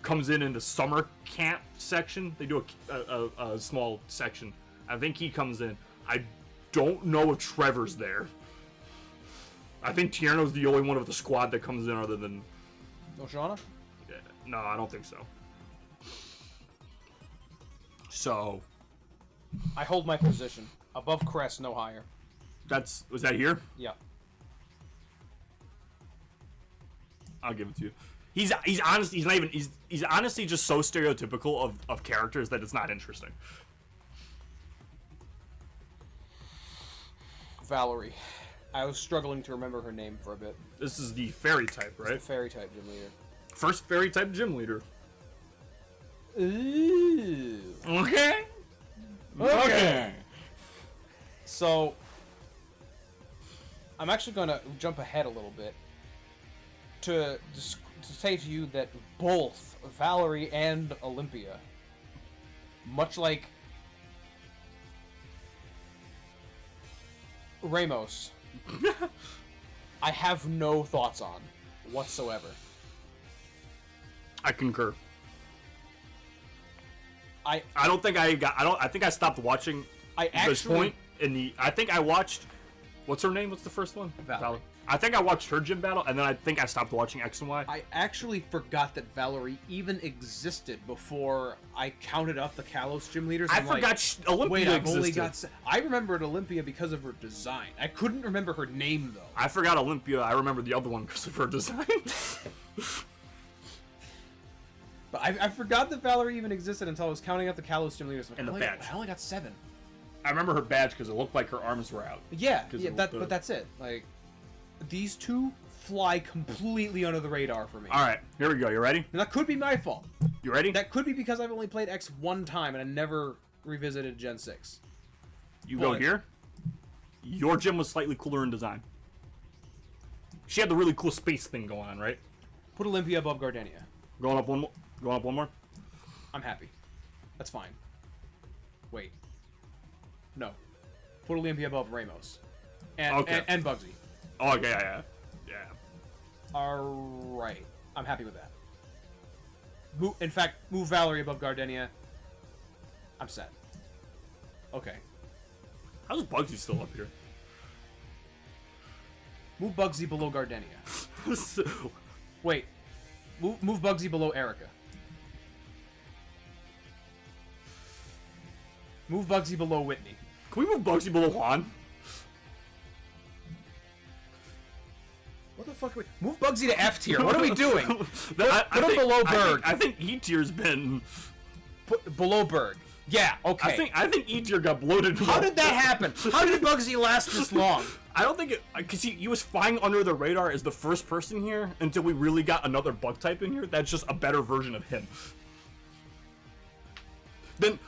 [SPEAKER 1] comes in the summer camp section. They do a small section. I think he comes in. I don't know if Trevor's there. I think Tierno's the only one of the squad that comes in other than...
[SPEAKER 2] Oshana?
[SPEAKER 1] Yeah, no, I don't think so. So...
[SPEAKER 2] I hold my position. Above Crest, no higher.
[SPEAKER 1] Was that here?
[SPEAKER 2] Yeah.
[SPEAKER 1] I'll give it to you. He's honestly just so stereotypical of characters that it's not interesting.
[SPEAKER 2] Valerie. I was struggling to remember her name for a bit.
[SPEAKER 1] This is the fairy type, right?
[SPEAKER 2] It's the fairy type gym leader.
[SPEAKER 1] First fairy type gym leader.
[SPEAKER 2] Ooh.
[SPEAKER 1] Okay.
[SPEAKER 2] So, I'm actually going to jump ahead a little bit to say to you that both Valerie and Olympia, much like Ramos, I have no thoughts on whatsoever.
[SPEAKER 1] I concur.
[SPEAKER 2] I
[SPEAKER 1] think I stopped watching at this point I think I watched what's her name? What's the first one?
[SPEAKER 2] Valerie.
[SPEAKER 1] I think I watched her gym battle and then I think I stopped watching X and Y.
[SPEAKER 2] I actually forgot that Valerie even existed before I counted up the Kalos gym leaders.
[SPEAKER 1] I forgot Olympia existed.
[SPEAKER 2] I remembered Olympia because of her design. I couldn't remember her name though.
[SPEAKER 1] I forgot Olympia. I remember the other one because of her design.
[SPEAKER 2] But I forgot that Valerie even existed until I was counting up the Kalos gym leaders.
[SPEAKER 1] And the badge.
[SPEAKER 2] I only got 7.
[SPEAKER 1] I remember her badge because it looked like her arms were out.
[SPEAKER 2] Yeah, but that's it. Like, these two fly completely under the radar for me.
[SPEAKER 1] All right, here we go. You ready?
[SPEAKER 2] And that could be my fault.
[SPEAKER 1] You ready?
[SPEAKER 2] That could be because I've only played X one time and I never revisited Gen 6.
[SPEAKER 1] You go here. Your gym was slightly cooler in design. She had the really cool space thing going on, right?
[SPEAKER 2] Put Olympia above Gardenia.
[SPEAKER 1] Going up one more. Going up one more.
[SPEAKER 2] I'm happy. That's fine. Wait. No. Put Olympia above Ramos. And Bugsy.
[SPEAKER 1] Oh, okay, yeah.
[SPEAKER 2] Alright. I'm happy with that. In fact, move Valerie above Gardenia. I'm set. Okay.
[SPEAKER 1] How's Bugsy still up here?
[SPEAKER 2] Move Bugsy below Gardenia. Wait. Move Bugsy below Erica. Move Bugsy below Whitney.
[SPEAKER 1] Can we move Bugsy below Juan?
[SPEAKER 2] What the fuck are we... Move Bugsy to F tier. What are we doing? Put him below Berg.
[SPEAKER 1] I think E tier's been...
[SPEAKER 2] below Berg. Yeah, okay.
[SPEAKER 1] I think E tier got bloated.
[SPEAKER 2] How did that happen? How did Bugsy last this long?
[SPEAKER 1] I don't think it... Because he was flying under the radar as the first person here until we really got another bug type in here. That's just a better version of him. then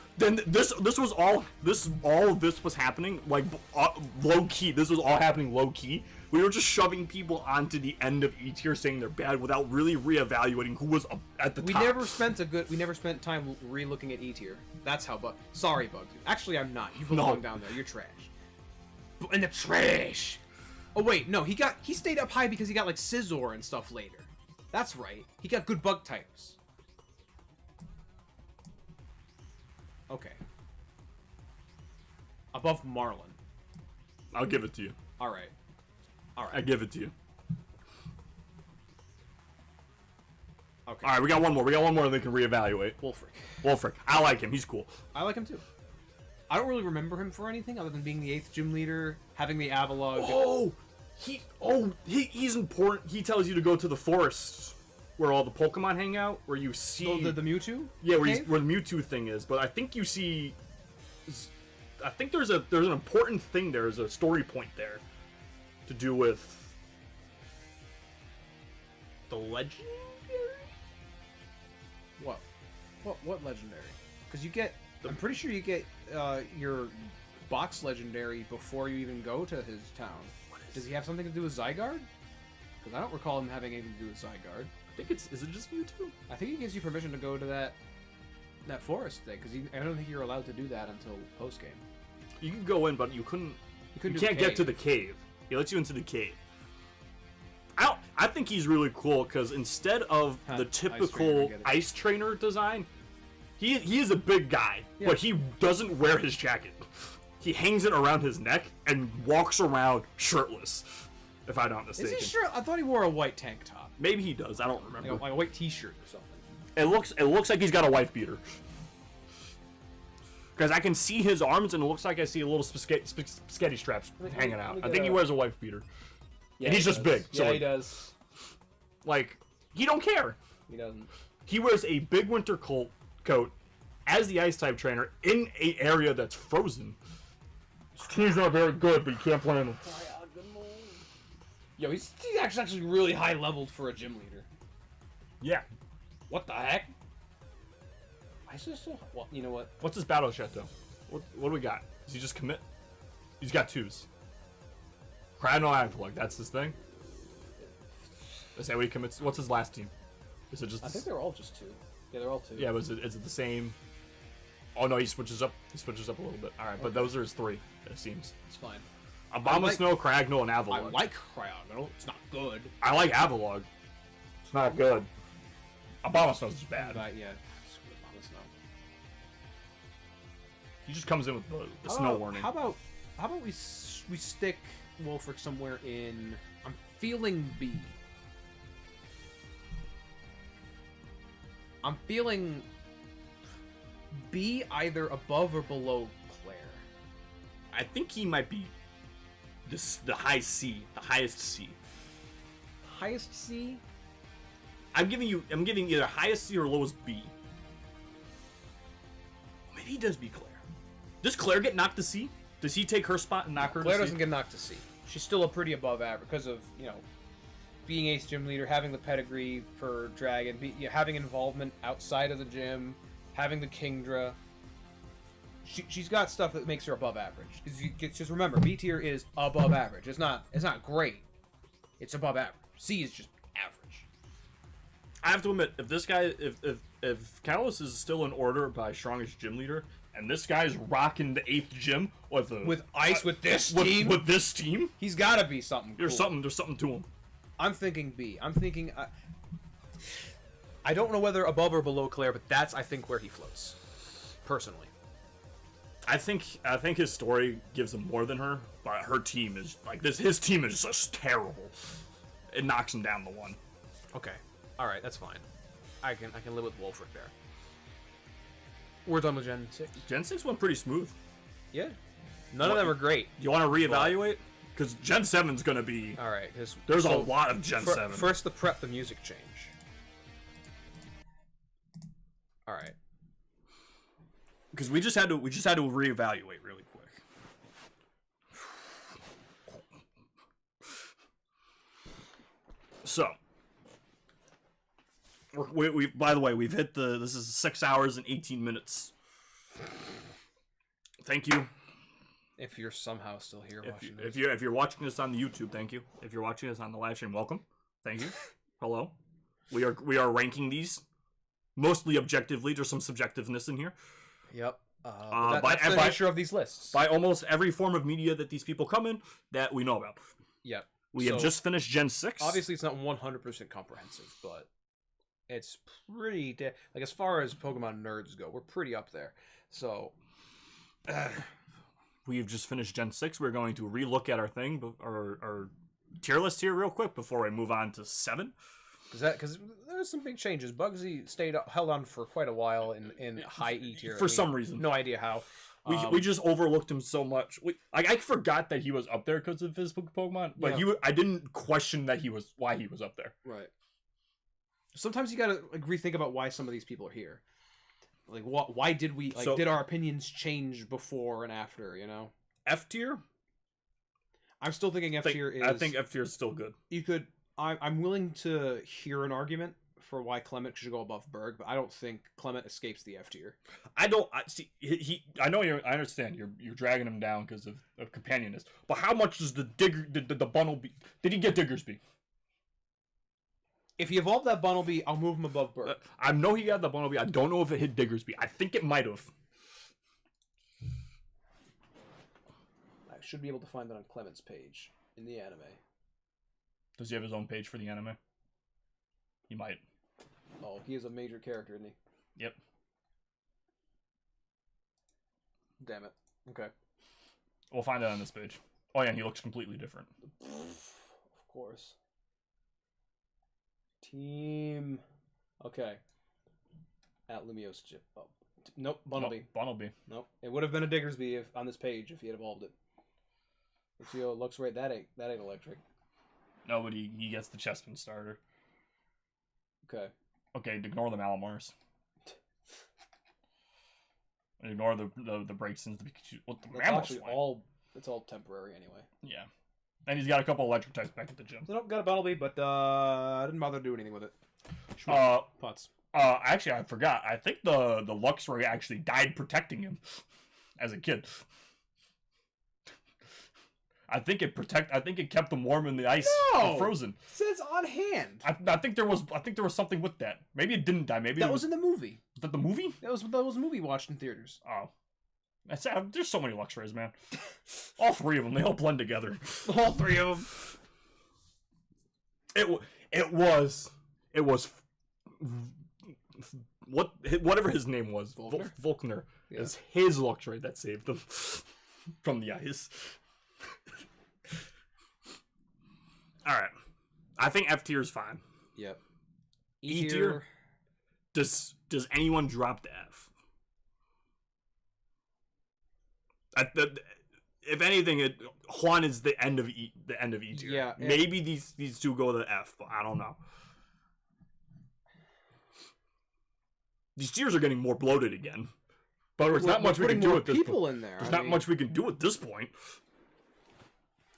[SPEAKER 1] this was all of this was happening like low key. This was all happening low key. We were just shoving people onto the end of E tier saying they're bad without really reevaluating who was at the top.
[SPEAKER 2] We never spent time re-looking at E tier. That's how sorry, Bugs. Actually, I'm not. You belong down there. You're trash. In the trash. Oh wait, no, he stayed up high because he got like Scizor and stuff later. That's right. He got good bug types. Okay. Above Marlin.
[SPEAKER 1] I'll give it to you.
[SPEAKER 2] All right.
[SPEAKER 1] I give it to you.
[SPEAKER 2] Okay.
[SPEAKER 1] All right, we got one more. And they can reevaluate. Wolfric. I like him. He's cool.
[SPEAKER 2] I like him too. I don't really remember him for anything other than being the 8th gym leader, having the Avalugg.
[SPEAKER 1] He's important. He tells you to go to the forests where all the Pokemon hang out, where you see
[SPEAKER 2] the Mewtwo.
[SPEAKER 1] Yeah, where the Mewtwo thing is. But I think you see. I think there's an important thing there. There's a story point there, to do with the legendary.
[SPEAKER 2] What legendary? Because you get. I'm pretty sure you get your box legendary before you even go to his town. Does he have something to do with Zygarde? Because I don't recall him having anything to do with Zygarde.
[SPEAKER 1] I think is it just Mewtwo?
[SPEAKER 2] I think he gives you permission to go to that forest thing, because I don't think you're allowed to do that until post game.
[SPEAKER 1] You can go in, but you can't get to the cave. He lets you into the cave. I think he's really cool because instead of the typical ice trainer design, he is a big guy, but he doesn't wear his jacket. He hangs it around his neck and walks around shirtless, if I'm not mistaken.
[SPEAKER 2] Is he sure? I thought he wore a white tank top.
[SPEAKER 1] Maybe he does. I don't remember.
[SPEAKER 2] Like a white T-shirt or something.
[SPEAKER 1] It looks like he's got a wife beater. Because I can see his arms, and it looks like I see a little spaghetti straps hanging out. I think he wears a wife beater. Yeah, and he's just big.
[SPEAKER 2] Yeah, he does.
[SPEAKER 1] Like, he don't care.
[SPEAKER 2] He doesn't.
[SPEAKER 1] He wears a big winter coat as the ice-type trainer in an area that's frozen. His team's not very good, but you can't play him.
[SPEAKER 2] Yo, he's actually really high-leveled for a gym leader.
[SPEAKER 1] Yeah.
[SPEAKER 2] What the heck? Why is this so... Well, you know what?
[SPEAKER 1] What's his battle chat, though? What do we got? Does he just commit? He's got 2s. Cryo Avalugg, that's his thing? Is that what he commits? What's his last team? Is it just...
[SPEAKER 2] I think they're all just 2. Yeah, they're all 2.
[SPEAKER 1] Yeah, is it the same... Oh, no, he switches up. He switches up a little bit. All right, but those are his 3, it seems.
[SPEAKER 2] It's fine.
[SPEAKER 1] Abomasnow, Cragno, and Avalugg.
[SPEAKER 2] I like Cryogonal. It's not good.
[SPEAKER 1] I like Avalugg. It's not good. Abomasnow's just bad.
[SPEAKER 2] Yeah, screw Abomasnow.
[SPEAKER 1] He just comes in with the snow warning.
[SPEAKER 2] How about we stick Wolfric somewhere in... I'm feeling B. I'm feeling B either above or below Claire.
[SPEAKER 1] I think he might be the high C, the highest C.
[SPEAKER 2] Highest C?
[SPEAKER 1] I'm giving either highest C or lowest B. Maybe he does be Claire. Does Claire get knocked to C? Does he take her spot and knock her to C?
[SPEAKER 2] Claire doesn't get knocked to C. She's still a pretty above average because of, being ace gym leader, having the pedigree for Dragon, having involvement outside of the gym, having the Kingdra. She's got stuff that makes her above average. Just remember, B tier is above average. It's not great. It's above average. C is just average.
[SPEAKER 1] I have to admit, if this guy, if Kalos is still in order by strongest gym leader, and this guy's rocking the 8th gym with this team,
[SPEAKER 2] he's got to be something.
[SPEAKER 1] There's something to him.
[SPEAKER 2] I'm thinking B. I don't know whether above or below Claire, but that's I think where he floats. Personally.
[SPEAKER 1] I think his story gives him more than her, but her team is like this. His team is just terrible. It knocks him down the 1.
[SPEAKER 2] Okay, all right, that's fine. I can live with Wolfric there. We're done with Gen 6.
[SPEAKER 1] Gen 6 went pretty smooth.
[SPEAKER 2] Yeah, none of them are great.
[SPEAKER 1] You want to reevaluate? Because Gen 7's gonna be.
[SPEAKER 2] All right,
[SPEAKER 1] there's a lot of Gen 7.
[SPEAKER 2] First, the music change. All right.
[SPEAKER 1] Because we just had to reevaluate really quick. So, we by the way, we've hit this is 6 hours and 18 minutes Thank you.
[SPEAKER 2] If you're somehow still here watching this.
[SPEAKER 1] If you're watching this on the YouTube, thank you. If you're watching this on the live stream, welcome. Thank you. Hello. We are ranking these mostly objectively. There's some subjectiveness in here.
[SPEAKER 2] Yep. That's the nature of these lists.
[SPEAKER 1] By almost every form of media that these people come in that we know about.
[SPEAKER 2] Yep.
[SPEAKER 1] We have just finished Gen 6.
[SPEAKER 2] Obviously, it's not 100% comprehensive, but it's pretty... like, as far as Pokemon nerds go, we're pretty up there. So...
[SPEAKER 1] We've just finished Gen 6. We're going to relook at our thing, our tier list here real quick before I move on to 7.
[SPEAKER 2] Because there's some big changes. Bugsy held on for quite a while in high E tier.
[SPEAKER 1] For some reason.
[SPEAKER 2] No idea how.
[SPEAKER 1] We just overlooked him so much. I forgot that he was up there because of his Pokemon, but I didn't question that why he was up there.
[SPEAKER 2] Right. Sometimes you gotta rethink about why some of these people are here. Like, why did we did our opinions change before and after? You know,
[SPEAKER 1] F tier.
[SPEAKER 2] I'm still thinking F tier is.
[SPEAKER 1] I think F tier is still good.
[SPEAKER 2] You could. I'm willing to hear an argument for why Clement should go above Berg, but I don't think Clement escapes the F tier.
[SPEAKER 1] I see. I know I understand. You're dragging him down because of companionness. But how much does the Bunnelby? Did he get Diggersby?
[SPEAKER 2] If he evolved that Bunnelby, I'll move him above Berg.
[SPEAKER 1] I know he got the Bunnelby. I don't know if it hit Diggersby. I think it might have.
[SPEAKER 2] I should be able to find that on Clement's page in the anime.
[SPEAKER 1] Does he have his own page for the anime? He might.
[SPEAKER 2] Oh, he is a major character, isn't he?
[SPEAKER 1] Yep.
[SPEAKER 2] Damn it. Okay.
[SPEAKER 1] We'll find out on this page. Oh yeah, he looks completely different.
[SPEAKER 2] Of course. Team. Okay. At Lumiose chip. Oh. Nope, Bunnelby.
[SPEAKER 1] Bunnelby.
[SPEAKER 2] Nope. It would have been a Diggersby on this page if he had evolved it. Luxio looks right. That ain't electric.
[SPEAKER 1] No, but he gets the Chespin starter.
[SPEAKER 2] Okay.
[SPEAKER 1] Okay, ignore the Malamars. Ignore the Braixens.
[SPEAKER 2] It's all temporary anyway.
[SPEAKER 1] Yeah. And he's got a couple electric types back at the gym.
[SPEAKER 2] Nope, got a Bunnelby, but I didn't bother to do anything with it.
[SPEAKER 1] Putz. Actually, I forgot. I think the Luxray actually died protecting him as a kid. I think it kept him warm in the ice, frozen.
[SPEAKER 2] It says on hand.
[SPEAKER 1] I think there was something with that. Maybe it didn't die. Maybe
[SPEAKER 2] that was in the movie.
[SPEAKER 1] Was that the movie?
[SPEAKER 2] That was a movie watched in theaters.
[SPEAKER 1] Oh, there's so many Luxrays, man. All three of them, they all blend together.
[SPEAKER 2] All three of
[SPEAKER 1] them. It was whatever his name was, Volkner. Yeah. Is his Luxray that saved them from the ice. All right, I think F tier is fine.
[SPEAKER 2] Yep.
[SPEAKER 1] E tier. Does anyone drop to F? If anything, Juan is the end of E tier.
[SPEAKER 2] Yeah.
[SPEAKER 1] Maybe these two go to F, but I don't know. These tiers are getting more bloated again, but there's not much we can do at this point. There's not much we can do at this point.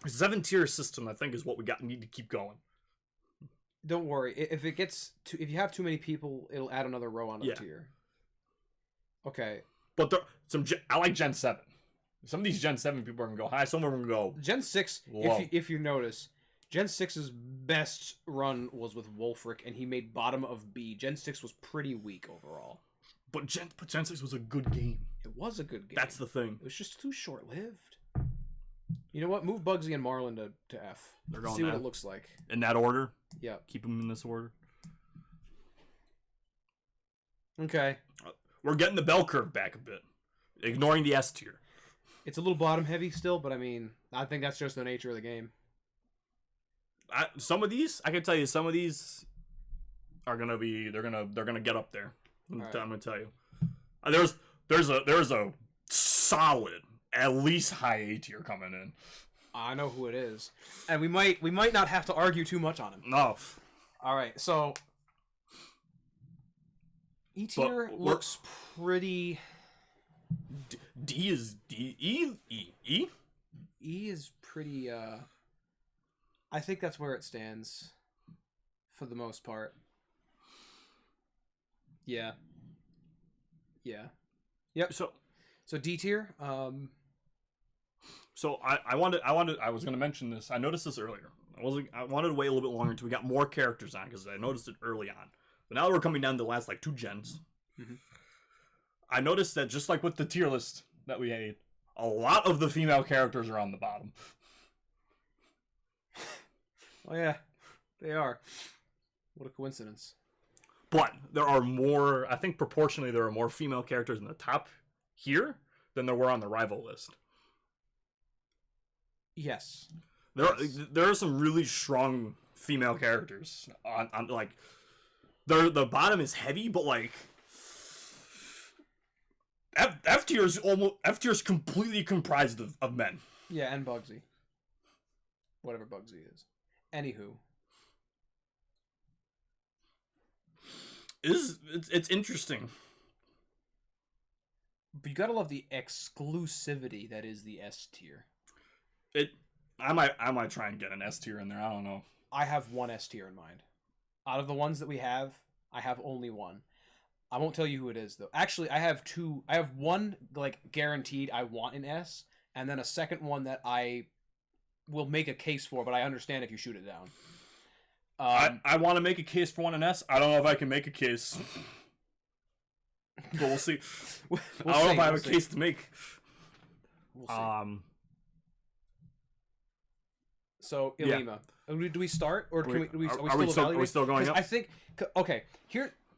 [SPEAKER 1] 7-tier system, I think, is what we need to keep going.
[SPEAKER 2] Don't worry. If you have too many people, it'll add another row on the tier. Okay.
[SPEAKER 1] But I like Gen 7. Some of these Gen 7 people are going to go high. Some of them are going to go
[SPEAKER 2] Gen 6, low. If you notice, Gen 6's best run was with Wolfric, and he made bottom of B. Gen 6 was pretty weak overall.
[SPEAKER 1] But Gen 6 was a good game.
[SPEAKER 2] It was a good game.
[SPEAKER 1] That's the thing.
[SPEAKER 2] It was just too short-lived. You know what? Move Bugsy and Marlin to F.
[SPEAKER 1] They're going
[SPEAKER 2] See what
[SPEAKER 1] F.
[SPEAKER 2] it looks like.
[SPEAKER 1] In that order?
[SPEAKER 2] Yeah.
[SPEAKER 1] Keep them in this order.
[SPEAKER 2] Okay.
[SPEAKER 1] We're getting the bell curve back a bit. Ignoring the S tier.
[SPEAKER 2] It's a little bottom heavy still, but I mean, I think that's just the nature of the game.
[SPEAKER 1] Some of these, I can tell you, some of these are gonna be they're gonna get up there. I'm gonna tell you. There's a solid at least high A tier coming in.
[SPEAKER 2] I know who it is, and we might not have to argue too much on him.
[SPEAKER 1] No.
[SPEAKER 2] All right, so E tier looks pretty.
[SPEAKER 1] D is D. E
[SPEAKER 2] is pretty. I think that's where it stands, for the most part. Yeah. Yeah. Yep.
[SPEAKER 1] So
[SPEAKER 2] So D tier.
[SPEAKER 1] So I was going to mention this. I noticed this earlier. I wanted to wait a little bit longer until we got more characters on because I noticed it early on. But now that we're coming down to the last like 2 gens, I noticed that just like with the tier list that we made, a lot of the female characters are on the bottom.
[SPEAKER 2] Oh yeah, they are. What a coincidence.
[SPEAKER 1] But there are more. I think proportionally there are more female characters in the top here than there were on the rival list.
[SPEAKER 2] Yes.
[SPEAKER 1] There are some really strong female characters on like the bottom is heavy, but like F tier is completely comprised of men.
[SPEAKER 2] Yeah, and Bugsy. Whatever Bugsy is. Anywho.
[SPEAKER 1] It's interesting.
[SPEAKER 2] But you gotta love the exclusivity that is the S tier.
[SPEAKER 1] I might try and get an S tier in there. I don't know.
[SPEAKER 2] I have one S tier in mind. Out of the ones that we have, I have only one. I won't tell you who it is though. Actually, I have two. I have one like guaranteed I want an S, and then a second one that I will make a case for, but I understand if you shoot it down.
[SPEAKER 1] I want to make a case for one an S. I don't know if I can make a case. But we'll see. I don't know if I have a case to make.
[SPEAKER 2] We'll see. So Ilima, do we start or are we still evaluating?
[SPEAKER 1] Are we still going up?
[SPEAKER 2] I think okay.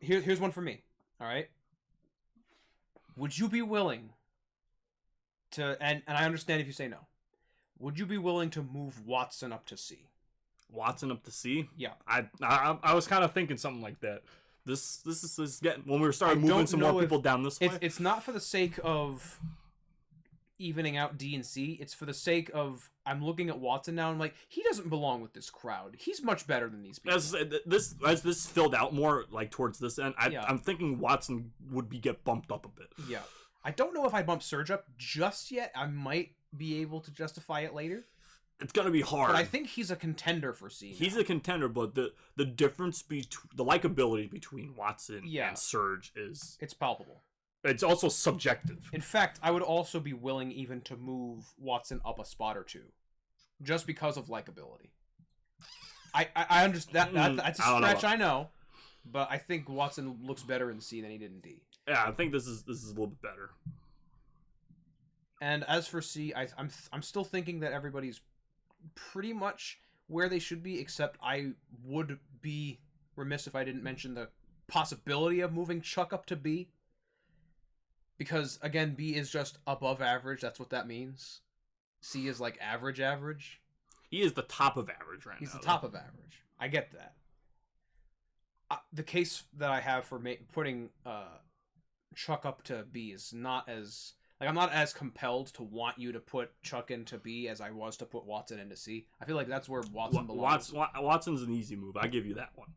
[SPEAKER 2] Here's one for me. All right. Would you be willing to? And I understand if you say no. Would you be willing to move Watson up to C?
[SPEAKER 1] Watson up to C?
[SPEAKER 2] Yeah.
[SPEAKER 1] I was kind of thinking something like that. This is getting when we started moving some more people down this way.
[SPEAKER 2] It's not for the sake of evening out D and C. It's for the sake of I'm looking at Watson now and I'm like, he doesn't belong with this crowd. He's much better than these people.
[SPEAKER 1] As this filled out more like towards this end, I'm thinking Watson would get bumped up a bit.
[SPEAKER 2] Yeah. I don't know if I bump Surge up just yet. I might be able to justify it later.
[SPEAKER 1] It's gonna be hard.
[SPEAKER 2] But I think he's a contender for C.
[SPEAKER 1] He's a contender, but the difference between the likability between Watson and Surge it's
[SPEAKER 2] palpable.
[SPEAKER 1] It's also subjective.
[SPEAKER 2] In fact, I would also be willing even to move Watson up a spot or two, just because of likability. I understand that's a stretch, I know, but I think Watson looks better in C than he did in D.
[SPEAKER 1] Yeah, I think this is a little bit better.
[SPEAKER 2] And as for C, I'm still thinking that everybody's pretty much where they should be, except I would be remiss if I didn't mention the possibility of moving Chuck up to B. Because, again, B is just above average. That's what that means. C is like average.
[SPEAKER 1] He is the top of average right now.
[SPEAKER 2] He's the top of average. I get that. The case that I have for putting Chuck up to B is not as... Like, I'm not as compelled to want you to put Chuck into B as I was to put Watson into C. I feel like that's where Watson belongs.
[SPEAKER 1] Watson's an easy move. I give you that one.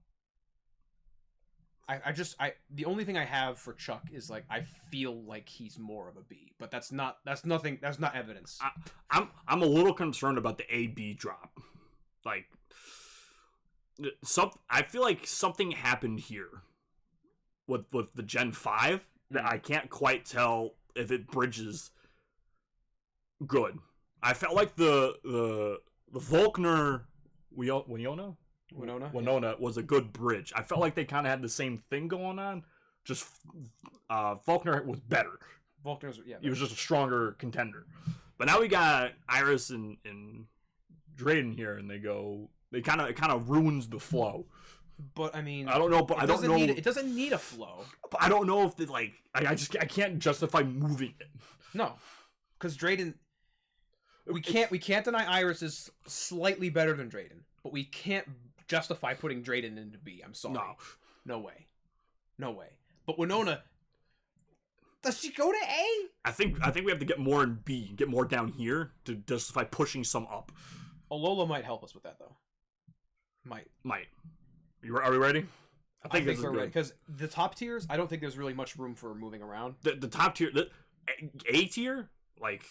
[SPEAKER 2] The only thing I have for Chuck is like I feel like he's more of a B, but that's not evidence.
[SPEAKER 1] I'm a little concerned about the A-B drop. Like, I feel like something happened here with the Gen 5 that I can't quite tell if it bridges good. I felt like the Volkner Winona was a good bridge. I felt like they kind of had the same thing going on. Just Volkner was better. He was just a stronger contender. But now we got Iris and Drayden here, and it kind of ruins the flow.
[SPEAKER 2] But I mean,
[SPEAKER 1] I don't know. But I don't know.
[SPEAKER 2] It doesn't need a flow.
[SPEAKER 1] But I don't know if they like. I can't justify moving it.
[SPEAKER 2] No, because Drayden. We can't deny Iris is slightly better than Drayden, but we can't justify putting Drayden into B. I'm sorry. No way. But Winona, does she go to A?
[SPEAKER 1] I think we have to get more in B, get more down here to justify pushing some up.
[SPEAKER 2] Alola might help us with that though. Might.
[SPEAKER 1] Are we ready?
[SPEAKER 2] I think we're ready because the top tiers, I don't think there's really much room for moving around.
[SPEAKER 1] The top tier, the A tier, like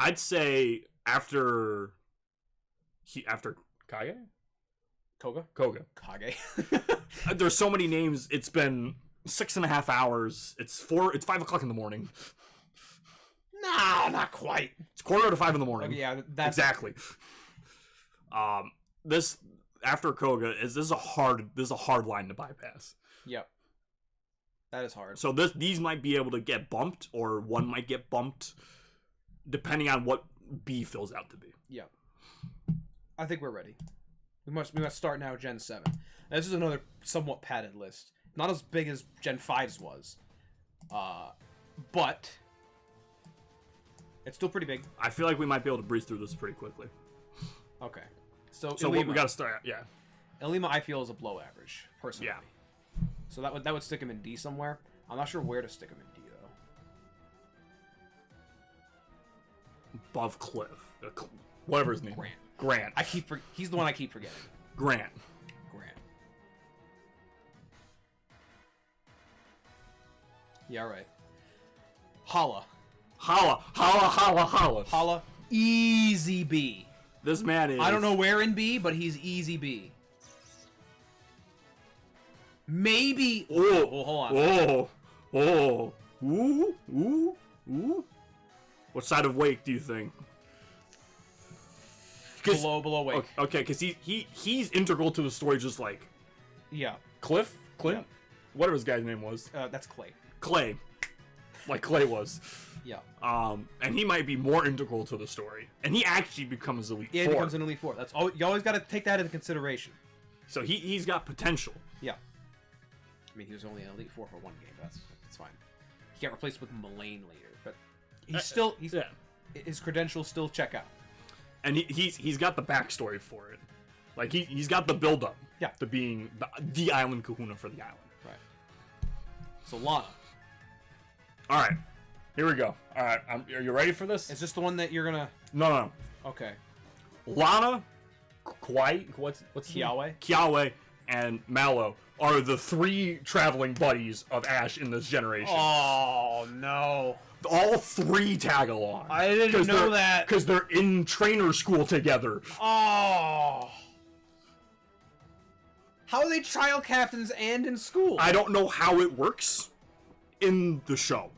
[SPEAKER 1] I'd say after Kage?
[SPEAKER 2] Koga? Kage.
[SPEAKER 1] There's so many names. It's been 6.5 hours. It's 5 o'clock in the morning.
[SPEAKER 2] Nah, not quite.
[SPEAKER 1] It's 4:45 in the morning.
[SPEAKER 2] Okay, yeah, that's
[SPEAKER 1] exactly. This after Koga this is a hard line to bypass.
[SPEAKER 2] Yep. That is hard.
[SPEAKER 1] So these might be able to get bumped, or one might get bumped, depending on what B fills out to be.
[SPEAKER 2] Yep. I think we're ready. We must start now. Gen 7. Now, this is another somewhat padded list. Not as big as Gen 5's was, but it's still pretty big.
[SPEAKER 1] I feel like we might be able to breeze through this pretty quickly.
[SPEAKER 2] Okay. So
[SPEAKER 1] Ilima, we got to start. Yeah.
[SPEAKER 2] Ilima, I feel, is a below average personally.
[SPEAKER 1] Yeah.
[SPEAKER 2] So that would stick him in D somewhere. I'm not sure where to stick him in D though.
[SPEAKER 1] Above Cliff, whatever his name. Grant.
[SPEAKER 2] He's the one I keep forgetting.
[SPEAKER 1] Grant.
[SPEAKER 2] Yeah, right. Hala.
[SPEAKER 1] Hala.
[SPEAKER 2] Easy B.
[SPEAKER 1] This man is...
[SPEAKER 2] I don't know where in B, but he's easy B. Maybe...
[SPEAKER 1] Oh,
[SPEAKER 2] hold on.
[SPEAKER 1] Ooh. What side of Wake do you think?
[SPEAKER 2] Below Wake.
[SPEAKER 1] Okay, because he's integral to the story, just like...
[SPEAKER 2] Yeah.
[SPEAKER 1] Clint?
[SPEAKER 2] Yeah.
[SPEAKER 1] Whatever his guy's name was.
[SPEAKER 2] That's Clay.
[SPEAKER 1] Clay. Like Clay was.
[SPEAKER 2] Yeah.
[SPEAKER 1] And he might be more integral to the story. And he actually becomes Elite 4.
[SPEAKER 2] Yeah, he becomes an Elite 4. That's all. You always got to take that into consideration.
[SPEAKER 1] So he's got potential.
[SPEAKER 2] Yeah. I mean, he was only an Elite 4 for one game. That's fine. He got replaced with Mullane later, but his credentials still check out.
[SPEAKER 1] And he's got the backstory for it. Like he's got the build up.
[SPEAKER 2] Yeah.
[SPEAKER 1] To being the island kahuna for the island.
[SPEAKER 2] Right. So Lana.
[SPEAKER 1] All right. Here we go. All right. Are you ready for this?
[SPEAKER 2] Is this the one that you're gonna?
[SPEAKER 1] No.
[SPEAKER 2] Okay.
[SPEAKER 1] Lana, Kwai, what's
[SPEAKER 2] Kiawe?
[SPEAKER 1] Kiawe and Mallow are the 3 traveling buddies of Ash in this generation.
[SPEAKER 2] Oh no!
[SPEAKER 1] All 3 tag along.
[SPEAKER 2] I didn't know that
[SPEAKER 1] because they're in trainer school together.
[SPEAKER 2] Oh. How are they trial captains and in school?
[SPEAKER 1] I don't know how it works in the show.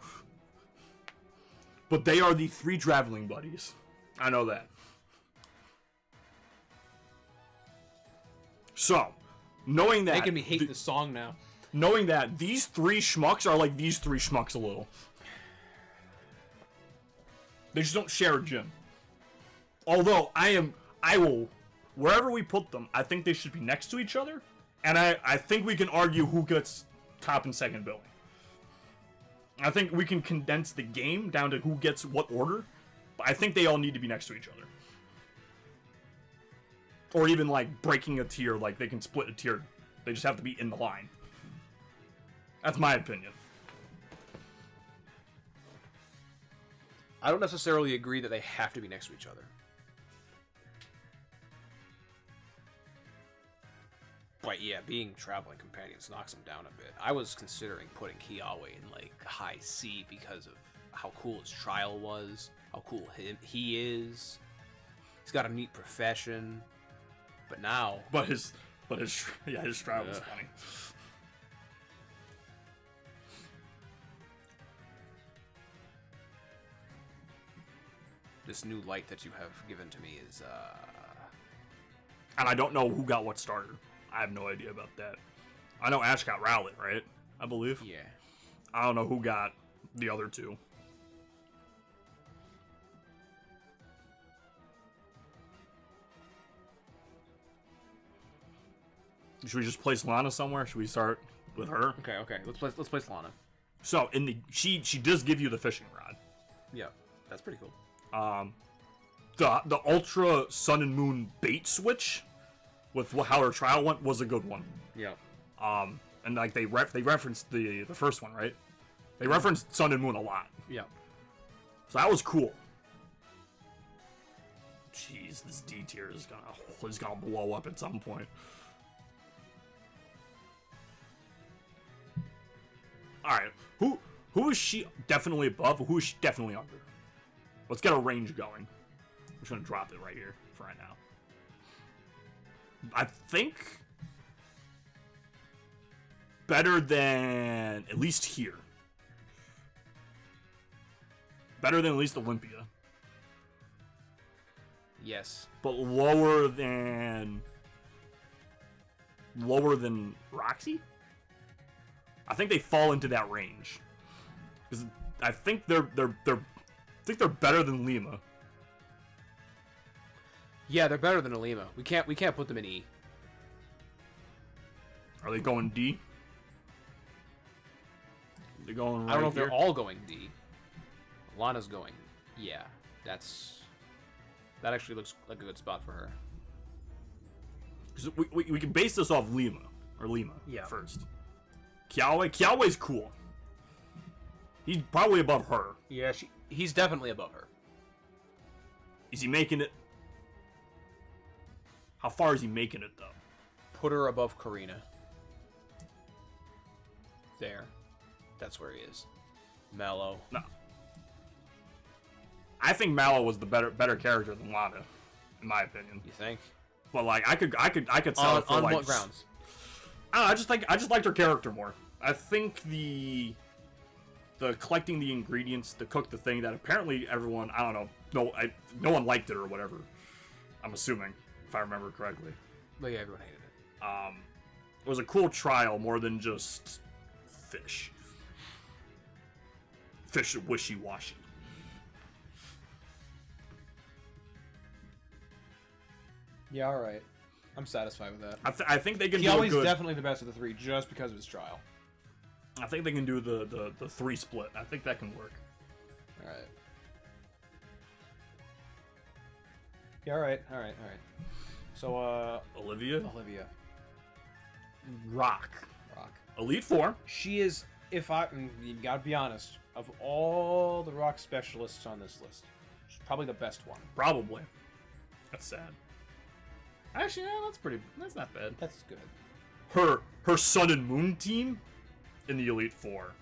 [SPEAKER 1] But they are the 3 traveling buddies. I know that. So, knowing that...
[SPEAKER 2] Making me hate this song now.
[SPEAKER 1] Knowing that these 3 schmucks are like these 3 schmucks a little. They just don't share a gym. Although, I will... Wherever we put them, I think they should be next to each other. And I think we can argue who gets top and second billing. I think we can condense the game down to who gets what order. But I think they all need to be next to each other. Or even, like, breaking a tier. Like, they can split a tier. They just have to be in the line. That's my opinion.
[SPEAKER 2] I don't necessarily agree that they have to be next to each other. But yeah, being traveling companions knocks them down a bit. I was considering putting Kiawe in like high C because of how cool his trial was, how cool he is. He's got a neat profession. But now,
[SPEAKER 1] his trial was funny.
[SPEAKER 2] This new light that you have given to me is
[SPEAKER 1] and I don't know who got what starter. I have no idea about that. I know Ash got Rowlet, right? I believe.
[SPEAKER 2] Yeah.
[SPEAKER 1] I don't know who got the other 2. Should we just place Lana somewhere? Should we start with her?
[SPEAKER 2] Okay. Let's place Lana.
[SPEAKER 1] So she does give you the fishing rod.
[SPEAKER 2] Yeah, that's pretty cool.
[SPEAKER 1] The Ultra Sun and Moon bait switch with how her trial went was a good one.
[SPEAKER 2] Yeah.
[SPEAKER 1] And like they referenced the first one, right? They referenced Sun and Moon a lot.
[SPEAKER 2] Yeah.
[SPEAKER 1] So that was cool. Jeez, this D tier is gonna blow up at some point. All right, who is she definitely above? Who is she definitely under? Let's get a range going. I'm just gonna drop it right here for right now. I think better than at least here. Better than at least Olympia.
[SPEAKER 2] Yes.
[SPEAKER 1] But lower than Roxy? I think they fall into that range. Because I think they're better than Lima.
[SPEAKER 2] Yeah, they're better than Alima. We can't put them in E.
[SPEAKER 1] Are they going D? Are they going right
[SPEAKER 2] I don't know if
[SPEAKER 1] here?
[SPEAKER 2] they're all going D. Lana's going. Yeah, that actually looks like a good spot for her.
[SPEAKER 1] We can base this off Lima
[SPEAKER 2] Yeah.
[SPEAKER 1] first. Kiawe's cool. He's probably above her.
[SPEAKER 2] Yeah, he's definitely above her.
[SPEAKER 1] Is he making it? How far is he making it though?
[SPEAKER 2] Put her above Karina. There. That's where he is. Mallow.
[SPEAKER 1] No. I think Mallow was the better character than Lana, in my opinion.
[SPEAKER 2] You think?
[SPEAKER 1] But like I could sell it for
[SPEAKER 2] on
[SPEAKER 1] like
[SPEAKER 2] what grounds?
[SPEAKER 1] I just liked her character more. I think the collecting the ingredients to cook the thing that apparently everyone, I don't know, no one liked it or whatever. I'm assuming, if I remember correctly.
[SPEAKER 2] But yeah, everyone hated it.
[SPEAKER 1] It was a cool trial more than just fish. Fish wishy-washy.
[SPEAKER 4] Yeah, all right. I'm satisfied with that.
[SPEAKER 1] I think they can do
[SPEAKER 4] Kiawe's
[SPEAKER 1] good.
[SPEAKER 4] definitely the best of the three just because of his trial.
[SPEAKER 1] I think they can do the 3 split. I think that can work.
[SPEAKER 4] All right. Yeah, all right. So,
[SPEAKER 1] Olivia,
[SPEAKER 4] Olivia.
[SPEAKER 1] Rock,
[SPEAKER 4] Rock.
[SPEAKER 1] Elite Four.
[SPEAKER 4] She is, you gotta be honest, of all the Rock specialists on this list, she's probably the best one.
[SPEAKER 1] Probably. That's sad. Actually, yeah, that's not bad.
[SPEAKER 4] That's good.
[SPEAKER 1] Her Sun and Moon team in the Elite Four.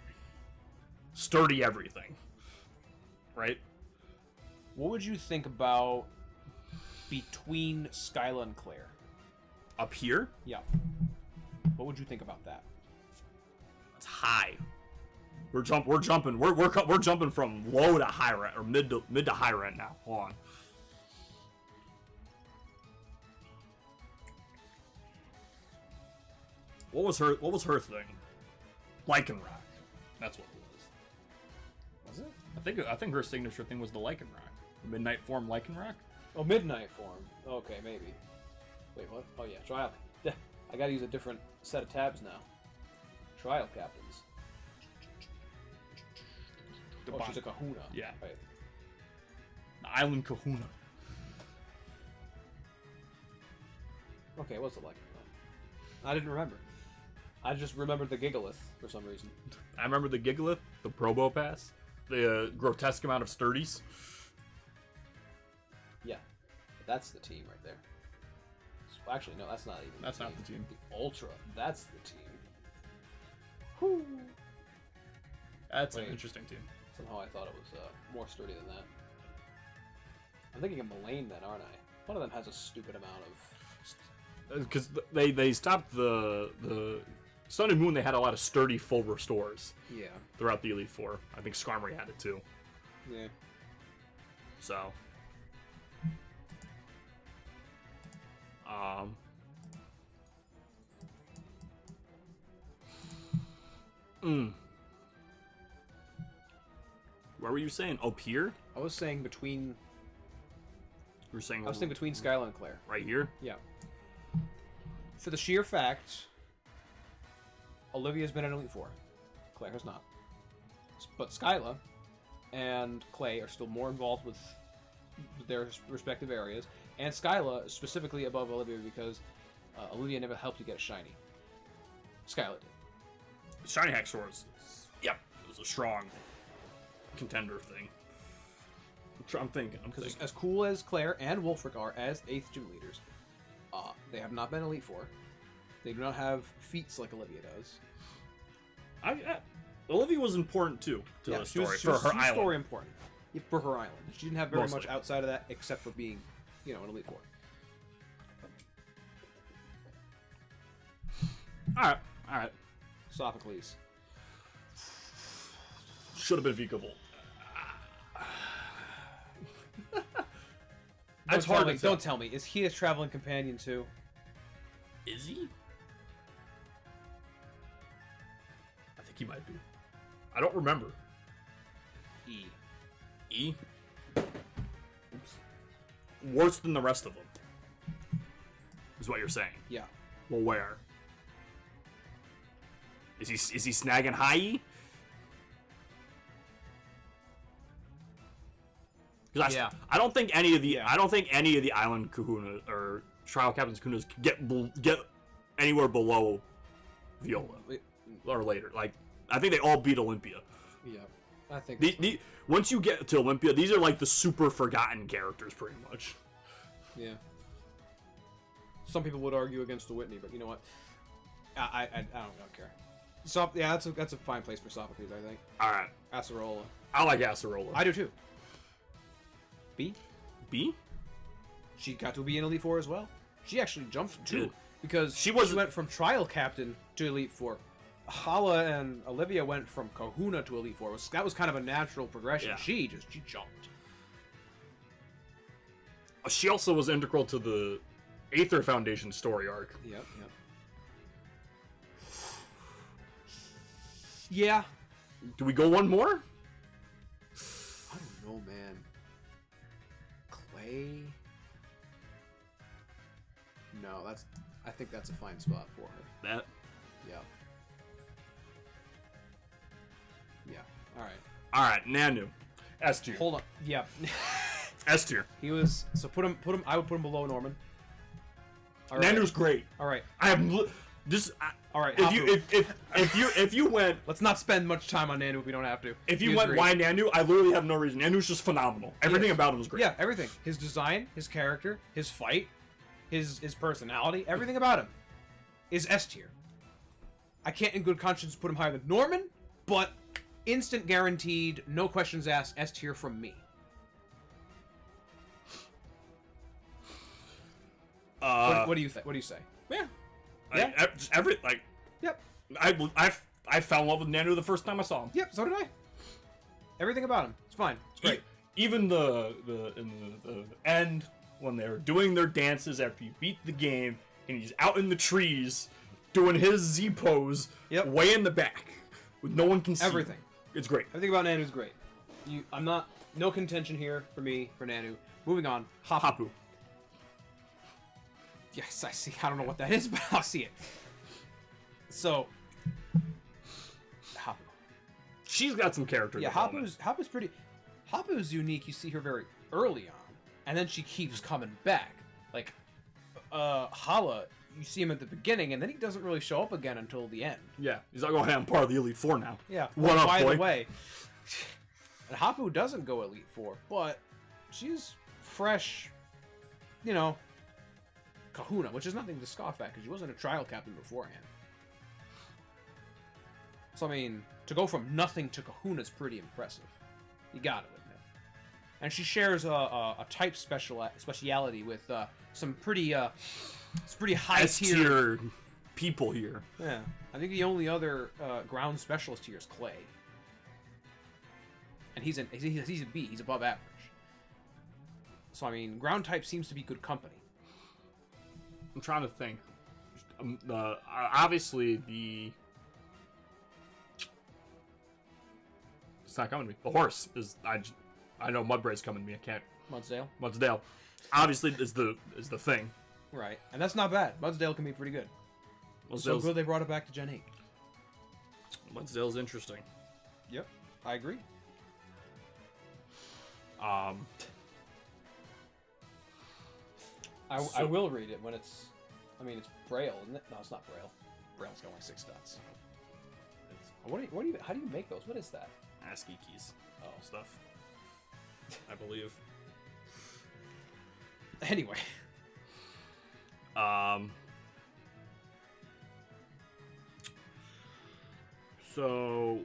[SPEAKER 1] Sturdy everything. Right?
[SPEAKER 4] What would you think about between Skyla and Claire?
[SPEAKER 1] Up here,
[SPEAKER 4] Yeah. What would you think about that?
[SPEAKER 1] it's high. We're jumping. We're jumping from low to high rent or mid to high rent now. Hold on. What was her thing? Lycanroc. That's what it was.
[SPEAKER 4] Was it?
[SPEAKER 1] I think her signature thing was the Lycanroc. Midnight form Lycanroc?
[SPEAKER 4] Oh, Midnight form. Okay, maybe. Wait, what? Oh yeah, trial. I gotta use a different set of tabs now. Trial captains. She's a Kahuna.
[SPEAKER 1] Yeah.
[SPEAKER 4] Right.
[SPEAKER 1] The Island Kahuna.
[SPEAKER 4] Okay, what's it like? I didn't remember. I just remembered the Gigalith for some reason.
[SPEAKER 1] I remember the Gigalith, the Probopass, the grotesque amount of sturdies.
[SPEAKER 4] Yeah, that's the team right there. Actually, no, that's not even.
[SPEAKER 1] That's
[SPEAKER 4] the
[SPEAKER 1] not the team.
[SPEAKER 4] The Ultra, that's the team. Whew.
[SPEAKER 1] That's an
[SPEAKER 4] Wait.
[SPEAKER 1] interesting team.
[SPEAKER 4] Somehow I thought it was more sturdy than that. I'm thinking of Mullane then, aren't I? One of them has a stupid amount of.
[SPEAKER 1] Because they stopped the Sun and Moon. They had a lot of sturdy full restores
[SPEAKER 4] Yeah.
[SPEAKER 1] throughout the Elite Four. I think Skarmory had it too.
[SPEAKER 4] Yeah.
[SPEAKER 1] So. What were you saying? Oh, here?
[SPEAKER 4] I was saying between.
[SPEAKER 1] You were saying.
[SPEAKER 4] I was saying between Skyla and Claire.
[SPEAKER 1] right here.
[SPEAKER 4] Yeah. For the sheer fact, Olivia's been in Elite Four. Claire has not. But Skyla and Clay are still more involved with their respective areas, and Skyla is specifically above Olivia because Olivia never helped you get a shiny. Skyla did.
[SPEAKER 1] Shiny Haxorus. Yep, it was a strong contender thing. I'm thinking.
[SPEAKER 4] Because as cool as Claire and Wolfric are as 8th gym leaders, they have not been Elite Four. They do not have feats like Olivia does.
[SPEAKER 1] Olivia was important too to the story for her island.
[SPEAKER 4] Story important. Yeah, for her island. She didn't have very
[SPEAKER 1] Mostly.
[SPEAKER 4] much outside of that except for being, an Elite Four.
[SPEAKER 1] All right.
[SPEAKER 4] Sophocles.
[SPEAKER 1] Should have been Vikavolt. That's hard to tell.
[SPEAKER 2] Don't tell me. Is he a traveling companion too?
[SPEAKER 1] Is he? I think he might be. I don't remember.
[SPEAKER 2] E.
[SPEAKER 1] E? Oops. Worse than the rest of them. Is what you're saying.
[SPEAKER 2] Yeah.
[SPEAKER 1] Well, where? Is he snagging high E? Because I don't think any of the island Kahuna or trial captains Kahunas get anywhere below Viola or later. Like I think they all beat Olympia.
[SPEAKER 2] Yeah, I think
[SPEAKER 1] once you get to Olympia, these are like the super forgotten characters, pretty much.
[SPEAKER 2] Yeah. Some people would argue against the Whitney, but you know what? I don't care. That's a fine place for Sophocles, I think.
[SPEAKER 1] All right.
[SPEAKER 2] Acerola.
[SPEAKER 1] I like Acerola.
[SPEAKER 2] I do too. B?
[SPEAKER 1] B?
[SPEAKER 2] She got to be in Elite Four as well. She actually jumped too, because
[SPEAKER 1] she
[SPEAKER 2] went from trial captain to Elite Four. Hala and Olivia went from Kahuna to Elite Four. That was kind of a natural progression.
[SPEAKER 1] Yeah.
[SPEAKER 2] She jumped.
[SPEAKER 1] She also was integral to the Aether Foundation story arc.
[SPEAKER 2] Yep. Yeah.
[SPEAKER 1] Do we go one more?
[SPEAKER 2] I don't know, man. Clay? No, I think that's a fine spot for her.
[SPEAKER 1] That?
[SPEAKER 2] Yeah. Yeah.
[SPEAKER 1] All right, Nanu. S tier.
[SPEAKER 2] Hold on. Yeah.
[SPEAKER 1] S tier.
[SPEAKER 2] He was put him. I would put him below Norman.
[SPEAKER 1] All right. Nanu's great.
[SPEAKER 2] All right.
[SPEAKER 1] All right. If you went,
[SPEAKER 2] let's not spend much time on Nanu if we don't have to.
[SPEAKER 1] If you went, why Nanu? I literally have no reason. Nanu's just phenomenal. Everything about him is great.
[SPEAKER 2] Yeah, everything. His design, his character, his fight, his personality, everything about him is S tier. I can't in good conscience put him higher than Norman, but instant guaranteed, no questions asked, S tier from me. What do you think? What do you say?
[SPEAKER 1] Yeah.
[SPEAKER 2] Yeah.
[SPEAKER 1] Yep. I fell in love with Nanu the first time I saw him.
[SPEAKER 2] Yep. So did I. Everything about him. It's fine. It's great.
[SPEAKER 1] Even in the end when they're doing their dances after you beat the game and he's out in the trees doing his Z pose way in the back with no one can see.
[SPEAKER 2] Everything.
[SPEAKER 1] It's great.
[SPEAKER 2] Everything about Nanu's great. No contention here for me for Nanu. Moving on. Hapu. Yes, I see. I don't know what that is, but I'll see it. So, Hapu.
[SPEAKER 1] She's got some character.
[SPEAKER 2] Yeah, Hapu's pretty. Hapu's unique. You see her very early on, and then she keeps coming back. Like, Hala, you see him at the beginning, and then he doesn't really show up again until the end.
[SPEAKER 1] Yeah, he's like, oh, hey, I'm part of the Elite Four now.
[SPEAKER 2] Yeah.
[SPEAKER 1] What up,
[SPEAKER 2] by
[SPEAKER 1] boy?
[SPEAKER 2] the way, and Hapu doesn't go Elite Four, but she's fresh, Kahuna, which is nothing to scoff at because she wasn't a trial captain beforehand. So, I mean, to go from nothing to Kahuna is pretty impressive. You gotta admit. And she shares a type speciality with some pretty high tier
[SPEAKER 1] people here.
[SPEAKER 2] Yeah, I think the only other ground specialist here is Clay, and he's a B. He's above average. So I mean, ground type seems to be good company.
[SPEAKER 1] I'm trying to think. Obviously it's not coming to me. The horse is. I know Mudbray's coming to me. I can't. Mudsdale. Obviously is the thing.
[SPEAKER 2] Right, and that's not bad. Mudsdale can be pretty good. So good they brought it back to Gen 8.
[SPEAKER 1] Mudsdale's interesting.
[SPEAKER 2] Yep, I agree. I will read it when it's. I mean, it's Braille, isn't it? No, it's not Braille. Braille's got only 6 dots. How do you make those? What is that?
[SPEAKER 1] ASCII keys. Stuff. I believe.
[SPEAKER 2] Anyway.
[SPEAKER 1] So.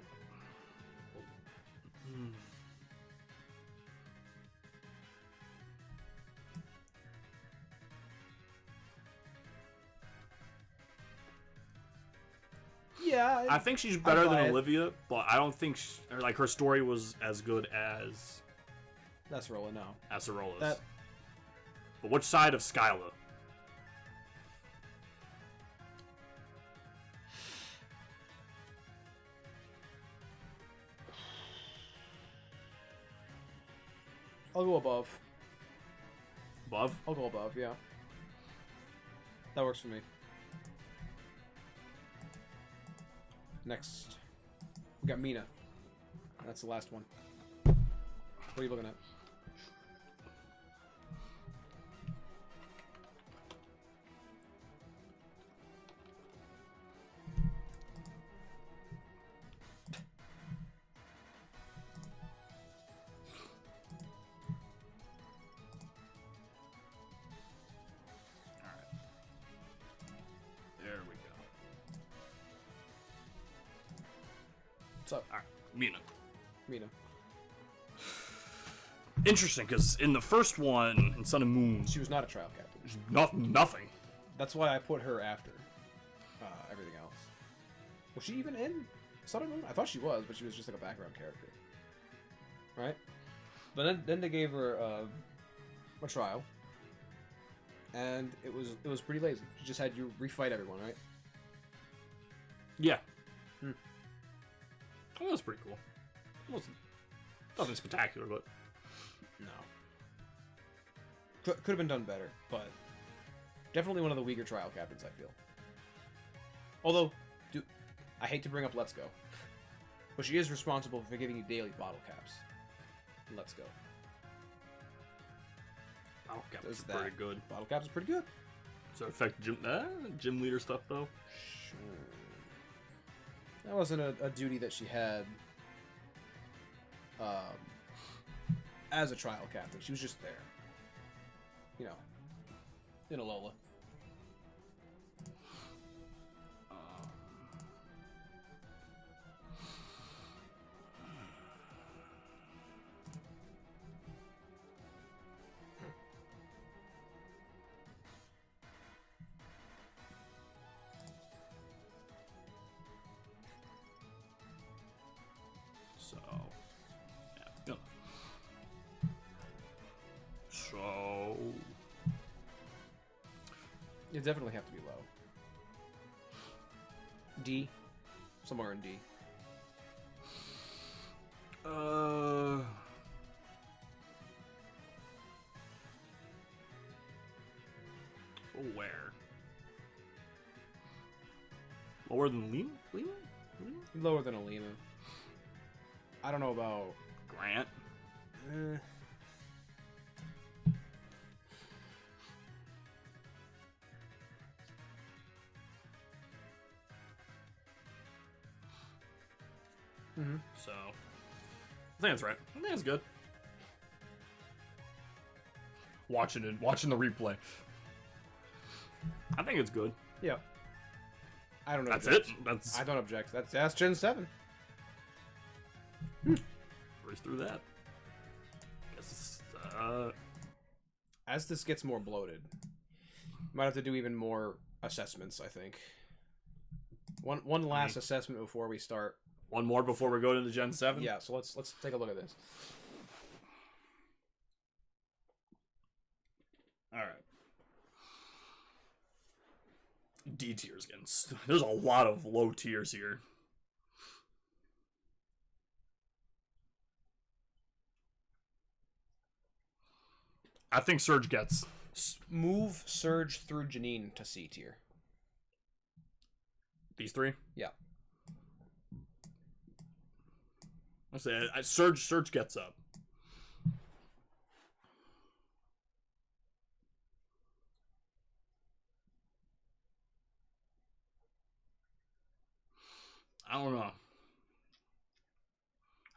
[SPEAKER 2] Yeah,
[SPEAKER 1] I think she's better than Olivia, but I don't think her story was as good as
[SPEAKER 2] Acerola. No,
[SPEAKER 1] Acerola's. But which side of Skyla?
[SPEAKER 2] I'll go above.
[SPEAKER 1] Above?
[SPEAKER 2] I'll go above, yeah. That works for me. Next, we got Mina. That's the last one. What are you looking at?
[SPEAKER 1] There we go.
[SPEAKER 2] What's up?
[SPEAKER 1] All right, Mina.
[SPEAKER 2] Mina.
[SPEAKER 1] Interesting, because in the first one, in Sun and Moon,
[SPEAKER 2] She was not a trial captain.
[SPEAKER 1] nothing.
[SPEAKER 2] That's why I put her after everything else. Was she even in Sun and Moon? I thought she was, but she was just like a background character. Right? But then they gave her a trial. And it was pretty lazy. She just had you refight everyone, right?
[SPEAKER 1] Yeah. Oh, that was pretty cool. It wasn't nothing spectacular, but
[SPEAKER 2] No. Could have been done better, but definitely one of the weaker trial captains, I feel. Although, I hate to bring up Let's Go, but she is responsible for giving you daily bottle caps. Let's Go.
[SPEAKER 1] Bottle Cap is pretty good.
[SPEAKER 2] Bottle caps is pretty good.
[SPEAKER 1] Does that affect gym leader stuff, though?
[SPEAKER 2] Sure. That wasn't a duty that she had as a trial captain. She was just there. You know, in Alola.
[SPEAKER 1] So, yeah. So,
[SPEAKER 2] You definitely have to be low. D. Somewhere in D.
[SPEAKER 1] Where? Lower than Lima?
[SPEAKER 2] Lower than Alima. I don't know about
[SPEAKER 1] Grant? So, I think that's right. I think that's good. Watching the replay. I think it's good.
[SPEAKER 2] Yeah. I don't know.
[SPEAKER 1] That's
[SPEAKER 2] object.
[SPEAKER 1] it.
[SPEAKER 2] I don't object. That's Gen 7.
[SPEAKER 1] Race through that. Guess
[SPEAKER 2] As this gets more bloated, might have to do even more assessments, I think. One last assessment before we start.
[SPEAKER 1] One more before we go into Gen 7?
[SPEAKER 2] Yeah, so let's take a look at this.
[SPEAKER 1] Alright. D tiers again. There's a lot of low tiers here. I think Surge gets.
[SPEAKER 2] Move Surge through Janine to C tier.
[SPEAKER 1] These three?
[SPEAKER 2] Yeah.
[SPEAKER 1] I say Surge gets up. I don't know.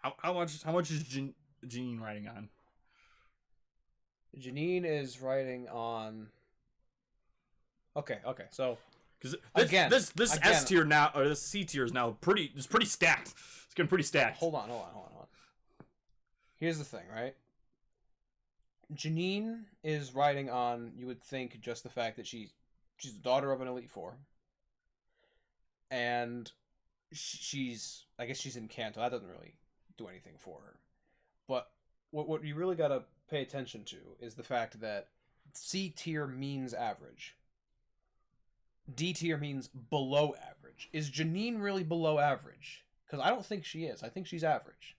[SPEAKER 1] How much is Janine riding on?
[SPEAKER 2] Janine is riding on. Okay. So
[SPEAKER 1] because this S tier now or this C tier is now pretty stacked. It's getting pretty stacked.
[SPEAKER 2] Hold on. Here's the thing, right? Janine is riding on. You would think just the fact that she's the daughter of an Elite Four, and I guess she's in Kanto. That doesn't really do anything for her. But what you really gotta pay attention to is the fact that C tier means average. D tier means below average. Is Janine really below average? Because I don't think she is. I think she's average.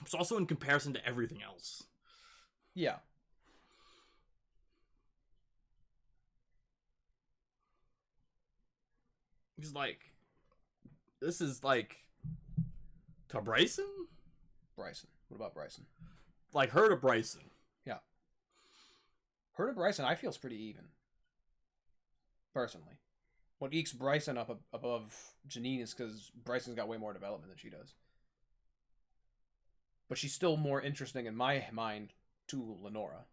[SPEAKER 1] It's also in comparison to everything else.
[SPEAKER 2] Yeah.
[SPEAKER 1] He's like, this is like to Bryson?
[SPEAKER 2] Bryson. What about Bryson?
[SPEAKER 1] Like her to Bryson.
[SPEAKER 2] Yeah. Her to Bryson, I feel is pretty even. Personally. What ekes Bryson up above Janine is because Bryson's got way more development than she does. But she's still more interesting in my mind to Lenora.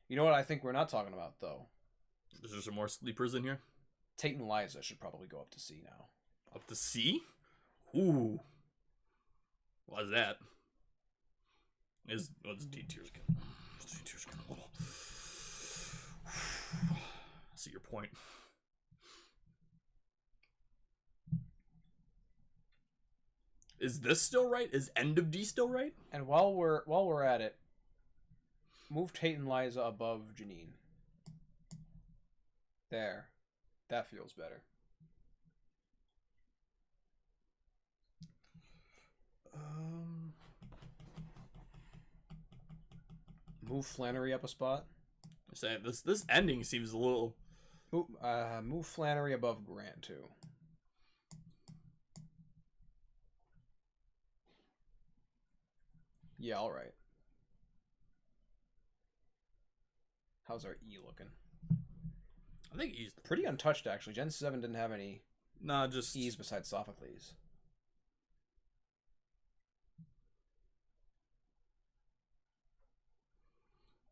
[SPEAKER 2] You know what I think we're not talking about, though?
[SPEAKER 1] Is there some more sleepers in here?
[SPEAKER 2] Tate and Liza should probably go up to C now.
[SPEAKER 1] Up to C? Ooh. Why is that? What's D tier's good? D tier's good. Oh. I see your point. Is this still right? Is end of D still right?
[SPEAKER 2] And while we're at it, move Tate and Liza above Janine. There. That feels better. Move Flannery up a spot.
[SPEAKER 1] I say this ending seems a little.
[SPEAKER 2] Move Flannery above Grant too. Yeah, all right. How's our E looking?
[SPEAKER 1] I think E's
[SPEAKER 2] pretty untouched actually. Gen 7 didn't have any.
[SPEAKER 1] Nah, just
[SPEAKER 2] E's besides Sophocles.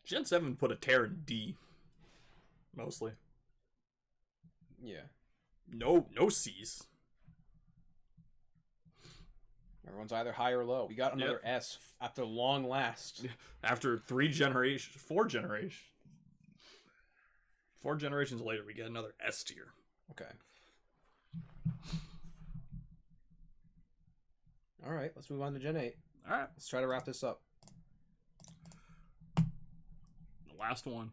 [SPEAKER 1] Gen 7 put a tear in D. Mostly.
[SPEAKER 2] Yeah.
[SPEAKER 1] No C's.
[SPEAKER 2] Everyone's either high or low. We got another S after long last.
[SPEAKER 1] After 4 generations. 4 generations later, we get another S tier.
[SPEAKER 2] Okay. All right, let's move on to Gen 8.
[SPEAKER 1] All right.
[SPEAKER 2] Let's try to wrap this up.
[SPEAKER 1] The last one.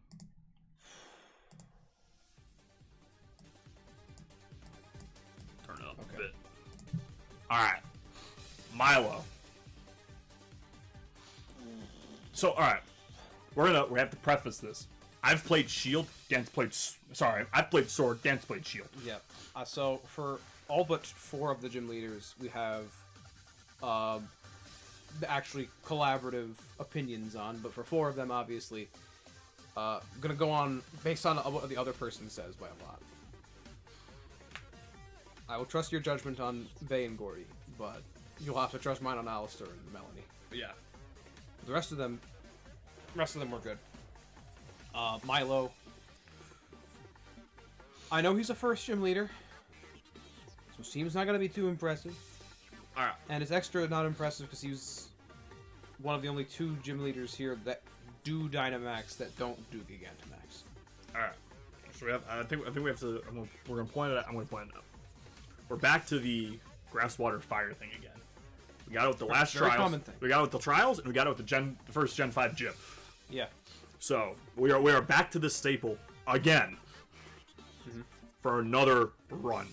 [SPEAKER 1] Turn it up a bit. All right. Milo. So, all right. We have to preface this. I've played Shield. I've played Sword. Dan's played Shield.
[SPEAKER 2] Yep. So for all but 4 of the gym leaders, we have actually collaborative opinions on. But for 4 of them, obviously, I'm gonna go on based on what the other person says by a lot. I will trust your judgment on Bay and Gordy, but you'll have to trust mine on Alistair and Melanie.
[SPEAKER 1] But yeah.
[SPEAKER 2] The rest of them were good. Milo. I know he's a first gym leader, so his team's not going to be too impressive.
[SPEAKER 1] Alright.
[SPEAKER 2] And it's extra not impressive because he was one of the only 2 gym leaders here that do Dynamax that don't do Gigantamax.
[SPEAKER 1] Alright. So we have, I think we have to, we're going to point it out. I'm going to point it out. We're back to the grass, water, fire thing again. We got it with the last trials.
[SPEAKER 2] Common thing.
[SPEAKER 1] We got it with the trials, and we got it with the first Gen 5 gym.
[SPEAKER 2] Yeah.
[SPEAKER 1] So we are back to this staple again for another run.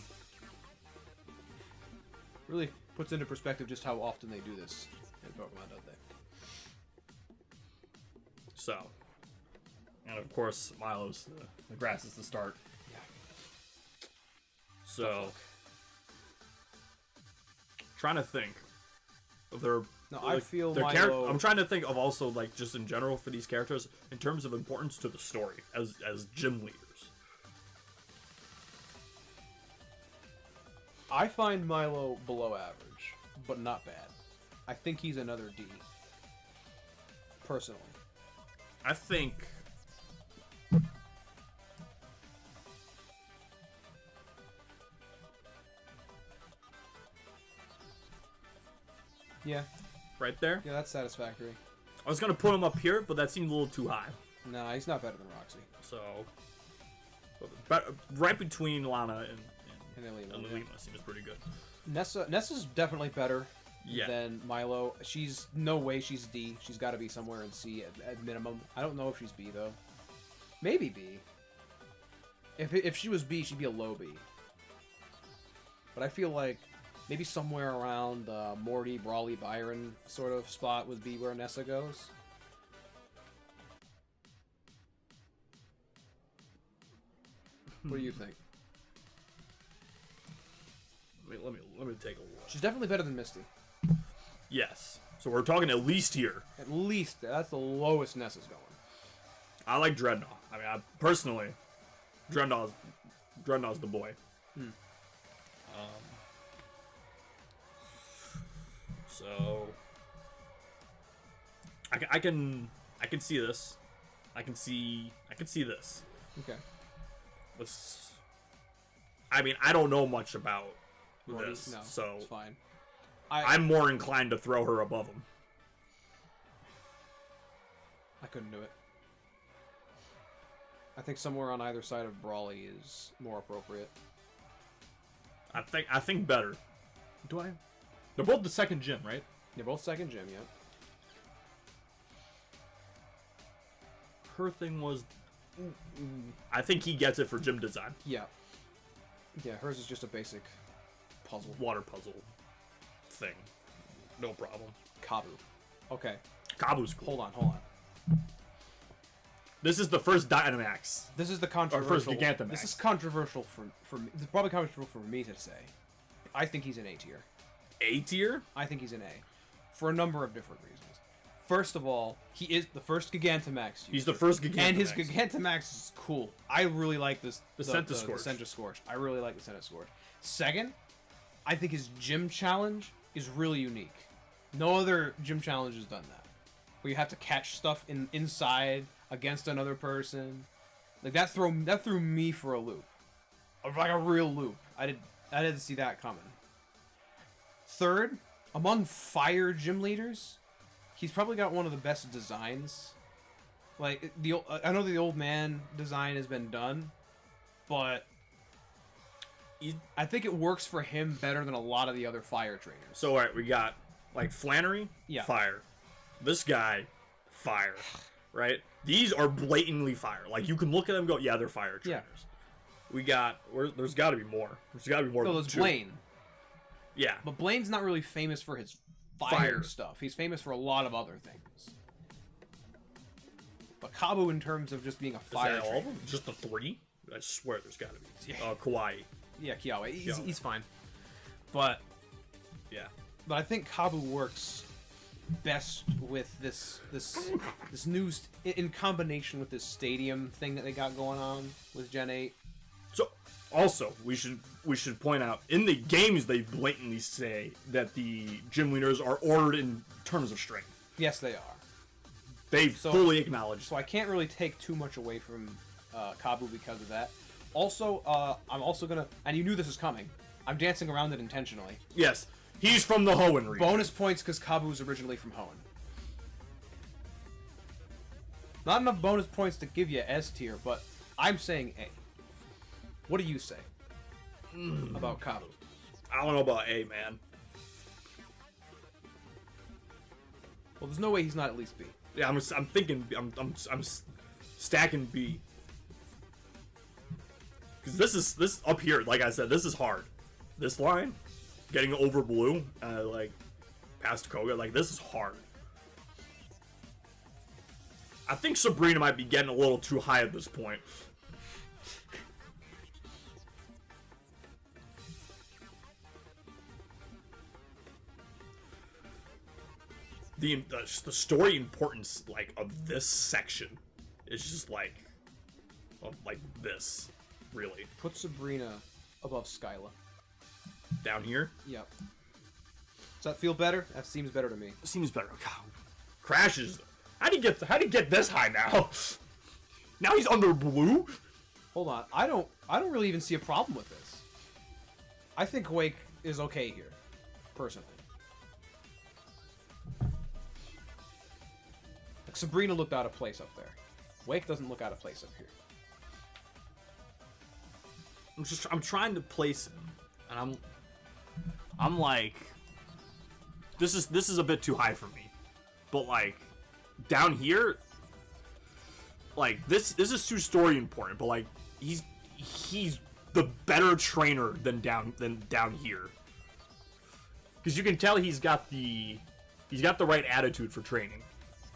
[SPEAKER 2] Really puts into perspective just how often they do this in Pokemon, don't they?
[SPEAKER 1] So, and of course, Milo's the grass is the start.
[SPEAKER 2] Yeah.
[SPEAKER 1] So, trying to think of their.
[SPEAKER 2] No, I feel Milo...
[SPEAKER 1] I'm trying to think of also like just in general for these characters in terms of importance to the story as gym leaders.
[SPEAKER 2] I find Milo below average, but not bad. I think he's another D. Personally.
[SPEAKER 1] I think.
[SPEAKER 2] Yeah.
[SPEAKER 1] Right there?
[SPEAKER 2] Yeah, that's satisfactory.
[SPEAKER 1] I was going to put him up here, but that seemed a little too high.
[SPEAKER 2] No, he's not better than Roxy.
[SPEAKER 1] So, right between Lana and Lima seems pretty good.
[SPEAKER 2] Nessa's definitely better. than Milo. She's no way she's D. She's got to be somewhere in C at minimum. I don't know if she's B though. Maybe B. If she was B, she'd be a low B. But I feel like maybe somewhere around Morty, Brawly, Byron sort of spot would be where Nessa goes. What do you think?
[SPEAKER 1] Let me take a look.
[SPEAKER 2] She's definitely better than Misty.
[SPEAKER 1] Yes. So we're talking at least here.
[SPEAKER 2] At least that's the lowest Nessa's going.
[SPEAKER 1] I like Dreadnought. I mean, personally, Dreadnought's the boy. So I can see this. I can see this.
[SPEAKER 2] Okay.
[SPEAKER 1] I mean, I don't know much about this,
[SPEAKER 2] no,
[SPEAKER 1] so
[SPEAKER 2] it's fine.
[SPEAKER 1] I'm more inclined to throw her above him.
[SPEAKER 2] I couldn't do it. I think somewhere on either side of Brawly is more appropriate.
[SPEAKER 1] I think better.
[SPEAKER 5] Do I? They're both the second gym, right?
[SPEAKER 2] They're both second gym, yeah.
[SPEAKER 1] Her thing was, I think he gets it for gym design.
[SPEAKER 2] Yeah. Yeah, hers is just a basic puzzle.
[SPEAKER 1] Water puzzle thing. No problem.
[SPEAKER 2] Kabu. Okay.
[SPEAKER 1] Kabu's cool.
[SPEAKER 2] Hold on.
[SPEAKER 1] This is the first Dynamax.
[SPEAKER 2] This is the controversial.
[SPEAKER 1] Or first Gigantamax.
[SPEAKER 2] This is controversial for me. It's probably controversial for me to say. I think he's an A tier.
[SPEAKER 1] A tier?
[SPEAKER 2] I think he's an A. For a number of different reasons. First of all, he is the first Gigantamax user.
[SPEAKER 1] He's the first Gigantamax.
[SPEAKER 2] And his Gigantamax is cool. I really like this.
[SPEAKER 1] The Centiskorch.
[SPEAKER 2] The Centiskorch. I really like the Centiskorch. Second, I think his gym challenge is really unique. No other gym challenge has done that. Where you have to catch stuff inside against another person. Like that threw me for a loop. Like a real loop. I didn't see that coming. Third, among fire gym leaders, he's probably got one of the best designs. Like I know the old man design has been done, but I think it works for him better than a lot of the other fire trainers.
[SPEAKER 1] So alright, we got like Flannery,
[SPEAKER 2] yeah,
[SPEAKER 1] fire. This guy, fire. Right? These are blatantly fire. Like you can look at them and go, yeah, they're fire trainers. Yeah. We got there's got to be more. There's got to be more.
[SPEAKER 2] No,
[SPEAKER 1] than
[SPEAKER 2] there's
[SPEAKER 1] two.
[SPEAKER 2] Blaine.
[SPEAKER 1] Yeah,
[SPEAKER 2] but Blaine's not really famous for his fire stuff. He's famous for a lot of other things. But Kabu, in terms of just being a fire
[SPEAKER 1] Is that all
[SPEAKER 2] trainer,
[SPEAKER 1] of them? Just the three? I swear there's got to be.
[SPEAKER 2] Yeah.
[SPEAKER 1] Kawaii.
[SPEAKER 2] Yeah, Kiawe. He's fine. But
[SPEAKER 1] yeah.
[SPEAKER 2] But I think Kabu works best with this new in combination with this stadium thing that they got going on with Gen 8.
[SPEAKER 1] So also we should point out in the games they blatantly say that the gym leaders are ordered in terms of strength.
[SPEAKER 2] Yes, they are.
[SPEAKER 1] They fully acknowledge.
[SPEAKER 2] So I can't really take too much away from Kabu because of that. Also, I'm also gonna, and you knew this was coming. I'm dancing around it intentionally.
[SPEAKER 1] Yes, he's from the Hoenn region.
[SPEAKER 2] Bonus points because Kabu is originally from Hoenn. Not enough bonus points to give you S tier, but I'm saying A. What do you say about Kabu?
[SPEAKER 1] I don't know about A, man.
[SPEAKER 2] Well, there's no way he's not at least B.
[SPEAKER 1] Yeah, I'm thinking I'm stacking B. Because this up here, like I said, this is hard. This line, getting over blue, like past Koga, like this is hard. I think Sabrina might be getting a little too high at this point. The story importance like of this section is just like this, really.
[SPEAKER 2] Put Sabrina above Skyla.
[SPEAKER 1] Down here?
[SPEAKER 2] Yep. Does that feel better? That seems better to me.
[SPEAKER 1] Seems better. God. Crashes. How do you get this high now? Now he's under blue?
[SPEAKER 2] Hold on. I don't really even see a problem with this. I think Wake is okay here, personally. Like Sabrina looked out of place up there. Wake doesn't look out of place up here.
[SPEAKER 1] I'm trying to place him, and I'm like, this is a bit too high for me. But like down here, like this is too story important. But like he's the better trainer than down here. Because you can tell he's got the right attitude for training.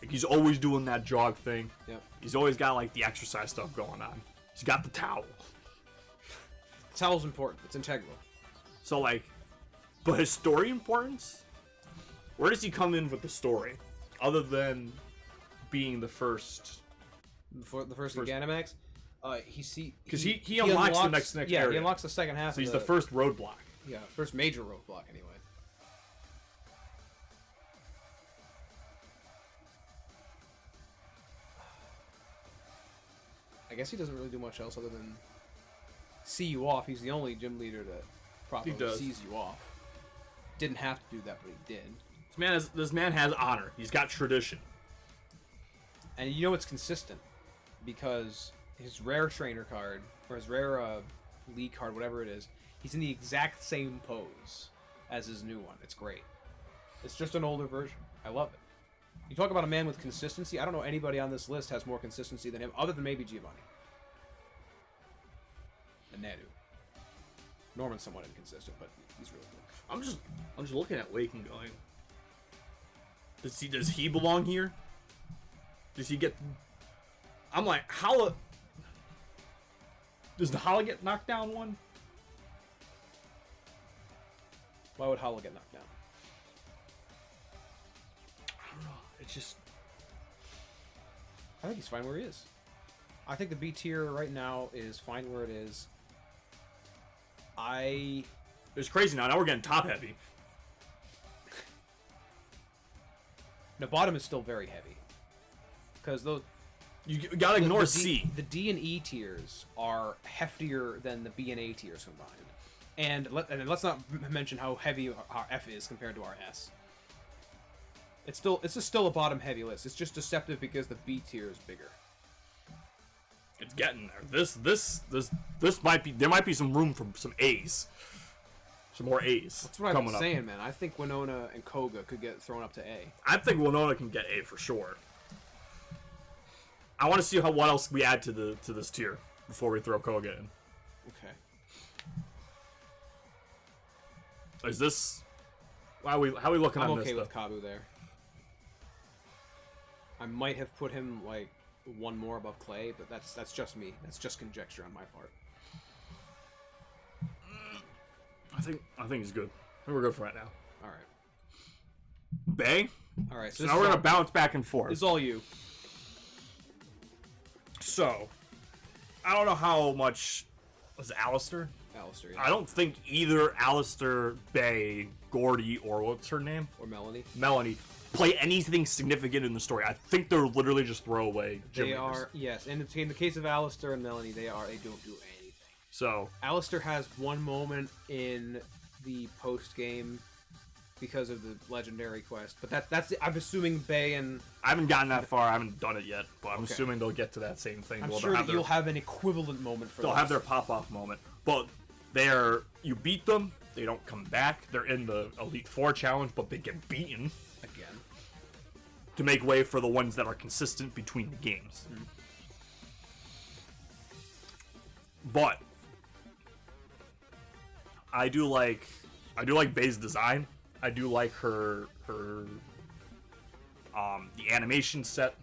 [SPEAKER 1] Like he's always doing that jog thing.
[SPEAKER 2] Yep.
[SPEAKER 1] He's always got like the exercise stuff going on. He's got the towel.
[SPEAKER 2] The towel's important. It's integral.
[SPEAKER 1] So like, but his story importance, where does he come in with the story, other than being the first?
[SPEAKER 2] The first Gigantamax,
[SPEAKER 1] because he unlocks the next
[SPEAKER 2] yeah,
[SPEAKER 1] area.
[SPEAKER 2] He unlocks the second half.
[SPEAKER 1] So he's the first roadblock.
[SPEAKER 2] Yeah, first major roadblock anyway. I guess he doesn't really do much else other than see you off. He's the only gym leader that properly sees you off. Didn't have to do that, but he did.
[SPEAKER 1] This man has honor. He's got tradition.
[SPEAKER 2] And you know it's consistent because his rare trainer card or his rare league card, whatever it is, he's in the exact same pose as his new one. It's great. It's just an older version. I love it. You talk about a man with consistency. I don't know anybody on this list has more consistency than him, other than maybe Giovanni and Nadu. Norman's somewhat inconsistent, but he's really good.
[SPEAKER 1] I'm just looking at Lake and going, does he belong here? Does he get? I'm like, Hala. Does the Hala get knocked down one?
[SPEAKER 2] Why would Hala get knocked down?
[SPEAKER 1] I don't know. It's just.
[SPEAKER 2] I think he's fine where he is. I think the B tier right now is fine where it is.
[SPEAKER 1] It's crazy now. Now we're getting top heavy.
[SPEAKER 2] The bottom is still very heavy. Because those.
[SPEAKER 1] You gotta ignore C.
[SPEAKER 2] The D and E tiers are heftier than the B and A tiers combined. And let's not mention how heavy our F is compared to our S. It's still a bottom heavy list. It's just deceptive because the B tier is bigger.
[SPEAKER 1] It's getting there. This might be, there might be some room for some A's. Some more A's.
[SPEAKER 2] That's what I'm saying, man. I think Winona and Koga could get thrown up to A.
[SPEAKER 1] I think Winona can get A for sure. I want to see what else we add to this tier before we throw Koga in.
[SPEAKER 2] Okay.
[SPEAKER 1] Is this how are we looking on this?
[SPEAKER 2] I'm okay with Kabu there. I might have put him like one more above Clay, but that's just me. That's just conjecture on my part.
[SPEAKER 1] I think he's good. I think we're good for right now.
[SPEAKER 2] All right.
[SPEAKER 1] Bay.
[SPEAKER 2] All right.
[SPEAKER 1] So now we're gonna bounce back and forth.
[SPEAKER 2] It's all you.
[SPEAKER 1] So, I don't know how much was it Alistair.
[SPEAKER 2] Alistair. Yeah.
[SPEAKER 1] I don't think either Alistair, Bay, Gordy, or what's her name?
[SPEAKER 2] Or Melanie.
[SPEAKER 1] Melanie play anything significant in the story. I think they're literally just throwaway gym
[SPEAKER 2] They
[SPEAKER 1] leaders.
[SPEAKER 2] are, yes. And in the case of Alistair and Melanie, they don't do anything.
[SPEAKER 1] So
[SPEAKER 2] Alistair has one moment in the post game because of the legendary quest, but that's I'm assuming Bay and
[SPEAKER 1] I haven't gotten that far. I haven't done it yet, but I'm assuming they'll get to that same thing.
[SPEAKER 2] I'm sure that you'll have an equivalent moment for.
[SPEAKER 1] They'll have their pop-off moment, but you beat them. They don't come back. They're in the Elite Four challenge, but they get beaten
[SPEAKER 2] again
[SPEAKER 1] to make way for the ones that are consistent between the games.
[SPEAKER 2] Mm-hmm.
[SPEAKER 1] But I do like Bay's design. I do like her the animation set,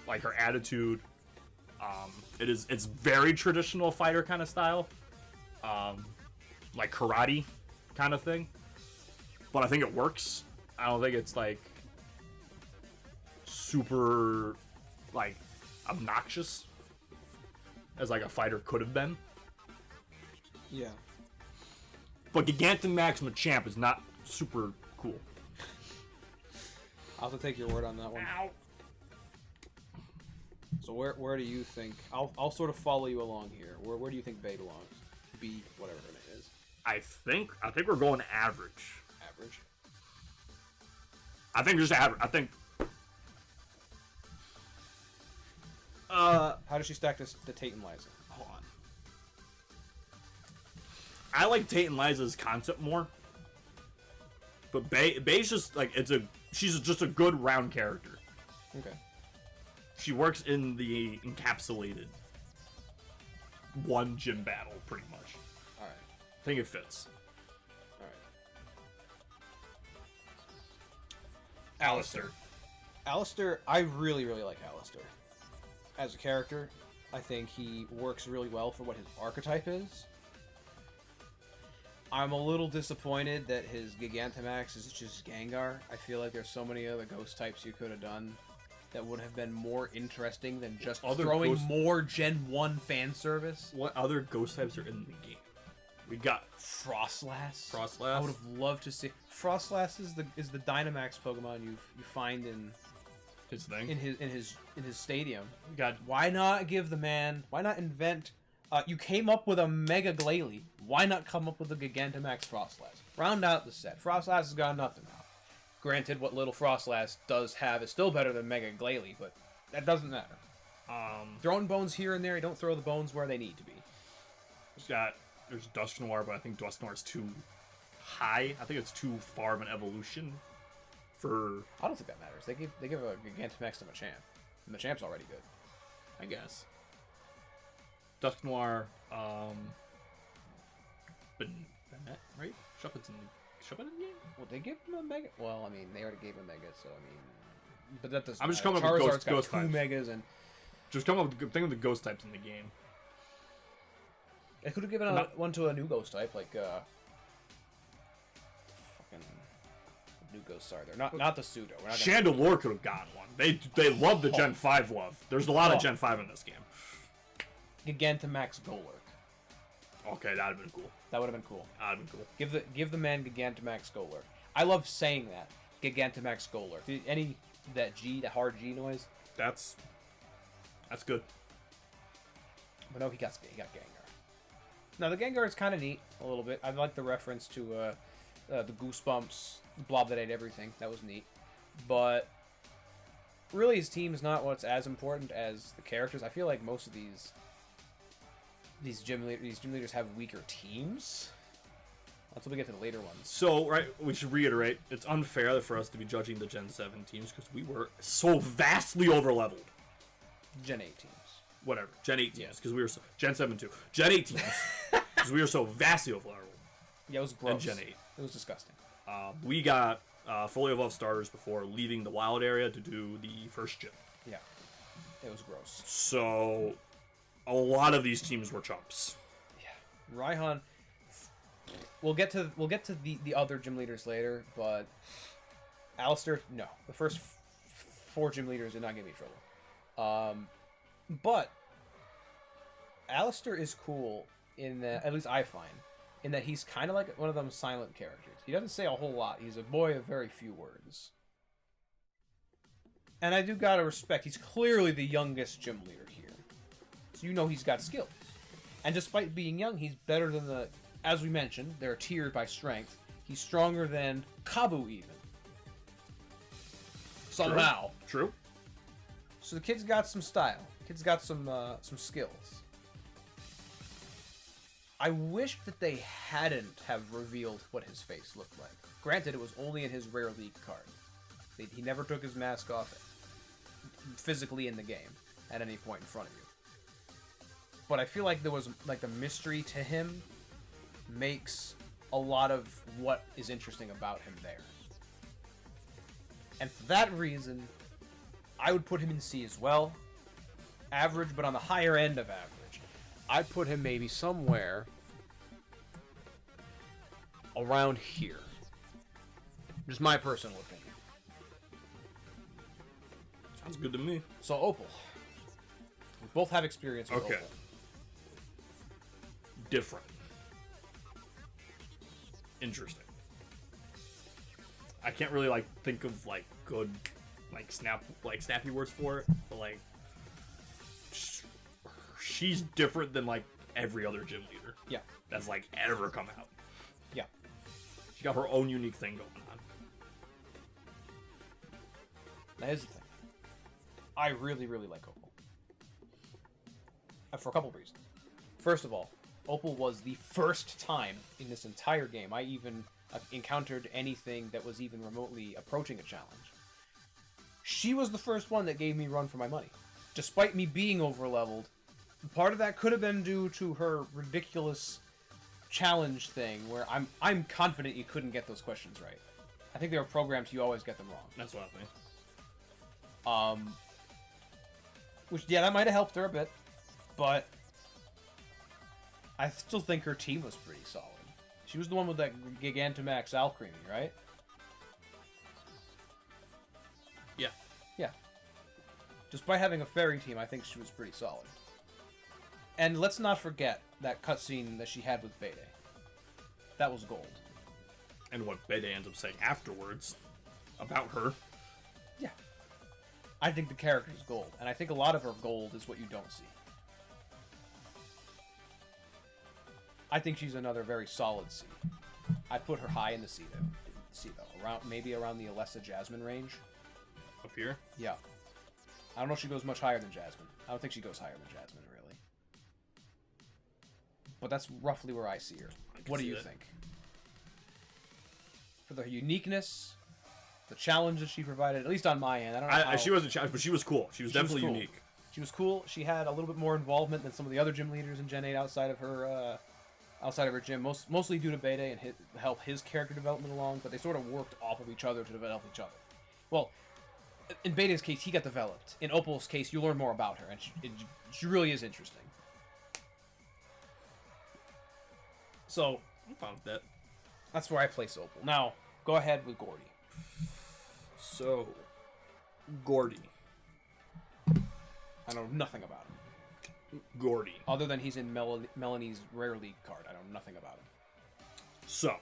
[SPEAKER 1] like her attitude. It's very traditional fighter kind of style, like karate kind of thing. But I think it works. I don't think it's like super like obnoxious as like a fighter could have been.
[SPEAKER 2] Yeah.
[SPEAKER 1] But Gigantamax Machamp is not super cool.
[SPEAKER 2] I'll have to take your word on that one.
[SPEAKER 1] Ow.
[SPEAKER 2] So where do you think I'll sort of follow you along here. Where do you think Bay belongs? B, whatever her name is.
[SPEAKER 1] I think we're going average.
[SPEAKER 2] Average.
[SPEAKER 1] I think just average. I think.
[SPEAKER 2] How does she stack this to Tate and Liza?
[SPEAKER 1] Hold on. I like Tate and Liza's concept more. But Bei's just like she's just a good round character.
[SPEAKER 2] Okay.
[SPEAKER 1] She works in the encapsulated one gym battle pretty much.
[SPEAKER 2] All right.
[SPEAKER 1] I think it fits.
[SPEAKER 2] All right.
[SPEAKER 1] Alistair.
[SPEAKER 2] Alistair, I really, really like Alistair. As a character, I think he works really well for what his archetype is. I'm a little disappointed that his Gigantamax is just Gengar. I feel like there's so many other ghost types you could have done that would have been more interesting than just throwing more Gen 1 fan service.
[SPEAKER 1] What other ghost types are in the game? We got
[SPEAKER 2] Frostlass.
[SPEAKER 1] Frostlass.
[SPEAKER 2] I would have loved to see. Frostlass is the Dynamax Pokemon you find in
[SPEAKER 1] his thing
[SPEAKER 2] in his stadium.
[SPEAKER 1] God,
[SPEAKER 2] why not give the man? Why not invent? You came up with a Mega Glalie. Why not come up with a Gigantamax Frostlass? Round out the set. Frostlass has got nothing now. Granted, what little Frostlass does have is still better than Mega Glalie, but that doesn't matter. Throwing bones here and there, you don't throw the bones where they need to be.
[SPEAKER 1] There's Dusknoir, but I think Dusknoir is too high. I think it's too far of an evolution for...
[SPEAKER 2] I don't think that matters. They give a Gigantamax to Machamp. And Machamp's already good.
[SPEAKER 1] I guess. Dusknoir, Banette, right? Shuppet's in the game?
[SPEAKER 2] Well, they give him a Mega... Well, I mean, they already gave him a Mega, so I mean... But that doesn't
[SPEAKER 1] I'm just coming up with
[SPEAKER 2] Charizard's
[SPEAKER 1] ghost
[SPEAKER 2] got two
[SPEAKER 1] types.
[SPEAKER 2] Megas, and...
[SPEAKER 1] Just come up with the ghost types in the game.
[SPEAKER 2] They could have given one to a new ghost type, like, fucking... New ghosts are there. Not the pseudo.
[SPEAKER 1] Chandelure could have gotten one. They love the Gen 5 love. There's a lot of Gen 5 in this game.
[SPEAKER 2] Gigantamax Golurk.
[SPEAKER 1] Okay, that'd have been cool.
[SPEAKER 2] That would have been cool.
[SPEAKER 1] That'd have been cool.
[SPEAKER 2] Give the man Gigantamax Golurk. I love saying that. Gigantamax Golurk. That hard G noise?
[SPEAKER 1] That's good.
[SPEAKER 2] But no, he got Gengar. Now the Gengar is kind of neat a little bit. I like the reference to the Goosebumps blob that ate everything. That was neat. But really, his team is not what's as important as the characters. I feel like most of these gym leaders have weaker teams until we get to the later ones.
[SPEAKER 1] So, right, we should reiterate, it's unfair for us to be judging the Gen 7 teams because we were so vastly overleveled.
[SPEAKER 2] Gen 8 teams.
[SPEAKER 1] Whatever. Gen 8 teams, because we were so... Gen 7 too. Gen 8 teams, because we were so vastly overleveled.
[SPEAKER 2] Yeah, it was gross.
[SPEAKER 1] And Gen 8.
[SPEAKER 2] It was disgusting.
[SPEAKER 1] We got fully evolved starters before leaving the wild area to do the first gym.
[SPEAKER 2] Yeah. It was gross.
[SPEAKER 1] So... a lot of these teams were chumps.
[SPEAKER 2] Yeah, Raihan. We'll get to the other gym leaders later, but Alistair, no, the first 4 gym leaders did not give me trouble. But Alistair is cool in that, at least I find, in that he's kind of like one of them silent characters. He doesn't say a whole lot. He's a boy of very few words. And I do gotta respect, he's clearly the youngest gym leader here. So you know he's got skills. And despite being young, he's better than as we mentioned, they're tiered by strength. He's stronger than Kabu even. Somehow.
[SPEAKER 1] True.
[SPEAKER 2] So the kid's got some style. Kid's got some skills. I wish that they hadn't have revealed what his face looked like. Granted, it was only in his rare league card. He never took his mask off physically in the game at any point in front of you. But I feel like there was like the mystery to him makes a lot of what is interesting about him there. And for that reason, I would put him in C as well. Average, but on the higher end of average. I'd put him maybe somewhere around here. Just my personal opinion.
[SPEAKER 1] Sounds good to me.
[SPEAKER 2] So Opal. We both have experience with Opal.
[SPEAKER 1] Different. Interesting. I can't really think of good snappy words for it, but she's different than every other gym leader.
[SPEAKER 2] Yeah.
[SPEAKER 1] That's ever come out.
[SPEAKER 2] Yeah.
[SPEAKER 1] She got her own unique thing going on.
[SPEAKER 2] Now here's the thing. I really, really like Opal. For a couple reasons. First of all, Opal was the first time in this entire game I even encountered anything that was even remotely approaching a challenge. She was the first one that gave me run for my money. Despite me being overleveled, part of that could have been due to her ridiculous challenge thing where I'm confident you couldn't get those questions right. I think they were programmed so you always get them wrong.
[SPEAKER 1] That's what I think.
[SPEAKER 2] Which, yeah, that might have helped her a bit, but I still think her team was pretty solid. She was the one with that Gigantamax Alcremie, right?
[SPEAKER 1] Yeah.
[SPEAKER 2] Yeah. Despite having a fairy team, I think she was pretty solid. And let's not forget that cutscene that she had with Bede. That was gold.
[SPEAKER 1] And what Bede ends up saying afterwards about her.
[SPEAKER 2] Yeah. I think the character's gold, and I think a lot of her gold is what you don't see. I think she's another very solid C. I put her high in the C though. Maybe around the Alessa Jasmine range.
[SPEAKER 1] Up here?
[SPEAKER 2] Yeah. I don't know if she goes much higher than Jasmine. I don't think she goes higher than Jasmine, really. But that's roughly where I see her. What do you think? For the uniqueness, the challenge that she provided, at least on my end, I don't know.
[SPEAKER 1] She wasn't challenged, but she was cool. She was definitely unique.
[SPEAKER 2] She was cool. She had a little bit more involvement than some of the other gym leaders in Gen 8 outside of her gym, mostly due to Bede and help his character development along, but they sort of worked off of each other to develop each other. Well, in Bede's case, he got developed. In Opal's case, you learn more about her, and she really is interesting. So,
[SPEAKER 1] I'm fine with that.
[SPEAKER 2] That's where I place Opal. Now, go ahead with Gordy.
[SPEAKER 1] So, Gordy.
[SPEAKER 2] I know nothing about him.
[SPEAKER 1] Gordy.
[SPEAKER 2] Other than he's in Melanie's Rare League card. I know nothing about him.
[SPEAKER 1] So,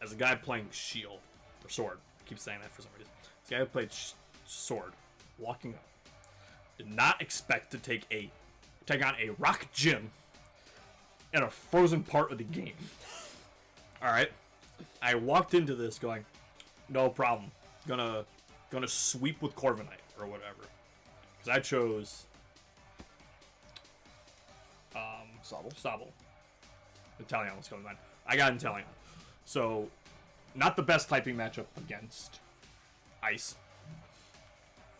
[SPEAKER 1] as a guy playing Shield, or Sword, I keep saying that for some reason. As a guy who played Sword, walking up, did not expect to take on a rock gym in a frozen part of the game. Alright? I walked into this going, no problem. Gonna sweep with Corviknight, or whatever. Because I chose Sobble. Inteleon was coming to mind. I got Inteleon. So, not the best typing matchup against Ice.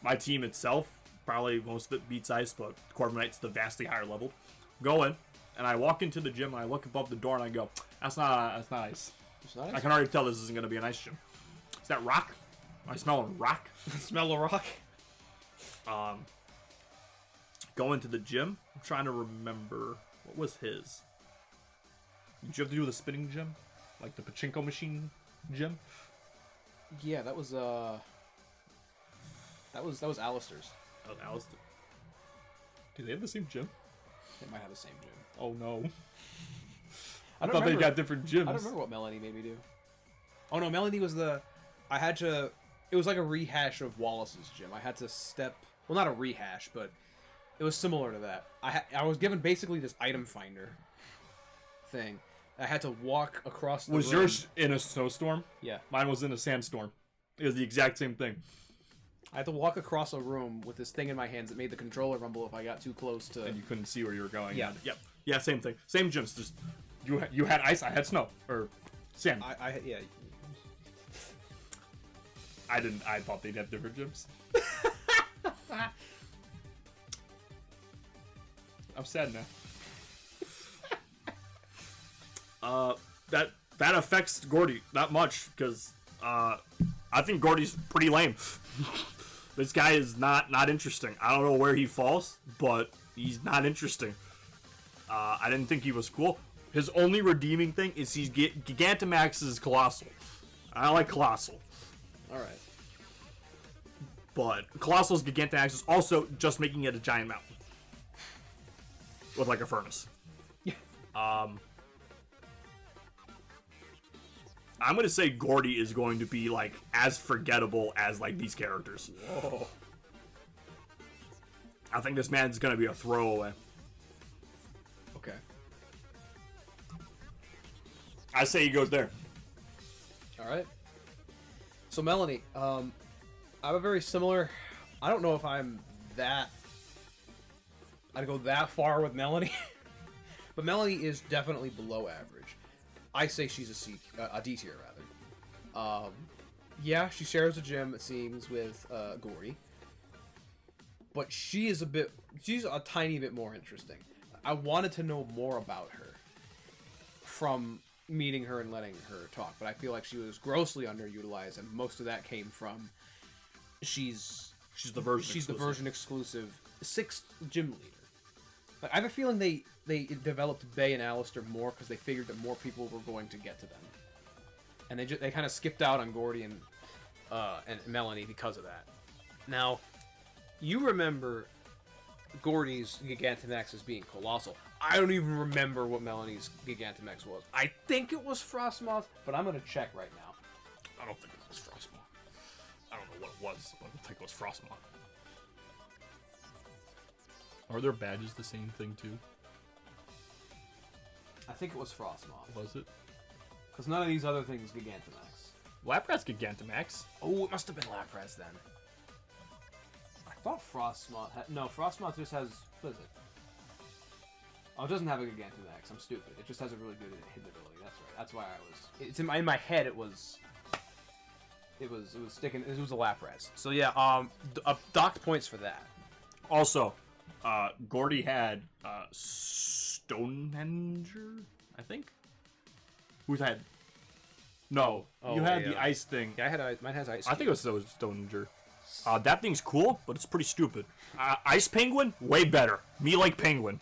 [SPEAKER 1] My team itself, probably most of it beats Ice, but Corviknight's the vastly higher level. Go in, and I walk into the gym, and I look above the door, and I go, that's not Ice.
[SPEAKER 2] It's not Ice?
[SPEAKER 1] I can already tell this isn't going to be an Ice gym. Is that rock? I smell a rock.
[SPEAKER 2] Smell a rock?
[SPEAKER 1] Go into the gym. I'm trying to remember. What was his? Did you have to do the spinning gym? Like the pachinko machine gym?
[SPEAKER 2] Yeah, that was Alistair's.
[SPEAKER 1] That was Alistair. Do they have the same gym?
[SPEAKER 2] They might have the same gym.
[SPEAKER 1] Oh no.
[SPEAKER 2] I
[SPEAKER 1] thought they got different gyms.
[SPEAKER 2] I don't remember what Melanie made me do. Oh no, Melanie was it was like a rehash of Wallace's gym. I had to well, not a rehash, but it was similar to that. I was given basically this item finder thing. I had to walk across the room.
[SPEAKER 1] Was yours in a snowstorm?
[SPEAKER 2] Yeah.
[SPEAKER 1] Mine was in a sandstorm. It was the exact same thing.
[SPEAKER 2] I had to walk across a room with this thing in my hands that made the controller rumble if I got too close to...
[SPEAKER 1] And you couldn't see where you were going.
[SPEAKER 2] Yeah.
[SPEAKER 1] Yep. Yeah, same thing. Same gyms. Just you had ice, I had snow. Or sand.
[SPEAKER 2] Yeah.
[SPEAKER 1] I thought they'd have different gyms. I'm sad now. That affects Gordy not much because I think Gordy's pretty lame. This guy is not interesting. I don't know where he falls, but he's not interesting. I didn't think he was cool. His only redeeming thing is he's Gigantamax is Colossal. I like Colossal.
[SPEAKER 2] All right.
[SPEAKER 1] But Colossal's Gigantamax is also just making it a giant mountain. With like a furnace.
[SPEAKER 2] Yeah.
[SPEAKER 1] I'm gonna say Gordy is going to be like as forgettable as like these characters.
[SPEAKER 2] Whoa.
[SPEAKER 1] I think this man's gonna be a throwaway.
[SPEAKER 2] Okay.
[SPEAKER 1] I say he goes there.
[SPEAKER 2] All right. So Melanie, I have a very similar. I don't know if I'd go that far with Melanie, but Melanie is definitely below average. I say she's a D tier rather. Yeah, she shares a gym, it seems, with Gordy. But she's a tiny bit more interesting. I wanted to know more about her from meeting her and letting her talk, but I feel like she was grossly underutilized, and most of that came from she's the version exclusive 6th gym leader. Like, I have a feeling they developed Bay and Alistair more because they figured that more people were going to get to them, and they kind of skipped out on Gordy and Melanie because of that. Now, you remember Gordy's Gigantamax as being colossal. I don't even remember what Melanie's Gigantamax was. I think it was Frostmoth, but I'm gonna check right now.
[SPEAKER 1] I don't think it was Frostmoth. I don't know what it was, but I think it was Frostmoth.
[SPEAKER 5] Are their badges the same thing too?
[SPEAKER 2] I think it was Frostmoth.
[SPEAKER 5] Was it?
[SPEAKER 2] Because none of these other things Gigantamax.
[SPEAKER 1] Lapras Gigantamax.
[SPEAKER 2] Oh, it must have been Lapras then. I thought Frostmoth had... No, Frostmoth just has... What is it? Oh, it doesn't have a Gigantamax. I'm stupid. It just has a really good hit ability. That's right. That's why I was... It's in my head. It was sticking... It was a Lapras. So yeah, docked points for that.
[SPEAKER 1] Also, Gordy had Stonehenger, I think. Who's had? No, you had the ice thing.
[SPEAKER 2] Yeah, mine has ice.
[SPEAKER 1] I think it was Stonehenger. That thing's cool, but it's pretty stupid. Ice Penguin, way better. Me like Penguin.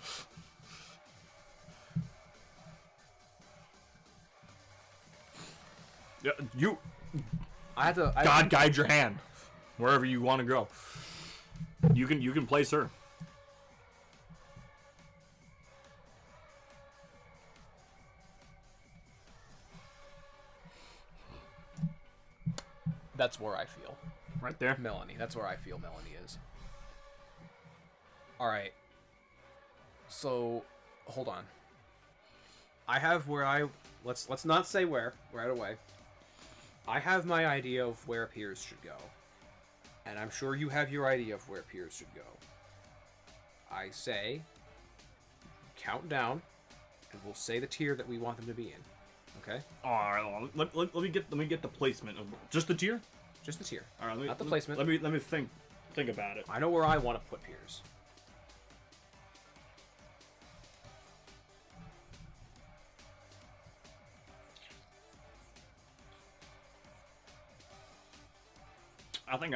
[SPEAKER 1] Yeah, you. God guide your hand, wherever you want to go. You can place her.
[SPEAKER 2] That's where I feel.
[SPEAKER 1] Right there.
[SPEAKER 2] Melanie. That's where I feel Melanie is. Alright. So, hold on. I have where I... Let's not say where, right away. I have my idea of where Piers should go. And I'm sure you have your idea of where Piers should go. I say... count down, and we'll say the tier that we want them to be in. Okay?
[SPEAKER 1] Alright, let me get the placement of just the tier?
[SPEAKER 2] Just the tier.
[SPEAKER 1] Alright,
[SPEAKER 2] not the placement.
[SPEAKER 1] Let me think about it.
[SPEAKER 2] I know where I want to put Piers.
[SPEAKER 1] I think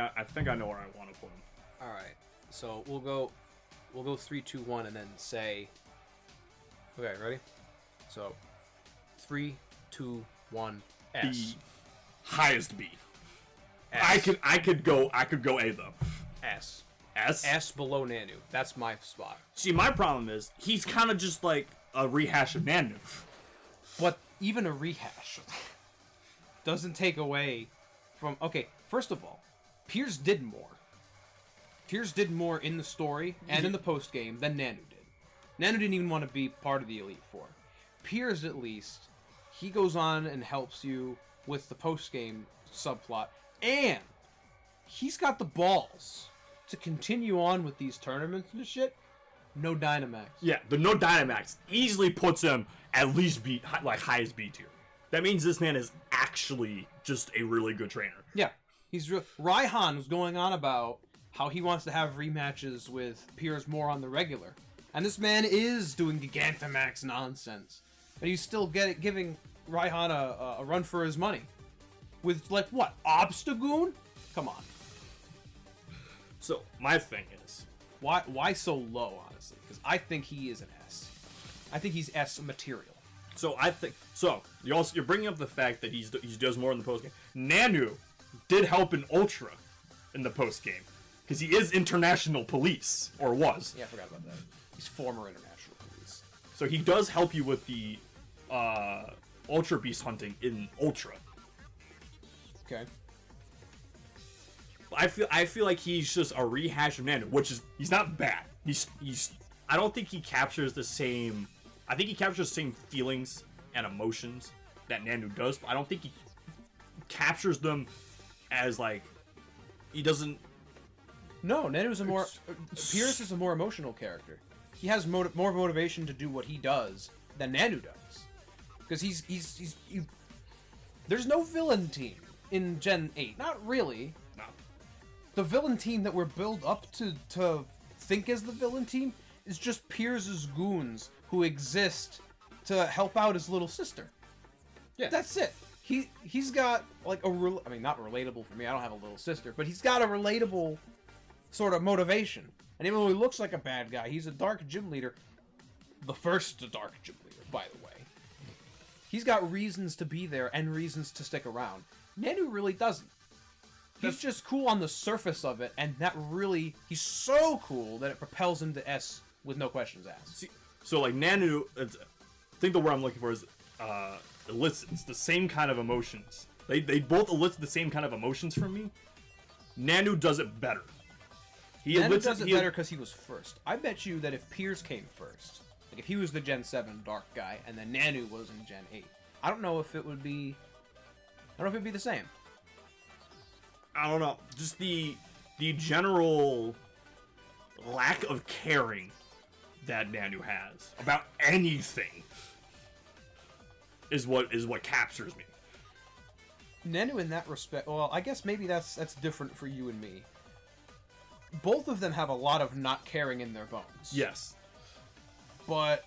[SPEAKER 1] I know where I want to put him.
[SPEAKER 2] All right, so we'll go 3, 2, 1, and then say. Okay, ready? So, 3, 2, 1. S.
[SPEAKER 1] B. Highest B.
[SPEAKER 2] S.
[SPEAKER 1] I could go A though.
[SPEAKER 2] S.
[SPEAKER 1] S.
[SPEAKER 2] S below Nanu. That's my spot.
[SPEAKER 1] See, my problem is he's kind of just like a rehash of Nanu.
[SPEAKER 2] But even a rehash doesn't take away from. Okay, first of all, Piers did more. Piers did more in the story and in the post game than Nanu did. Nanu didn't even want to be part of the Elite Four. Piers, at least, he goes on and helps you with the post game subplot, and he's got the balls to continue on with these tournaments and shit. No Dynamax.
[SPEAKER 1] Yeah, the no Dynamax easily puts him at least highest B tier. That means this man is actually just a really good trainer.
[SPEAKER 2] Yeah, he's real. Raihan was going on about how he wants to have rematches with Piers more on the regular, and this man is doing Gigantamax nonsense, but he's still giving Raihan a run for his money with like what Obstagoon? Come on.
[SPEAKER 1] So my thing is,
[SPEAKER 2] why so low, honestly? Because I think he is an S. I think he's S material.
[SPEAKER 1] So I think you're bringing up the fact that he does more in the post game. Nanu did help in Ultra in the post game because he is international police or was.
[SPEAKER 2] Yeah, I forgot about that. He's former international police.
[SPEAKER 1] So he does help you with the Ultra Beast hunting in Ultra.
[SPEAKER 2] Okay.
[SPEAKER 1] I feel like he's just a rehash of Nanu, which is he's not bad. He's I don't think he captures the same. I think he captures the same feelings and emotions that Nanu does, but I don't think he captures them as like he doesn't.
[SPEAKER 2] No, Nanu's Piers is a more emotional character. He has more motivation to do what he does than Nanu does. because there's no villain team in Gen 8. Not really.
[SPEAKER 1] No.
[SPEAKER 2] The villain team that we're built up to think is the villain team is just Piers' goons who exist to help out his little sister.
[SPEAKER 1] Yeah.
[SPEAKER 2] That's it. He's got like not relatable for me. I don't have a little sister, but he's got a relatable sort of motivation. And even though he looks like a bad guy, he's a dark gym leader. The first dark gym leader, by the way. He's got reasons to be there and reasons to stick around. Nanu really doesn't. He's just cool on the surface of it, and he's so cool that it propels him to S with no questions asked.
[SPEAKER 1] So like Nanu, I think the word I'm looking for is elicits the same kind of emotions. They both elicit the same kind of emotions from me. Nanu does it better.
[SPEAKER 2] Nanu does it better because he was first. I bet you that if Piers came first, like if he was the Gen 7 Dark guy, and then Nanu was in Gen 8, I don't know if it would be the same.
[SPEAKER 1] I don't know. Just the general lack of caring that Nanu has about anything is what captures me.
[SPEAKER 2] Nanu in that respect, well, I guess maybe that's different for you and me. Both of them have a lot of not caring in their bones.
[SPEAKER 1] Yes.
[SPEAKER 2] But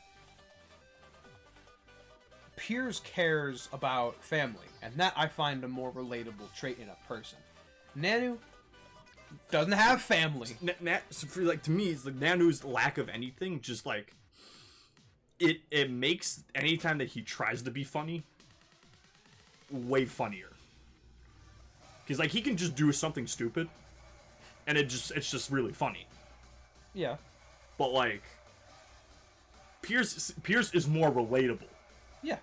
[SPEAKER 2] Piers cares about family, and that I find a more relatable trait in a person. Nanu doesn't have family.
[SPEAKER 1] So for, like, to me, it's like Nanu's lack of anything just like it makes anytime that he tries to be funny way funnier. Because like he can just do something stupid, and it's just really funny.
[SPEAKER 2] Yeah.
[SPEAKER 1] But like Piers is more relatable.
[SPEAKER 2] Yeah.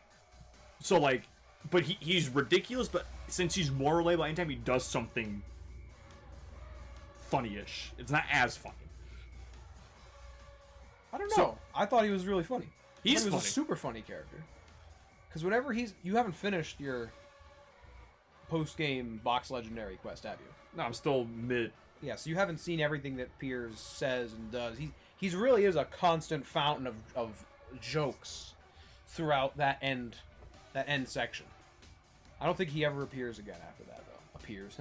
[SPEAKER 1] So like, but he's ridiculous. But since he's more relatable, anytime he does something funny-ish, it's not as funny.
[SPEAKER 2] I don't know. So, I thought he was really funny.
[SPEAKER 1] He was
[SPEAKER 2] a super funny character. Because whenever you haven't finished your post-game box legendary quest, have you?
[SPEAKER 1] No, I'm still mid.
[SPEAKER 2] Yeah, so you haven't seen everything that Piers says and does. He's really is a constant fountain of jokes throughout that end section. I don't think he ever appears again after that, though. Appears.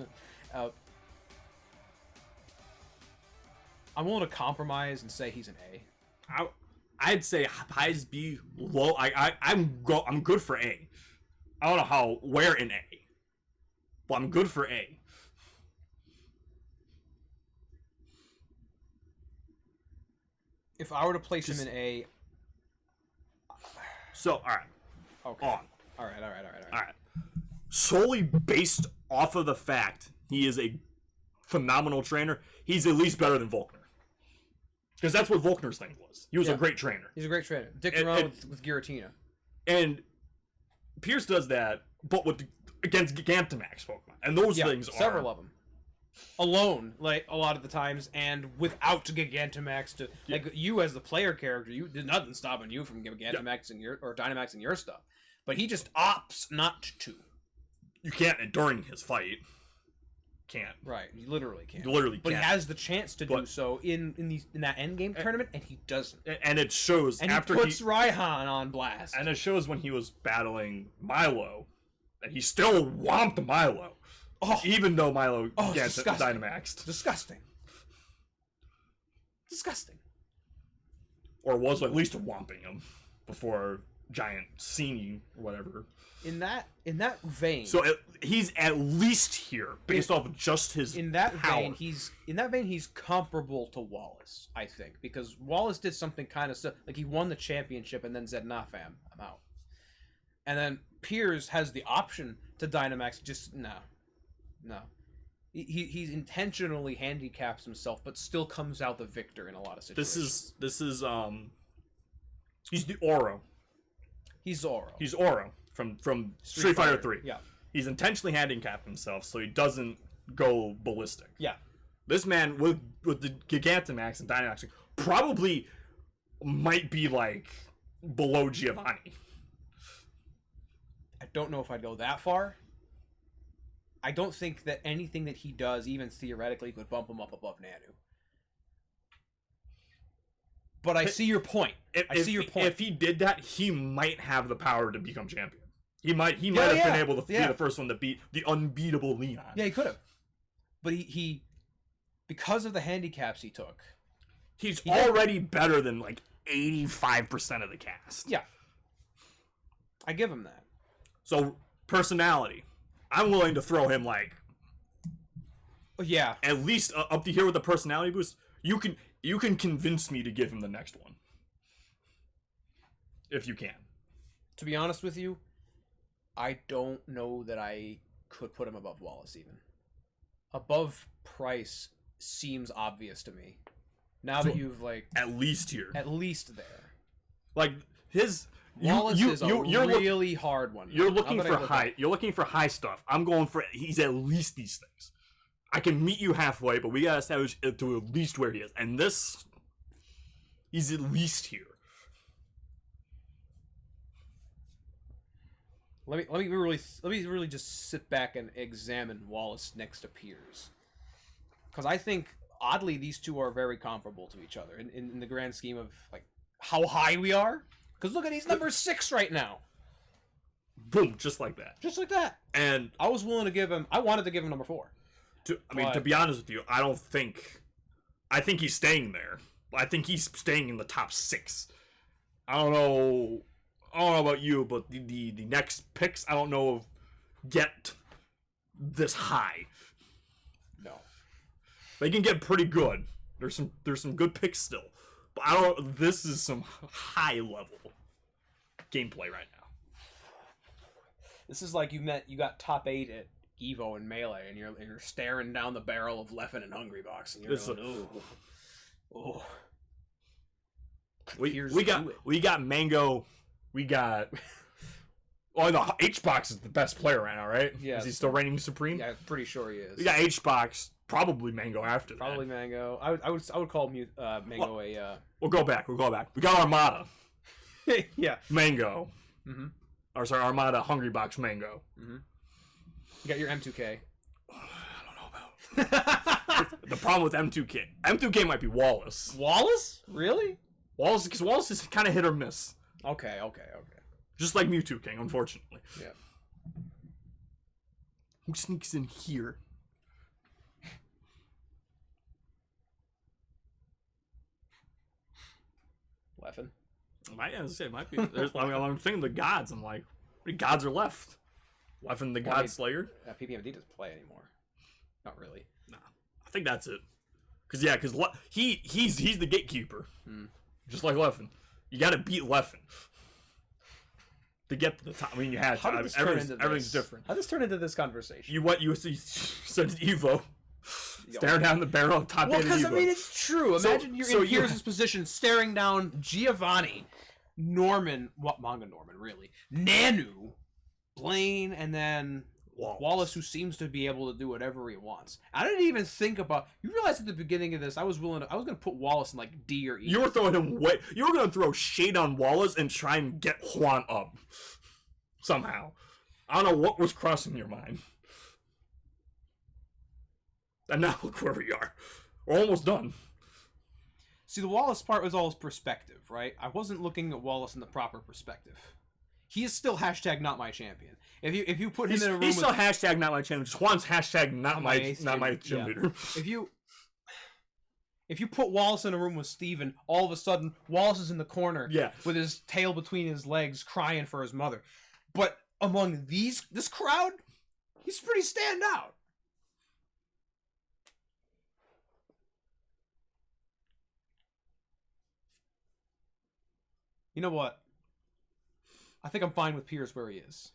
[SPEAKER 2] I'm willing to compromise and say he's an A.
[SPEAKER 1] I'd say highs B, low. I'm good for A. I don't know where in A, but I'm good for A.
[SPEAKER 2] If I were to place him in A,
[SPEAKER 1] so all right,
[SPEAKER 2] okay,
[SPEAKER 1] on.
[SPEAKER 2] All right.
[SPEAKER 1] Solely based off of the fact he is a phenomenal trainer, he's at least better than Volkner. Because that's what Volkner's thing was. He was a great trainer.
[SPEAKER 2] He's a great trainer. Dick around with Giratina.
[SPEAKER 1] And Piers does that, but against Gigantamax Pokemon. And those things are...
[SPEAKER 2] several of them. Alone, like, a lot of the times, and without Gigantamax to... Yeah. Like, you as the player character, there's nothing stopping you from Gigantamaxing or Dynamaxing your stuff. But he just opts not to.
[SPEAKER 1] You can't during his fight. Can't.
[SPEAKER 2] Right, you literally can't.
[SPEAKER 1] You literally
[SPEAKER 2] but
[SPEAKER 1] can't.
[SPEAKER 2] He has the chance to do so in that endgame tournament, and he doesn't.
[SPEAKER 1] And it shows
[SPEAKER 2] and
[SPEAKER 1] after
[SPEAKER 2] he puts Raihan on blast.
[SPEAKER 1] And it shows when he was battling Milo, that he still whomped Milo. Oh, even though Milo gets Dynamaxed.
[SPEAKER 2] Disgusting.
[SPEAKER 1] Or was at least whomping him before Giant Sini or whatever.
[SPEAKER 2] In that vein.
[SPEAKER 1] So he's at least here based off of just his power.
[SPEAKER 2] vein he's comparable to Wallace, I think, because Wallace did something kind of like he won the championship and then said, "Nah, fam, I'm out." And then Piers has the option to Dynamax. Just no. He intentionally handicaps himself, but still comes out the victor in a lot of situations.
[SPEAKER 1] This is he's the Oro.
[SPEAKER 2] He's Oro.
[SPEAKER 1] He's Oro from Street Fighter 3.
[SPEAKER 2] Yeah.
[SPEAKER 1] He's intentionally handicapped himself so he doesn't go ballistic.
[SPEAKER 2] Yeah.
[SPEAKER 1] This man with the Gigantamax and Dynamax probably might be like below Giovanni.
[SPEAKER 2] I don't know if I'd go that far. I don't think that anything that he does, even theoretically, could bump him up above Nanu. But I see your point. I see your point.
[SPEAKER 1] If he did that, he might have the power to become champion. He might have been able to be the first one to beat the unbeatable Leon.
[SPEAKER 2] Yeah, he could have. But he because of the handicaps he took,
[SPEAKER 1] he's already better than like 85% of the cast.
[SPEAKER 2] Yeah. I give him that.
[SPEAKER 1] So, personality. I'm willing to throw him like at least up to here with the personality boost. You can convince me to give him the next one. If you can.
[SPEAKER 2] To be honest with you, I don't know that I could put him above Wallace even. Above Price seems obvious to me. Now that you've like
[SPEAKER 1] at least here.
[SPEAKER 2] At least there.
[SPEAKER 1] Like his
[SPEAKER 2] Wallace is a really hard one.
[SPEAKER 1] You're looking for high. You're looking for high stuff. I'm going for he's at least these things. I can meet you halfway, but we gotta establish it to at least where he is. And this, he's at least here.
[SPEAKER 2] Let me really just sit back and examine Wallace next to Piers, because I think oddly these two are very comparable to each other in the grand scheme of like how high we are. Because look at he's number 6 right now.
[SPEAKER 1] Boom, just like that.
[SPEAKER 2] Just like that.
[SPEAKER 1] And
[SPEAKER 2] I was willing to give him. I wanted to give him number 4.
[SPEAKER 1] To be honest with you, I think he's staying there. I think he's staying in the top 6. I don't know about you, but the next picks, I don't know if get this high.
[SPEAKER 2] No.
[SPEAKER 1] They can get pretty good. There's some good picks still. But this is some high level gameplay right now.
[SPEAKER 2] This is like you got top 8 at Evo and Melee, and you're staring down the barrel of Leffen and Hungrybox, and you're going, oh.
[SPEAKER 1] We got Mango. We got. Oh no, H-Box is the best player right now, right?
[SPEAKER 2] Yeah.
[SPEAKER 1] Is he still reigning supreme?
[SPEAKER 2] Yeah, I'm pretty sure he is.
[SPEAKER 1] We got H-Box, probably Mango after that.
[SPEAKER 2] Probably Mango. I would call Mango
[SPEAKER 1] We'll go back. We got Armada.
[SPEAKER 2] Yeah.
[SPEAKER 1] Mango.
[SPEAKER 2] Mm-hmm.
[SPEAKER 1] Or sorry, Armada, Hungrybox, Mango.
[SPEAKER 2] Mm-hmm. You got your M2K.
[SPEAKER 1] I don't know about the problem with M2K might be Wallace.
[SPEAKER 2] Wallace? Really?
[SPEAKER 1] Wallace, because Wallace is kind of hit or miss.
[SPEAKER 2] Okay.
[SPEAKER 1] Just like Mewtwo King, unfortunately.
[SPEAKER 2] Yeah.
[SPEAKER 1] Who sneaks in here?
[SPEAKER 2] Leffen.
[SPEAKER 1] It might be. I'm thinking the gods. I'm like, how many gods are left? Leffen the God Slayer?
[SPEAKER 2] PPMD doesn't play anymore. Not really.
[SPEAKER 1] Nah. I think that's it. Because he's the gatekeeper. Just like Leffen. You gotta beat Leffen. To get to the top. I mean, you had to. Everything's different.
[SPEAKER 2] How did this turn into this conversation?
[SPEAKER 1] You said Evo. Staring down the barrel of top 8 of Evo.
[SPEAKER 2] Because, I mean, it's true. Imagine you're in Piers' position staring down Giovanni, Norman, Manga Norman, really, Nanu, Blaine, and then Wallace, who seems to be able to do whatever he wants. I didn't even think about. You realize at the beginning of this, I was going to put Wallace in like D or E.
[SPEAKER 1] You were throwing him way. You were going to throw shade on Wallace and try and get Juan up somehow. I don't know what was crossing your mind. And now look where we are. We're almost done.
[SPEAKER 2] See, the Wallace part was all his perspective, right? I wasn't looking at Wallace in the proper perspective. He is still # not my champion. If you put him in a room,
[SPEAKER 1] he's still # not my champion. Just Juan's # not my gym leader.
[SPEAKER 2] If you put Wallace in a room with Steven, all of a sudden Wallace is in the corner, with his tail between his legs, crying for his mother. But among this crowd, he's pretty standout. You know what? I think I'm fine with Piers where he is.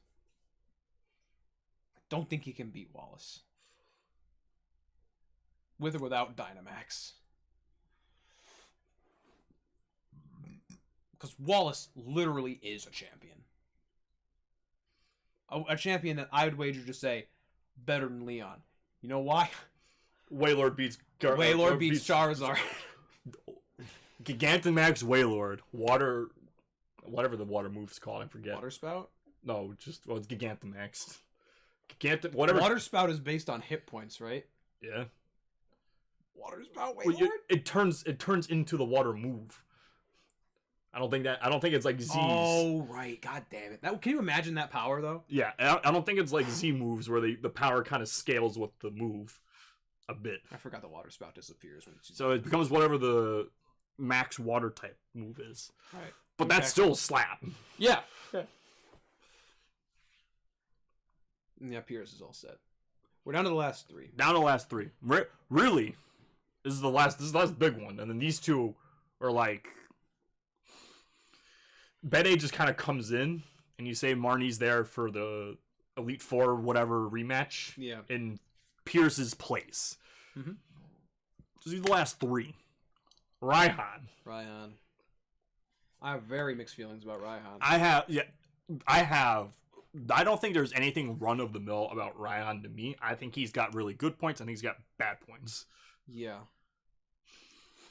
[SPEAKER 2] I don't think he can beat Wallace. With or without Dynamax. Because Wallace literally is a champion. A champion that I would wager to say better than Leon. You know why?
[SPEAKER 1] Wailord beats
[SPEAKER 2] Charizard.
[SPEAKER 1] Gigantamax, Wailord, Water... Whatever the water move's called, I forget.
[SPEAKER 2] Water Spout?
[SPEAKER 1] No, it's Gigantamax. Whatever.
[SPEAKER 2] Water Spout is based on hit points, right?
[SPEAKER 1] Yeah.
[SPEAKER 2] Water Spout, Wailord?
[SPEAKER 1] It turns into the water move. I don't think it's like Z's.
[SPEAKER 2] Oh right, god damn it! Can you imagine that power though?
[SPEAKER 1] Yeah, I don't think it's like Z moves where the power kind of scales with the move a bit.
[SPEAKER 2] I forgot the water spout disappears when
[SPEAKER 1] so it becomes whatever the max water type move is.
[SPEAKER 2] Right.
[SPEAKER 1] But that's still a slap.
[SPEAKER 2] Yeah. Yeah, Pierce is all set. We're down to the last three.
[SPEAKER 1] Really, this is the last big one, and then these two are like. Bede just kind of comes in, and you say Marnie's there for the Elite Four whatever rematch.
[SPEAKER 2] Yeah.
[SPEAKER 1] In Pierce's place.
[SPEAKER 2] Mm-hmm.
[SPEAKER 1] So these are the last three. Raihan.
[SPEAKER 2] I have very mixed feelings about Raihan.
[SPEAKER 1] I don't think there's anything run-of-the-mill about Raihan to me. I think he's got really good points. I think he's got bad points.
[SPEAKER 2] Yeah.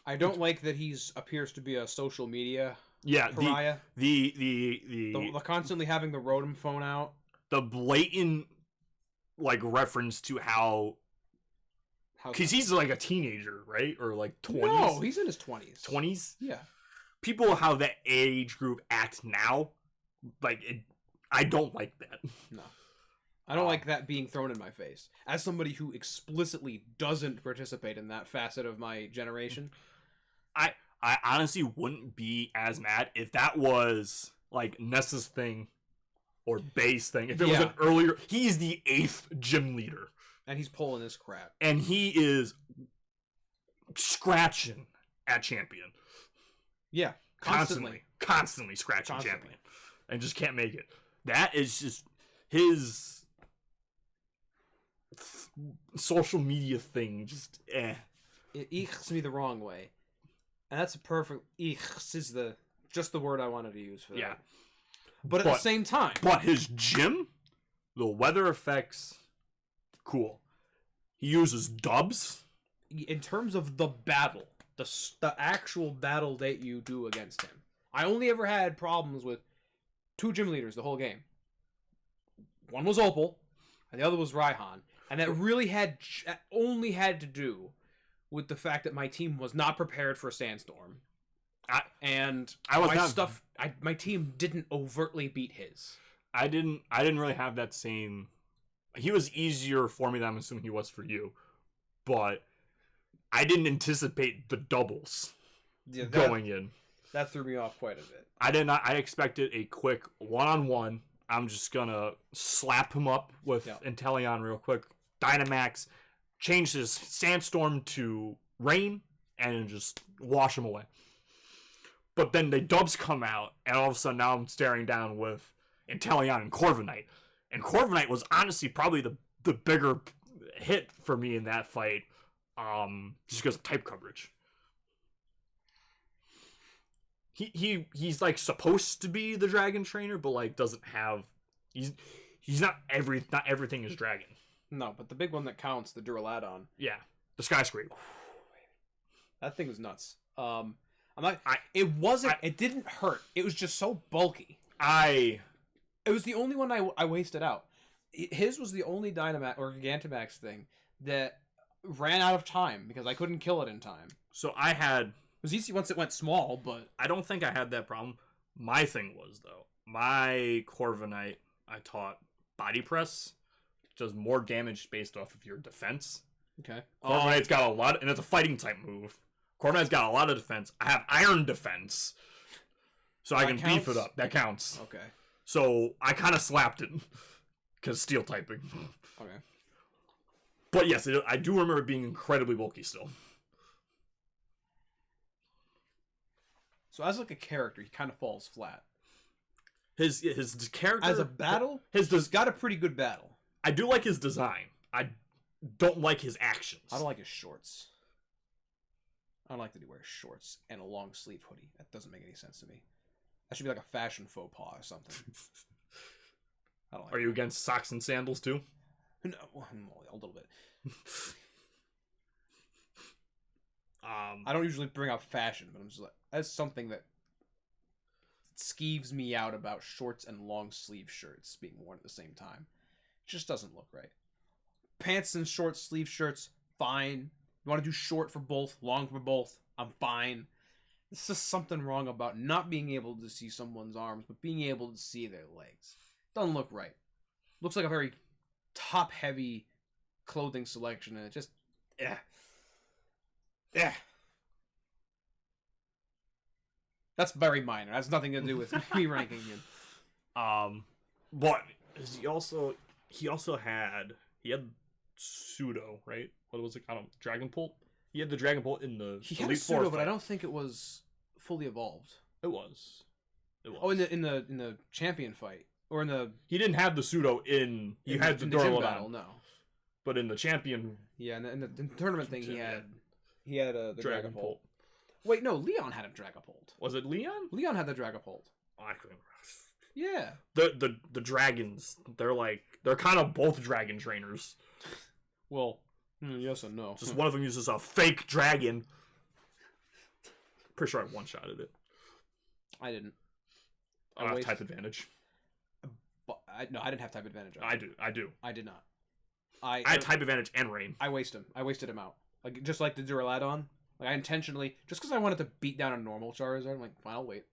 [SPEAKER 2] I don't like that he's appears to be a social media pariah.
[SPEAKER 1] The
[SPEAKER 2] constantly having the Rotom phone out.
[SPEAKER 1] The blatant like reference to how because he's like a teenager, right? Or like 20s.
[SPEAKER 2] No, he's in his 20s.
[SPEAKER 1] 20s?
[SPEAKER 2] Yeah.
[SPEAKER 1] People how that age group act now, like I don't like that.
[SPEAKER 2] No. I don't like that being thrown in my face. As somebody who explicitly doesn't participate in that facet of my generation,
[SPEAKER 1] I honestly wouldn't be as mad if that was like Nessa's thing or Bay's thing. If it was an earlier, he's the 8th gym leader.
[SPEAKER 2] And he's pulling this crap.
[SPEAKER 1] And he is scratching at champion.
[SPEAKER 2] Yeah.
[SPEAKER 1] Constantly scratching champion. And just can't make it. That is just his social media thing. Just
[SPEAKER 2] It eeks me the wrong way. And that's a perfect eeks is just the word I wanted to use for that.
[SPEAKER 1] Yeah.
[SPEAKER 2] But at the same time.
[SPEAKER 1] But his gym, the weather effects, cool. He uses dubs.
[SPEAKER 2] In terms of the battle, the actual battle that you do against him, I only ever had problems with 2 gym leaders the whole game. One was Opal, and the other was Raihan. And that really only had to do with the fact that my team was not prepared for a sandstorm. My team didn't overtly beat his.
[SPEAKER 1] I didn't really have that same. He was easier for me than I'm assuming he was for you, but I didn't anticipate the doubles going in.
[SPEAKER 2] That threw me off quite a bit.
[SPEAKER 1] I did not. I expected a quick one-on-one. I'm just gonna slap him up with Inteleon real quick. Dynamax, change his sandstorm to rain, and just wash him away. But then the dubs come out, and all of a sudden now I'm staring down with Inteleon and Corviknight. And Corviknight was honestly probably the bigger hit for me in that fight, just because of type coverage. He's like supposed to be the dragon trainer, but like doesn't have. He's not everything is dragon.
[SPEAKER 2] No, but the big one that counts, the Duraludon.
[SPEAKER 1] Yeah, the Skyscraper.
[SPEAKER 2] That thing was nuts. It didn't hurt. It was just so bulky. It was the only one I wasted out. His was the only Dynamax or Gigantamax thing that ran out of time because I couldn't kill it in time.
[SPEAKER 1] So I had...
[SPEAKER 2] It was easy once it went small, but...
[SPEAKER 1] I don't think I had that problem. My thing was, though, my Corviknight, I taught Body Press, does more damage based off of your defense.
[SPEAKER 2] Okay.
[SPEAKER 1] Corviknight's got a lot, and it's a fighting type move. Corviknight's got a lot of defense. I have Iron Defense, so I can beef it up. That counts.
[SPEAKER 2] Okay.
[SPEAKER 1] So I kind of slapped it because Steel typing.
[SPEAKER 2] Okay.
[SPEAKER 1] But yes, I do remember it being incredibly bulky still.
[SPEAKER 2] So as like a character, he kind of falls flat.
[SPEAKER 1] His character
[SPEAKER 2] as a battle, he's got a pretty good battle.
[SPEAKER 1] I do like his design. I don't like his actions.
[SPEAKER 2] I don't like his shorts. I don't like that he wears shorts and a long sleeve hoodie. That doesn't make any sense to me. That should be like a fashion faux pas or something. I don't like
[SPEAKER 1] Are you against socks and sandals too?
[SPEAKER 2] No, a little bit. I don't usually bring up fashion, but I'm just like, that's something that skeeves me out about shorts and long sleeve shirts being worn at the same time. It just doesn't look right. Pants and short sleeve shirts, fine. You want to do short for both, long for both, I'm fine. There's just something wrong about not being able to see someone's arms, but being able to see their legs. Doesn't look right. Looks like a very top-heavy clothing selection, and it just... Yeah. That's very minor. It has nothing to do with me ranking him.
[SPEAKER 1] But he had pseudo, right? What was it? I don't know, Dragon Bolt. He had the Dragon Bolt in the
[SPEAKER 2] He had a pseudo, but I don't think it was fully evolved.
[SPEAKER 1] It was.
[SPEAKER 2] Oh, in the champion fight, or in the...
[SPEAKER 1] He didn't have the pseudo in. He had the
[SPEAKER 2] gym battle, no.
[SPEAKER 1] But in the champion.
[SPEAKER 2] Yeah, in the tournament thing, he had the Dragon Bolt. Wait, no, Leon had a Dragapult.
[SPEAKER 1] Was it Leon?
[SPEAKER 2] Leon had the Dragapult.
[SPEAKER 1] Oh, I couldn't.
[SPEAKER 2] Yeah.
[SPEAKER 1] The dragons, they're kind of both dragon trainers.
[SPEAKER 2] Well, yes and no.
[SPEAKER 1] Just one of them uses a fake dragon. Pretty sure I one-shotted it.
[SPEAKER 2] I didn't.
[SPEAKER 1] I have type advantage.
[SPEAKER 2] No, I didn't have type advantage.
[SPEAKER 1] I do.
[SPEAKER 2] I did not.
[SPEAKER 1] I had type advantage and rain.
[SPEAKER 2] I wasted him out. Like, just like the Duraludon. Like, I intentionally, just because I wanted to beat down a normal Charizard, I'm like, fine, I'll wait.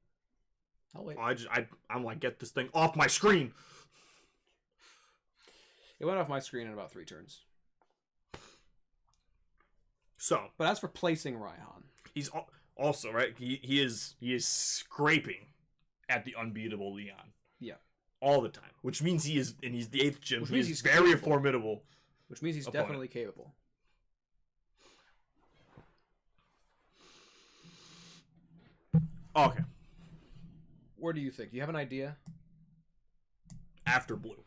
[SPEAKER 2] I'm like, get this thing off my screen. It went off my screen in about 3 turns.
[SPEAKER 1] So,
[SPEAKER 2] but as for placing Raihan,
[SPEAKER 1] he's also right. He is scraping at the unbeatable Leon.
[SPEAKER 2] Yeah,
[SPEAKER 1] all the time, which means he's the 8th gym.
[SPEAKER 2] Which means
[SPEAKER 1] he's very formidable.
[SPEAKER 2] Which means he's
[SPEAKER 1] opponent.
[SPEAKER 2] Definitely capable.
[SPEAKER 1] Okay.
[SPEAKER 2] Where do you think? Do you have an idea?
[SPEAKER 1] After Blue.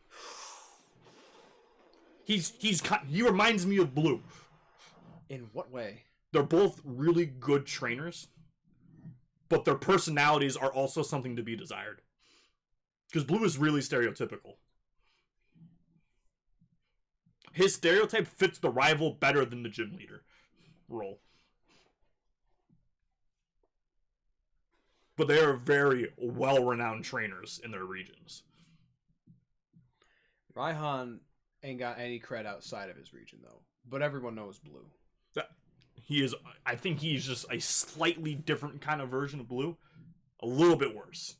[SPEAKER 1] He reminds me of Blue.
[SPEAKER 2] In what way?
[SPEAKER 1] They're both really good trainers, but their personalities are also something to be desired. Because Blue is really stereotypical. His stereotype fits the rival better than the gym leader role. But they are very well-renowned trainers in their regions.
[SPEAKER 2] Raihan ain't got any cred outside of his region, though. But everyone knows Blue.
[SPEAKER 1] I think he's just a slightly different kind of version of Blue. A little bit worse.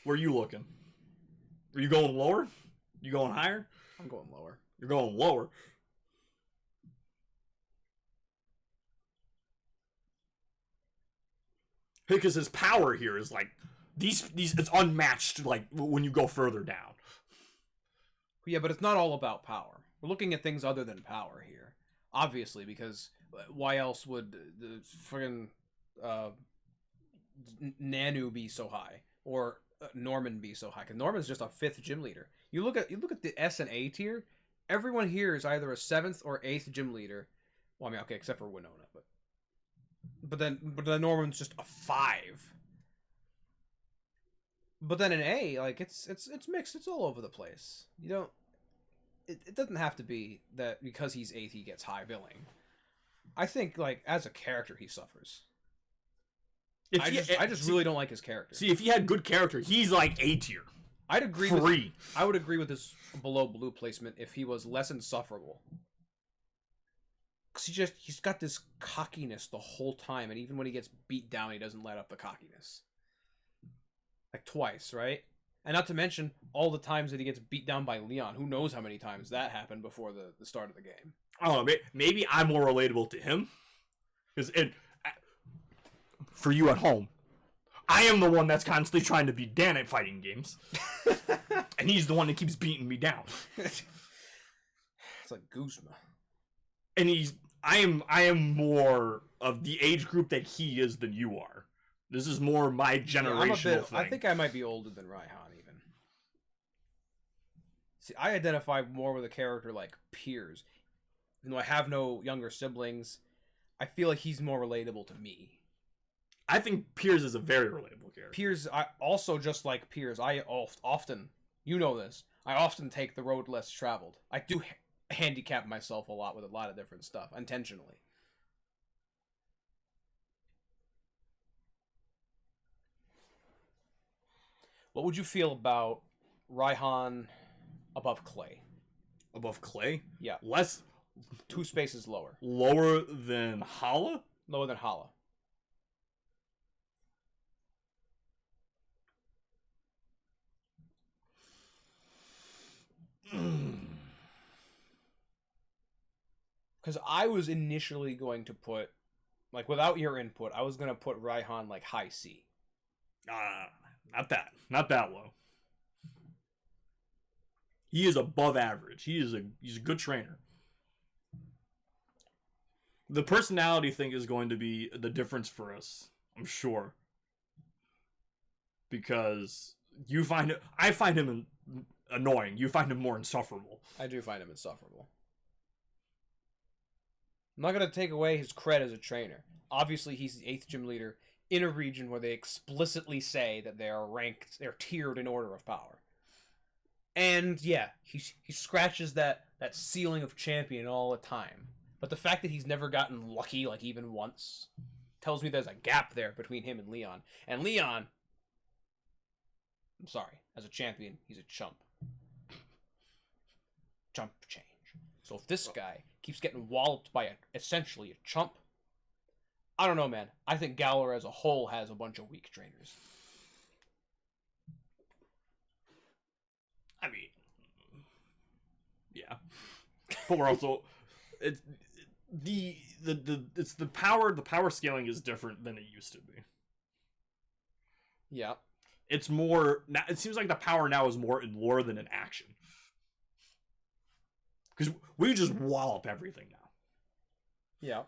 [SPEAKER 1] Where are you looking? Are you going lower? You going higher?
[SPEAKER 2] I'm going lower.
[SPEAKER 1] You're going lower. Because his power here is like these it's unmatched like when you go further down.
[SPEAKER 2] Yeah, but it's not all about power. We're looking at things other than power here. Obviously, because why else would the friggin' Nanu be so high? Or Norman be so high? Because Norman's just a 5th gym leader. You look at the S and A tier, everyone here is either a 7th or 8th gym leader. Well, I mean, okay, except for Winona, but then Norman's just a 5. But then in A, like it's mixed. It's all over the place. You don't. It doesn't have to be that because he's 8th he gets high billing. I think like as a character he suffers. I just really don't like his character.
[SPEAKER 1] See, if he had good character, he's like A tier.
[SPEAKER 2] I'd agree. I would agree with his below Blue placement if he was less insufferable. Because he's got this cockiness the whole time, and even when he gets beat down, he doesn't let up the cockiness. Like twice, right? And not to mention all the times that he gets beat down by Leon. Who knows how many times that happened before the start of the game.
[SPEAKER 1] I don't know. Maybe I'm more relatable to him. Because for you at home, I am the one that's constantly trying to beat Dan at fighting games. And he's the one that keeps beating me down.
[SPEAKER 2] It's like Guzma.
[SPEAKER 1] And I am more of the age group that he is than you are. This is more my generational thing.
[SPEAKER 2] I think I might be older than Raihan even. See, I identify more with a character like Piers. Even though I have no younger siblings, I feel like he's more relatable to me.
[SPEAKER 1] I think Piers is a very relatable character.
[SPEAKER 2] Piers, also just like Piers, I often, you know this, I often take the road less traveled. I do handicap myself a lot with a lot of different stuff, intentionally. What would you feel about Raihan above Clay?
[SPEAKER 1] Above Clay?
[SPEAKER 2] Yeah.
[SPEAKER 1] Less
[SPEAKER 2] 2 spaces lower.
[SPEAKER 1] Lower than Hala?
[SPEAKER 2] Lower than Hala. Because I was initially going to put, like, without your input, I was going to put Raihan, like, high C.
[SPEAKER 1] Not that low. He is above average. He's a good trainer. The personality thing is going to be the difference for us, I'm sure. Because I find him annoying. You find him more insufferable.
[SPEAKER 2] I do find him insufferable. I'm not going to take away his cred as a trainer. Obviously, he's the 8th gym leader in a region where they explicitly say that they are ranked, they're tiered in order of power. And yeah, he scratches that ceiling of champion all the time. But the fact that he's never gotten lucky, like even once, tells me there's a gap there between him and Leon. And Leon, I'm sorry, as a champion, he's a chump. Chump change. So if this guy keeps getting walloped by essentially a chump, I don't know, man. I think Galar as a whole has a bunch of weak trainers.
[SPEAKER 1] I mean, yeah, but we're also it's the power scaling is different than it used to be.
[SPEAKER 2] Yeah,
[SPEAKER 1] it's more now. It seems like the power now is more in lore than in action, because we just wallop everything now.
[SPEAKER 2] Yeah,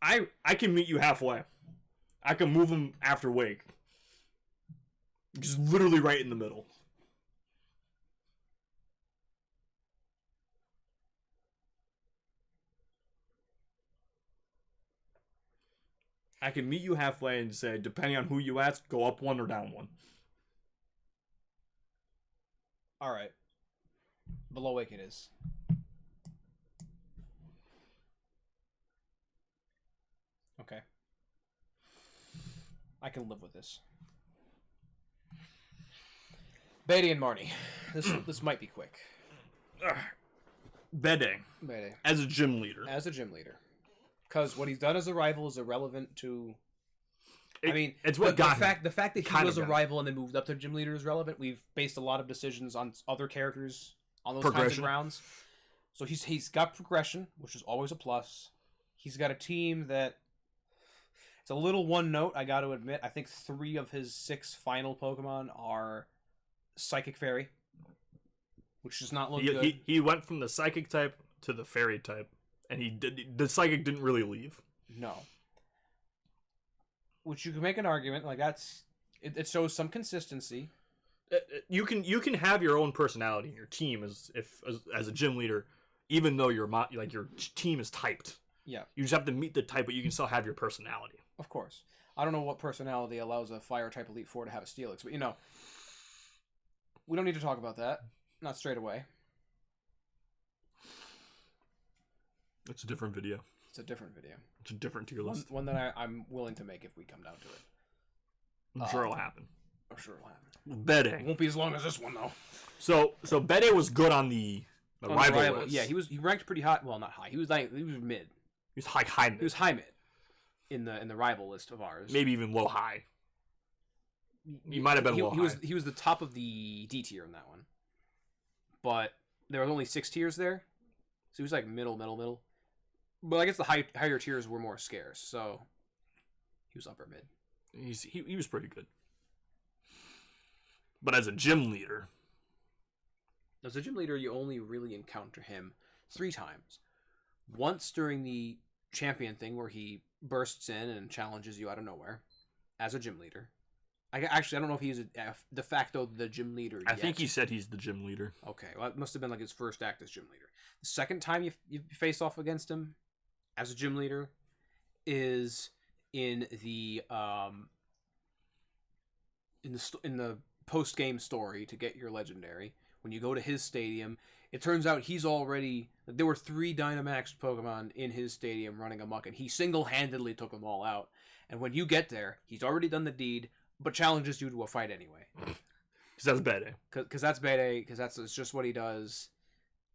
[SPEAKER 1] I can meet you halfway. I can move him after Wake, just literally right in the middle. I can meet you halfway and say, depending on who you ask, go up 1 or down 1.
[SPEAKER 2] All right. Below Wake it is. Okay. I can live with this. Beatty and Marnie. This might be quick.
[SPEAKER 1] Bede. As a gym leader.
[SPEAKER 2] As a gym leader. Because what he's done as a rival is irrelevant to... it's what got him. The fact that he was a rival and then moved up to gym leader is relevant. We've based a lot of decisions on other characters on those kinds of grounds. So he's got progression, which is always a plus. He's got a team that... It's a little one note, I got to admit. I think 3 of his 6 final Pokemon are Psychic Fairy, which does not look good.
[SPEAKER 1] He went from the Psychic type to the Fairy type. And the Psychic didn't really leave.
[SPEAKER 2] No. Which you can make an argument like it shows some consistency.
[SPEAKER 1] You can have your own personality in your team as a gym leader, even though your team is typed.
[SPEAKER 2] Yeah.
[SPEAKER 1] You just have to meet the type, but you can still have your personality.
[SPEAKER 2] Of course. I don't know what personality allows a Fire type Elite Four to have a Steelix, but we don't need to talk about that. Not straight away.
[SPEAKER 1] It's a different video.
[SPEAKER 2] It's a different video.
[SPEAKER 1] It's a different tier list.
[SPEAKER 2] One that I'm willing to make if we come down to it.
[SPEAKER 1] I'm sure it'll happen.
[SPEAKER 2] I'm sure it'll happen.
[SPEAKER 1] Bede.
[SPEAKER 2] It won't be as long as this one, though.
[SPEAKER 1] So Bede was good on the rival list.
[SPEAKER 2] Yeah, he ranked pretty high. Well, not high. He was mid.
[SPEAKER 1] He was high mid.
[SPEAKER 2] He was high mid in the rival list of ours.
[SPEAKER 1] Maybe even low high. He might have been low high.
[SPEAKER 2] He was the top of the D tier in that one. But there were only 6 tiers there. So he was like middle. But I guess the higher tiers were more scarce, so he was upper mid.
[SPEAKER 1] He was pretty good. But as a gym leader...
[SPEAKER 2] you only really encounter him 3 times. Once during the champion thing where he bursts in and challenges you out of nowhere as a gym leader. I don't know if he's de facto the gym leader yet.
[SPEAKER 1] I think he said he's the gym leader.
[SPEAKER 2] Okay, well, it must have been like his first act as gym leader. The second time you face off against him as a gym leader is in the post game story to get your legendary. When you go to his stadium, it turns out there were 3 Dynamax Pokemon in his stadium running amok, and he single-handedly took them all out. And when you get there, he's already done the deed, but challenges you to a fight anyway.
[SPEAKER 1] Because that's Bede.
[SPEAKER 2] Because that's Bede, because that's just what he does.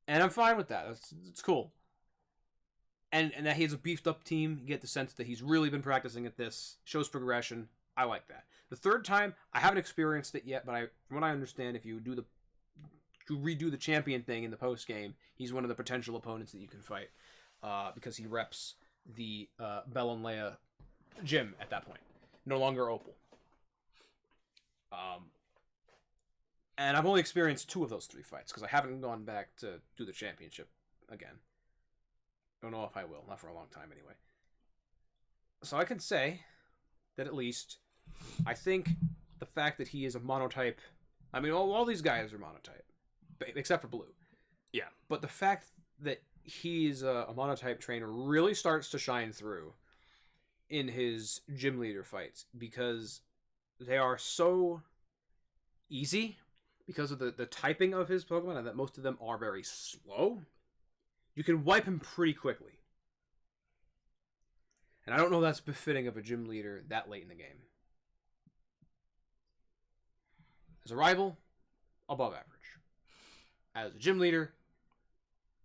[SPEAKER 2] And I'm fine with that. It's cool. and that he has a beefed up team. You get the sense that he's really been practicing at this. Shows progression. I like that. The third time, I haven't experienced it yet, but from what I understand, if you redo the champion thing in the post game, he's one of the potential opponents that you can fight because he reps the Bell and Leia gym at that point. No longer Opal. And I've only experienced 2 of those 3 fights because I haven't gone back to do the championship again. Don't know if I will. Not for a long time anyway. So I can say that at least I think the fact that he is a monotype... I mean, all these guys are monotype. Except for Blue.
[SPEAKER 1] Yeah.
[SPEAKER 2] But the fact that he's a monotype trainer really starts to shine through in his gym leader fights because they are so easy because of the typing of his Pokemon and that most of them are very slow. You can wipe him pretty quickly. And I don't know if that's befitting of a gym leader that late in the game. As a rival, above average. As a gym leader,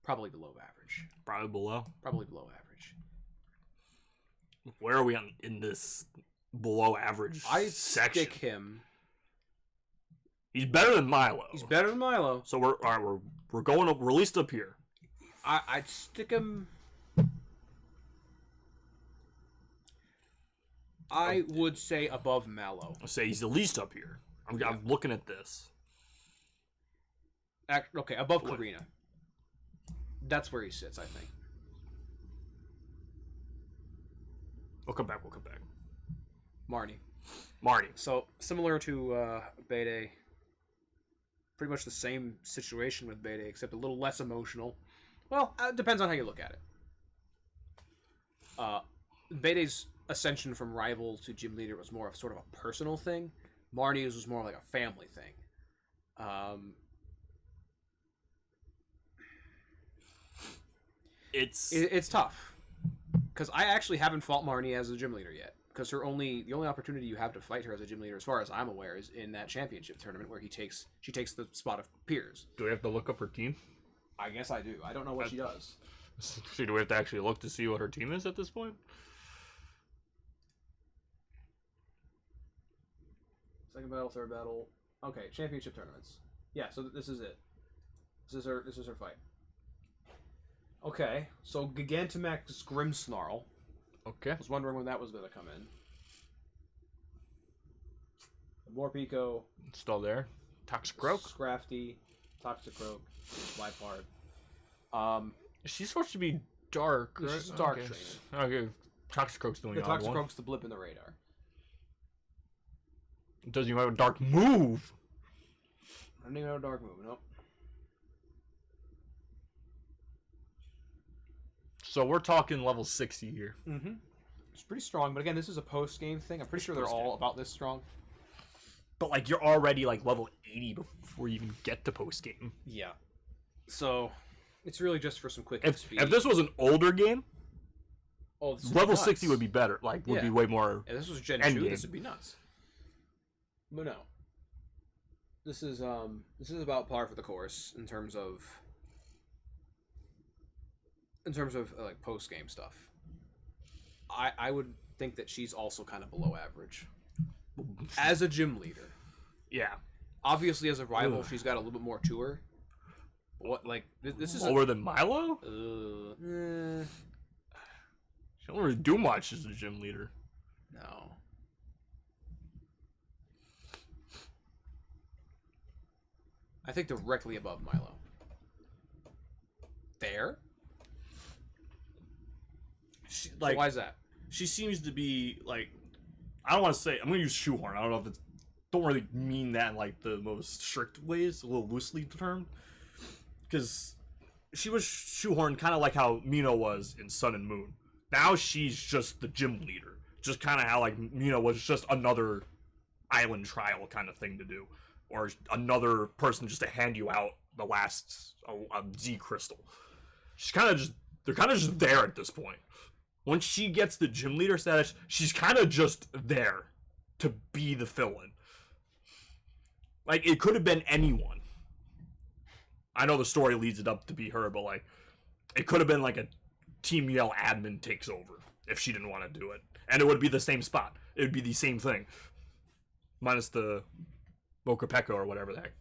[SPEAKER 2] probably below average.
[SPEAKER 1] Probably below.
[SPEAKER 2] Probably below average.
[SPEAKER 1] Where are we in this below average section?
[SPEAKER 2] Stick him.
[SPEAKER 1] He's better than Milo.
[SPEAKER 2] He's better than Milo.
[SPEAKER 1] So we're going up. We're at least up here.
[SPEAKER 2] I'd stick him. I would say above Mallow.
[SPEAKER 1] I'll say he's at least up here. I'm looking at this.
[SPEAKER 2] Okay, above Karina. That's where he sits, I think.
[SPEAKER 1] We'll come back. Marnie.
[SPEAKER 2] So, similar to Bede. Pretty much the same situation with Bede, except a little less emotional. Well, it depends on how you look at it. Bede's ascension from rival to gym leader was more of sort of a personal thing. Marnie's was more like a family thing. It's tough because I actually haven't fought Marnie as a gym leader yet. Because the only opportunity you have to fight her as a gym leader, as far as I'm aware, is in that championship tournament where she takes the spot of Piers.
[SPEAKER 1] Do we have to look up her team?
[SPEAKER 2] I guess I do. I don't know what she does.
[SPEAKER 1] See, do we have to actually look to see what her team is at this point?
[SPEAKER 2] Second battle, third battle. Okay, championship tournaments. Yeah, so this is it. This is her fight. Okay, so Gigantamax Grimmsnarl.
[SPEAKER 1] Okay.
[SPEAKER 2] I was wondering when that was going to come in. Morpeko.
[SPEAKER 1] Still there. Toxicroak.
[SPEAKER 2] Scrafty. Toxicroak. Liepard.
[SPEAKER 1] She's supposed to be dark, right?
[SPEAKER 2] She's a dark trainer.
[SPEAKER 1] Okay. Toxicroak's doing
[SPEAKER 2] the
[SPEAKER 1] odd one.
[SPEAKER 2] Toxicroak's the blip in the radar.
[SPEAKER 1] It doesn't even have a dark move.
[SPEAKER 2] I don't even have a dark move, nope.
[SPEAKER 1] So we're talking level 60 here.
[SPEAKER 2] Mm-hmm. It's pretty strong, but again, this is a post-game thing. I'm pretty sure they're all about this strong.
[SPEAKER 1] But, like, you're already, like, level 80 before you even get to post-game.
[SPEAKER 2] Yeah. So, it's really just for some quick speed.
[SPEAKER 1] If this was an older game, level
[SPEAKER 2] nuts.
[SPEAKER 1] 60 would be better. Like, would be way more...
[SPEAKER 2] If this was Gen 2, this would be nuts. But no. This is about par for the course in terms of like post-game stuff. I would think that she's also kind of below average as a gym leader.
[SPEAKER 1] Yeah.
[SPEAKER 2] Obviously, as a rival, she's got a little bit more to her. What this is
[SPEAKER 1] lower than Milo? She don't really do much as a gym leader.
[SPEAKER 2] No. I think directly above Milo. There.
[SPEAKER 1] Like,
[SPEAKER 2] why is that?
[SPEAKER 1] She seems to be like, I don't want to say, I'm gonna use shoehorn. I don't know if it's, don't really mean that in like the most strict ways, a little loosely termed, because she was shoehorned kind of like how Mino was in Sun and Moon. Now she's just the gym leader, just kind of how like Mino was just another island trial kind of thing to do, or another person just to hand you out the last Z crystal. She's kind of just, they're kind of just there at this point. Once she gets the gym leader status, she's kind of just there to be the fill-in. Like, it could have been anyone. I know the story leads it up to be her, but, like, it could have been, like, a Team Yell admin takes over if she didn't want to do it. And it would be the same spot. It would be the same thing. Minus the Mocha Pekka or whatever the heck.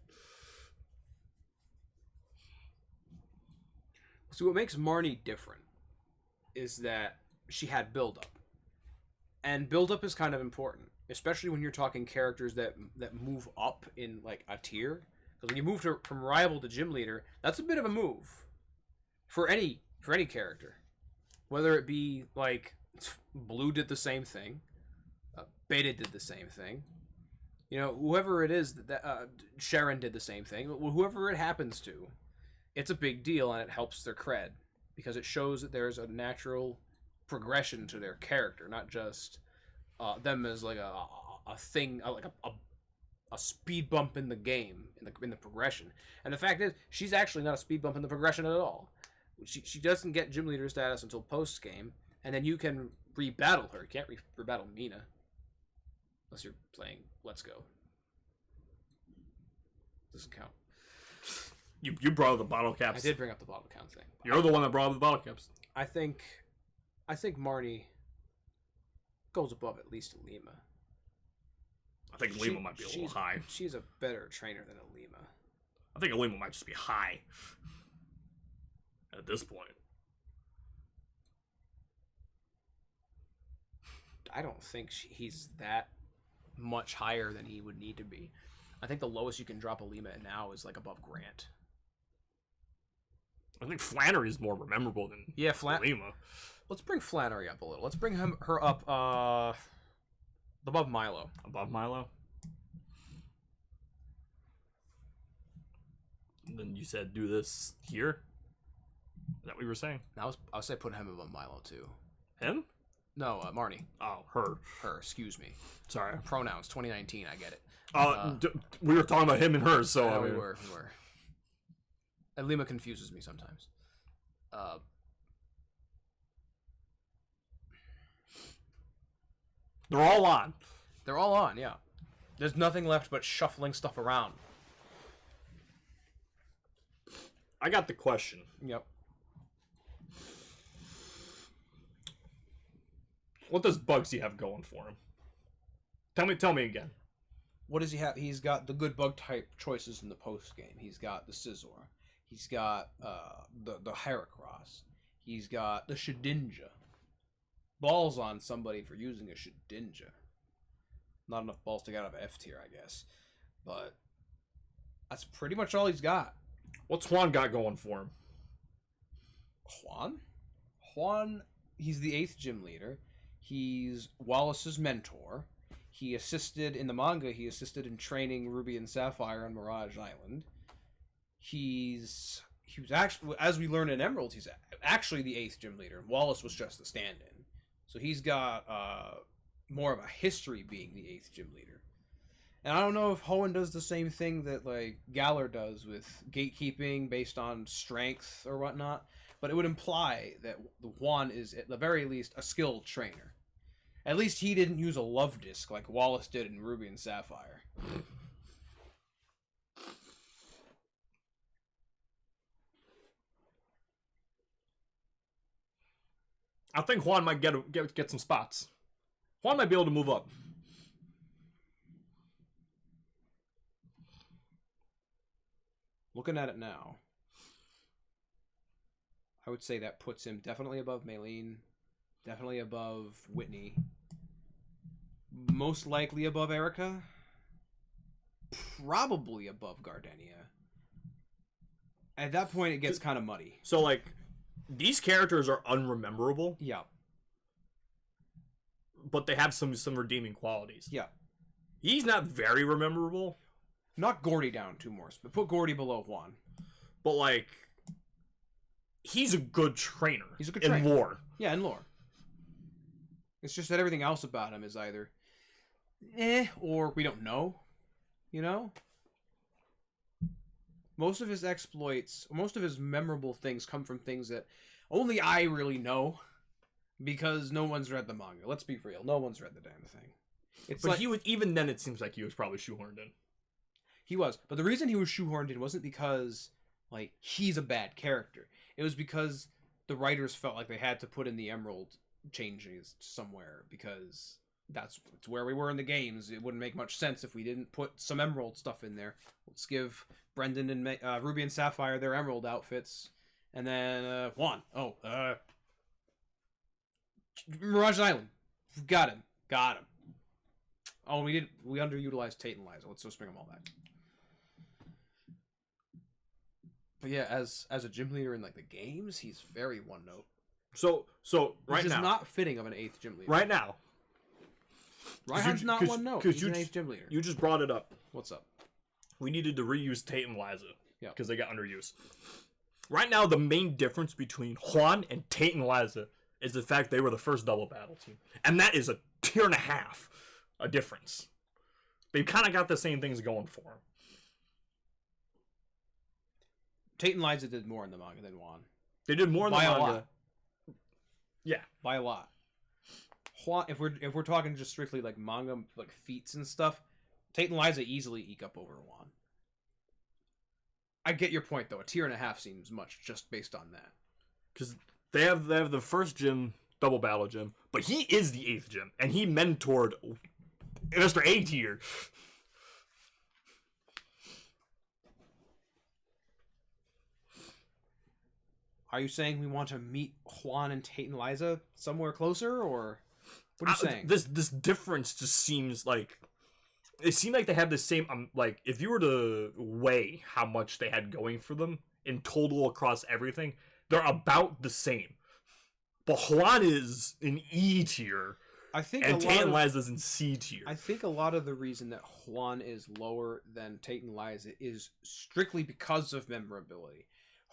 [SPEAKER 2] So what makes Marnie different is that she had build-up. And build-up is kind of important, especially when you're talking characters that move up in, like, a tier. Because when you move from rival to gym leader, that's a bit of a move for any character. Whether it be, like, Blue did the same thing, Beta did the same thing. You know, whoever it is, that Sharon did the same thing. Whoever it happens to, it's a big deal, and it helps their cred. Because it shows that there's a natural progression to their character, not just them as, like, a thing, like a speed bump in the game, in the progression. And the fact is, she's actually not a speed bump in the progression at all. She doesn't get gym leader status until post-game, and then you can rebattle her. You can't rebattle Mina. Unless you're playing Let's Go. Doesn't count.
[SPEAKER 1] You brought up the bottle caps.
[SPEAKER 2] I did bring up the bottle count thing.
[SPEAKER 1] You're the one that brought up the bottle caps.
[SPEAKER 2] I think Marnie goes above at least Alima.
[SPEAKER 1] I think Alima might be a little high.
[SPEAKER 2] She's a better trainer than Alima.
[SPEAKER 1] I think Alima might just be high at this point.
[SPEAKER 2] I don't think he's that much higher than he would need to be. I think the lowest you can drop Alima at now is, like, above Grant.
[SPEAKER 1] I think Flannery is more memorable than Alima.
[SPEAKER 2] Let's bring Flannery up a little. Let's bring her up above Milo.
[SPEAKER 1] Above Milo? And then you said do this here? Is that what you were saying?
[SPEAKER 2] I was say put him above Milo too.
[SPEAKER 1] Him?
[SPEAKER 2] No, Marnie.
[SPEAKER 1] Oh, her.
[SPEAKER 2] Her, excuse me.
[SPEAKER 1] Sorry.
[SPEAKER 2] Pronouns, 2019, I get it.
[SPEAKER 1] We were talking about him and her, so...
[SPEAKER 2] we were. And Lima confuses me sometimes.
[SPEAKER 1] They're all on.
[SPEAKER 2] They're all on, yeah. There's nothing left but shuffling stuff around.
[SPEAKER 1] I got the question.
[SPEAKER 2] Yep.
[SPEAKER 1] What does Bugsy have going for him? Tell me again.
[SPEAKER 2] What does he have? He's got the good bug type choices in the post game. He's got the Scizor. He's got the Heracross. He's got the Shedinja. Balls on somebody for using a Shedinja. Not enough balls to get out of F tier, I guess. But that's pretty much all he's got.
[SPEAKER 1] What's Juan got going for him?
[SPEAKER 2] Juan, he's the 8th gym leader. He's Wallace's mentor. He assisted in the manga. He assisted in training Ruby and Sapphire on Mirage Island. He was actually, as we learned in Emerald, he's actually the 8th gym leader. Wallace was just the stand-in. So he's got more of a history being the 8th gym leader. And I don't know if Hoenn does the same thing that, like, Galar does with gatekeeping based on strength or whatnot, but it would imply that Juan is, at the very least, a skilled trainer. At least he didn't use a love disc like Wallace did in Ruby and Sapphire.
[SPEAKER 1] I think Juan might get some spots. Juan might be able to move up.
[SPEAKER 2] Looking at it now, I would say that puts him definitely above Maylene, definitely above Whitney, most likely above Erica, probably above Gardenia. At that point, it gets kind of muddy.
[SPEAKER 1] So, like, these characters are unrememberable.
[SPEAKER 2] Yeah.
[SPEAKER 1] But they have some redeeming qualities.
[SPEAKER 2] Yeah.
[SPEAKER 1] He's not very rememberable.
[SPEAKER 2] Knock Gordy down 2 more, but put Gordy below Juan.
[SPEAKER 1] But, like, he's a good trainer.
[SPEAKER 2] He's a good trainer.
[SPEAKER 1] In lore.
[SPEAKER 2] Yeah, in lore. It's just that everything else about him is either or we don't know. You know? Most of his exploits, most of his memorable things come from things that only I really know because no one's read the manga. Let's be real. No one's read the damn thing.
[SPEAKER 1] It's but like, even then it seems like he was probably shoehorned in.
[SPEAKER 2] He was. But the reason he was shoehorned in wasn't because, like, he's a bad character. It was because the writers felt like they had to put in the Emerald changes somewhere because that's where we were in the games. It wouldn't make much sense if we didn't put some Emerald stuff in there. Let's give Brendan and Ruby and Sapphire their Emerald outfits, and then Juan. Mirage Island, got him. Oh, we underutilized Tate and Liza. Let's just bring them all back. But yeah, as a gym leader in like the games, he's very one note.
[SPEAKER 1] So right now,
[SPEAKER 2] not fitting of an 8th gym leader.
[SPEAKER 1] Right now,
[SPEAKER 2] Raihan's not one note. He's an 8th gym leader.
[SPEAKER 1] You just brought it up.
[SPEAKER 2] What's up?
[SPEAKER 1] We needed to reuse Tate and Liza.
[SPEAKER 2] Yeah.
[SPEAKER 1] Because they got underused. Right now, the main difference between Juan and Tate and Liza is the fact they were the first double battle team, and that is a tier and a half a difference. They've kind of got the same things going for them.
[SPEAKER 2] Tate and Liza did more in the manga than Juan.
[SPEAKER 1] They did more in the manga.
[SPEAKER 2] By a lot.
[SPEAKER 1] Yeah.
[SPEAKER 2] By a lot. Juan, if we're talking just strictly like manga, like feats and stuff, Tate and Liza easily eke up over Juan. I get your point though. A tier and a half seems much just based on that.
[SPEAKER 1] Because they have the first gym, double battle gym, but he is the 8th gym, and he mentored Mr. A tier.
[SPEAKER 2] Are you saying we want to meet Juan and Tate and Liza somewhere closer, or what are you saying?
[SPEAKER 1] This difference just seems like it seemed like they had the same. Like if you were to weigh how much they had going for them in total across everything, they're about the same. But Juan is in E tier.
[SPEAKER 2] I think
[SPEAKER 1] and Tate and Liza is in C tier.
[SPEAKER 2] I think a lot of the reason that Juan is lower than Tate and Liza is strictly because of memorability.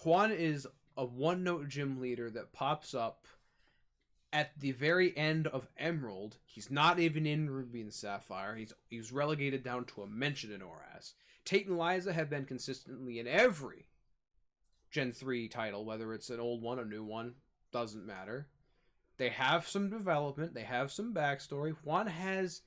[SPEAKER 2] Juan is a one-note gym leader that pops up at the very end of Emerald. He's not even in Ruby and Sapphire. He's relegated down to a mention in ORAS. Tate and Liza have been consistently in every Gen 3 title, whether it's an old one, a new one, doesn't matter. They have some development. They have some backstory. Juan has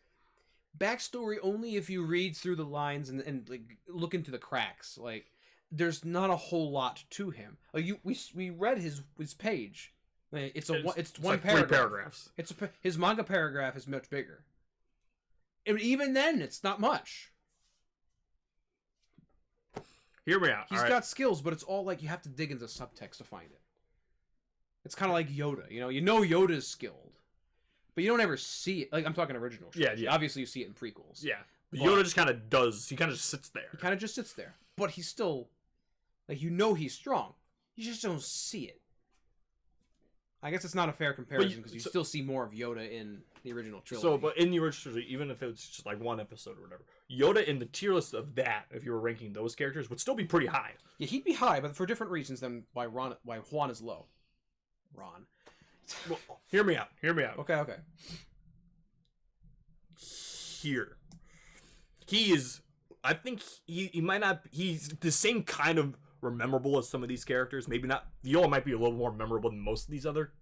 [SPEAKER 2] backstory only if you read through the lines and like look into the cracks. Like, there's not a whole lot to him. Like we read his page. It's one
[SPEAKER 1] like
[SPEAKER 2] paragraph.
[SPEAKER 1] 3 paragraphs.
[SPEAKER 2] His manga paragraph is much bigger. And even then, it's not much.
[SPEAKER 1] Hear me out.
[SPEAKER 2] He's got skills, but it's all like you have to dig into subtext to find it. It's kind of like Yoda. You know Yoda's skilled, but you don't ever see it. Like, I'm talking original shows.
[SPEAKER 1] Yeah.
[SPEAKER 2] Obviously, you see it in prequels.
[SPEAKER 1] Yeah. But Yoda just kind of does. He kind of just sits there.
[SPEAKER 2] He kind of just sits there. But he's still, like, he's strong. You just don't see it. I guess it's not a fair comparison because you still see more of Yoda in the original trilogy.
[SPEAKER 1] So, but in the original trilogy, even if it was just like one episode or whatever, Yoda in the tier list of that, if you were ranking those characters, would still be pretty high.
[SPEAKER 2] Yeah, he'd be high, but for different reasons than why Juan is low. Ron.
[SPEAKER 1] Well, hear me out.
[SPEAKER 2] Okay.
[SPEAKER 1] Here. He is... I think he might not... He's the same kind of memorable as some of these characters. Maybe not... Yoda might be a little more memorable than most of these other...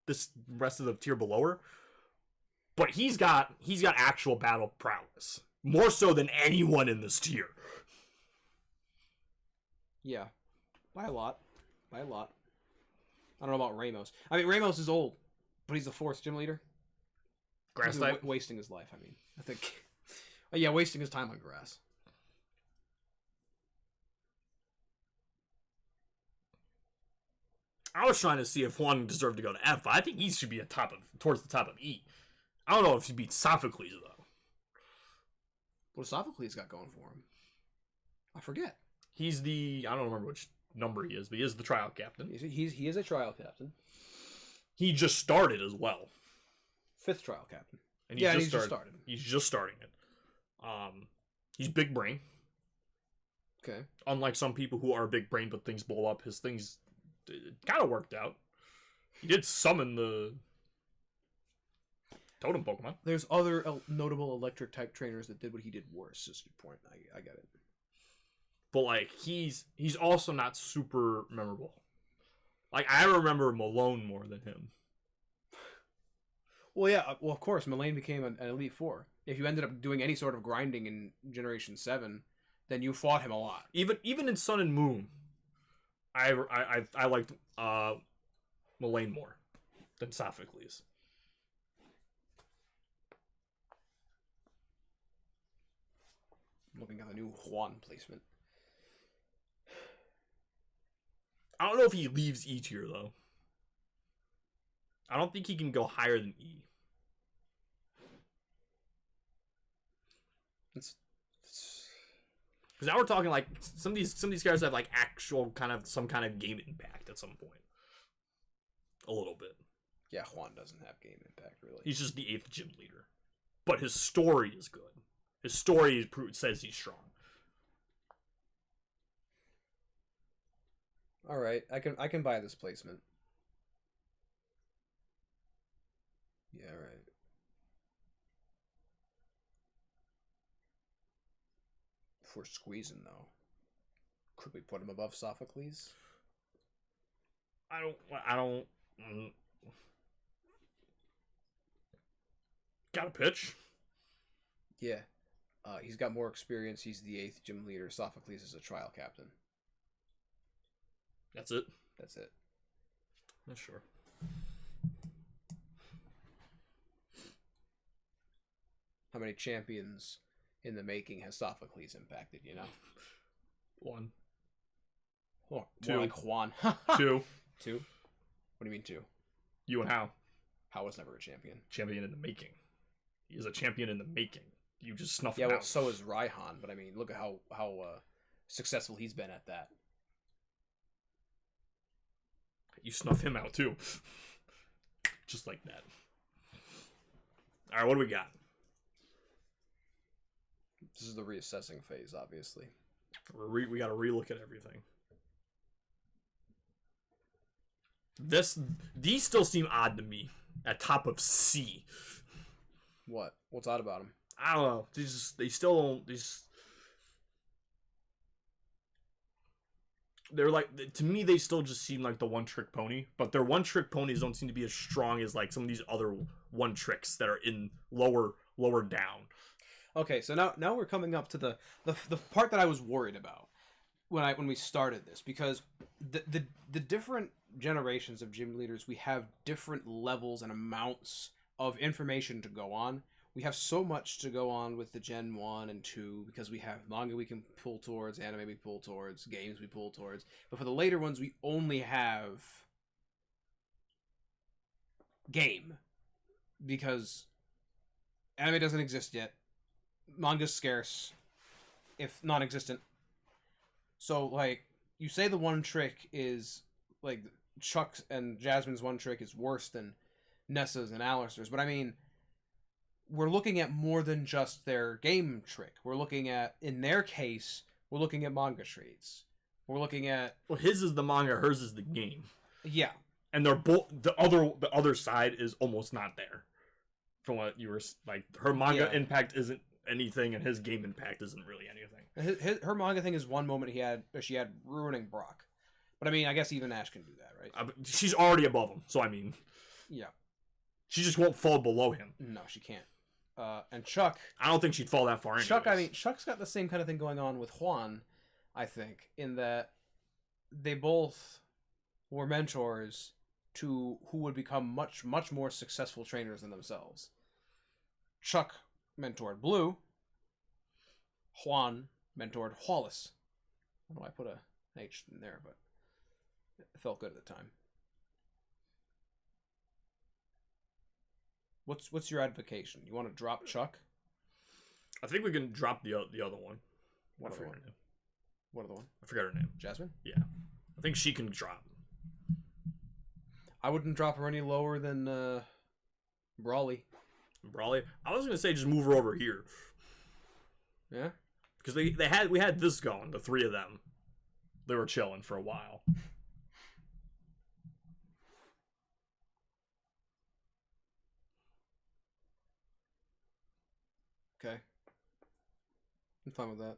[SPEAKER 1] This rest of the tier below her. But he's got actual battle prowess. More so than anyone in this tier.
[SPEAKER 2] Yeah. By a lot. I don't know about Ramos. I mean, Ramos is old, but he's the 4th gym leader.
[SPEAKER 1] Grass type?
[SPEAKER 2] Wasting his life, I mean. I think... yeah, wasting his time on grass.
[SPEAKER 1] I was trying to see if Juan deserved to go to F. I think he should be towards the top of E. I don't know if he beats Sophocles, though.
[SPEAKER 2] What does Sophocles got going for him? I forget.
[SPEAKER 1] He's the... I don't remember which number he is, but he is the trial captain.
[SPEAKER 2] He is a trial captain.
[SPEAKER 1] He just started as well.
[SPEAKER 2] 5th trial captain.
[SPEAKER 1] And he's just started. He's just starting it. He's big brain.
[SPEAKER 2] Okay.
[SPEAKER 1] Unlike some people who are big brain but things blow up, his things kind of worked out. He did summon the totem Pokemon.
[SPEAKER 2] There's other notable electric type trainers that did what he did worse. Is your point? I get it.
[SPEAKER 1] But like he's also not super memorable. Like I remember Malone more than him.
[SPEAKER 2] Well, yeah. Well, of course, Malone became an Elite Four. If you ended up doing any sort of grinding in Generation 7, then you fought him a lot.
[SPEAKER 1] Even in Sun and Moon, I liked Mullane more than Sophocles.
[SPEAKER 2] Looking at the new Juan placement.
[SPEAKER 1] I don't know if he leaves E tier, though. I don't think he can go higher than E. Because now we're talking like some of these guys have like actual some kind of game impact at some point. A little bit.
[SPEAKER 2] Yeah, Juan doesn't have game impact really.
[SPEAKER 1] He's just the 8th gym leader, but his story is good. His story says he's strong.
[SPEAKER 2] All right, I can buy this placement. Yeah, all right. If we're squeezing though, could we put him above Sophocles?
[SPEAKER 1] I don't. Got a pitch?
[SPEAKER 2] Yeah. He's got more experience. He's the 8th gym leader. Sophocles is a trial captain.
[SPEAKER 1] That's it?
[SPEAKER 2] That's it.
[SPEAKER 1] Yeah, sure.
[SPEAKER 2] How many champions in the making has Sophocles impacted, you know?
[SPEAKER 1] 1.
[SPEAKER 2] Oh,
[SPEAKER 1] 2.
[SPEAKER 2] More like Juan.
[SPEAKER 1] 2.
[SPEAKER 2] 2? What do you mean 2?
[SPEAKER 1] You and How?
[SPEAKER 2] How was never a champion.
[SPEAKER 1] Champion in the making. He is a champion in the making. You just snuffed him
[SPEAKER 2] out. Yeah, well,
[SPEAKER 1] out.
[SPEAKER 2] so is Raihan, but I mean, look at how successful he's been at that.
[SPEAKER 1] You snuff him out, too. Just like that. Alright, what do we got?
[SPEAKER 2] This is the reassessing phase, obviously.
[SPEAKER 1] We gotta relook at everything. These still seem odd to me. At top of C.
[SPEAKER 2] What? What's odd about them?
[SPEAKER 1] I don't know. They still don't. They're like, to me, they still just seem like the one-trick pony. But their one-trick ponies don't seem to be as strong as like some of these other one-tricks that are in lower down.
[SPEAKER 2] Okay, so now we're coming up to the part that I was worried about when we started this, because the different generations of gym leaders, we have different levels and amounts of information to go on. We have so much to go on with the Gen 1 and 2 because we have manga we can pull towards, anime we pull towards, games we pull towards. But for the later ones, we only have game because anime doesn't exist yet. Manga's scarce, if non-existent. So, like, you say the one trick is, like, Chuck's and Jasmine's one trick is worse than Nessa's and Alistair's, but I mean, we're looking at more than just their game trick. We're looking at, in their case, we're looking at manga traits. We're looking at...
[SPEAKER 1] Well, his is the manga, hers is the game.
[SPEAKER 2] Yeah.
[SPEAKER 1] And they're both, the other side is almost not there. From what you were, like, her manga impact isn't anything, and his game impact isn't really anything.
[SPEAKER 2] Her manga thing is one moment she had ruining Brock. But I mean, I guess even Ash can do that, right?
[SPEAKER 1] She's already above him, so I mean...
[SPEAKER 2] Yeah.
[SPEAKER 1] She just won't fall below him.
[SPEAKER 2] No, she can't. And Chuck...
[SPEAKER 1] I don't think she'd fall that far anyways.
[SPEAKER 2] Chuck's got the same kind of thing going on with Juan, I think, in that they both were mentors to who would become much, much more successful trainers than themselves. Chuck mentored Blue. Juan mentored Wallace. I don't know why I put a H in there, but it felt good at the time. What's your advocation? You want to drop Chuck?
[SPEAKER 1] I think we can drop the other one.
[SPEAKER 2] What other one? What other one?
[SPEAKER 1] I forgot her name.
[SPEAKER 2] Jasmine?
[SPEAKER 1] Yeah. I think she can drop.
[SPEAKER 2] I wouldn't drop her any lower than Brawley.
[SPEAKER 1] Brawley? I was going to say just move her over here.
[SPEAKER 2] Yeah?
[SPEAKER 1] Because we had this going, the three of them. They were chilling for a while.
[SPEAKER 2] Okay. I'm fine with that.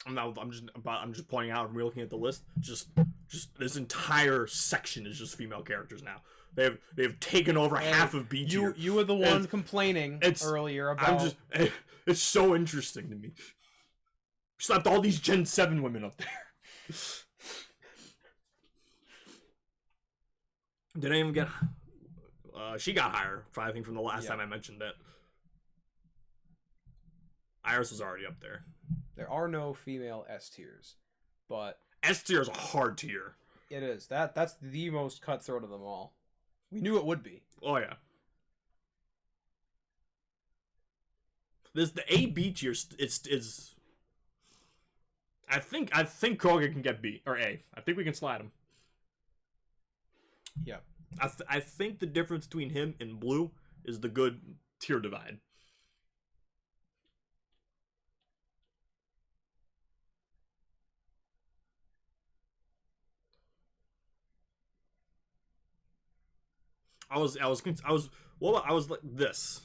[SPEAKER 1] I'm just pointing out. I'm looking at the list. Just this entire section is just female characters now. They've taken over half of B tier.
[SPEAKER 2] You were the one complaining earlier about.
[SPEAKER 1] It's so interesting to me. Slapped all these Gen 7 women up there. Did I even get? She got higher. I think from the last time I mentioned it. Iris was already up there.
[SPEAKER 2] There are no female S tiers, but
[SPEAKER 1] S tier is a hard tier.
[SPEAKER 2] It is. That's the most cutthroat of them all. We knew it would be.
[SPEAKER 1] Oh yeah. The A B tier is. I think Koga can get B or A. I think we can slide him.
[SPEAKER 2] Yeah.
[SPEAKER 1] I think the difference between him and Blue is the good tier divide. I was like this.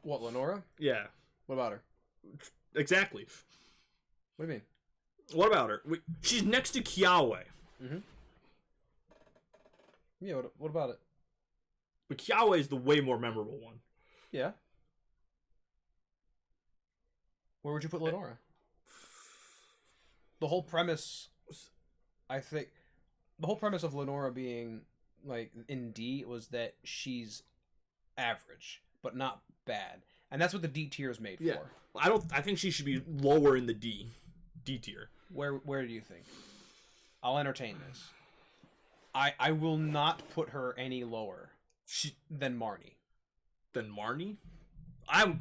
[SPEAKER 2] What, Lenora?
[SPEAKER 1] Yeah.
[SPEAKER 2] What about her?
[SPEAKER 1] Exactly.
[SPEAKER 2] What do you mean?
[SPEAKER 1] What about her? She's next to Kiawe.
[SPEAKER 2] Mm-hmm. Yeah, what about it?
[SPEAKER 1] But Kiawe is the way more memorable one.
[SPEAKER 2] Yeah. Where would you put Lenora? The whole premise, I think, the whole premise of Lenora being like in D was that she's average, but not bad, and that's what the D tier is made for.
[SPEAKER 1] I think she should be lower in the D tier.
[SPEAKER 2] Where do you think? I'll entertain this. I will not put her any lower than Marnie.
[SPEAKER 1] Than Marnie?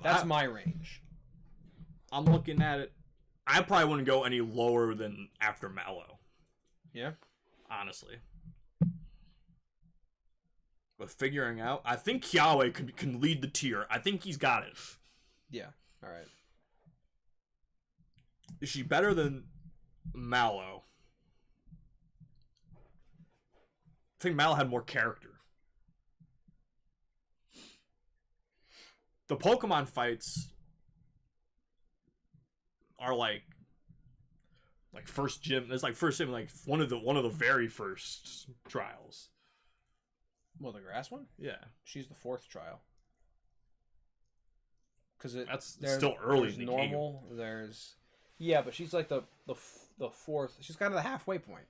[SPEAKER 2] That's my range.
[SPEAKER 1] I'm looking at it. I probably wouldn't go any lower than after Mallow.
[SPEAKER 2] Yeah?
[SPEAKER 1] Honestly. But figuring out, I think Kiawe can lead the tier. I think he's got it.
[SPEAKER 2] Yeah. All right.
[SPEAKER 1] Is she better than Mallow? I think Mallow had more character. The Pokemon fights are like first gym. It's like first gym, like one of the very first trials.
[SPEAKER 2] Well, the grass one?
[SPEAKER 1] Yeah.
[SPEAKER 2] She's the 4th trial. Because
[SPEAKER 1] that's still early in the
[SPEAKER 2] normal,
[SPEAKER 1] game.
[SPEAKER 2] There's... Yeah, but she's like the 4th... She's kind of the halfway point.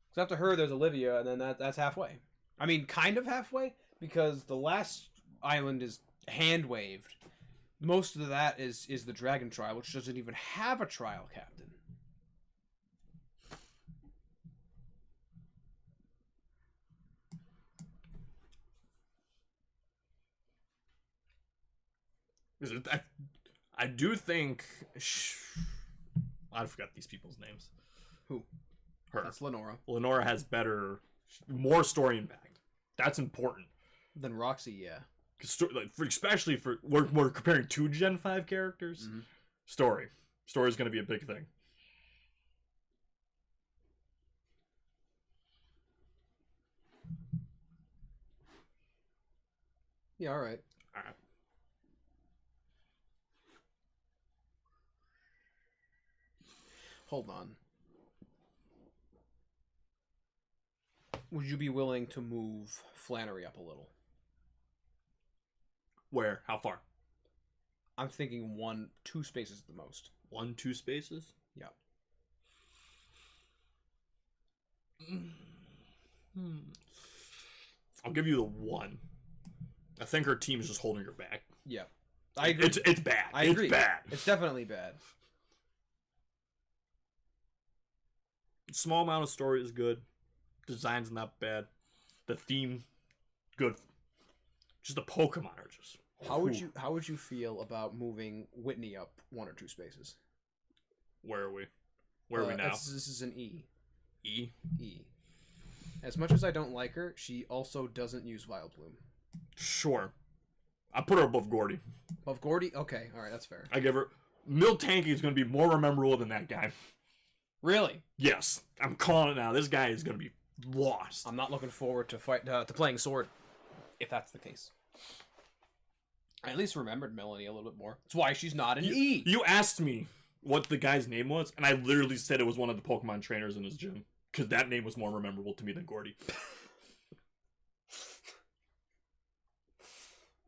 [SPEAKER 2] Because after her, there's Olivia, and then that's halfway. I mean, kind of halfway, because the last island is hand-waved. Most of that is the Dragon Trial, which doesn't even have a trial captain.
[SPEAKER 1] I do think... I forgot these people's names.
[SPEAKER 2] Who?
[SPEAKER 1] Her.
[SPEAKER 2] That's Lenora.
[SPEAKER 1] Lenora has more story impact. That's important.
[SPEAKER 2] Than Roxy, yeah.
[SPEAKER 1] Especially for... We're comparing 2 Gen 5 characters. Mm-hmm. Story is going to be a big thing.
[SPEAKER 2] Yeah, alright.
[SPEAKER 1] Alright.
[SPEAKER 2] Hold on. Would you be willing to move Flannery up a little?
[SPEAKER 1] Where? How far?
[SPEAKER 2] I'm thinking 2 spaces at the most.
[SPEAKER 1] 1-2 spaces?
[SPEAKER 2] Yeah.
[SPEAKER 1] I'll give you the 1. I think her team is just holding her back.
[SPEAKER 2] Yeah. I agree.
[SPEAKER 1] It's bad.
[SPEAKER 2] I agree.
[SPEAKER 1] It's bad.
[SPEAKER 2] It's definitely bad.
[SPEAKER 1] Small amount of story is good. Design's not bad. The theme, good. Just the Pokemon are just.
[SPEAKER 2] How would you feel about moving Whitney up 1 or 2 spaces?
[SPEAKER 1] Where are we? Where are we now?
[SPEAKER 2] This is an E.
[SPEAKER 1] E?
[SPEAKER 2] E. As much as I don't like her, she also doesn't use Vileplume.
[SPEAKER 1] Sure. I put her above Gordy.
[SPEAKER 2] Above Gordy? Okay, alright, that's fair.
[SPEAKER 1] I give her... Miltanky is going to be more memorable than that guy.
[SPEAKER 2] Really?
[SPEAKER 1] Yes. I'm calling it now. This guy is going to be lost.
[SPEAKER 2] I'm not looking forward to playing Sword, if that's the case. I at least remembered Melanie a little bit more. That's why she's not an E.
[SPEAKER 1] You asked me what the guy's name was, and I literally said it was one of the Pokemon trainers in his gym. Because that name was more memorable to me than Gordy.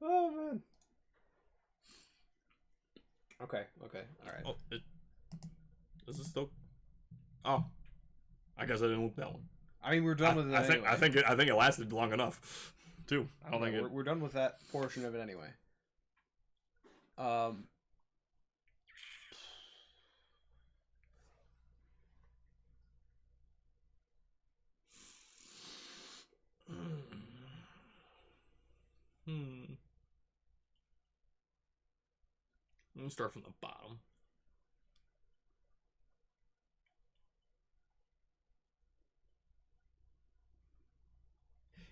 [SPEAKER 2] Oh, man. Okay, alright.
[SPEAKER 1] Oh, is this still... Oh. I guess I didn't look that one.
[SPEAKER 2] I mean, we're done with it anyway.
[SPEAKER 1] I think it lasted long enough, too. I don't think
[SPEAKER 2] we're done with that portion of it anyway.
[SPEAKER 1] Let me start from the bottom.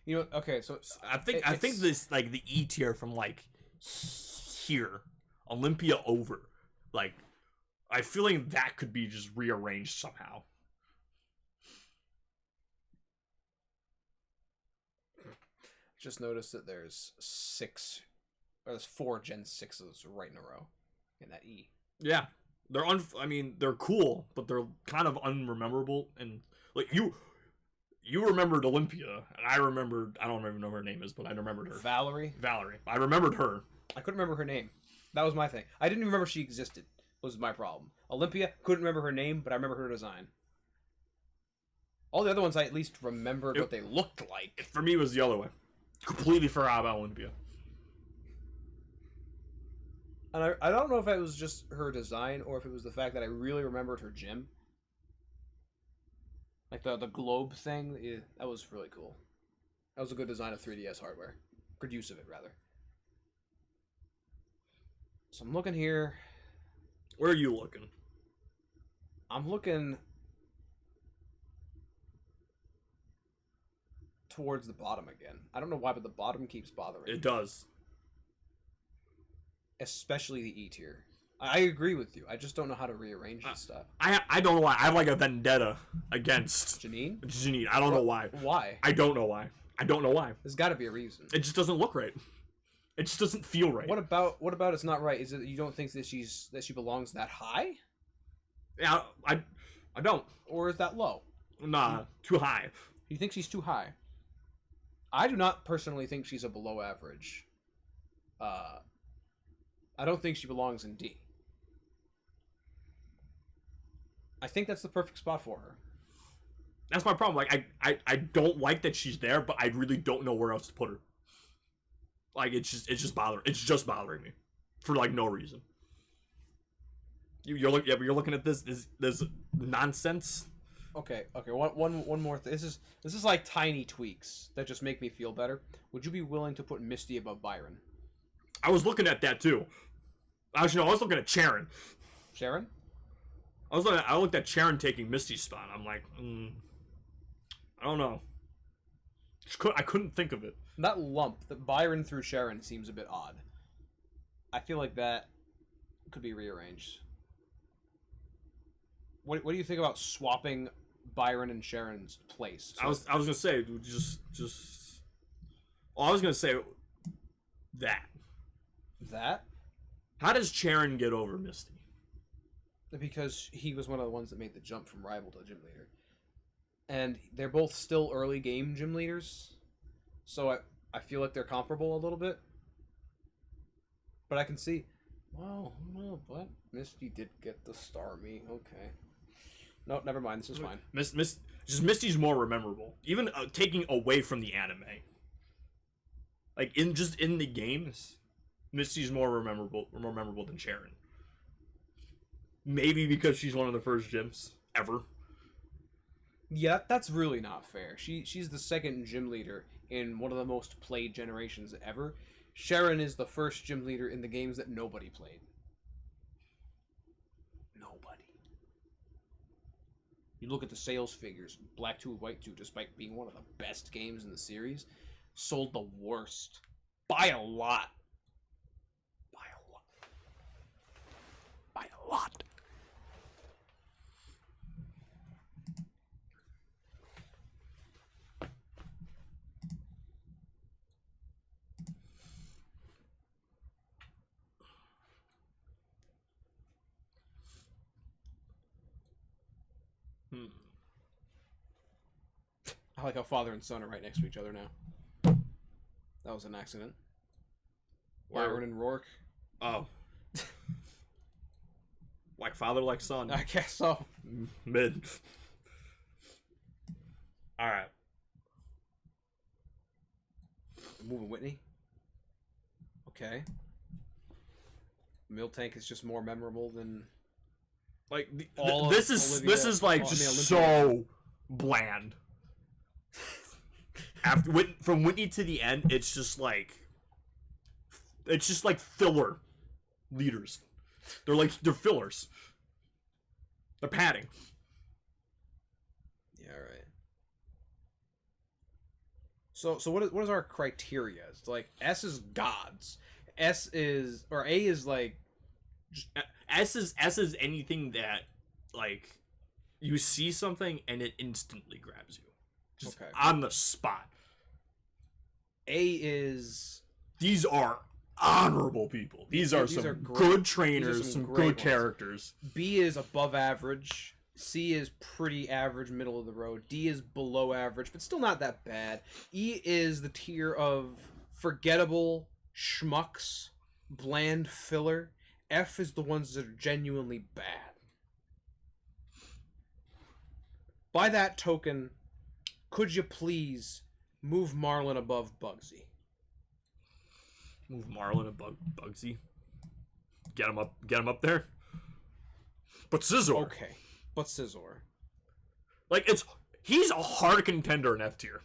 [SPEAKER 2] You know, okay, so
[SPEAKER 1] I think this like the E tier from like here, Olympia over, like I feel like that could be just rearranged somehow.
[SPEAKER 2] Just noticed that there's 4 Gen 6s right in a row in that E.
[SPEAKER 1] Yeah, I mean, they're cool, but they're kind of unrememberable. And like you remembered Olympia, and I don't even know what her name is, but I remembered her.
[SPEAKER 2] Valerie.
[SPEAKER 1] I remembered her.
[SPEAKER 2] I couldn't remember her name. That was my thing. I didn't even remember she existed. Was my problem. Olympia, couldn't remember her name, but I remember her design. All the other ones I at least remembered what they looked like.
[SPEAKER 1] For me, it was the other way. Completely forgot about Olympia.
[SPEAKER 2] And I don't know if it was just her design or if it was the fact that I really remembered her gym. Like the globe thing, yeah, that was really cool. That was a good design of 3DS hardware. Good use of it, rather. So I'm looking here.
[SPEAKER 1] Where are you looking?
[SPEAKER 2] I'm looking towards the bottom again. I don't know why, but the bottom keeps bothering me.
[SPEAKER 1] It does.
[SPEAKER 2] Especially the E tier. I agree with you. I just don't know how to rearrange this stuff.
[SPEAKER 1] I don't know why. I have like a vendetta against
[SPEAKER 2] Janine.
[SPEAKER 1] I don't know why.
[SPEAKER 2] Why?
[SPEAKER 1] I don't know why.
[SPEAKER 2] There's got to be a reason.
[SPEAKER 1] It just doesn't look right. It just doesn't feel right.
[SPEAKER 2] What about it's not right? Is it that you don't think that she belongs that high?
[SPEAKER 1] Yeah, I don't.
[SPEAKER 2] Or is that low?
[SPEAKER 1] Nah, too high.
[SPEAKER 2] You think she's too high? I do not personally think she's a below average. I don't think she belongs in D. I think that's the perfect spot for her.
[SPEAKER 1] That's my problem. Like I don't like that she's there, but I really don't know where else to put her. Like it's just bothering me for like no reason. You're looking at this nonsense.
[SPEAKER 2] Okay. One more thing. This is like tiny tweaks that just make me feel better. Would you be willing to put Misty above Byron?
[SPEAKER 1] I was looking at that too. Actually, no, I was looking at Sharon.
[SPEAKER 2] Sharon?
[SPEAKER 1] I looked at Sharon taking Misty's spot. I'm like, I don't know. I couldn't think of it.
[SPEAKER 2] That lump that Byron through Sharon seems a bit odd. I feel like that could be rearranged. What do you think about swapping Byron and Sharon's place?
[SPEAKER 1] So I was gonna say I was gonna say that.
[SPEAKER 2] That?
[SPEAKER 1] How does Sharon get over Misty?
[SPEAKER 2] Because he was one of the ones that made the jump from rival to gym leader. And they're both still early game gym leaders. So I feel like they're comparable a little bit. But I can see, well, but Misty did get the Starmie. Okay. No, never mind. This is fine.
[SPEAKER 1] Misty's more memorable. Even taking away from the anime. Like in the games, Misty's more memorable than Sharon. Maybe because she's one of the first gyms ever.
[SPEAKER 2] Yeah, that's really not fair. She's the second gym leader in one of the most played generations ever. Sharon is the first gym leader in the games that nobody played. Nobody. You look at the sales figures. Black 2 White 2, despite being one of the best games in the series, sold the worst. By a lot. By a lot. By a lot. I like how father and son are right next to each other now. That was an accident. Byron and Rourke.
[SPEAKER 1] Oh. Like father, like son.
[SPEAKER 2] I guess so.
[SPEAKER 1] Mid. Alright.
[SPEAKER 2] Moving Whitney. Okay. Miltank is just more memorable than
[SPEAKER 1] like this is like so bland. From Whitney to the end, it's just like filler leaders. They're fillers. They're padding.
[SPEAKER 2] Yeah, right. So what is our criteria? It's like S is gods. A is like
[SPEAKER 1] S is anything that like you see something and it instantly grabs you. Just on the spot.
[SPEAKER 2] A is
[SPEAKER 1] these are honorable people. These are good trainers, some good characters.
[SPEAKER 2] B is above average. C is pretty average, middle of the road. D is below average, but still not that bad. E is the tier of forgettable schmucks, bland filler. F is the ones that are genuinely bad. By that token, could you please move Marlin above Bugsy?
[SPEAKER 1] Move Marlin above Bugsy. Get him up there. But Scizor.
[SPEAKER 2] Okay. But Scizor.
[SPEAKER 1] Like he's a hard contender in F tier.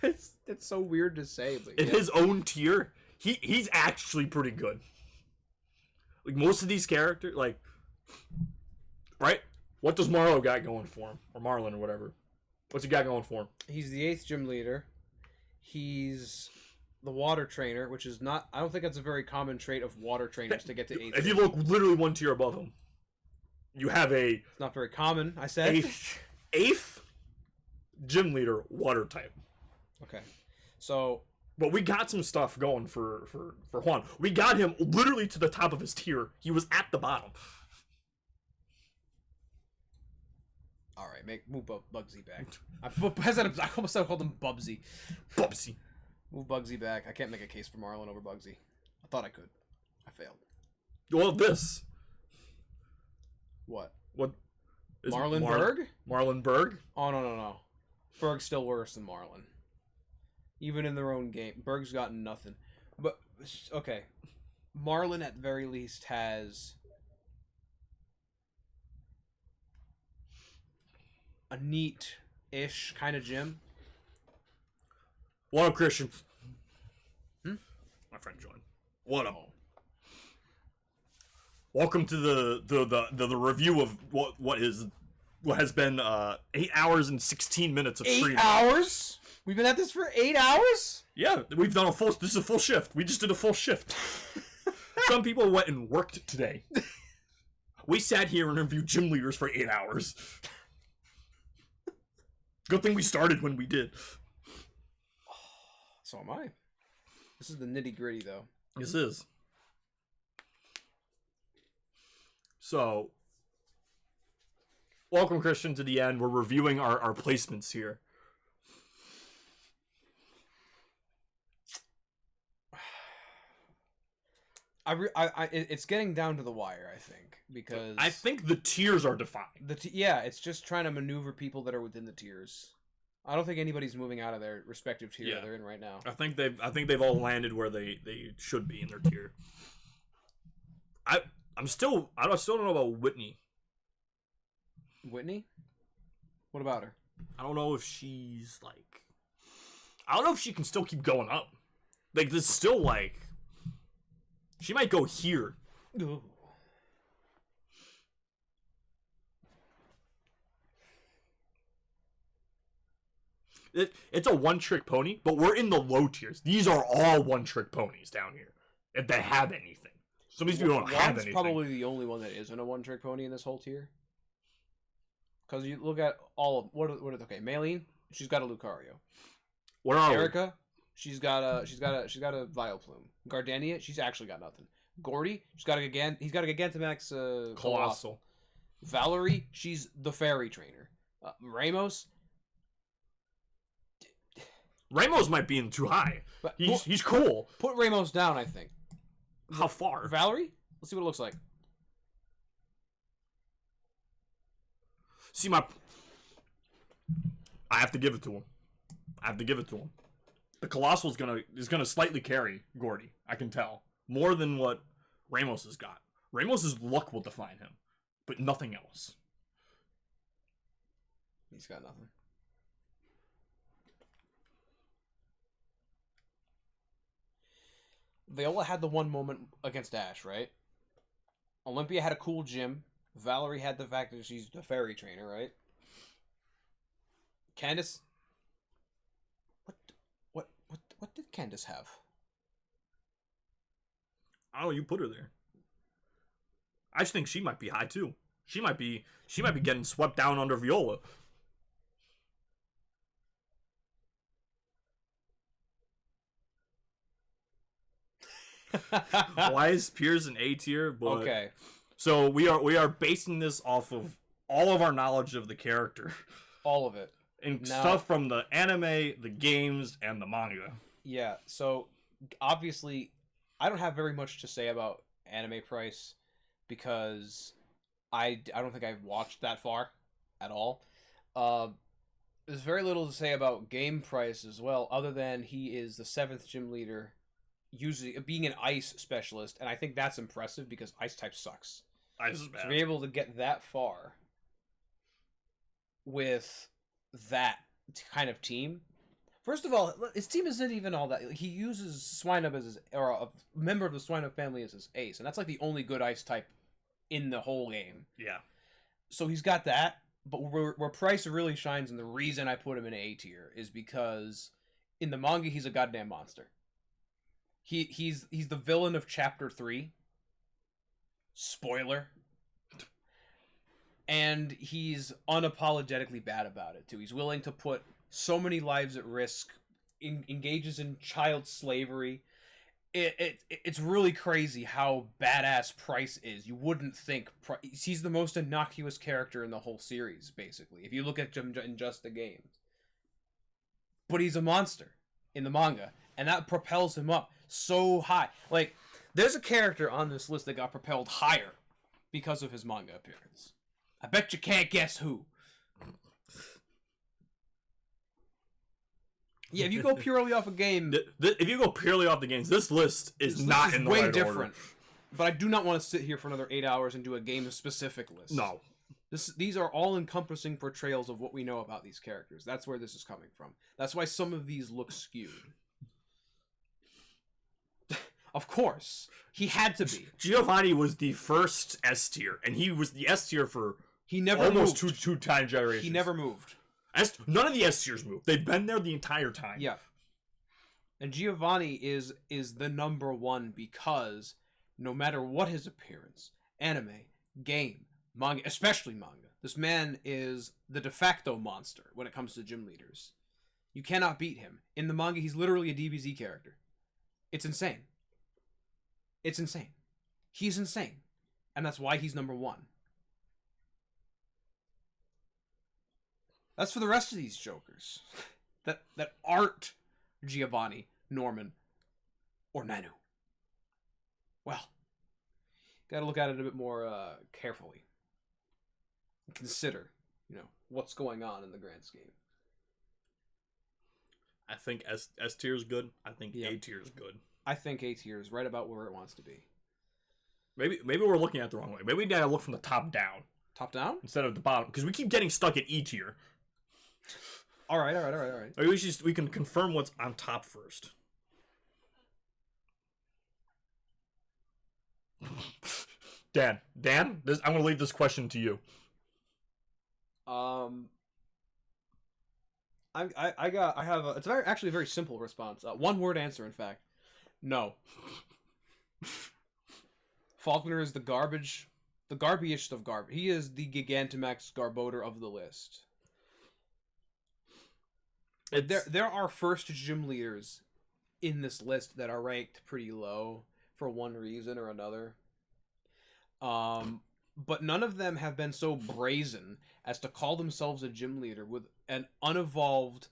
[SPEAKER 2] It's so weird to say, but
[SPEAKER 1] in his own tier, he's actually pretty good. Like most of these characters, like, right? What does Marlo got going for him, or Marlin, or whatever? What's he got going for him?
[SPEAKER 2] He's the 8th gym leader. He's the water trainer, which is not. I don't think that's a very common trait of water trainers to get to 8th.
[SPEAKER 1] If you look literally one tier above him, you have
[SPEAKER 2] It's not very common. I said
[SPEAKER 1] 8th gym leader, water type.
[SPEAKER 2] Okay, so.
[SPEAKER 1] But we got some stuff going for Juan. We got him literally to the top of his tier. He was at the bottom.
[SPEAKER 2] All right, move Bugsy back. I almost called him Bubsy.
[SPEAKER 1] Bubsy.
[SPEAKER 2] Move Bugsy back. I can't make a case for Marlin over Bugsy. I thought I could. I failed.
[SPEAKER 1] Well, this.
[SPEAKER 2] What?
[SPEAKER 1] What?
[SPEAKER 2] Marlin Berg?
[SPEAKER 1] Marlin Berg?
[SPEAKER 2] Oh, no. Berg's still worse than Marlin. Even in their own game. Berg's gotten nothing. But, okay. Marlin, at the very least, has a neat-ish kind of gym.
[SPEAKER 1] What up, Christian? My friend joined. What up? Welcome to the review of what has been 8 hours and 16 minutes of streaming.
[SPEAKER 2] 8 hours? We've been at this for 8 hours?
[SPEAKER 1] Yeah, we've done this is a full shift. We just did a full shift. Some people went and worked today. We sat here and interviewed gym leaders for 8 hours. Good thing we started when we did.
[SPEAKER 2] So am I. This is the nitty gritty, though.
[SPEAKER 1] This is. So, welcome, Christian, to the end. We're reviewing our placements here.
[SPEAKER 2] It's getting down to the wire, I think, because
[SPEAKER 1] I think the tiers are defined.
[SPEAKER 2] It's just trying to maneuver people that are within the tiers. I don't think anybody's moving out of their respective tier they're in right now.
[SPEAKER 1] I think they've all landed where they should be in their tier. I still don't know about Whitney.
[SPEAKER 2] Whitney? What about her?
[SPEAKER 1] I don't know if she's like. I don't know if she can still keep going up. Like this is still like. She might go here.
[SPEAKER 2] Ooh.
[SPEAKER 1] It's a one-trick pony, but we're in the low tiers. These are all one-trick ponies down here, if they have anything. Some of these people don't have anything.
[SPEAKER 2] Probably the only one that isn't a one-trick pony in this whole tier. Because you look at all of okay, Maylene, she's got a Lucario.
[SPEAKER 1] What are
[SPEAKER 2] Erica? She's got a Vileplume. Gardenia, she's actually got nothing. Gordy, he's got a Gigantamax
[SPEAKER 1] Colossal.
[SPEAKER 2] Valerie, she's the fairy trainer. Ramos,
[SPEAKER 1] Ramos might be in too high. But he's cool.
[SPEAKER 2] Put Ramos down, I think.
[SPEAKER 1] How far?
[SPEAKER 2] Valerie? Let's see what it looks like.
[SPEAKER 1] See, I have to give it to him. The Colossal is gonna slightly carry Gordy. I can tell more than what Ramos has got. Ramos's luck will define him, but nothing else.
[SPEAKER 2] He's got nothing. Viola had the one moment against Ash, right? Olympia had a cool gym. Valerie had the fact that she's the fairy trainer, right? Candace, what did Candace have?
[SPEAKER 1] Oh, you put her there. I just think she might be high too. She might be getting swept down under Viola. Why is Piers an A tier? But
[SPEAKER 2] okay.
[SPEAKER 1] So we are basing this off of all of our knowledge of the character.
[SPEAKER 2] All of it.
[SPEAKER 1] And stuff from the anime, the games, and the manga.
[SPEAKER 2] Yeah, so obviously I don't have very much to say about anime price because I don't think I've watched that far at all. There's very little to say about game price as well, other than he is the 7th gym leader, usually being an ice specialist, and I think that's impressive because ice type sucks.
[SPEAKER 1] Ice is bad.
[SPEAKER 2] To be able to get that far with that kind of team. First of all, his team isn't even all that. He uses Swinub as his, or a member of the Swinub family as his ace, and that's like the only good ice type in the whole game.
[SPEAKER 1] Yeah. So
[SPEAKER 2] he's got that, but where Price really shines, and the reason I put him in A tier is because in the manga he's a goddamn monster. He's the villain of Chapter 3. Spoiler. And he's unapologetically bad about it, too. He's willing to put so many lives at risk, engages in child slavery. It's really crazy how badass Price is. You wouldn't think... He's the most innocuous character in the whole series, basically, if you look at him in just the games. But he's a monster in the manga, and that propels him up so high. Like, there's a character on this list that got propelled higher because of his manga appearance. I bet you can't guess who. Yeah, if you go purely off a game...
[SPEAKER 1] if you go purely off the games, this list is not in the right order. Way different.
[SPEAKER 2] But I do not want to sit here for another 8 hours and do a game-specific list.
[SPEAKER 1] No.
[SPEAKER 2] These are all-encompassing portrayals of what we know about these characters. That's where this is coming from. That's why some of these look skewed. Of course. He had to be.
[SPEAKER 1] Giovanni was the first S tier, and he was the S tier for almost two time generations.
[SPEAKER 2] He never moved.
[SPEAKER 1] None of the S tiers moved. They've been there the entire time.
[SPEAKER 2] Yeah. And Giovanni is the number one because no matter what his appearance, anime, game, manga, especially manga, this man is the de facto monster when it comes to gym leaders. You cannot beat him. In the manga, he's literally a DBZ character. It's insane. It's insane. He's insane. And that's why he's number one. That's for the rest of these jokers that aren't Giovanni, Norman, or Nanu. Well, gotta look at it a bit more carefully. Consider, what's going on in the grand scheme.
[SPEAKER 1] I think S tier is good. I think A tier is good.
[SPEAKER 2] I think A tier is right about where it wants to be.
[SPEAKER 1] Maybe we're looking at it the wrong way. Maybe we gotta look from the top down.
[SPEAKER 2] Top down?
[SPEAKER 1] Instead of the bottom. Because we keep getting stuck at E tier.
[SPEAKER 2] All right.
[SPEAKER 1] Maybe we can confirm what's on top first. Dan, I'm gonna leave this question to you.
[SPEAKER 2] It's actually a very simple response. One word answer, in fact. No. Faulkner is the garbage, the garbiest of garbage. He is the Gigantamax Garbodor of the list. There are first gym leaders in this list that are ranked pretty low for one reason or another. But none of them have been so brazen as to call themselves a gym leader with an unevolved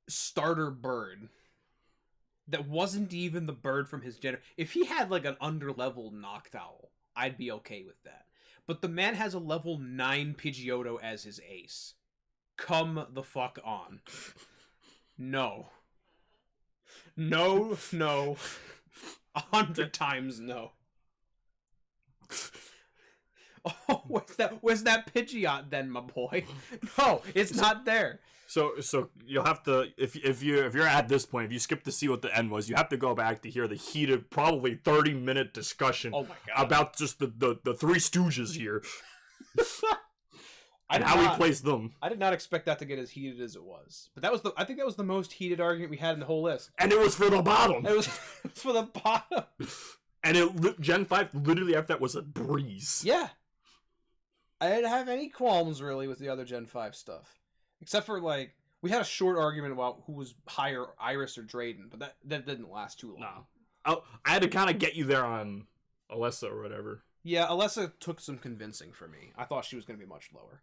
[SPEAKER 2] starter bird that wasn't even the bird from his gender. If he had like an underlevel Noctowl, I'd be okay with that. But the man has a level 9 Pidgeotto as his ace. Come the fuck on. No. No, no. 100 times no. Oh, where's that Pidgeot then, my boy? No, it's not there.
[SPEAKER 1] So you'll have to, if you're at this point, if you skip to see what the end was, you have to go back to hear the heated, probably 30-minute discussion about just the Three Stooges here. And how we placed them.
[SPEAKER 2] I did not expect that to get as heated as it was. But I think that was the most heated argument we had in the whole list.
[SPEAKER 1] And it was for the bottom.
[SPEAKER 2] It was for the bottom.
[SPEAKER 1] And Gen 5, literally after that, was a breeze.
[SPEAKER 2] Yeah. I didn't have any qualms, really, with the other Gen 5 stuff. Except for, like, we had a short argument about who was higher, Iris or Drayden, but that didn't last too long.
[SPEAKER 1] No. I had to kind of get you there on Alessa or whatever.
[SPEAKER 2] Yeah, Alessa took some convincing for me. I thought she was going to be much lower.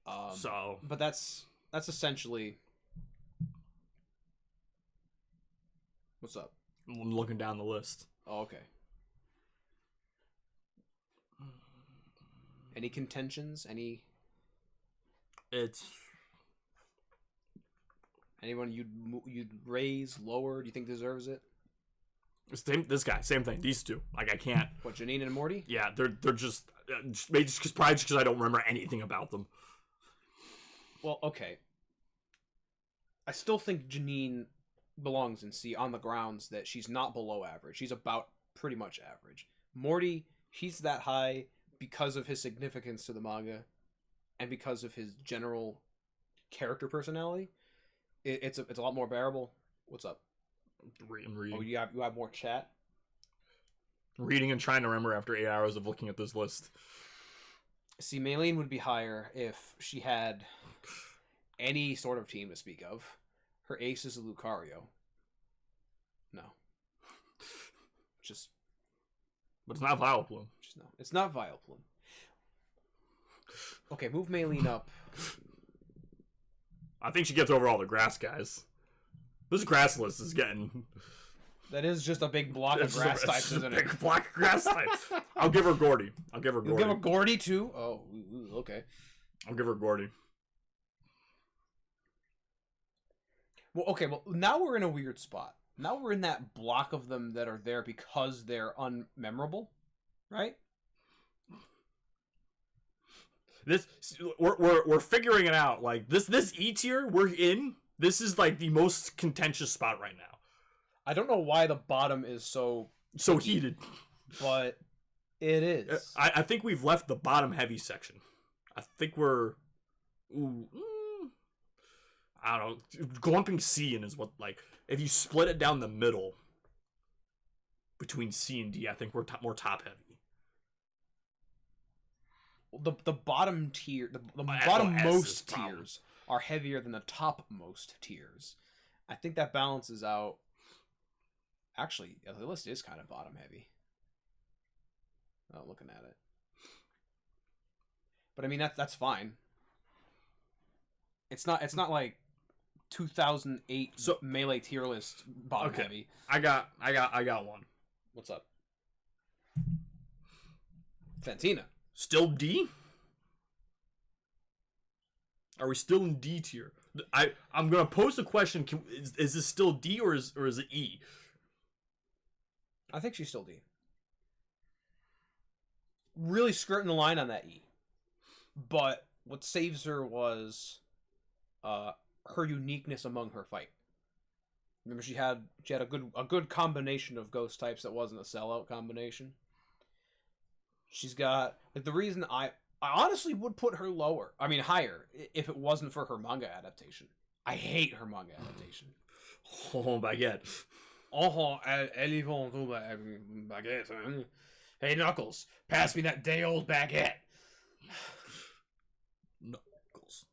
[SPEAKER 2] But that's essentially... What's up?
[SPEAKER 1] I'm looking down the list.
[SPEAKER 2] Oh, okay. Any contentions? Anyone you'd raise, lower? Do you think deserves it?
[SPEAKER 1] This guy, same thing. These two, like I can't.
[SPEAKER 2] What, Janine and Morty?
[SPEAKER 1] Yeah, they're just maybe just because I don't remember anything about them.
[SPEAKER 2] Well, okay. I still think Janine belongs in C on the grounds that she's not below average. She's about pretty much average. Morty, he's that high because of his significance to the manga and because of his general character personality. It's a lot more bearable. What's up?
[SPEAKER 1] I'm reading.
[SPEAKER 2] Oh, you have more chat?
[SPEAKER 1] Reading and trying to remember after 8 hours of looking at this list.
[SPEAKER 2] See, Maylene would be higher if she had any sort of team to speak of. Her ace is a Lucario. No.
[SPEAKER 1] But it's not Vileplume.
[SPEAKER 2] No. It's not Vileplume. Okay, move Maylene up.
[SPEAKER 1] I think she gets over all the grass guys. This grass list is getting...
[SPEAKER 2] That is just a big block of grass types, isn't it?
[SPEAKER 1] Big block of grass types. I'll give her Gordy.
[SPEAKER 2] You'll give her Gordy too? Oh, okay.
[SPEAKER 1] I'll give her Gordy.
[SPEAKER 2] Well, now we're in a weird spot. Now we're in that block of them that are there because they're unmemorable, right?
[SPEAKER 1] We're figuring it out. Like this E tier we're in. This is like the most contentious spot right now.
[SPEAKER 2] I don't know why the bottom is so
[SPEAKER 1] heated, but
[SPEAKER 2] it is.
[SPEAKER 1] I think we've left the bottom heavy section. I think we're. I don't know. Glumping C in is what, like, if you split it down the middle between C and D, I think we're more top heavy.
[SPEAKER 2] The bottom tier, the bottom-most tiers are heavier than the top-most tiers. I think that balances out. Actually, the list is kind of bottom heavy. Not looking at it, but I mean that's fine. It's not like 2008 Melee tier list bottom heavy.
[SPEAKER 1] I got one.
[SPEAKER 2] What's up? Fantina.
[SPEAKER 1] Still D? Are we still in D tier? I'm gonna pose a question. Is this still D or is it E?
[SPEAKER 2] I think she's still D. Really skirting the line on that E. But what saves her was her uniqueness among her fight. Remember, she had a good combination of ghost types that wasn't a sellout combination. She's got, like, the reason I honestly would put her higher if it wasn't for her manga adaptation. I hate her manga adaptation.
[SPEAKER 1] Oh, baguette.
[SPEAKER 2] Oh, elle vont baguette. Hey, Knuckles, pass me that day old baguette.
[SPEAKER 1] Knuckles.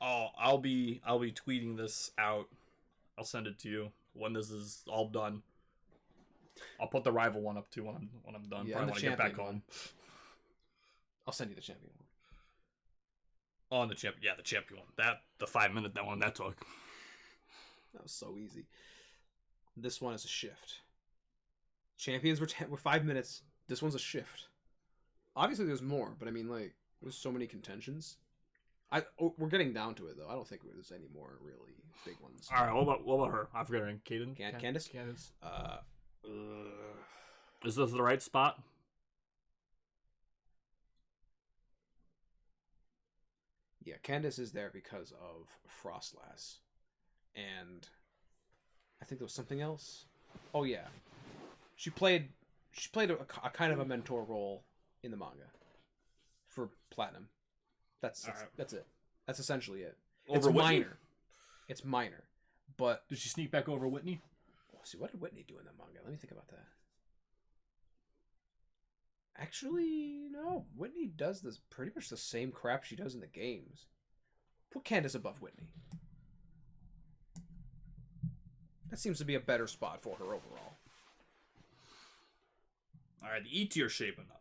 [SPEAKER 1] Oh, I'll be tweeting this out. I'll send it to you when this is all done. I'll put the rival one up too when I'm done.
[SPEAKER 2] Yeah,
[SPEAKER 1] Probably want to get back home.
[SPEAKER 2] I'll send you the champion one.
[SPEAKER 1] Oh, the champion one. The 5 minute that one that took.
[SPEAKER 2] That was so easy. This one is a shift. Champions were 5 minutes. This one's a shift. Obviously, there's more, but I mean, like, there's so many contentions. We're getting down to it though. I don't think there's any more really big ones.
[SPEAKER 1] All right, what about her? I forget her name. Kaden.
[SPEAKER 2] Candace.
[SPEAKER 1] Is this the right spot?
[SPEAKER 2] Yeah, Candace is there because of Frostlass, and I think there was something else. Oh yeah, she played a kind of a mentor role in the manga for Platinum. That's it. That's essentially it. It's minor. It's minor, but
[SPEAKER 1] did she sneak back over Whitney?
[SPEAKER 2] See, what did Whitney do in that manga? Let me think about that. Actually, no. Whitney does this pretty much the same crap she does in the games. Put Candace above Whitney. That seems to be a better spot for her overall.
[SPEAKER 1] All right, the E tier shaping up.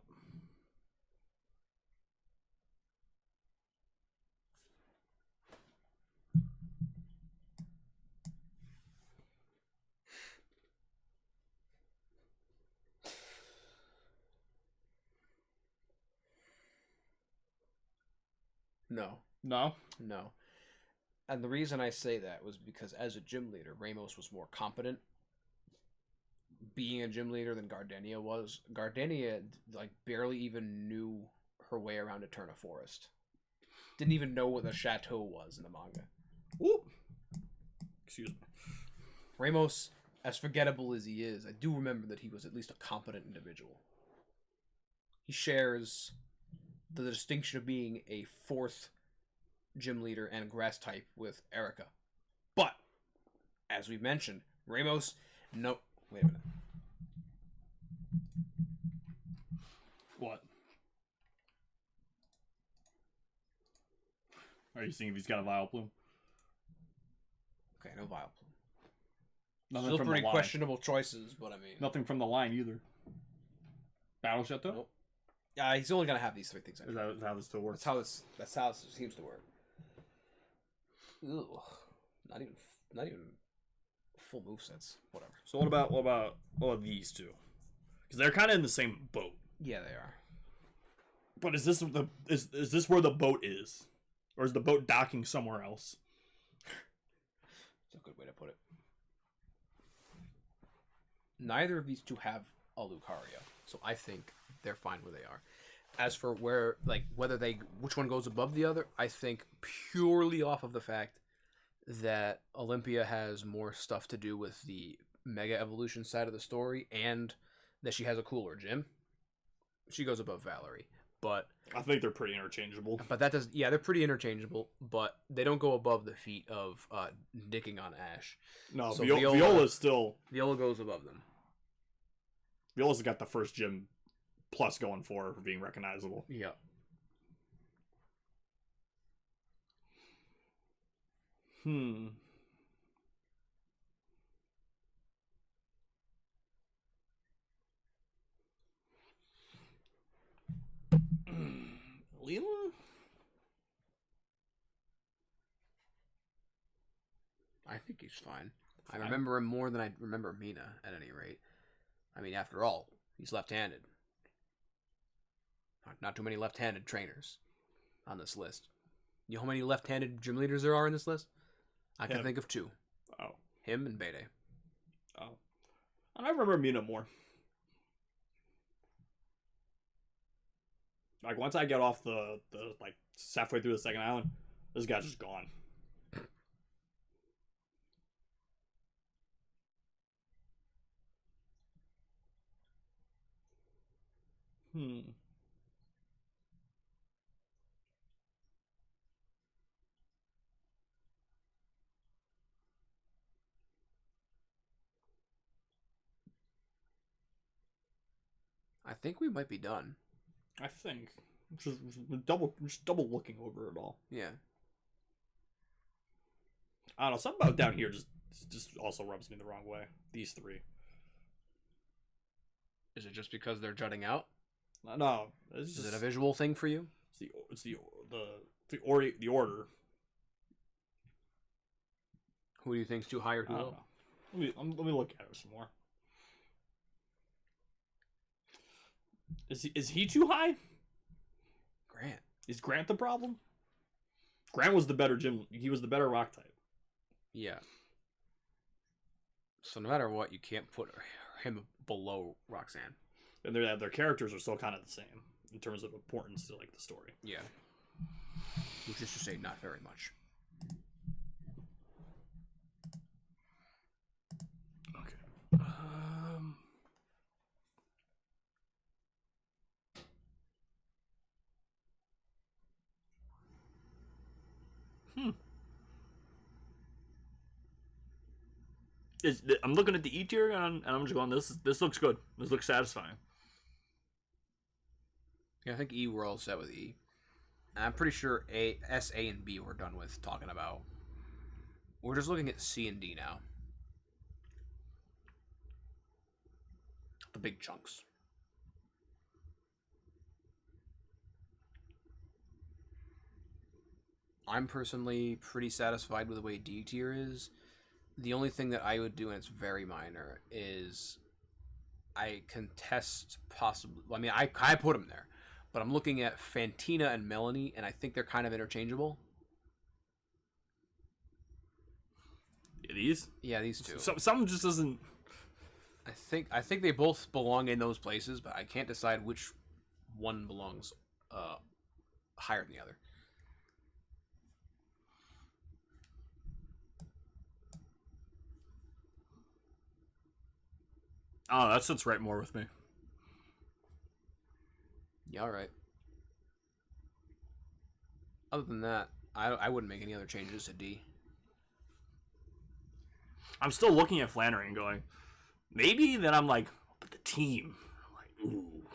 [SPEAKER 1] No.
[SPEAKER 2] And the reason I say that was because as a gym leader, Ramos was more competent being a gym leader than Gardenia was. Gardenia, like, barely even knew her way around Eterna Forest. Didn't even know what the chateau was in the manga.
[SPEAKER 1] Ooh. Excuse me.
[SPEAKER 2] Ramos, as forgettable as he is, I do remember that he was at least a competent individual. He shares the distinction of being a 4th gym leader and grass type with Erica. But, as we mentioned, Ramos, no, wait a minute.
[SPEAKER 1] What? Are you seeing if he's got a Vileplume?
[SPEAKER 2] Okay, no Vileplume.
[SPEAKER 1] Nothing
[SPEAKER 2] Still
[SPEAKER 1] from
[SPEAKER 2] pretty
[SPEAKER 1] the line.
[SPEAKER 2] questionable choices, but I mean...
[SPEAKER 1] Nothing from the line either. Battle Chateau?
[SPEAKER 2] Nope. He's only gonna have these 3 things.
[SPEAKER 1] Is that how this still works?
[SPEAKER 2] That's how this seems to work. Ugh. Not even full movesets. Whatever.
[SPEAKER 1] So what about these two? Because they're kind of in the same boat.
[SPEAKER 2] Yeah, they are.
[SPEAKER 1] But is this where the boat is, or is the boat docking somewhere else?
[SPEAKER 2] That's a good way to put it. Neither of these two have a Lucario, so I think they're fine where they are. As for which one goes above the other, I think purely off of the fact that Olympia has more stuff to do with the Mega Evolution side of the story, and that she has a cooler gym, she goes above Valerie. But
[SPEAKER 1] I think they're pretty interchangeable.
[SPEAKER 2] But that does, they're pretty interchangeable, but they don't go above the feat of dicking on Ash.
[SPEAKER 1] No, so Viola's still...
[SPEAKER 2] Viola goes above them.
[SPEAKER 1] Viola's got the first gym plus going for her for being recognizable.
[SPEAKER 2] Yeah.
[SPEAKER 1] Leela?
[SPEAKER 2] I think he's fine. I remember him more than I remember Mina, at any rate. I mean, after all, he's left-handed. Not too many left-handed trainers on this list. You know how many left-handed gym leaders there are in this list? I can think of 2.
[SPEAKER 1] Oh.
[SPEAKER 2] Him and Bede.
[SPEAKER 1] Oh. And I remember Mina more. Like, once I get off the like, halfway through the second island, this guy's just gone.
[SPEAKER 2] I think we might be done.
[SPEAKER 1] I think. Just double looking over it all.
[SPEAKER 2] Yeah.
[SPEAKER 1] I don't know, something about down here just also rubs me the wrong way. These 3.
[SPEAKER 4] Is it just because they're jutting out?
[SPEAKER 1] No.
[SPEAKER 4] Is it a visual thing for you?
[SPEAKER 1] It's the order.
[SPEAKER 4] Who do you think's too high or too low?
[SPEAKER 1] Let me look at it some more. Is he too high?
[SPEAKER 4] Grant.
[SPEAKER 1] Is Grant the problem? Grant was the better gym. He was the better rock type.
[SPEAKER 4] Yeah. So no matter what, you can't put him below Roxanne.
[SPEAKER 1] And their characters are still kind of the same in terms of importance to like the story.
[SPEAKER 4] Yeah. Which is to say, not very much.
[SPEAKER 1] Okay. I'm looking at the E tier and I'm just going, this looks good. This looks satisfying.
[SPEAKER 4] Yeah, I think E, we're all set with E. I'm pretty sure S, A, and B we're done with talking about. We're just looking at C and D now. The big chunks. I'm personally pretty satisfied with the way D tier is. The only thing that I would do, and it's very minor, is I contest possibly... I mean, I put them there. But I'm looking at Fantina and Melanie, and I think they're kind of interchangeable.
[SPEAKER 1] These?
[SPEAKER 4] Yeah, these two.
[SPEAKER 1] Some just doesn't...
[SPEAKER 4] I think they both belong in those places, but I can't decide which one belongs higher than the other.
[SPEAKER 1] Oh, that sits right more with me.
[SPEAKER 4] Yeah, all right. Other than that, I wouldn't make any other changes to D.
[SPEAKER 1] I'm still looking at Flannery and going, maybe then I'm like, but the team. I'm like, ooh.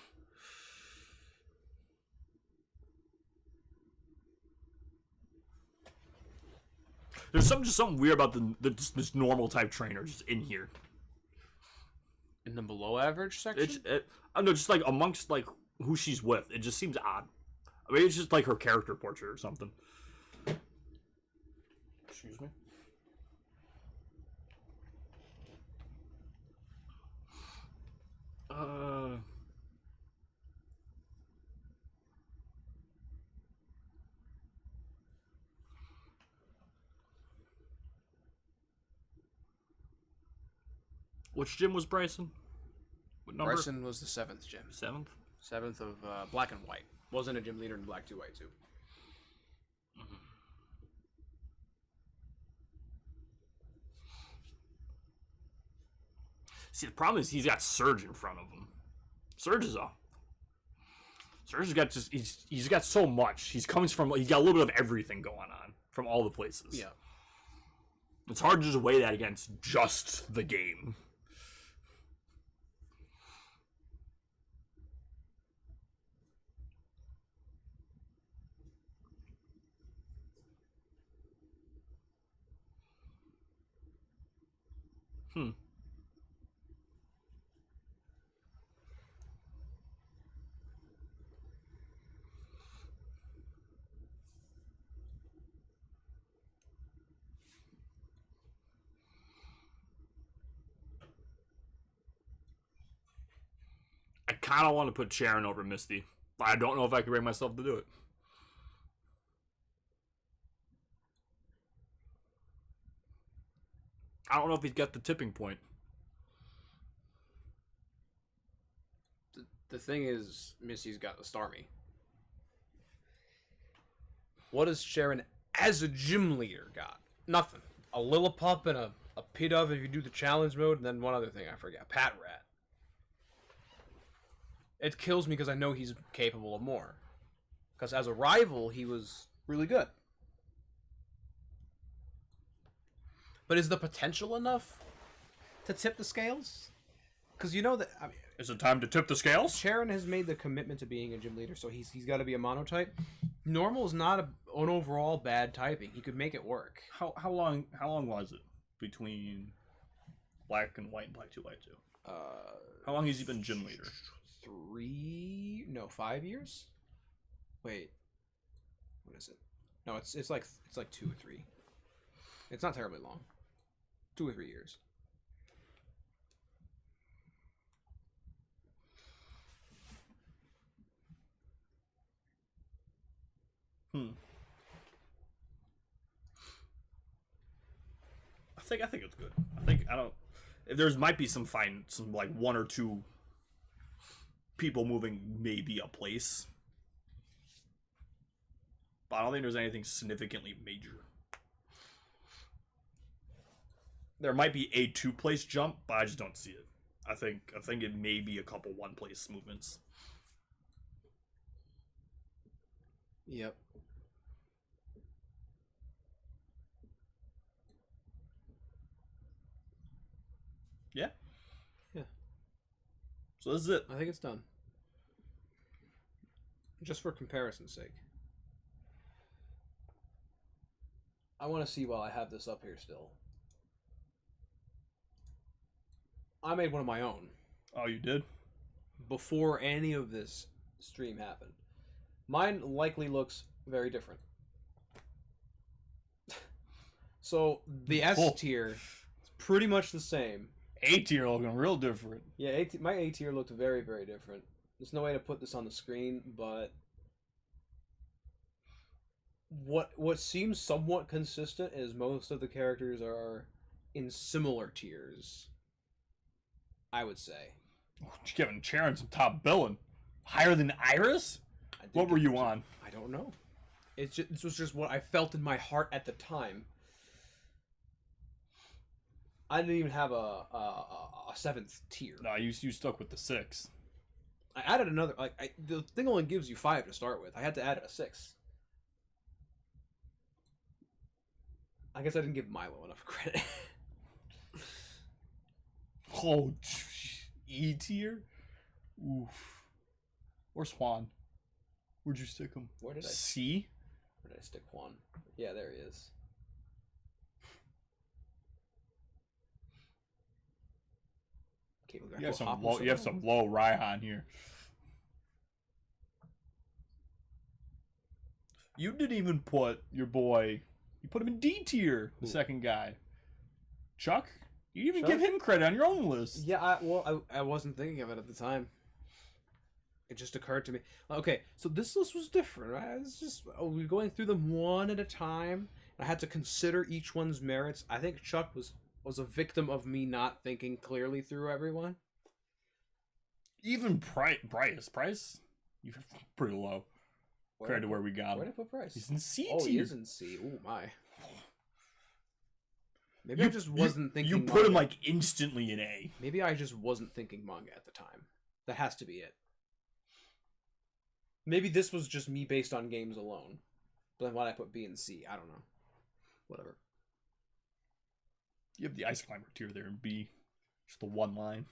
[SPEAKER 1] There's something weird about this normal type trainer just in here.
[SPEAKER 4] In the below average section?
[SPEAKER 1] I don't know, just like amongst like who she's with, it just seems odd. I mean, it's just like her character portrait or something. Excuse me. Which gym was Bryson?
[SPEAKER 4] What number? Bryson was the 7th gym.
[SPEAKER 1] 7th?
[SPEAKER 4] 7th of Black and White. Wasn't a gym leader in Black 2 White 2.
[SPEAKER 1] Mm-hmm. See, the problem is he's got Surge in front of him. Surge has got just he's got so much. He's got a little bit of everything going on from all the places.
[SPEAKER 4] Yeah.
[SPEAKER 1] It's hard to just weigh that against just the game. I kind of want to put Sharon over Misty, but I don't know if I can bring myself to do it. I don't know if he's got the tipping point.
[SPEAKER 4] The thing is, Misty's got the Starmie. What has Sharon as a gym leader got? Nothing. A Lillipup and a Pidove if you do the challenge mode, and then one other thing I forgot. Pat Rat. It kills me because I know he's capable of more. Because as a rival, he was really good. But is the potential enough to tip the scales? Because you know that... I mean,
[SPEAKER 1] is it time to tip the scales?
[SPEAKER 4] Sharon has made the commitment to being a gym leader, so he's got to be a monotype. Normal is not an overall bad typing. He could make it work.
[SPEAKER 1] How long was it between Black and White and Black 2 White 2? How long has he been gym leader?
[SPEAKER 2] 5 years. Wait, what is it? No, it's like 2 or 3. It's not terribly long. 2 or 3 years.
[SPEAKER 1] I think it's good. There's might be some like 1 or 2 people moving maybe a place, but I don't think there's anything significantly major. There might be a 2-place jump, but I just don't see it. I think it may be a couple 1-place movements.
[SPEAKER 2] Yep.
[SPEAKER 1] Yeah.
[SPEAKER 2] Yeah.
[SPEAKER 1] So this is it.
[SPEAKER 2] I think it's done. Just for comparison's sake. I want to see while I have this up here still. I made one of my own.
[SPEAKER 1] Oh, you did?
[SPEAKER 2] Before any of this stream happened. Mine likely looks very different. So, the S tier is pretty much the same.
[SPEAKER 1] A tier looking real different.
[SPEAKER 2] Yeah, my A tier looked very, very different. There's no way to put this on the screen, but what seems somewhat consistent is most of the characters are in similar tiers, I would say.
[SPEAKER 1] Kevin Charon some top billing. Higher than Iris? What were you on?
[SPEAKER 2] I don't know. This was just what I felt in my heart at the time. I didn't even have a 7th tier.
[SPEAKER 1] No, you stuck with the 6.
[SPEAKER 2] I added another. The thing only gives you 5 to start with. I had to add a 6. I guess I didn't give Milo enough credit.
[SPEAKER 1] Oh, E tier? Oof. Where's Juan? Where'd you stick him?
[SPEAKER 2] Where did I?
[SPEAKER 1] C?
[SPEAKER 2] Where did I stick Juan? Yeah, there he is. Okay,
[SPEAKER 1] you have some low Raihan here. You didn't even put your boy. You put him in D tier. The second guy, Chuck. You didn't even give him credit on your own list.
[SPEAKER 2] Yeah, I wasn't thinking of it at the time. It just occurred to me. Okay, so this list was different, right? It's just we were going through them one at a time. I had to consider each one's merits. I think Chuck was a victim of me not thinking clearly through everyone.
[SPEAKER 1] Even Price, you're pretty low compared to where we got him.
[SPEAKER 2] Where did I put Price?
[SPEAKER 1] He's in C tier.
[SPEAKER 2] Oh, he is in C. Oh my. Maybe I just wasn't thinking.
[SPEAKER 1] You put him like instantly in A.
[SPEAKER 2] Maybe I just wasn't thinking manga at the time. That has to be it. Maybe this was just me based on games alone. But then why'd I put B and C? I don't know. Whatever.
[SPEAKER 1] You have the Ice Climber tier there in B. Just the one line.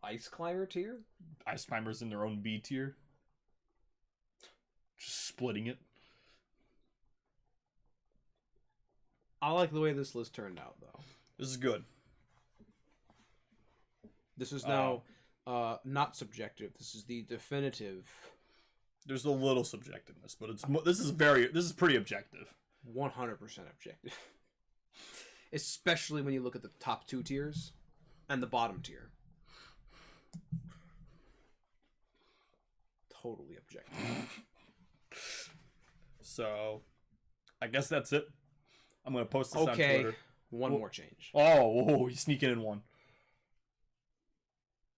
[SPEAKER 2] Ice Climber tier?
[SPEAKER 1] Ice Climbers in their own B tier. Just splitting it.
[SPEAKER 2] I like the way this list turned out, though.
[SPEAKER 1] This is good.
[SPEAKER 2] This is now not subjective. This is the definitive.
[SPEAKER 1] There's a little subjectiveness, but this is pretty objective.
[SPEAKER 2] 100% objective. Especially when you look at the top 2 tiers and the bottom tier. Totally objective.
[SPEAKER 1] So, I guess that's it. I'm going to post this on Twitter.
[SPEAKER 2] One more change.
[SPEAKER 1] Oh, he's sneaking in one.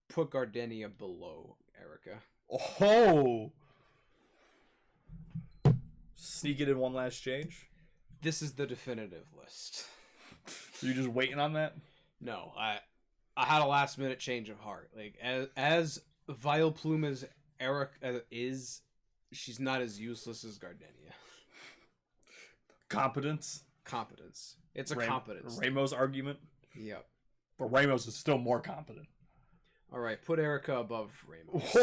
[SPEAKER 2] Put Gardenia below Erica.
[SPEAKER 1] Oh! Sneak it in one last change?
[SPEAKER 2] This is the definitive list.
[SPEAKER 1] So you're just waiting on that?
[SPEAKER 2] No, I had a last minute change of heart. Like as Vileplume as Erica is, she's not as useless as Gardenia.
[SPEAKER 1] Competence.
[SPEAKER 2] It's a competence.
[SPEAKER 1] Ramos argument.
[SPEAKER 2] Yep.
[SPEAKER 1] But Ramos is still more competent.
[SPEAKER 2] All right, put Erica above Ramos.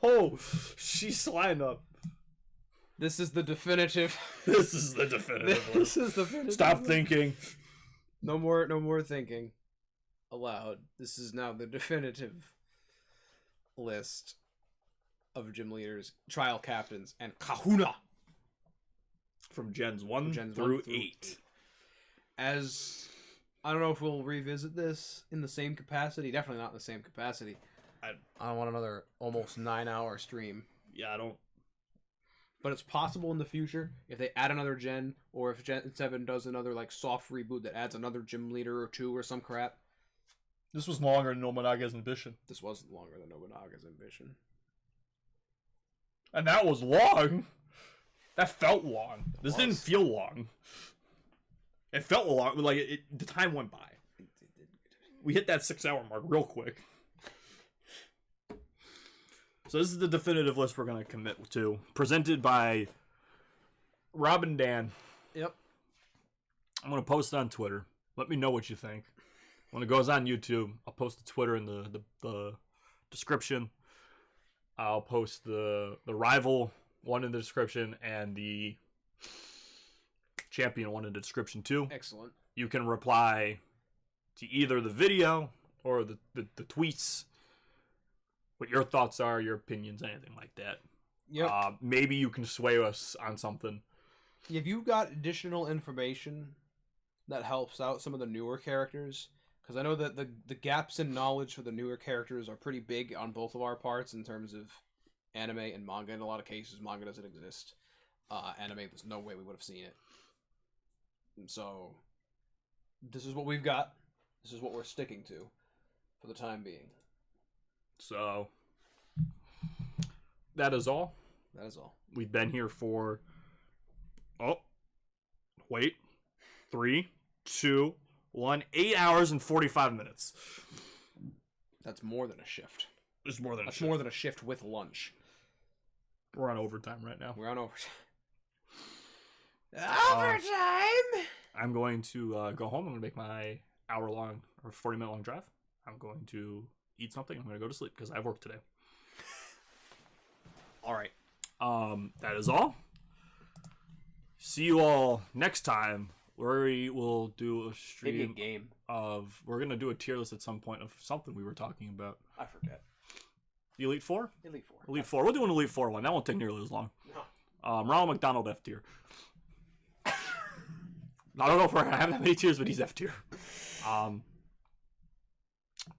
[SPEAKER 1] Oh, she's lined up.
[SPEAKER 2] This is the definitive.
[SPEAKER 1] This is the definitive.
[SPEAKER 2] This is the definitive.
[SPEAKER 1] Stop thinking.
[SPEAKER 2] No more thinking aloud. This is now the definitive list of gym leaders, trial captains, and Kahuna
[SPEAKER 1] from Gens 1 through 8.
[SPEAKER 2] As I don't know if we'll revisit this in the same capacity. Definitely not in the same capacity. I don't want another almost 9-hour stream.
[SPEAKER 1] Yeah, I don't.
[SPEAKER 2] But it's possible in the future if they add another gen, or if Gen 7 does another like soft reboot that adds another gym leader or two or some crap.
[SPEAKER 5] This was longer than Nobunaga's Ambition.
[SPEAKER 2] This wasn't longer than Nobunaga's Ambition.
[SPEAKER 1] And that was long. That felt long. This didn't feel long. It felt long. Like the time went by. We hit that 6-hour mark real quick. So this is the definitive list we're going to commit to. Presented by Rob and Dan.
[SPEAKER 2] Yep.
[SPEAKER 1] I'm going to post it on Twitter. Let me know what you think. When it goes on YouTube, I'll post the Twitter in the description. I'll post the rival one in the description and the champion one in the description too.
[SPEAKER 2] Excellent.
[SPEAKER 1] You can reply to either the video or the tweets. What your thoughts are, your opinions, anything like that.
[SPEAKER 2] Yep.
[SPEAKER 1] Maybe you can sway us on something.
[SPEAKER 2] If you've got additional information that helps out some of the newer characters, because I know that the gaps in knowledge for the newer characters are pretty big on both of our parts in terms of anime and manga. In a lot of cases, manga doesn't exist. Anime, there's no way we would have seen it. And so, this is what we've got. This is what we're sticking to for the time being.
[SPEAKER 1] So, that is all.
[SPEAKER 2] That is all.
[SPEAKER 1] We've been here for... 3, 2, 1, 8 hours and 45 minutes.
[SPEAKER 2] That's more than a shift.
[SPEAKER 1] It's more than
[SPEAKER 2] That's more than a shift with lunch.
[SPEAKER 1] We're on overtime right now.
[SPEAKER 2] We're on overtime. Overtime!
[SPEAKER 1] I'm going to go home. I'm going to make my hour-long or 40-minute long drive. I'm going to eat something. I'm going to go to sleep because I have work today.
[SPEAKER 2] All right.
[SPEAKER 1] That is all. See you all next time. We will do a stream.
[SPEAKER 2] Maybe a game.
[SPEAKER 1] We're going to do a tier list at some point of something we were talking about.
[SPEAKER 2] I forget.
[SPEAKER 1] The Elite Four?
[SPEAKER 2] Elite Four.
[SPEAKER 1] Elite Four. We'll do an Elite Four one. That won't take nearly as long.
[SPEAKER 2] No.
[SPEAKER 1] Ronald McDonald F tier. I don't know if we're gonna have that many tiers, but he's F tier.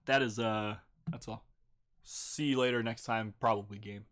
[SPEAKER 1] That is that's all. See you later next time. Probably game.